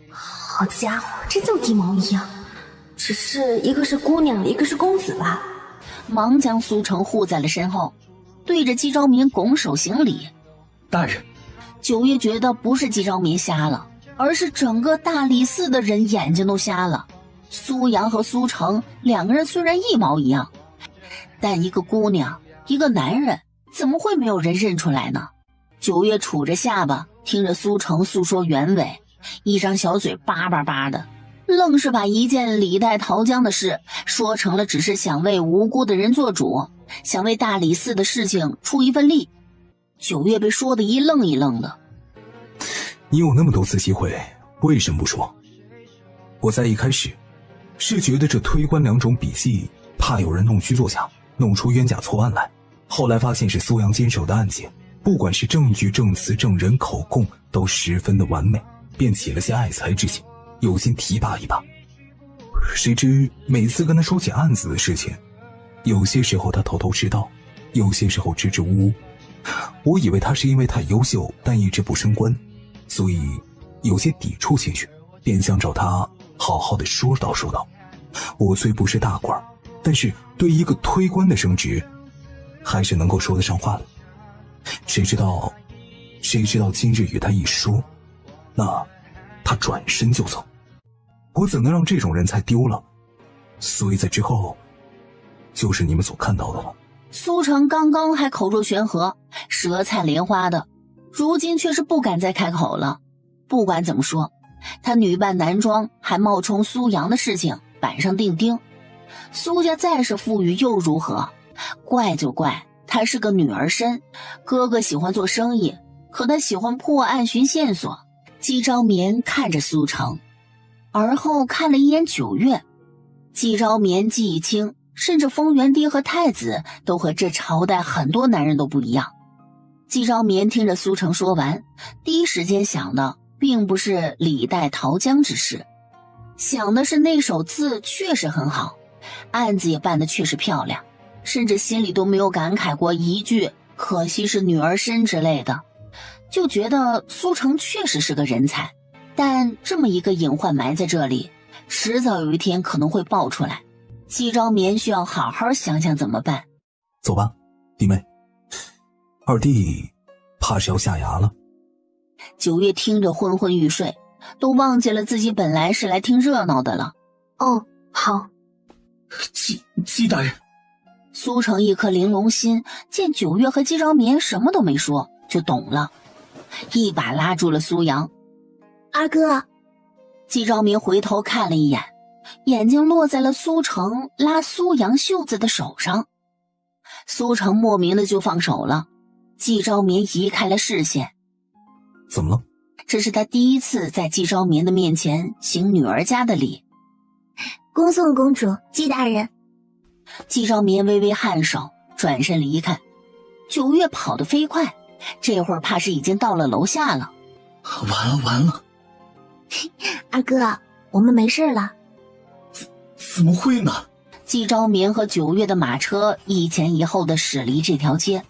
好家伙，真就一毛一样，只是一个是姑娘，一个是公子吧。忙将苏成护在了身后，对着季昭眠拱手行礼。大人。九月觉得不是季昭眠瞎了，而是整个大理寺的人眼睛都瞎了。苏阳和苏成两个人虽然一毛一样，但一个姑娘一个男人，怎么会没有人认出来呢？九月杵着下巴听着苏成诉说原委，一张小嘴叭叭叭的，愣是把一件李代桃僵的事说成了只是想为无辜的人做主，想为大理寺的事情出一份力。九月被说的一愣一愣的。你有那么多次机会，为什么不说？我在一开始是觉得这推官两种笔记怕有人弄虚作假，弄出冤假错案来，后来发现是苏阳坚守的案件，不管是证据证词证人口供都十分的完美，便起了些爱才之心，有心提拔一把。谁知每次跟他说起案子的事情，有些时候他头头是道，有些时候支支吾吾。我以为他是因为太优秀但一直不升官，所以有些抵触情绪，便想找他好好的说道说道。我虽不是大官，但是对一个推官的升职还是能够说得上话的。谁知道谁知道今日与他一说，那他转身就走，我怎能让这种人才丢了？所以在之后，就是你们所看到的了。苏成刚刚还口若悬河，舌灿莲花的，如今却是不敢再开口了。不管怎么说，他女扮男装还冒充苏阳的事情板上钉钉。苏家再是富裕又如何？怪就怪他是个女儿身，哥哥喜欢做生意，可他喜欢破案寻线索。季昭眠看着苏成，而后看了一眼九月。季昭眠、季义清，甚至丰元帝和太子都和这朝代很多男人都不一样。季昭眠听着苏成说完，第一时间想的并不是李代桃僵之事，想的是那手字确实很好，案子也办得确实漂亮，甚至心里都没有感慨过一句可惜是女儿身之类的，就觉得苏成确实是个人才。但这么一个隐患埋在这里，迟早有一天可能会爆出来，季昭眠需要好好想想怎么办。走吧，弟妹，二弟怕是要下衙了。九月听着昏昏欲睡，都忘记了自己本来是来听热闹的了。哦，好。季大人。苏成一颗玲珑心，见九月和季昭眠什么都没说，就懂了，一把拉住了苏阳。二哥。季昭眠回头看了一眼，眼睛落在了苏成拉苏阳袖子的手上。苏成莫名的就放手了，季昭眠移开了视线。怎么了？这是他第一次在季昭眠的面前行女儿家的礼。恭送公主，季大人。季昭眠微微颔首，转身离开。九月跑得飞快，这会儿怕是已经到了楼下了。完了。二哥，我们没事了。怎么会呢？季昭眠和九月的马车一前一后的驶离这条街。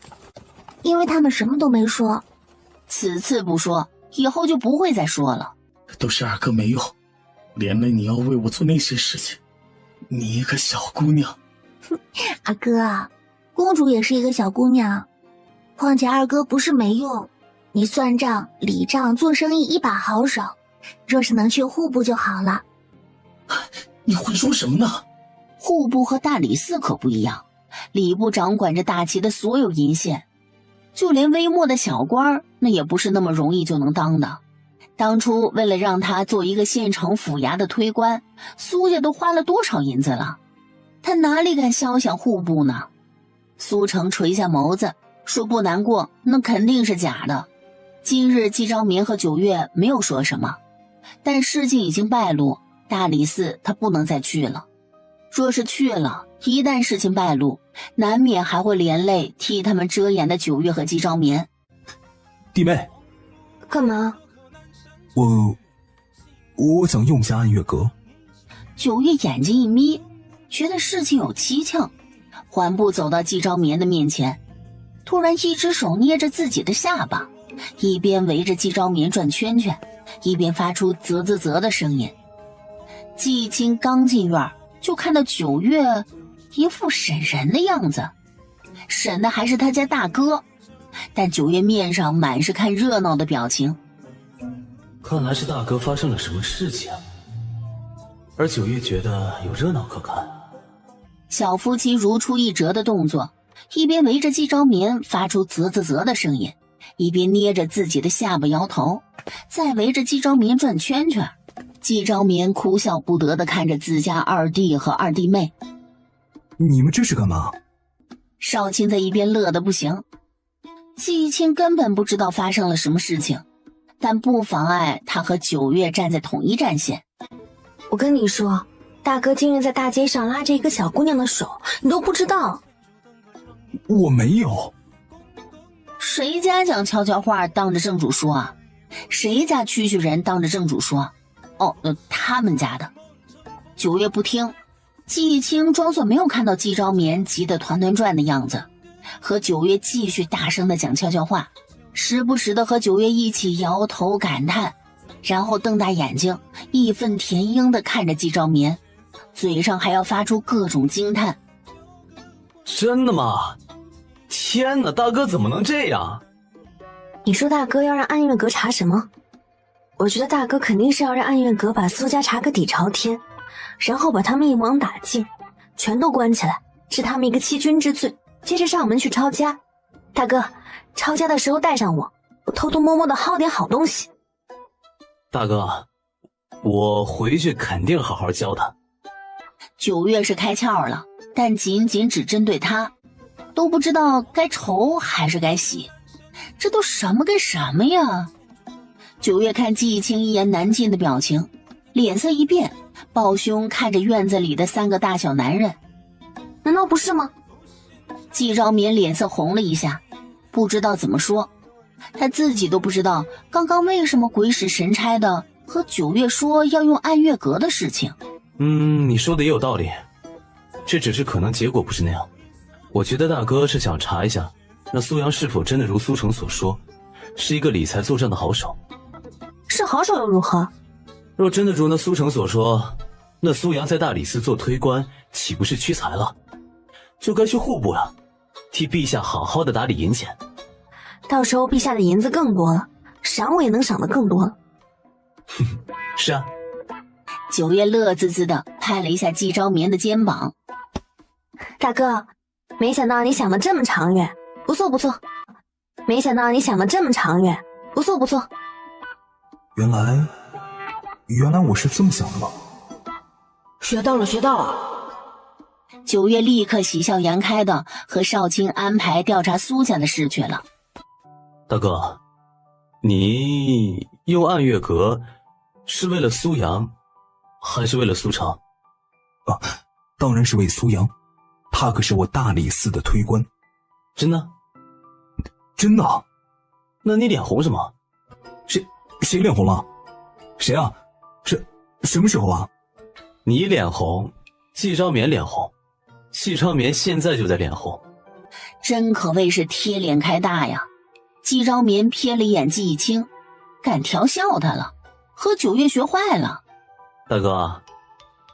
因为他们什么都没说。此次不说，以后就不会再说了。都是二哥没有，连累你要为我做那些事情。你一个小姑娘。二哥，公主也是一个小姑娘，况且二哥不是没用，你算账、理账、做生意一把好手，若是能去户部就好了。你会说什么呢？户部和大理寺可不一样，礼部掌管着大齐的所有银线，就连微末的小官那也不是那么容易就能当的。当初为了让他做一个县城府衙的推官，苏家都花了多少银子了，他哪里敢肖想户部呢？苏成垂下眸子说不难过，那肯定是假的。今日季昭眠和九月没有说什么，但事情已经败露，大理寺他不能再去了。若是去了，一旦事情败露，难免还会连累替他们遮掩的九月和季昭眠。弟妹，干嘛？我想用下暗月阁。九月眼睛一眯，觉得事情有蹊跷，缓步走到季昭眠的面前，突然一只手捏着自己的下巴，一边围着季昭眠转圈圈，一边发出啧啧啧的声音。季青刚进院就看到九月一副审人的样子，审的还是他家大哥，但九月面上满是看热闹的表情。看来是大哥发生了什么事情，而九月觉得有热闹可看。小夫妻如出一辙的动作，一边围着季昭眠发出啧啧啧的声音，一边捏着自己的下巴摇头，再围着季昭眠转圈圈。季昭眠哭笑不得地看着自家二弟和二弟妹。你们这是干嘛？少卿在一边乐得不行。季青根本不知道发生了什么事情，但不妨碍他和九月站在统一战线。我跟你说，大哥今日在大街上拉着一个小姑娘的手，你都不知道。我没有。谁家讲悄悄话当着正主说啊？谁家区区人当着正主说？他们家的。九月不听，季青装作没有看到季昭眠急得团团转的样子，和九月继续大声地讲悄悄话，时不时的和九月一起摇头感叹，然后瞪大眼睛义愤填膺地看着季昭眠，嘴上还要发出各种惊叹。真的吗？天哪，大哥怎么能这样？你说大哥要让暗月阁查什么？我觉得大哥肯定是要让暗月阁把苏家查个底朝天，然后把他们一网打尽，全都关起来，治他们一个欺君之罪，接着上门去抄家。大哥，抄家的时候带上我，我偷偷摸摸的薅点好东西。大哥，我回去肯定好好教他。9月是开窍了，但仅仅只针对他，都不知道该愁还是该喜。这都什么跟什么呀？9月看季青一言难尽的表情，脸色一变，抱胸看着院子里的3个大小男人。难道不是吗？季昭眠脸色红了一下，不知道怎么说。他自己都不知道刚刚为什么鬼使神差的和9月说要用暗月阁的事情。你说的也有道理，这只是可能结果不是那样。我觉得大哥是想查一下那苏阳是否真的如苏成所说，是一个理财做账的好手。是好手又如何？若真的如那苏成所说，那苏阳在大理寺做推官岂不是屈才了？就该去户部了，替陛下好好的打理银钱。到时候陛下的银子更多了，赏我也能赏得更多了。是啊。9月乐滋滋的拍了一下季昭眠的肩膀。大哥，没想到你想得这么长远，不错不错。没想到你想得这么长远，不错不错。原来我是这么想的吗？学到了学到了。9月立刻喜笑颜开的和少卿安排调查苏家的事去了。大哥，你用暗月阁是为了苏阳还是为了苏成？当然是为苏阳，他可是我大理寺的推官。真的？真的。那你脸红什么？谁脸红了？谁啊？什么时候啊？你脸红，季昭眠脸红，季昭眠现在就在脸红。真可谓是贴脸开大呀。季昭眠瞥了一眼季青，敢调笑他了，和9月学坏了。大哥，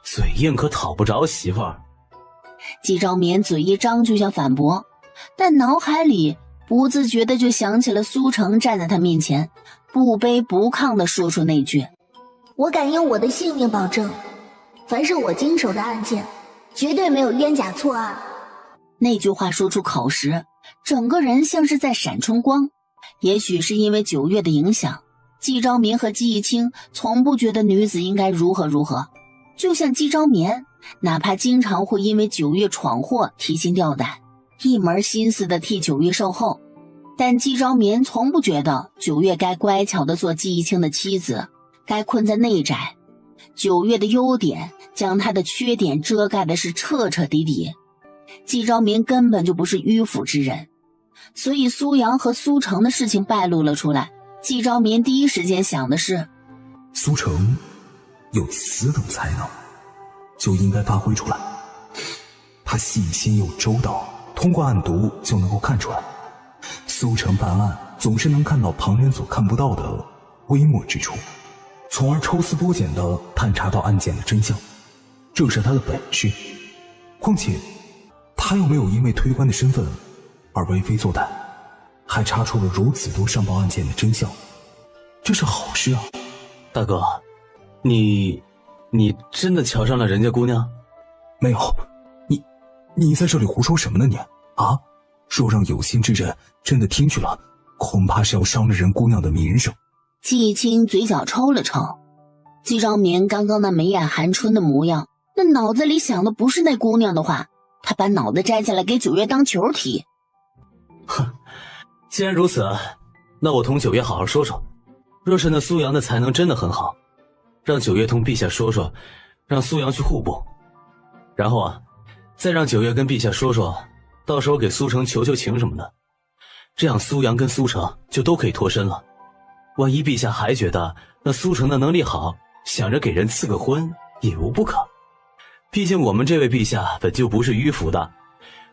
嘴硬可讨不着媳妇儿。季昭眠嘴一张就想反驳，但脑海里不自觉的就想起了苏成站在他面前，不卑不亢的说出那句：我敢用我的性命保证，凡是我经手的案件，绝对没有冤假错案。那句话说出口时，整个人像是在闪春光。也许是因为9月的影响，季昭眠和季青从不觉得女子应该如何如何。就像季昭眠，哪怕经常会因为9月闯祸提心吊胆，一门心思的替9月售后，但季昭眠从不觉得9月该乖巧的做季青的妻子，该困在内宅。9月的优点将他的缺点遮盖的是彻彻底底。季昭眠根本就不是迂腐之人，所以苏阳和苏成的事情败露了出来，季昭眠第一时间想的是，苏成有此等才能，就应该发挥出来。他细心又周到，通过案牍就能够看出来，苏成办案总是能看到旁人所看不到的微末之处，从而抽丝剥茧地探查到案件的真相，这是他的本事。况且他又没有因为推官的身份而为非作歹，还查出了如此多上报案件的真相，这是好事啊。大哥，你真的瞧上了人家姑娘？没有，你在这里胡说什么呢你啊？若让有心之人真的听去了，恐怕是要伤了人姑娘的名声。季青嘴角抽了抽，季昭眠刚刚那眉眼含春的模样，那脑子里想的不是那姑娘的话，他把脑袋摘下来给9月当球踢。哼，既然如此，那我同9月好好说说，若是那苏阳的才能真的很好，让9月同陛下说说，让苏阳去户部，然后再让9月跟陛下说说，到时候给苏成求求情什么的，这样苏阳跟苏成就都可以脱身了。万一陛下还觉得那苏成的能力好，想着给人赐个婚也无不可。毕竟我们这位陛下本就不是迂腐的，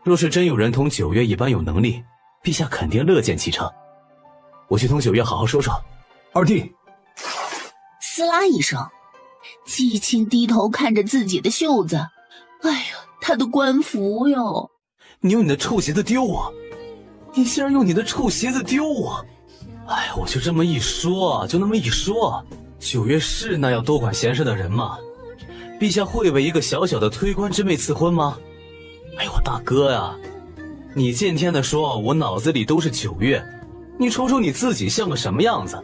若是真有人同9月一般有能力，陛下肯定乐见其成。我去同9月好好说说。二弟。撕拉一声，季青低头看着自己的袖子，哎呀，他的官服哟！你用你的臭鞋子丢我！你竟然用你的臭鞋子丢我！哎，我就这么一说，就那么一说，九月是那样多管闲事的人吗？陛下会为一个小小的推官之妹赐婚吗？哎呦，大哥呀，你见天的说我脑子里都是九月，你瞅瞅你自己像个什么样子？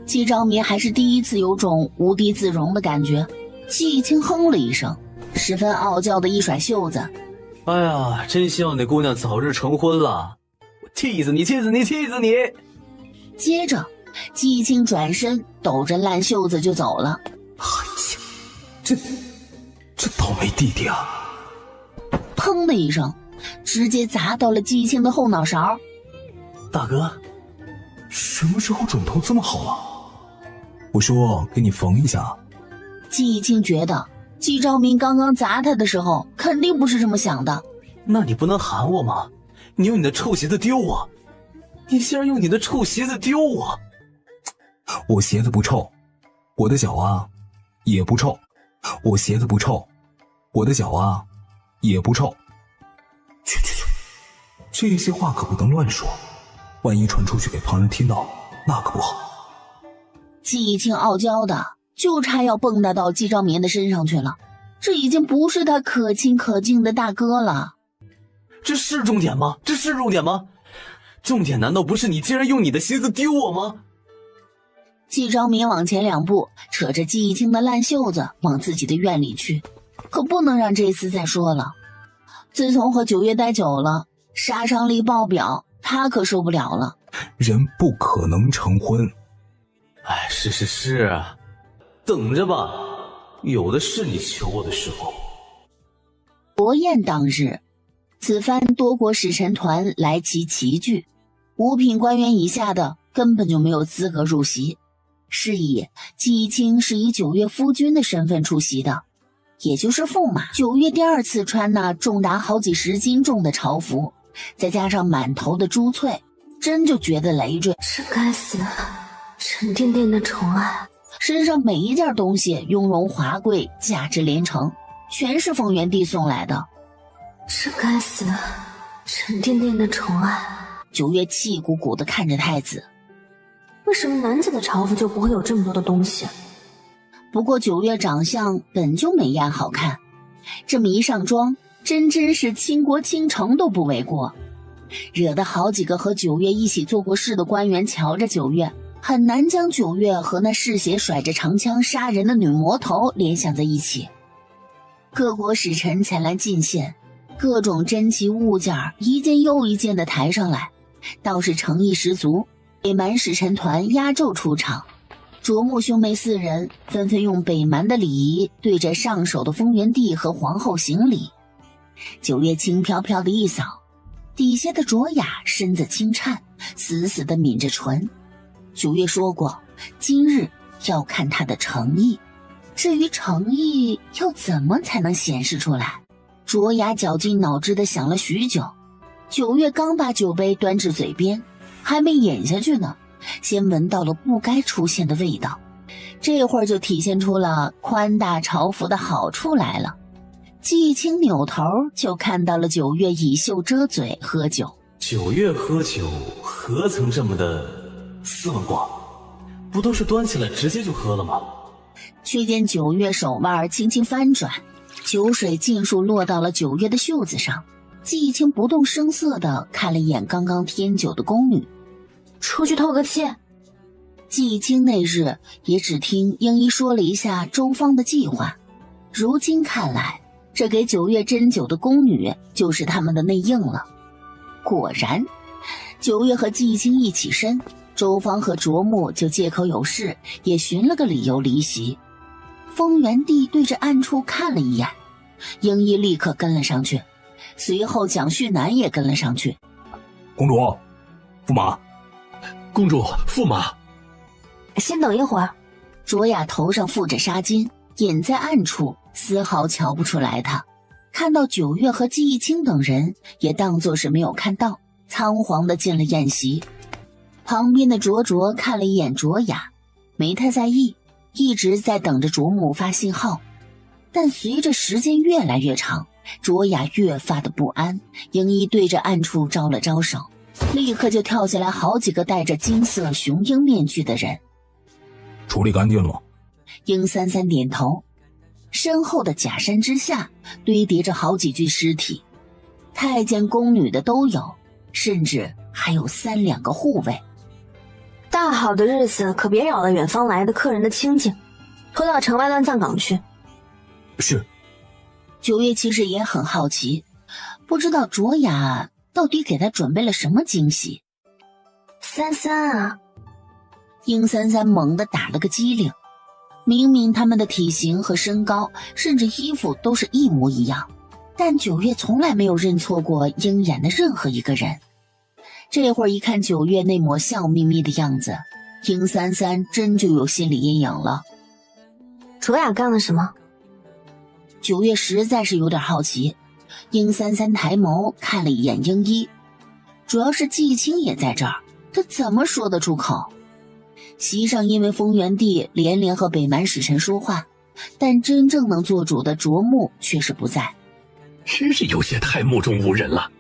季昭民还是第一次有种无地自容的感觉。季义清哼了一声，十分傲娇的一甩袖子。哎呀，真希望那姑娘早日成婚了，我气死你，气死你，气死你！接着，季义清转身抖着烂袖子就走了。哎呀，这倒霉弟弟啊！砰的一声，直接砸到了季义清的后脑勺。大哥，什么时候肿头这么好了？我说给你缝一下。季义清觉得季昭民刚刚砸他的时候肯定不是这么想的。那你不能喊我吗？你用你的臭鞋子丢我！你竟然用你的臭鞋子丢我！我鞋子不臭，我的脚啊也不臭。我鞋子不臭，我的脚啊也不臭。去，这些话可不能乱说，万一传出去给旁人听到，那可不好。季义清傲娇的就差要蹦跶到季昭民的身上去了，这已经不是他可亲可敬的大哥了。这是重点吗？这是重点吗？重点难道不是你竟然用你的鞋子丢我吗？季昭民往前2步，扯着季义清的烂袖子往自己的院里去，可不能让这厮再说了。自从和九月待久了，杀伤力爆表，他可受不了了。人不可能成婚。哎，是，等着吧，有的是你求我的时候。国宴当日，此番多国使臣团来齐齐聚，5品官员以下的根本就没有资格入席。是以季义清是以九月夫君的身份出席的，也就是驸马。九月第2次穿那重达好几10斤重的朝服，再加上满头的珠翠，真就觉得累赘。这该死的沉甸甸的宠爱，身上每一件东西雍容华贵，价值连城，全是丰原帝送来的。这该死的沉甸甸的宠爱。九月气鼓鼓地看着太子，为什么男子的朝服就不会有这么多的东西？不过九月长相本就美艳好看，这么一上妆，真是倾国倾城都不为过，惹得好几个和九月一起做过事的官员瞧着九月，很难将九月和那嗜血甩着长枪杀人的女魔头联想在一起。各国使臣前来进献，各种珍奇物件一件又一件的抬上来，倒是诚意十足。北蛮使臣团压轴出场，卓木兄妹4人纷纷用北蛮的礼仪对着上首的丰原帝和皇后行礼。九月轻飘飘的一扫，底下的卓雅身子轻颤，死死地抿着唇。九月说过，今日要看他的诚意，至于诚意要怎么才能显示出来？卓雅绞尽脑汁地想了许久。九月刚把酒杯端至嘴边，还没饮下去呢，先闻到了不该出现的味道。这会儿就体现出了宽大朝服的好处来了。季义清扭头就看到了九月以袖遮嘴喝酒。九月喝酒何曾这么的斯文过？不都是端起来直接就喝了吗？却见九月手腕轻轻翻转，酒水尽数落到了九月的袖子上。季义清不动声色地看了一眼刚刚添酒的宫女，出去透个气。季义清那日也只听英一说了一下周方的计划，如今看来，这给九月斟酒的宫女就是他们的内应了。果然，九月和季义清一起身，周方和卓木就借口有事，也寻了个理由离席。丰原帝对着暗处看了一眼，英一立刻跟了上去，随后蒋旭南也跟了上去。公主，驸马。公主，驸马。先等一会儿。卓雅头上附着纱巾，隐在暗处，丝毫瞧不出来他。看到九月和季义清等人，也当作是没有看到，仓皇地进了宴席。旁边的卓卓看了一眼卓雅，没太在意，一直在等着卓木发信号。但随着时间越来越长，卓雅越发的不安，英一对着暗处招了招手，立刻就跳下来好几个戴着金色雄鹰面具的人。处理干净了。鹰三三点头，身后的假山之下堆叠着好几具尸体，太监宫女的都有，甚至还有3、2个护卫。大好的日子可别扰了远方来的客人的清静，拖到城外乱葬岗去。是。九月其实也很好奇，不知道卓雅到底给他准备了什么惊喜。三三啊！鹰三三猛地打了个激灵，明明他们的体型和身高甚至衣服都是一模一样，但九月从来没有认错过鹰眼的任何一个人。这会儿一看九月那抹笑眯眯的样子，鹰三三真就有心理阴影了。卓雅干了什么？九月实在是有点好奇。鹰三三抬眸看了一眼鹰一，主要是季青也在这儿，他怎么说得出口？席上因为丰原帝连连和北蛮使臣说话，但真正能做主的卓木却是不在。真是有些太目中无人了。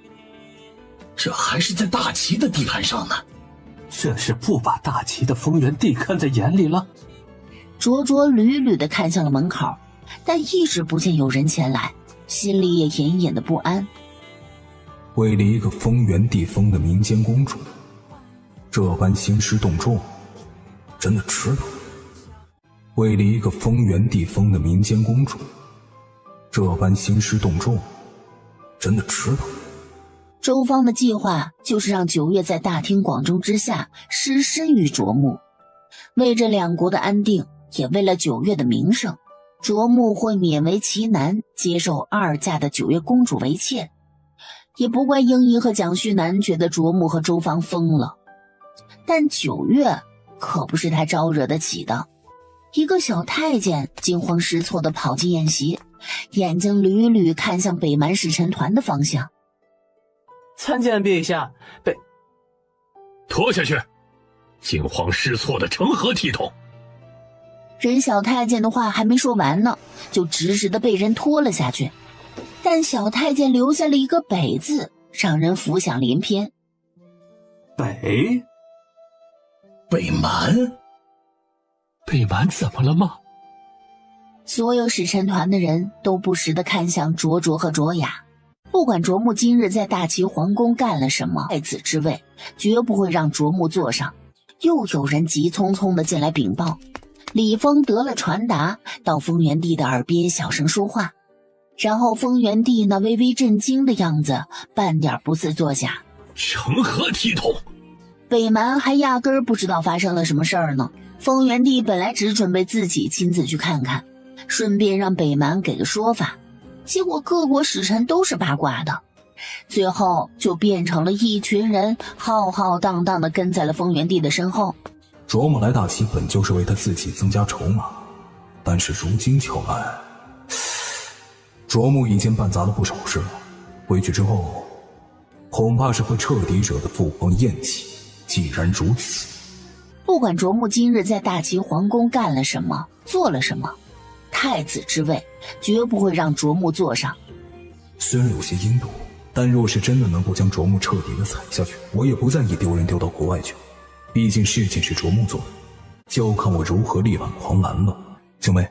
这还是在大齐的地盘上呢。这是不把大齐的丰原帝看在眼里了。灼灼屡屡地看向了门口，但一直不见有人前来，心里也隐隐的不安。为了一个丰原帝封的民间公主，这般兴师动众，真的值得。为了一个丰原帝封的民间公主，这般兴师动众，真的值得。周方的计划就是让九月在大庭广众之下失身于卓木，为这两国的安定，也为了九月的名声，卓木会勉为其难接受二嫁的九月公主为妾。也不怪英仪和蒋旭南觉得卓木和周方疯了，但九月可不是他招惹得起的。一个小太监惊慌失措地跑进宴席，眼睛屡屡看向北蛮使臣团的方向。参见陛下，拖下去！惊慌失措的成何体统？人小太监的话还没说完呢，就直直的被人拖了下去。但小太监留下了一个北字，让人浮想联翩。北蛮？北蛮怎么了吗？所有使臣团的人都不时地看向卓卓和卓雅，不管卓木今日在大齐皇宫干了什么，太子之位绝不会让卓木坐上。又有人急匆匆地进来禀报，李丰得了传达，到丰原帝的耳边小声说话，然后丰原帝那微微震惊的样子半点不似作假。成何体统？北蛮还压根儿不知道发生了什么事儿呢。丰原帝本来只准备自己亲自去看看，顺便让北蛮给个说法，结果各国使臣都是八卦的，最后就变成了一群人浩浩荡荡地跟在了丰原帝的身后。卓木来大齐本就是为他自己增加筹码，但是如今瞧来，卓木已经办砸了不少事了，回去之后恐怕是会彻底惹得父皇厌弃。既然如此，不管卓木今日在大齐皇宫干了什么，做了什么，太子之位绝不会让卓木坐上。虽然有些阴毒，但若是真的能够将卓木彻底的踩下去，我也不在意丢人丢到国外去。毕竟事情是卓木做的，就看我如何力挽狂澜了。小妹，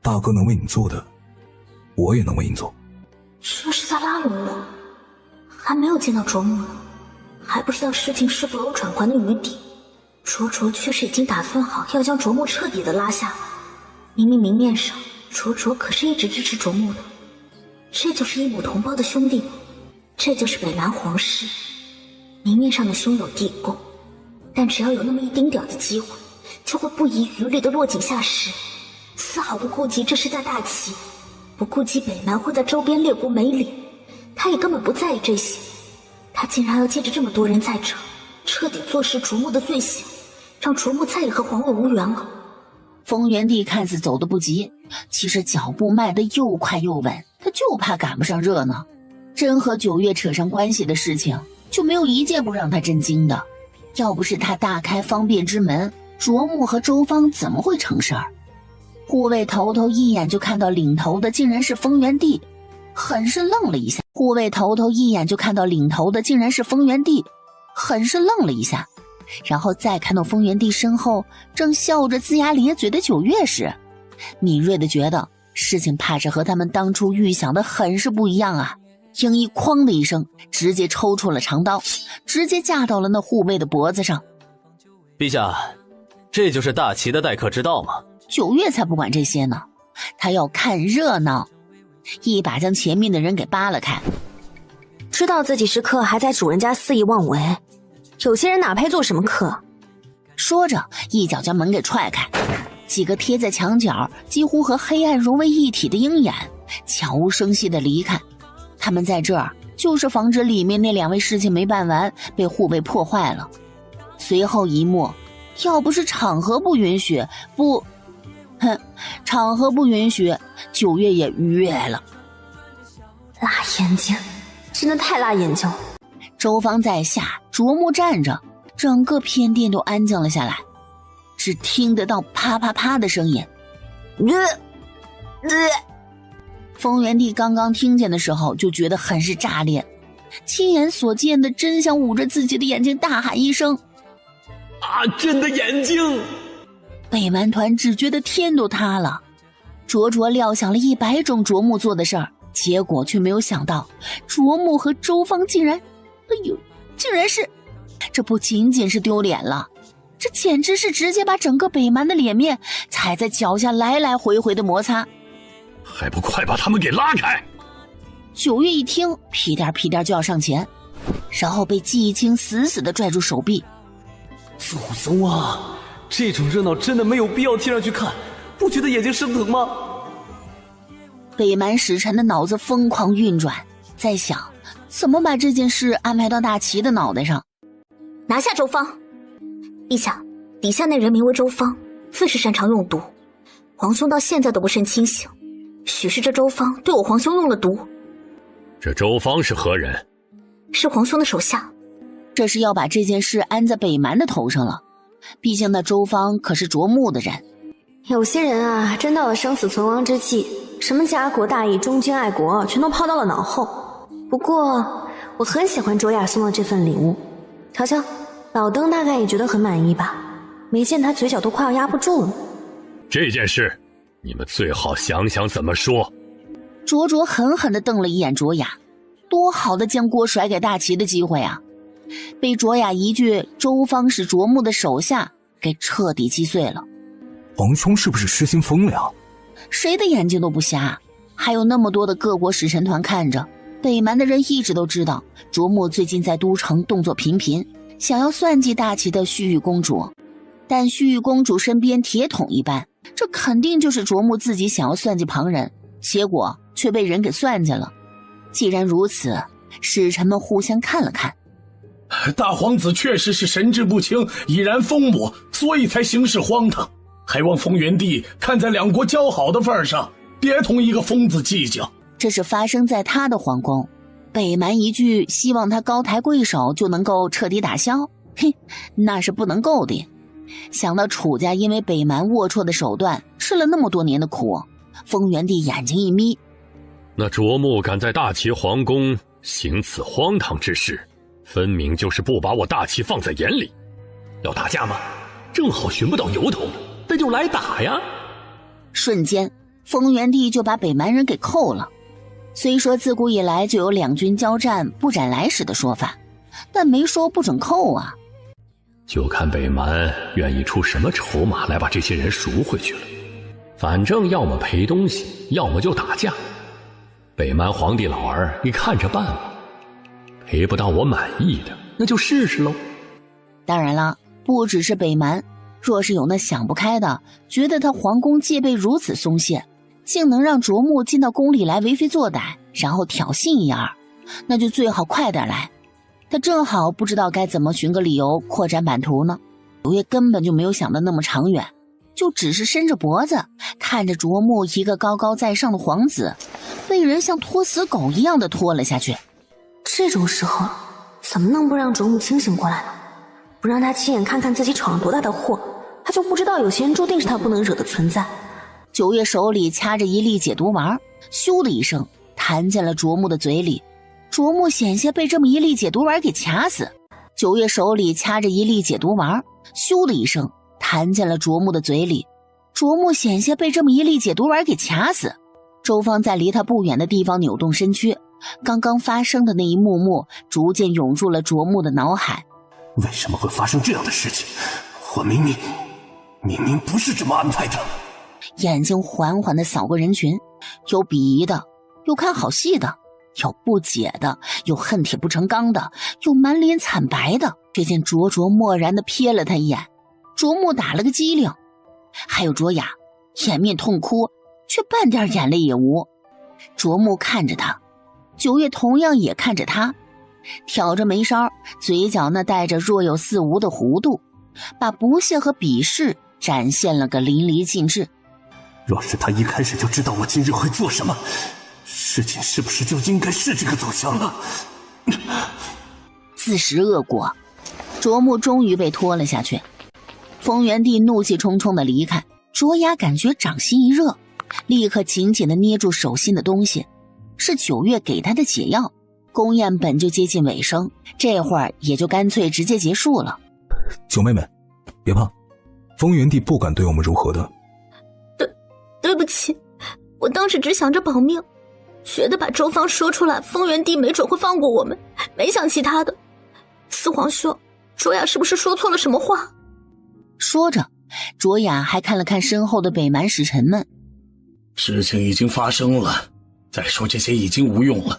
大哥能为你做的，我也能为你做。这是在拉拢我？还没有见到卓木呢，还不知道事情是否有转圜的余地。卓卓却是已经打算好要将卓木彻底的拉下。明面上，卓卓可是一直支持卓木的。这就是一母同胞的兄弟吗？这就是北蛮皇室。明面上的兄友弟恭，但只要有那么一丁点的机会，就会不遗余力的落井下石，丝毫不顾及这是在大齐，不顾及北蛮会在周边列国没脸。他也根本不在意这些，他竟然要借着这么多人在这，彻底坐实卓木的罪行，让卓木再也和皇位无缘了。丰原帝看似走得不急，其实脚步迈得又快又稳，他就怕赶不上热闹。真和九月扯上关系的事情，就没有一件不让他震惊的。要不是他大开方便之门，卓木和周方怎么会成事儿？护卫头头一眼就看到领头的竟然是丰原帝，很是愣了一下。护卫头头一眼就看到领头的竟然是丰原帝，很是愣了一下，然后再看到风原地身后正笑着龇牙咧嘴的九月时，敏锐地觉得事情怕是和他们当初预想的很是不一样啊。英一哐的一声，直接抽出了长刀，直接架到了那护卫的脖子上。陛下，这就是大齐的待客之道吗？九月才不管这些呢，他要看热闹，一把将前面的人给扒了开。知道自己是客，还在主人家肆意妄为，有些人哪配做什么客？说着，一脚将门给踹开，几个贴在墙角几乎和黑暗融为一体的鹰眼悄无声息地离开。他们在这儿就是防止里面那2位事情没办完被护卫破坏了。随后一幕，要不是场合不允许，场合不允许，九月也愉悦了。辣眼睛，真的太辣眼睛了。周芳在下，啄木站着，整个偏殿都安静了下来，只听得到啪啪啪的声音。风原帝刚刚听见的时候就觉得很是炸裂，亲眼所见的真想捂着自己的眼睛大喊一声啊，朕的眼睛！北蛮团只觉得天都塌了，灼灼料想了100种啄木做的事儿，结果却没有想到啄木和周芳竟然是，这不仅仅是丢脸了，这简直是直接把整个北蛮的脸面踩在脚下来来回回的摩擦。还不快把他们给拉开！九月一听，屁颠屁颠就要上前，然后被季青死死地拽住手臂。祖宗啊，这种热闹真的没有必要贴上去看，不觉得眼睛生疼吗？北蛮使臣的脑子疯狂运转，在想怎么把这件事安排到大齐的脑袋上。拿下周芳！陛下，底下那人名为周芳，自是擅长用毒，皇兄到现在都不甚清醒，许是这周芳对我皇兄用了毒。这周芳是何人？是皇兄的手下。这是要把这件事安在北蛮的头上了，毕竟那周芳可是啄木的人。有些人啊，真到了生死存亡之际，什么家国大义、忠君爱国，全都抛到了脑后。不过，我很喜欢卓雅送的这份礼物，瞧瞧，老登大概也觉得很满意吧？没见他嘴角都快要压不住了。这件事，你们最好想想怎么说。卓卓狠狠地瞪了一眼卓雅，多好的将锅甩给大齐的机会啊！被卓雅一句周芳是卓木的手下给彻底击碎了。皇兄是不是失心疯了呀？谁的眼睛都不瞎，还有那么多的各国使臣团看着。北蛮的人一直都知道卓木最近在都城动作频频，想要算计大齐的须臾公主，但须臾公主身边铁桶一般，这肯定就是卓木自己想要算计旁人，结果却被人给算计了。既然如此，使臣们互相看了看，大皇子确实是神志不清，已然疯魔，所以才行事荒唐，还望风原帝看在两国交好的份上，别同一个疯子计较。这是发生在他的皇宫，北蛮一句希望他高抬贵手就能够彻底打消，嘿，那是不能够的。想到楚家因为北蛮龌龊的手段吃了那么多年的苦，风原帝眼睛一眯。那卓木敢在大齐皇宫行此荒唐之事，分明就是不把我大齐放在眼里。要打架吗？正好寻不到由头，那就来打呀！瞬间，风原帝就把北蛮人给扣了。虽说自古以来就有两军交战不斩来使的说法，但没说不准扣啊。就看北蛮愿意出什么筹码来把这些人赎回去了。反正要么赔东西，要么就打架。北蛮皇帝老儿，你看着办吧。赔不到我满意的，那就试试喽。当然了，不只是北蛮，若是有那想不开的，觉得他皇宫戒备如此松懈，竟能让卓木进到宫里来为非作歹，然后挑衅一二，那就最好快点来。他正好不知道该怎么寻个理由扩展版图呢。九月根本就没有想得那么长远，就只是伸着脖子看着卓木一个高高在上的皇子被人像拖死狗一样的拖了下去。这种时候怎么能不让卓木清醒过来呢？不让他亲眼看看自己闯了多大的祸，他就不知道有些人注定是他不能惹的存在。九月手里掐着一粒解毒丸，咻的一声弹进了卓木的嘴里。卓木险些被这么一粒解毒丸给卡死。九月手里掐着一粒解毒丸，咻的一声弹进了卓木的嘴里。卓木险些被这么一粒解毒丸给卡死。周芳在离他不远的地方扭动身躯，刚刚发生的那一幕幕逐渐涌入了卓木的脑海。为什么会发生这样的事情？我明明不是这么安排的。眼睛缓缓地扫过人群，有鄙夷的，有看好戏的，有不解的，有恨铁不成钢的，有满脸惨白的。只见卓卓漠然地瞥了他一眼，卓木打了个激灵，还有卓雅掩面痛哭，却半点眼泪也无。卓木看着他，九月同样也看着他，挑着眉梢，嘴角那带着若有似无的弧度，把不屑和鄙视展现了个淋漓尽致。若是他一开始就知道我今日会做什么，事情是不是就应该是这个走向了？自食恶果，卓木终于被拖了下去。风原帝怒气冲冲地离开，卓雅感觉掌心一热，立刻紧紧地捏住手心的东西，是九月给他的解药。宫宴本就接近尾声，这会儿也就干脆直接结束了。九妹妹，别怕，风原帝不敢对我们如何的。对不起，我当时只想着保命，觉得把周芳说出来，风原帝没准会放过我们，没想其他的。四皇兄，卓雅是不是说错了什么话？说着，卓雅还看了看身后的北蛮使臣们。事情已经发生了，再说这些已经无用了。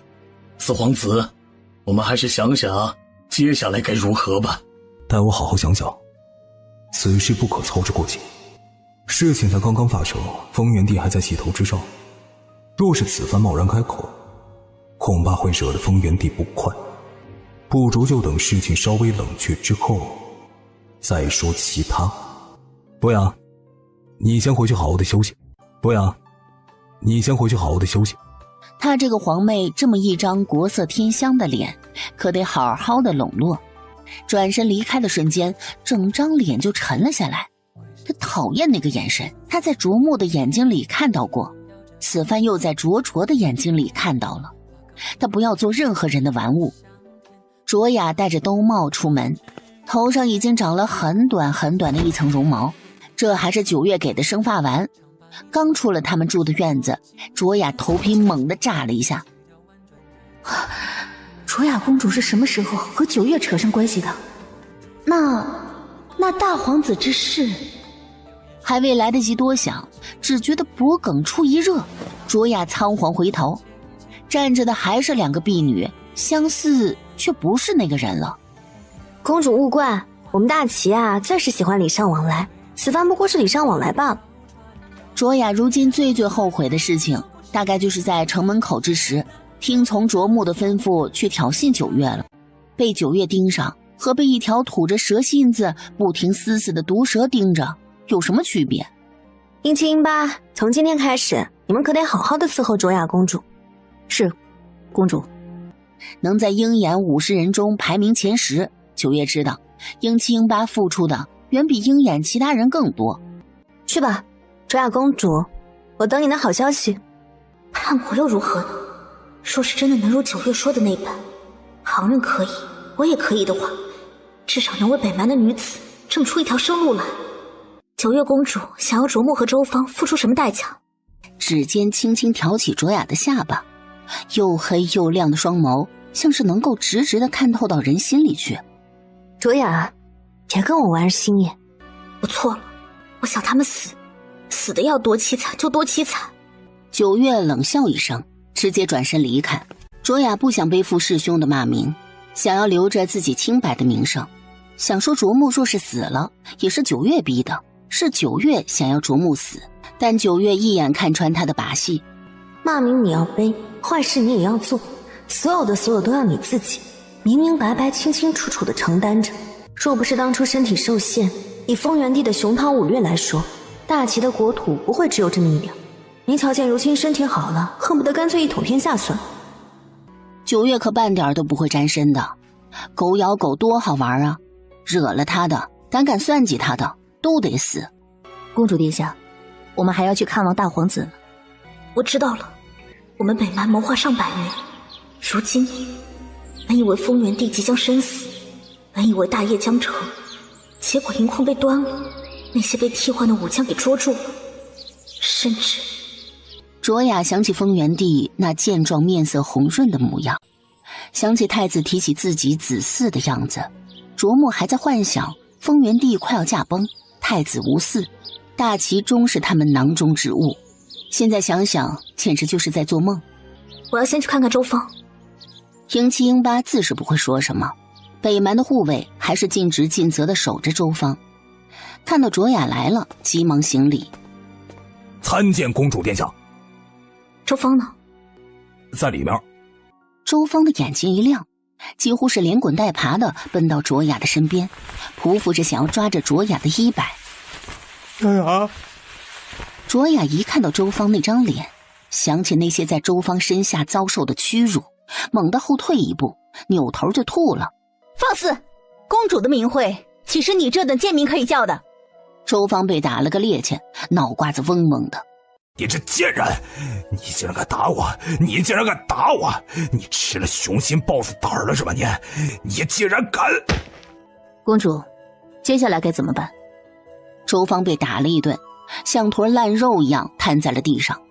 四皇子，我们还是想想接下来该如何吧。待我好好想想，此事不可操之过急。事情才刚刚发生，风原帝还在气头之上，若是此番贸然开口，恐怕会惹得风原帝不快。不如就等事情稍微冷却之后再说其他。博雅，你先回去好好的休息。博雅，你先回去好好的休息。他这个皇妹这么一张国色天香的脸，可得好好的笼络。转身离开的瞬间，整张脸就沉了下来。他讨厌那个眼神，他在卓木的眼睛里看到过，此番又在卓卓的眼睛里看到了。他不要做任何人的玩物。卓雅戴着兜帽出门，头上已经长了很短很短的一层绒毛，这还是九月给的生发丸。刚出了他们住的院子，卓雅头皮猛地炸了一下。卓雅公主是什么时候和九月扯上关系的？那大皇子之事……还未来得及多想，只觉得脖梗处一热，卓雅仓皇回头，站着的还是两个婢女，相似却不是那个人了。公主勿怪，我们大齐啊，最是喜欢礼尚往来，此番不过是礼尚往来罢了。卓雅如今最后悔的事情，大概就是在城门口之时，听从卓木的吩咐去挑衅九月了，被九月盯上，和被一条吐着蛇信子、不停嘶嘶的毒蛇盯着有什么区别？英七英八，从今天开始，你们可得好好的伺候卓雅公主。是，公主。能在鹰眼50人中排名前10，九月知道英七英八付出的远比鹰眼其他人更多。去吧，卓雅公主，我等你的好消息。叛国又如何呢？若是真的能如九月说的那般，旁人可以，我也可以的话，至少能为北蛮的女子挣出一条生路来。九月公主想要卓木和周芳付出什么代价？指尖轻轻挑起卓雅的下巴，又黑又亮的双眸像是能够直直的看透到人心里去。卓雅，别跟我玩心眼。我错了，我想他们死的要多凄惨就多凄惨。九月冷笑一声，直接转身离开。卓雅不想背负师兄的骂名，想要留着自己清白的名声。想说卓木若是死了，也是九月逼的，是九月想要卓木死，但九月一眼看穿他的把戏。骂名你要背，坏事你也要做，所有都要你自己明明白白、清清楚楚地承担着。若不是当初身体受限，以风原帝的雄韬武略来说，大齐的国土不会只有这么一点。你瞧见如今身体好了，恨不得干脆一统天下算了。九月可半点都不会沾身的，狗咬狗多好玩啊！惹了他的，胆敢算计他的，都得死。公主殿下，我们还要去看望大皇子呢。我知道了，我们北蛮谋划上百年，如今本以为风原帝即将身死，本以为大业将成，结果银矿被端了，那些被替换的武将给捉住了，甚至……卓雅想起丰原帝那健壮面色红润的模样，想起太子提起自己子嗣的样子，卓木还在幻想丰原帝快要驾崩，太子无嗣，大齐终是他们囊中之物。现在想想，简直就是在做梦。我要先去看看周芳。英七英八自是不会说什么，北蛮的护卫还是尽职尽责地守着周芳。看到卓雅来了，急忙行礼。参见公主殿下。周芳呢？在里面。周芳的眼睛一亮，几乎是连滚带爬地奔到卓雅的身边，匍匐着想要抓着卓雅的衣摆。雅。卓雅一看到周芳那张脸，想起那些在周芳身下遭受的屈辱，猛地后退一步，扭头就吐了。放肆！公主的名讳岂是你这等贱民可以叫的？周芳被打了个趔趄，脑瓜子嗡嗡的。你这贱人，你竟然敢打我！你竟然敢打我！你吃了雄心豹子胆了是吧？你竟然敢！公主，接下来该怎么办？周芳被打了一顿，像坨烂肉一样瘫在了地上。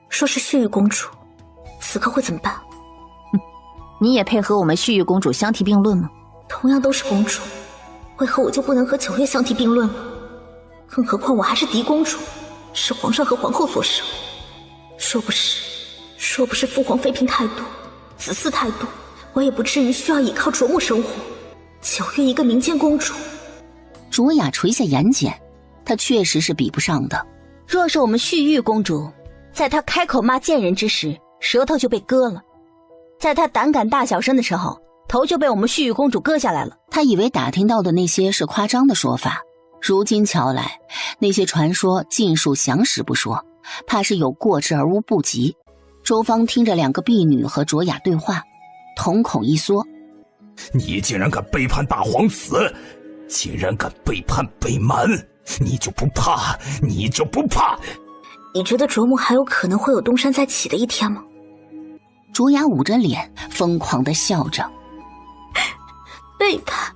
说是旭玉公主，此刻会怎么办？你也配和我们旭玉公主相提并论吗？同样都是公主，为何我就不能和九月相提并论了？更何况我还是嫡公主，是皇上和皇后所生。若不是父皇妃嫔太多，子嗣太多，我也不至于需要依靠卓木生活。九月一个民间公主。卓雅垂下眼睑，她确实是比不上的。若是我们旭玉公主，在她开口骂贱人之时，舌头就被割了；在她胆敢大小声的时候，头就被我们旭玉公主割下来了。她以为打听到的那些是夸张的说法，如今瞧来，那些传说尽数详实不说，怕是有过之而无不及。周芳听着两个婢女和卓雅对话，瞳孔一缩。你竟然敢背叛大皇子，竟然敢背叛北蛮，你就不怕？你就不怕？你觉得卓木还有可能会有东山再起的一天吗？卓雅捂着脸，疯狂地笑着。背叛，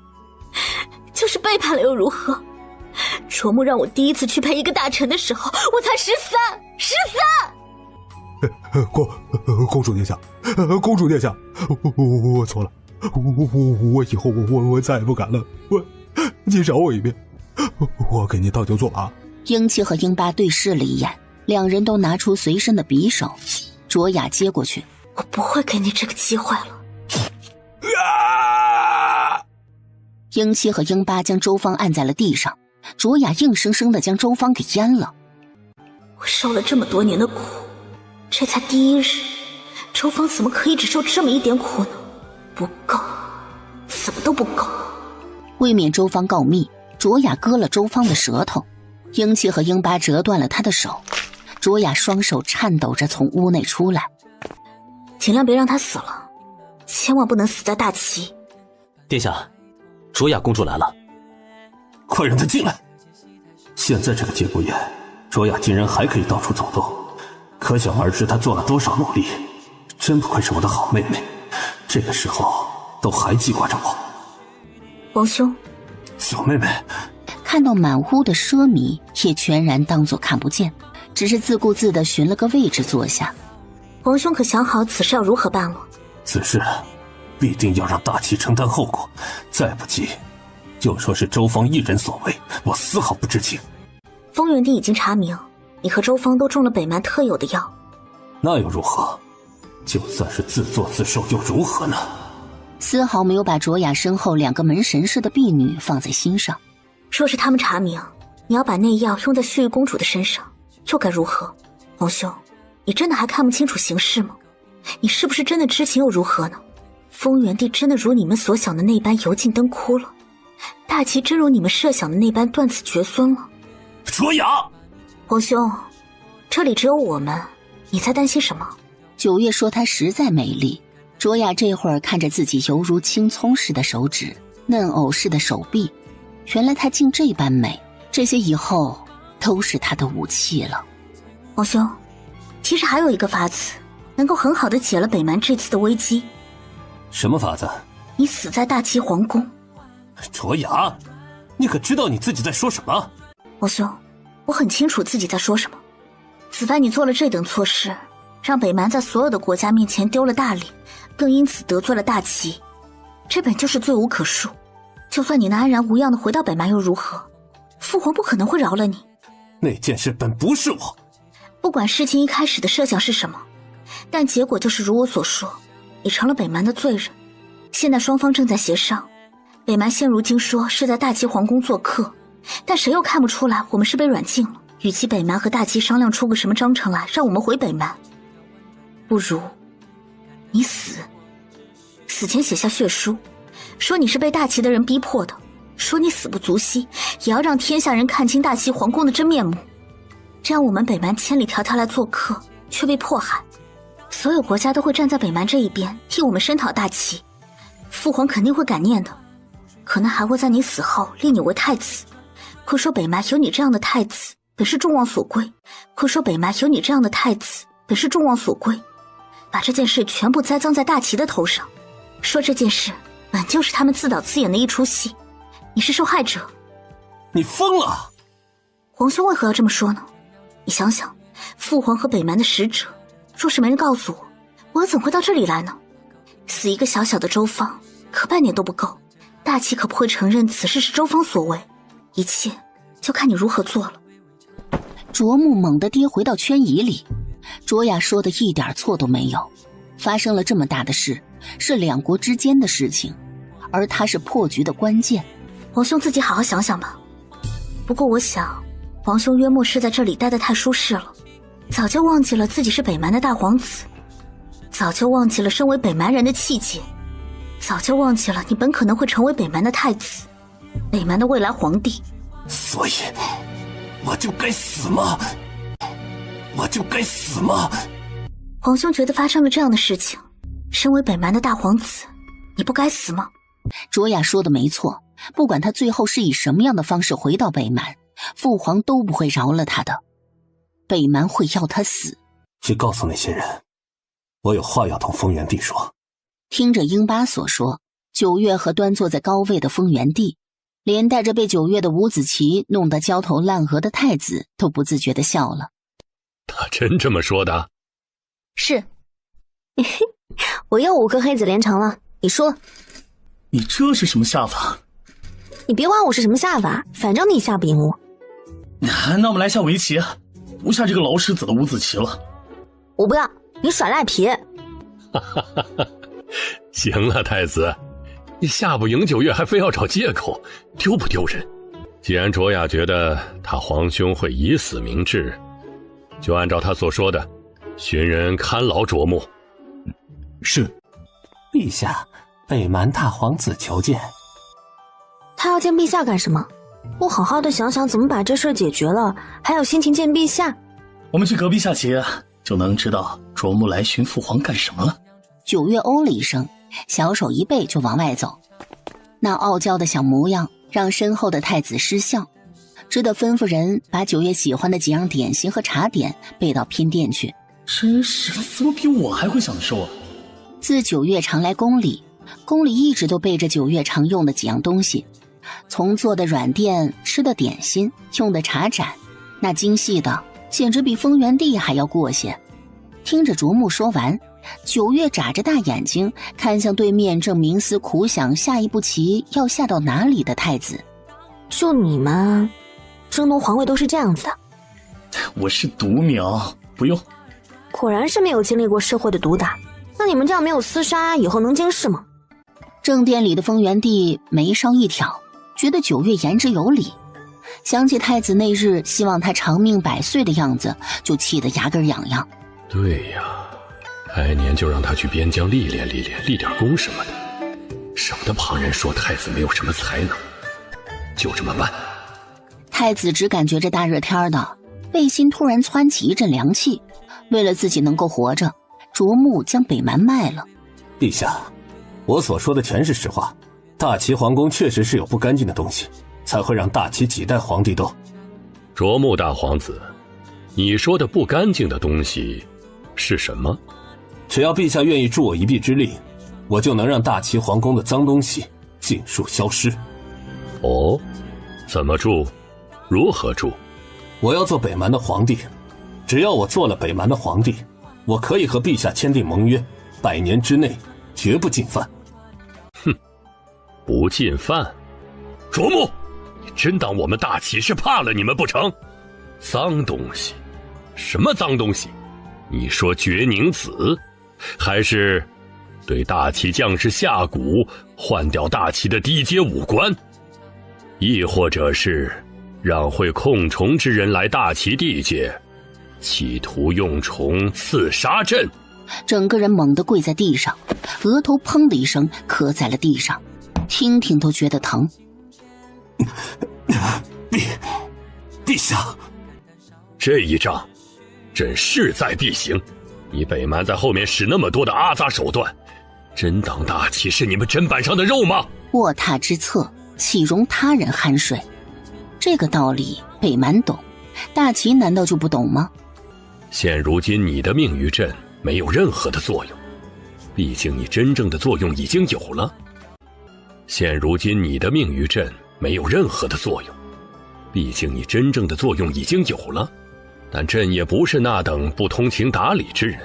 就是背叛了又如何？卓木让我第一次去陪一个大臣的时候，我才13。公主殿下，公主殿下，我错了，我以后我再也不敢了。你饶我一遍，我给你倒酒做啊。英七和英八对视了一眼，两人都拿出随身的匕首。卓雅接过去，我不会给你这个机会了。英七和英八将周芳按在了地上，卓雅硬生生地将周芳给淹了。我受了这么多年的苦，这才第一日，周芳怎么可以只受这么一点苦呢？不够，怎么都不够。为免周芳告密，卓雅割了周芳的舌头，英七和英八折断了他的手。卓雅双手颤抖着从屋内出来，尽量别让他死了，千万不能死在大齐。殿下，卓雅公主来了。快让她进来！现在这个节骨眼，卓雅竟然还可以到处走动，可想而知她做了多少努力。真不愧是我的好妹妹，这个时候都还记挂着我。王兄，小妹妹看到满屋的奢靡，也全然当作看不见，只是自顾自地寻了个位置坐下。王兄可想好此事要如何办了？此事必定要让大齐承担后果，再不济就说是周芳一人所为，我丝毫不知情。丰原帝已经查明，你和周芳都中了北蛮特有的药，那又如何？就算是自作自受又如何呢？丝毫没有把卓雅身后两个门神似的婢女放在心上。若是他们查明你要把那药用在旭玉公主的身上，又该如何？王兄，你真的还看不清楚形势吗？你是不是真的知情又如何呢？丰原帝真的如你们所想的那般油尽灯枯了？大齐真如你们设想的那般断子绝孙了？卓雅，王兄，这里只有我们，你在担心什么？九月说她实在美丽，卓雅这会儿看着自己犹如青葱似的手指，嫩藕似的手臂，原来她竟这般美，这些以后都是她的武器了。王兄，其实还有一个法子，能够很好的解了北蛮这次的危机。什么法子？你死在大齐皇宫，卓雅，你可知道你自己在说什么？王兄，我很清楚自己在说什么。此番你做了这等错事，让北蛮在所有的国家面前丢了大脸，更因此得罪了大齐，这本就是罪无可恕。就算你能安然无恙的回到北蛮又如何？父皇不可能会饶了你。那件事本不是我。不管事情一开始的设想是什么，但结果就是如我所说，你成了北蛮的罪人。现在双方正在协商，北蛮现如今说是在大齐皇宫做客，但谁又看不出来我们是被软禁了。与其北蛮和大齐商量出个什么章程来让我们回北蛮，不如你死前写下血书，说你是被大齐的人逼迫的，说你死不足惜，也要让天下人看清大齐皇宫的真面目。这样我们北蛮千里迢迢来做客，却被迫害，所有国家都会站在北蛮这一边，替我们声讨大齐。父皇肯定会感念的，可能还会在你死后立你为太子，会说北蛮有你这样的太子本是众望所归，会说北蛮有你这样的太子本是众望所归，把这件事全部栽赃在大齐的头上，说这件事本就是他们自导自演的一出戏，你是受害者。你疯了！皇兄为何要这么说呢？你想想，父皇和北蛮的使者，若是没人告诉我，我又怎会到这里来呢？死一个小小的周芳，可半年都不够，大齐可不会承认此事是周芳所为，一切就看你如何做了。卓木猛地跌回到圈椅里，卓雅说的一点错都没有。发生了这么大的事，是两国之间的事情，而他是破局的关键。王兄自己好好想想吧。不过我想，王兄约莫是在这里待得太舒适了，早就忘记了自己是北蛮的大皇子，早就忘记了身为北蛮人的气节，早就忘记了你本可能会成为北蛮的太子，北蛮的未来皇帝。所以我就该死吗？我就该死吗？皇兄觉得发生了这样的事情，身为北蛮的大皇子，你不该死吗？卓雅说的没错，不管他最后是以什么样的方式回到北蛮，父皇都不会饶了他的。北蛮会要他死。去告诉那些人，我有话要同丰原帝说。听着英巴所说，九月和端坐在高位的丰原帝，连带着被九月的伍子棋弄得焦头烂额的太子都不自觉地笑了。他真这么说的？是。我又5颗黑子连成了，你说你这是什么下法？你别管我是什么下法，反正你下不赢我。那我们来下围棋，不下这个老狮子的伍子棋了。我不要，你耍赖皮。行了，太子，你下不赢九月还非要找借口，丢不丢人？既然卓雅觉得他皇兄会以死明志，就按照他所说的，寻人看牢卓木。是。陛下，北蛮大皇子求见。他要见陛下干什么？不好好的想想怎么把这事解决了，还有心情见陛下？我们去隔壁下棋，就能知道卓木来寻父皇干什么了。九月哦了一声，小手一背就往外走，那傲娇的小模样让身后的太子失笑，只得吩咐人把九月喜欢的几样点心和茶点备到偏殿去。真是，怎么比我还会享受啊？自九月常来宫里一直都备着九月常用的几样东西，从做的软垫、吃的点心、用的茶盏，那精细的简直比丰原帝还要过些。听着卓木说完，九月眨着大眼睛看向对面正冥思苦想下一步棋要下到哪里的太子。就你们争夺皇位都是这样子的？我是独苗，不用。果然是没有经历过社会的毒打，那你们这样没有厮杀，以后能经世吗？正殿里的丰原帝眉梢一挑，觉得九月言之有理，想起太子那日希望他长命百岁的样子，就气得牙根痒痒。对呀，开年就让他去边疆历练历练，立点功什么的，省得旁人说太子没有什么才能。就这么办。太子只感觉这大热天的，背心突然窜起一阵凉气。为了自己能够活着，卓木将北蛮卖了。陛下，我所说的全是实话。大齐皇宫确实是有不干净的东西，才会让大齐几代皇帝都……卓木大皇子，你说的不干净的东西是什么？只要陛下愿意助我一臂之力，我就能让大齐皇宫的脏东西尽数消失。哦，怎么住？如何住？我要做北蛮的皇帝，只要我做了北蛮的皇帝，我可以和陛下签订盟约，100年之内绝不进犯。哼，不进犯？卓木，你真当我们大齐是怕了你们不成？脏东西！什么脏东西？你说绝宁子，还是对大齐将士下蛊，换掉大齐的低阶武官？亦或者是让会控虫之人来大齐地界，企图用虫刺杀朕？整个人猛地跪在地上，额头砰的一声磕在了地上，听听都觉得疼。陛下，这一仗朕势在必行。你北蛮在后面使那么多的阿杂手段，真当大齐是你们砧板上的肉吗？卧榻之侧，岂容他人酣睡？这个道理北蛮懂，大齐难道就不懂吗？现如今你的命于朕没有任何的作用，毕竟你真正的作用已经有了。现如今你的命于朕没有任何的作用，毕竟你真正的作用已经有了。但朕也不是那等不通情达理之人，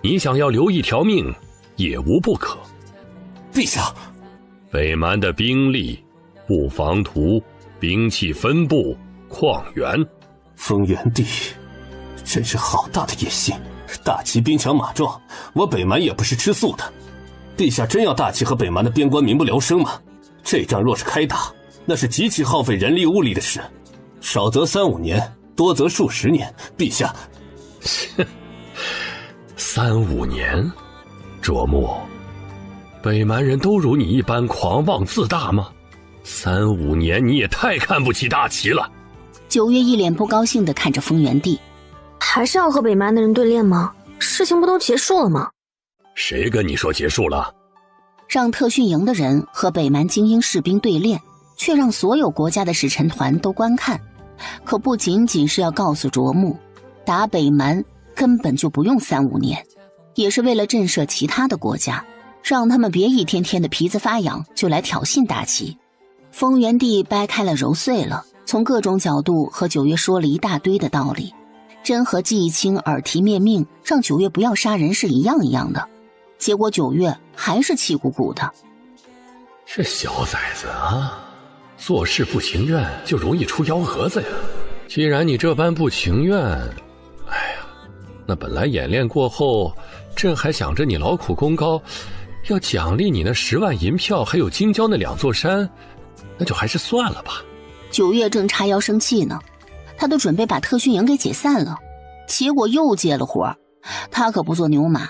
你想要留一条命也无不可。陛下，北蛮的兵力、布防图、兵器分布、矿源，丰原帝真是好大的野心！大齐兵强马壮，我北蛮也不是吃素的。陛下真要大齐和北蛮的边关民不聊生吗？这仗若是开打，那是极其耗费人力物力的事，少则3-5年，多则数十年。陛下，3-5年？卓木，北蛮人都如你一般狂妄自大吗？3-5年你也太看不起大齐了。9月一脸不高兴地看着丰原帝，还是要和北蛮的人对练吗？事情不都结束了吗？谁跟你说结束了？让特训营的人和北蛮精英士兵对练，却让所有国家的使臣团都观看，可不仅仅是要告诉卓木，打北蛮根本就不用3-5年，也是为了震慑其他的国家，让他们别一天天的皮子发痒就来挑衅大齐。丰原帝掰开了揉碎了，从各种角度和9月说了一大堆的道理，真和季义清耳提面命让9月不要杀人是一样一样的，结果9月还是气鼓鼓的。这小崽子啊，做事不情愿就容易出幺蛾子呀！既然你这般不情愿，哎呀，那本来演练过后，朕还想着你劳苦功高，要奖励你那10万银票，还有京郊那2座山，那就还是算了吧。9月正叉腰生气呢，他都准备把特训营给解散了，结果又接了活，他可不做牛马。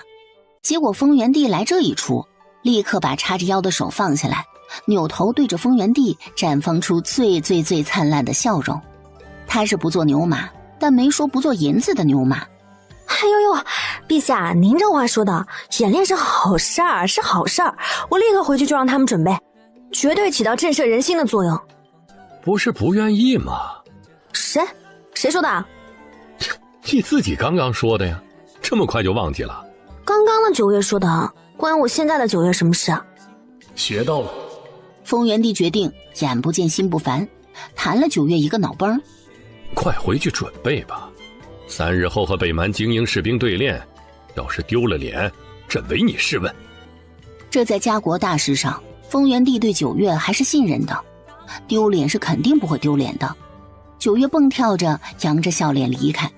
结果丰原帝来这一出，立刻把叉着腰的手放下来，扭头对着丰原帝绽放出最灿烂的笑容。他是不做牛马，但没说不做银子的牛马。哎呦呦，陛下，您这话说的，演练是好事儿，是好事儿。我立刻回去就让他们准备，绝对起到震慑人心的作用。不是不愿意吗？谁说的？你自己刚刚说的呀，这么快就忘记了？刚刚的9月说的，关我现在的9月什么事啊？学到了。丰原帝决定眼不见心不烦，弹了9月一个脑崩。快回去准备吧，3日后和北蛮精英士兵对练，要是丢了脸，朕唯你是问。这在家国大事上，丰原帝对9月还是信任的，丢脸是肯定不会丢脸的。9月蹦跳着扬着笑脸离开。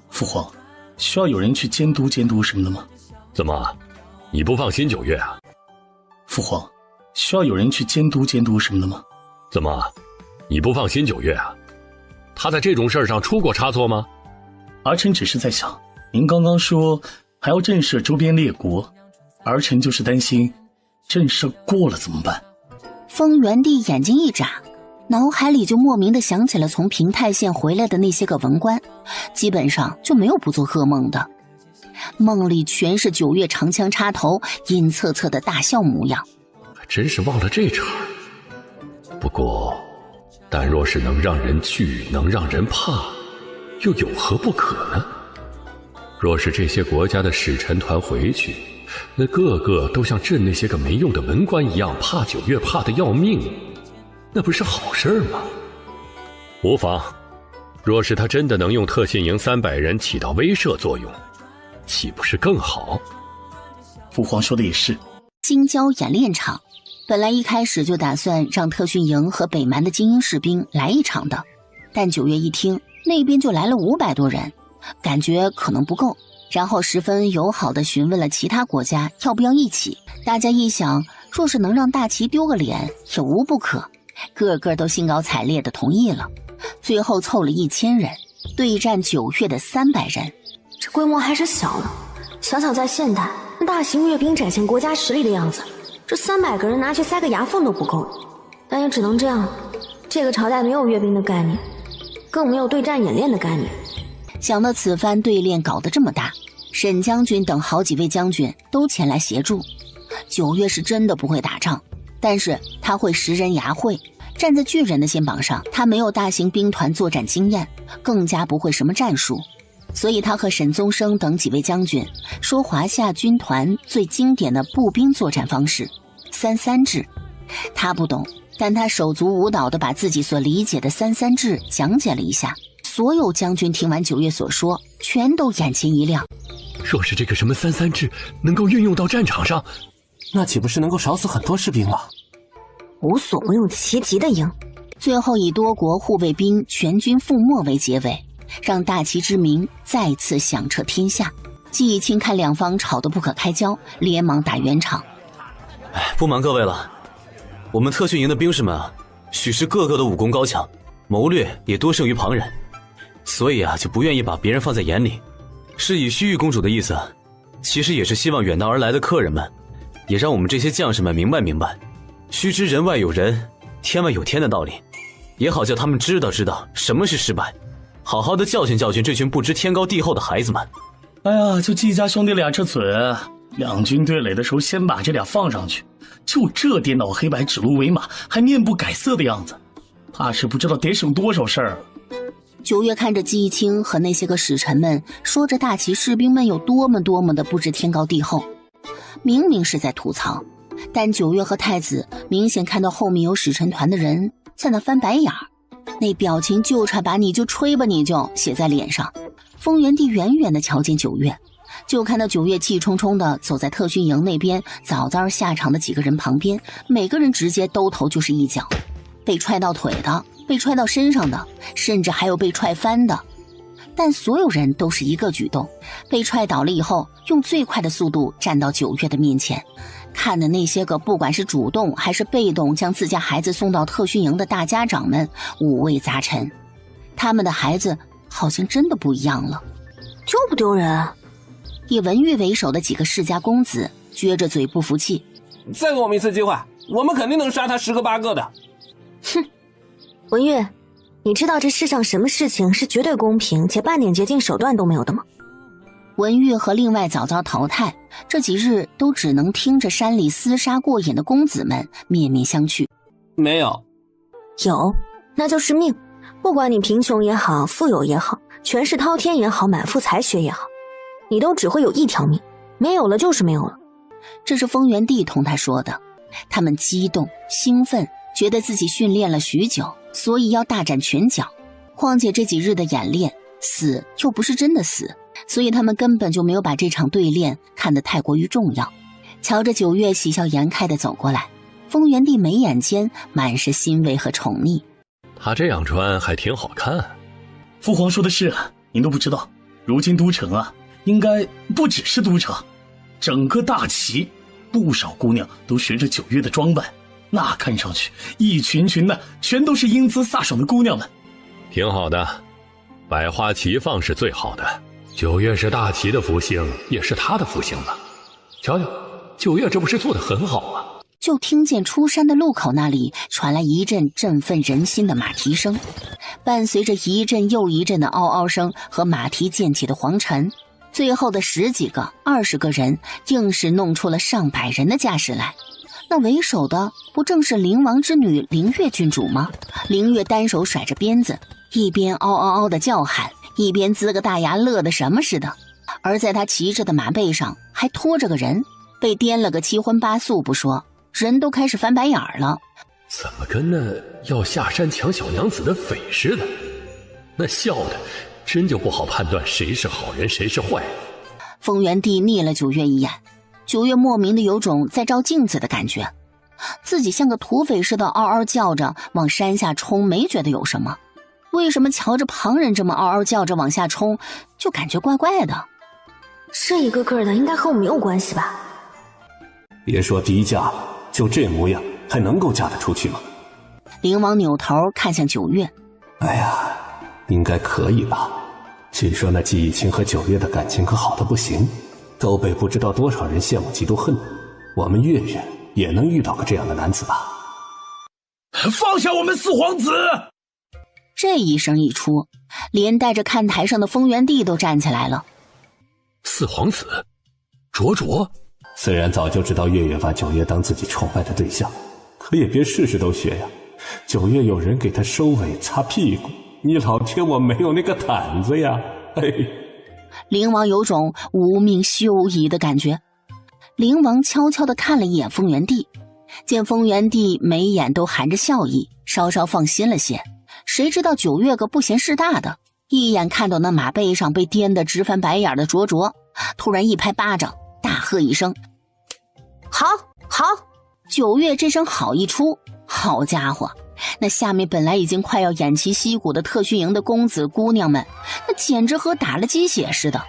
父皇，需要有人去监督什么的吗？怎么，你不放心9月啊？父皇，需要有人去监督什么的吗？怎么，你不放心9月啊？他在这种事儿上出过差错吗？儿臣只是在想，您刚刚说还要震慑周边列国，儿臣就是担心震慑过了怎么办？丰原帝眼睛一眨，脑海里就莫名的想起了从平泰县回来的那些个文官，基本上就没有不做噩梦的，梦里全是9月长枪插头，阴恻恻的大笑模样。还真是忘了这茬。不过，但若是能让人惧，能让人怕，又有何不可呢？若是这些国家的使臣团回去，那个个都像朕那些个没用的文官一样怕9月怕得要命，那不是好事吗？无妨，若是他真的能用特训营300人起到威慑作用，岂不是更好？父皇说的也是。京郊演练场本来一开始就打算让特训营和北蛮的精英士兵来一场的，但9月一听那边就来了500多人，感觉可能不够，然后十分友好地询问了其他国家要不要一起。大家一想，若是能让大齐丢个脸也无不可，个个都兴高采烈地同意了。最后凑了1000人对战9月的300人，这规模还是小了。想想在现代，那大型阅兵展现国家实力的样子，这300个人拿去塞个牙缝都不够。但也只能这样了，这个朝代没有阅兵的概念，更没有对战演练的概念。想到此番对练搞得这么大，沈将军等好几位将军都前来协助。9月是真的不会打仗，但是他会识人牙慧，站在巨人的肩膀上，他没有大型兵团作战经验，更加不会什么战术，所以他和沈宗生等几位将军说华夏军团最经典的步兵作战方式3-3制。他不懂，但他手足舞蹈地把自己所理解的3-3制讲解了一下。所有将军听完9月所说，全都眼前一亮。若是这个什么3-3制能够运用到战场上，那岂不是能够少死很多士兵了？无所不用其极的赢。最后以多国护卫兵全军覆没为结尾，让大齐之名再次响彻天下。季义清看两方吵得不可开交，连忙打圆场。不瞒各位了，我们特训营的兵士们啊，许是个个的武功高强，谋略也多胜于旁人，所以就不愿意把别人放在眼里。是以须臾公主的意思，其实也是希望远道而来的客人们，也让我们这些将士们明白明白，须知人外有人，天外有天的道理，也好叫他们知道什么是失败，好好的教训教训这群不知天高地厚的孩子们。哎呀，就季家兄弟俩这嘴，两军对垒的时候先把这俩放上去，就这颠倒黑白指鹿为马，还面不改色的样子，怕是不知道得省多少事儿。9月看着季义清和那些个使臣们说着大齐士兵们有多么的不知天高地厚，明明是在吐槽，但9月和太子明显看到后面有使臣团的人在那翻白眼儿，那表情就差把你就吹吧你就写在脸上。丰原帝远远地瞧见9月，就看到9月气冲冲地走在特训营那边早早下场的几个人旁边，每个人直接兜头就是一脚，被踹到腿的，被踹到身上的，甚至还有被踹翻的。但所有人都是一个举动，被踹倒了以后用最快的速度站到9月的面前，看的那些个不管是主动还是被动将自家孩子送到特训营的大家长们五味杂陈，他们的孩子好像真的不一样了。丢不丢人？以文玉为首的几个世家公子撅着嘴不服气，再给我们一次机会，我们肯定能杀他10个8个的。哼，文玉，你知道这世上什么事情是绝对公平且半点捷径手段都没有的吗？文玉和另外早早淘汰，这几日都只能听着山里厮杀过瘾的公子们面面相觑。没有。有，那就是命。不管你贫穷也好，富有也好，权势滔天也好，满腹才学也好，你都只会有一条命，没有了就是没有了。这是丰原帝同他说的。他们激动兴奋，觉得自己训练了许久，所以要大展拳脚。况且这几日的演练，死又不是真的死，所以他们根本就没有把这场对练看得太过于重要。瞧着9月喜笑颜开地走过来，丰原帝眉眼间满是欣慰和宠溺。他这样穿还挺好看。父皇说的是，您都不知道，如今都城应该不只是都城，整个大齐不少姑娘都学着9月的装扮，那看上去一群群的全都是英姿飒爽的姑娘们。挺好的，百花齐放是最好的。9月是大齐的福星，也是他的福星了。瞧瞧，9月这不是做得很好吗？就听见出山的路口那里传来一阵振奋人心的马蹄声，伴随着一阵又一阵的嗷嗷声和马蹄溅起的黄尘，最后的10几个20个人硬是弄出了上百人的架势来。那为首的不正是灵王之女灵月郡主吗？灵月单手甩着鞭子，一边嗷嗷嗷的叫喊，一边呲个大牙乐得什么似的。而在他骑着的马背上还拖着个人，被颠了个7荤8素不说，人都开始翻白眼了。怎么跟那要下山抢小娘子的匪似的？那笑的真就不好判断谁是好人谁是坏人。丰原帝睨了九月一眼，九月莫名的有种在照镜子的感觉，自己像个土匪似的嗷嗷叫着往山下冲，没觉得有什么，为什么瞧着旁人这么嗷嗷叫着往下冲，就感觉怪怪的？这一个个的应该和我没有关系吧？别说低价了，就这模样还能够嫁得出去吗？灵王扭头看向九月，哎呀，应该可以吧。据说那季逸清和九月的感情可好的不行，都被不知道多少人羡慕嫉妒恨。我们月月也能遇到个这样的男子吧？放下我们四皇子！这一声一出，连带着看台上的丰原帝都站起来了。四皇子，卓卓。虽然早就知道月月把九月当自己崇拜的对象，可也别事事都学呀。九月有人给他收尾擦屁股，你老天我没有那个胆子呀！嘿，灵王有种无命休矣的感觉。灵王悄悄地看了一眼丰原帝，见丰原帝眉眼都含着笑意，稍稍放心了些。谁知道九月个不嫌事大的，一眼看到那马背上被颠得直翻白眼的卓卓，突然一拍巴掌，大喝一声：好好！九月这声好一出，好家伙，那下面本来已经快要偃旗息鼓的特训营的公子姑娘们，那简直和打了鸡血似的，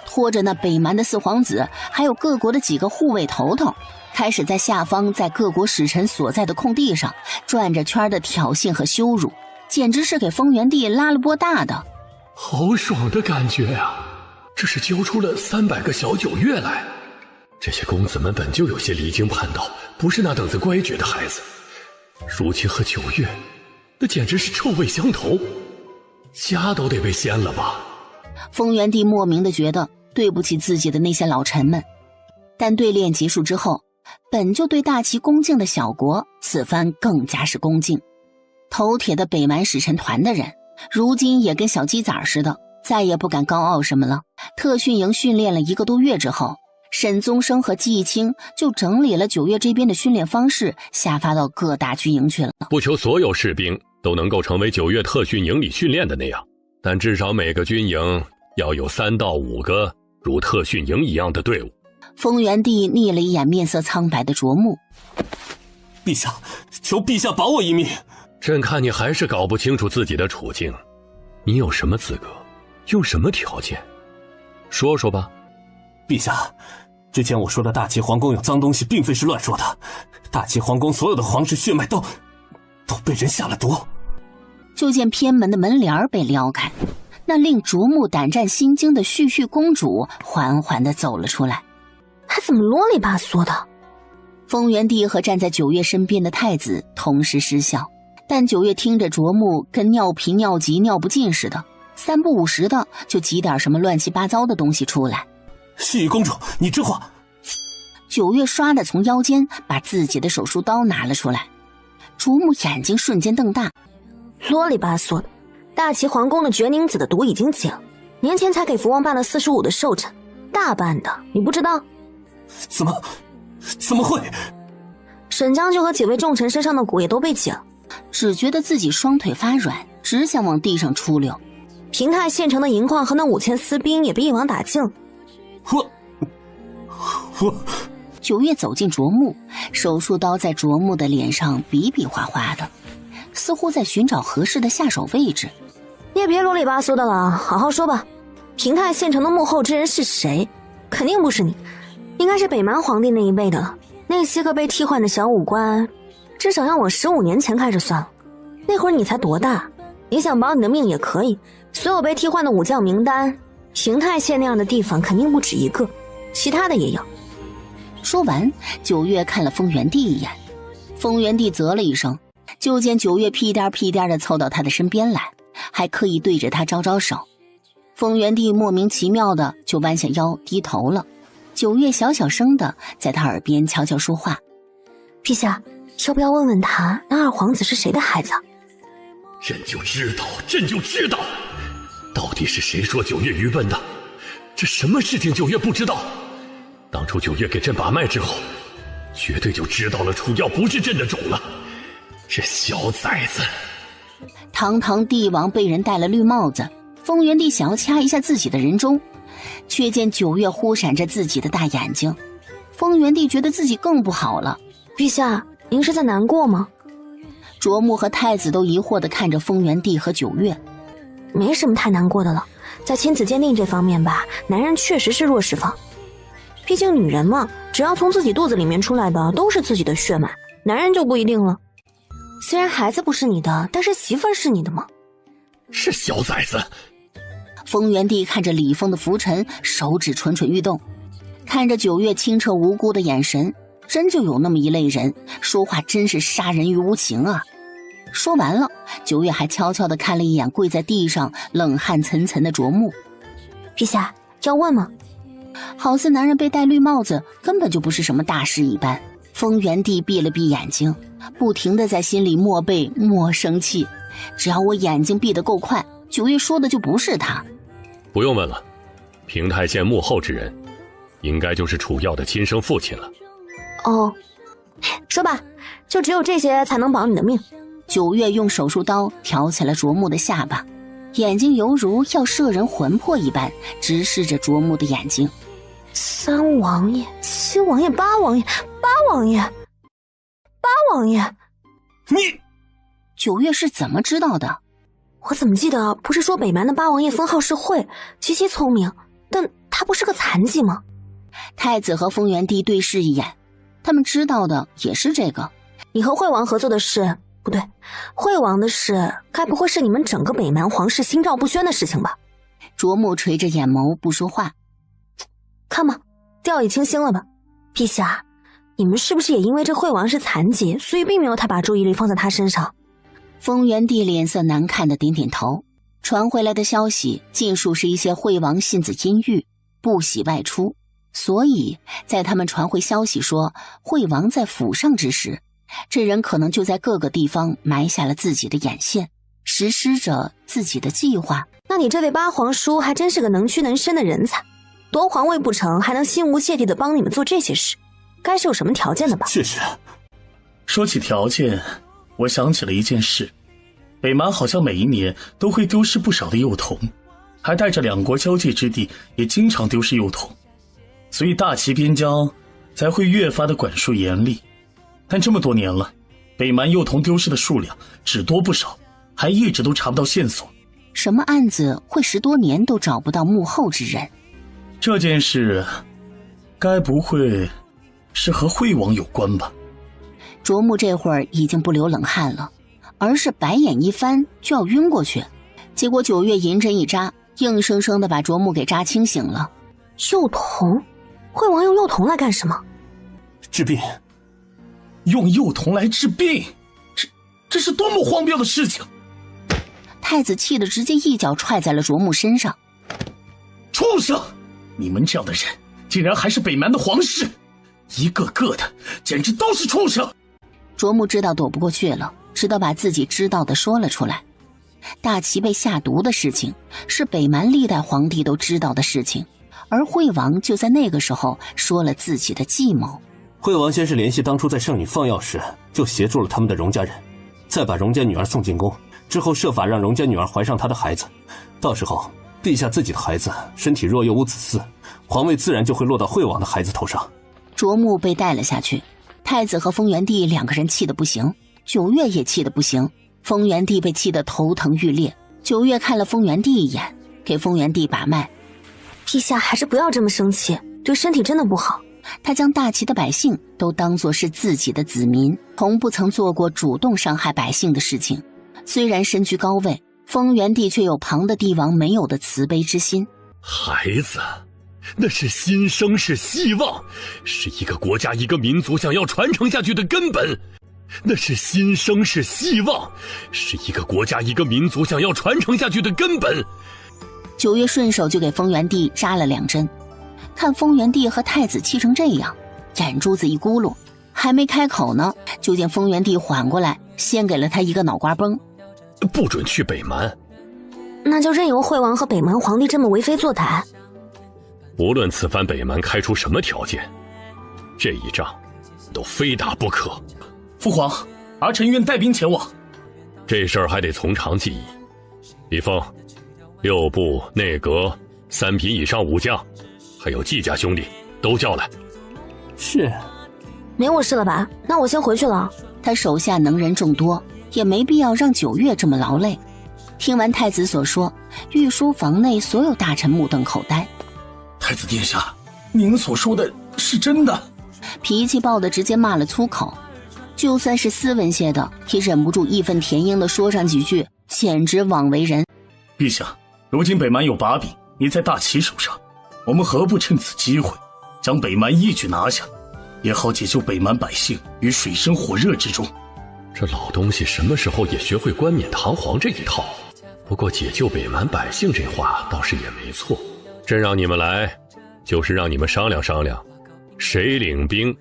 拖着那北蛮的四皇子还有各国的几个护卫头头，开始在下方在各国使臣所在的空地上转着圈的挑衅和羞辱，简直是给丰原帝拉了波大的。好爽的感觉呀！这是教出了300个小九月来。这些公子们本就有些离经叛道，不是那等子乖觉的孩子，如今和九月那简直是臭味相投，家都得被掀了吧。丰原帝莫名的觉得对不起自己的那些老臣们，但对练结束之后，本就对大齐恭敬的小国此番更加是恭敬。头铁的北蛮使臣团的人如今也跟小鸡崽似的，再也不敢高傲什么了。特训营训练了1个多月之后，沈宗生和季逸清就整理了九月这边的训练方式，下发到各大军营去了。不求所有士兵都能够成为九月特训营里训练的那样，但至少每个军营要有3到5个如特训营一样的队伍。丰原帝睨了一眼面色苍白的卓木，陛下，求陛下保我一命。朕看你还是搞不清楚自己的处境，你有什么资格，用什么条件，说说吧。陛下，之前我说的大齐皇宫有脏东西并非是乱说的，大齐皇宫所有的皇室血脉都被人下了毒。就见偏门的门帘被撩开，那令卓木胆战心惊的絮絮公主缓缓地走了出来。她怎么啰里吧嗦的？丰原帝和站在九月身边的太子同时失笑，但九月听着卓木跟尿频尿急尿不尽似的，3不5时的就挤点什么乱七八糟的东西出来。絮语公主，你这话……九月唰的从腰间把自己的手术刀拿了出来，卓木眼睛瞬间瞪大。啰里吧嗦的，大齐皇宫的绝宁子的毒已经解了，年前才给福王办了45的寿辰，大办的你不知道？怎么会？沈将军和几位重臣身上的蛊也都被解了，只觉得自己双腿发软，只想往地上出溜。平泰县城的银矿和那5000私兵也被一网打尽了。我九月走进卓木，手术刀在卓木的脸上比比划划的，似乎在寻找合适的下手位置。你也别啰里吧嗦的了，好好说吧。平泰县城的幕后之人是谁？肯定不是你，应该是北蛮皇帝那一辈的了。那些个被替换的小武官，至少要我15年前开始算了。那会儿你才多大？你想保你的命也可以。所有被替换的武将名单，平泰县那样的地方肯定不止一个，其他的也有。说完，九月看了丰原帝一眼，丰原帝啧了一声，就见九月屁颠屁颠地凑到他的身边来，还刻意对着他招招手。丰原帝莫名其妙的就弯下腰低头了。九月小小声的在他耳边悄悄说话：陛下，要不要问问他那二皇子是谁的孩子？朕就知道，到底是谁说九月愚笨的？这什么事情九月不知道？当初九月给朕把脉之后，绝对就知道了楚药不是朕的种了。这小崽子！堂堂帝王被人戴了绿帽子，风原帝想要掐一下自己的人中，却见九月忽闪着自己的大眼睛。风原帝觉得自己更不好了。陛下，您是在难过吗？卓木和太子都疑惑地看着风原帝和九月。没什么太难过的了，在亲子鉴定这方面吧，男人确实是弱势方。毕竟女人嘛，只要从自己肚子里面出来的都是自己的血脉，男人就不一定了。虽然孩子不是你的，但是媳妇儿是你的嘛。是小崽子。风原帝看着李峰的浮尘，手指蠢蠢欲动，看着九月清澈无辜的眼神，真就有那么一类人，说话真是杀人于无情啊。说完了，九月还悄悄地看了一眼跪在地上冷汗涔涔的卓木。陛下，要问吗？好似男人被戴绿帽子根本就不是什么大事一般。风原帝闭了闭眼睛，不停地在心里默背莫生气。只要我眼睛闭得够快，九月说的就不是他。不用问了，平太县幕后之人，应该就是楚耀的亲生父亲了。哦，说吧，就只有这些才能保你的命。九月用手术刀挑起了卓木的下巴，眼睛犹如要摄人魂魄一般，直视着卓木的眼睛。三王爷、七王爷、八王爷、八王爷、八王爷，你九月是怎么知道的？我怎么记得不是说北蛮的八王爷封号是慧，极其聪明，但他不是个残疾吗？太子和风原帝对视一眼，他们知道的也是这个。你和惠王合作的事，不对，惠王的事，该不会是你们整个北蛮皇室心照不宣的事情吧？卓木垂着眼眸不说话。看吧，掉以轻心了吧？陛下，你们是不是也因为这惠王是残疾，所以并没有太把注意力放在他身上？风原帝脸色难看的点点头。传回来的消息尽数是一些惠王性子阴郁，不喜外出，所以在他们传回消息说惠王在府上之时，这人可能就在各个地方埋下了自己的眼线，实施着自己的计划。那你这位八皇叔还真是个能屈能伸的人才，夺皇位不成，还能心无芥蒂的帮你们做这些事，该是有什么条件的吧？确实。说起条件，我想起了一件事，北蛮好像每一年都会丢失不少的幼童，还带着两国交界之地，也经常丢失幼童，所以大齐边疆才会越发的管束严厉。但这么多年了，北蛮幼童丢失的数量只多不少，还一直都查不到线索。什么案子会10多年都找不到幕后之人？这件事该不会是和惠王有关吧？卓木这会儿已经不流冷汗了，而是白眼一翻就要晕过去，结果九月银针一扎，硬生生的把卓木给扎清醒了。幼童？惠王用幼童来干什么？治病。用幼童来治病，这是多么荒谬的事情！太子气得直接一脚踹在了卓木身上。畜生！你们这样的人竟然还是北蛮的皇室，一个个的简直都是畜生！卓木知道躲不过去了，只得把自己知道的说了出来。大齐被下毒的事情是北蛮历代皇帝都知道的事情，而惠王就在那个时候说了自己的计谋。惠王先是联系当初在圣女放药时就协助了他们的荣家人，再把荣家女儿送进宫，之后设法让荣家女儿怀上他的孩子，到时候陛下自己的孩子身体弱又无子嗣，皇位自然就会落到惠王的孩子头上。卓木被带了下去，太子和风原帝两个人气得不行，九月也气得不行。风原帝被气得头疼欲裂，九月看了风原帝一眼，给风原帝把脉。陛下还是不要这么生气，对身体真的不好。他将大齐的百姓都当作是自己的子民，从不曾做过主动伤害百姓的事情。虽然身居高位，风原帝却有旁的帝王没有的慈悲之心。孩子，那是新生，是希望，是一个国家一个民族想要传承下去的根本。那是新生，是希望，是一个国家一个民族想要传承下去的根本。九月顺手就给风原帝扎了2针，看风原帝和太子气成这样，眼珠子一咕噜，还没开口呢，就见风原帝缓过来，先给了他一个脑瓜崩。不准去北蛮。那就任由惠王和北蛮皇帝这么为非作歹。无论此番北蛮开出什么条件，这一仗都非打不可。父皇，儿臣愿带兵前往。这事儿还得从长计议。李凤，6部内阁3品以上武将，还有季家兄弟都叫来。是，没我事了吧？那我先回去了。他手下能人众多，也没必要让9月这么劳累。听完太子所说，御书房内所有大臣目瞪口呆。太子殿下，您所说的是真的？脾气暴得直接骂了粗口，就算是斯文些的，也忍不住义愤填膺地说上几句，简直枉为人。陛下，如今北蛮有把柄，你在大齐手上，我们何不趁此机会，将北蛮一举拿下，也好解救北蛮百姓于水深火热之中。这老东西什么时候也学会冠冕堂皇这一套？不过解救北蛮百姓这话倒是也没错。朕让你们来，就是让你们商量商量，谁领兵，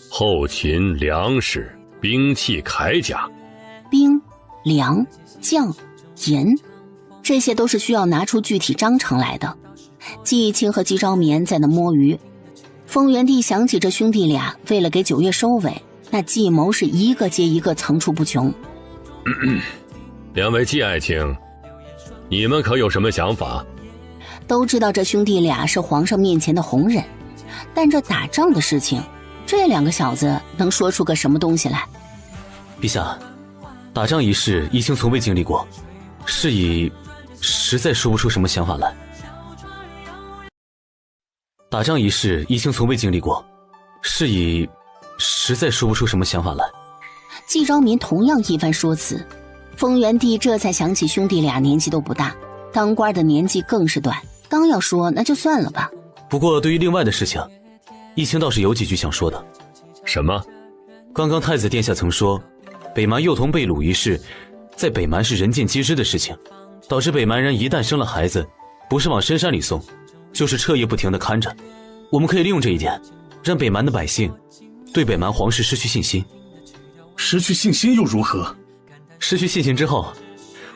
后勤、粮食、兵器、铠甲。兵、粮、将、银，这些都是需要拿出具体章程来的。季青和季昭眠在那摸鱼，丰元帝想起这兄弟俩为了给9月收尾，那计谋是一个接一个层出不穷。2位季爱卿，你们可有什么想法？都知道这兄弟俩是皇上面前的红人，但这打仗的事情，这2个小子能说出个什么东西来？陛下，打仗一事，宜卿从未经历过，是以实在说不出什么想法来。打仗一事，宜卿从未经历过，是以实在说不出什么想法来。季昭民同样一番说辞，丰元帝这才想起兄弟俩年纪都不大，当官的年纪更是短，刚要说那就算了吧。不过对于另外的事情，宜卿倒是有几句想说的。什么？刚刚太子殿下曾说，北蛮幼童被掳一事，在北蛮是人尽皆知的事情，导致北蛮人一旦生了孩子，不是往深山里送，就是彻夜不停地看着。我们可以利用这一点，让北蛮的百姓对北蛮皇室失去信心。失去信心又如何？失去信心之后，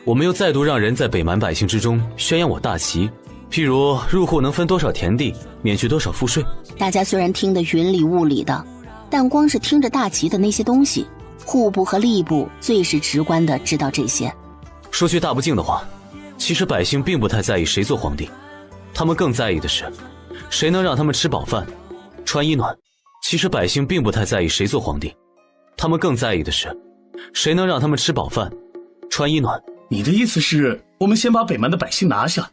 我们又再度让人在北蛮百姓之中宣扬我大齐，譬如入户能分多少田地，免去多少赋税。大家虽然听得云里雾里的，但光是听着大齐的那些东西，户部和吏部最是直观的知道这些。说句大不敬的话，其实百姓并不太在意谁做皇帝，他们更在意的是谁能让他们吃饱饭穿衣暖。其实百姓并不太在意谁做皇帝，他们更在意的是谁能让他们吃饱饭穿衣暖。你的意思是，我们先把北蛮的百姓拿下，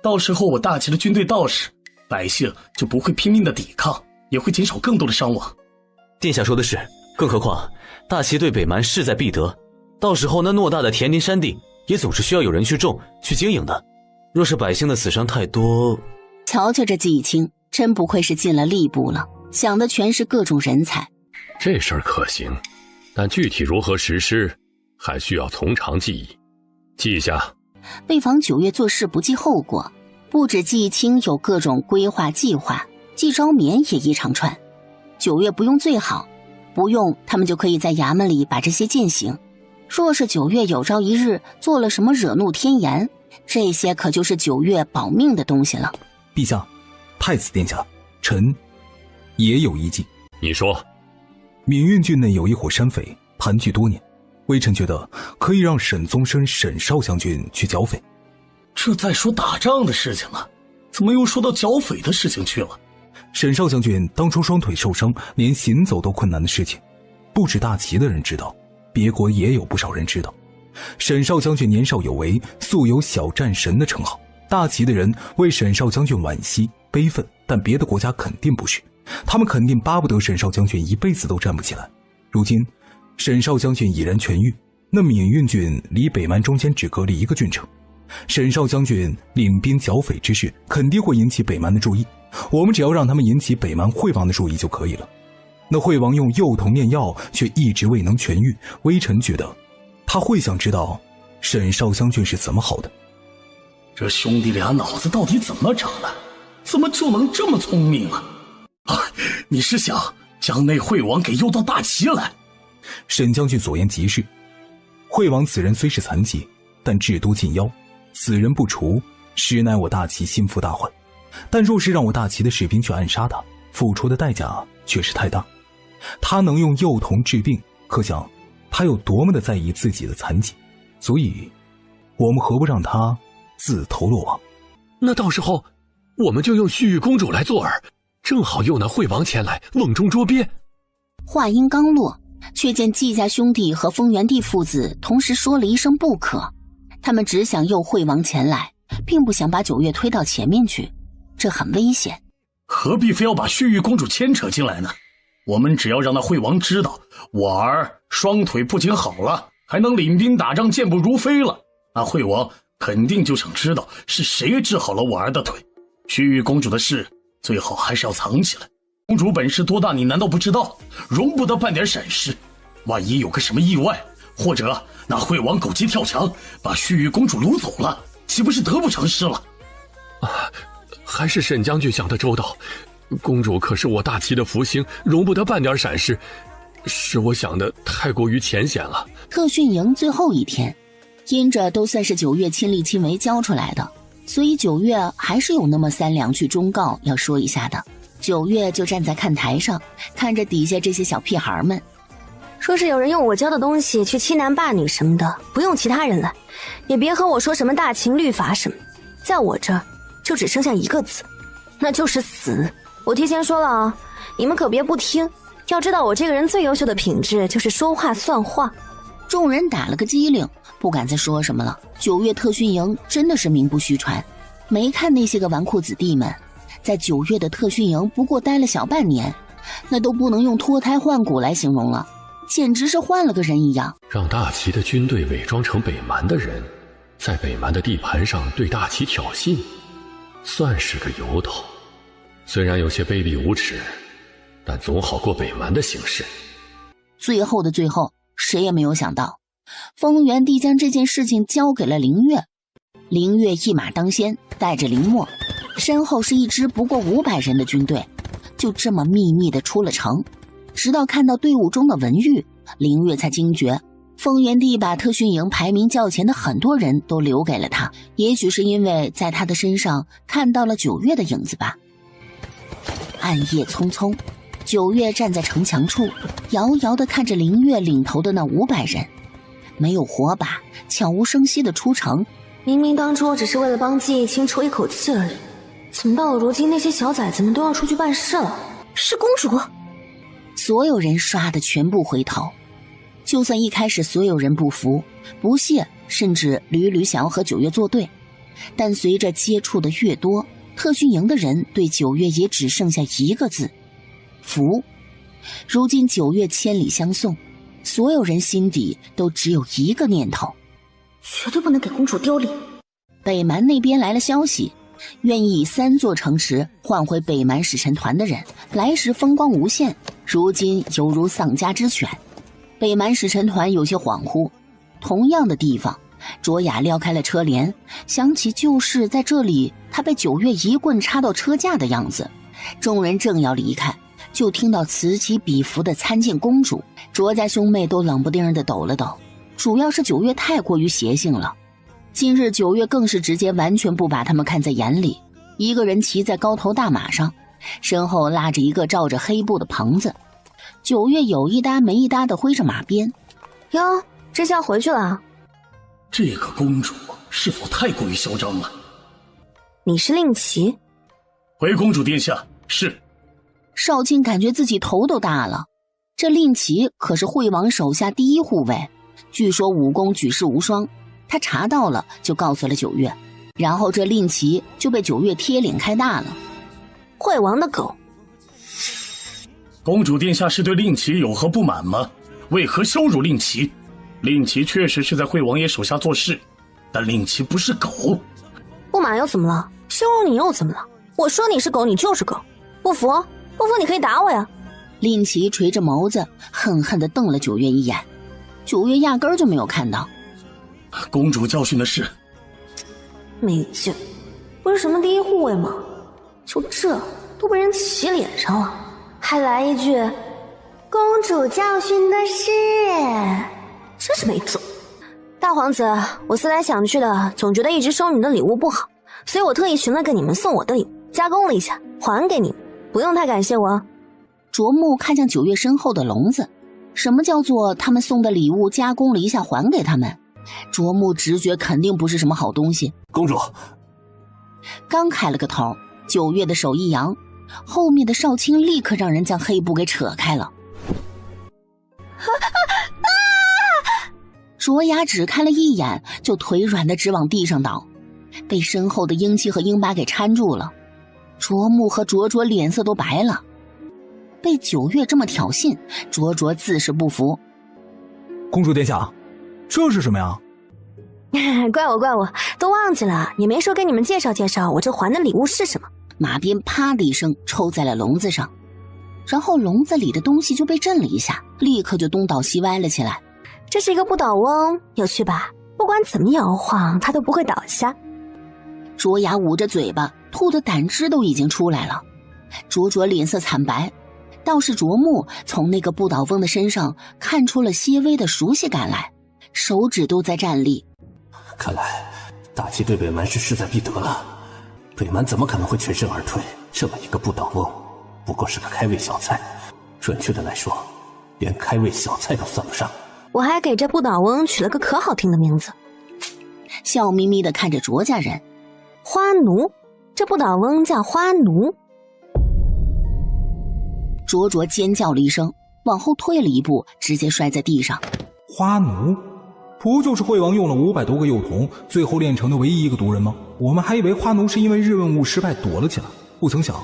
到时候我大齐的军队到时，百姓就不会拼命的抵抗，也会减少更多的伤亡。殿下说的是，更何况大齐对北蛮势在必得，到时候那偌大的田林山地也总是需要有人去种去经营的，若是百姓的死伤太多。瞧瞧这季青，真不愧是进了吏部了，想的全是各种人才。这事儿可行，但具体如何实施，还需要从长计议。记下。为防9月做事不计后果，不止季青有各种规划计划，季昭眠也一长串。9月不用最好，不用他们就可以在衙门里把这些践行。若是9月有朝一日做了什么惹怒天颜，这些可就是9月保命的东西了。陛下，太子殿下，臣也有一计。你说。闽运郡内有一伙山匪盘踞多年，微臣觉得可以让沈宗深、沈少将军去剿匪。这在说打仗的事情呢，怎么又说到剿匪的事情去了？沈少将军当初双腿受伤，连行走都困难的事情，不止大齐的人知道，别国也有不少人知道。沈少将军年少有为，素有小战神的称号，大齐的人为沈少将军惋惜悲愤，但别的国家肯定不是，他们肯定巴不得沈少将军一辈子都站不起来。如今沈少将军已然痊愈，那闽运郡离北蛮中间只隔了一个郡城，沈少将军领兵剿匪之事肯定会引起北蛮的注意，我们只要让他们引起北蛮惠王的注意就可以了。那惠王用幼童炼药却一直未能痊愈，微臣觉得他会想知道沈少将军是怎么好的。这兄弟俩脑子到底怎么长的？怎么就能这么聪明啊？你是想将那惠王给诱到大齐来？沈将军所言极是，惠王此人虽是残疾，但至多近妖，此人不除，实乃我大齐心腹大患。但若是让我大齐的士兵去暗杀他，付出的代价却是太大。他能用幼童治病，可想他有多么的在意自己的残疾，所以我们何不让他自投罗网？那到时候我们就用旭玉公主来做饵，正好诱那惠王前来瓮中捉鳖。话音刚落，却见季家兄弟和丰原帝父子同时说了一声不可。他们只想诱惠王前来，并不想把九月推到前面去，这很危险。何必非要把旭玉公主牵扯进来呢？我们只要让那惠王知道我儿双腿不仅好了，还能领兵打仗，健步如飞了，那惠王肯定就想知道是谁治好了我儿的腿。旭玉公主的事最好还是要藏起来，公主本事多大你难道不知道？容不得半点闪失，万一有个什么意外，或者那惠王狗急跳墙把旭玉公主掳走了，岂不是得不偿失了？还是沈将军想得周到，公主可是我大齐的福星，容不得半点闪失，是我想的太过于浅显了。特训营最后一天，因着都算是九月亲力亲为教出来的，所以九月还是有那么3两句忠告要说一下的。九月就站在看台上，看着底下这些小屁孩们，说是有人用我教的东西去欺男霸女什么的，不用其他人来，也别和我说什么大秦律法什么，在我这儿就只剩下一个字，那就是死。我提前说了啊，你们可别不听，要知道我这个人最优秀的品质就是说话算话。众人打了个激灵，不敢再说什么了。九月特训营真的是名不虚传，没看那些个纨绔子弟们在九月的特训营不过待了小半年，那都不能用脱胎换骨来形容了，简直是换了个人一样。让大齐的军队伪装成北蛮的人，在北蛮的地盘上对大齐挑衅，算是个由头。虽然有些卑鄙无耻，但总好过北蛮的行事。最后的最后，谁也没有想到，丰原帝将这件事情交给了林月。林月一马当先，带着林默，身后是一支不过500人的军队，就这么秘密地出了城。直到看到队伍中的文玉，林月才惊觉，丰原帝把特训营排名较前的很多人都留给了他，也许是因为在他的身上看到了九月的影子吧。暗夜匆匆，九月站在城墙处，遥遥地看着林月领头的那500人，没有火把，悄无声息地出城。明明当初只是为了帮季义清出一口气而已，怎么到了如今那些小崽子们都要出去办事了？是公主！所有人唰的全部回头。就算一开始所有人不服、不屑，甚至屡屡想要和九月作对，但随着接触的越多，特训营的人对九月也只剩下一个字：服。如今九月千里相送，所有人心底都只有一个念头：绝对不能给公主丢脸。北蛮那边来了消息，愿意以3座城池换回北蛮使臣团的人，来时风光无限，如今犹如丧家之犬。北蛮使臣团有些恍惚。同样的地方，卓雅撩开了车帘，想起旧事在这里，他被九月一棍插到车架的样子。众人正要离开，就听到此起彼伏的参见公主，卓家兄妹都冷不丁的抖了抖。主要是九月太过于邪性了，今日九月更是直接完全不把他们看在眼里。一个人骑在高头大马上，身后拉着一个罩着黑布的棚子。九月有一搭没一搭的挥着马鞭。哟，这下回去了？这个公主是否太过于嚣张了？你是令旗？回公主殿下。是。少卿感觉自己头都大了，这令旗可是惠王手下第1护卫，据说武功举世无双，他查到了就告诉了九月，然后这令旗就被九月贴脸开大了。惠王的狗！公主殿下是对令旗有何不满吗？为何羞辱令旗？令旗确实是在惠王爷手下做事，但令旗不是狗。不满又怎么了？羞辱你又怎么了？我说你是狗，你就是狗。不服？不服你可以打我呀！令旗垂着眸子，恨恨地瞪了九月一眼。九月压根儿就没有看到。公主教训的是没劲，不是什么第1护卫吗？就这都被人骑脸上了，还来一句公主教训的是，真是没种。大皇子，我思来想去的，总觉得一直收你的礼物不好，所以我特意寻了给你们送我的礼物，加工了一下，还给你们，不用太感谢我。卓木看向九月身后的笼子，什么叫做他们送的礼物加工了一下还给他们？卓木直觉肯定不是什么好东西。公主刚开了个头，九月的手一扬，后面的少卿立刻让人将黑布给扯开了。卓雅只看了一眼，就腿软的直往地上倒，被身后的英七和英八给搀住了。卓木和卓卓脸色都白了，被九月这么挑衅，卓卓自是不服。公主殿下，这是什么呀？怪我，都忘记了，也没说给你们介绍介绍我这还的礼物是什么。马鞭啪的一声抽在了笼子上，然后笼子里的东西就被震了一下，立刻就东倒西歪了起来。这是一个不倒翁，有趣吧？不管怎么摇晃，它都不会倒下。卓雅捂着嘴巴，吐的胆汁都已经出来了。卓卓脸色惨白，倒是卓木从那个不倒翁的身上看出了些微的熟悉感来，手指都在站立。看来大齐对北蛮是势在必得了，北蛮怎么可能会全身而退？这么一个不倒翁，不过是个开胃小菜，准确的来说，连开胃小菜都算不上。我还给这不倒翁取了个可好听的名字，笑眯眯地看着卓家人。花奴，这不倒翁叫花奴。卓卓尖叫了一声，往后退了一步，直接摔在地上。花奴，不就是惠王用了500多个幼童，最后炼成的唯一一个毒人吗？我们还以为花奴是因为任务失败躲了起来，不曾想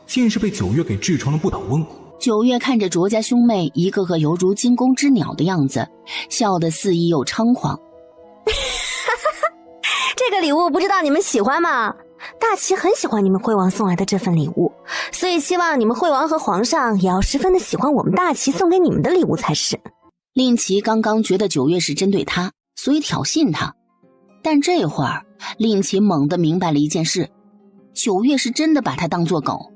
竟是被九月给制成了不倒翁。九月看着卓家兄妹一个个犹如惊弓之鸟的样子，笑得肆意又猖狂。这个礼物不知道你们喜欢吗？大齐很喜欢你们惠王送来的这份礼物，所以希望你们惠王和皇上也要十分的喜欢我们大齐送给你们的礼物才是。令旗刚刚觉得九月是针对他，所以挑衅他，但这会儿令旗猛地明白了一件事，九月是真的把他当作狗。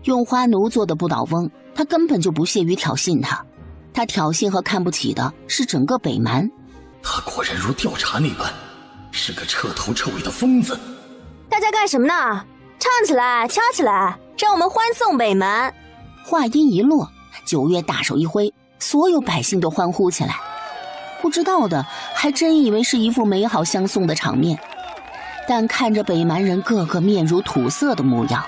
用花奴做的不倒翁，他根本就不屑于挑衅他，他挑衅和看不起的是整个北蛮。他果然如调查那般，是个彻头彻尾的疯子。大家干什么呢？唱起来，敲起来，让我们欢送北蛮。话音一落，九月大手一挥，所有百姓都欢呼起来。不知道的还真以为是一副美好相送的场面，但看着北蛮人个个面如土色的模样，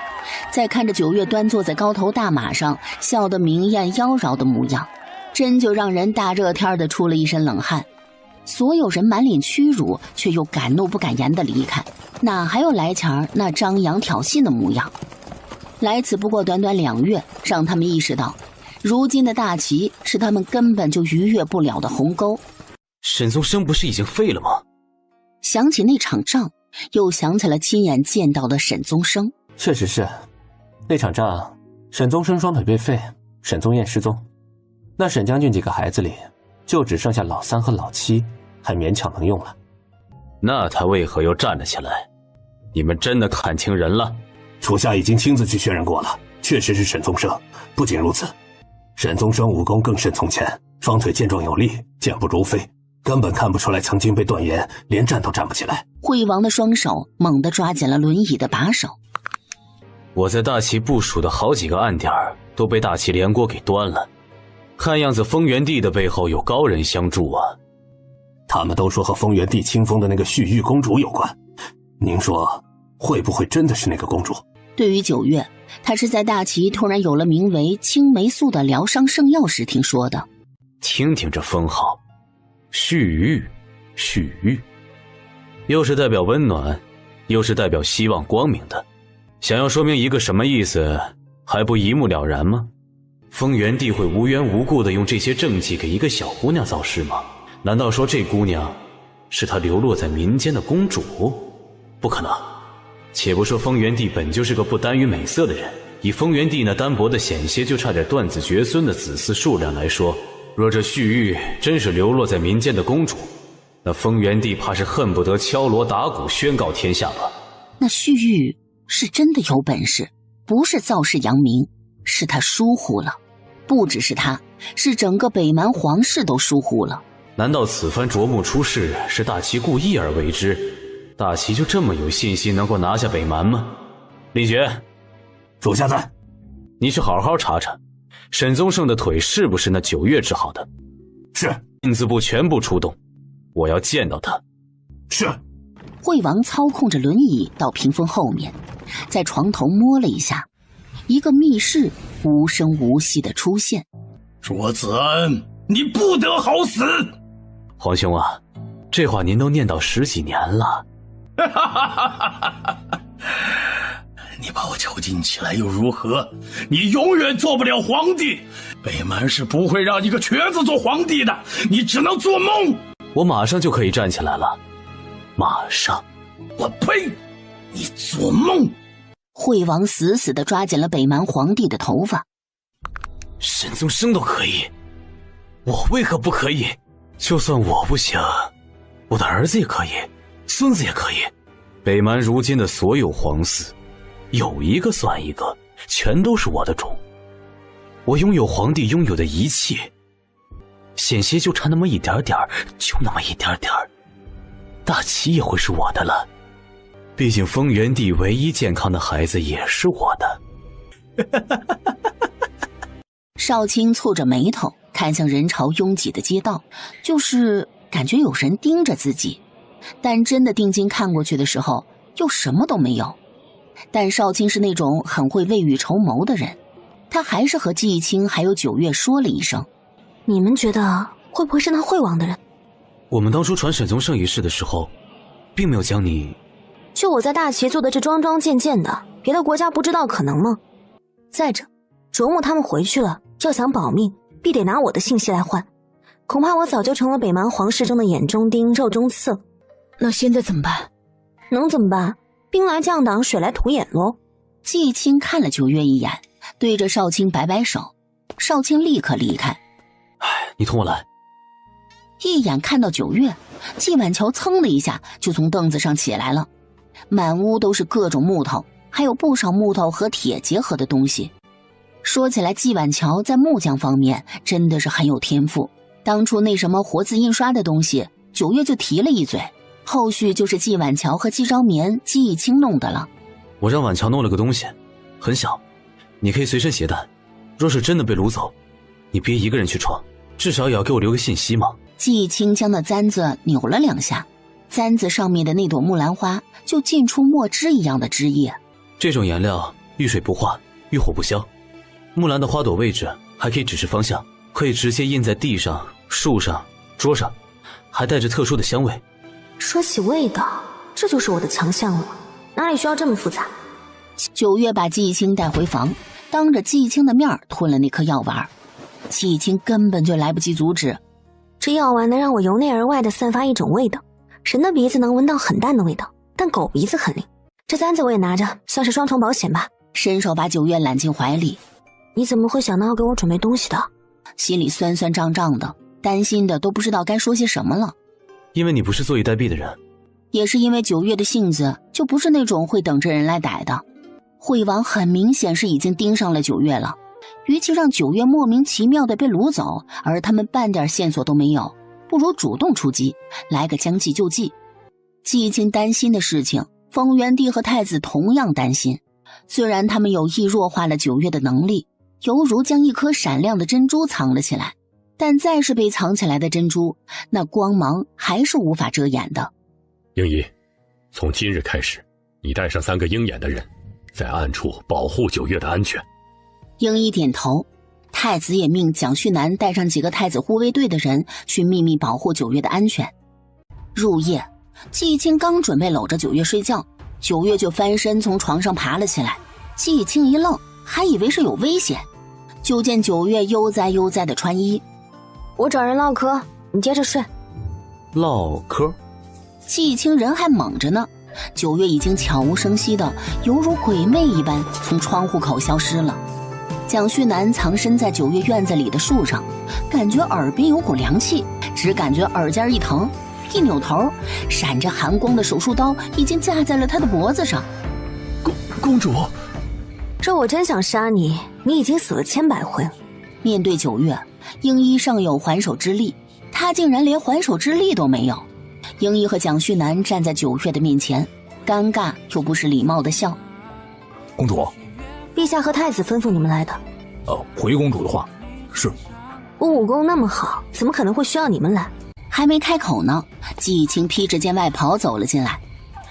再看着九月端坐在高头大马上笑得明艳妖娆的模样，真就让人大热天的出了一身冷汗。所有人满脸屈辱，却又敢怒不敢言的离开，哪还有来前那张扬挑衅的模样？来此不过短短2月，让他们意识到，如今的大齐是他们根本就逾越不了的鸿沟。沈宗生不是已经废了吗？想起那场仗，又想起了亲眼见到的沈宗生。确实是，那场仗，沈宗生双腿被废，沈宗彦失踪，那沈将军几个孩子里，就只剩下老3和老7还勉强能用了。那他为何又站了起来？你们真的看清人了？属下已经亲自去确认过了，确实是沈宗生。不仅如此，沈宗生武功更甚从前，双腿健壮有力，健步如飞，根本看不出来曾经被断言，连站都站不起来。惠王的双手猛地抓紧了轮椅的把手。我在大齐部署的好几个暗点都被大齐连锅给端了，看样子丰原帝的背后有高人相助啊。他们都说和丰原帝亲封的那个旭玉公主有关，您说会不会真的是那个公主？对于九月，他是在大齐突然有了名为青霉素的疗伤圣药时听说的。听听这封号，旭玉，旭玉，又是代表温暖，又是代表希望光明的，想要说明一个什么意思，还不一目了然吗？丰原帝会无缘无故地用这些政绩给一个小姑娘造势吗？难道说这姑娘是他流落在民间的公主？不可能。且不说丰原帝本就是个不耽于美色的人，以丰原帝那单薄的险些就差点断子绝孙的子嗣数量来说，若这旭玉真是流落在民间的公主，那丰原帝怕是恨不得敲锣打鼓宣告天下吧。那旭玉是真的有本事，不是造势扬名，是他疏忽了。不只是他，是整个北蛮皇室都疏忽了。难道此番卓木出事是大齐故意而为之？大齐就这么有信心能够拿下北蛮吗？李觉，属下在。你去好好查查，沈宗盛的腿是不是那9月治好的？是。印字部全部出动，我要见到他。是。惠王操控着轮椅到屏风后面，在床头摸了一下，一个密室无声无息的出现。卓子恩，你不得好死！皇兄啊，这话您都念叨10几年了。你把我囚禁起来又如何？你永远做不了皇帝。北蛮是不会让一个瘸子做皇帝的，你只能做梦。我马上就可以站起来了，马上。我呸！你做梦！惠王死死地抓紧了北蛮皇帝的头发。沈宗生都可以，我为何不可以？就算我不行，我的儿子也可以，孙子也可以。北蛮如今的所有皇嗣，有一个算一个，全都是我的种。我拥有皇帝拥有的一切，险些就差那么一点点，就那么一点点，大齐也会是我的了。毕竟丰原帝唯一健康的孩子也是我的。少卿蹙着眉头看向人潮拥挤的街道，就是感觉有人盯着自己，但真的定睛看过去的时候又什么都没有。但少卿是那种很会未雨绸缪的人，他还是和季青还有九月说了一声：你们觉得会不会是那惠王的人？我们当初传沈宗盛一事的时候，并没有将你……就我在大齐做的这桩桩件件的，别的国家不知道可能吗？再者，卓木他们回去了，要想保命，必得拿我的信息来换。恐怕我早就成了北蛮皇室中的眼中钉、肉中刺。那现在怎么办？能怎么办？兵来将挡，水来土掩喽。季青看了九月一眼，对着少卿摆摆手，少卿立刻离开。你同我来。一眼看到九月，季晚桥噌的一下就从凳子上起来了。满屋都是各种木头，还有不少木头和铁结合的东西。说起来，季晚桥在木匠方面真的是很有天赋。当初那什么活字印刷的东西，九月就提了一嘴，后续就是季晚桥和季昭眠、季义清弄的了。我让晚桥弄了个东西，很小，你可以随身携带。若是真的被掳走，你别一个人去闯，至少也要给我留个信息嘛。季义清将那簪子扭了2下，簪子上面的那朵木兰花就浸出墨汁一样的汁液。这种颜料遇水不化，遇火不消。木兰的花朵位置还可以指示方向，可以直接印在地上、树上、桌上，还带着特殊的香味。说起味道，这就是我的强项了，哪里需要这么复杂？九月把季义清带回房，当着季义清的面吞了那颗药丸。季义清根本就来不及阻止。这药丸能让我由内而外的散发一种味道，人的鼻子能闻到很淡的味道，但狗鼻子很灵。这簪子我也拿着，算是双重保险吧。伸手把九月揽进怀里。你怎么会想到要给我准备东西的？心里酸酸胀胀的，担心的都不知道该说些什么了。因为你不是坐以待毙的人，也是因为九月的性子就不是那种会等着人来逮的。惠王很明显是已经盯上了九月了，与其让九月莫名其妙的被掳走，而他们半点线索都没有，不如主动出击，来个将计就计。季义清担心的事情，丰原帝和太子同样担心。虽然他们有意弱化了九月的能力，犹如将一颗闪亮的珍珠藏了起来，但再是被藏起来的珍珠，那光芒还是无法遮掩的。鹰一，从今日开始，你带上3个鹰眼的人，在暗处保护九月的安全。鹰一点头，太子也命蒋旭南带上几个太子护卫队的人去秘密保护九月的安全。入夜，季义清刚准备搂着九月睡觉，九月就翻身从床上爬了起来。季义清一愣，还以为是有危险，就见九月悠哉悠哉的穿衣。我找人唠嗑，你接着睡。唠嗑？季义清人还猛着呢，九月已经悄无声息的犹如鬼魅一般从窗户口消失了。蒋旭南藏身在九月院子里的树上，感觉耳边有股凉气，只感觉耳尖一疼，一扭头，闪着寒光的手术刀已经架在了他的脖子上。公主，这我真想杀你，你已经死了千百回了。面对九月，鹰一尚有还手之力，他竟然连还手之力都没有。鹰一和蒋旭南站在九月的面前，尴尬又不失礼貌的笑。公主，陛下和太子吩咐你们来的。回公主的话，是。我武功那么好，怎么可能会需要你们来？还没开口呢，季青披着件外袍走了进来，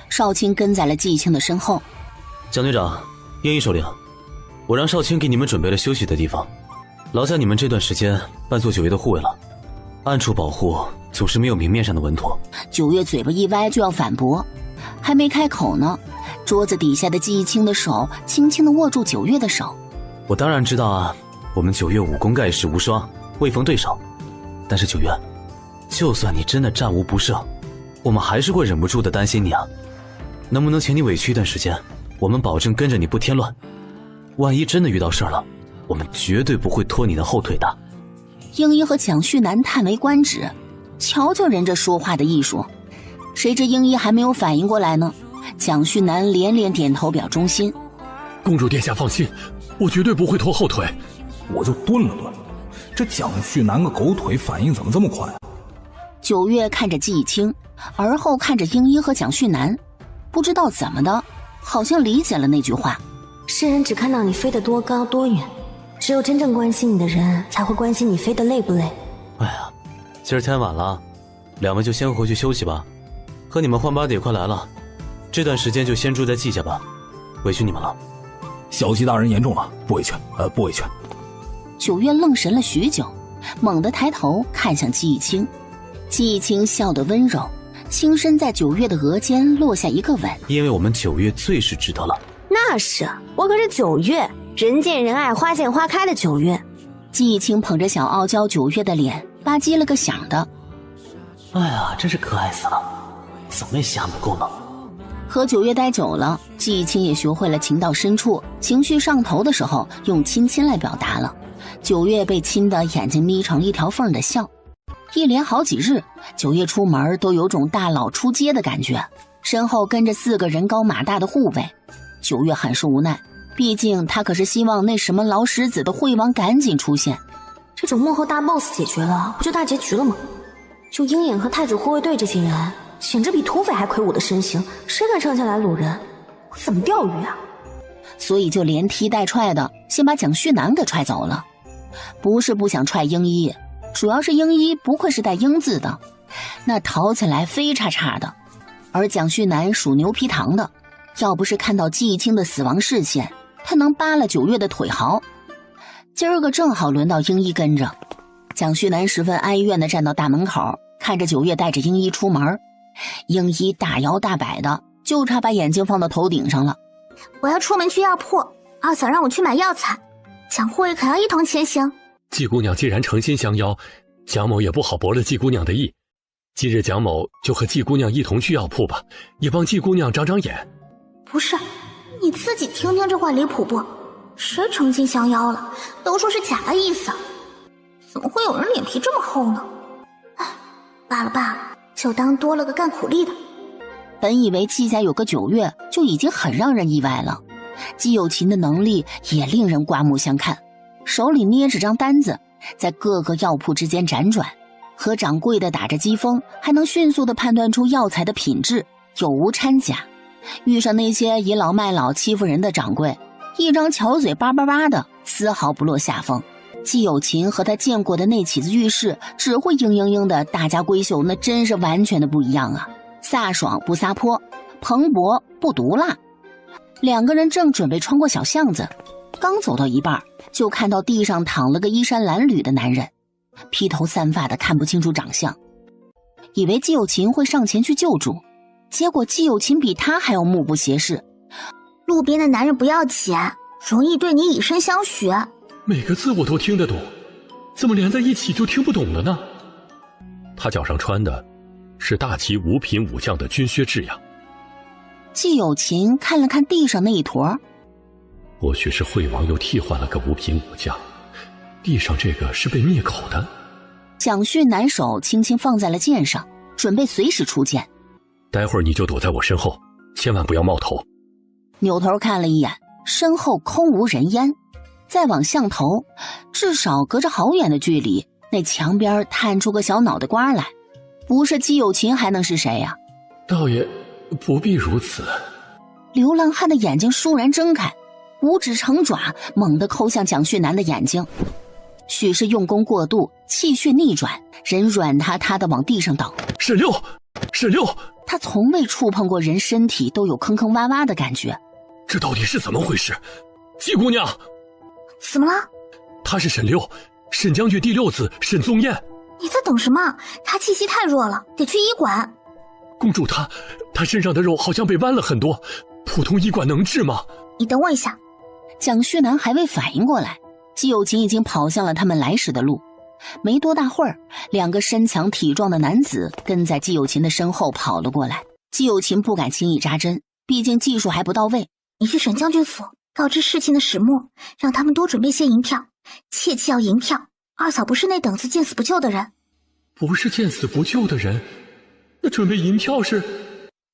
少卿跟在了季青的身后。蒋队长，英一首领，我让少卿给你们准备了休息的地方，劳驾你们这段时间扮作9月的护卫了。暗处保护总是没有明面上的稳妥。9月嘴巴一歪就要反驳，还没开口呢，桌子底下的季青的手轻轻地握住9月的手。我当然知道啊，我们9月武功盖世无双，未逢对手。但是9月，就算你真的战无不胜，我们还是会忍不住的担心你啊。能不能请你委屈一段时间，我们保证跟着你不添乱。万一真的遇到事儿了，我们绝对不会拖你的后腿的。英一和蒋旭南叹为观止，瞧瞧人这说话的艺术。谁知英一还没有反应过来呢，蒋旭南连连点头表忠心。公主殿下放心，我绝对不会拖后腿。我就顿了顿，这蒋旭南个狗腿反应怎么这么快啊？9月看着季青，而后看着英一和蒋旭南，不知道怎么的，好像理解了那句话：世人只看到你飞得多高多远，只有真正关心你的人才会关心你飞得累不累。哎呀，今儿天晚了，两位就先回去休息吧。和你们换班的也快来了，这段时间就先住在季家吧，委屈你们了。小季大人言重了，不委屈，不委屈。 9月愣神了许久，猛地抬头看向季青，季青笑得温柔，轻身在9月的额间落下一个吻。因为我们9月最是值得了。那是，我可是9月，人见人爱、花见花开的9月。季青捧着小傲娇9月的脸，吧唧了个响的。哎呀，真是可爱死了，怎么也瞎不够呢。和9月待久了，季青也学会了情到深处、情绪上头的时候用亲亲来表达了。9月被亲得眼睛眯成一条缝的笑，一连好几日，9月出门都有种大佬出街的感觉，身后跟着4个人高马大的护卫。9月很是无奈，毕竟他可是希望那什么劳什子的惠王赶紧出现。这种幕后大 boss 解决了，不就大结局了吗？就鹰眼和太子护卫队这些人，简直比土匪还魁梧的身形，谁敢上前来掳人？我怎么钓鱼啊？所以就连踢带踹的，先把蒋旭南给踹走了。不是不想踹鹰一，主要是鹰一不愧是带鹰字的，那逃起来飞叉叉的。而蒋旭南属牛皮糖的，要不是看到季青的死亡视线，他能扒了9月的腿毫。今儿个正好轮到鹰一跟着，蒋旭南十分哀怨地站到大门口，看着9月带着鹰一出门。鹰一大摇大摆的，就差把眼睛放到头顶上了。我要出门去药铺，二嫂让我去买药材，蒋护卫可要一同前行。季姑娘既然诚心相邀，蒋某也不好驳了季姑娘的意。今日蒋某就和季姑娘一同去药铺吧，也帮季姑娘长长眼。不是，你自己听听这话离谱不？谁诚心相邀了？都说是假的意思，怎么会有人脸皮这么厚呢？唉，罢了罢了，就当多了个干苦力的。本以为季家有个9月就已经很让人意外了，季有琴的能力也令人刮目相看，手里捏着张单子，在各个药铺之间辗转，和掌柜的打着机锋，还能迅速地判断出药材的品质有无掺假。遇上那些倚老卖老欺负人的掌柜，一张巧嘴叭叭叭的，丝毫不落下风。季有琴和他见过的那起子遇事只会嘤嘤嘤的大家闺秀，那真是完全的不一样啊！飒爽不撒泼，蓬勃不毒辣。两个人正准备穿过小巷子，刚走到一半，就看到地上躺了个衣衫褴褛的男人，披头散发的，看不清楚长相。以为季有琴会上前去救助，结果季有琴比他还要目不斜视。路边的男人不要紧，容易对你以身相许。每个字我都听得懂，怎么连在一起就听不懂了呢？他脚上穿的是大齐五品武将的军靴制呀。季有琴看了看地上那一坨，或许是惠王又替换了个五品武将，地上这个是被灭口的。蒋旭南手轻轻放在了剑上，准备随时出剑。待会儿你就躲在我身后，千万不要冒头。扭头看了一眼，身后空无人烟。再往巷头，至少隔着好远的距离，那墙边探出个小脑袋瓜来，不是季有琴还能是谁呀？倒也不必如此。流浪汉的眼睛倏然睁开，五指成爪，猛地抠向蒋旭南的眼睛。许是用功过度，气血逆转，人软塌塌的往地上倒。沈六，沈六，他从未触碰过人身体都有坑坑洼洼的感觉。这到底是怎么回事？季姑娘，怎么了？他是沈六，沈将军第6子沈宗彦。你在等什么？他气息太弱了，得去医馆。公主，他身上的肉好像被剜了很多，普通医馆能治吗？你等我一下。蒋旭南还未反应过来，季有琴已经跑向了他们来时的路。没多大会儿，2个身强体壮的男子跟在季有琴的身后跑了过来。季有琴不敢轻易扎针，毕竟技术还不到位。你去沈将军府告知事情的始末，让他们多准备些银票，切记要银票。二嫂不是那等子见死不救的人。不是见死不救的人，那准备银票是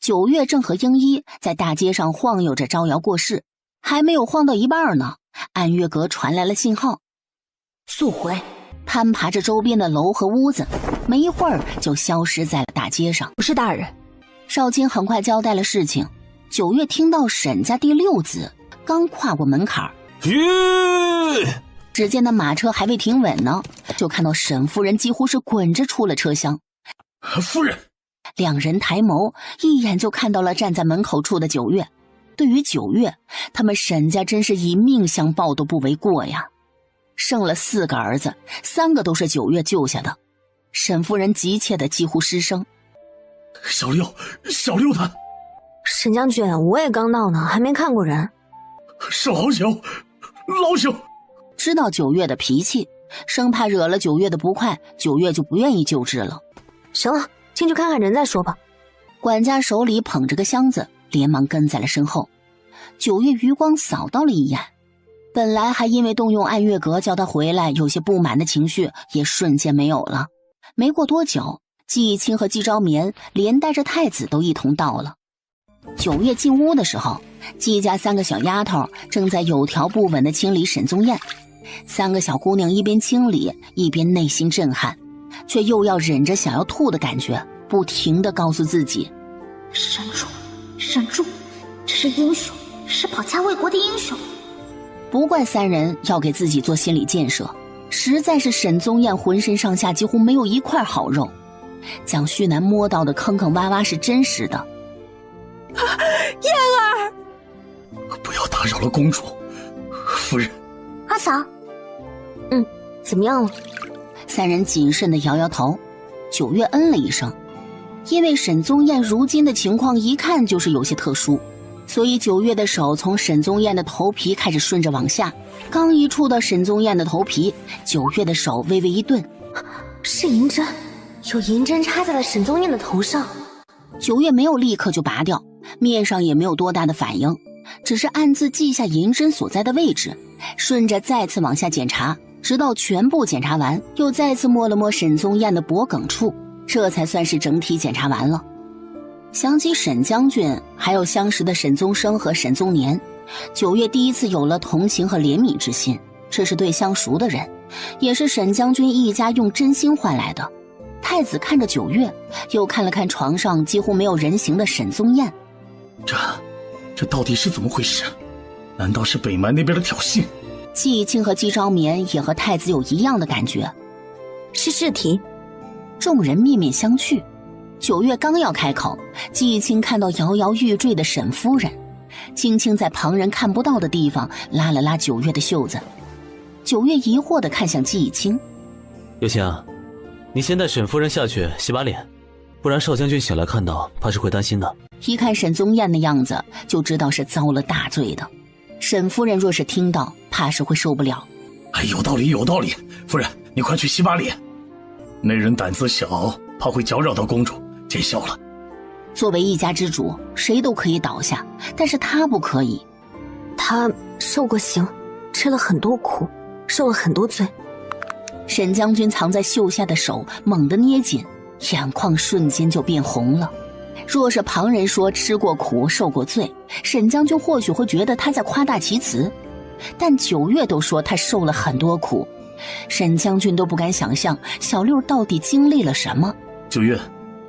？9月正和英一在大街上晃悠着招摇过市，还没有晃到一半呢，暗月阁传来了信号，速回。攀爬着周边的楼和屋子，没一会儿就消失在了大街上。不是大人。少卿很快交代了事情。9月听到沈家第6子刚跨过门槛，只见那马车还未停稳呢，就看到沈夫人几乎是滚着出了车厢。夫人，2人抬眸，一眼就看到了站在门口处的9月。对于9月，他们沈家真是以命相报都不为过呀。生了4个儿子，3个都是9月救下的。沈夫人急切的几乎失声。小六他。沈将军，我也刚到呢，还没看过人。是老朽。知道9月的脾气，生怕惹了9月的不快，9月就不愿意救治了。行了，进去看看人再说吧。管家手里捧着个箱子，连忙跟在了身后。9月余光扫到了一眼，本来还因为动用暗月阁叫他回来有些不满的情绪也瞬间没有了。没过多久，季青和季昭眠连带着太子都一同到了。9月进屋的时候，季家3个小丫头正在有条不紊地清理沈宗彦。3个小姑娘一边清理一边内心震撼，却又要忍着想要吐的感觉，不停地告诉自己：沈住，这是英雄，是保家卫国的英雄。不怪3人要给自己做心理建设，实在是沈宗彦浑身上下几乎没有一块好肉。蒋旭南摸到的坑坑洼洼是真实的。燕儿，不要打扰了公主。夫人，二嫂。怎么样了？3人谨慎地摇摇头。9月嗯了一声，因为沈宗彦如今的情况一看就是有些特殊，所以9月的手从沈宗彦的头皮开始顺着往下，刚一触到沈宗彦的头皮，9月的手微微一顿。是银针，有银针插在了沈宗彦的头上。9月没有立刻就拔掉，面上也没有多大的反应，只是暗自记下银针所在的位置，顺着再次往下检查，直到全部检查完，又再次摸了摸沈宗彦的脖颈处，这才算是整体检查完了。想起沈将军，还有相识的沈宗生和沈宗年，9月第一次有了同情和怜悯之心，这是对相熟的人，也是沈将军一家用真心换来的。太子看着9月，又看了看床上几乎没有人形的沈宗彦。这到底是怎么回事？难道是北蛮那边的挑衅？季青和季昭眠也和太子有一样的感觉，是试题。众人面面相觑。9月刚要开口，季青看到摇摇欲坠的沈夫人，轻轻在旁人看不到的地方拉了拉9月的袖子。9月疑惑地看向季青。有情啊，你先带沈夫人下去洗把脸，不然少将军醒来看到怕是会担心的。一看沈宗彦的样子就知道是遭了大罪的，沈夫人若是听到怕是会受不了。有道理，夫人你快去洗把脸。那人胆子小，怕会搅扰到公主，见笑了。作为一家之主，谁都可以倒下，但是他不可以。他受过刑，吃了很多苦，受了很多罪。沈将军藏在袖下的手猛地捏紧，眼眶瞬间就变红了。若是旁人说吃过苦受过罪，沈将军或许会觉得他在夸大其词，但9月都说他受了很多苦，沈将军都不敢想象小六到底经历了什么。9月，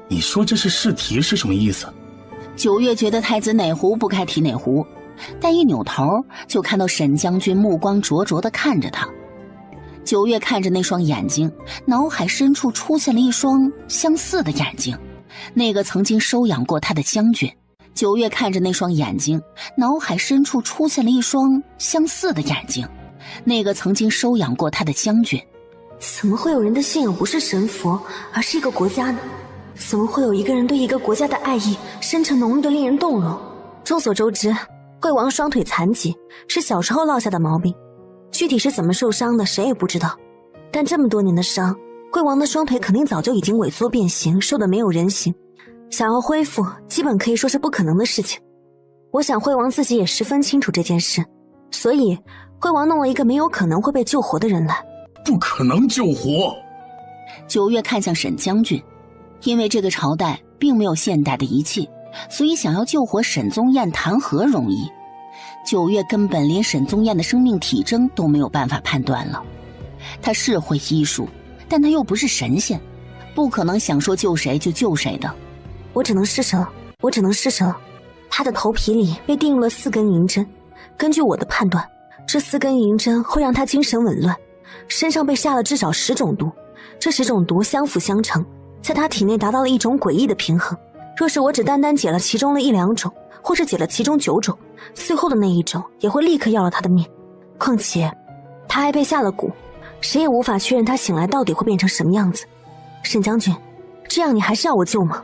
你说这是试题是什么意思？9月觉得太子哪壶不开提哪壶，但一扭头就看到沈将军目光灼灼地看着他。九月看着那双眼睛，脑海深处出现了一双相似的眼睛，那个曾经收养过他的将军。九月看着那双眼睛，脑海深处出现了一双相似的眼睛，那个曾经收养过他的将军。怎么会有人的信仰不是神佛，而是一个国家呢？怎么会有一个人对一个国家的爱意深沉浓郁的令人动容？众所周知，惠王双腿残疾是小时候落下的毛病，具体是怎么受伤的谁也不知道。但这么多年的伤，惠王的双腿肯定早就已经萎缩变形，瘦得没有人形，想要恢复基本可以说是不可能的事情。我想惠王自己也十分清楚这件事，所以惠王弄了一个没有可能会被救活的人来。不可能救活。九月看向沈将军，因为这个朝代并没有现代的仪器，所以想要救活沈宗彦谈何容易。九月根本连沈宗彦的生命体征都没有办法判断了。他是会医术，但他又不是神仙，不可能想说救谁就救谁的。我只能试试了。他的头皮里被钉入了4根银针，根据我的判断，这4根银针会让他精神紊乱，身上被下了至少10种毒，这10种毒相辅相成，在他体内达到了一种诡异的平衡。若是我只单单解了其中的1、2种，或是解了其中9种，最后的那1种也会立刻要了他的命。况且他还被下了蛊，谁也无法确认他醒来到底会变成什么样子。沈将军，这样你还是要我救吗？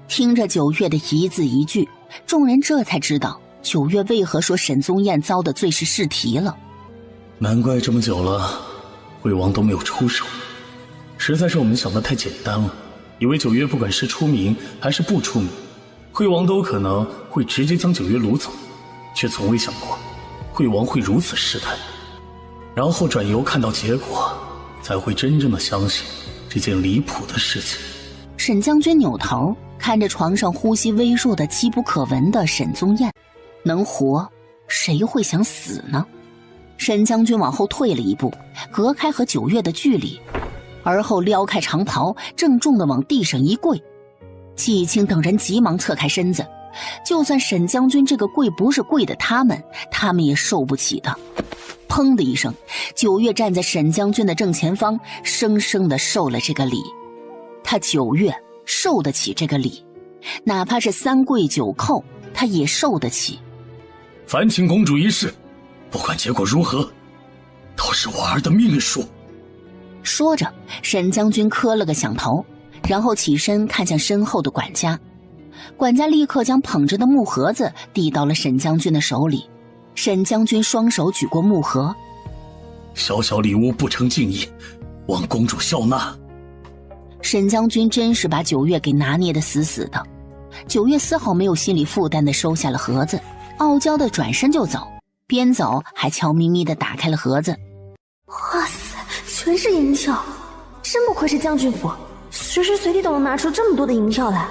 听着九月的一字一句，众人这才知道九月为何说沈宗彦遭的罪是试题了。难怪这么久了惠王都没有出手，实在是我们想的太简单了，以为九月不管是出名还是不出名，惠王都可能会直接将九月掳走，却从未想过惠王会如此试探，然后转由看到结果，才会真正的相信这件离谱的事情。沈将军扭头看着床上呼吸微弱的机不可闻的沈宗彦，能活谁会想死呢？沈将军往后退了一步，隔开和九月的距离，而后撩开长袍，郑重地往地上一跪。季青等人急忙侧开身子，就算沈将军这个跪不是跪的他们也受不起的。砰的一声，九月站在沈将军的正前方，生生地受了这个礼。他九月受得起这个礼，哪怕是3跪9叩，他也受得起。烦请公主一事，不管结果如何，都是我儿的命数。说着，沈将军磕了个响头，然后起身看向身后的管家。管家立刻将捧着的木盒子递到了沈将军的手里。沈将军双手举过木盒，小小礼物不成敬意，望公主笑纳。沈将军真是把九月给拿捏得死死的。九月丝毫没有心理负担地收下了盒子，傲娇地转身就走，边走还悄咪咪地打开了盒子。哇塞，全是银票，真不愧是将军府，随时随地都能拿出这么多的银票来。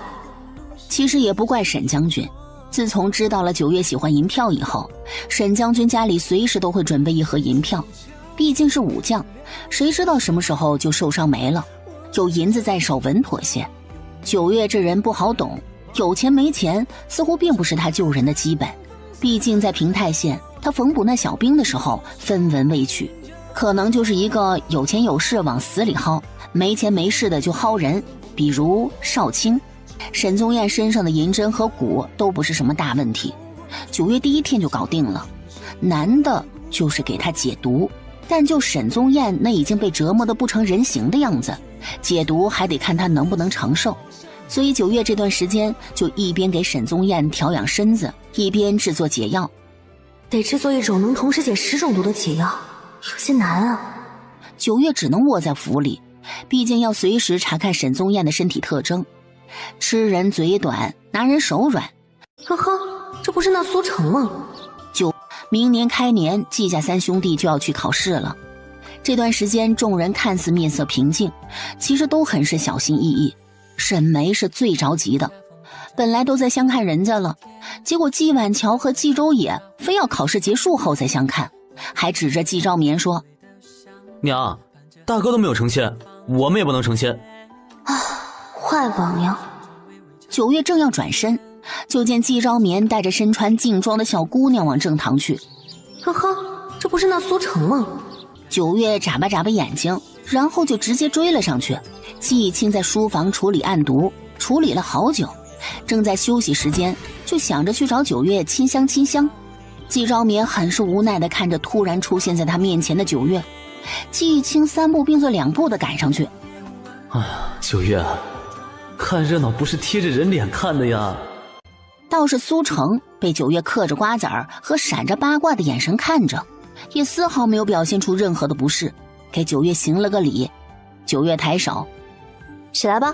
其实也不怪沈将军，自从知道了九月喜欢银票以后，沈将军家里随时都会准备一盒银票，毕竟是武将，谁知道什么时候就受伤没了，有银子在手稳妥些。九月这人不好懂，有钱没钱似乎并不是他救人的基本，毕竟在平太县他缝补那小兵的时候分文未取，可能就是一个有钱有势往死里薅，没钱没势的就薅人，比如少卿。沈宗彦身上的银针和蛊都不是什么大问题，九月第1天就搞定了，难的就是给他解毒。但就沈宗彦那已经被折磨得不成人形的样子，解毒还得看他能不能承受，所以九月这段时间就一边给沈宗彦调养身子，一边制作解药。得制作一种能同时解10种毒的解药，有些难啊。九月只能窝在府里，毕竟要随时查看沈宗彦的身体特征，吃人嘴短，拿人手软。呵呵，这不是那苏城吗？明年开年，季家3兄弟就要去考试了。这段时间众人看似面色平静，其实都很是小心翼翼。沈眉是最着急的，本来都在相看人家了，结果季婉乔和季周野非要考试结束后再相看，还指着季昭眠说：娘，大哥都没有成亲，我们也不能成亲。坏榜样。九月正要转身，就见季昭眠带着身穿劲装的小姑娘往正堂去。呵呵，这不是那苏城吗？九月眨巴眨巴眼睛，然后就直接追了上去。季义清在书房处理案牍，处理了好久，正在休息时间，就想着去找九月亲香亲香。季昭眠很是无奈地看着突然出现在他面前的九月，季义清3步并作2步地赶上去。哎呀，九月，看热闹不是贴着人脸看的呀。倒是苏成被九月嗑着瓜子儿和闪着八卦的眼神看着，也丝毫没有表现出任何的不适，给九月行了个礼。九月抬手，起来吧。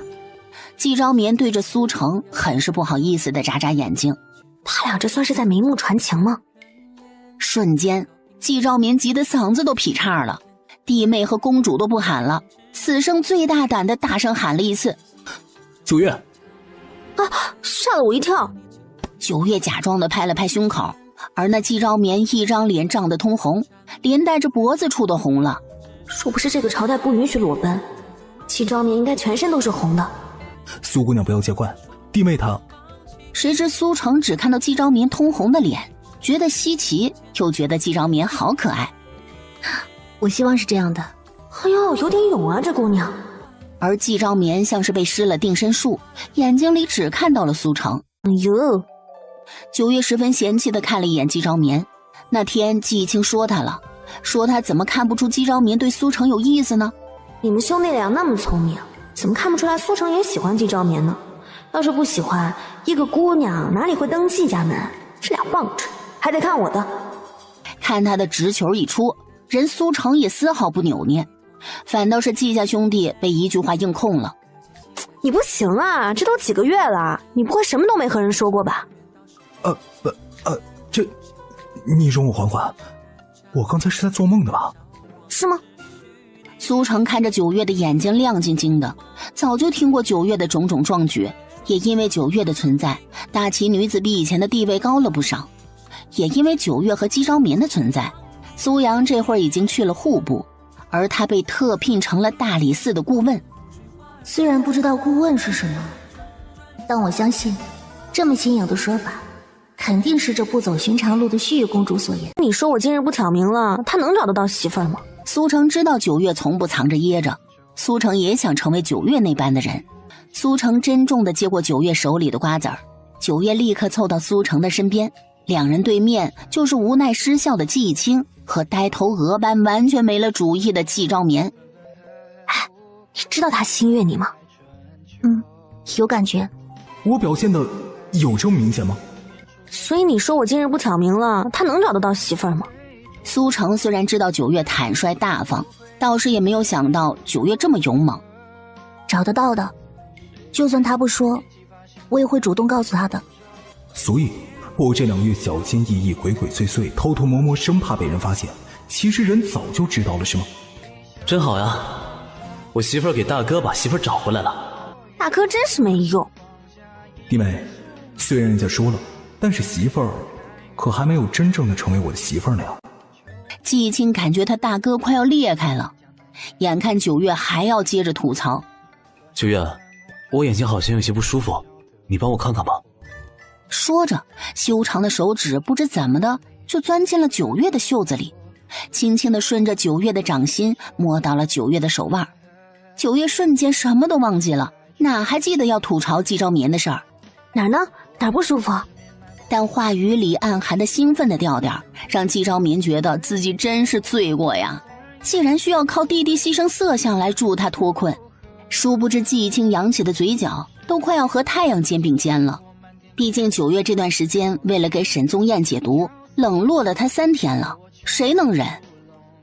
季昭眠对着苏成很是不好意思地眨眨眼睛。他俩这算是在明目传情吗？瞬间，季昭眠急得嗓子都劈叉了，弟妹和公主都不喊了，此生最大胆的大声喊了一次：“九月！”啊，吓了我一跳。九月假装的拍了拍胸口，而那季昭眠一张脸涨得通红，连带着脖子处都红了。若不是这个朝代不允许裸奔，季昭眠应该全身都是红的。苏姑娘不要见怪，弟妹她……谁知苏成只看到季昭眠通红的脸，觉得稀奇，又觉得季昭眠好可爱。我希望是这样的。哎呦，有点勇啊，这姑娘。而季昭眠像是被施了定身术，眼睛里只看到了苏成。哎呦！九月十分嫌弃地看了一眼季昭眠。那天季义清说他了，说他怎么看不出季昭眠对苏成有意思呢？你们兄弟俩那么聪明，怎么看不出来苏成也喜欢季昭眠呢？要是不喜欢，一个姑娘哪里会登季家门？这俩棒槌还得看我的。看他的直球一出，人苏成也丝毫不扭捏，反倒是季家兄弟被一句话硬控了。你不行啊，这都几个月了，你不会什么都没和人说过吧？这，你容我缓缓，我刚才是在做梦的吧？是吗？苏成看着九月的眼睛亮晶晶的，早就听过九月的种种壮举，也因为九月的存在，大齐女子比以前的地位高了不少。也因为九月和姬昭眠的存在，苏阳这会儿已经去了户部，而他被特聘成了大理寺的顾问。虽然不知道顾问是什么，但我相信这么新颖的说法肯定是这不走寻常路的旭玉公主所言。你说我今日不挑明了，他能找得到媳妇儿吗？苏成知道九月从不藏着掖着，苏成也想成为九月那般的人。苏成珍重地接过九月手里的瓜子儿，九月立刻凑到苏成的身边，两人对面就是无奈失笑的季义清和呆头鹅般完全没了主意的季昭眠。哎，你知道他心悦你吗？有感觉。我表现的有这么明显吗？所以你说我今日不挑明了，他能找得到媳妇儿吗？苏成虽然知道九月坦率大方，倒是也没有想到九月这么勇猛。找得到的，就算他不说，我也会主动告诉他的。所以我这2个月小心翼翼、鬼鬼祟祟、偷偷摸摸，生怕被人发现，其实人早就知道了，是吗？真好呀，我媳妇儿给大哥把媳妇儿找回来了。大哥真是没用。弟妹，虽然人家说了，但是媳妇儿可还没有真正的成为我的媳妇儿呢呀。季义清感觉他大哥快要裂开了，眼看九月还要接着吐槽。九月，我眼睛好像有些不舒服，你帮我看看吧。说着，修长的手指不知怎么的就钻进了九月的袖子里，轻轻地顺着九月的掌心摸到了九月的手腕。九月瞬间什么都忘记了，哪还记得要吐槽季昭眠的事儿？哪儿呢？哪儿不舒服？但话语里暗含的兴奋的调调，让季昭眠觉得自己真是罪过呀。既然需要靠弟弟牺牲色相来助他脱困，殊不知季义清扬起的嘴角都快要和太阳肩并肩了。毕竟九月这段时间为了给沈宗彦解毒，冷落了他3天了，谁能忍？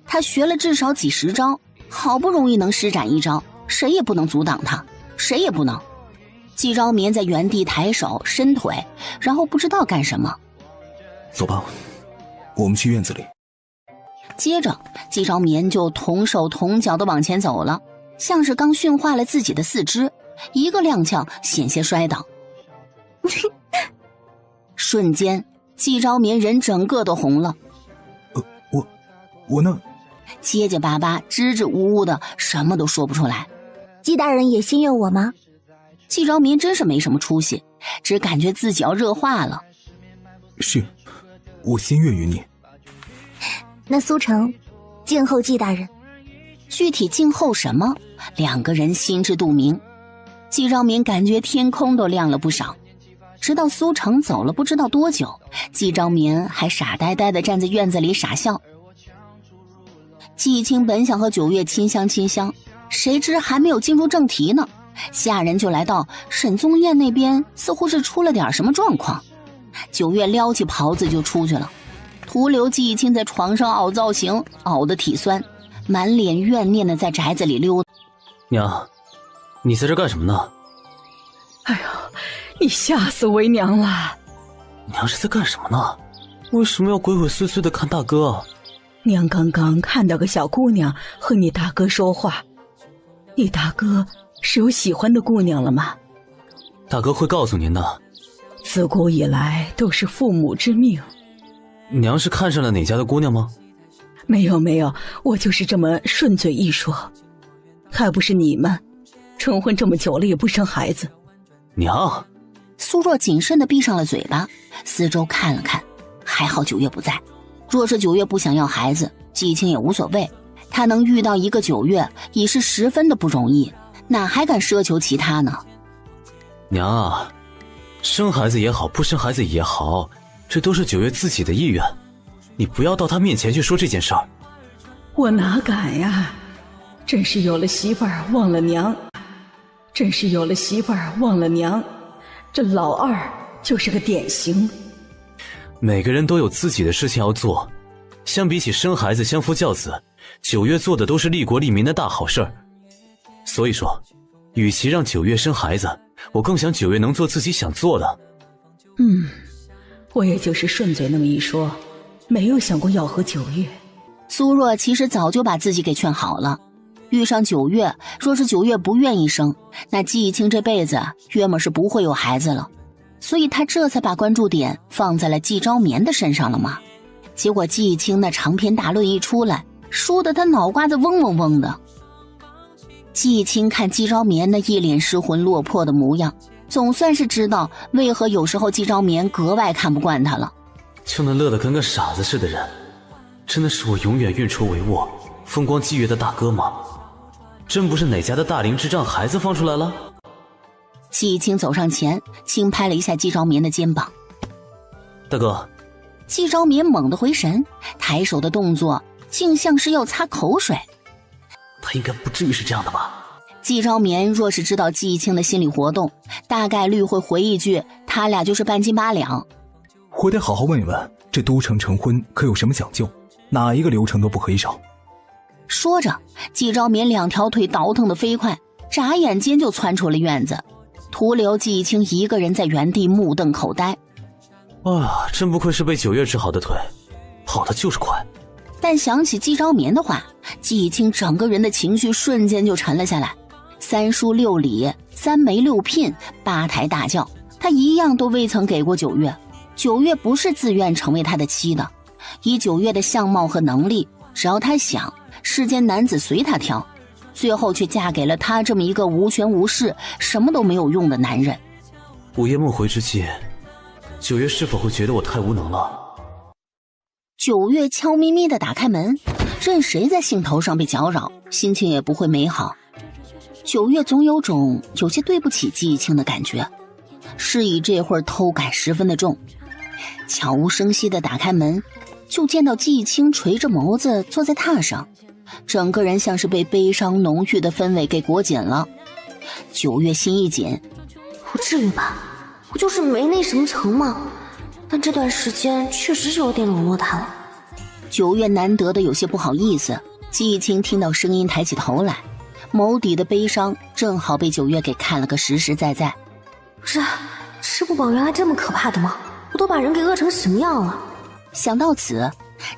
他学了至少几10招，好不容易能施展一招，谁也不能阻挡他，谁也不能。季昭眠在原地抬手伸腿，然后不知道干什么。走吧，我们去院子里。接着季昭眠就同手同脚地往前走了，像是刚驯化了自己的4肢，一个踉跄险些摔倒。瞬间季昭眠人整个都红了。我呢？结结巴巴支支吾吾的，什么都说不出来。季大人也心悦我吗？季昭眠真是没什么出息，只感觉自己要热化了。是，我心悦于你。那苏成，静候季大人。具体静候什么，两个人心知肚明。季昭民感觉天空都亮了不少。直到苏成走了不知道多久，季昭民还傻呆呆地站在院子里傻笑。季青本想和九月亲香亲香，谁知还没有进入正题呢，下人就来到沈宗彦那边，似乎是出了点什么状况。九月撩起袍子就出去了，徒留季青在床上凹造型，凹得体酸，满脸怨念的在宅子里溜达。娘，你在这干什么呢？哎呦，你吓死为娘了！娘是在干什么呢？为什么要鬼鬼祟祟的看大哥？娘刚刚看到个小姑娘和你大哥说话，你大哥是有喜欢的姑娘了吗？大哥会告诉您的。自古以来都是父母之命。娘是看上了哪家的姑娘吗？没有没有，我就是这么顺嘴一说。还不是你们成婚这么久了也不生孩子。娘，苏若谨慎地闭上了嘴巴，四周看了看，还好九月不在。若是九月不想要孩子，季青也无所谓，他能遇到一个九月已是十分的不容易，哪还敢奢求其他呢？娘啊，生孩子也好，不生孩子也好，这都是九月自己的意愿，你不要到他面前去说这件事儿。我哪敢呀，真是有了媳妇儿忘了娘，真是有了媳妇儿忘了娘，这老二就是个典型。每个人都有自己的事情要做，相比起生孩子相夫教子，九月做的都是利国利民的大好事儿。所以说，与其让九月生孩子，我更想九月能做自己想做的。我也就是顺嘴那么一说，没有想过要和九月。苏若其实早就把自己给劝好了，遇上九月，若是九月不愿意生，那季青这辈子约么是不会有孩子了，所以他这才把关注点放在了季昭眠的身上了嘛。结果季青那长篇大论一出来，说得他脑瓜子嗡嗡嗡的。季青看季昭眠那一脸失魂落魄的模样，总算是知道为何有时候季昭眠格外看不惯他了。就那乐得跟个傻子似的人，真的是我永远运筹帷幄风光霁月的大哥吗？真不是哪家的大龄智障孩子放出来了？季青走上前轻拍了一下季昭眠的肩膀。大哥。季昭眠猛地回神，抬手的动作竟像是要擦口水。他应该不至于是这样的吧？季昭眠若是知道季青的心理活动，大概率会回一句他俩就是半斤八两。我得好好问一问，这都城成婚可有什么讲究，哪一个流程都不可以少。说着，季昭眠两条腿倒腾得飞快，眨眼间就窜出了院子，徒留季青一个人在原地目瞪口呆。真不愧是被九月治好的腿，跑得就是快。但想起季昭眠的话，季青整个人的情绪瞬间就沉了下来。三书六礼，三媒六聘，八抬大轿，他一样都未曾给过九月。九月不是自愿成为他的妻的，以九月的相貌和能力，只要他想，世间男子随他挑，最后却嫁给了他这么一个无权无势、什么都没有用的男人。午夜梦回之际，九月是否会觉得我太无能了？九月悄咪咪地打开门，任谁在兴头上被搅扰，心情也不会美好。九月总有种有些对不起季青的感觉，是以这会儿偷感十分的重。悄无声息地打开门，就见到季青垂着眸子坐在榻上，整个人像是被悲伤浓郁的氛围给裹紧了。九月心一紧，不至于吧，我就是没那什么成嘛，但这段时间确实是有点冷落他了。九月难得的有些不好意思，季青听到声音抬起头来，眸底的悲伤正好被九月给看了个实实在在。吃不饱原来这么可怕的吗？我都把人给饿成什么样了？想到此，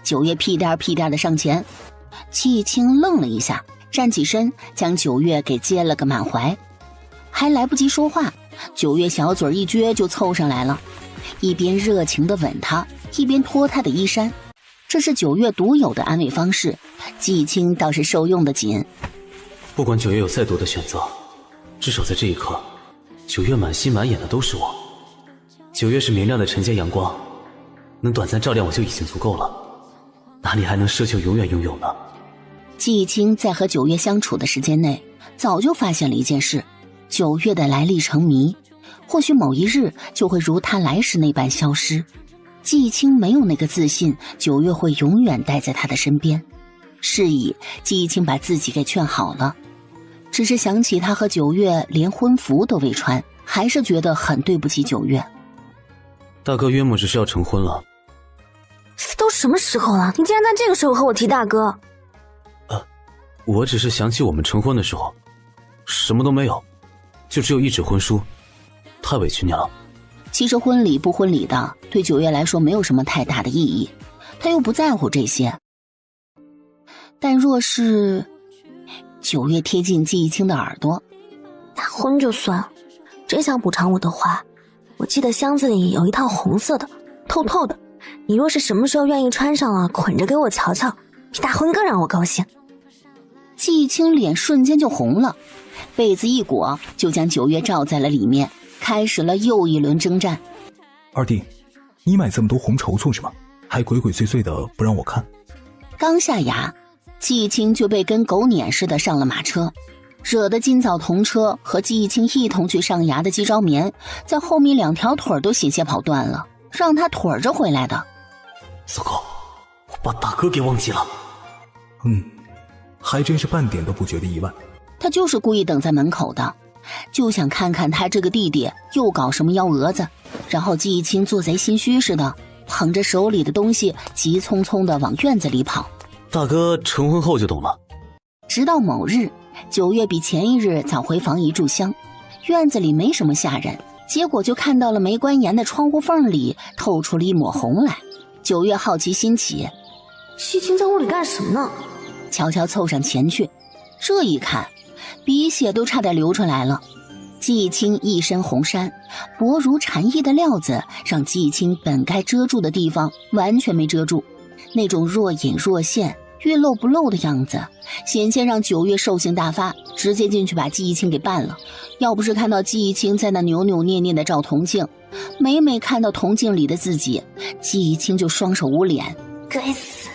九月屁颠屁颠的上前，季青愣了一下，站起身将九月给接了个满怀。还来不及说话，九月小嘴一撅就凑上来了，一边热情地吻他，一边脱他的衣衫。这是九月独有的安慰方式，季青倒是受用的紧。不管九月有再多的选择，至少在这一刻，九月满心满眼的都是我。九月是明亮的晨间阳光，能短暂照亮我就已经足够了，哪里还能奢求永远拥有呢？季青在和九月相处的时间内，早就发现了一件事：九月的来历成谜，或许某一日就会如他来时那般消失。季青没有那个自信，九月会永远待在他的身边。是以，季青把自己给劝好了，只是想起他和九月连婚服都未穿，还是觉得很对不起九月。大哥约莫只是要成婚了。都什么时候了，你竟然在这个时候和我提大哥？我只是想起我们成婚的时候，什么都没有，就只有一纸婚书，太委屈你了。其实婚礼不婚礼的，对九月来说没有什么太大的意义，他又不在乎这些。但若是九月贴近季青的耳朵，大婚就算了，真想补偿我的话，我记得箱子里有一套红色的，透透的，你若是什么时候愿意穿上了，捆着给我瞧瞧，比大婚更让我高兴。季青脸瞬间就红了，被子一裹就将九月罩在了里面，开始了又一轮征战。二弟，你买这么多红绸做什么？还鬼鬼祟祟的不让我看。刚下牙，季青就被跟狗撵似的上了马车，惹得今早同车和季青一同去上牙的姬昭眠在后面两条腿都险些跑断了，让他腿着回来的。糟糕，我把大哥给忘记了。还真是半点都不觉得意外。他就是故意等在门口的，就想看看他这个弟弟又搞什么幺蛾子。然后季青做贼心虚似的，捧着手里的东西急匆匆地往院子里跑。大哥成婚后就懂了。直到某日，九月比前一日早回房一炷香，院子里没什么下人，结果就看到了没关严的窗户缝里透出了一抹红来。九月好奇心起，季青在屋里干什么呢？悄悄凑上前去，这一看，鼻血都差点流出来了。季青一身红衫，薄如蝉翼的料子让季青本该遮住的地方完全没遮住，那种若隐若现、欲露不露的样子，险些让九月兽性大发，直接进去把季青给办了。要不是看到季青在那扭扭捏捏的照铜镜，每每看到铜镜里的自己，季青就双手捂脸。该死，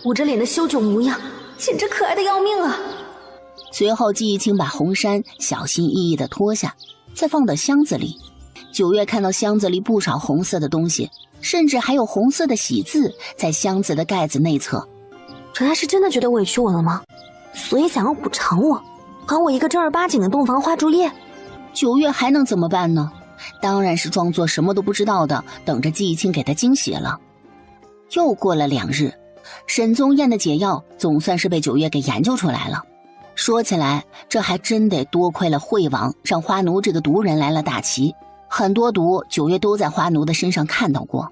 捂着脸的羞窘模样，简直可爱的要命啊！随后季青把红衫小心翼翼地脱下，再放到箱子里。九月看到箱子里不少红色的东西，甚至还有红色的喜字在箱子的盖子内侧。原来是真的觉得委屈我了吗？所以想要补偿我，还我一个正儿八经的洞房花烛夜。九月还能怎么办呢？当然是装作什么都不知道的，等着季青给他惊喜了。又过了2日，沈宗彦的解药总算是被九月给研究出来了。说起来，这还真得多亏了惠王让花奴这个毒人来了大齐，很多毒九月都在花奴的身上看到过。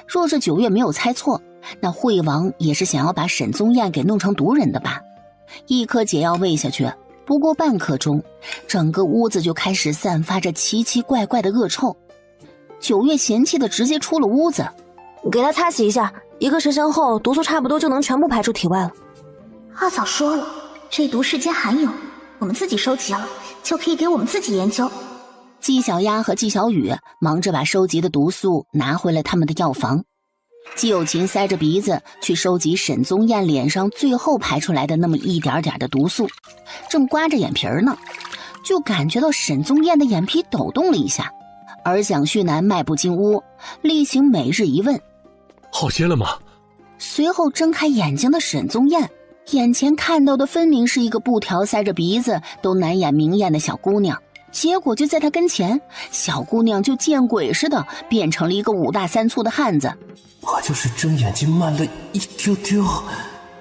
若是九月没有猜错，那惠王也是想要把沈宗彦给弄成毒人的吧。一颗解药喂下去，不过半刻钟，整个屋子就开始散发着奇奇怪怪的恶臭。九月嫌弃的直接出了屋子，给他擦洗一下，1个时辰后毒素差不多就能全部排出体外了。二嫂说了，这毒世间罕有，我们自己收集了，就可以给我们自己研究。季小丫和季小雨忙着把收集的毒素拿回了他们的药房。季有勤塞着鼻子去收集沈宗彦脸上最后排出来的那么一点点的毒素，正刮着眼皮呢，就感觉到沈宗彦的眼皮抖动了一下。而蒋旭南迈步进屋，例行每日一问：好些了吗？随后睁开眼睛的沈宗彦，眼前看到的分明是一个布条塞着鼻子都难掩明艳的小姑娘，结果就在他跟前，小姑娘就见鬼似的变成了一个5大3粗的汉子。我就是睁眼睛慢了一丢丢。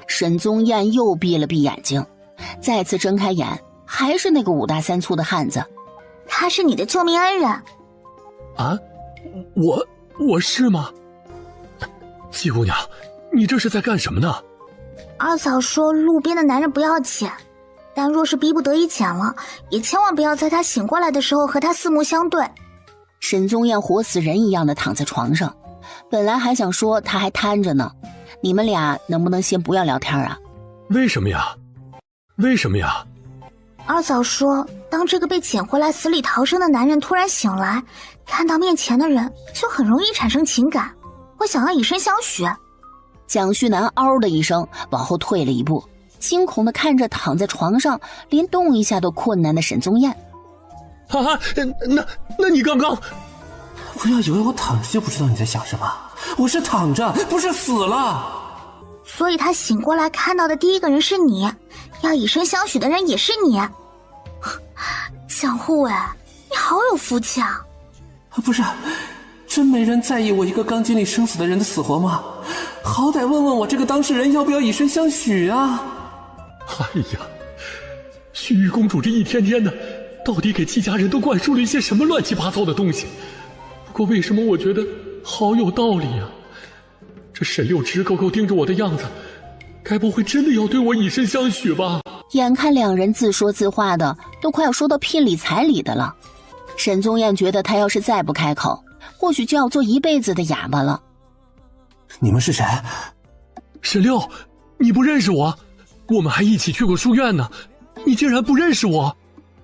沈宗彦又闭了闭眼睛，再次睁开眼，还是那个5大3粗的汉子。他是你的救命恩人。啊，我是吗？季姑娘，你这是在干什么呢？二嫂说路边的男人不要捡，但若是逼不得已捡了，也千万不要在他醒过来的时候和他四目相对。沈宗彦活死人一样的躺在床上，本来还想说他还瘫着呢，你们俩能不能先不要聊天啊？为什么呀？为什么呀？二嫂说，当这个被捡回来死里逃生的男人突然醒来，看到面前的人就很容易产生情感，会想要以身相许。蒋旭南嗷的一声往后退了一步，惊恐地看着躺在床上连动一下都困难的沈宗彦。啊，那你刚刚……不要以为我躺着就不知道你在想什么，我是躺着，不是死了。所以他醒过来看到的第一个人是你，要以身相许的人也是你。江户哎，你好有福气啊！不是，真没人在意我一个刚经历生死的人的死活吗？好歹问问我这个当事人要不要以身相许啊！哎呀，须臾公主这一天天的，到底给季家人都灌输了一些什么乱七八糟的东西？不过为什么我觉得好有道理啊？这沈六直勾勾盯着我的样子，该不会真的要对我以身相许吧？眼看两人自说自话的，都快要说到聘礼彩礼的了。沈宗彦觉得他要是再不开口，或许就要做一辈子的哑巴了。你们是谁？沈六，你不认识我？我们还一起去过书院呢，你竟然不认识我？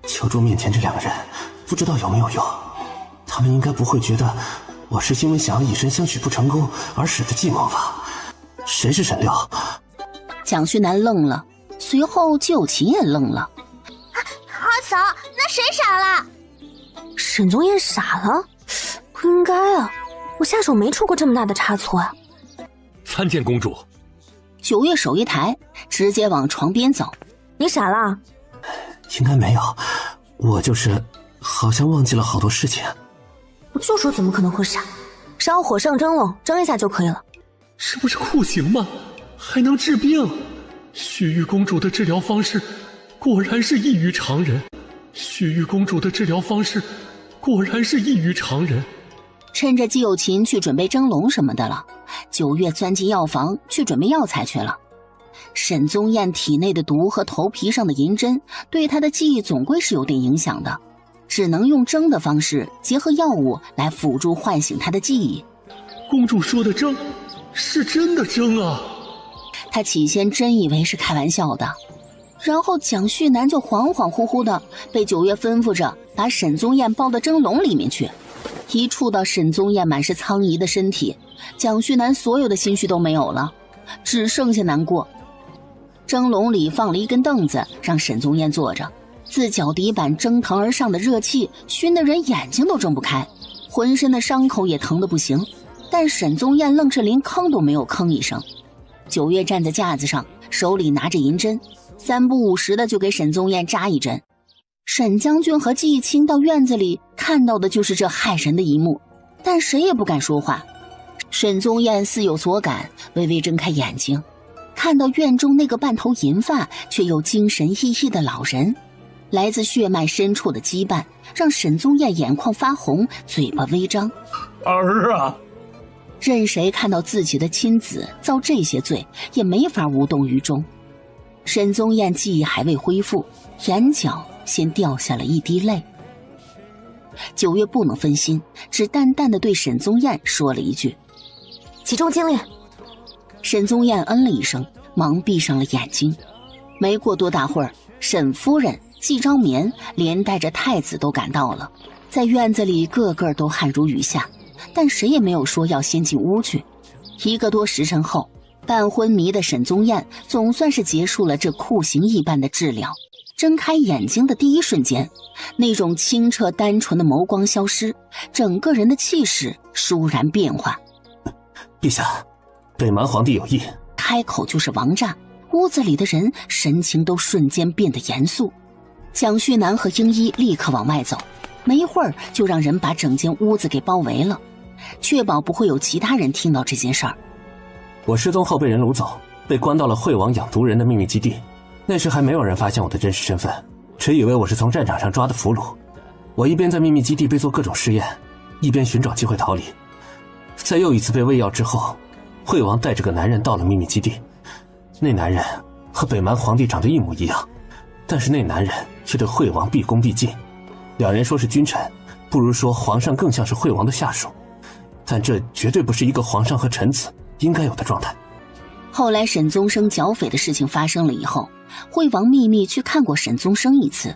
求助面前这两个人，不知道有没有用？他们应该不会觉得我是因为想要以身相许不成功而使的计谋吧？谁是沈六？蒋旭南愣了，随后季有琴也愣了。二嫂，那谁傻了？沈宗彦傻了？不应该啊，我下手没出过这么大的差错啊。参见公主。九月手一抬，直接往床边走。你傻了？应该没有，我就是好像忘记了好多事情。我就说怎么可能会傻，烧火上蒸笼，蒸一下就可以了。这不是酷刑吗？还能治病？须臾公主的治疗方式果然是异于常人。须臾公主的治疗方式果然是异于常人。趁着季有琴去准备蒸笼什么的了，九月钻进药房去准备药材去了。沈宗彦体内的毒和头皮上的银针对他的记忆总归是有点影响的，只能用蒸的方式结合药物来辅助唤醒他的记忆。公主说的蒸是真的蒸啊！他起先真以为是开玩笑的，然后蒋旭南就恍恍惚惚的被九月吩咐着把沈宗彦抱到蒸笼里面去。一触到沈宗彦满是苍夷的身体，蒋旭南所有的心绪都没有了，只剩下难过。蒸笼里放了一根凳子让沈宗彦坐着，自脚底板蒸腾而上的热气熏得人眼睛都睁不开，浑身的伤口也疼得不行，但沈宗彦愣是连吭都没有吭一声。九月站在架子上，手里拿着银针，三不五时的就给沈宗彦扎一针。沈将军和季青到院子里看到的就是这骇人的一幕，但谁也不敢说话。沈宗彦似有所感，微微睁开眼睛，看到院中那个半头银发却又精神奕奕的老人，来自血脉深处的羁绊让沈宗彦眼眶发红，嘴巴微张。儿啊！任谁看到自己的亲子遭这些罪，也没法无动于衷。沈宗彦记忆还未恢复，眼角先掉下了一滴泪。九月不能分心，只淡淡的对沈宗彦说了一句：“集中精力。”沈宗彦嗯了一声，忙闭上了眼睛。没过多大会儿，沈夫人、季昭眠连带着太子都赶到了，在院子里个个都汗如雨下，但谁也没有说要先进屋去。1个多时辰后，半昏迷的沈宗彦总算是结束了这酷刑一般的治疗。睁开眼睛的第一瞬间，那种清澈单纯的眸光消失，整个人的气势倏然变化。陛下，北蛮皇帝有意。开口就是王炸，屋子里的人神情都瞬间变得严肃。蒋旭南和英一立刻往外走，没一会儿就让人把整间屋子给包围了，确保不会有其他人听到这件事儿。我失踪后被人掳走，被关到了惠王养毒人的秘密基地。那时还没有人发现我的真实身份，只以为我是从战场上抓的俘虏。我一边在秘密基地被做各种试验，一边寻找机会逃离。在又一次被喂药之后，惠王带着个男人到了秘密基地。那男人和北蛮皇帝长得一模一样，但是那男人却对惠王毕恭毕敬。两人说是君臣，不如说皇上更像是惠王的下属，但这绝对不是一个皇上和臣子应该有的状态。后来沈宗生剿匪的事情发生了以后，惠王秘密去看过沈宗生一次。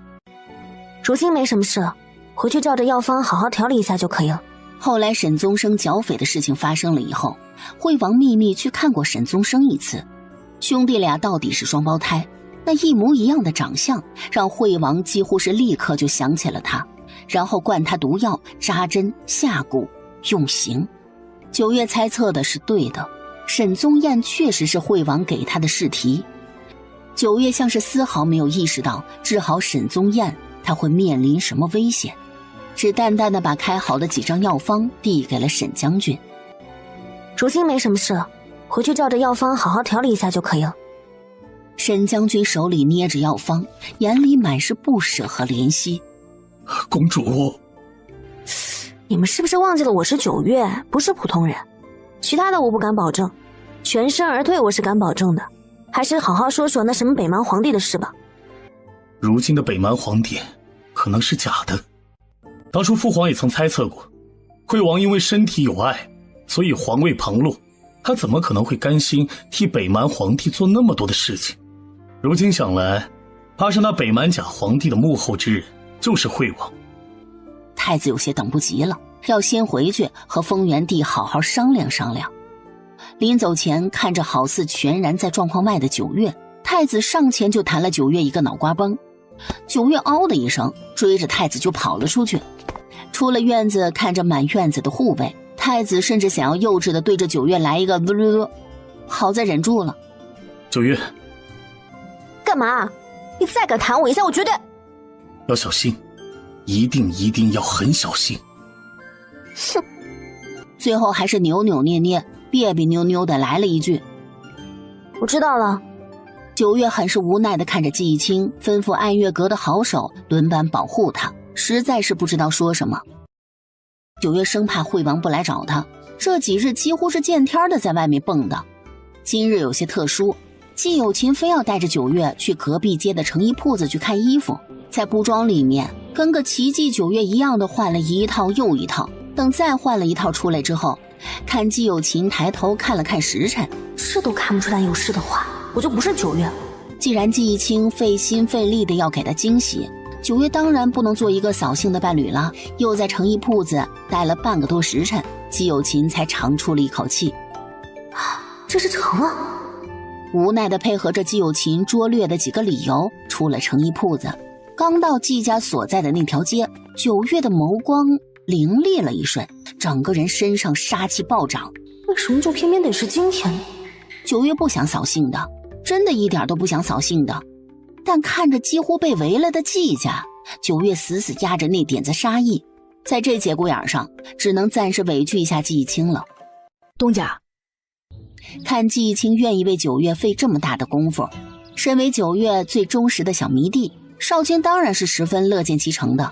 如今没什么事了，回去照着药方好好调理一下就可以了。后来沈宗生剿匪的事情发生了以后，惠王秘密去看过沈宗生一次。兄弟俩到底是双胞胎，那一模一样的长相让惠王几乎是立刻就想起了他，然后灌他毒药，扎针下蛊用刑。九月猜测的是对的，沈宗彦确实是惠王给他的试题。九月像是丝毫没有意识到治好沈宗彦他会面临什么危险，只淡淡的把开好的几张药方递给了沈将军。如今没什么事了，回去照着药方好好调理一下就可以了。沈将军手里捏着药方，眼里满是不舍和怜惜。公主，你们是不是忘记了我是九月，不是普通人？其他的我不敢保证，全身而退我是敢保证的。还是好好说说那什么北蛮皇帝的事吧。如今的北蛮皇帝可能是假的。当初父皇也曾猜测过，惠王因为身体有碍，所以皇位旁落，他怎么可能会甘心替北蛮皇帝做那么多的事情？如今想来，怕是那北蛮假皇帝的幕后之人就是惠王。太子有些等不及了，要先回去和丰原帝好好商量商量。临走前看着好似全然在状况外的九月，太子上前就弹了九月一个脑瓜崩。九月嗷的一声，追着太子就跑了出去。出了院子，看着满院子的护卫，太子甚至想要幼稚的对着九月来一个好在忍住了。九月，干嘛？你再敢弹我一下，我绝对要小心，一定要很小心。哼！最后还是扭扭捏捏、别别扭扭的来了一句：“我知道了。”九月很是无奈的看着季青，吩咐暗月阁的好手轮班保护他，实在是不知道说什么。九月生怕惠王不来找他，这几日几乎是见天的在外面蹦跶。今日有些特殊，季有琴非要带着九月去隔壁街的成衣铺子去看衣服，在布庄里面跟个奇迹九月一样的换了一套又一套，等再换了一套出来之后，看季有琴抬头看了看时辰，这都看不出来有事的话，我就不是九月了。既然季青费心费力的要给他惊喜，九月当然不能做一个扫兴的伴侣了。又在成衣铺子待了半个多时辰，季有琴才长出了一口气。这是成了。无奈的配合着季有琴拙劣的几个理由，出了成衣铺子。刚到季家所在的那条街，九月的眸光凌厉了一瞬，整个人身上杀气暴涨。为什么就偏偏得是今天呢？九月不想扫兴的，真的一点都不想扫兴的。但看着几乎被围了的季家，九月死死压着那点子杀意，在这节骨眼上，只能暂时委屈一下季青了。东家，看季青愿意为九月费这么大的功夫，身为九月最忠实的小迷弟，少卿当然是十分乐见其成的。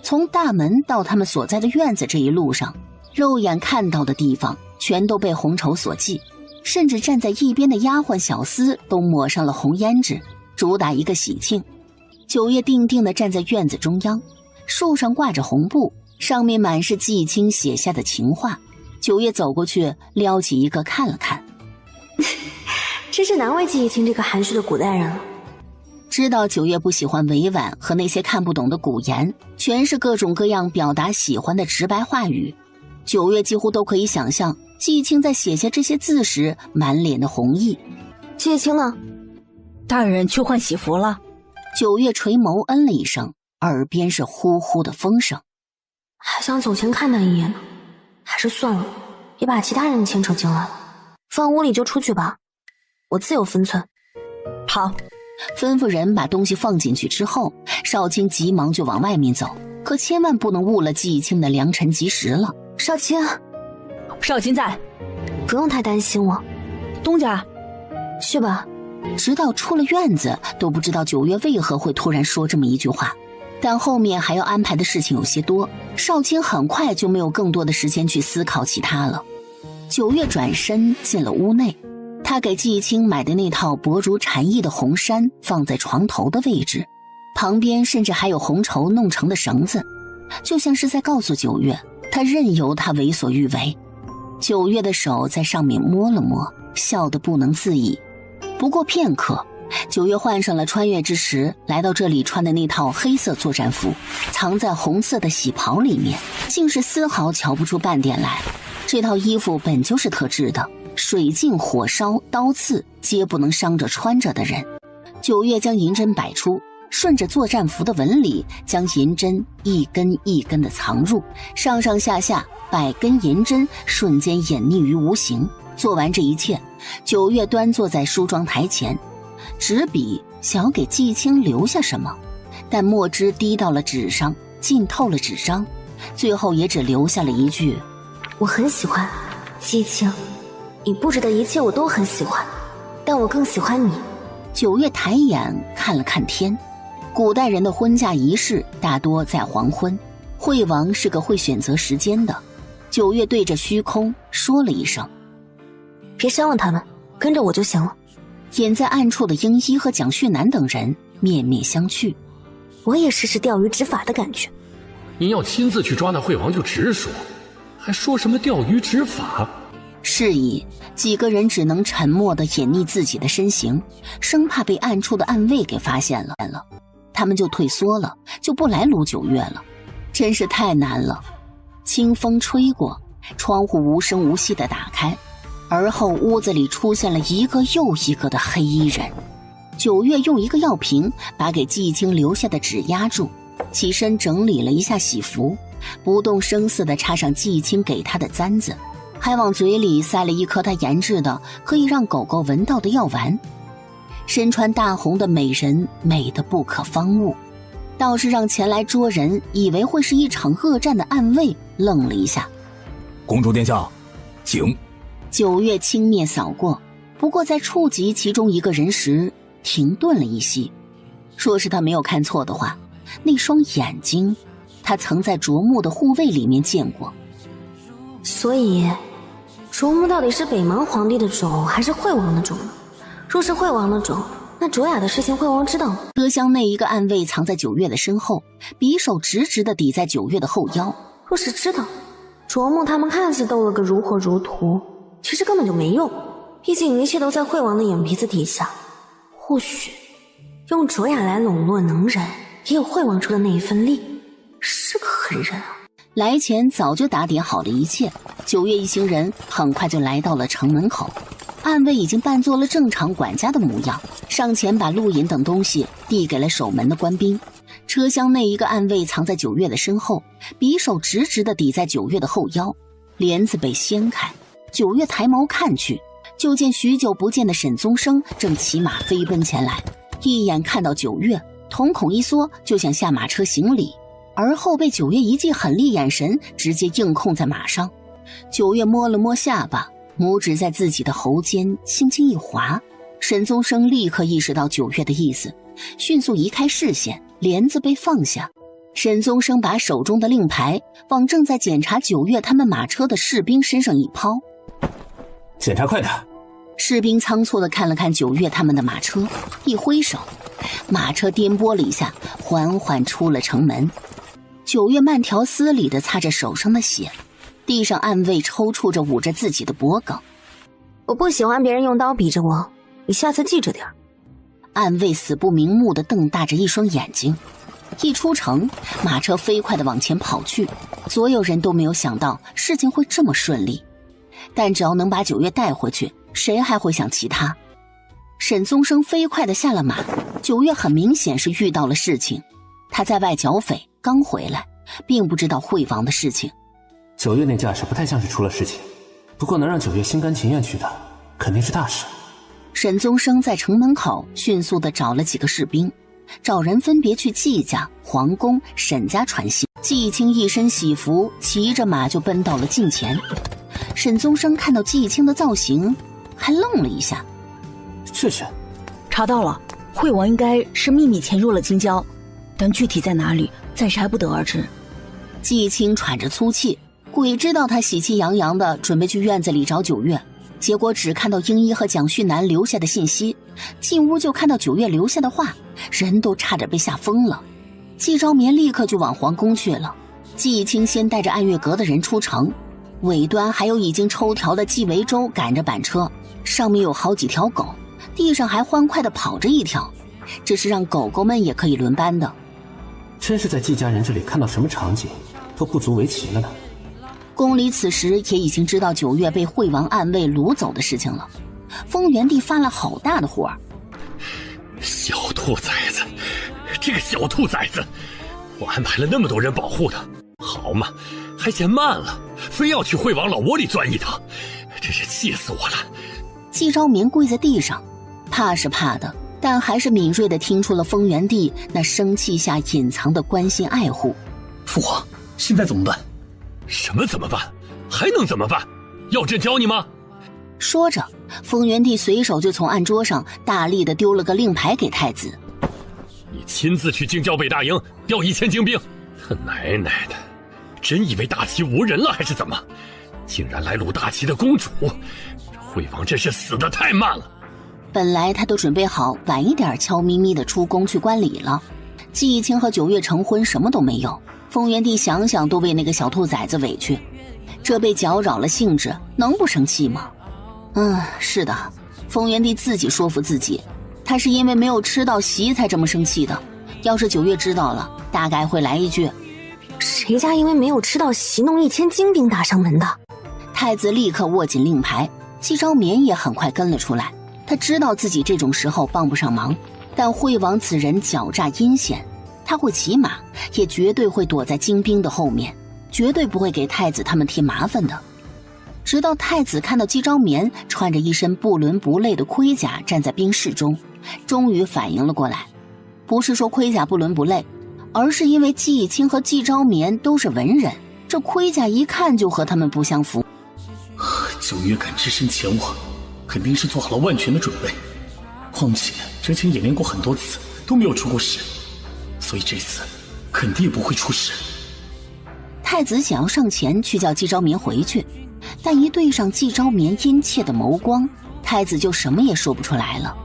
从大门到他们所在的院子这一路上，肉眼看到的地方全都被红绸所系，甚至站在一边的丫鬟小厮都抹上了红胭脂，主打一个喜庆。九月定定地站在院子中央，树上挂着红布，上面满是季青写下的情话。九月走过去，撩起一个看了看。真是难为季青这个含蓄的古代人了。知道九月不喜欢委婉和那些看不懂的古言，全是各种各样表达喜欢的直白话语。九月几乎都可以想象季青在写下这些字时满脸的红意。季青呢？大人去换喜服了。九月垂眸嗯了一声，耳边是呼呼的风声。还想走前看他一眼呢，还是算了，别把其他人牵扯进来了。放屋里就出去吧，我自有分寸。好。吩咐人把东西放进去之后，少卿急忙就往外面走，可千万不能误了季青的良辰吉时了。少卿，少卿在，不用太担心我。东家，去吧。直到出了院子，都不知道九月为何会突然说这么一句话，但后面还要安排的事情有些多，少卿很快就没有更多的时间去思考其他了。九月转身进了屋内，他给季青买的那套薄如蝉翼的红衫放在床头的位置，旁边甚至还有红绸弄成的绳子，就像是在告诉九月，他任由他为所欲为。九月的手在上面摸了摸，笑得不能自已。不过片刻，九月换上了穿越之时来到这里穿的那套黑色作战服，藏在红色的喜袍里面，竟是丝毫瞧不出半点来。这套衣服本就是特制的，水镜火烧刀刺皆不能伤着穿着的人。九月将银针摆出，顺着作战符的纹理，将银针一根一根的藏入，上上下下100根银针瞬间隐匿于无形。做完这一切，九月端坐在梳妆台前，执笔想要给季青留下什么，但墨汁滴到了纸上，浸透了纸张，最后也只留下了一句：我很喜欢季青，你布置的一切我都很喜欢，但我更喜欢你。九月抬眼看了看天，古代人的婚嫁仪式大多在黄昏，惠王是个会选择时间的。九月对着虚空说了一声：别伤了他们，跟着我就行了。隐在暗处的英一和蒋旭南等人面面相觑。我也试试钓鱼执法的感觉。您要亲自去抓那惠王就直说，还说什么钓鱼执法？是以几个人只能沉默地隐匿自己的身形，生怕被暗处的暗卫给发现了，他们就退缩了，就不来撸九月了。真是太难了。清风吹过，窗户无声无息地打开，而后屋子里出现了一个又一个的黑衣人。九月用一个药瓶把给季青留下的纸压住，起身整理了一下喜服，不动声色地插上季青给他的簪子，还往嘴里塞了一颗他研制的可以让狗狗闻到的药丸。身穿大红的美人美得不可方物，倒是让前来捉人以为会是一场恶战的暗卫愣了一下。公主殿下，请。九月轻蔑扫过，不过在触及其中一个人时停顿了一息。若是他没有看错的话，那双眼睛他曾在啄木的护卫里面见过。所以啄木到底是北蛮皇帝的种还是惠王的种？若是惠王的种，那卓雅的事情惠王知道吗？车厢内一个暗卫藏在九月的身后，匕首直直地抵在九月的后腰。若是知道，啄木他们看似斗了个如火如荼，其实根本就没用，毕竟一切都在惠王的眼皮子底下。或许用卓雅来笼络能人，也有惠王出的那一份力，是个狠人啊。来前早就打点好了一切，九月一行人很快就来到了城门口。暗卫已经扮作了正常管家的模样，上前把路引等东西递给了守门的官兵。车厢内一个暗卫藏在九月的身后，匕首直直地抵在九月的后腰，帘子被掀开，九月抬眸看去，就见许久不见的沈宗生正骑马飞奔前来，一眼看到九月，瞳孔一缩，就想下马车行礼，而后被九月一记狠厉眼神直接硬控在马上。九月摸了摸下巴，拇指在自己的喉间轻轻一划，沈宗生立刻意识到九月的意思，迅速移开视线，帘子被放下。沈宗生把手中的令牌往正在检查九月他们马车的士兵身上一抛。检查快点。士兵仓促地看了看九月他们的马车，一挥手，马车颠簸了一下，缓缓出了城门。九月慢条斯理地擦着手上的血，地上暗卫抽搐着捂着自己的脖梗。我不喜欢别人用刀逼着我，你下次记着点。暗卫死不瞑目地瞪大着一双眼睛。一出城，马车飞快地往前跑去，所有人都没有想到事情会这么顺利，但只要能把九月带回去，谁还会想其他？沈宗生飞快地下了马，九月很明显是遇到了事情，他在外剿匪刚回来，并不知道惠王的事情。九月那架势不太像是出了事情，不过能让九月心甘情愿去的，肯定是大事。沈宗生在城门口迅速地找了几个士兵，找人分别去季家、皇宫、沈家传信。季青一身喜服，骑着马就奔到了近前。沈宗生看到季青的造型，还愣了一下。这是查到了，惠王应该是秘密潜入了京郊，但具体在哪里，暂时还不得而知。季青喘着粗气，鬼知道他喜气洋洋的准备去院子里找九月，结果只看到英一和蒋旭南留下的信息，进屋就看到九月留下的话，人都差点被吓疯了。季昭眠立刻就往皇宫去了，季青先带着暗月阁的人出城，尾端还有已经抽条的季维洲赶着板车，上面有好几条狗，地上还欢快地跑着一条，这是让狗狗们也可以轮班的。真是在季家人这里看到什么场景都不足为奇了呢。宫里此时也已经知道九月被惠王暗卫掳走的事情了，丰原帝发了好大的火。小兔崽子，这个小兔崽子，我安排了那么多人保护他，好嘛，还嫌慢了，非要去会往老窝里钻一趟，真是气死我了。季昭眠跪在地上，怕是怕的，但还是敏锐地听出了丰原帝那生气下隐藏的关心爱护。父皇，现在怎么办？什么怎么办？还能怎么办？要朕教你吗？说着，丰原帝随手就从案桌上大力地丢了个令牌给太子。你亲自去京郊北大营调1000精兵。他奶奶的，真以为大齐无人了还是怎么？竟然来掳大齐的公主，这惠王真是死得太慢了。本来他都准备好晚一点悄咪咪地出宫去观礼了，季义清和9月成婚什么都没有，丰原帝想想都为那个小兔崽子委屈，这被搅扰了兴致，能不生气吗？是的，丰原帝自己说服自己，他是因为没有吃到席才这么生气的。要是9月知道了，大概会来一句：谁家因为没有吃到席弄1000精兵打上门的？太子立刻握紧令牌，季昭眠也很快跟了出来。他知道自己这种时候帮不上忙，但惠王此人狡诈阴险，他会骑马，也绝对会躲在精兵的后面，绝对不会给太子他们添麻烦的。直到太子看到季昭眠穿着一身不伦不类的盔甲站在兵士中，终于反应了过来，不是说盔甲不伦不类，而是因为季义清和季昭眠都是文人，这盔甲一看就和他们不相符。9月敢只身前往，肯定是做好了万全的准备，况且之前演练过很多次都没有出过事，所以这次肯定不会出事。太子想要上前去叫季昭眠回去，但一对上季昭眠殷切的眸光，太子就什么也说不出来了。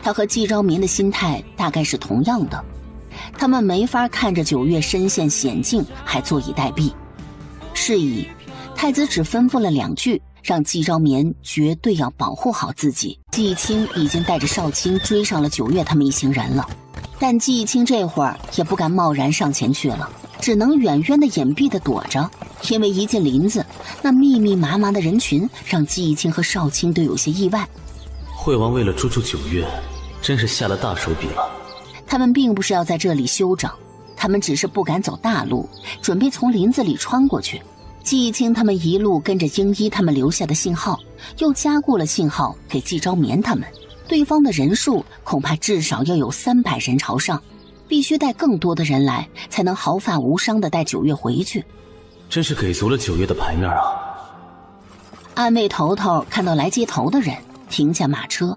他和季昭眠的心态大概是同样的，他们没法看着9月身陷险境还坐以待毙。是以太子只吩咐了2句，让季昭眠绝对要保护好自己。季义清已经带着少卿追上了9月他们一行人了，但季义清这会儿也不敢贸然上前去了，只能远远的隐蔽的躲着，因为一进林子，那密密麻麻的人群让季义清和少卿都有些意外。惠王为了捉住9月，真是下了大手笔了。他们并不是要在这里休整，他们只是不敢走大路，准备从林子里穿过去。季义清他们一路跟着英一他们留下的信号，又加固了信号给季昭眠他们，对方的人数恐怕至少要有300人朝上，必须带更多的人来，才能毫发无伤地带9月回去。真是给足了9月的牌面啊！暗卫头头看到来接头的人，停下马车，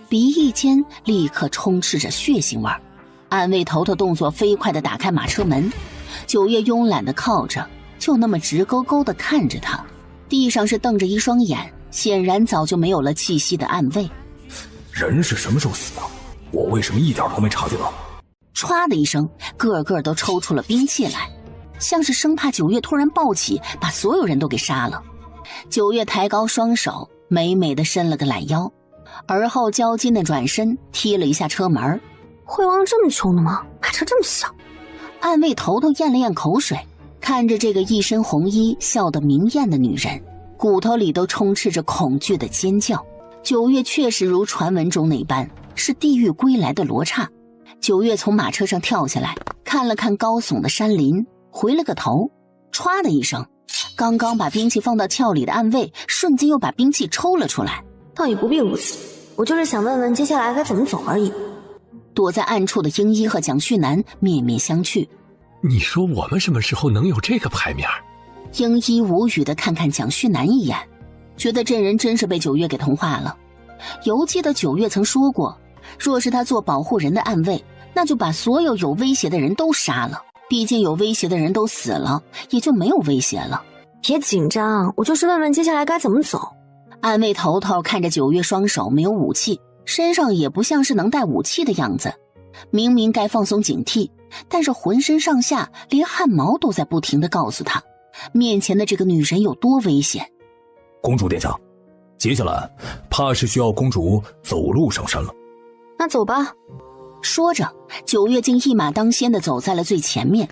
鼻翼间立刻充斥着血腥味儿。暗卫头头动作飞快地打开马车门，9月慵懒地靠着，就那么直勾勾地看着他，地上是瞪着一双眼，显然早就没有了气息的暗卫。人是什么时候死的？我为什么一点都没察觉到？唰的一声，个个都抽出了兵器来，像是生怕9月突然暴起，把所有人都给杀了。9月抬高双手，美美的伸了个懒腰，而后骄矜的转身踢了一下车门。惠王这么穷的吗？马车这么小？暗卫头头咽了咽口水，看着这个一身红衣笑得明艳的女人，骨头里都充斥着恐惧的尖叫。9月确实如传闻中那般，是地狱归来的罗刹。9月从马车上跳下来，看了看高耸的山林，回了个头，歘的一声，刚刚把兵器放到鞘里的暗卫瞬间又把兵器抽了出来。倒也不必如此，我就是想问问接下来该怎么走而已。躲在暗处的英一和蒋旭南面面相觑。你说我们什么时候能有这个牌面？英一无语地看看蒋旭南一眼，觉得这人真是被9月给同化了。犹记得9月曾说过，若是他做保护人的暗卫，那就把所有有威胁的人都杀了，毕竟有威胁的人都死了，也就没有威胁了。别紧张，我就是问问接下来该怎么走。暗卫头头看着9月双手没有武器，身上也不像是能带武器的样子，明明该放松警惕，但是浑身上下连汗毛都在不停地告诉他，面前的这个女人有多危险。公主殿下，接下来怕是需要公主走路上山了。那走吧。说着，9月竟一马当先地走在了最前面，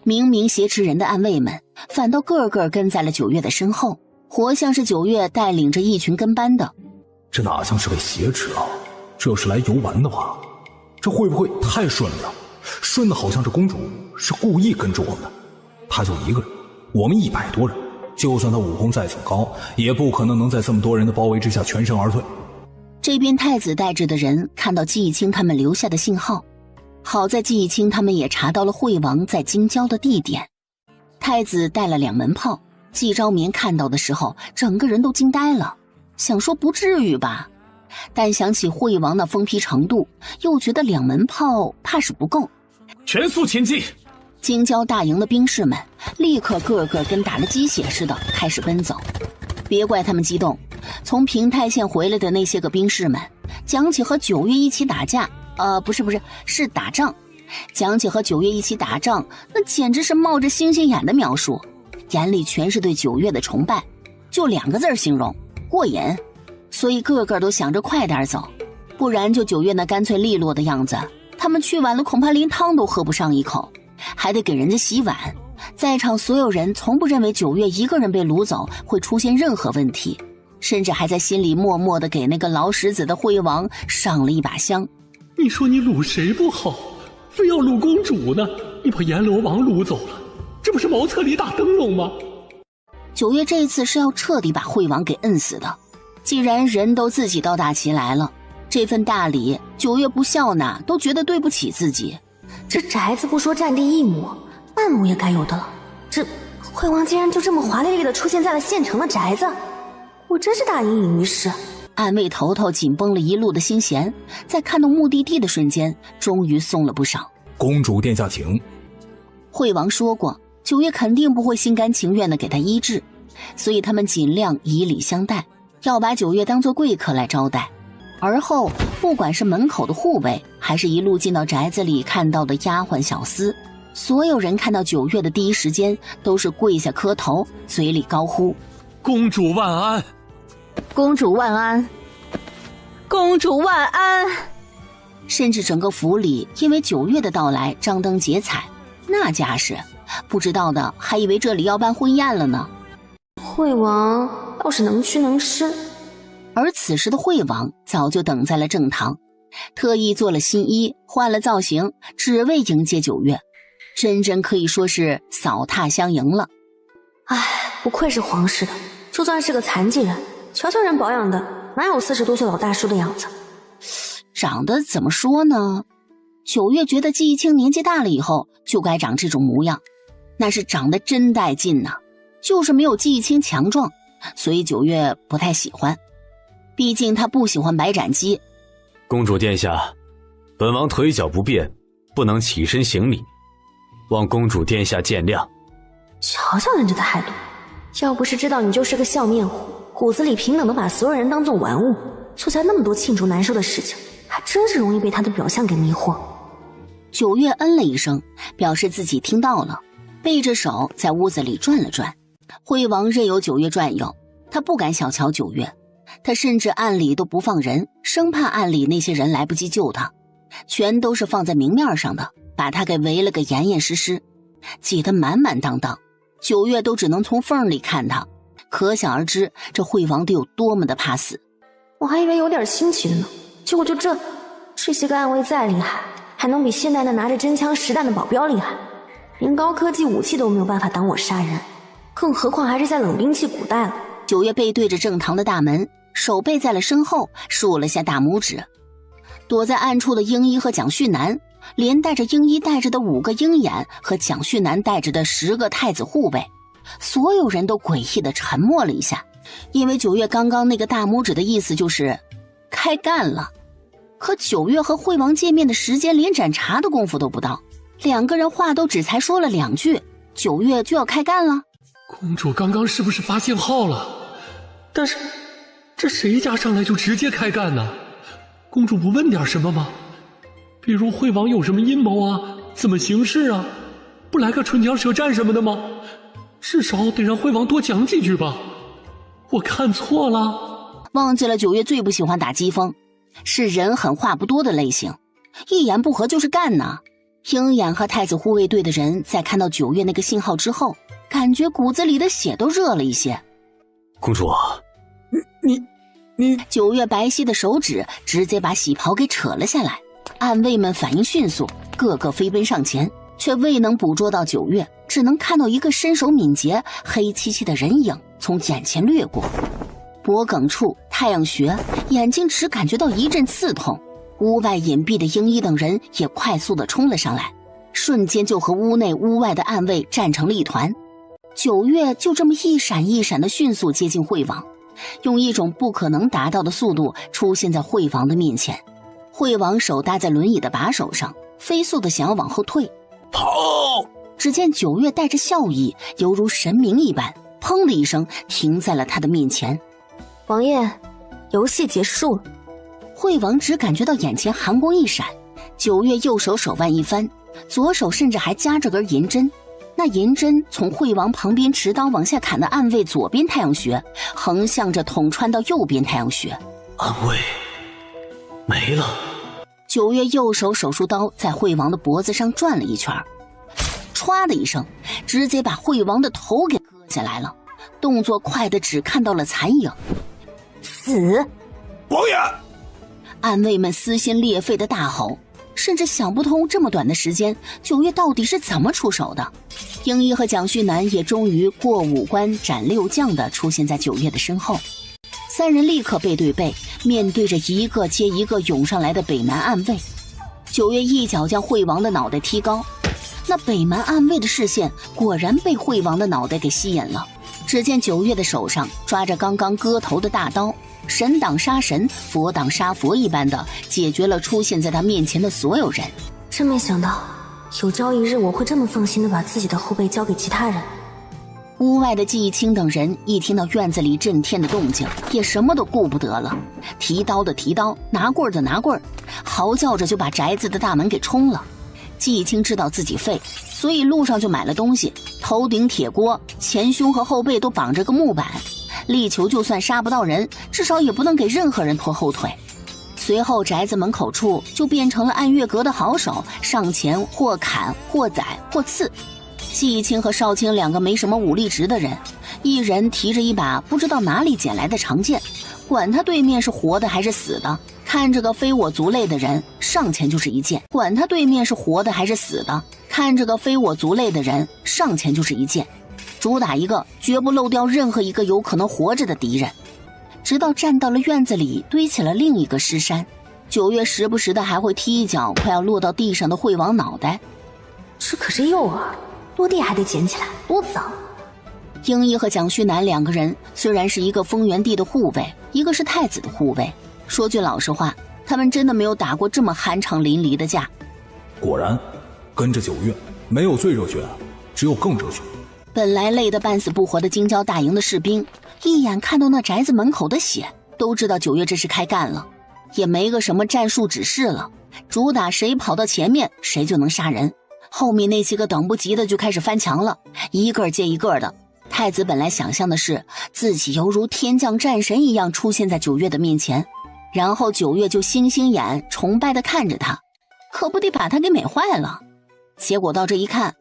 明明挟持人的暗卫们反倒个个跟在了9月的身后，活像是9月带领着一群跟班的。这哪像是被挟持啊，这要是来游玩的话，这会不会太顺了？顺的好像这公主是故意跟着我们的。她就一个人，我们100多人，就算她武功再怎么高，也不可能在这么多人的包围之下全身而退。这边太子带着的人看到季义清他们留下的信号，好在季义清他们也查到了惠王在京郊的地点。太子带了2门炮，季昭眠看到的时候整个人都惊呆了，想说不至于吧，但想起惠王那疯批程度，又觉得2门炮怕是不够。全速前进！京郊大营的兵士们立刻个个跟打了鸡血似的开始奔走。别怪他们激动，从平太县回来的那些个兵士们讲起和9月一起打架，不是打仗，讲起和9月一起打仗，那简直是冒着星星眼的描述，眼里全是对9月的崇拜，就2个字形容：过瘾。所以个个都想着快点走，不然就9月那干脆利落的样子，他们去晚了恐怕连汤都喝不上一口，还得给人家洗碗。在场所有人从不认为9月一个人被掳走会出现任何问题，甚至还在心里默默地给那个老石子的惠王上了一把香。你说你掳谁不好，非要掳公主呢？你把阎罗王掳走了，这不是茅厕里打灯笼吗？9月这次是要彻底把惠王给摁死的。既然人都自己到大齐来了，这份大礼9月不孝纳，都觉得对不起自己。这宅子不说占地1亩，半亩也该有的了。这惠王竟然就这么华丽丽的出现在了县城的宅子，我真是大隐隐于市。暗卫头头紧绷了一路的心弦，在看到目的地的瞬间，终于松了不少。公主殿下请。惠王说过，9月肯定不会心甘情愿的给他医治，所以他们尽量以礼相待，要把9月当作贵客来招待。而后不管是门口的护卫，还是一路进到宅子里看到的丫鬟小厮，所有人看到9月的第一时间都是跪下磕头，嘴里高呼：公主万安，公主万安，公主万安。甚至整个府里因为9月的到来张灯结彩，那架势不知道的还以为这里要办婚宴了呢。惠王倒是能屈能伸。而此时的惠王早就等在了正堂，特意做了新衣，换了造型，只为迎接9月，真可以说是扫踏相迎了。唉，不愧是皇室的，就算是个残疾人，瞧瞧人保养的，哪有40多岁老大叔的样子？长得怎么说呢？9月觉得季义清年纪大了以后就该长这种模样，那是长得真带劲呐，就是没有季义清强壮，所以9月不太喜欢。毕竟他不喜欢白斩鸡。公主殿下，本王腿脚不便，不能起身行礼，望公主殿下见谅。瞧瞧人家的态度，要不是知道你就是个笑面虎，骨子里平等的把所有人当作玩物，做下那么多罄竹难书的事情，还真是容易被他的表象给迷惑。9月嗯了一声，表示自己听到了，背着手在屋子里转了转。惠王任由9月转悠，他不敢小瞧9月，他甚至暗里都不放人，生怕暗里那些人来不及救他，全都是放在明面上的，把他给围了个严严实实，挤得满满当当。9月都只能从缝里看他，可想而知这惠王得有多么的怕死。我还以为有点新奇的呢，结果就这些个暗卫再厉害，还能比现代那拿着真枪实弹的保镖厉害？连高科技武器都没有办法挡我杀人，更何况还是在冷兵器古代了。9月背对着正堂的大门，手背在了身后，竖了下大拇指。躲在暗处的鹰一和蒋旭南，连带着鹰一带着的5个鹰眼和蒋旭南带着的10个太子护卫，所有人都诡异的沉默了一下，因为9月刚刚那个大拇指的意思就是开干了。可9月和惠王见面的时间连盏茶的功夫都不到，2个人话都只才说了2句，9月就要开干了。公主刚刚是不是发信号了？但是这谁家上来就直接开干呢？公主不问点什么吗？比如惠王有什么阴谋啊，怎么行事啊，不来个唇枪舌战什么的吗？至少得让惠王多讲几句吧。我看错了？忘记了9月最不喜欢打机锋，是人狠话不多的类型，一言不合就是干呢。鹰眼和太子护卫队的人在看到9月那个信号之后，感觉骨子里的血都热了一些。公主，你9月白皙的手指直接把喜袍给扯了下来。暗卫们反应迅速，个个飞奔上前，却未能捕捉到九月，只能看到一个身手敏捷、黑漆漆的人影从眼前掠过。脖颈处、太阳穴，眼睛只感觉到一阵刺痛。屋外隐蔽的英一等人也快速地冲了上来，瞬间就和屋内屋外的暗卫战成了一团。九月就这么一闪一闪地迅速接近惠王，用一种不可能达到的速度出现在惠王的面前。惠王手搭在轮椅的把手上，飞速地想要往后退。跑！只见九月带着笑意，犹如神明一般，砰的一声停在了他的面前。王爷，游戏结束了。惠王只感觉到眼前寒光一闪，九月右手手腕一翻，左手甚至还夹着根银针。那银针从惠王旁边持刀往下砍的暗卫左边太阳穴，横向着捅穿到右边太阳穴。暗卫没了。九月右手手术刀在惠王的脖子上转了一圈，歘的一声，直接把惠王的头给割下来了，动作快的只看到了残影。死！王爷！暗卫们撕心裂肺的大吼，甚至想不通这么短的时间，九月到底是怎么出手的。英一和蒋旭南也终于过五关斩六将的出现在九月的身后，三人立刻背对背，面对着一个接一个涌上来的北蛮暗卫。九月一脚将惠王的脑袋踢高，那北蛮暗卫的视线果然被惠王的脑袋给吸引了。只见九月的手上抓着刚刚割头的大刀，神挡杀神，佛挡杀佛一般的解决了出现在他面前的所有人。真没想到，有朝一日我会这么放心的把自己的后背交给其他人。屋外的季青等人一听到院子里震天的动静，也什么都顾不得了，提刀的提刀，拿棍的拿棍，嚎叫着就把宅子的大门给冲了。季青知道自己废，所以路上就买了东西，头顶铁锅，前胸和后背都绑着个木板，力求就算杀不到人，至少也不能给任何人拖后腿。随后宅子门口处就变成了按月阁的好手，上前或砍或宰或刺。季青和少卿两个没什么武力值的人，一人提着一把不知道哪里捡来的长剑，管他对面是活的还是死的，看着个非我族类的人上前就是一剑，管他对面是活的还是死的，看着个非我族类的人上前就是一剑，主打一个绝不漏掉任何一个有可能活着的敌人。直到站到了院子里堆起了另一个尸山，九月时不时的还会踢一脚快要落到地上的惠王脑袋。这可是诱饵，落地还得捡起来，多脏！英一和蒋旭南两个人虽然是一个丰原地的护卫，一个是太子的护卫，说句老实话，他们真的没有打过这么酣畅淋漓的架。果然，跟着九月，没有最热血，只有更热血。本来累得半死不活的京郊大营的士兵，一眼看到那宅子门口的血，都知道九月这是开干了，也没个什么战术指示了，主打谁跑到前面谁就能杀人。后面那些个等不及的就开始翻墙了，一个接一个的。太子本来想象的是自己犹如天降战神一样出现在九月的面前，然后九月就星星眼崇拜的看着他，可不得把他给美坏了。结果到这一看，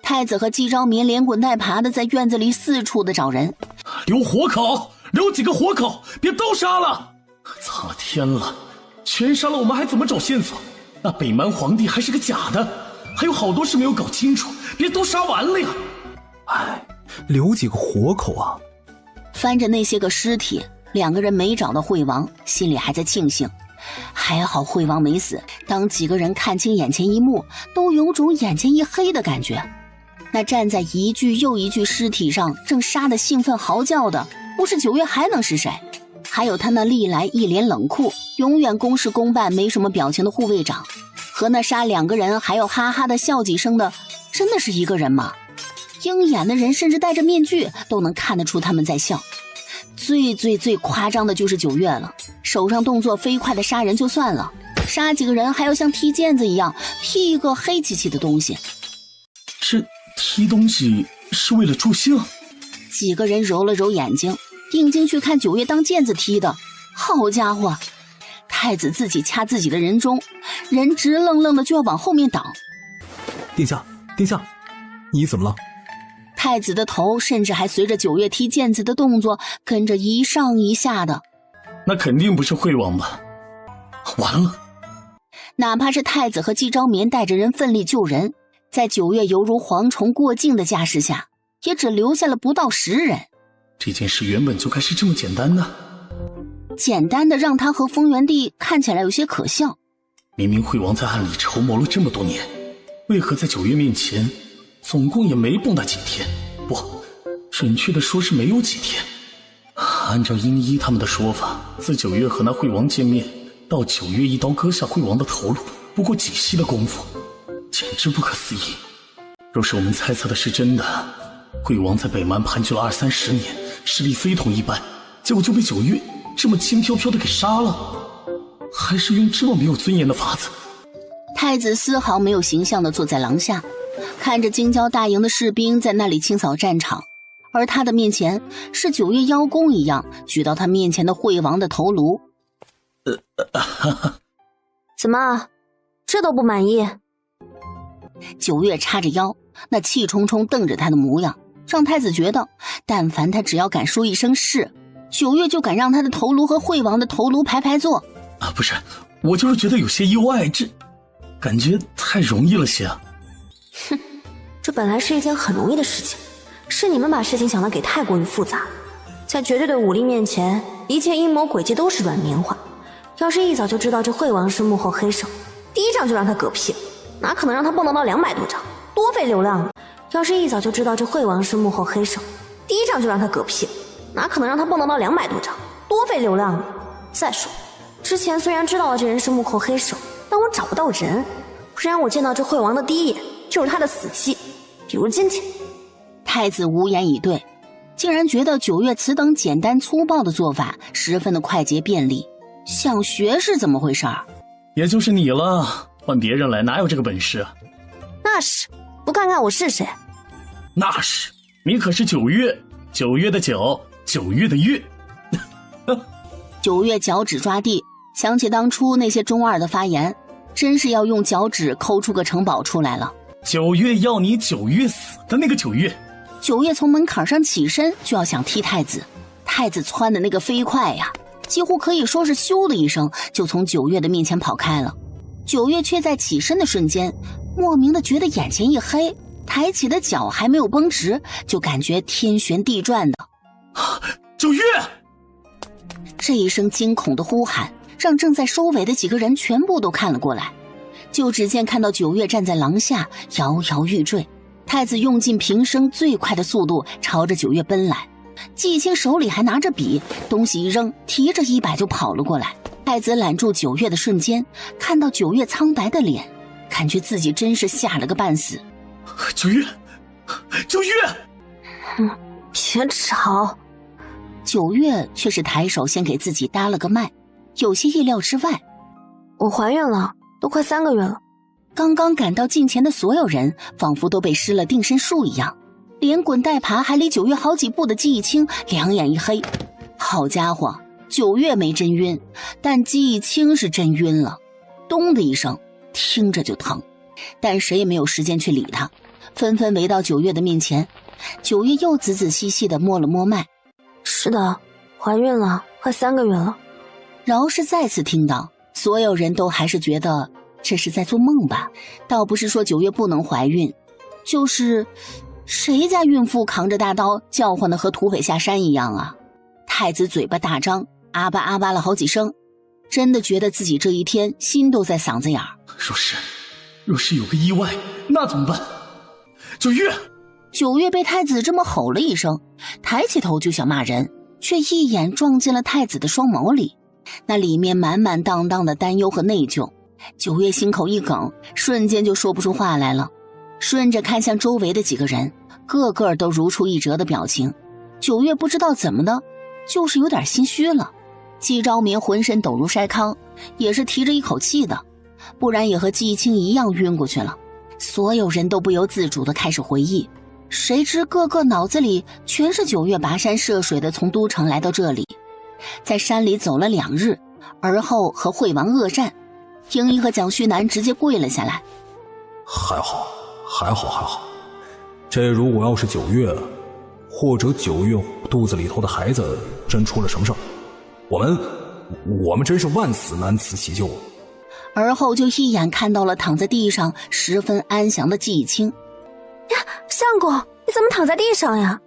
太子和季昭民连滚带爬的在院子里四处的找人，留活口，留几个活口，别都杀了！苍了天了，全杀了我们还怎么找线索？那北蛮皇帝还是个假的，还有好多事没有搞清楚，别都杀完了呀！哎，留几个活口啊！翻着那些个尸体，两个人没找到惠王，心里还在庆幸，还好惠王没死。当几个人看清眼前一幕，都有种眼前一黑的感觉。那站在一具又一具尸体上正杀得兴奋嚎叫的，不是九月还能是谁？还有他那历来一脸冷酷，永远公事公办没什么表情的护卫长，和那杀两个人还有哈哈的笑几声的，真的是一个人吗？鹰眼的人甚至戴着面具都能看得出他们在笑。最夸张的就是九月了，手上动作飞快的杀人就算了，杀几个人还要像踢毽子一样踢一个黑漆漆的东西。这踢东西是为了助兴？几个人揉了揉眼睛，定睛去看九月当毽子踢的，好家伙，太子自己掐自己的人中，人直愣愣的就要往后面倒。殿下，殿下，你怎么了？太子的头甚至还随着九月踢毽子的动作跟着一上一下的。那肯定不是惠王吧？完了！哪怕是太子和季昭眠带着人奋力救人，在九月犹如蝗虫过境的架势下，也只留下了不到10人。这件事原本就该是这么简单的，简单的让他和风元帝看起来有些可笑。明明惠王在暗里筹谋了这么多年，为何在九月面前总共也没蹦跶几天？不，准确的说是没有几天。按照殷一他们的说法，自九月和那惠王见面到九月一刀割下惠王的头颅，不过几息的功夫，简直不可思议。若是我们猜测的是真的，惠王在北蛮盘踞了20-30年，实力非同一般，结果就被九月这么轻飘飘的给杀了，还是用这么没有尊严的法子。太子丝毫没有形象地坐在廊下，看着京郊大营的士兵在那里清扫战场，而他的面前是九月邀功一样举到他面前的惠王的头颅。怎么，这都不满意？九月叉着腰，那气冲冲瞪着他的模样，让太子觉得，但凡他只要敢说一声是，九月就敢让他的头颅和惠王的头颅排坐。不是，我就是觉得有些意外，这感觉太容易了些啊。哼，这本来是一件很容易的事情，是你们把事情想得给太过于复杂。在绝对的武力面前，一切阴谋诡计都是软绵化。要是一早就知道这惠王是幕后黑手，第一仗就让他嗝屁，哪可能让他蹦跶到200多仗，多费流量啊！要是一早就知道这惠王是幕后黑手，第一仗就让他嗝屁，哪可能让他蹦跶到200多仗，多费流量啊！再说，之前虽然知道了这人是幕后黑手，但我找不到人，不然我见到这惠王的第一眼就是他的死期，比如今天。太子无言以对，竟然觉得九月此等简单粗暴的做法十分的快捷便利，想学是怎么回事儿？也就是你了，换别人来哪有这个本事啊？那是，不看看我是谁？那是，你可是九月，九月的九，九月的月。九月脚趾抓地，想起当初那些中二的发言，真是要用脚趾抠出个城堡出来了。九月要你九月死的那个九月。九月从门槛上起身就要想踢太子，太子窜的那个飞快呀，几乎可以说是咻的一声就从九月的面前跑开了。九月却在起身的瞬间莫名的觉得眼前一黑，抬起的脚还没有绷直，就感觉天旋地转的。九月！这一声惊恐的呼喊让正在收尾的几个人全部都看了过来，就只见看到九月站在廊下摇摇欲坠，太子用尽平生最快的速度朝着九月奔来，季青手里还拿着笔，东西一扔，提着100就跑了过来。太子揽住九月的瞬间，看到九月苍白的脸，感觉自己真是吓了个半死。九月，九月！别吵！九月却是抬手先给自己搭了个脉，有些意料之外。我怀孕了，都快3个月了。刚刚赶到近前的所有人仿佛都被施了定身术一样，连滚带爬还离九月好几步的季青两眼一黑。好家伙，九月没真晕，但季青是真晕了，咚的一声，听着就疼。但谁也没有时间去理他，纷纷围到九月的面前。九月又仔仔细细地摸了摸脉，是的，怀孕了，快3个月了。饶是再次听到，所有人都还是觉得这是在做梦吧。倒不是说九月不能怀孕，就是谁家孕妇扛着大刀叫唤的和土匪下山一样啊。太子嘴巴大张，啊吧啊吧了好几声，真的觉得自己这一天心都在嗓子眼儿。若是有个意外，那怎么办？九月！九月被太子这么吼了一声，抬起头就想骂人，却一眼撞进了太子的双眸里，那里面满满当当的担忧和内疚。九月心口一梗，瞬间就说不出话来了，顺着看向周围的几个人，个个都如出一辙的表情。九月不知道怎么的，就是有点心虚了。季昭眠浑身抖如筛糠，也是提着一口气的，不然也和季青一样晕过去了。所有人都不由自主地开始回忆，谁知个个脑子里全是九月跋山涉水的从都城来到这里，在山里走了2日，而后和惠王恶战，英一和蒋旭南直接跪了下来。还好，这如果要是9月，或者9月肚子里头的孩子真出了什么事儿，我们真是万死难辞其咎。而后就一眼看到了躺在地上十分安详的季青。呀，相公，你怎么躺在地上呀？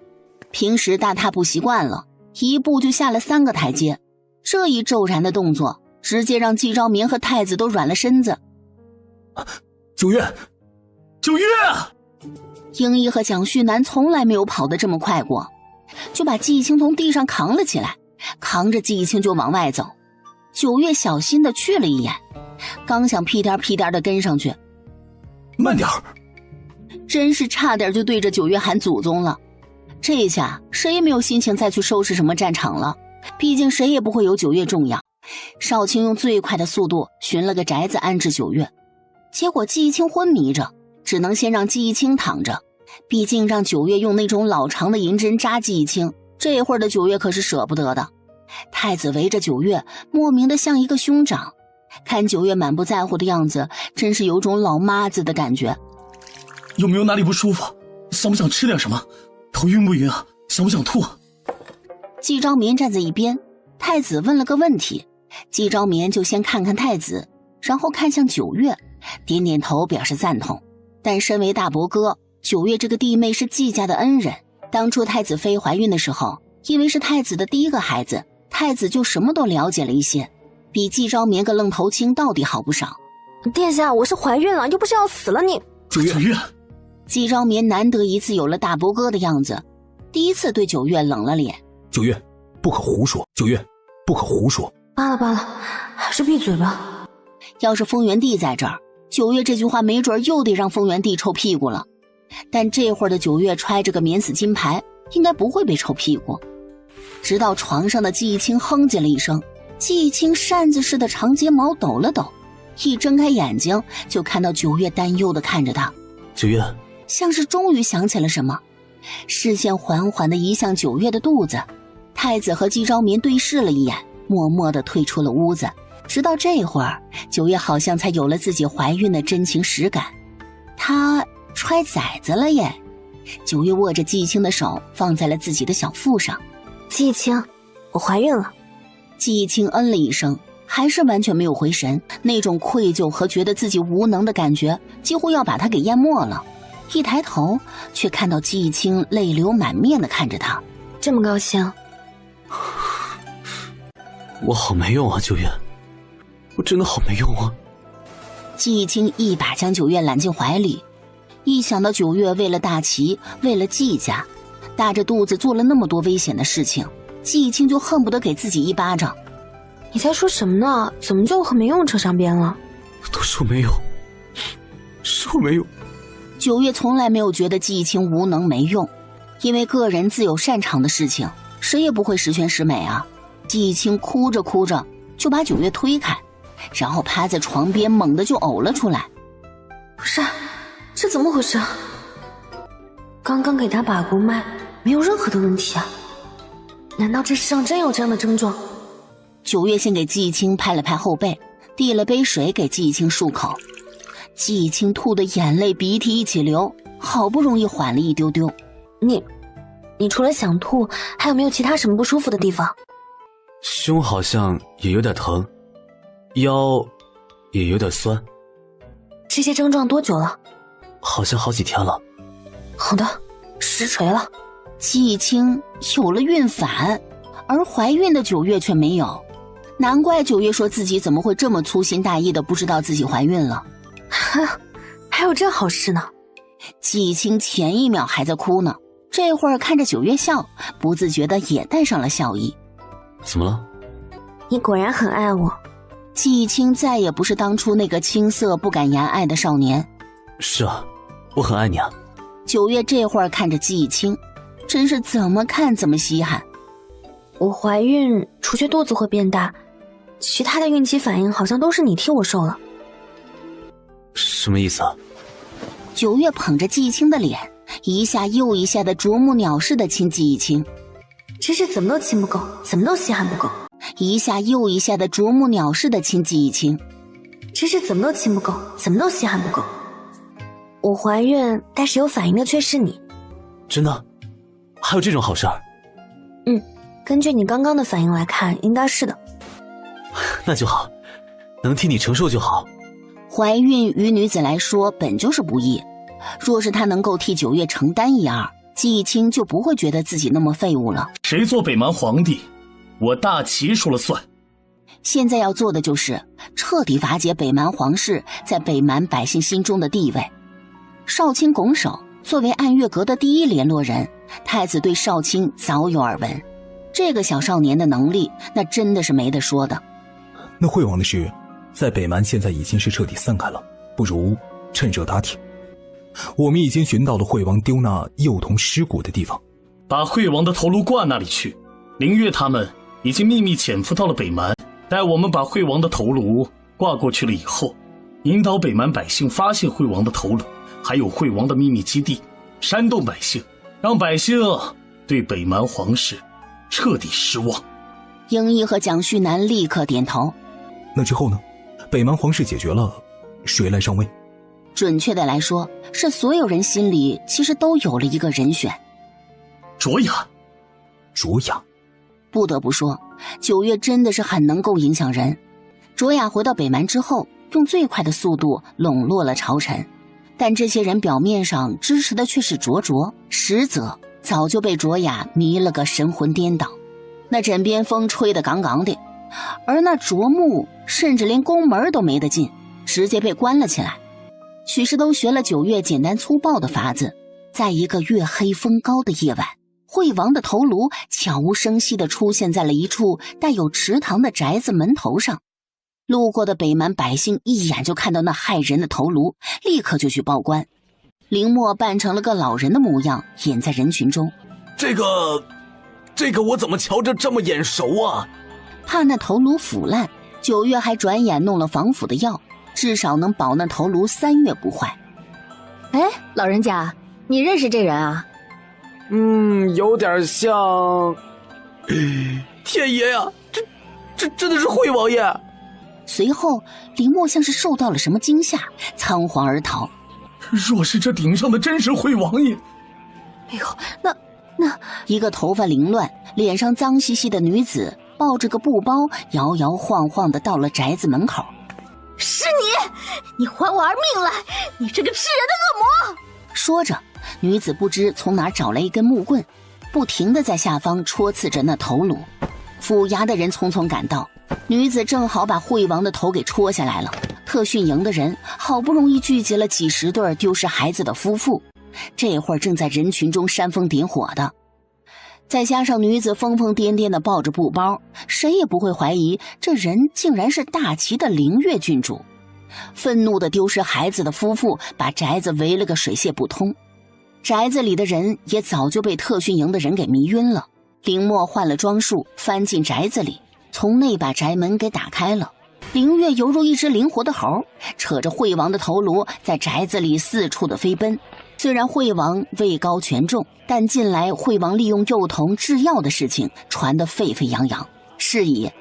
平时大踏步习惯了，一步就下了3个台阶，这一骤然的动作直接让季昭明和太子都软了身子。九月，九月！英一和蒋旭南从来没有跑得这么快过，就把季青从地上扛了起来，扛着季青就往外走。九月小心地去了一眼，刚想屁颠屁颠地跟上去，慢点儿！真是差点就对着九月喊祖宗了。这下谁也没有心情再去收拾什么战场了，毕竟谁也不会有九月重要。少卿用最快的速度寻了个宅子安置九月，结果季青昏迷着，只能先让季青躺着，毕竟让九月用那种老长的银针扎季青，这会儿的九月可是舍不得的。太子围着九月，莫名的像一个兄长，看九月满不在乎的样子，真是有种老妈子的感觉。有没有哪里不舒服？想不想吃点什么？头晕不晕啊？想不想吐？季昭眠站在一边，太子问了个问题，季昭眠就先看看太子，然后看向九月，点点头表示赞同。但身为大伯哥，九月这个弟妹是季家的恩人，当初太子妃怀孕的时候，因为是太子的第一个孩子，太子就什么都了解了一些，比季昭眠个愣头青到底好不少。殿下，我是怀孕了，又不是要死了你。九月，季昭眠难得一次有了大伯哥的样子，第一次对九月冷了脸。九月，不可胡说！九月，不可胡说！罢了罢了，还是闭嘴吧。要是丰原帝在这儿，九月这句话没准又得让丰原帝臭屁股了。但这会儿的九月揣着个免死金牌，应该不会被臭屁股。直到床上的季青哼唧了一声，季青扇子似的长睫毛抖了抖，一睁开眼睛就看到九月担忧地看着他。九月像是终于想起了什么，视线缓缓地移向九月的肚子。太子和季昭眠对视了一眼，默默地退出了屋子。直到这会儿，九月好像才有了自己怀孕的真情实感。她揣崽子了耶！九月握着季青的手放在了自己的小腹上。季青，我怀孕了。季青嗯了一声，还是完全没有回神，那种愧疚和觉得自己无能的感觉几乎要把他给淹没了。一抬头，却看到季青泪流满面地看着他。这么高兴？我好没用啊，九月，我真的好没用啊！季青一把将九月揽进怀里，一想到九月为了大齐，为了季家，大着肚子做了那么多危险的事情，季青就恨不得给自己一巴掌。你在说什么呢？怎么就和没用扯上边了？都说没用，说没用。九月从来没有觉得季青无能没用，因为个人自有擅长的事情，谁也不会十全十美啊。季青哭着哭着就把九月推开，然后趴在床边猛地就呕了出来。不是，这怎么回事？刚刚给他把过脉，没有任何的问题啊。难道这世上真有这样的症状？九月先给季青拍了拍后背，递了杯水给季青漱口。季青吐的眼泪鼻涕一起流，好不容易缓了一丢丢。你除了想吐，还有没有其他什么不舒服的地方？胸好像也有点疼，腰也有点酸。这些症状多久了？好像好几天了。好的，实锤了。季青有了孕反，而怀孕的九月却没有。难怪九月说自己怎么会这么粗心大意的不知道自己怀孕了。还有这好事呢。季青前一秒还在哭呢，这会儿看着九月笑，不自觉的也带上了笑意。怎么了？你果然很爱我。季青再也不是当初那个青涩不敢言爱的少年。是啊，我很爱你啊。九月这会儿看着季青，真是怎么看怎么稀罕。我怀孕除却肚子会变大，其他的孕期反应好像都是你替我受了。什么意思啊？九月捧着季青的脸，一下又一下的啄木鸟似的亲季青。真是怎么都亲不够，怎么都稀罕不够。一下又一下的啄木鸟似的亲季青。真是怎么都亲不够，怎么都稀罕不够。我怀孕，但是有反应的却是你。真的？还有这种好事儿？根据你刚刚的反应来看，应该是的。那就好，能替你承受就好。怀孕于女子来说本就是不易，若是她能够替9月承担一二，季义清就不会觉得自己那么废物了。谁做北蛮皇帝，我大齐说了算。现在要做的就是彻底瓦解北蛮皇室在北蛮百姓心中的地位。少卿拱手作为暗月阁的第一联络人，太子对少卿早有耳闻，这个小少年的能力那真的是没得说的。那惠王的事在北蛮现在已经是彻底散开了，不如趁热打铁。我们已经寻到了惠王丢那幼童尸骨的地方，把惠王的头颅挂那里去。凌月他们已经秘密潜伏到了北蛮，待我们把惠王的头颅挂过去了以后，引导北蛮百姓发现惠王的头颅，还有惠王的秘密基地，煽动百姓，让百姓对北蛮皇室彻底失望。英义和蒋旭南立刻点头。那之后呢？北蛮皇室解决了，谁来上位？准确的来说，是所有人心里其实都有了一个人选。卓雅。卓雅。不得不说，9月真的是很能够影响人。卓雅回到北蛮之后，用最快的速度笼络了朝臣，但这些人表面上支持的却是卓卓，实则早就被卓雅迷了个神魂颠倒。那枕边风吹得杠杠的，而那卓木甚至连宫门都没得进，直接被关了起来。许是都学了9月简单粗暴的法子，在一个月黑风高的夜晚，惠王的头颅悄无声息地出现在了一处带有池塘的宅子门头上。路过的北蛮百姓一眼就看到那骇人的头颅，立刻就去报官。林默扮成了个老人的模样，隐在人群中。这个我怎么瞧着这么眼熟啊？怕那头颅腐烂，9月还转眼弄了防腐的药，至少能保那头颅3月不坏。哎，老人家，你认识这人啊？有点像。天爷呀，这真的是惠王爷！随后，林默像是受到了什么惊吓，仓皇而逃。若是这顶上的真是惠王爷，哎呦，那一个头发凌乱、脸上脏兮兮的女子抱着个布包，摇摇晃晃地到了宅子门口。是你还我儿命来！你这个吃人的恶魔！说着，女子不知从哪找来一根木棍，不停地在下方戳刺着那头颅。府衙的人匆匆赶到，女子正好把惠王的头给戳下来了。特训营的人好不容易聚集了几10对丢失孩子的夫妇，这会儿正在人群中煽风点火的。再加上女子疯疯癫癫地抱着布包，谁也不会怀疑这人竟然是大齐的凌月郡主。愤怒的丢失孩子的夫妇把宅子围了个水泄不通，宅子里的人也早就被特训营的人给迷晕了。凌默换了装束，翻进宅子里，从内把宅门给打开了。凌月犹如一只灵活的猴，扯着惠王的头颅在宅子里四处的飞奔。虽然惠王位高权重，但近来惠王利用幼童制药的事情传得沸沸扬扬，是以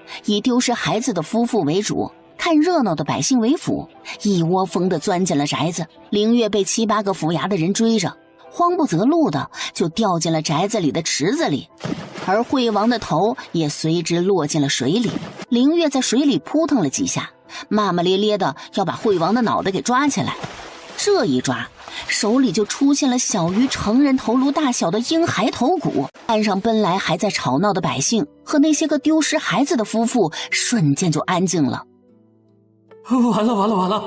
丢失孩子的夫妇为主，看热闹的百姓为辅，一窝蜂地钻进了宅子。凌月被7、8个府衙的人追着，慌不择路的就掉进了宅子里的池子里，而惠王的头也随之落进了水里。凌月在水里扑腾了几下，骂骂咧咧的要把惠王的脑袋给抓起来。这一抓，手里就出现了小于成人头颅大小的婴孩头骨。岸上本来还在吵闹的百姓和那些个丢失孩子的夫妇瞬间就安静了。完了！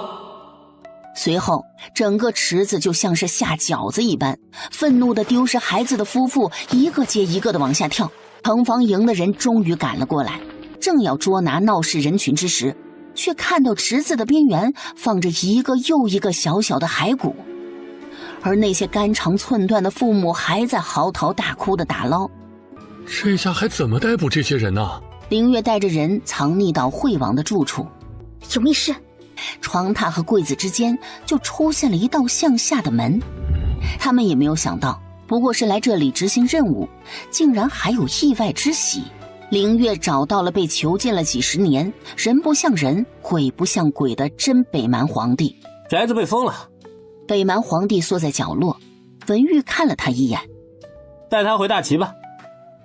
随后整个池子就像是下饺子一般，愤怒的丢失孩子的夫妇一个接一个的往下跳。城防营的人终于赶了过来，正要捉拿闹事人群之时，却看到池子的边缘放着一个又一个小小的骸骨，而那些肝肠寸断的父母还在嚎啕大哭的打捞。这下还怎么逮捕这些人呢？凌月带着人藏匿到惠王的住处。有密室，床榻和柜子之间就出现了一道向下的门。他们也没有想到，不过是来这里执行任务，竟然还有意外之喜。凌月找到了被囚禁了几10年，人不像人，鬼不像鬼的真北蛮皇帝。宅子被封了。北蛮皇帝缩在角落，文玉看了他一眼，带他回大齐吧。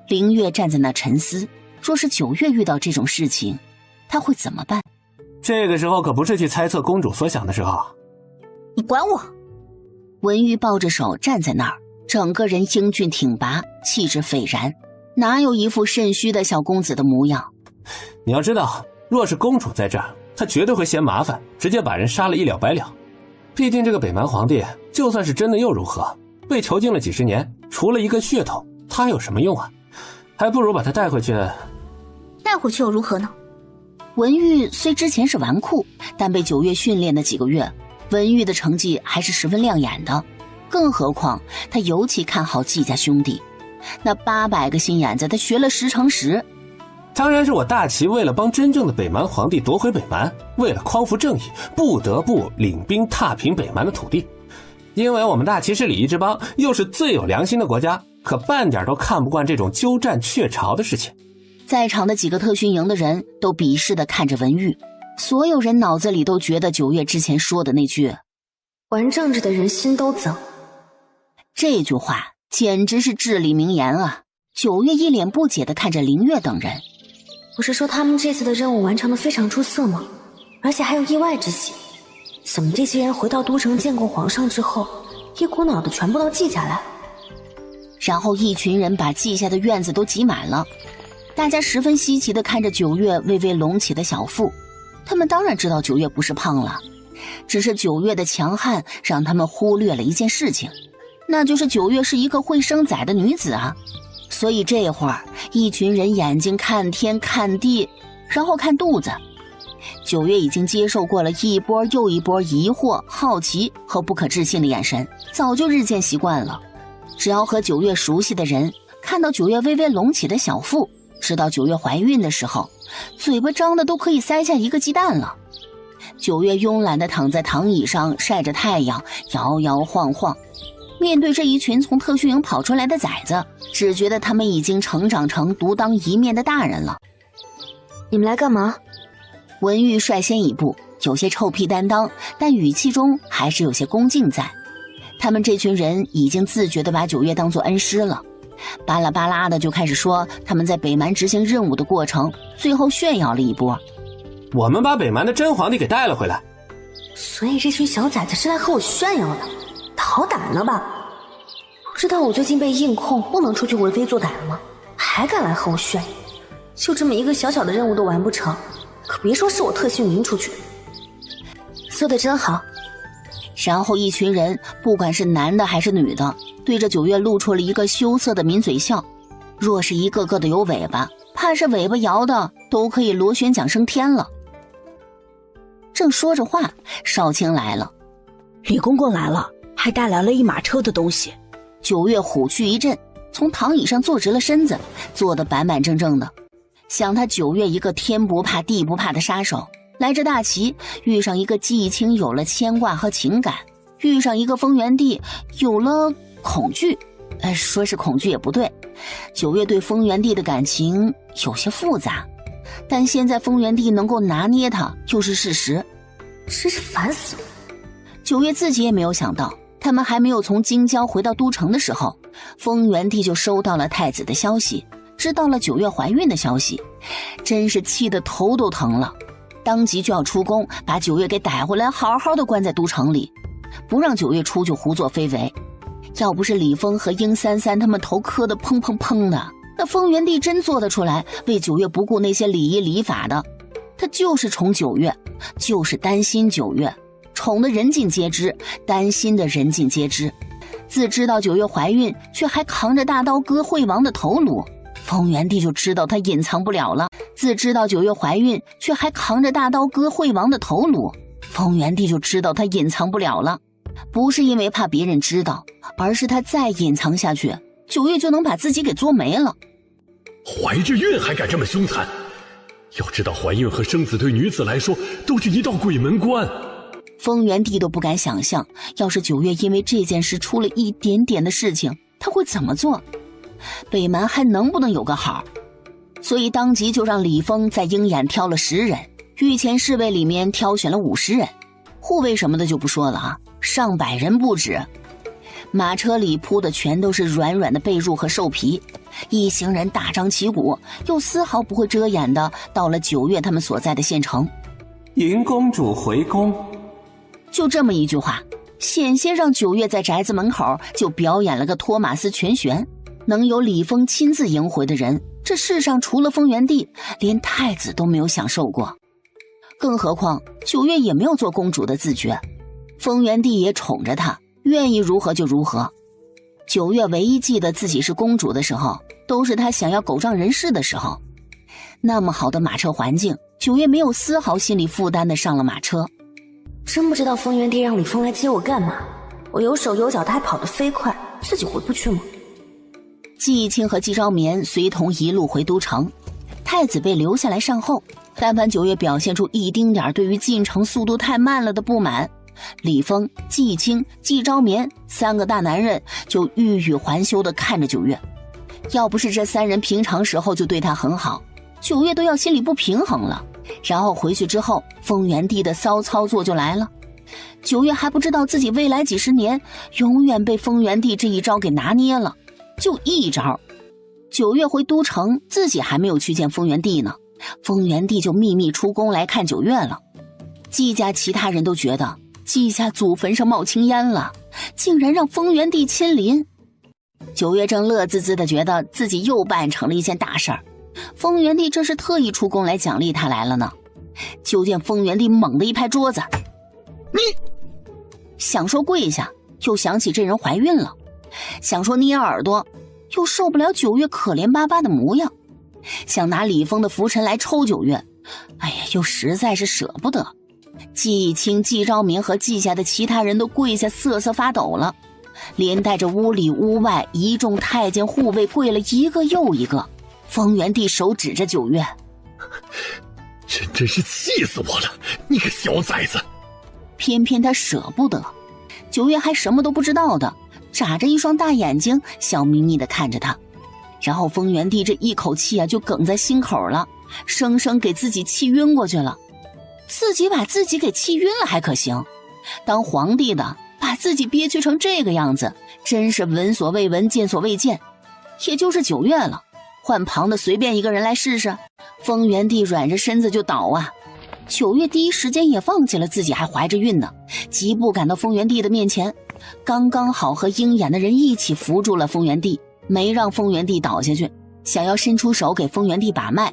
凌月站在那沉思，若是9月遇到这种事情，他会怎么办？这个时候可不是去猜测公主所想的时候。你管我！文玉抱着手站在那儿，整个人英俊挺拔，气质斐然，哪有一副肾虚的小公子的模样。你要知道，若是公主在这儿，她绝对会嫌麻烦，直接把人杀了一了百了。毕竟这个北蛮皇帝就算是真的又如何，被囚禁了几十年，除了一个血统，他有什么用啊？还不如把他带回去。带回去又如何呢？文玉虽之前是纨绔，但被9月训练的几个月，文玉的成绩还是十分亮眼的。更何况他尤其看好季家兄弟，那800个心眼子他学了10成10。当然是我大齐为了帮真正的北蛮皇帝夺回北蛮，为了匡扶正义，不得不领兵踏平北蛮的土地。因为我们大齐是礼仪之邦，又是最有良心的国家，可半点都看不惯这种鸠占鹊巢的事情。在场的几个特训营的人都鄙视地看着文玉，所有人脑子里都觉得9月之前说的那句玩政治的人心都脏，这句话简直是至理名言啊。9月一脸不解地看着林月等人，不是说他们这次的任务完成得非常出色吗？而且还有意外之喜，怎么这些人回到都城见过皇上之后，一股脑的全部都记下来？然后一群人把记下的院子都挤满了，大家十分稀奇地看着9月微微隆起的小腹。他们当然知道9月不是胖了，只是9月的强悍让他们忽略了一件事情，那就是9月是一个会生崽的女子啊。所以这会儿一群人眼睛看天看地，然后看肚子。9月已经接受过了一波又一波疑惑、好奇和不可置信的眼神，早就日渐习惯了。只要和9月熟悉的人看到9月微微隆起的小腹，知道9月怀孕的时候，嘴巴张的都可以塞下一个鸡蛋了。9月慵懒地躺在躺椅上晒着太阳，摇摇晃晃。面对这一群从特训营跑出来的崽子，只觉得他们已经成长成独当一面的大人了。你们来干嘛？文玉率先一步，有些臭屁担当，但语气中还是有些恭敬在。他们这群人已经自觉地把9月当作恩师了，巴拉巴拉的就开始说他们在北蛮执行任务的过程，最后炫耀了一波。我们把北蛮的真皇帝给带了回来，所以这群小崽子是来和我炫耀的，好胆了吧？不知道我最近被硬控，不能出去为非作歹了吗？还敢来和我炫耀？就这么一个小小的任务都完不成，可别说是我特训营出去。做得真好。然后一群人，不管是男的还是女的，对着9月露出了一个羞涩的抿嘴笑。若是一个个的有尾巴，怕是尾巴摇的都可以螺旋桨升天了。正说着话，少卿来了。李公公来了，还带来了一马车的东西。9月虎躯一震，从躺椅上坐直了身子，坐得板板正正的。想他9月一个天不怕地不怕的杀手，来这大齐遇上一个季青有了牵挂和情感，遇上一个丰原帝有了恐惧。说是恐惧也不对，9月对丰原帝的感情有些复杂，但现在丰原帝能够拿捏他又是事实。真是烦死了。9月自己也没有想到，他们还没有从京郊回到都城的时候，丰原帝就收到了太子的消息，知道了9月怀孕的消息，真是气得头都疼了，当即就要出宫把9月给逮回来，好好的关在都城里，不让9月出去胡作非为。要不是李峰和殷三三他们头磕得砰砰砰的，那丰原帝真做得出来为9月不顾那些礼仪礼法的。他就是宠9月，就是担心9月，宠的人尽皆知，担心的人尽皆知。自知道9月怀孕，却还扛着大刀割惠王的头颅，丰原帝就知道他隐藏不了了。自知道9月怀孕，却还扛着大刀割惠王的头颅，丰原帝就知道他隐藏不了了。不是因为怕别人知道，而是他再隐藏下去，9月就能把自己给作没了。怀着孕还敢这么凶残？要知道怀孕和生子对女子来说都是一道鬼门关。丰原帝都不敢想象，要是9月因为这件事出了一点点的事情，他会怎么做？北蛮还能不能有个好？所以当即就让李丰在鹰眼挑了10人，御前侍卫里面挑选了50人，护卫什么的就不说了啊，上百人不止。马车里铺的全都是软软的被褥和兽皮，一行人大张旗鼓，又丝毫不会遮掩的到了9月他们所在的县城。迎公主回宫。就这么一句话，险些让九月在宅子门口就表演了个托马斯全旋。能由李丰亲自迎回的人，这世上除了丰原帝，连太子都没有享受过。更何况九月也没有做公主的自觉，丰原帝也宠着她，愿意如何就如何。九月唯一记得自己是公主的时候，都是她想要狗仗人势的时候。那么好的马车环境，九月没有丝毫心理负担的上了马车。真不知道丰原帝让李丰来接我干嘛？我有手有脚，他还跑得飞快，自己回不去吗？季义清和季昭眠随同一路回都城，太子被留下来善后。但凡九月表现出一丁点对于进城速度太慢了的不满，李丰、季义清、季昭眠三个大男人就欲语还休地看着九月。要不是这三人平常时候就对他很好，九月都要心里不平衡了。然后回去之后，丰原帝的骚操作就来了。九月还不知道自己未来几十年永远被丰原帝这一招给拿捏了。就一招，九月回都城，自己还没有去见丰原帝呢，丰原帝就秘密出宫来看九月了。季家其他人都觉得季家祖坟上冒青烟了，竟然让丰原帝亲临。九月正乐滋滋的觉得自己又办成了一件大事儿，丰原帝这是特意出宫来奖励他来了呢。就见丰原帝猛地一拍桌子，你想说跪下，又想起这人怀孕了，想说捏耳朵，又受不了九月可怜巴巴的模样，想拿李丰的拂尘来抽九月，哎呀，又实在是舍不得。季义清、季昭明和季家的其他人都跪下瑟瑟发抖了，连带着屋里屋外一众太监护卫跪了一个又一个。丰原帝手指着九月，真是气死我了，你个小崽子！偏偏他舍不得。九月还什么都不知道的，眨着一双大眼睛，笑眯眯地看着他。然后丰原帝这一口气啊，就哽在心口了，生生给自己气晕过去了。自己把自己给气晕了还可行，当皇帝的把自己憋屈成这个样子，真是闻所未闻，见所未见。也就是九月了，换旁的随便一个人来试试，丰原帝软着身子就倒啊。九月第一时间也忘记了自己还怀着孕呢，疾步赶到丰原帝的面前，刚刚好和鹰眼的人一起扶住了丰原帝，没让丰原帝倒下去，想要伸出手给丰原帝把脉，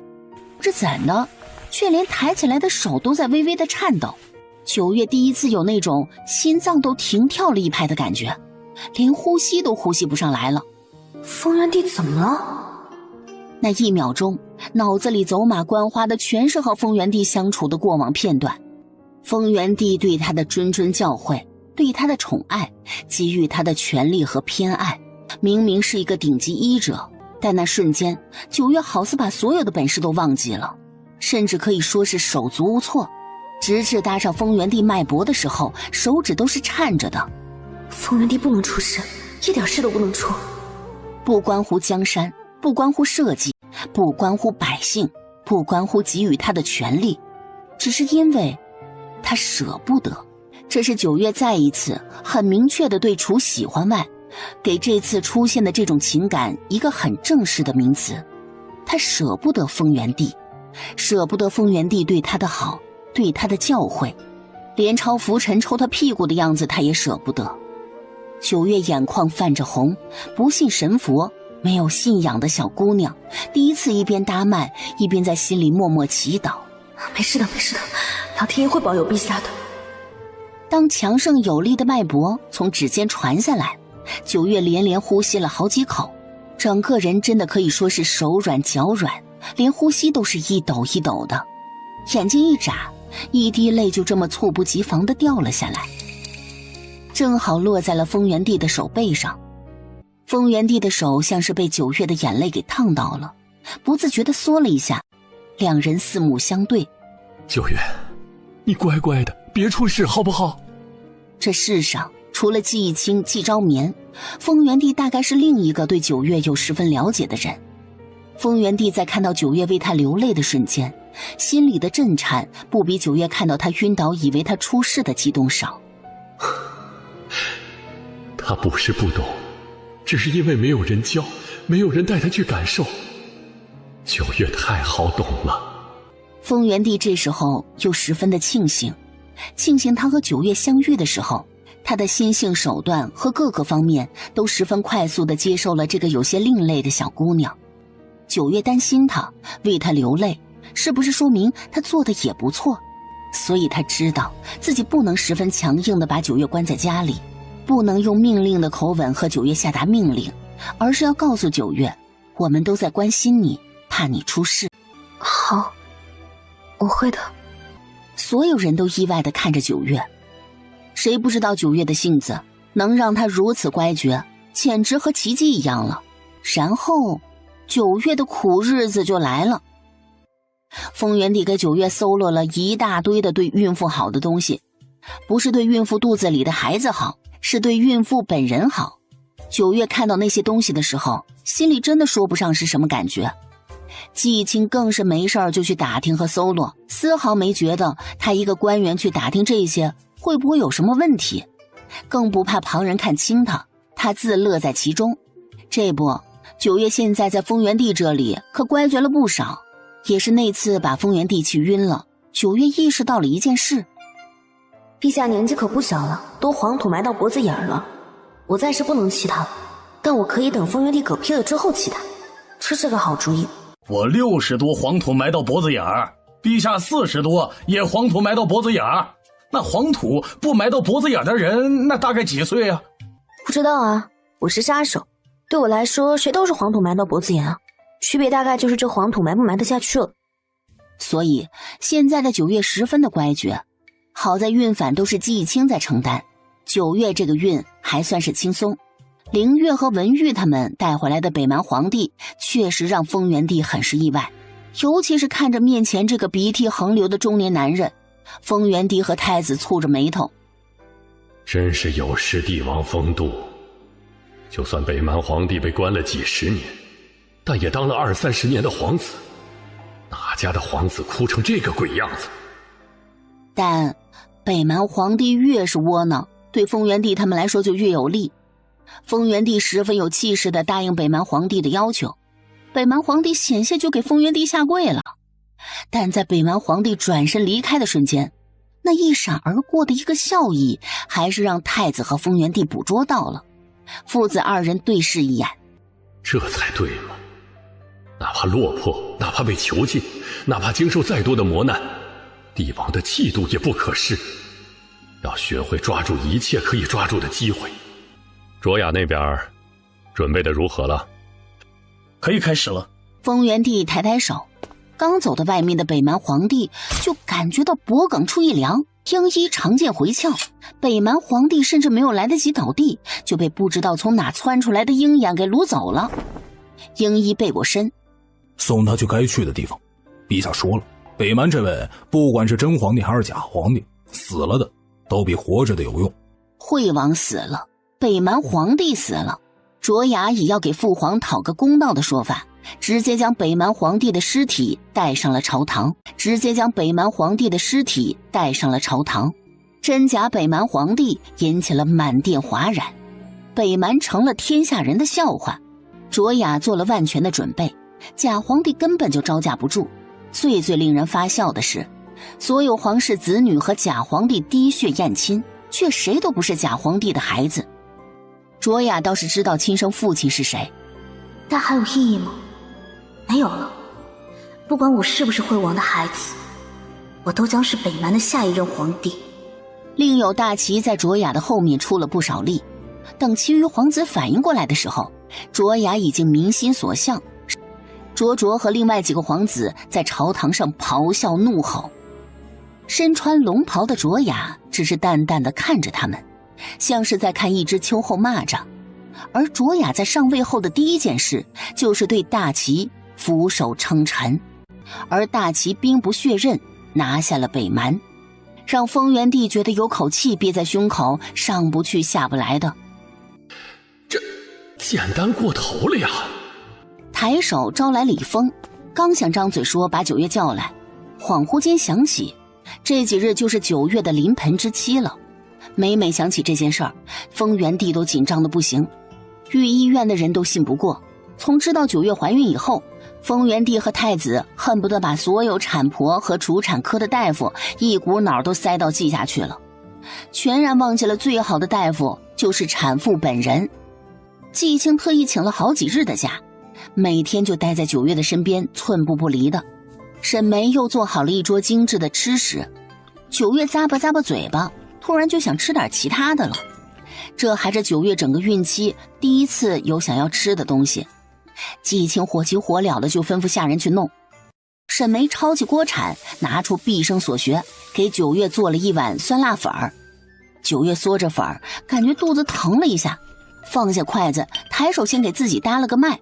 这怎的却连抬起来的手都在微微的颤抖。九月第一次有那种心脏都停跳了一拍的感觉，连呼吸都呼吸不上来了。丰原帝怎么了？那一秒钟，脑子里走马观花的全是和丰原帝相处的过往片段。丰原帝对他的谆谆教诲，对他的宠爱，给予他的权力和偏爱。明明是一个顶级医者，但那瞬间，九月好似把所有的本事都忘记了，甚至可以说是手足无措。直至搭上丰原帝脉搏的时候，手指都是颤着的。丰原帝不能出事，一点事都不能出。不关乎江山，不关乎社稷，不关乎百姓，不关乎给予他的权利，只是因为他舍不得。这是九月再一次很明确的对除喜欢外，给这次出现的这种情感一个很正式的名词。他舍不得丰原帝，舍不得丰原帝对他的好，对他的教诲，连朝拂尘抽他屁股的样子他也舍不得。九月眼眶泛着红，不信神佛，没有信仰的小姑娘，第一次一边搭脉一边在心里默默祈祷。没事的，没事的，老天爷会保佑陛下的。当强盛有力的脉搏从指尖传下来，九月连连呼吸了好几口，整个人真的可以说是手软脚软，连呼吸都是一抖一抖的。眼睛一眨，一滴泪就这么猝不及防地掉了下来，正好落在了丰原帝的手背上。丰原帝的手像是被九月的眼泪给烫到了，不自觉地缩了一下，两人四目相对。九月，你乖乖的，别出事好不好？这世上除了季义清、季昭眠，丰原帝大概是另一个对九月有十分了解的人。丰原帝在看到九月为他流泪的瞬间，心里的震颤不比九月看到他晕倒以为他出事的激动少。他不是不懂，只是因为没有人教，没有人带他去感受。九月太好懂了。丰原帝这时候又十分的庆幸他和九月相遇的时候，他的心性手段和各个方面都十分快速地接受了这个有些另类的小姑娘。九月担心他，为他流泪，是不是说明他做的也不错？所以他知道自己不能十分强硬地把九月关在家里，不能用命令的口吻和九月下达命令，而是要告诉九月，我们都在关心你，怕你出事。好，我会的。所有人都意外地看着九月，谁不知道九月的性子能让他如此乖觉，简直和奇迹一样了。然后九月的苦日子就来了。丰原帝给九月搜罗了一大堆的对孕妇好的东西，不是对孕妇肚子里的孩子好，是对孕妇本人好。九月看到那些东西的时候，心里真的说不上是什么感觉。季青更是没事儿就去打听和搜罗，丝毫没觉得他一个官员去打听这些会不会有什么问题，更不怕旁人看清他，他自乐在其中。这不，九月现在在丰原帝这里可乖觉了不少，也是那次把丰原帝气晕了，九月意识到了一件事。陛下年纪可不小了，都黄土埋到脖子眼儿了，我暂时不能气他了，但我可以等丰原帝嗝屁了之后气他，这是个好主意。我60多黄土埋到脖子眼儿，陛下40多也黄土埋到脖子眼儿，那黄土不埋到脖子眼的人，那大概几岁啊？不知道啊，我是杀手，对我来说谁都是黄土埋到脖子眼啊，区别大概就是这黄土埋不埋得下去了。所以现在的九月十分的乖觉，好在运反都是季青在承担，九月这个运还算是轻松。灵月和文玉他们带回来的北蛮皇帝确实让丰原帝很是意外，尤其是看着面前这个鼻涕横流的中年男人，丰原帝和太子蹙着眉头。真是有失帝王风度，就算北蛮皇帝被关了几十年，但也当了20-30年的皇子，哪家的皇子哭成这个鬼样子？但北蛮皇帝越是窝囊，对丰原帝他们来说就越有利。丰原帝十分有气势地答应北蛮皇帝的要求，北蛮皇帝险些就给丰原帝下跪了。但在北蛮皇帝转身离开的瞬间，那一闪而过的一个笑意，还是让太子和丰原帝捕捉到了。父子二人对视一眼，这才对嘛！哪怕落魄，哪怕被囚禁，哪怕经受再多的磨难，帝王的气度也不可失。要学会抓住一切可以抓住的机会。卓雅那边准备的如何了？可以开始了。丰原帝抬抬手，刚走到外面的北蛮皇帝就感觉到脖颈处一凉，鹰一长剑回鞘，北蛮皇帝甚至没有来得及倒地，就被不知道从哪窜出来的鹰眼给掳走了。鹰一背过身，送他去该去的地方。陛下说了，北蛮这位不管是真皇帝还是假皇帝，死了的都比活着的有用。惠王死了，北蛮皇帝死了，卓雅以要给父皇讨个公道的说法，直接将北蛮皇帝的尸体带上了朝堂，真假北蛮皇帝引起了满殿哗然，北蛮成了天下人的笑话。卓雅做了万全的准备，假皇帝根本就招架不住。最令人发笑的是，所有皇室子女和假皇帝滴血验亲，却谁都不是假皇帝的孩子。卓雅倒是知道亲生父亲是谁，但还有意义吗？没有了。不管我是不是惠王的孩子，我都将是北蛮的下一任皇帝。另有大齐在卓雅的后面出了不少力，等其余皇子反应过来的时候，卓雅已经民心所向。卓卓和另外几个皇子在朝堂上咆哮怒吼，身穿龙袍的卓雅只是淡淡地看着他们，像是在看一只秋后蚂蚱。而卓雅在上位后的第一件事就是对大齐俯首称臣，而大齐兵不血刃拿下了北蛮，让丰原帝觉得有口气憋在胸口，上不去下不来的。这简单过头了呀！抬手招来李丰，刚想张嘴说把九月叫来，恍惚间想起这几日就是9月的临盆之期了。每想起这件事儿，丰原帝都紧张的不行。御医院的人都信不过，从知道9月怀孕以后，丰原帝和太子恨不得把所有产婆和主产科的大夫一股脑都塞到季家去了，全然忘记了最好的大夫就是产妇本人。季青特意请了好几日的假，每天就待在九月的身边，寸步不离的。沈眉又做好了一桌精致的吃食，九月咂巴咂巴嘴巴，突然就想吃点其他的了。这还是九月整个孕期第一次有想要吃的东西。季青火急火燎的就吩咐下人去弄。沈眉抄起锅铲，拿出毕生所学，给九月做了一碗酸辣粉儿。九月嗦着粉儿，感觉肚子疼了一下，放下筷子，抬手先给自己搭了个脉。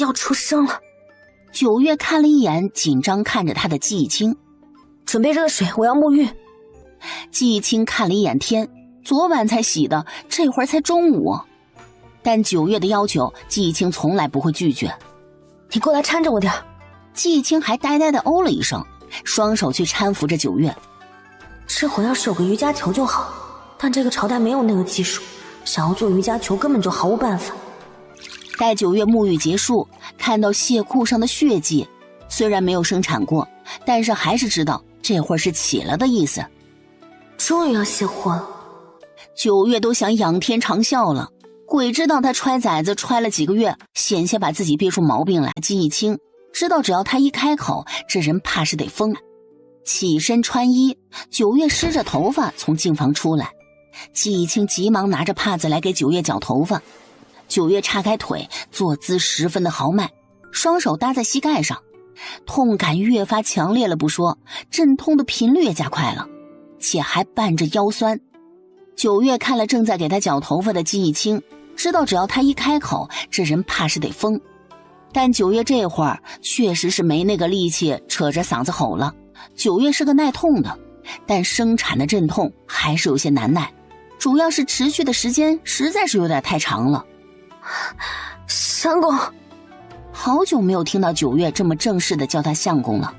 要出生了。九月看了一眼紧张看着他的季青，准备热水，我要沐浴。季青看了一眼天，昨晚才洗的，这会儿才中午。但九月的要求，季青从来不会拒绝。你过来搀着我点。季青还呆呆地哦了一声，双手去搀扶着九月。这会儿要是有个瑜伽球就好，但这个朝代没有那个技术，想要做瑜伽球根本就毫无办法。待九月沐浴结束，看到血裤上的血迹，虽然没有生产过，但是还是知道这会儿是起了的意思。终于要卸货了。九月都想仰天长啸了，鬼知道他揣崽子揣了几个月，险些把自己憋出毛病来。季青知道只要他一开口，这人怕是得疯。起身穿衣，九月湿着头发从净房出来，季青急忙拿着帕子来给九月绞头发。九月叉开腿，坐姿十分的豪迈，双手搭在膝盖上，痛感越发强烈了不说，阵痛的频率也加快了，且还伴着腰酸。九月看了正在给他绞头发的季青，知道只要他一开口，这人怕是得疯。但九月这会儿确实是没那个力气扯着嗓子吼了。九月是个耐痛的，但生产的阵痛还是有些难耐，主要是持续的时间实在是有点太长了。相公，好久没有听到九月这么正式的叫他相公了。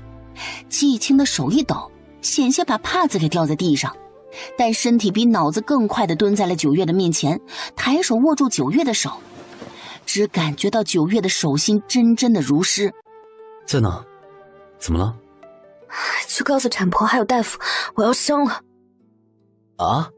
季青的手一抖，险些把帕子给掉在地上，但身体比脑子更快地蹲在了九月的面前，抬手握住九月的手，只感觉到九月的手心真真的如湿。在哪？怎么了？去告诉产婆还有大夫，我要生了。啊！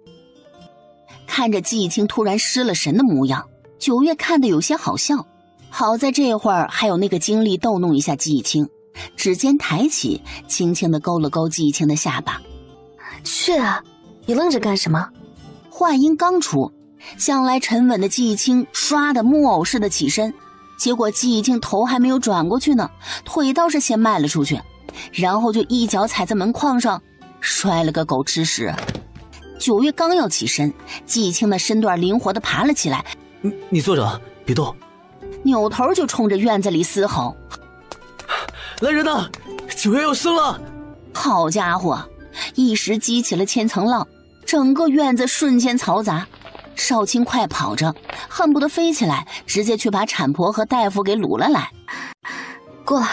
看着季青突然失了神的模样，九月看得有些好笑。好在这会儿还有那个精力逗弄一下季青，指尖抬起，轻轻地勾了勾季青的下巴。去啊，你愣着干什么？话音刚出，向来沉稳的季青唰的木偶似的起身，结果季青头还没有转过去呢，腿倒是先迈了出去，然后就一脚踩在门框上，摔了个狗吃屎。九月刚要起身，季青的身段灵活地爬了起来。你坐着，别动。扭头就冲着院子里嘶吼：来人呐，九月要生了！好家伙，一时激起了千层浪，整个院子瞬间嘈杂。少卿快跑着，恨不得飞起来，直接去把产婆和大夫给掳了来。过来，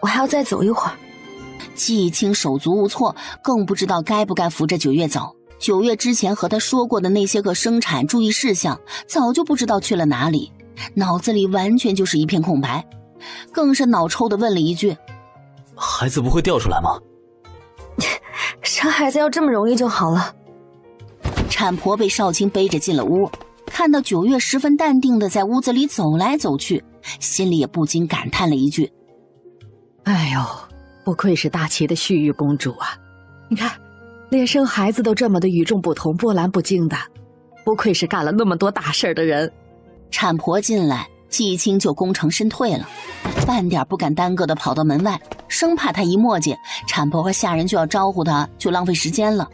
我还要再走一会儿。季青手足无措，更不知道该不该扶着九月走。九月之前和他说过的那些个生产注意事项，早就不知道去了哪里，脑子里完全就是一片空白，更是脑抽地问了一句：孩子不会掉出来吗？生孩子要这么容易就好了。产婆被少卿背着进了屋，看到九月十分淡定地在屋子里走来走去，心里也不禁感叹了一句：哎呦，不愧是大齐的絮玉公主啊，你看连生孩子都这么的与众不同，波澜不惊的，不愧是干了那么多大事的人。产婆进来，季青就功成身退了，半点不敢耽搁地跑到门外，生怕他一磨叽，产婆和下人就要招呼他，就浪费时间了。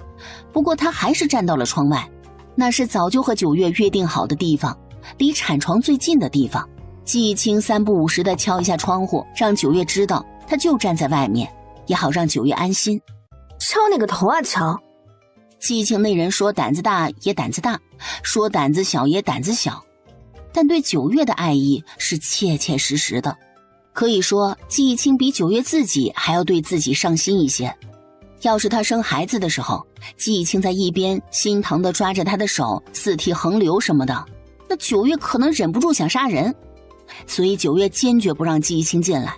不过他还是站到了窗外，那是早就和九月约定好的地方，离产床最近的地方。季青三不五时地敲一下窗户，让九月知道他就站在外面，也好让九月安心。敲那个头啊敲！季青那人说胆子大也胆子大，说胆子小也胆子小，但对九月的爱意是切切实实的。可以说季青比九月自己还要对自己上心一些。要是他生孩子的时候，季青在一边心疼地抓着他的手，四蹄横流什么的，那九月可能忍不住想杀人。所以九月坚决不让季青进来。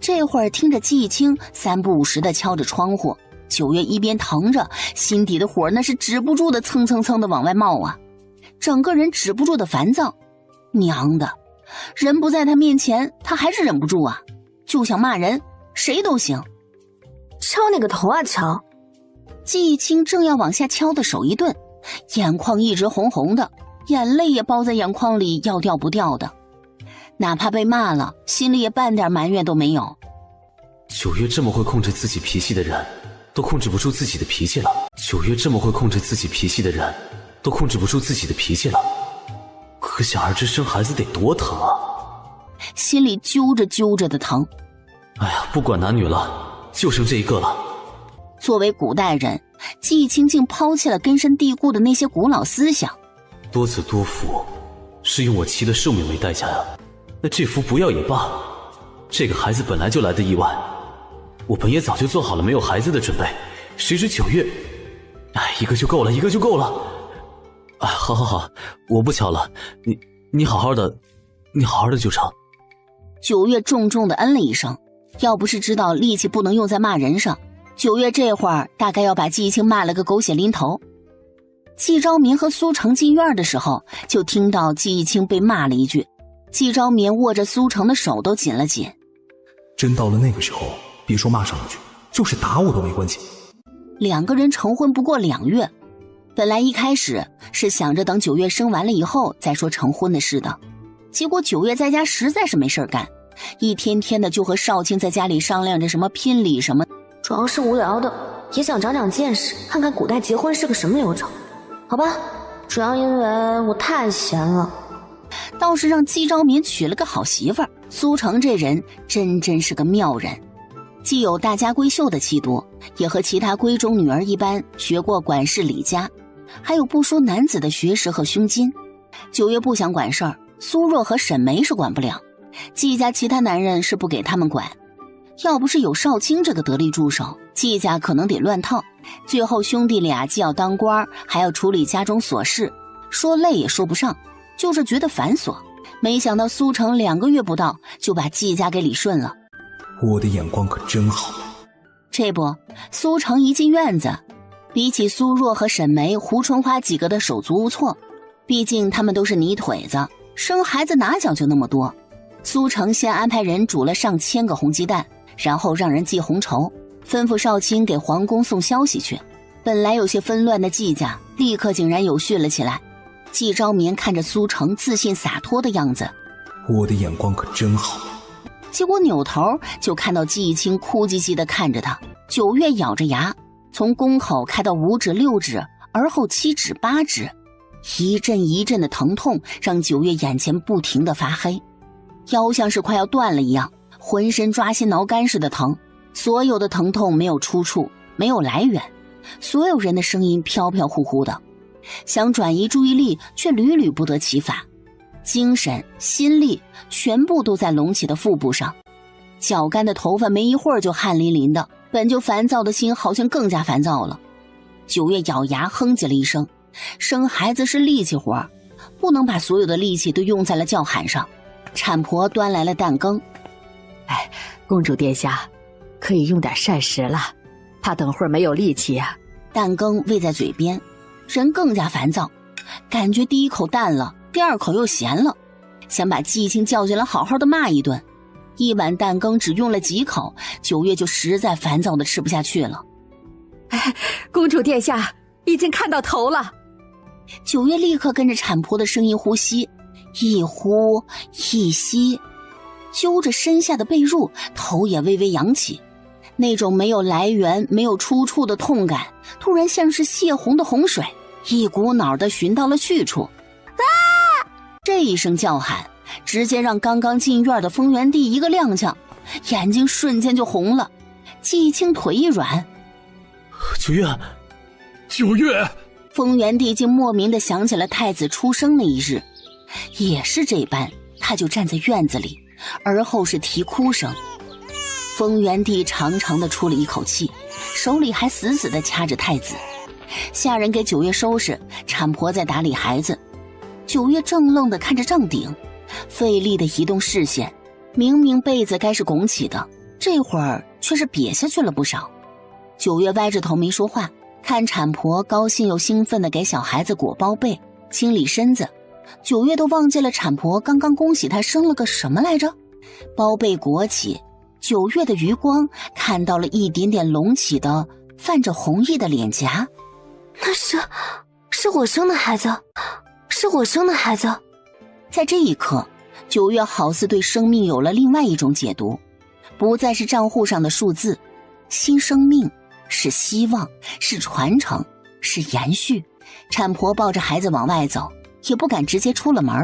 这会儿听着季青三不五时的敲着窗户，九月一边疼着，心底的火那是止不住的蹭蹭蹭的往外冒啊，整个人止不住的烦躁。娘的，人不在他面前，他还是忍不住啊，就想骂人，谁都行。敲你个头啊敲！季青正要往下敲的手一顿，眼眶一直红红的，眼泪也包在眼眶里要掉不掉的。哪怕被骂了，心里也半点埋怨都没有。九月这么会控制自己脾气的人，都控制不住自己的脾气了。九月这么会控制自己脾气的人，都控制不住自己的脾气了。可想而知生孩子得多疼啊！心里揪着揪着的疼。哎呀，不管男女了，就剩这一个了。作为古代人，季青竟抛弃了根深蒂固的那些古老思想。多子多福，是用我妻的寿命为代价呀。那这福不要也罢，这个孩子本来就来的意外，我本也早就做好了没有孩子的准备，谁知9月，一个就够了，一个就够了。好好好，我不敲了，你好好的，你好好的就成。9月重重的嗯了一声，要不是知道力气不能用在骂人上，9月这会儿大概要把季青骂了个狗血淋头。季昭民和苏成进院的时候，就听到季青被骂了一句，季昭民握着苏成的手都紧了紧。真到了那个时候，别说骂上一句，就是打我都没关系。两个人成婚不过2月，本来一开始是想着等9月生完了以后再说成婚的事的，结果9月在家实在是没事干，一天天的就和少卿在家里商量着什么聘礼什么，主要是无聊的，也想长长见识，看看古代结婚是个什么流程。好吧，主要因为我太闲了。倒是让季昭民娶了个好媳妇儿。苏成这人真是个妙人，既有大家闺秀的气度，也和其他闺中女儿一般学过管事理家，还有不输男子的学识和胸襟。9月不想管事儿，苏若和沈眉是管不了，季家其他男人是不给他们管。要不是有少卿这个得力助手，季家可能得乱套。最后兄弟俩既要当官，还要处理家中琐事，说累也说不上，就是觉得繁琐。没想到苏成2个月不到就把季家给理顺了。我的眼光可真好。这不，苏成一进院子，比起苏若和沈眉、胡春花几个的手足无措，毕竟他们都是泥腿子，生孩子哪讲究那么多。苏成先安排人煮了上千个红鸡蛋，然后让人寄红绸，吩咐少卿给皇宫送消息去。本来有些纷乱的季家立刻井然有序了起来。季昭民看着苏成自信洒脱的样子，我的眼光可真好。结果扭头就看到季青哭唧唧地看着他。9月咬着牙，从宫口开到5指6指，而后7指8指，一阵一阵的疼痛让9月眼前不停地发黑，腰像是快要断了一样，浑身抓心挠肝似的疼。所有的疼痛没有出处，没有来源，所有人的声音飘飘忽忽的，想转移注意力却屡屡不得其法，精神心力全部都在隆起的腹部上，脚干的头发没一会儿就汗淋淋的，本就烦躁的心好像更加烦躁了。9月咬牙哼唧了一声，生孩子是力气活，不能把所有的力气都用在了叫喊上。产婆端来了蛋羹，公主殿下可以用点膳食了，怕等会儿没有力气呀。蛋羹喂在嘴边，人更加烦躁，感觉第一口淡了，第二口又咸了，想把季青叫进来好好的骂一顿。一碗蛋羹只用了几口，9月就实在烦躁的吃不下去了。公主殿下已经看到头了。9月立刻跟着产婆的声音呼吸，一呼一吸，揪着身下的被褥，头也微微扬起。那种没有来源没有出处的痛感突然像是泄洪的洪水，一股脑的寻到了去处。这一声叫喊直接让刚刚进院的丰原帝一个踉跄，眼睛瞬间就红了。季青腿一软9月，丰原帝竟莫名的想起了太子出生那一日，也是这般，他就站在院子里，而后是啼哭声。丰原帝长长的出了一口气，手里还死死的掐着太子。下人给9月收拾，产婆在打理孩子。9月怔愣的看着帐顶，费力的移动视线，明明被子该是拱起的，这会儿却是瘪下去了不少。九月歪着头没说话，看产婆高兴又兴奋地给小孩子裹包被、清理身子。九月都忘记了产婆刚刚恭喜她生了个什么来着。包被裹起，九月的余光看到了一点点隆起的泛着红意的脸颊。那是我生的孩子，是我生的孩子。在这一刻，九月好似对生命有了另外一种解读，不再是账户上的数字，新生命是希望，是传承，是延续。产婆抱着孩子往外走，也不敢直接出了门。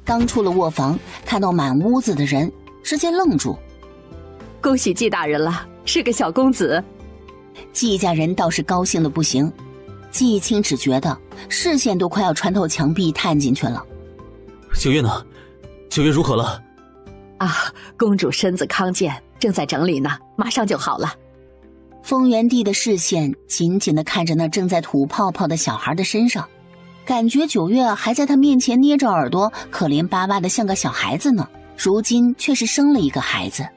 刚出了卧房，看到满屋子的人，直接愣住。恭喜季大人了，是个小公子。季家人倒是高兴的不行，季青只觉得视线都快要穿透墙壁探进去了。九月呢？九月如何了？啊，公主身子康健，正在整理呢，马上就好了。丰原帝的视线紧紧地看着那正在吐泡泡的小孩的身上，感觉九月还在他面前捏着耳朵，可怜巴巴的像个小孩子呢，如今却是生了一个孩子，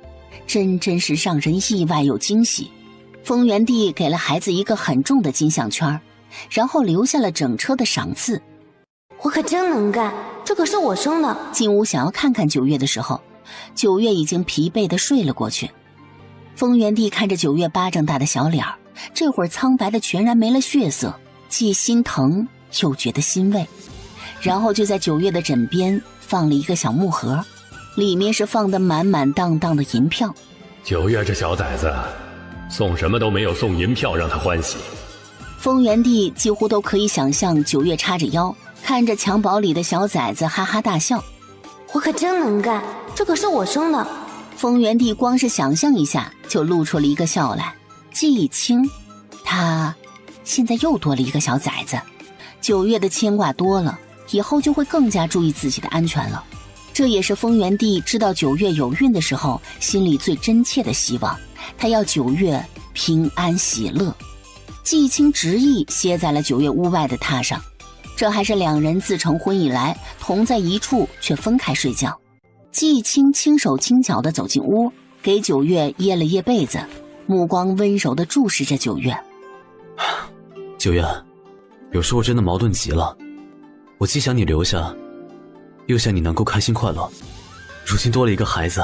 真是让人意外又惊喜。丰原帝给了孩子一个很重的金项圈，然后留下了整车的赏赐。我可真能干，这可是我生的。进屋想要看看九月的时候，九月已经疲惫地睡了过去。丰原帝看着九月巴掌大的小脸，这会儿苍白的全然没了血色，既心疼又觉得欣慰。然后就在九月的枕边放了一个小木盒，里面是放的满满当当的银票。九月这小崽子，送什么都没有送银票让他欢喜。丰原帝几乎都可以想象九月叉着腰看着襁褓里的小崽子哈哈大笑。我可真能干，这可是我生的。丰原帝光是想象一下就露出了一个笑来。季青，他现在又多了一个小崽子，九月的牵挂多了，以后就会更加注意自己的安全了。这也是丰原帝知道九月有孕的时候心里最真切的希望，他要九月平安喜乐。季青执意歇在了九月屋外的榻上，这还是两人自成婚以来同在一处却分开睡觉。季青轻手轻脚地走进屋，给九月掖了掖被子，目光温柔地注视着九月。九月，有时候真的矛盾极了，我既想你留下，又想你能够开心快乐。如今多了一个孩子，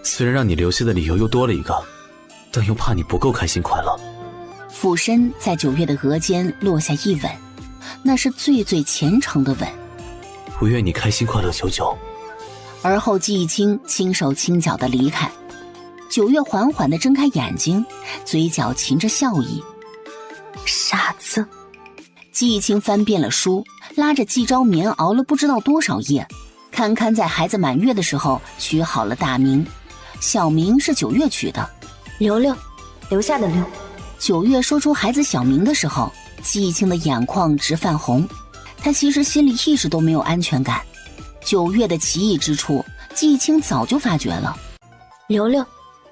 虽然让你留下的理由又多了一个，但又怕你不够开心快乐。俯身在九月的额间落下一吻，那是最虔诚的吻。我愿你开心快乐久久。而后季青轻手轻脚地离开，九月缓缓地睁开眼睛，嘴角噙着笑意。傻子。季青翻遍了书，拉着季昭眠熬了不知道多少夜，堪堪在孩子满月的时候取好了大名，小名是九月取的，留留，留下的留。九月说出孩子小名的时候，季青的眼眶直泛红，他其实心里一直都没有安全感。九月的奇异之处，季青早就发觉了。留留，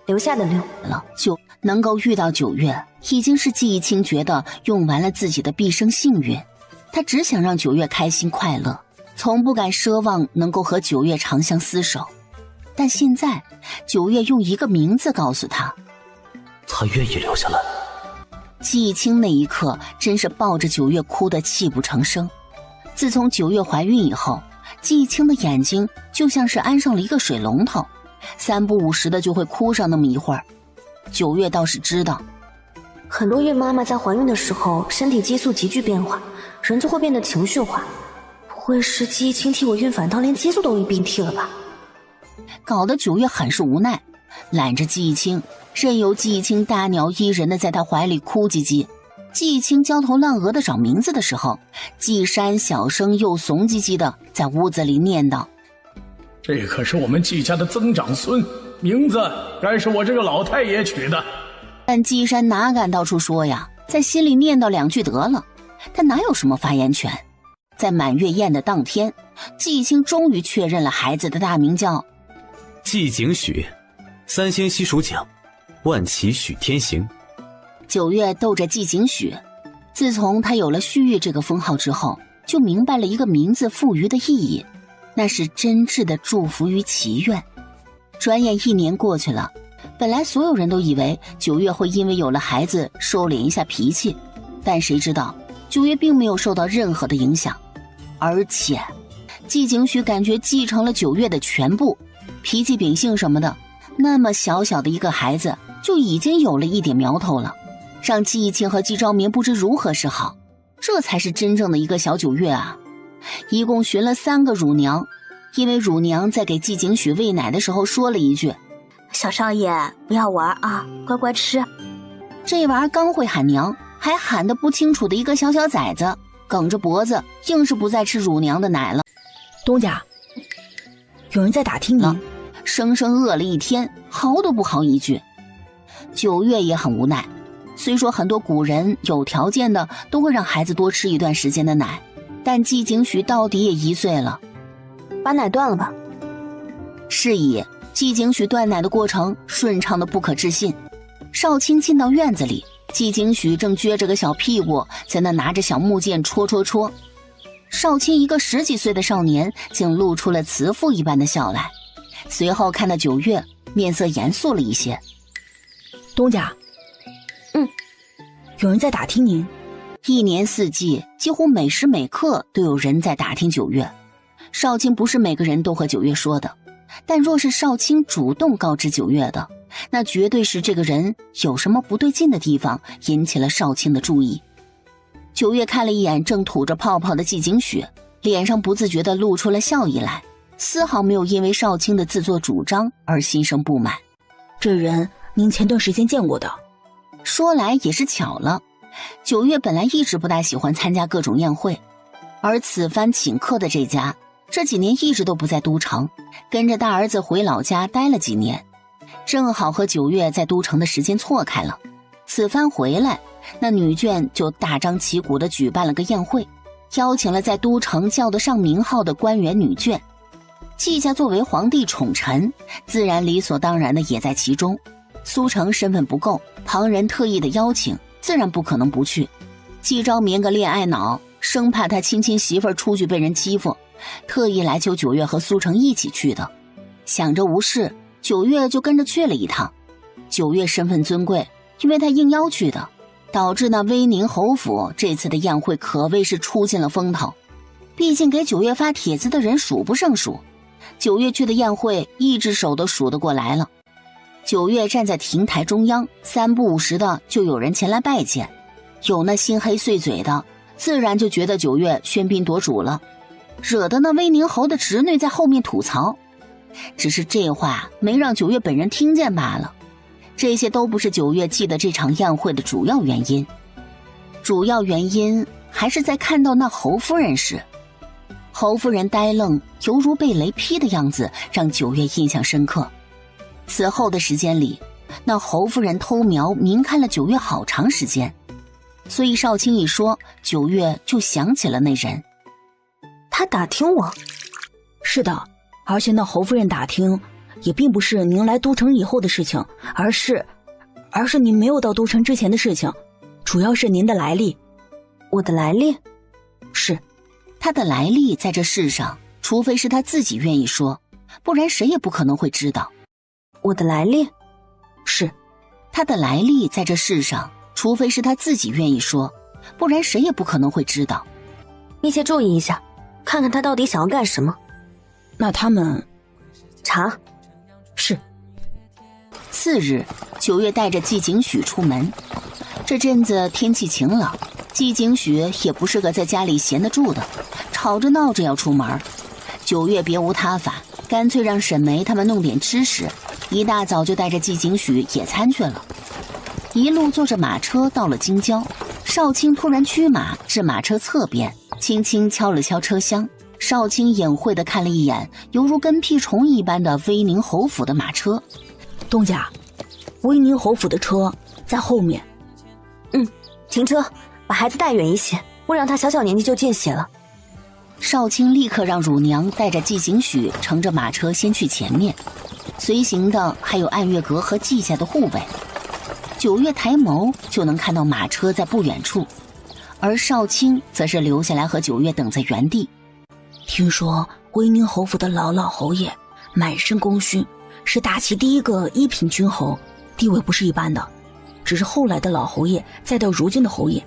留下的留了，就能够遇到九月，已经是季青觉得用完了自己的毕生幸运。他只想让九月开心快乐，从不敢奢望能够和九月长相厮守。但现在，九月用一个名字告诉他，他愿意留下来。季青那一刻真是抱着九月哭得泣不成声。自从九月怀孕以后，季青的眼睛就像是安上了一个水龙头，三不五时的就会哭上那么一会儿。九月倒是知道，很多孕妈妈在怀孕的时候身体激素急剧变化，人就会变得情绪化。不会是季青替我孕反倒连激素都一并替了吧？搞得九月很是无奈，揽着季青，任由季青大鸟依人的在他怀里哭唧唧。季青焦头烂额的找名字的时候，季山小声又怂唧唧的在屋子里念叨：这可是我们季家的增长孙，名字该是我这个老太爷取的。但季山哪敢到处说呀，在心里念叨两句得了，他哪有什么发言权。在满月宴的当天，季青终于确认了孩子的大名叫季景许，三星西蜀景，万骑许天行。九月逗着季景许，自从他有了旭玉这个封号之后，就明白了一个名字赋予的意义，那是真挚的祝福与祈愿。转眼1年过去了，本来所有人都以为九月会因为有了孩子收敛一下脾气，但谁知道九月并没有受到任何的影响，而且季景许感觉继承了九月的全部，脾气秉性什么的，那么小小的一个孩子就已经有了一点苗头了，让季逸清和季昭眠不知如何是好。这才是真正的一个小九月啊！一共寻了3个乳娘，因为乳娘在给季景许喂奶的时候说了一句：“小少爷不要玩啊，乖乖吃。”这娃刚会喊娘，还喊得不清楚的一个小崽子，梗着脖子，硬是不再吃乳娘的奶了。东家，有人在打听您，生生饿了1天，嚎都不嚎一句。九月也很无奈。虽说很多古人有条件的都会让孩子多吃一段时间的奶，但季景许到底也1岁了，把奶断了吧。是以季景许断奶的过程顺畅的不可置信。少卿进到院子里，季景许正撅着个小屁股在那拿着小木剑戳。少卿一个10几岁的少年竟露出了慈父一般的笑来，随后看到九月，面色严肃了一些。东家，有人在打听您。1年4季，几乎每时每刻都有人在打听九月。少卿不是每个人都和九月说的，但若是少卿主动告知九月的，那绝对是这个人有什么不对劲的地方，引起了少卿的注意。九月看了一眼正吐着泡泡的季景许，脸上不自觉地露出了笑意来，丝毫没有因为少卿的自作主张而心生不满。这人您前段时间见过的。说来也是巧了，九月本来一直不大喜欢参加各种宴会，而此番请客的这家这几年一直都不在都城，跟着大儿子回老家待了几年，正好和九月在都城的时间错开了。此番回来，那女眷就大张旗鼓地举办了个宴会，邀请了在都城叫得上名号的官员女眷。季家作为皇帝宠臣，自然理所当然的也在其中。苏城身份不够，旁人特意的邀请，自然不可能不去。季昭眠个恋爱脑，生怕他亲媳妇出去被人欺负，特意来求九月和苏城一起去的。想着无事，九月就跟着去了一趟。九月身份尊贵，因为他应邀去的，导致那威宁侯府这次的宴会可谓是出尽了风头。毕竟给九月发帖子的人数不胜数，九月去的宴会一只手都数得过来了。九月站在亭台中央，3不5时的就有人前来拜见，有那心黑碎嘴的，自然就觉得九月喧宾夺主了，惹得那威宁侯的侄女在后面吐槽。只是这话没让九月本人听见罢了，这些都不是九月记得这场宴会的主要原因。主要原因还是在看到那侯夫人时，侯夫人呆愣犹如被雷劈的样子让九月印象深刻。此后的时间里，那侯夫人偷瞄明看了九月好长时间，所以少卿一说，九月就想起了那人。他打听我？是的，而且那侯夫人打听也并不是您来都城以后的事情，而是您没有到都城之前的事情，主要是您的来历。我的来历？是，他的来历在这世上，除非是他自己愿意说，不然谁也不可能会知道。我的来历？是，他的来历在这世上，除非是他自己愿意说，不然谁也不可能会知道。密切注意一下，看看他到底想要干什么。那他们查。是。次日，九月带着季景许出门。这阵子天气晴朗，季景许也不是个在家里闲得住的，吵着闹着要出门。九月别无他法，干脆让沈梅他们弄点吃食，一大早就带着季景许野餐去了。一路坐着马车到了京郊，少卿突然驱马至马车侧边，轻轻敲了敲车厢。少卿隐晦地看了一眼犹如跟屁虫一般的威宁侯府的马车。东家，威宁侯府的车在后面。停车，把孩子带远一些，不让他小年纪就见血了。少卿立刻让乳娘带着季景许乘着马车先去前面，随行的还有暗月阁和季家的护卫。九月抬眸就能看到马车在不远处，而少卿则是留下来和九月等在原地。听说威宁侯府的老侯爷，满身功勋，是大齐第一个一品君侯，地位不是一般的。只是后来的老侯爷再到如今的侯爷，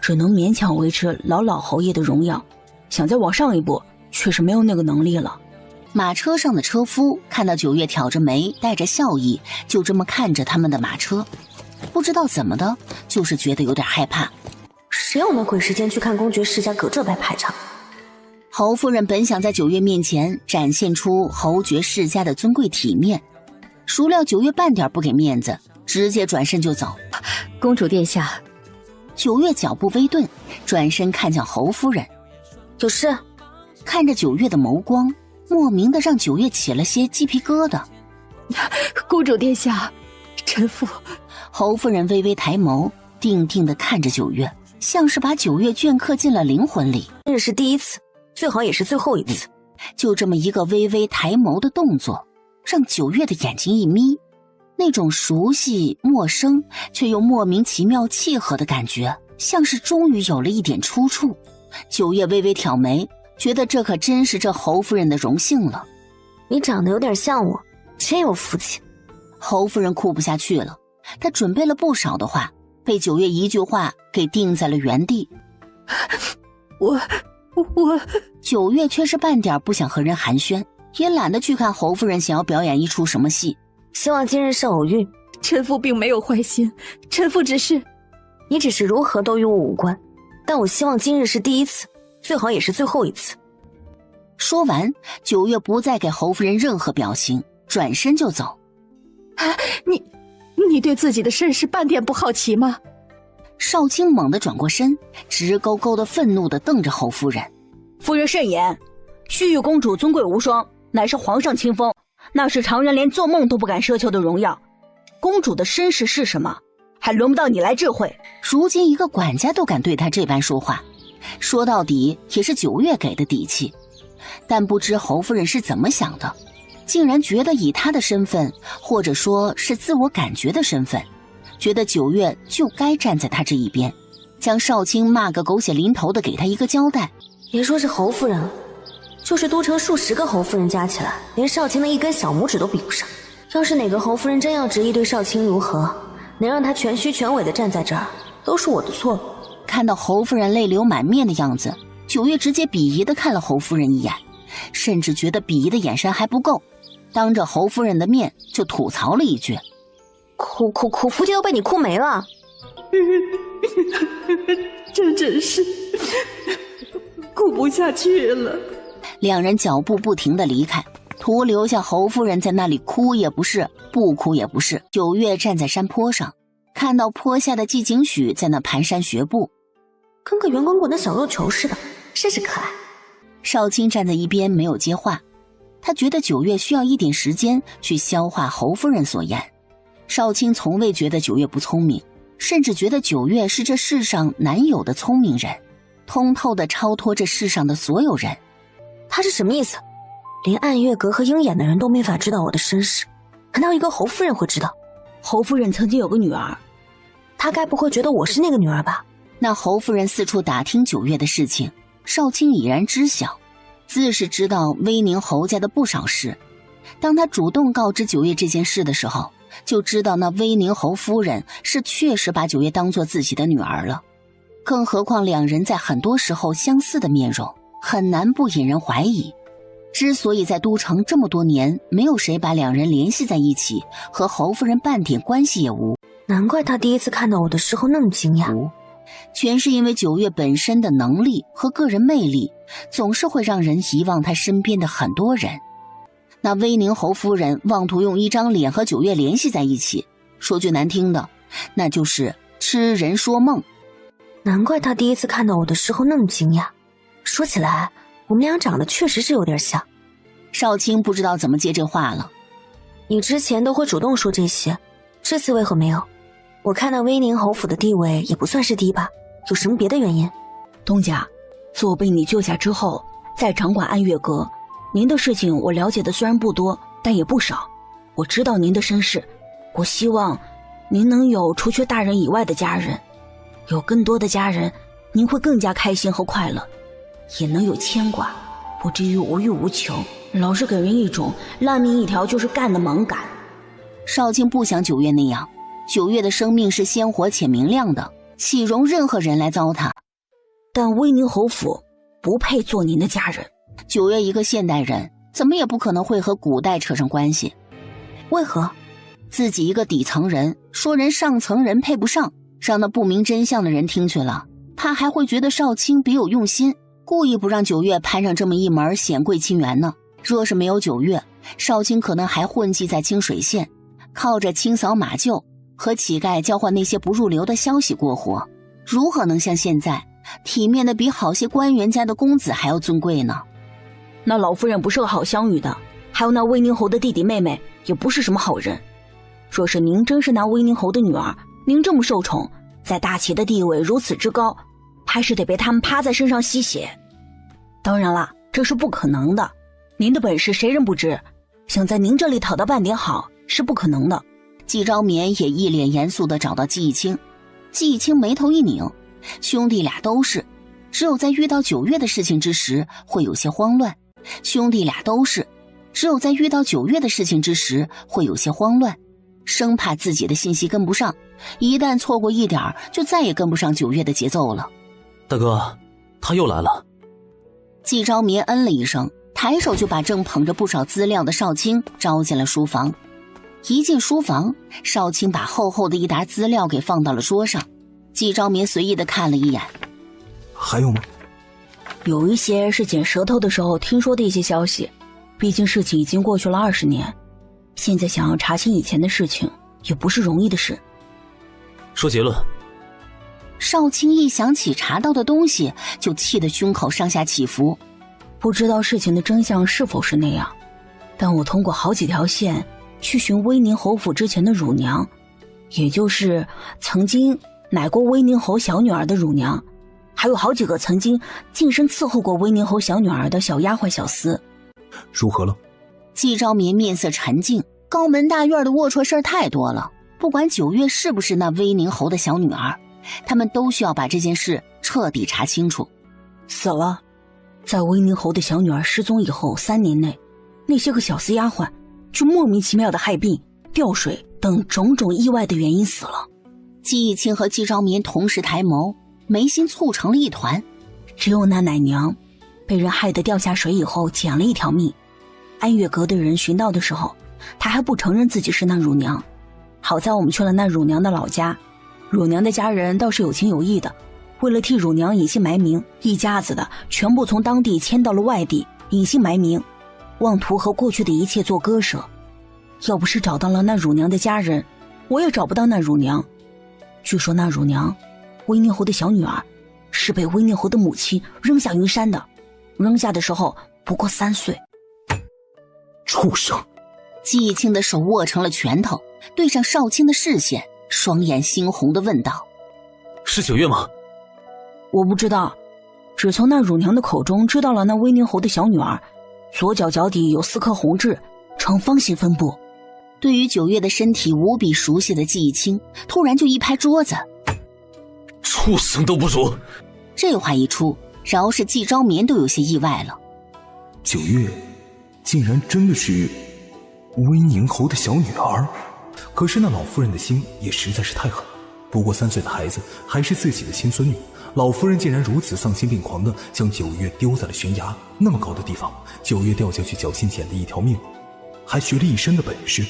只能勉强维持老侯爷的荣耀，想再往上一步，确实没有那个能力了。马车上的车夫看到九月挑着眉带着笑意，就这么看着他们的马车，不知道怎么的，就是觉得有点害怕。谁有那鬼时间去看公爵世家搁这摆排场？侯夫人本想在九月面前展现出侯爵世家的尊贵体面，孰料九月半点不给面子，直接转身就走。公主殿下。九月脚步微顿，转身看向侯夫人。有事？看着九月的眸光，莫名的让九月起了些鸡皮疙瘩。公主殿下，臣妇。侯夫人微微抬眸，定定的看着九月，像是把九月镌刻进了灵魂里。这是第一次，最好也是最后一次。就这么一个微微抬眸的动作，让九月的眼睛一眯，那种熟悉陌生却又莫名其妙契合的感觉，像是终于有了一点出处。九月微微挑眉，觉得这可真是这侯夫人的荣幸了。你长得有点像我，真有福气。侯夫人哭不下去了，她准备了不少的话，被九月一句话给定在了原地。我九月却是半点不想和人寒暄，也懒得去看侯夫人想要表演一出什么戏。希望今日是偶遇。臣妇并没有坏心，臣妇只是……你只是如何都与我无关，但我希望今日是第一次，最好也是最后一次。说完，九月不再给侯夫人任何表情，转身就走。你对自己的身世半点不好奇吗？少卿猛地转过身，直勾勾的愤怒地瞪着侯夫人。夫人慎言，须臾公主尊贵无双，乃是皇上亲封，那是常人连做梦都不敢奢求的荣耀。公主的身世是什么，还轮不到你来智慧。如今一个管家都敢对她这般说话，说到底也是九月给的底气。但不知侯夫人是怎么想的，竟然觉得以她的身份，或者说是自我感觉的身份，觉得九月就该站在她这一边，将少卿骂个狗血淋头的给她一个交代。别说是侯夫人了，就是都城数十个侯夫人加起来，连少卿的一根小拇指都比不上。要是哪个侯夫人真要执意对少卿如何，能让他全虚全伪的站在这儿，都是我的错。看到侯夫人泪流满面的样子，九月直接鄙夷的看了侯夫人一眼，甚至觉得鄙夷的眼神还不够，当着侯夫人的面就吐槽了一句：哭福气都被你哭没了。这真是哭不下去了。两人脚步不停的离开，徒留下侯夫人在那里哭也不是，不哭也不是。九月站在山坡上，看到坡下的季景许在那蹒跚学步，跟个圆滚滚的小肉球似的，甚是可爱。少卿站在一边没有接话，他觉得九月需要一点时间去消化侯夫人所言。少卿从未觉得九月不聪明，甚至觉得九月是这世上难有的聪明人，通透的超脱这世上的所有人。他是什么意思？连暗月阁和鹰眼的人都没法知道我的身世，难道一个侯夫人会知道？侯夫人曾经有个女儿，她该不会觉得我是那个女儿吧？那侯夫人四处打听九月的事情，少卿已然知晓，自是知道威宁侯家的不少事。当他主动告知九月这件事的时候，就知道那威宁侯夫人是确实把九月当作自己的女儿了。更何况两人在很多时候相似的面容，很难不引人怀疑。之所以在都城这么多年没有谁把两人联系在一起，和侯夫人半点关系也无。难怪他第一次看到我的时候那么惊讶，全是因为九月本身的能力和个人魅力，总是会让人遗忘他身边的很多人。那威宁侯夫人妄图用一张脸和九月联系在一起，说句难听的，那就是痴人说梦。难怪他第一次看到我的时候那么惊讶。说起来，我们俩长得确实是有点像。少卿不知道怎么接这话了。你之前都会主动说这些，这次为何没有？我看到威宁侯府的地位也不算是低吧，有什么别的原因？东家，自我被你救下之后，在掌管暗月阁，您的事情我了解的虽然不多，但也不少。我知道您的身世，我希望您能有除却大人以外的家人，有更多的家人，您会更加开心和快乐，也能有牵挂。不至于无欲无求，老是给人一种烂命一条就是干的猛感。少卿不想九月那样，九月的生命是鲜活且明亮的，岂容任何人来糟蹋？但威宁侯府不配做您的家人。九月一个现代人，怎么也不可能会和古代扯上关系。为何？自己一个底层人，说人上层人配不上，让那不明真相的人听去了，他还会觉得少卿别有用心，故意不让九月攀上这么一门显贵亲缘呢。若是没有九月，少卿可能还混迹在清水县，靠着清扫马厩和乞丐交换那些不入流的消息过活，如何能像现在体面的比好些官员家的公子还要尊贵呢？那老夫人不是个好相与的，还有那威宁侯的弟弟妹妹也不是什么好人。若是您真是那威宁侯的女儿，您这么受宠，在大齐的地位如此之高，还是得被他们趴在身上吸血。当然啦，这是不可能的，您的本事谁人不知，想在您这里讨到半点好是不可能的。季昭眠也一脸严肃地找到季青，季青眉头一拧，兄弟俩都是，只有在遇到九月的事情之时会有些慌乱，兄弟俩都是，只有在遇到九月的事情之时会有些慌乱，生怕自己的信息跟不上，一旦错过一点就再也跟不上九月的节奏了。大哥，他又来了。季昭眠嗯了一声，抬手就把正捧着不少资料的少卿招进了书房。一进书房，少卿把厚厚的一沓资料给放到了桌上。季昭眠随意的看了一眼。还有吗？有一些是剪舌头的时候听说的一些消息，毕竟事情已经过去了20年，现在想要查清以前的事情也不是容易的事。说结论。少卿一想起查到的东西，就气得胸口上下起伏。不知道事情的真相是否是那样，但我通过好几条线去寻威宁侯府之前的乳娘，也就是曾经奶过威宁侯小女儿的乳娘，还有好几个曾经近身伺候过威宁侯小女儿的小丫鬟小厮。如何了？季昭眠面色沉静，高门大院的龌龊事儿太多了，不管九月是不是那威宁侯的小女儿，他们都需要把这件事彻底查清楚。死了，在威宁侯的小女儿失踪以后3年内，那些个小厮丫鬟就莫名其妙的害病、掉水等种种意外的原因死了。季义清和季昭眠同时抬眸，眉心蹙成了一团。只有那奶娘被人害得掉下水以后捡了一条命，安岳阁的人寻到的时候，她还不承认自己是那乳娘。好在我们去了那乳娘的老家，乳娘的家人倒是有情有义的，为了替乳娘隐姓埋名，一家子的全部从当地迁到了外地，隐姓埋名，妄图和过去的一切做割舍。要不是找到了那乳娘的家人，我也找不到那乳娘。据说那乳娘，威宁侯的小女儿，是被威宁侯的母亲扔下云山的，扔下的时候不过3岁。畜生！季义清的手握成了拳头，对上少卿的视线，双眼猩红地问道：是九月吗？我不知道，只从那乳娘的口中知道了那威宁侯的小女儿左脚脚底有4颗红痣，呈方形分布。对于九月的身体无比熟悉的季义清突然就一拍桌子：畜生都不如！这话一出，饶是季昭眠都有些意外了。九月竟然真的是威宁侯的小女儿，可是那老夫人的心也实在是太狠，不过3岁的孩子还是自己的亲孙女，老夫人竟然如此丧心病狂地将九月丢在了悬崖那么高的地方，九月掉下去侥幸捡了一条命，还学了一身的本事。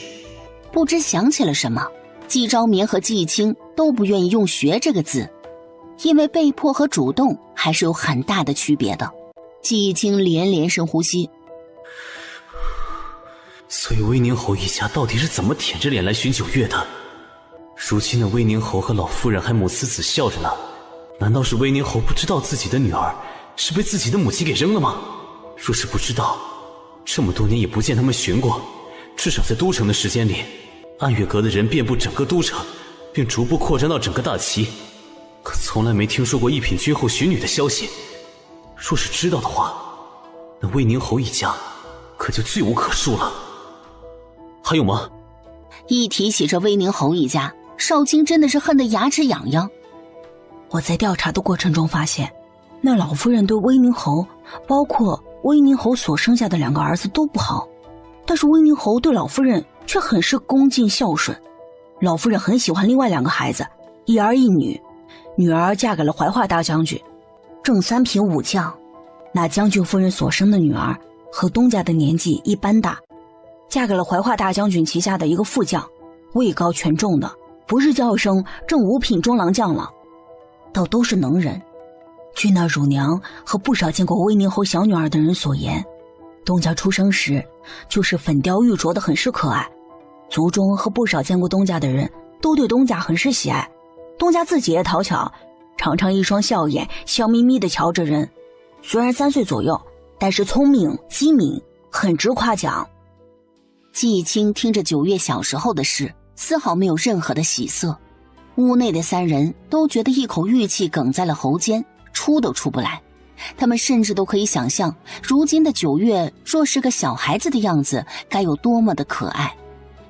不知想起了什么，季昭眠和季义清都不愿意用学这个字，因为被迫和主动还是有很大的区别的。季义清连连深呼吸。所以威宁侯一家到底是怎么舔着脸来寻九月的？如今的威宁侯和老夫人还母慈子孝着呢，难道是威宁侯不知道自己的女儿是被自己的母亲给扔了吗？若是不知道，这么多年也不见他们寻过，至少在都城的时间里，安岳阁的人遍布整个都城，并逐步扩张到整个大齐，可从来没听说过一品君后寻女的消息。若是知道的话，那威宁侯一家可就罪无可恕了。还有吗？一提起这威宁侯一家，少卿真的是恨得牙齿痒痒。我在调查的过程中发现，那老夫人对威宁侯，包括威宁侯所生下的2个儿子都不好，但是威宁侯对老夫人却很是恭敬孝顺。老夫人很喜欢另外2个孩子，一儿一女，女儿嫁给了怀化大将军，正3品武将。那将军夫人所生的女儿和东家的年纪一般大，嫁给了怀化大将军旗下的一个副将，位高权重的，不是叫声正5品中郎将了，倒都是能人。据那乳娘和不少见过威宁侯小女儿的人所言，东家出生时就是粉雕玉琢的，很是可爱。族中和不少见过东家的人都对东家很是喜爱，东家自己也讨巧，常常一双笑眼，笑眯眯地瞧着人。虽然3岁左右，但是聪明机敏，很值夸奖。季青听着9月小时候的事，丝毫没有任何的喜色。屋内的3人都觉得一口玉气哽在了喉间，出都出不来。他们甚至都可以想象，如今的9月若是个小孩子的样子，该有多么的可爱。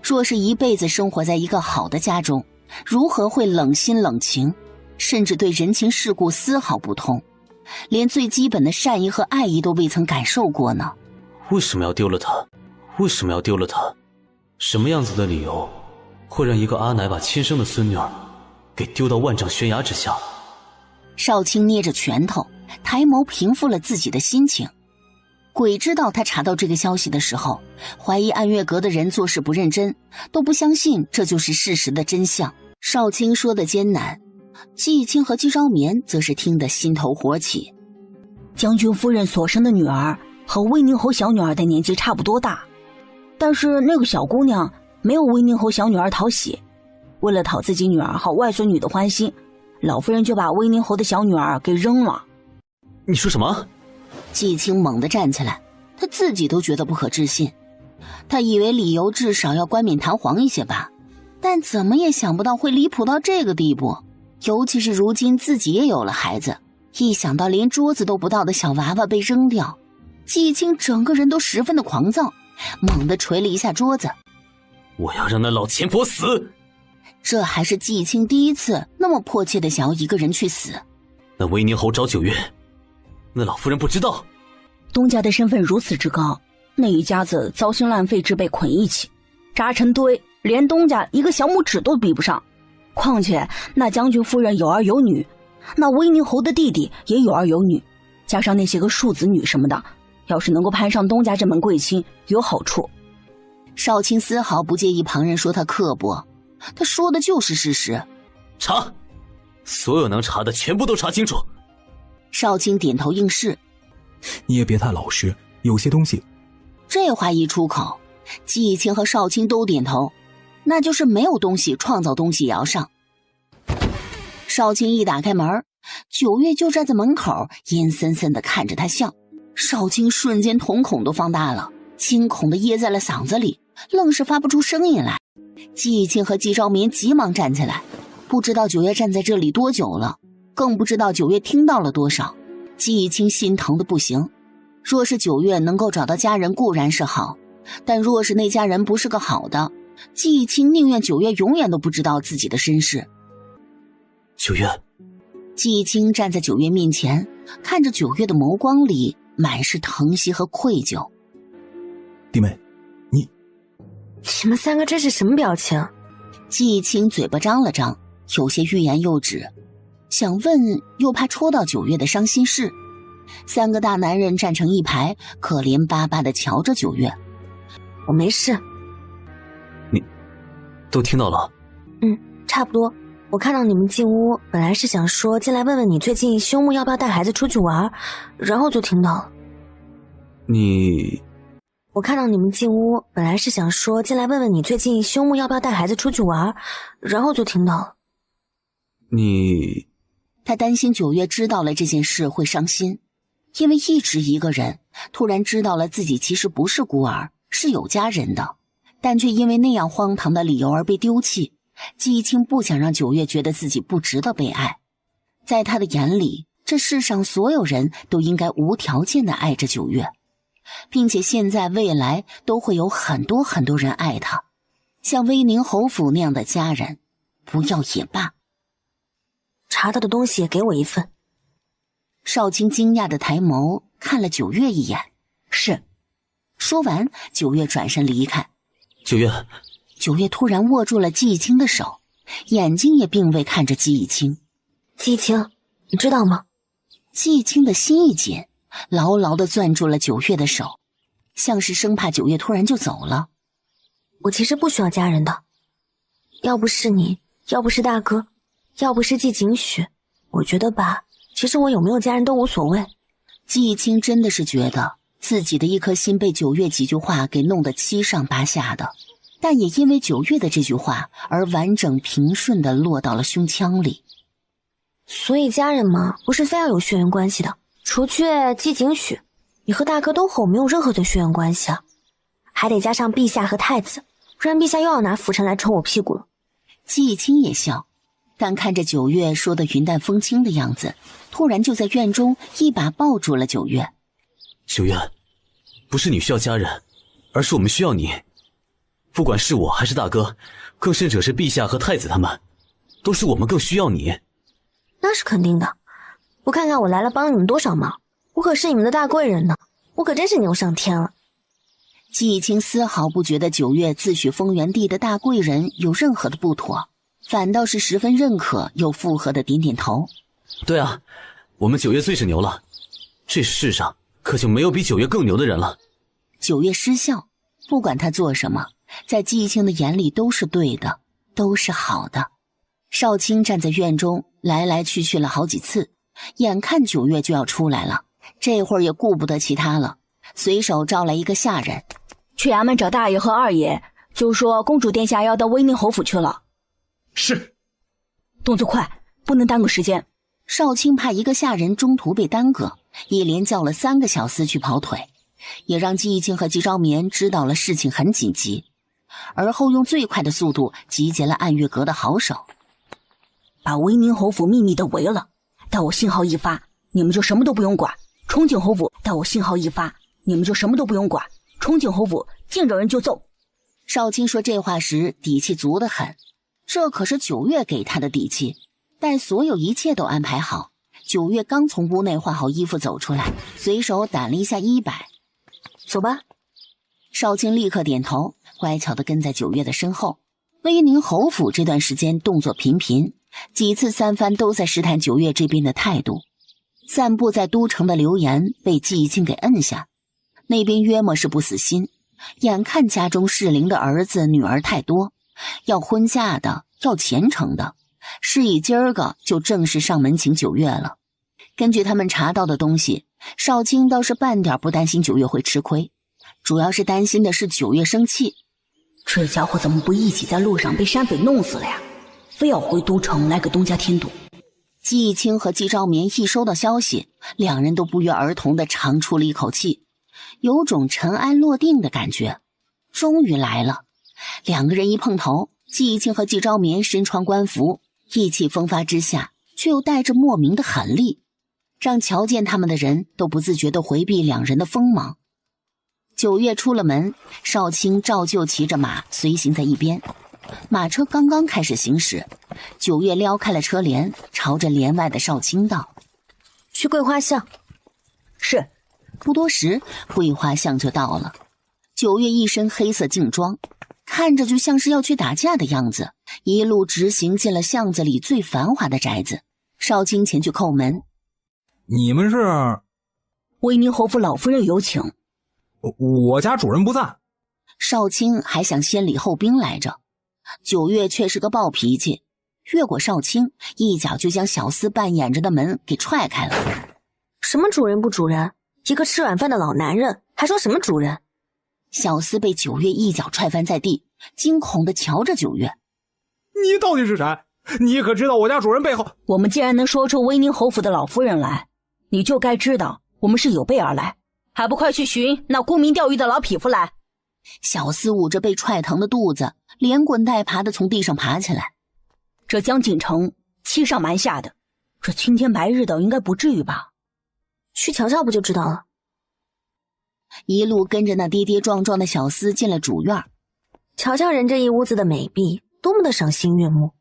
若是一辈子生活在一个好的家中，如何会冷心冷情，甚至对人情世故丝毫不通，连最基本的善意和爱意都未曾感受过呢？为什么要丢了他？为什么要丢了他？什么样子的理由会让一个阿奶把亲生的孙女儿给丢到万丈悬崖之下？少卿捏着拳头，抬眸平复了自己的心情。鬼知道他查到这个消息的时候，怀疑暗月阁的人做事不认真，都不相信这就是事实的真相。少卿说的艰难，季青和姬昭眠则是听得心头火起。将军夫人所生的女儿和威宁侯小女儿的年纪差不多大，但是那个小姑娘没有威宁侯小女儿讨喜，为了讨自己女儿和外孙女的欢心，老夫人就把威宁侯的小女儿给扔了。你说什么？季青猛地站起来，他自己都觉得不可置信。他以为理由至少要冠冕堂皇一些吧，但怎么也想不到会离谱到这个地步。尤其是如今自己也有了孩子，一想到连桌子都不到的小娃娃被扔掉，季青整个人都十分的狂躁，猛地捶了一下桌子。我要让那老钱婆死！这还是季青第一次那么迫切的想要一个人去死。那威宁侯找9月，那老夫人不知道。东家的身份如此之高，那一家子糟心烂肺之辈捆一起，扎成堆，连东家一个小拇指都比不上。况且那将军夫人有儿有女，那威宁侯的弟弟也有儿有女，加上那些个庶子女什么的，要是能够攀上东家这门贵亲，有好处。少卿丝毫不介意旁人说他刻薄，他说的就是事实。查，所有能查的全部都查清楚。少卿点头应是。你也别太老实，有些东西。这话一出口，季青和少卿都点头，那就是没有东西创造东西也要上。少卿一打开门，9月就站在门口，阴森森地看着他笑。少卿瞬间瞳孔都放大了，惊恐地噎在了嗓子里，愣是发不出声音来。季青和季昭眠急忙站起来，不知道9月站在这里多久了，更不知道9月听到了多少。季青心疼的不行，若是9月能够找到家人固然是好，但若是那家人不是个好的，季青宁愿9月永远都不知道自己的身世。9月，季青站在9月面前，看着9月的眸光里满是疼惜和愧疚。弟妹，你们3个这是什么表情？季青嘴巴张了张，有些欲言又止，想问又怕戳到9月的伤心事。3个大男人站成一排，可怜巴巴地瞧着9月。我没事。你都听到了？差不多。我看到你们进屋，本来是想说进来问问你最近休沐要不要带孩子出去玩，然后就听到了。我看到你们进屋，本来是想说进来问问你最近休沐要不要带孩子出去玩，然后就听到了。他担心9月知道了这件事会伤心，因为一直一个人，突然知道了自己其实不是孤儿，是有家人的，但却因为那样荒唐的理由而被丢弃。季青不想让9月觉得自己不值得被爱，在他的眼里，这世上所有人都应该无条件地爱着9月，并且现在未来都会有很多很多人爱他，像威宁侯府那样的家人，不要也罢。查到的东西也给我一份。少卿惊讶地抬眸看了9月一眼，是。说完，九月转身离开。九月，九月突然握住了季青的手，眼睛也并未看着季青。季青，你知道吗？季青的心一紧，牢牢地攥住了九月的手，像是生怕九月突然就走了。我其实不需要家人的，要不是你，要不是大哥，要不是季景许，我觉得吧，其实我有没有家人都无所谓。季青真的是觉得自己的一颗心被九月几句话给弄得七上八下的，但也因为九月的这句话而完整平顺地落到了胸腔里。所以家人嘛，不是非要有血缘关系的，除却季景许，你和大哥都和我没有任何的血缘关系啊，还得加上陛下和太子，不然陛下又要拿拂尘来抽我屁股了。季青也笑，但看着九月说的云淡风轻的样子，突然就在院中一把抱住了九月。九月，不是你需要家人，而是我们需要你。不管是我还是大哥，更甚者是陛下和太子他们，都是我们更需要你。那是肯定的，不看看我来了帮了你们多少忙，我可是你们的大贵人呢，我可真是牛上天了。季青丝毫不觉得九月自诩丰原帝的大贵人有任何的不妥，反倒是十分认可又附和的点点头。对啊，我们九月最是牛了，这世上可就没有比九月更牛的人了。九月失笑，不管他做什么，在季青的眼里都是对的，都是好的。少卿站在院中来来去去了好几次，眼看九月就要出来了，这会儿也顾不得其他了，随手召来一个下人，去衙门找大爷和二爷，就说公主殿下要到威宁侯府去了。是。动作快，不能耽误时间。少卿怕一个下人中途被耽搁，一连叫了3个小厮去跑腿，也让季青和季昭眠知道了事情很紧急，而后用最快的速度集结了暗月阁的好手，把威宁侯府秘密的围了，待我信号一发，你们就什么都不用管。冲进侯府，待我信号一发，你们就什么都不用管。冲进侯府，见着人就揍。少卿说这话时底气足得很，这可是九月给他的底气。待所有一切都安排好，九月刚从屋内换好衣服走出来，随手掸了一下衣摆，走吧。少卿立刻点头，乖巧地跟在九月的身后。威宁侯府这段时间动作频频，几次三番都在试探九月这边的态度。散布在都城的流言被季青给摁下，那边约莫是不死心，眼看家中适龄的儿子女儿太多，要婚嫁的，要虔诚的，是以今儿个就正式上门请九月了。根据他们查到的东西，少卿倒是半点不担心九月会吃亏，主要是担心的是九月生气。这家伙怎么不一起在路上被山匪弄死了呀？非要回都城来给东家添堵。季青和季昭眠一收到消息，两人都不约而同地长出了一口气，有种尘埃落定的感觉。终于来了，两个人一碰头，季青和季昭眠身穿官服，意气风发之下，却又带着莫名的狠戾，让瞧见他们的人都不自觉地回避两人的锋芒。九月出了门，少卿照旧骑着马随行在一边。马车刚刚开始行驶，九月撩开了车帘，朝着帘外的少卿道：“去桂花巷。”是。不多时，桂花巷就到了。九月一身黑色劲装，看着就像是要去打架的样子，一路直行进了巷子里最繁华的宅子。少卿前去叩门：“你们是？”威宁侯府老夫人有请。我家主人不在。少卿还想先礼后兵来着，九月却是个暴脾气，越过少卿，一脚就将小厮扮演着的门给踹开了。什么主人不主人？一个吃软饭的老男人，还说什么主人？小厮被九月一脚踹翻在地，惊恐地瞧着九月：“你到底是谁？你可知道我家主人背后……”我们既然能说出威宁侯府的老夫人来，你就该知道我们是有备而来，还不快去寻那沽名钓誉的老匹夫来！小厮捂着被踹疼的肚子，连滚带爬地从地上爬起来。这江锦城欺上瞒下的，这青天白日的应该不至于吧？去瞧瞧不就知道了。一路跟着那跌跌撞撞的小厮进了主院，瞧瞧人这一屋子的美婢，多么的赏心悦目。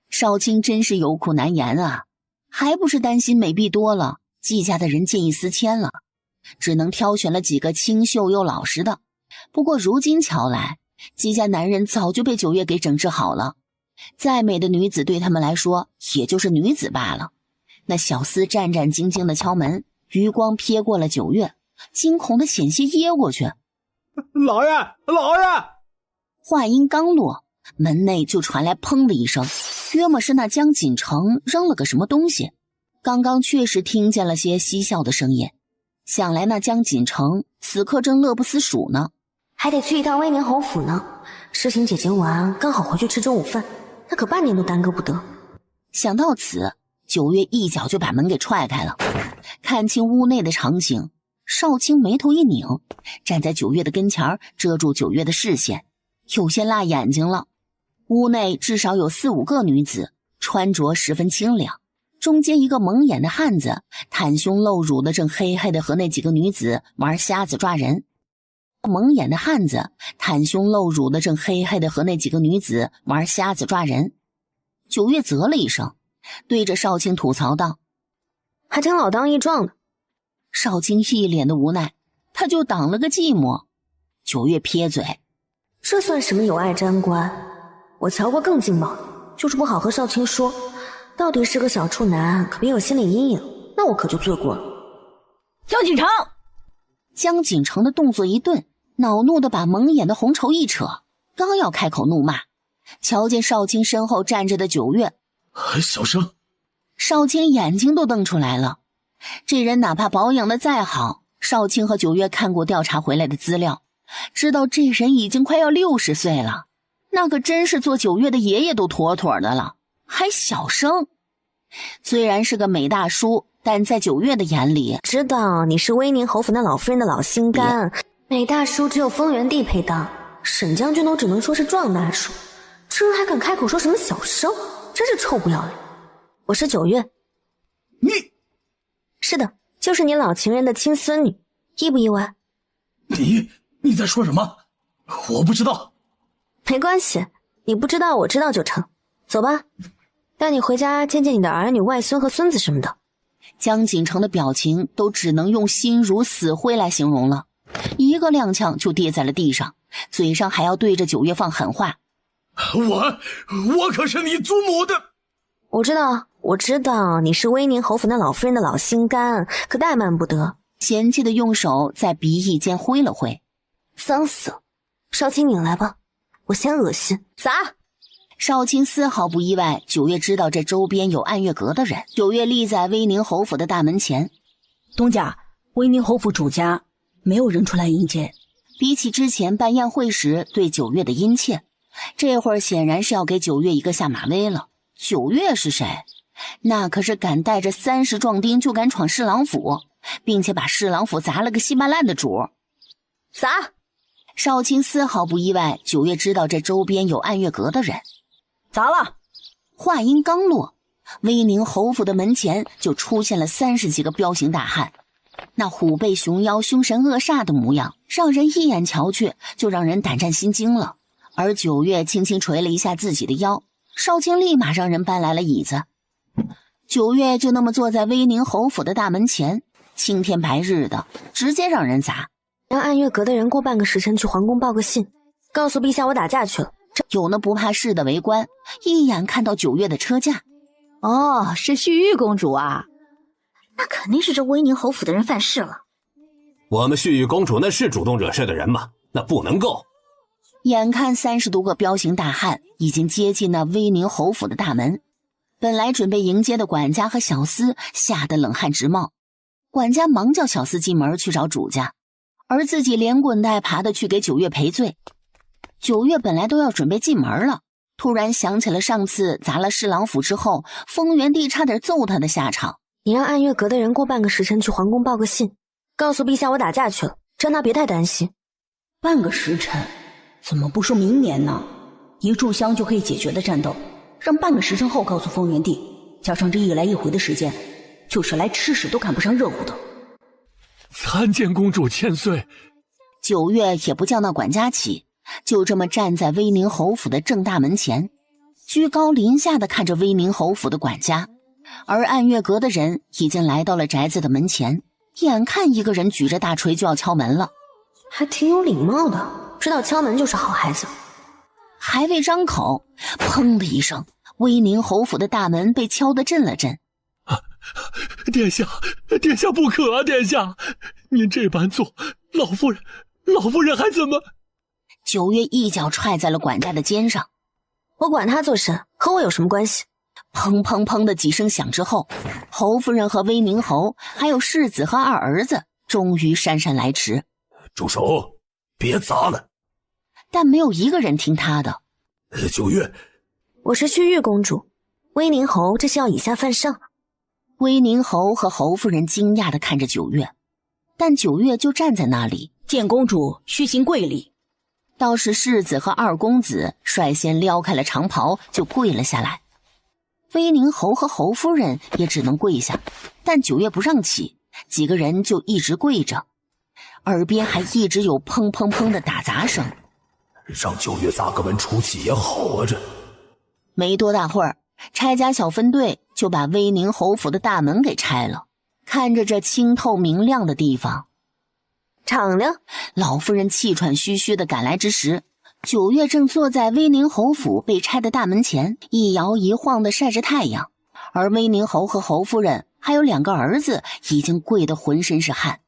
少卿真是有苦难言啊，还不是担心美婢多了，季家的人见异思迁了。只能挑选了几个清秀又老实的。不过如今瞧来，几家男人早就被九月给整治好了，再美的女子对他们来说也就是女子罢了。那小厮战战兢兢地敲门，余光瞥过了九月，惊恐的险些噎过去。老爷，老爷！话音刚落，门内就传来砰的一声，约莫是那江锦城扔了个什么东西。刚刚确实听见了些嬉笑的声音，想来那江锦城此刻正乐不思蜀呢。还得去一趟威宁侯府呢，事情解决完刚好回去吃中午饭，那可半年都耽搁不得。想到此，九月一脚就把门给踹开了。看清屋内的场景，少卿眉头一拧，站在九月的跟前遮住九月的视线，有些辣眼睛了。屋内至少有4、5个女子，穿着十分清凉。中间一个蒙眼的汉子，袒胸露乳的正嘿嘿的和那几个女子玩瞎子抓人。蒙眼的汉子袒胸露乳的正嘿嘿的和那几个女子玩瞎子抓人。九月啧了一声，对着少卿吐槽道：“还挺老当益壮的。”少卿一脸的无奈，他就挡了个寂寞。九月撇嘴：“这算什么有爱沾光？我瞧过更劲爆，就是不好和少卿说，到底是个小处男，可别有心理阴影，那我可就罪过了。”江锦城，江锦城的动作一顿，恼怒的把蒙眼的红绸一扯，刚要开口怒骂，瞧见少卿身后站着的九月，小声。少卿眼睛都瞪出来了。这人哪怕保养的再好，少卿和九月看过调查回来的资料，知道这人已经快要60岁了，那可真是做九月的爷爷都妥妥的了，还小生。虽然是个美大叔，但在九月的眼里，知道你是威宁侯府那老夫人的老心肝，美大叔只有丰原帝配当，沈将军都只能说是壮大叔，这人还敢开口说什么小生，真是臭不要脸。我是九月。你是的，就是你老情人的亲孙女，意不意外？你在说什么？我不知道。没关系，你不知道我知道就成。走吧，带你回家见见你的儿女、外孙和孙子什么的。江锦城的表情都只能用心如死灰来形容了，一个踉跄就跌在了地上，嘴上还要对着九月放狠话。我可是你祖母的。我知道你是威宁侯府那老夫人的老心肝，可怠慢不得。嫌弃的用手在鼻翼间挥了挥。脏死了，少卿你来吧，我嫌恶心。砸！少卿丝毫不意外，九月知道这周边有暗月阁的人。九月立在威宁侯府的大门前。东家，威宁侯府主家没有人出来迎接。比起之前办宴会时对九月的殷切，这会儿显然是要给九月一个下马威了。九月是谁？那可是敢带着30壮丁就敢闯侍郎府，并且把侍郎府砸了个稀巴烂的主。砸！少卿丝毫不意外，九月知道这周边有暗月阁的人。砸了！话音刚落，威宁侯府的门前就出现了30几个彪形大汉，那虎背熊腰、凶神恶煞的模样，让人一眼瞧去就让人胆战心惊了。而九月轻轻捶了一下自己的腰，少卿立马让人搬来了椅子。九月就那么坐在威宁侯府的大门前，青天白日的，直接让人砸。让暗月阁的人过半个时辰去皇宫报个信，告诉陛下我打架去了。有那不怕事的围观，一眼看到九月的车驾。哦，是旭玉公主啊，那肯定是这威宁侯府的人犯事了。我们旭玉公主那是主动惹事的人吗？那不能够。眼看30多个彪形大汉已经接近那威宁侯府的大门，本来准备迎接的管家和小厮吓得冷汗直冒。管家忙叫小厮进门去找主家，而自己连滚带爬的去给九月赔罪。九月本来都要准备进门了，突然想起了上次砸了侍郎府之后，丰原帝差点揍他的下场。你让暗月阁的人过半个时辰去皇宫报个信，告诉陛下我打架去了，让他别太担心。半个时辰？怎么不说明年呢？一炷香就可以解决的战斗，让半个时辰后告诉丰原帝，加上这一来一回的时间，就是来吃屎都赶不上热乎的。参见公主千岁。九月也不叫那管家起，就这么站在威宁侯府的正大门前，居高临下的看着威宁侯府的管家。而暗月阁的人已经来到了宅子的门前，眼看一个人举着大锤就要敲门了，还挺有礼貌的，知道敲门就是好孩子。还未张口，砰的一声，威宁侯府的大门被敲得震了震。殿下，殿下不可啊！殿下，您这般做，老夫人还怎么？九月一脚踹在了管家的肩上。我管他做甚，和我有什么关系？砰砰砰的几声响之后，侯夫人和威宁侯还有世子和二儿子终于姗姗来迟。住手，别砸了！但没有一个人听他的。九月，我是旭玉公主，威宁侯这是要以下犯上。威宁侯和侯夫人惊讶地看着九月，但九月就站在那里。见公主须行跪礼。倒是世子和二公子率先撩开了长袍就跪了下来。威宁侯和侯夫人也只能跪下，但九月不让起，几个人就一直跪着，耳边还一直有砰砰砰的打砸声。让九月砸个门出气也好啊！这没多大会儿，拆家小分队就把威宁侯府的大门给拆了。看着这清透明亮的地方，敞亮，老夫人气喘吁吁地赶来之时，九月正坐在威宁侯府被拆的大门前，一摇一晃地晒着太阳。而威宁侯和侯夫人还有2个儿子已经跪得浑身是汗。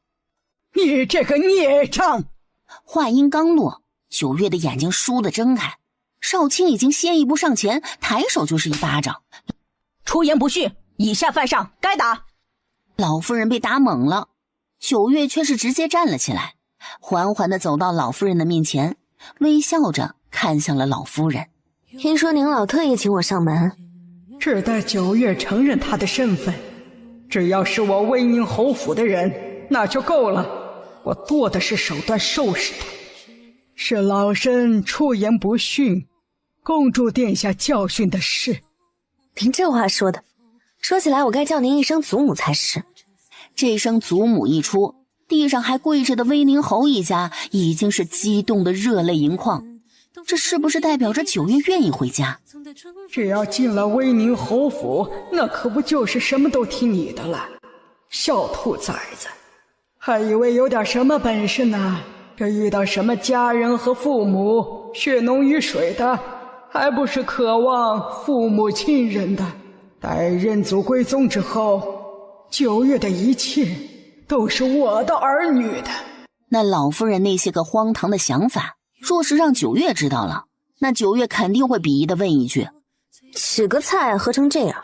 你这个孽障！话音刚落，九月的眼睛倏地睁开，少卿已经先一步上前，抬手就是一巴掌。出言不逊，以下犯上，该打。老夫人被打懵了，九月却是直接站了起来，缓缓地走到老夫人的面前，微笑着看向了老夫人。听说您老特意请我上门，只待九月承认他的身份，只要是我威宁侯府的人，那就够了。我多的是手段收拾他。是老身出言不逊，公主殿下教训的是。您这话说的，说起来我该叫您一声祖母才是。这声祖母一出，地上还跪着的威宁侯一家已经是激动的热泪盈眶。这是不是代表着九月愿意回家？只要进了威宁侯府，那可不就是什么都听你的了。小兔崽子，还以为有点什么本事呢，这遇到什么家人和父母血浓于水的，还不是渴望父母亲人的。待认祖归宗之后，九月的一切都是我的儿女的。那老夫人那些个荒唐的想法，若是让九月知道了，那九月肯定会鄙夷地问一句：吃个菜喝成这样。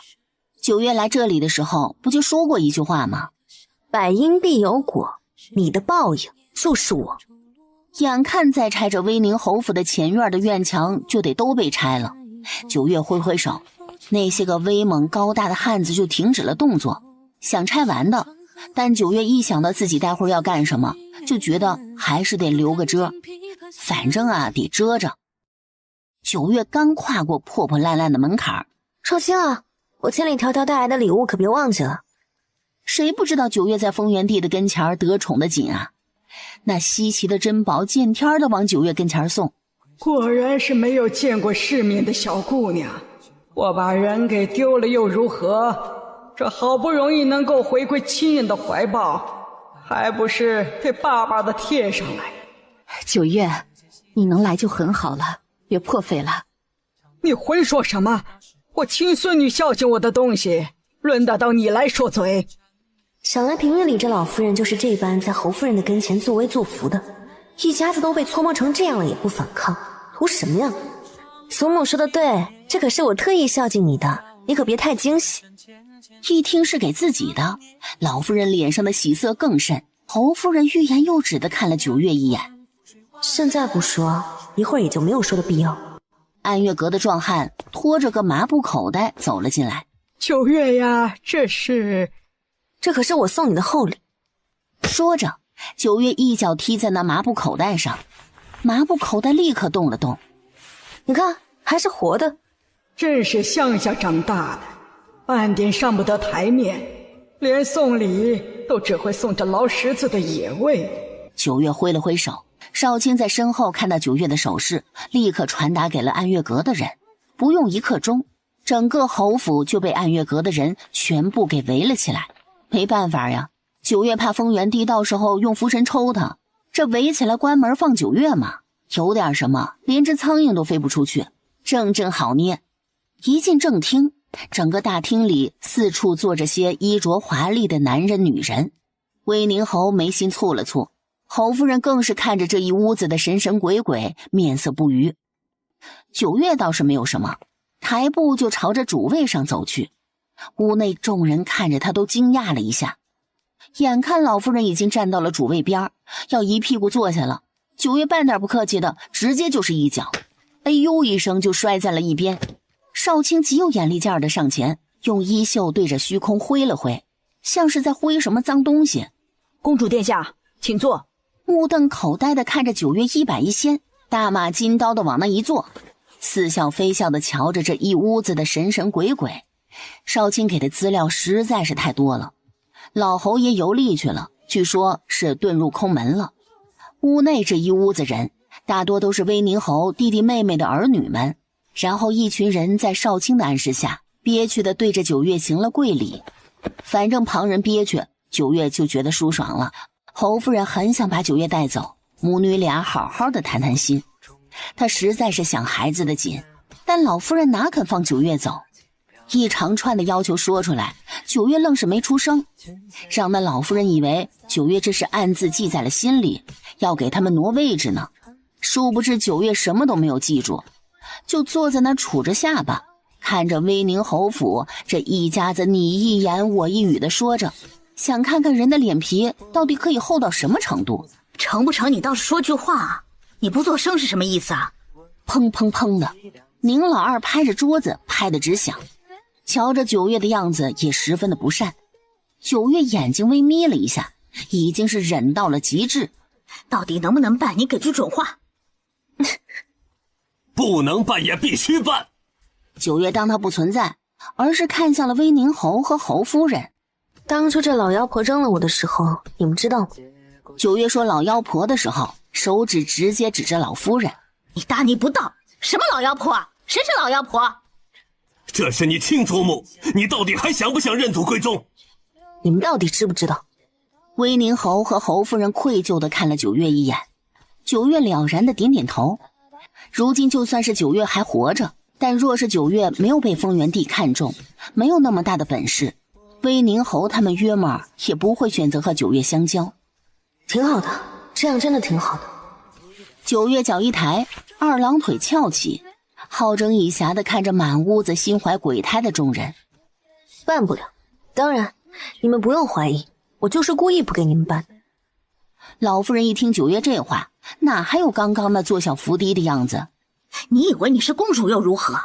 九月来这里的时候不就说过一句话吗？百因必有果，你的报应就是我。眼看再拆着威宁侯府的前院的院墙就得都被拆了，九月挥挥手，那些个威猛高大的汉子就停止了动作，想拆完的。但九月一想到自己待会儿要干什么，就觉得还是得留个遮，反正啊得遮着。九月刚跨过破破烂烂的门槛，少卿啊，我千里迢迢带来的礼物可别忘记了。谁不知道九月在丰原帝的跟前得宠的紧啊？那稀奇的珍宝见天的往九月跟前送。果然是没有见过世面的小姑娘，我把人给丢了又如何？这好不容易能够回归亲人的怀抱，还不是给爸爸的贴上来。九月，你能来就很好了，别破费了。你混说什么？我亲孙女孝敬我的东西，轮得到你来说嘴？想来平日里这老夫人就是这般在侯夫人的跟前作威作福的，一家子都被搓磨成这样了也不反抗，图什么呀？祖母说的对，这可是我特意孝敬你的，你可别太惊喜。一听是给自己的，老夫人脸上的喜色更甚。侯夫人欲言又止地看了九月一眼，现在不说，一会儿也就没有说的必要。安月阁的壮汉拖着个麻布口袋走了进来。九月呀，这可是我送你的厚礼。说着，九月一脚踢在那麻布口袋上，麻布口袋立刻动了动。你看，还是活的。真是乡下长大的，半点上不得台面，连送礼都只会送这老十字的野味。九月挥了挥手，少卿在身后看到九月的手势，立刻传达给了安月阁的人。不用1刻钟，整个侯府就被安月阁的人全部给围了起来。没办法呀，九月怕风源帝到时候用符神抽他，这围起来关门放九月嘛，有点什么连只苍蝇都飞不出去，正好捏。一进正厅，整个大厅里四处坐着些衣着华丽的男人女人。威宁侯眉心蹙了蹙，侯夫人更是看着这一屋子的神神鬼鬼，面色不愉。九月倒是没有什么，抬步就朝着主位上走去。屋内众人看着他都惊讶了一下，眼看老夫人已经站到了主位边，要一屁股坐下了，九月半点不客气的直接就是一脚，哎呦一声就摔在了一边。少卿极有眼力劲儿的上前，用衣袖对着虚空挥了挥，像是在挥什么脏东西。公主殿下，请坐。目瞪口呆的看着九月一摆一掀，大马金刀的往那一坐，似笑非笑的瞧着这一屋子的神神鬼鬼。少卿给的资料实在是太多了，老侯爷游历去了，据说是遁入空门了。屋内这一屋子人大多都是威宁侯弟弟妹妹的儿女们，然后一群人在少卿的暗示下憋屈的对着九月行了跪礼。反正旁人憋屈，九月就觉得舒爽了。侯夫人很想把九月带走，母女俩好好的谈谈心。她实在是想孩子的紧，但老夫人哪肯放九月走，一长串的要求说出来，九月愣是没出声，让那老夫人以为九月这是暗自记在了心里，要给他们挪位置呢。殊不知九月什么都没有记住，就坐在那杵着下巴，看着威宁侯府这一家子你一言我一语的说着，想看看人的脸皮到底可以厚到什么程度。成不成你倒是说句话啊，你不作声是什么意思啊？砰砰砰的，宁老二拍着桌子拍得直响，瞧着九月的样子也十分的不善。九月眼睛微眯了一下，已经是忍到了极致。到底能不能办？你给句准话。不能办也必须办。九月当他不存在，而是看向了威宁侯和侯夫人。当初这老妖婆扔了我的时候，你们知道吗？九月说老妖婆的时候，手指直接指着老夫人。你大逆不道！什么老妖婆啊？谁是老妖婆？这是你亲祖母，你到底还想不想认祖归宗？你们到底知不知道？威宁侯和侯夫人愧疚地看了九月一眼，九月了然地点点头。如今就算是九月还活着，但若是九月没有被风源帝看中，没有那么大的本事，威宁侯他们约么也不会选择和九月相交。挺好的，这样真的挺好的。九月脚一抬，二郎腿翘起，好整以暇地看着满屋子心怀鬼胎的众人。办不了，当然你们不用怀疑，我就是故意不给你们办。老夫人一听九月这话，哪还有刚刚那坐小伏低的样子？你以为你是公主又如何？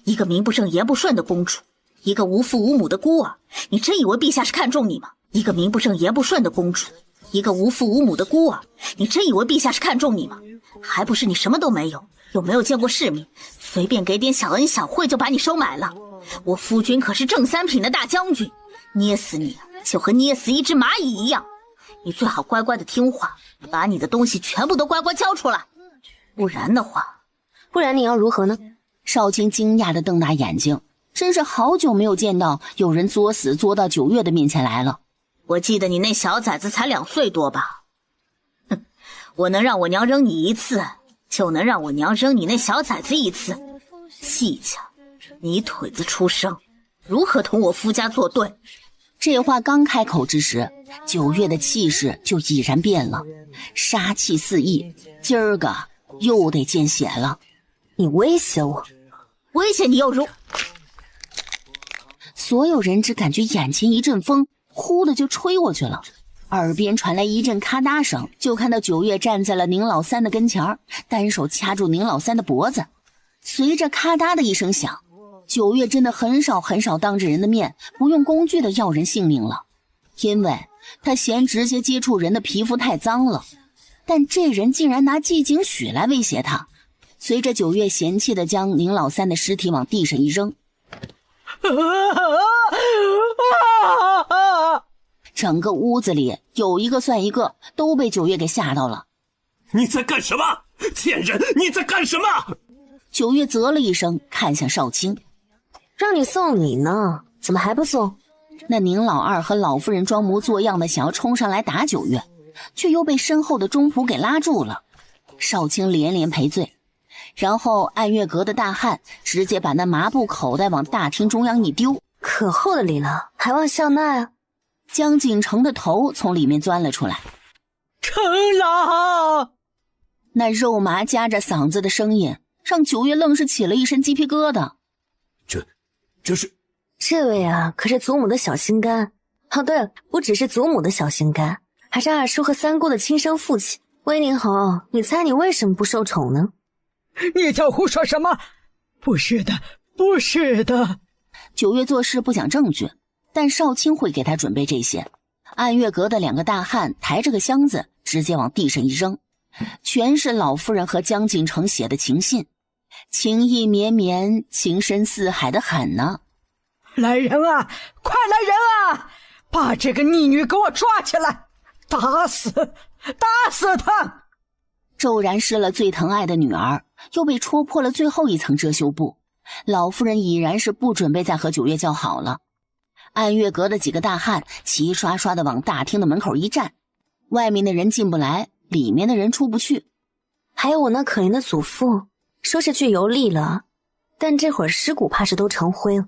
一个名不正言不顺的公主，一个无父无母的孤儿，你真以为陛下是看重你吗？一个名不正言不顺的公主，一个无父无母的孤儿，你真以为陛下是看重你吗？还不是你什么都没有，又没有见过世面，随便给点小恩小惠就把你收买了。我夫君可是正三品的大将军，捏死你就和捏死一只蚂蚁一样。你最好乖乖的听话，把你的东西全部都乖乖交出来，不然你要如何呢？少卿惊讶的瞪大眼睛，真是好久没有见到有人作死作到九月的面前来了。我记得你那小崽子才2岁多吧？哼，我能让我娘扔你一次，就能让我娘扔你那小崽子一次。计较，你腿子出生，如何同我夫家作对？这话刚开口之时，九月的气势就已然变了，杀气四溢，今儿个又得见血了。你威胁我？威胁你又如？所有人只感觉眼前一阵风，呼的就吹过去了，耳边传来一阵咔嗒声，就看到九月站在了宁老三的跟前，单手掐住宁老三的脖子。随着咔嗒的一声响，九月真的很少当着人的面不用工具的要人性命了，因为他嫌直接接触人的皮肤太脏了。但这人竟然拿寂景许来威胁他。随着九月嫌弃的将宁老三的尸体往地上一扔，整个屋子里有一个算一个，都被九月给吓到了。你在干什么？贱人，你在干什么？九月啧了一声，看向少卿。让你送礼呢，怎么还不送？那宁老二和老夫人装模作样的想要冲上来打九月，却又被身后的中仆给拉住了。少卿连连赔罪，然后暗月阁的大汉直接把那麻布口袋往大厅中央一丢。可厚的礼了，还望笑纳啊！江景城的头从里面钻了出来。成了！那肉麻夹着嗓子的声音让九月愣是起了一身鸡皮疙瘩。这是这位啊，可是祖母的小心肝。哦，对了，不只是祖母的小心肝，还是二叔和三姑的亲生父亲。威宁侯，你猜你为什么不受宠呢？你在胡说什么？不是的，不是的。九月做事不讲证据，但少卿会给他准备这些。暗月阁的两个大汉抬着个箱子，直接往地上一扔，全是老夫人和江景城写的情信，情意绵绵，情深似海的很呢。来人啊，快来人啊，把这个逆女给我抓起来，打死她！骤然失了最疼爱的女儿，又被戳破了最后一层遮羞布，老夫人已然是不准备再和九月叫好了。暗月阁的几个大汉齐刷刷的往大厅的门口一站，外面的人进不来，里面的人出不去。还有我那可怜的祖父，说是去游历了，但这会儿尸骨怕是都成灰了。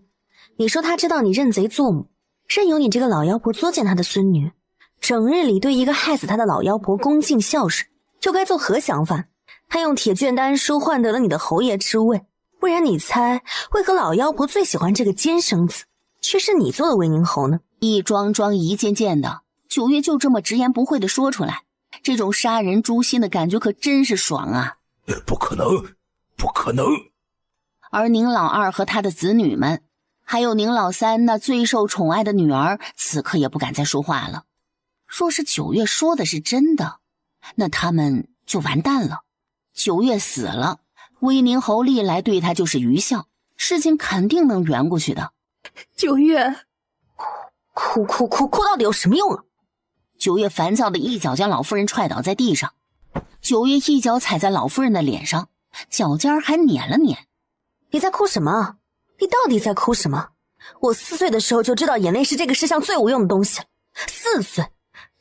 你说他知道你认贼作母，任由你这个老妖婆作践他的孙女，整日里对一个害死他的老妖婆恭敬孝顺，又该作何想法？他用铁卷丹书换得了你的侯爷之位，不然你猜为何老妖婆最喜欢这个奸生子，却是你做了威宁侯呢？一桩桩一件件的，九月就这么直言不讳的说出来，这种杀人诛心的感觉可真是爽啊！不可能，不可能！而宁老二和他的子女们，还有宁老三那最受宠爱的女儿，此刻也不敢再说话了。若是九月说的是真的，那他们就完蛋了。九月死了，威宁侯历来对他就是愚孝，事情肯定能圆过去的。九月，哭到底有什么用啊？九月烦躁的一脚将老夫人踹倒在地上，九月一脚踩在老夫人的脸上，脚尖还捻了捻。你在哭什么？你到底在哭什么？我4岁的时候就知道眼泪是这个世上最无用的东西了。4岁，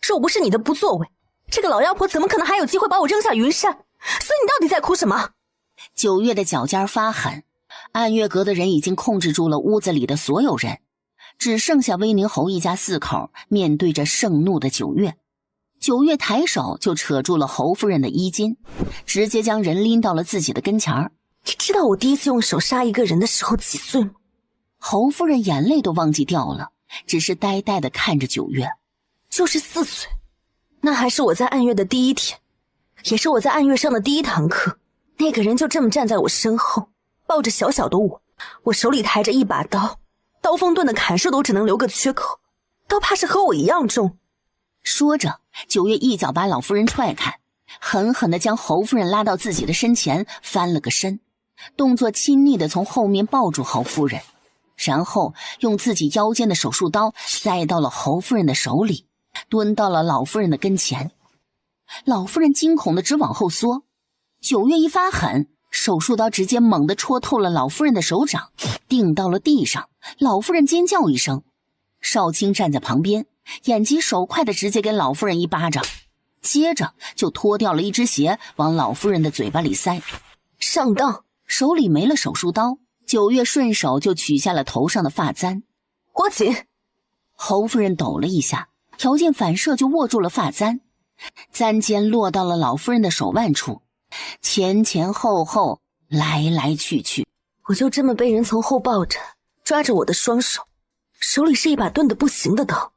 若不是你的不作为，这个老妖婆怎么可能还有机会把我扔下云山？所以你到底在哭什么？九月的脚尖发狠，暗月阁的人已经控制住了屋子里的所有人，只剩下威宁侯一家4口面对着盛怒的九月。九月抬手就扯住了侯夫人的衣襟，直接将人拎到了自己的跟前儿。你知道我第一次用手杀一个人的时候几岁吗？侯夫人眼泪都忘记掉了，只是呆呆地看着九月。就是4岁，那还是我在暗月的第一天，也是我在暗月上的第一堂课。那个人就这么站在我身后，抱着小小的我手里抬着一把刀，刀锋钝的砍树都只能留个缺口，刀怕是和我一样重。说着，九月一脚把老夫人踹开，狠狠地将侯夫人拉到自己的身前，翻了个身，动作亲昵地从后面抱住侯夫人，然后用自己腰间的手术刀塞到了侯夫人的手里，蹲到了老夫人的跟前。老夫人惊恐地直往后缩，九月一发狠，手术刀直接猛地戳透了老夫人的手掌，钉到了地上。老夫人尖叫一声，少卿站在旁边，眼疾手快地直接给老夫人一巴掌，接着就脱掉了一只鞋往老夫人的嘴巴里塞。上当！手里没了手术刀，九月顺手就取下了头上的发簪。握紧！侯夫人抖了一下，条件反射就握住了发簪，簪尖落到了老夫人的手腕处，前前后后来来去去。我就这么被人从后抱着，抓着我的双手，手里是一把钝得不行的刀，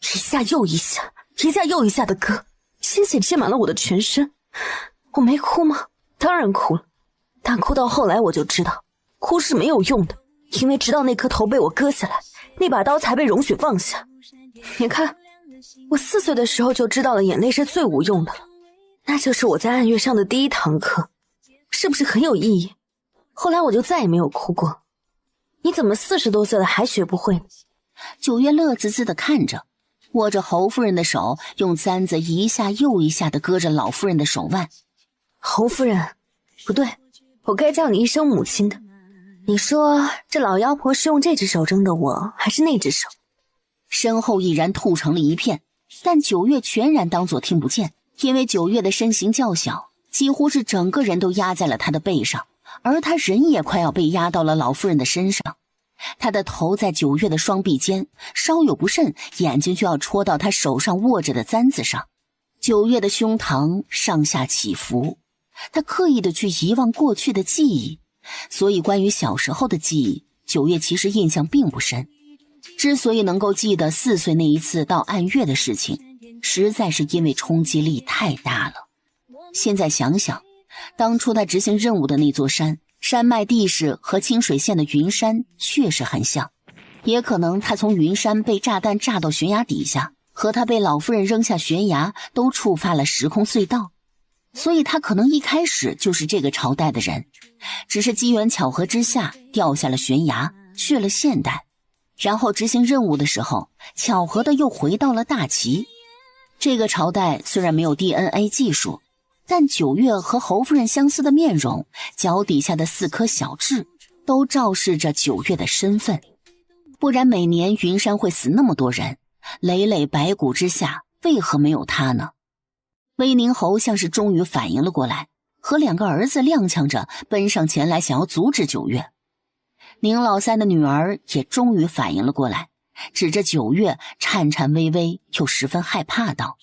一下又一下，一下又一下的割，鲜血溅满了我的全身。我没哭吗？当然哭了，但哭到后来我就知道，哭是没有用的，因为直到那颗头被我割下来，那把刀才被容许放下。你看，我4岁的时候就知道了眼泪是最无用的了，那就是我在暗月上的第一堂课，是不是很有意义？后来我就再也没有哭过。你怎么40多岁了还学不会呢？九月乐滋滋地看着，握着侯夫人的手，用簪子一下又一下地割着老夫人的手腕。侯夫人，不对，我该叫你一声母亲的。你说这老妖婆是用这只手争的我，还是那只手？身后已然吐成了一片，但九月全然当作听不见，因为九月的身形较小，几乎是整个人都压在了他的背上，而他人也快要被压到了老夫人的身上。他的头在九月的双臂间，稍有不慎，眼睛就要戳到他手上握着的簪子上。九月的胸膛上下起伏，他刻意的去遗忘过去的记忆，所以关于小时候的记忆，九月其实印象并不深。之所以能够记得4岁那一次到暗月的事情，实在是因为冲击力太大了。现在想想，当初他执行任务的那座山，山脉地势和清水县的云山确实很像，也可能他从云山被炸弹炸到悬崖底下，和他被老夫人扔下悬崖都触发了时空隧道，所以他可能一开始就是这个朝代的人，只是机缘巧合之下掉下了悬崖，去了现代，然后执行任务的时候巧合的又回到了大齐。这个朝代虽然没有 DNA 技术，但九月和侯夫人相似的面容，脚底下的4颗小痣都昭示着九月的身份。不然每年云山会死那么多人，累累白骨之下为何没有他呢？威宁侯像是终于反应了过来，和2个儿子踉跄着奔上前来，想要阻止九月。宁老三的女儿也终于反应了过来，指着九月颤颤巍巍又十分害怕道：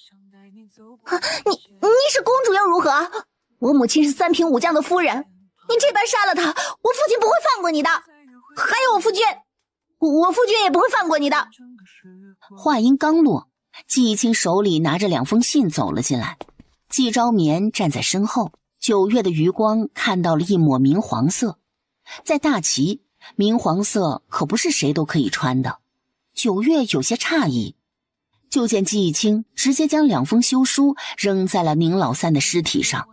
你是公主又如何？我母亲是3品武将的夫人，你这般杀了她，我父亲不会放过你的。还有我夫君也不会放过你的。话音刚落，季青手里拿着2封信走了进来，季昭眠站在身后。九月的余光看到了一抹明黄色，在大齐，明黄色可不是谁都可以穿的。九月有些诧异，就见季青直接将2封休书扔在了宁老三的尸体上。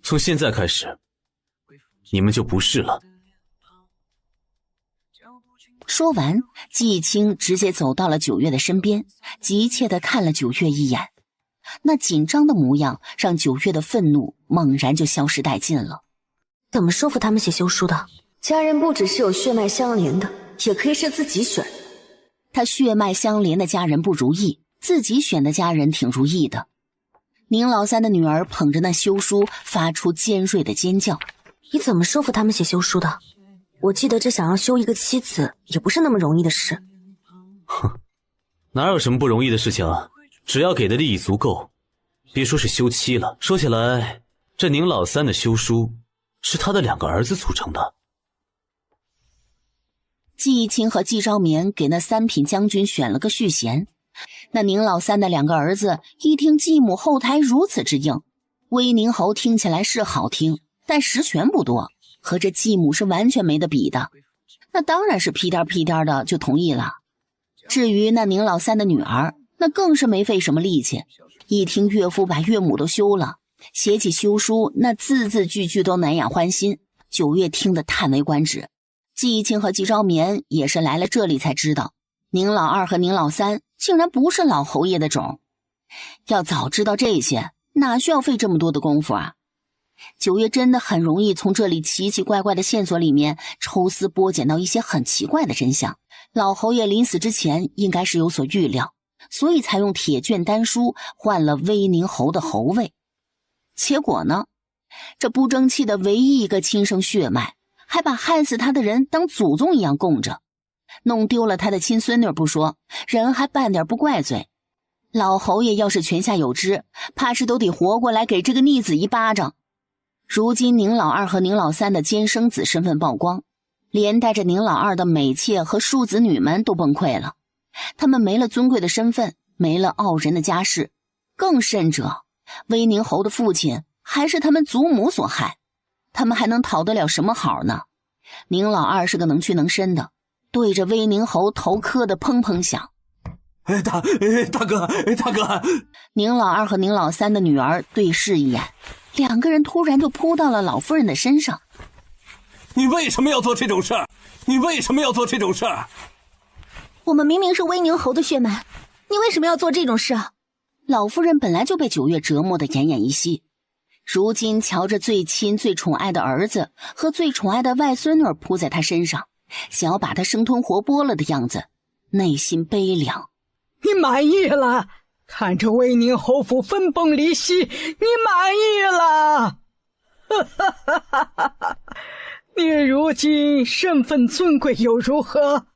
从现在开始，你们就不是了。说完，季青直接走到了九月的身边，急切地看了九月一眼。那紧张的模样让九月的愤怒猛然就消失殆尽了。怎么说服他们写休书的？家人不只是有血脉相连的，也可以是自己选。他血脉相连的家人不如意，自己选的家人挺如意的。宁老三的女儿捧着那休书发出尖锐的尖叫。你怎么说服他们写休书的？我记得这想要休一个妻子也不是那么容易的事。哼，哪有什么不容易的事情啊，只要给的利益足够，别说是休妻了。说起来，这宁老三的休书是他的2个儿子组成的。季青和季昭眠给那3品将军选了个续弦，那宁老三的2个儿子一听继母后台如此之硬，威宁侯听起来是好听，但实权不多，和这继母是完全没得比的，那当然是屁颠屁颠的就同意了。至于那宁老三的女儿，那更是没费什么力气，一听岳父把岳母都休了，写起休书那字字句句都难掩欢心，九月听得叹为观止。季青和季昭眠也是来了这里才知道，宁老二和宁老三竟然不是老侯爷的种。要早知道这些，哪需要费这么多的功夫啊？九月真的很容易从这里奇奇怪怪的线索里面抽丝剥茧到一些很奇怪的真相。老侯爷临死之前应该是有所预料，所以才用铁卷丹书换了威宁侯的侯位。结果呢，这不争气的唯一一个亲生血脉，还把害死他的人当祖宗一样供着，弄丢了他的亲孙女不说，人还半点不怪罪。老侯爷要是泉下有知，怕是都得活过来给这个逆子一巴掌。如今宁老二和宁老三的奸生子身份曝光，连带着宁老二的美妾和庶子女们都崩溃了。他们没了尊贵的身份，没了傲人的家世，更甚者，威宁侯的父亲还是他们祖母所害，他们还能讨得了什么好呢？宁老二是个能屈能伸的，对着威宁侯头磕得砰砰响。大哥！宁老二和宁老三的女儿对视一眼，2个人突然就扑到了老夫人的身上。你为什么要做这种事儿？你为什么要做这种事儿？我们明明是威宁侯的血脉，你为什么要做这种事啊？老夫人本来就被九月折磨得奄奄一息，如今瞧着最亲最宠爱的儿子和最宠爱的外孙女扑在她身上，想要把她生吞活剥了的样子，内心悲凉。你满意了？看着威宁侯府分崩离析，你满意了？你如今身份尊贵又如何？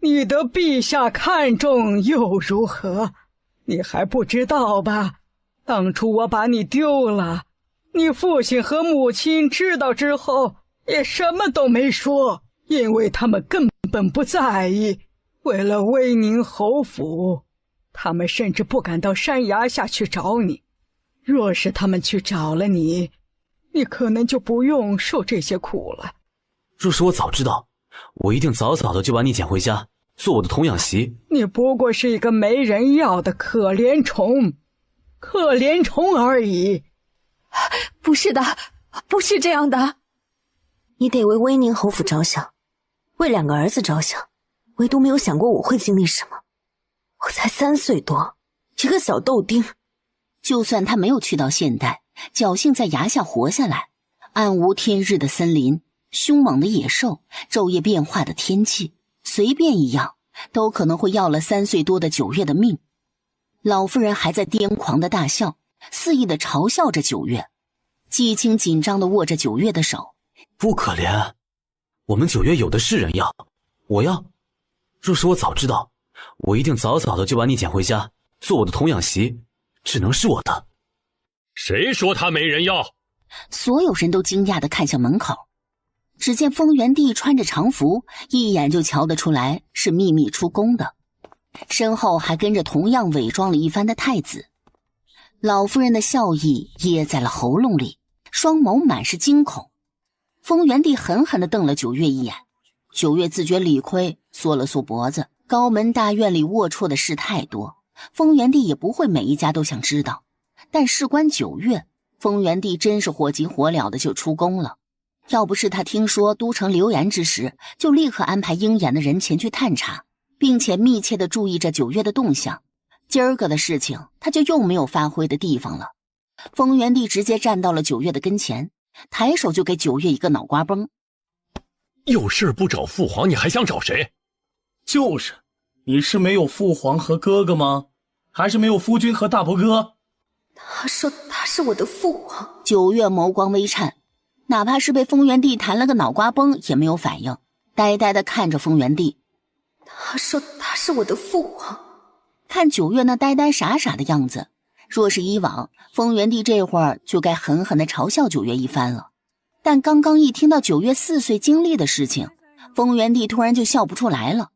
你得陛下看重又如何？你还不知道吧？当初我把你丢了，你父亲和母亲知道之后也什么都没说，因为他们根本不在意。为了威宁侯府，他们甚至不敢到山崖下去找你。若是他们去找了你，你可能就不用受这些苦了。若是我早知道，我一定早早的就把你捡回家，做我的童养媳。你不过是一个没人要的可怜虫，可怜虫而已。不是的，不是这样的。你得为威宁侯府着想，为2个儿子着想，唯独没有想过我会经历什么。我才3岁多，一个小豆丁。就算他没有去到现代，侥幸在崖下活下来，暗无天日的森林，凶猛的野兽，昼夜变化的天气，随便一样都可能会要了3岁多的9月的命。老妇人还在癫狂的大笑，肆意的嘲笑着9月。季青紧张的握着9月的手。不可怜，我们9月有的是人要，我要。若是我早知道，我一定早早的就把你捡回家，做我的童养媳，只能是我的。谁说他没人要？所有人都惊讶地看向门口，只见丰原帝穿着常服，一眼就瞧得出来是秘密出宫的，身后还跟着同样伪装了一番的太子。老夫人的笑意噎在了喉咙里，双眸满是惊恐。丰原帝狠狠地瞪了9月一眼，9月自觉理亏，缩了缩脖子。高门大院里龌龊的事太多，丰原帝也不会每一家都想知道。但事关9月，丰原帝真是火急火燎的就出宫了。要不是他听说都城流言之时，就立刻安排鹰眼的人前去探查，并且密切地注意着9月的动向。今儿个的事情，他就又没有发挥的地方了。丰原帝直接站到了9月的跟前，抬手就给9月一个脑瓜崩。有事不找父皇，你还想找谁？就是，你是没有父皇和哥哥吗？还是没有夫君和大伯哥？他说他是我的父皇。9月眸光微颤，哪怕是被丰原帝弹了个脑瓜崩也没有反应，呆呆地看着丰原帝。他说他是我的父皇。看9月那呆呆傻傻的样子，若是以往，丰原帝这会儿就该狠狠地嘲笑9月一番了。但刚刚一听到9月4岁经历的事情，丰原帝突然就笑不出来了。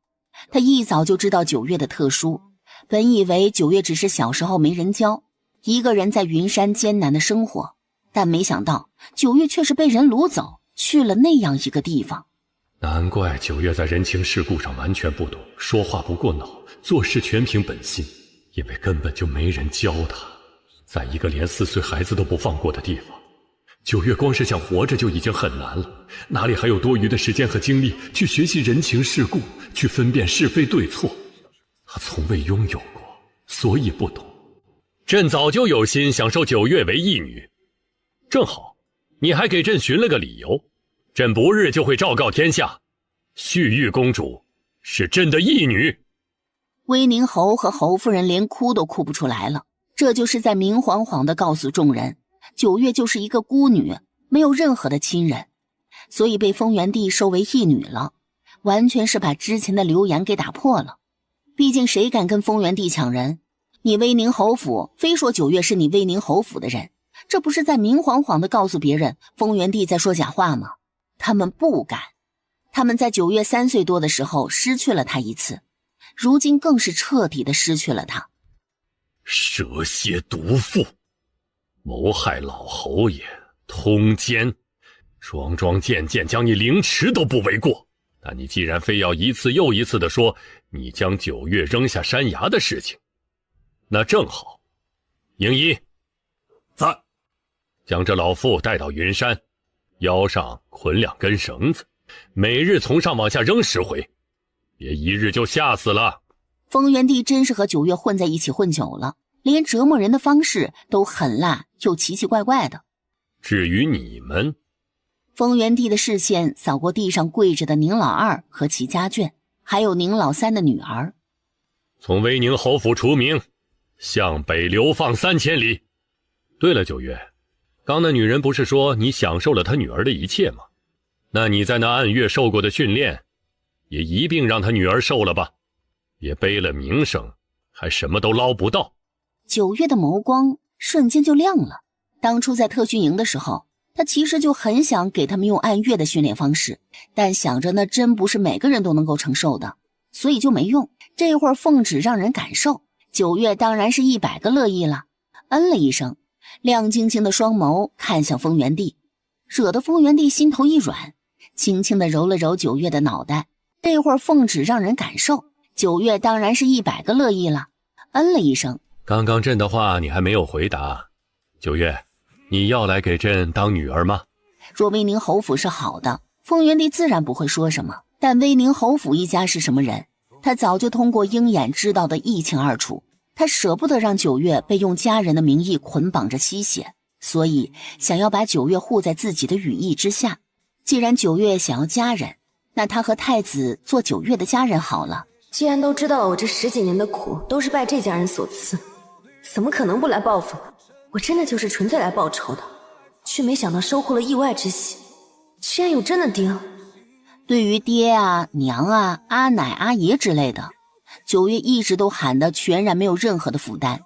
他一早就知道9月的特殊，本以为9月只是小时候没人教，一个人在云山艰难的生活，但没想到9月却是被人掳走，去了那样一个地方。难怪9月在人情世故上完全不懂，说话不过脑，做事全凭本心，因为根本就没人教他。在一个连4岁孩子都不放过的地方，9月光是想活着就已经很难了，哪里还有多余的时间和精力去学习人情世故，去分辨是非对错？他从未拥有过，所以不懂。朕早就有心想收9月为义女，正好你还给朕寻了个理由，朕不日就会昭告天下，旭玉公主是朕的义女。威宁侯和侯夫人连哭都哭不出来了，这就是在明晃晃地告诉众人，9月就是一个孤女，没有任何的亲人，所以被丰原帝收为义女了，完全是把之前的流言给打破了。毕竟谁敢跟丰原帝抢人？你威宁侯府非说9月是你威宁侯府的人，这不是在明晃晃地告诉别人丰原帝在说假话吗？他们不敢。他们在9月3岁多的时候失去了他一次，如今更是彻底地失去了他。蛇蝎毒妇，谋害老侯爷，通奸，桩桩件件将你凌迟都不为过。但你既然非要一次又一次地说你将9月扔下山崖的事情，那正好，英一在，将这老妇带到云山，腰上捆2根绳子，每日从上往下扔10回，别一日就吓死了。丰原帝真是和9月混在一起混久了，连折磨人的方式都狠辣又奇奇怪怪的。至于你们，丰原帝的视线扫过地上跪着的宁老2和其家眷，还有宁老3的女儿，从威宁侯府除名，向北流放3000里。对了，九月，刚那女人不是说你享受了她女儿的一切吗？那你在那暗月受过的训练，也一并让她女儿受了吧？别背了名声，还什么都捞不到。九月的眸光瞬间就亮了。当初在特训营的时候，他其实就很想给他们用暗月的训练方式，但想着那真不是每个人都能够承受的，所以就没用。这会儿奉旨让人感受，九月当然是100个乐意了，嗯了一声，亮晶晶的双眸看向风原地，惹得风原地心头一软，轻轻地揉了揉九月的脑袋。这会儿奉旨让人感受，九月当然是100个乐意了，嗯了一声。刚刚朕的话你还没有回答，九月，你要来给朕当女儿吗？若威宁侯府是好的，风原帝自然不会说什么，但威宁侯府一家是什么人，他早就通过鹰眼知道的一清二楚。他舍不得让九月被用家人的名义捆绑着吸血，所以想要把九月护在自己的羽翼之下。既然九月想要家人，那他和太子做九月的家人好了。既然都知道我这10几年的苦都是拜这家人所赐，怎么可能不来报复呢？我真的就是纯粹来报仇的，却没想到收获了意外之喜，居然有真的爹了。对于爹啊、娘啊、阿奶、阿爷之类的，九月一直都喊得全然没有任何的负担，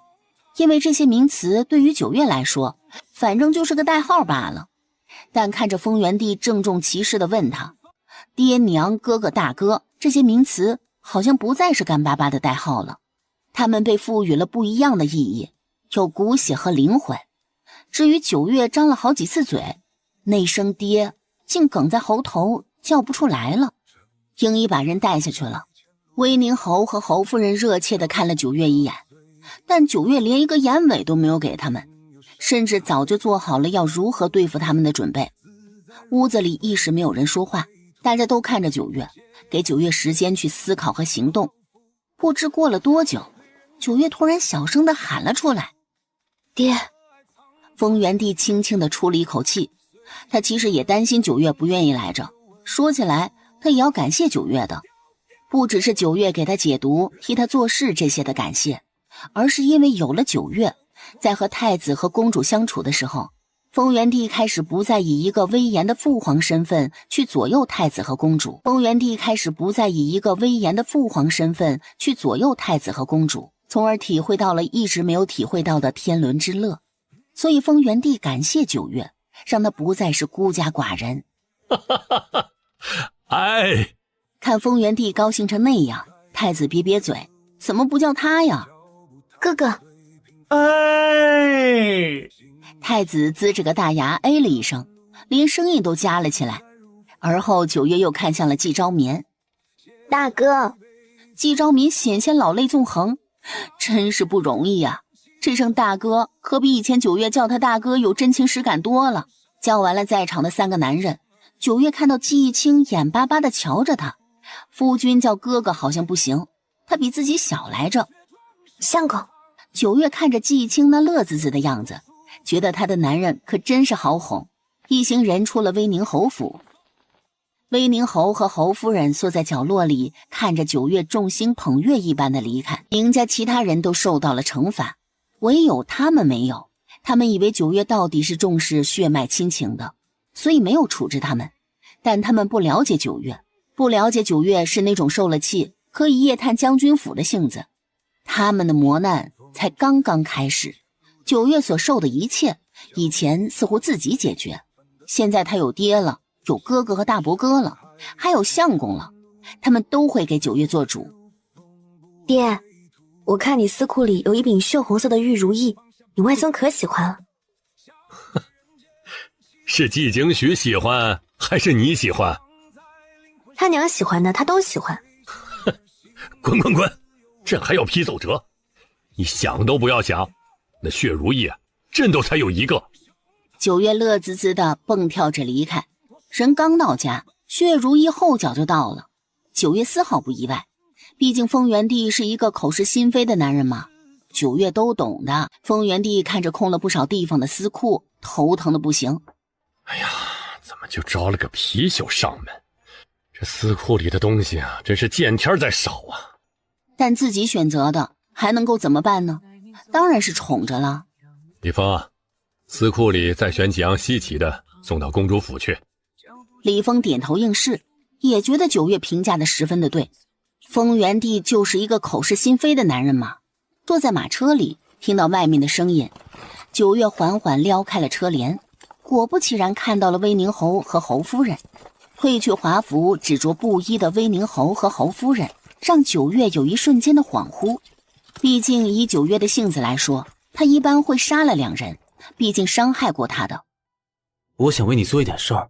因为这些名词对于九月来说，反正就是个代号罢了。但看着风原帝郑重其事地问他，爹娘、哥哥、大哥这些名词好像不再是干巴巴的代号了，他们被赋予了不一样的意义，有骨血和灵魂。至于九月张了好几次嘴，那声爹竟哽在喉头叫不出来了。鹰一把人带下去了，威宁侯和侯夫人热切地看了九月一眼，但九月连一个眼尾都没有给他们，甚至早就做好了要如何对付他们的准备。屋子里一时没有人说话，大家都看着九月，给九月时间去思考和行动。不知过了多久，九月突然小声地喊了出来：“爹！”风原帝轻轻地出了一口气，他其实也担心九月不愿意来着。说起来，他也要感谢九月的，不只是九月给他解毒、替他做事这些的感谢，而是因为有了九月，在和太子和公主相处的时候，风原帝开始不再以一个威严的父皇身份去左右太子和公主。风原帝开始不再以一个威严的父皇身份去左右太子和公主，从而体会到了一直没有体会到的天伦之乐。所以风原帝感谢九月，让他不再是孤家寡人。哎，看风原帝高兴成那样，太子瘪瘪嘴，怎么不叫他呀？哥哥。哎，太子呲着个大牙哎了一声，连声音都加了起来。而后九月又看向了季昭眠。大哥。季昭眠险些老泪纵横，真是不容易呀。这声大哥可比以前九月叫他大哥有真情实感多了。叫完了在场的3个男人，九月看到季义清眼巴巴地瞧着他。夫君叫哥哥好像不行，他比自己小来着。相公。九月看着季义清那乐滋滋的样子，觉得他的男人可真是好哄。一行人出了威宁侯府，威宁侯和侯夫人缩在角落里，看着九月众星捧月一般的离开。宁家其他人都受到了惩罚，唯有他们没有。他们以为九月到底是重视血脉亲情的，所以没有处置他们。但他们不了解九月，不了解九月是那种受了气可以夜探将军府的性子。他们的磨难才刚刚开始。九月所受的一切，以前似乎自己解决，现在他有爹了，有哥哥和大伯哥了，还有相公了，他们都会给九月做主。爹，我看你司库里有一柄血红色的玉如意，你外孙可喜欢了。是季景许喜欢还是你喜欢？他娘喜欢的他都喜欢。滚滚滚，朕还要批奏折，你想都不要想，那血如意啊，朕都才有1个。九月乐滋滋的蹦跳着离开，人刚到家，血如意后脚就到了。九月丝毫不意外，毕竟风原帝是一个口是心非的男人嘛，九月都懂的。风原帝看着空了不少地方的司库，头疼的不行。哎呀，怎么就招了个貔貅上门？这司库里的东西啊，真是见天在少啊。但自己选择的还能够怎么办呢？当然是宠着了。李峰啊，司库里再选几样稀奇的送到公主府去。李峰点头应是，也觉得九月评价的十分的对。丰原帝就是一个口是心非的男人嘛。坐在马车里，听到外面的声音，九月缓缓撩开了车帘，果不其然看到了威宁侯和侯夫人。褪去华服只着布衣的威宁侯和侯夫人让九月有一瞬间的恍惚。毕竟以九月的性子来说，他一般会杀了两人，毕竟伤害过他的。我想为你做一点事儿。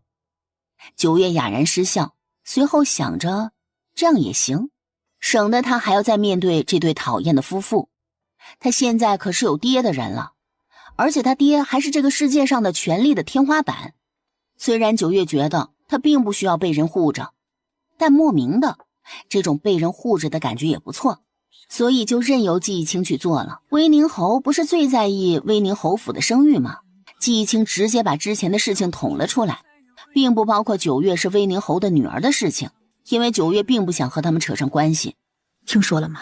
九月哑然失笑，随后想着这样也行，省得他还要再面对这对讨厌的夫妇。他现在可是有爹的人了，而且他爹还是这个世界上的权力的天花板。虽然九月觉得他并不需要被人护着，但莫名的这种被人护着的感觉也不错，所以就任由季青去做了。威宁侯不是最在意威宁侯府的声誉吗？季青直接把之前的事情捅了出来，并不包括九月是威宁侯的女儿的事情，因为九月并不想和他们扯上关系。听说了吗？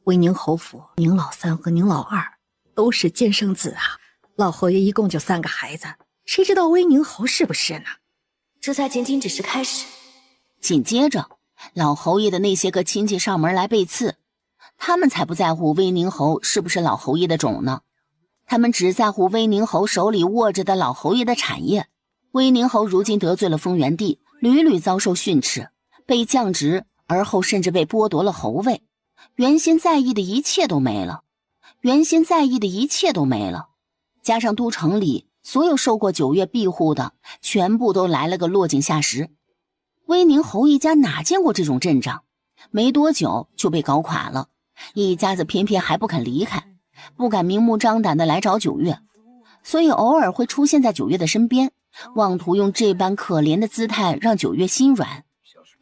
威宁侯府宁老三和宁老二都是亲生子啊，老侯爷一共就3个孩子，谁知道威宁侯是不是呢？这才仅仅只是开始。紧接着老侯爷的那些个亲戚上门来背刺，他们才不在乎威宁侯是不是老侯爷的种呢，他们只在乎威宁侯手里握着的老侯爷的产业。威宁侯如今得罪了丰原帝，屡屡遭受训斥，被降职，而后甚至被剥夺了侯位，原先在意的一切都没了，加上都城里所有受过九月庇护的全部都来了个落井下石。威宁侯一家哪见过这种阵仗，没多久就被搞垮了，一家子偏偏还不肯离开，不敢明目张胆的来找九月，所以偶尔会出现在九月的身边，妄图用这般可怜的姿态让九月心软。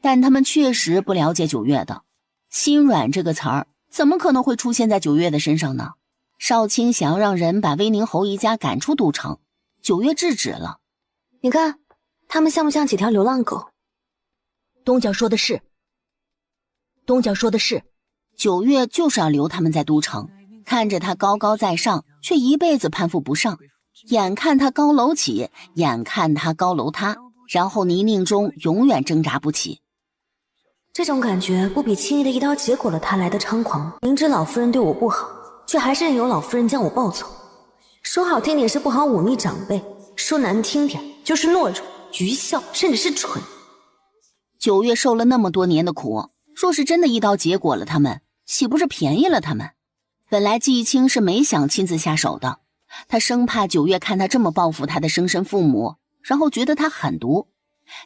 但他们确实不了解九月的心软这个词儿，怎么可能会出现在九月的身上呢？少卿想要让人把威宁侯一家赶出都城，九月制止了。你看他们像不像几条流浪狗？东家说的是，九月就是要留他们在都城，看着他高高在上，却一辈子攀附不上，眼看他高楼起，眼看他高楼塌，然后泥泞中永远挣扎不起。这种感觉不比轻易的一刀结果了他来的猖狂。明知老夫人对我不好，却还是任由老夫人将我抱走。说好听点是不好忤逆长辈，说难听点就是懦弱、愚孝，甚至是蠢。九月受了那么多年的苦，若是真的一刀结果了他们，岂不是便宜了他们？本来季青是没想亲自下手的，他生怕九月看他这么报复他的生身父母，然后觉得他狠毒。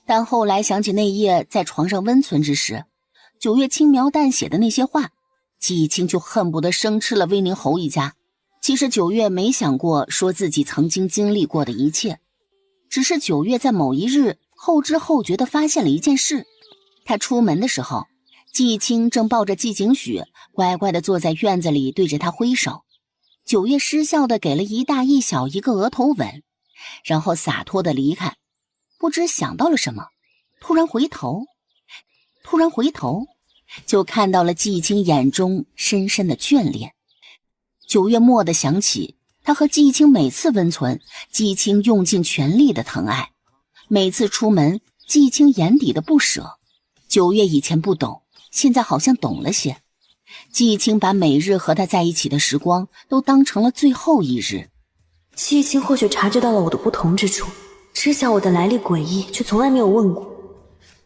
但后来想起那夜在床上温存之时，九月轻描淡写的那些话，季青就恨不得生吃了威宁侯一家。其实九月没想过说自己曾经经历过的一切，只是九月在某一日后知后觉地发现了一件事。他出门的时候，季青正抱着季景许乖乖地坐在院子里对着他挥手。九月失笑地给了一大一小一个额头吻，然后洒脱地离开。不知想到了什么，突然回头就看到了季青眼中深深的眷恋。九月蓦地想起他和季青每次温存，季青用尽全力的疼爱，每次出门季青眼底的不舍。九月以前不懂，现在好像懂了些。季青把每日和他在一起的时光都当成了最后一日。季青或许察觉到了我的不同之处，知晓我的来历诡异，却从来没有问过。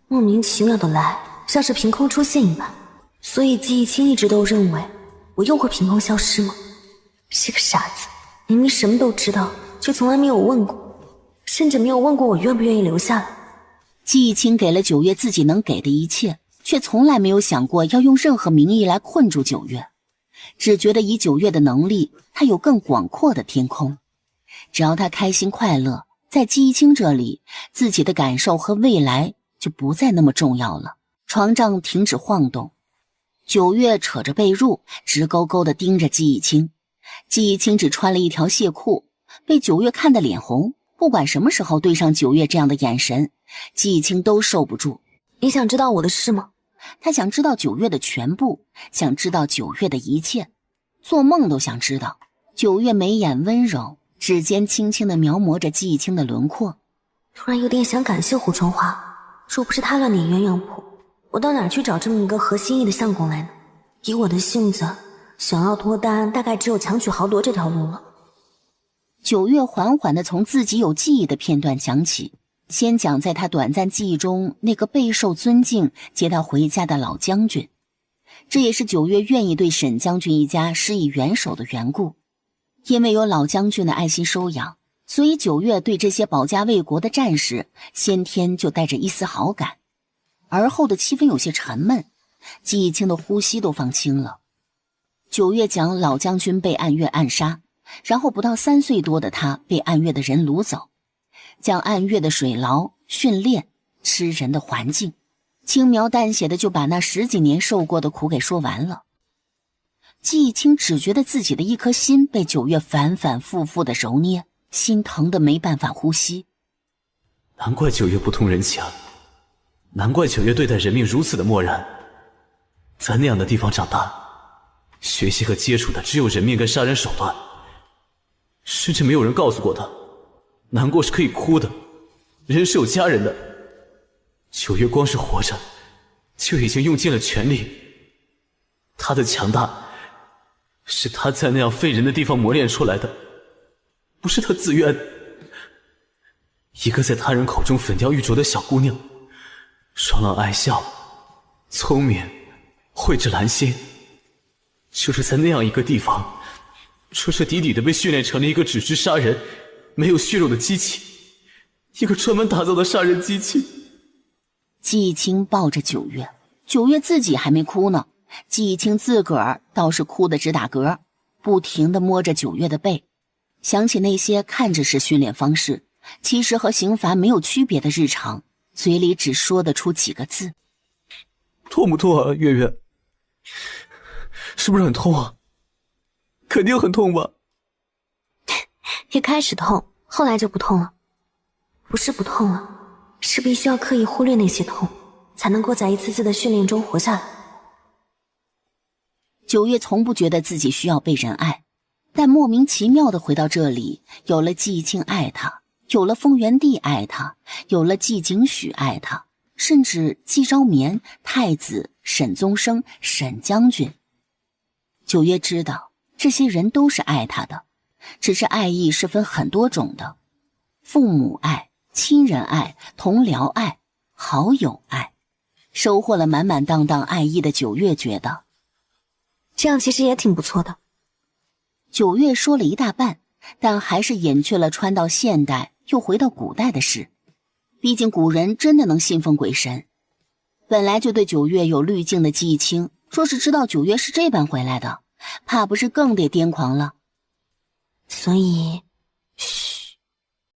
莫名其妙的来，像是凭空出现一般。所以季青一直都认为我又会凭空消失吗？是个傻子，明明什么都知道，却从来没有问过，甚至没有问过我愿不愿意留下来。季青给了九月自己能给的一切，却从来没有想过要用任何名义来困住九月，只觉得以九月的能力，他有更广阔的天空。只要他开心快乐，在季青这里，自己的感受和未来就不再那么重要了。床帐停止晃动，九月扯着被褥，直勾勾地盯着季青。季青只穿了一条亵裤，被九月看得脸红。不管什么时候对上九月这样的眼神，季青都受不住。你想知道我的事吗？他想知道九月的全部，想知道九月的一切，做梦都想知道。九月眉眼温柔，指尖轻轻地描摹着季青的轮廓。突然有点想感谢胡春华，若不是他乱点鸳鸯谱，我到哪儿去找这么一个合心意的相公来呢？以我的性子，想要脱单，大概只有强取豪夺这条路了。九月缓缓地从自己有记忆的片段讲起，先讲在他短暂记忆中那个备受尊敬接他回家的老将军，这也是九月愿意对沈将军一家施以援手的缘故。因为有老将军的爱心收养，所以九月对这些保家卫国的战士先天就带着一丝好感。而后的气氛有些沉闷，季青的呼吸都放轻了。九月讲老将军被暗月暗杀，然后不到3岁多的他被暗月的人掳走，讲暗月的水牢、训练、吃人的环境，轻描淡写的就把那10几年受过的苦给说完了。季青只觉得自己的一颗心被九月反反复复的揉捏，心疼的没办法呼吸。难怪九月不通人情，难怪九月对待人命如此的漠然。在那样的地方长大，学习和接触的只有人命跟杀人手段，甚至没有人告诉过他，难过是可以哭的，人是有家人的。九月光是活着，就已经用尽了全力。他的强大，是他在那样废人的地方磨练出来的，不是他自愿的。一个在他人口中粉雕玉琢的小姑娘，爽朗爱笑，聪明，蕙质兰心，就是在那样一个地方，彻彻底底的被训练成了一个只知杀人、没有血肉的机器，一个专门打造的杀人机器。季青抱着九月，九月自己还没哭呢，季青自个儿倒是哭得直打嗝，不停地摸着九月的背，想起那些看着是训练方式，其实和刑罚没有区别的日常，嘴里只说得出几个字：痛不痛啊，月月？是不是很痛啊？肯定很痛吧？一开始痛，后来就不痛了。不是不痛了，是必须要刻意忽略那些痛，才能够在一次次的训练中活下来。九月从不觉得自己需要被人爱，但莫名其妙的回到这里，有了季青爱他，有了丰原帝爱他，有了季景许爱他，甚至季昭眠、太子、沈宗生、沈将军。九月知道这些人都是爱他的，只是爱意是分很多种的，父母爱、亲人爱、同僚爱、好友爱。收获了满满当当爱意的九月觉得这样其实也挺不错的。九月说了一大半，但还是隐去了穿到现代又回到古代的事。毕竟古人真的能信奉鬼神。本来就对九月有滤镜的季青，若是知道九月是这般回来的，怕不是更得癫狂了。所以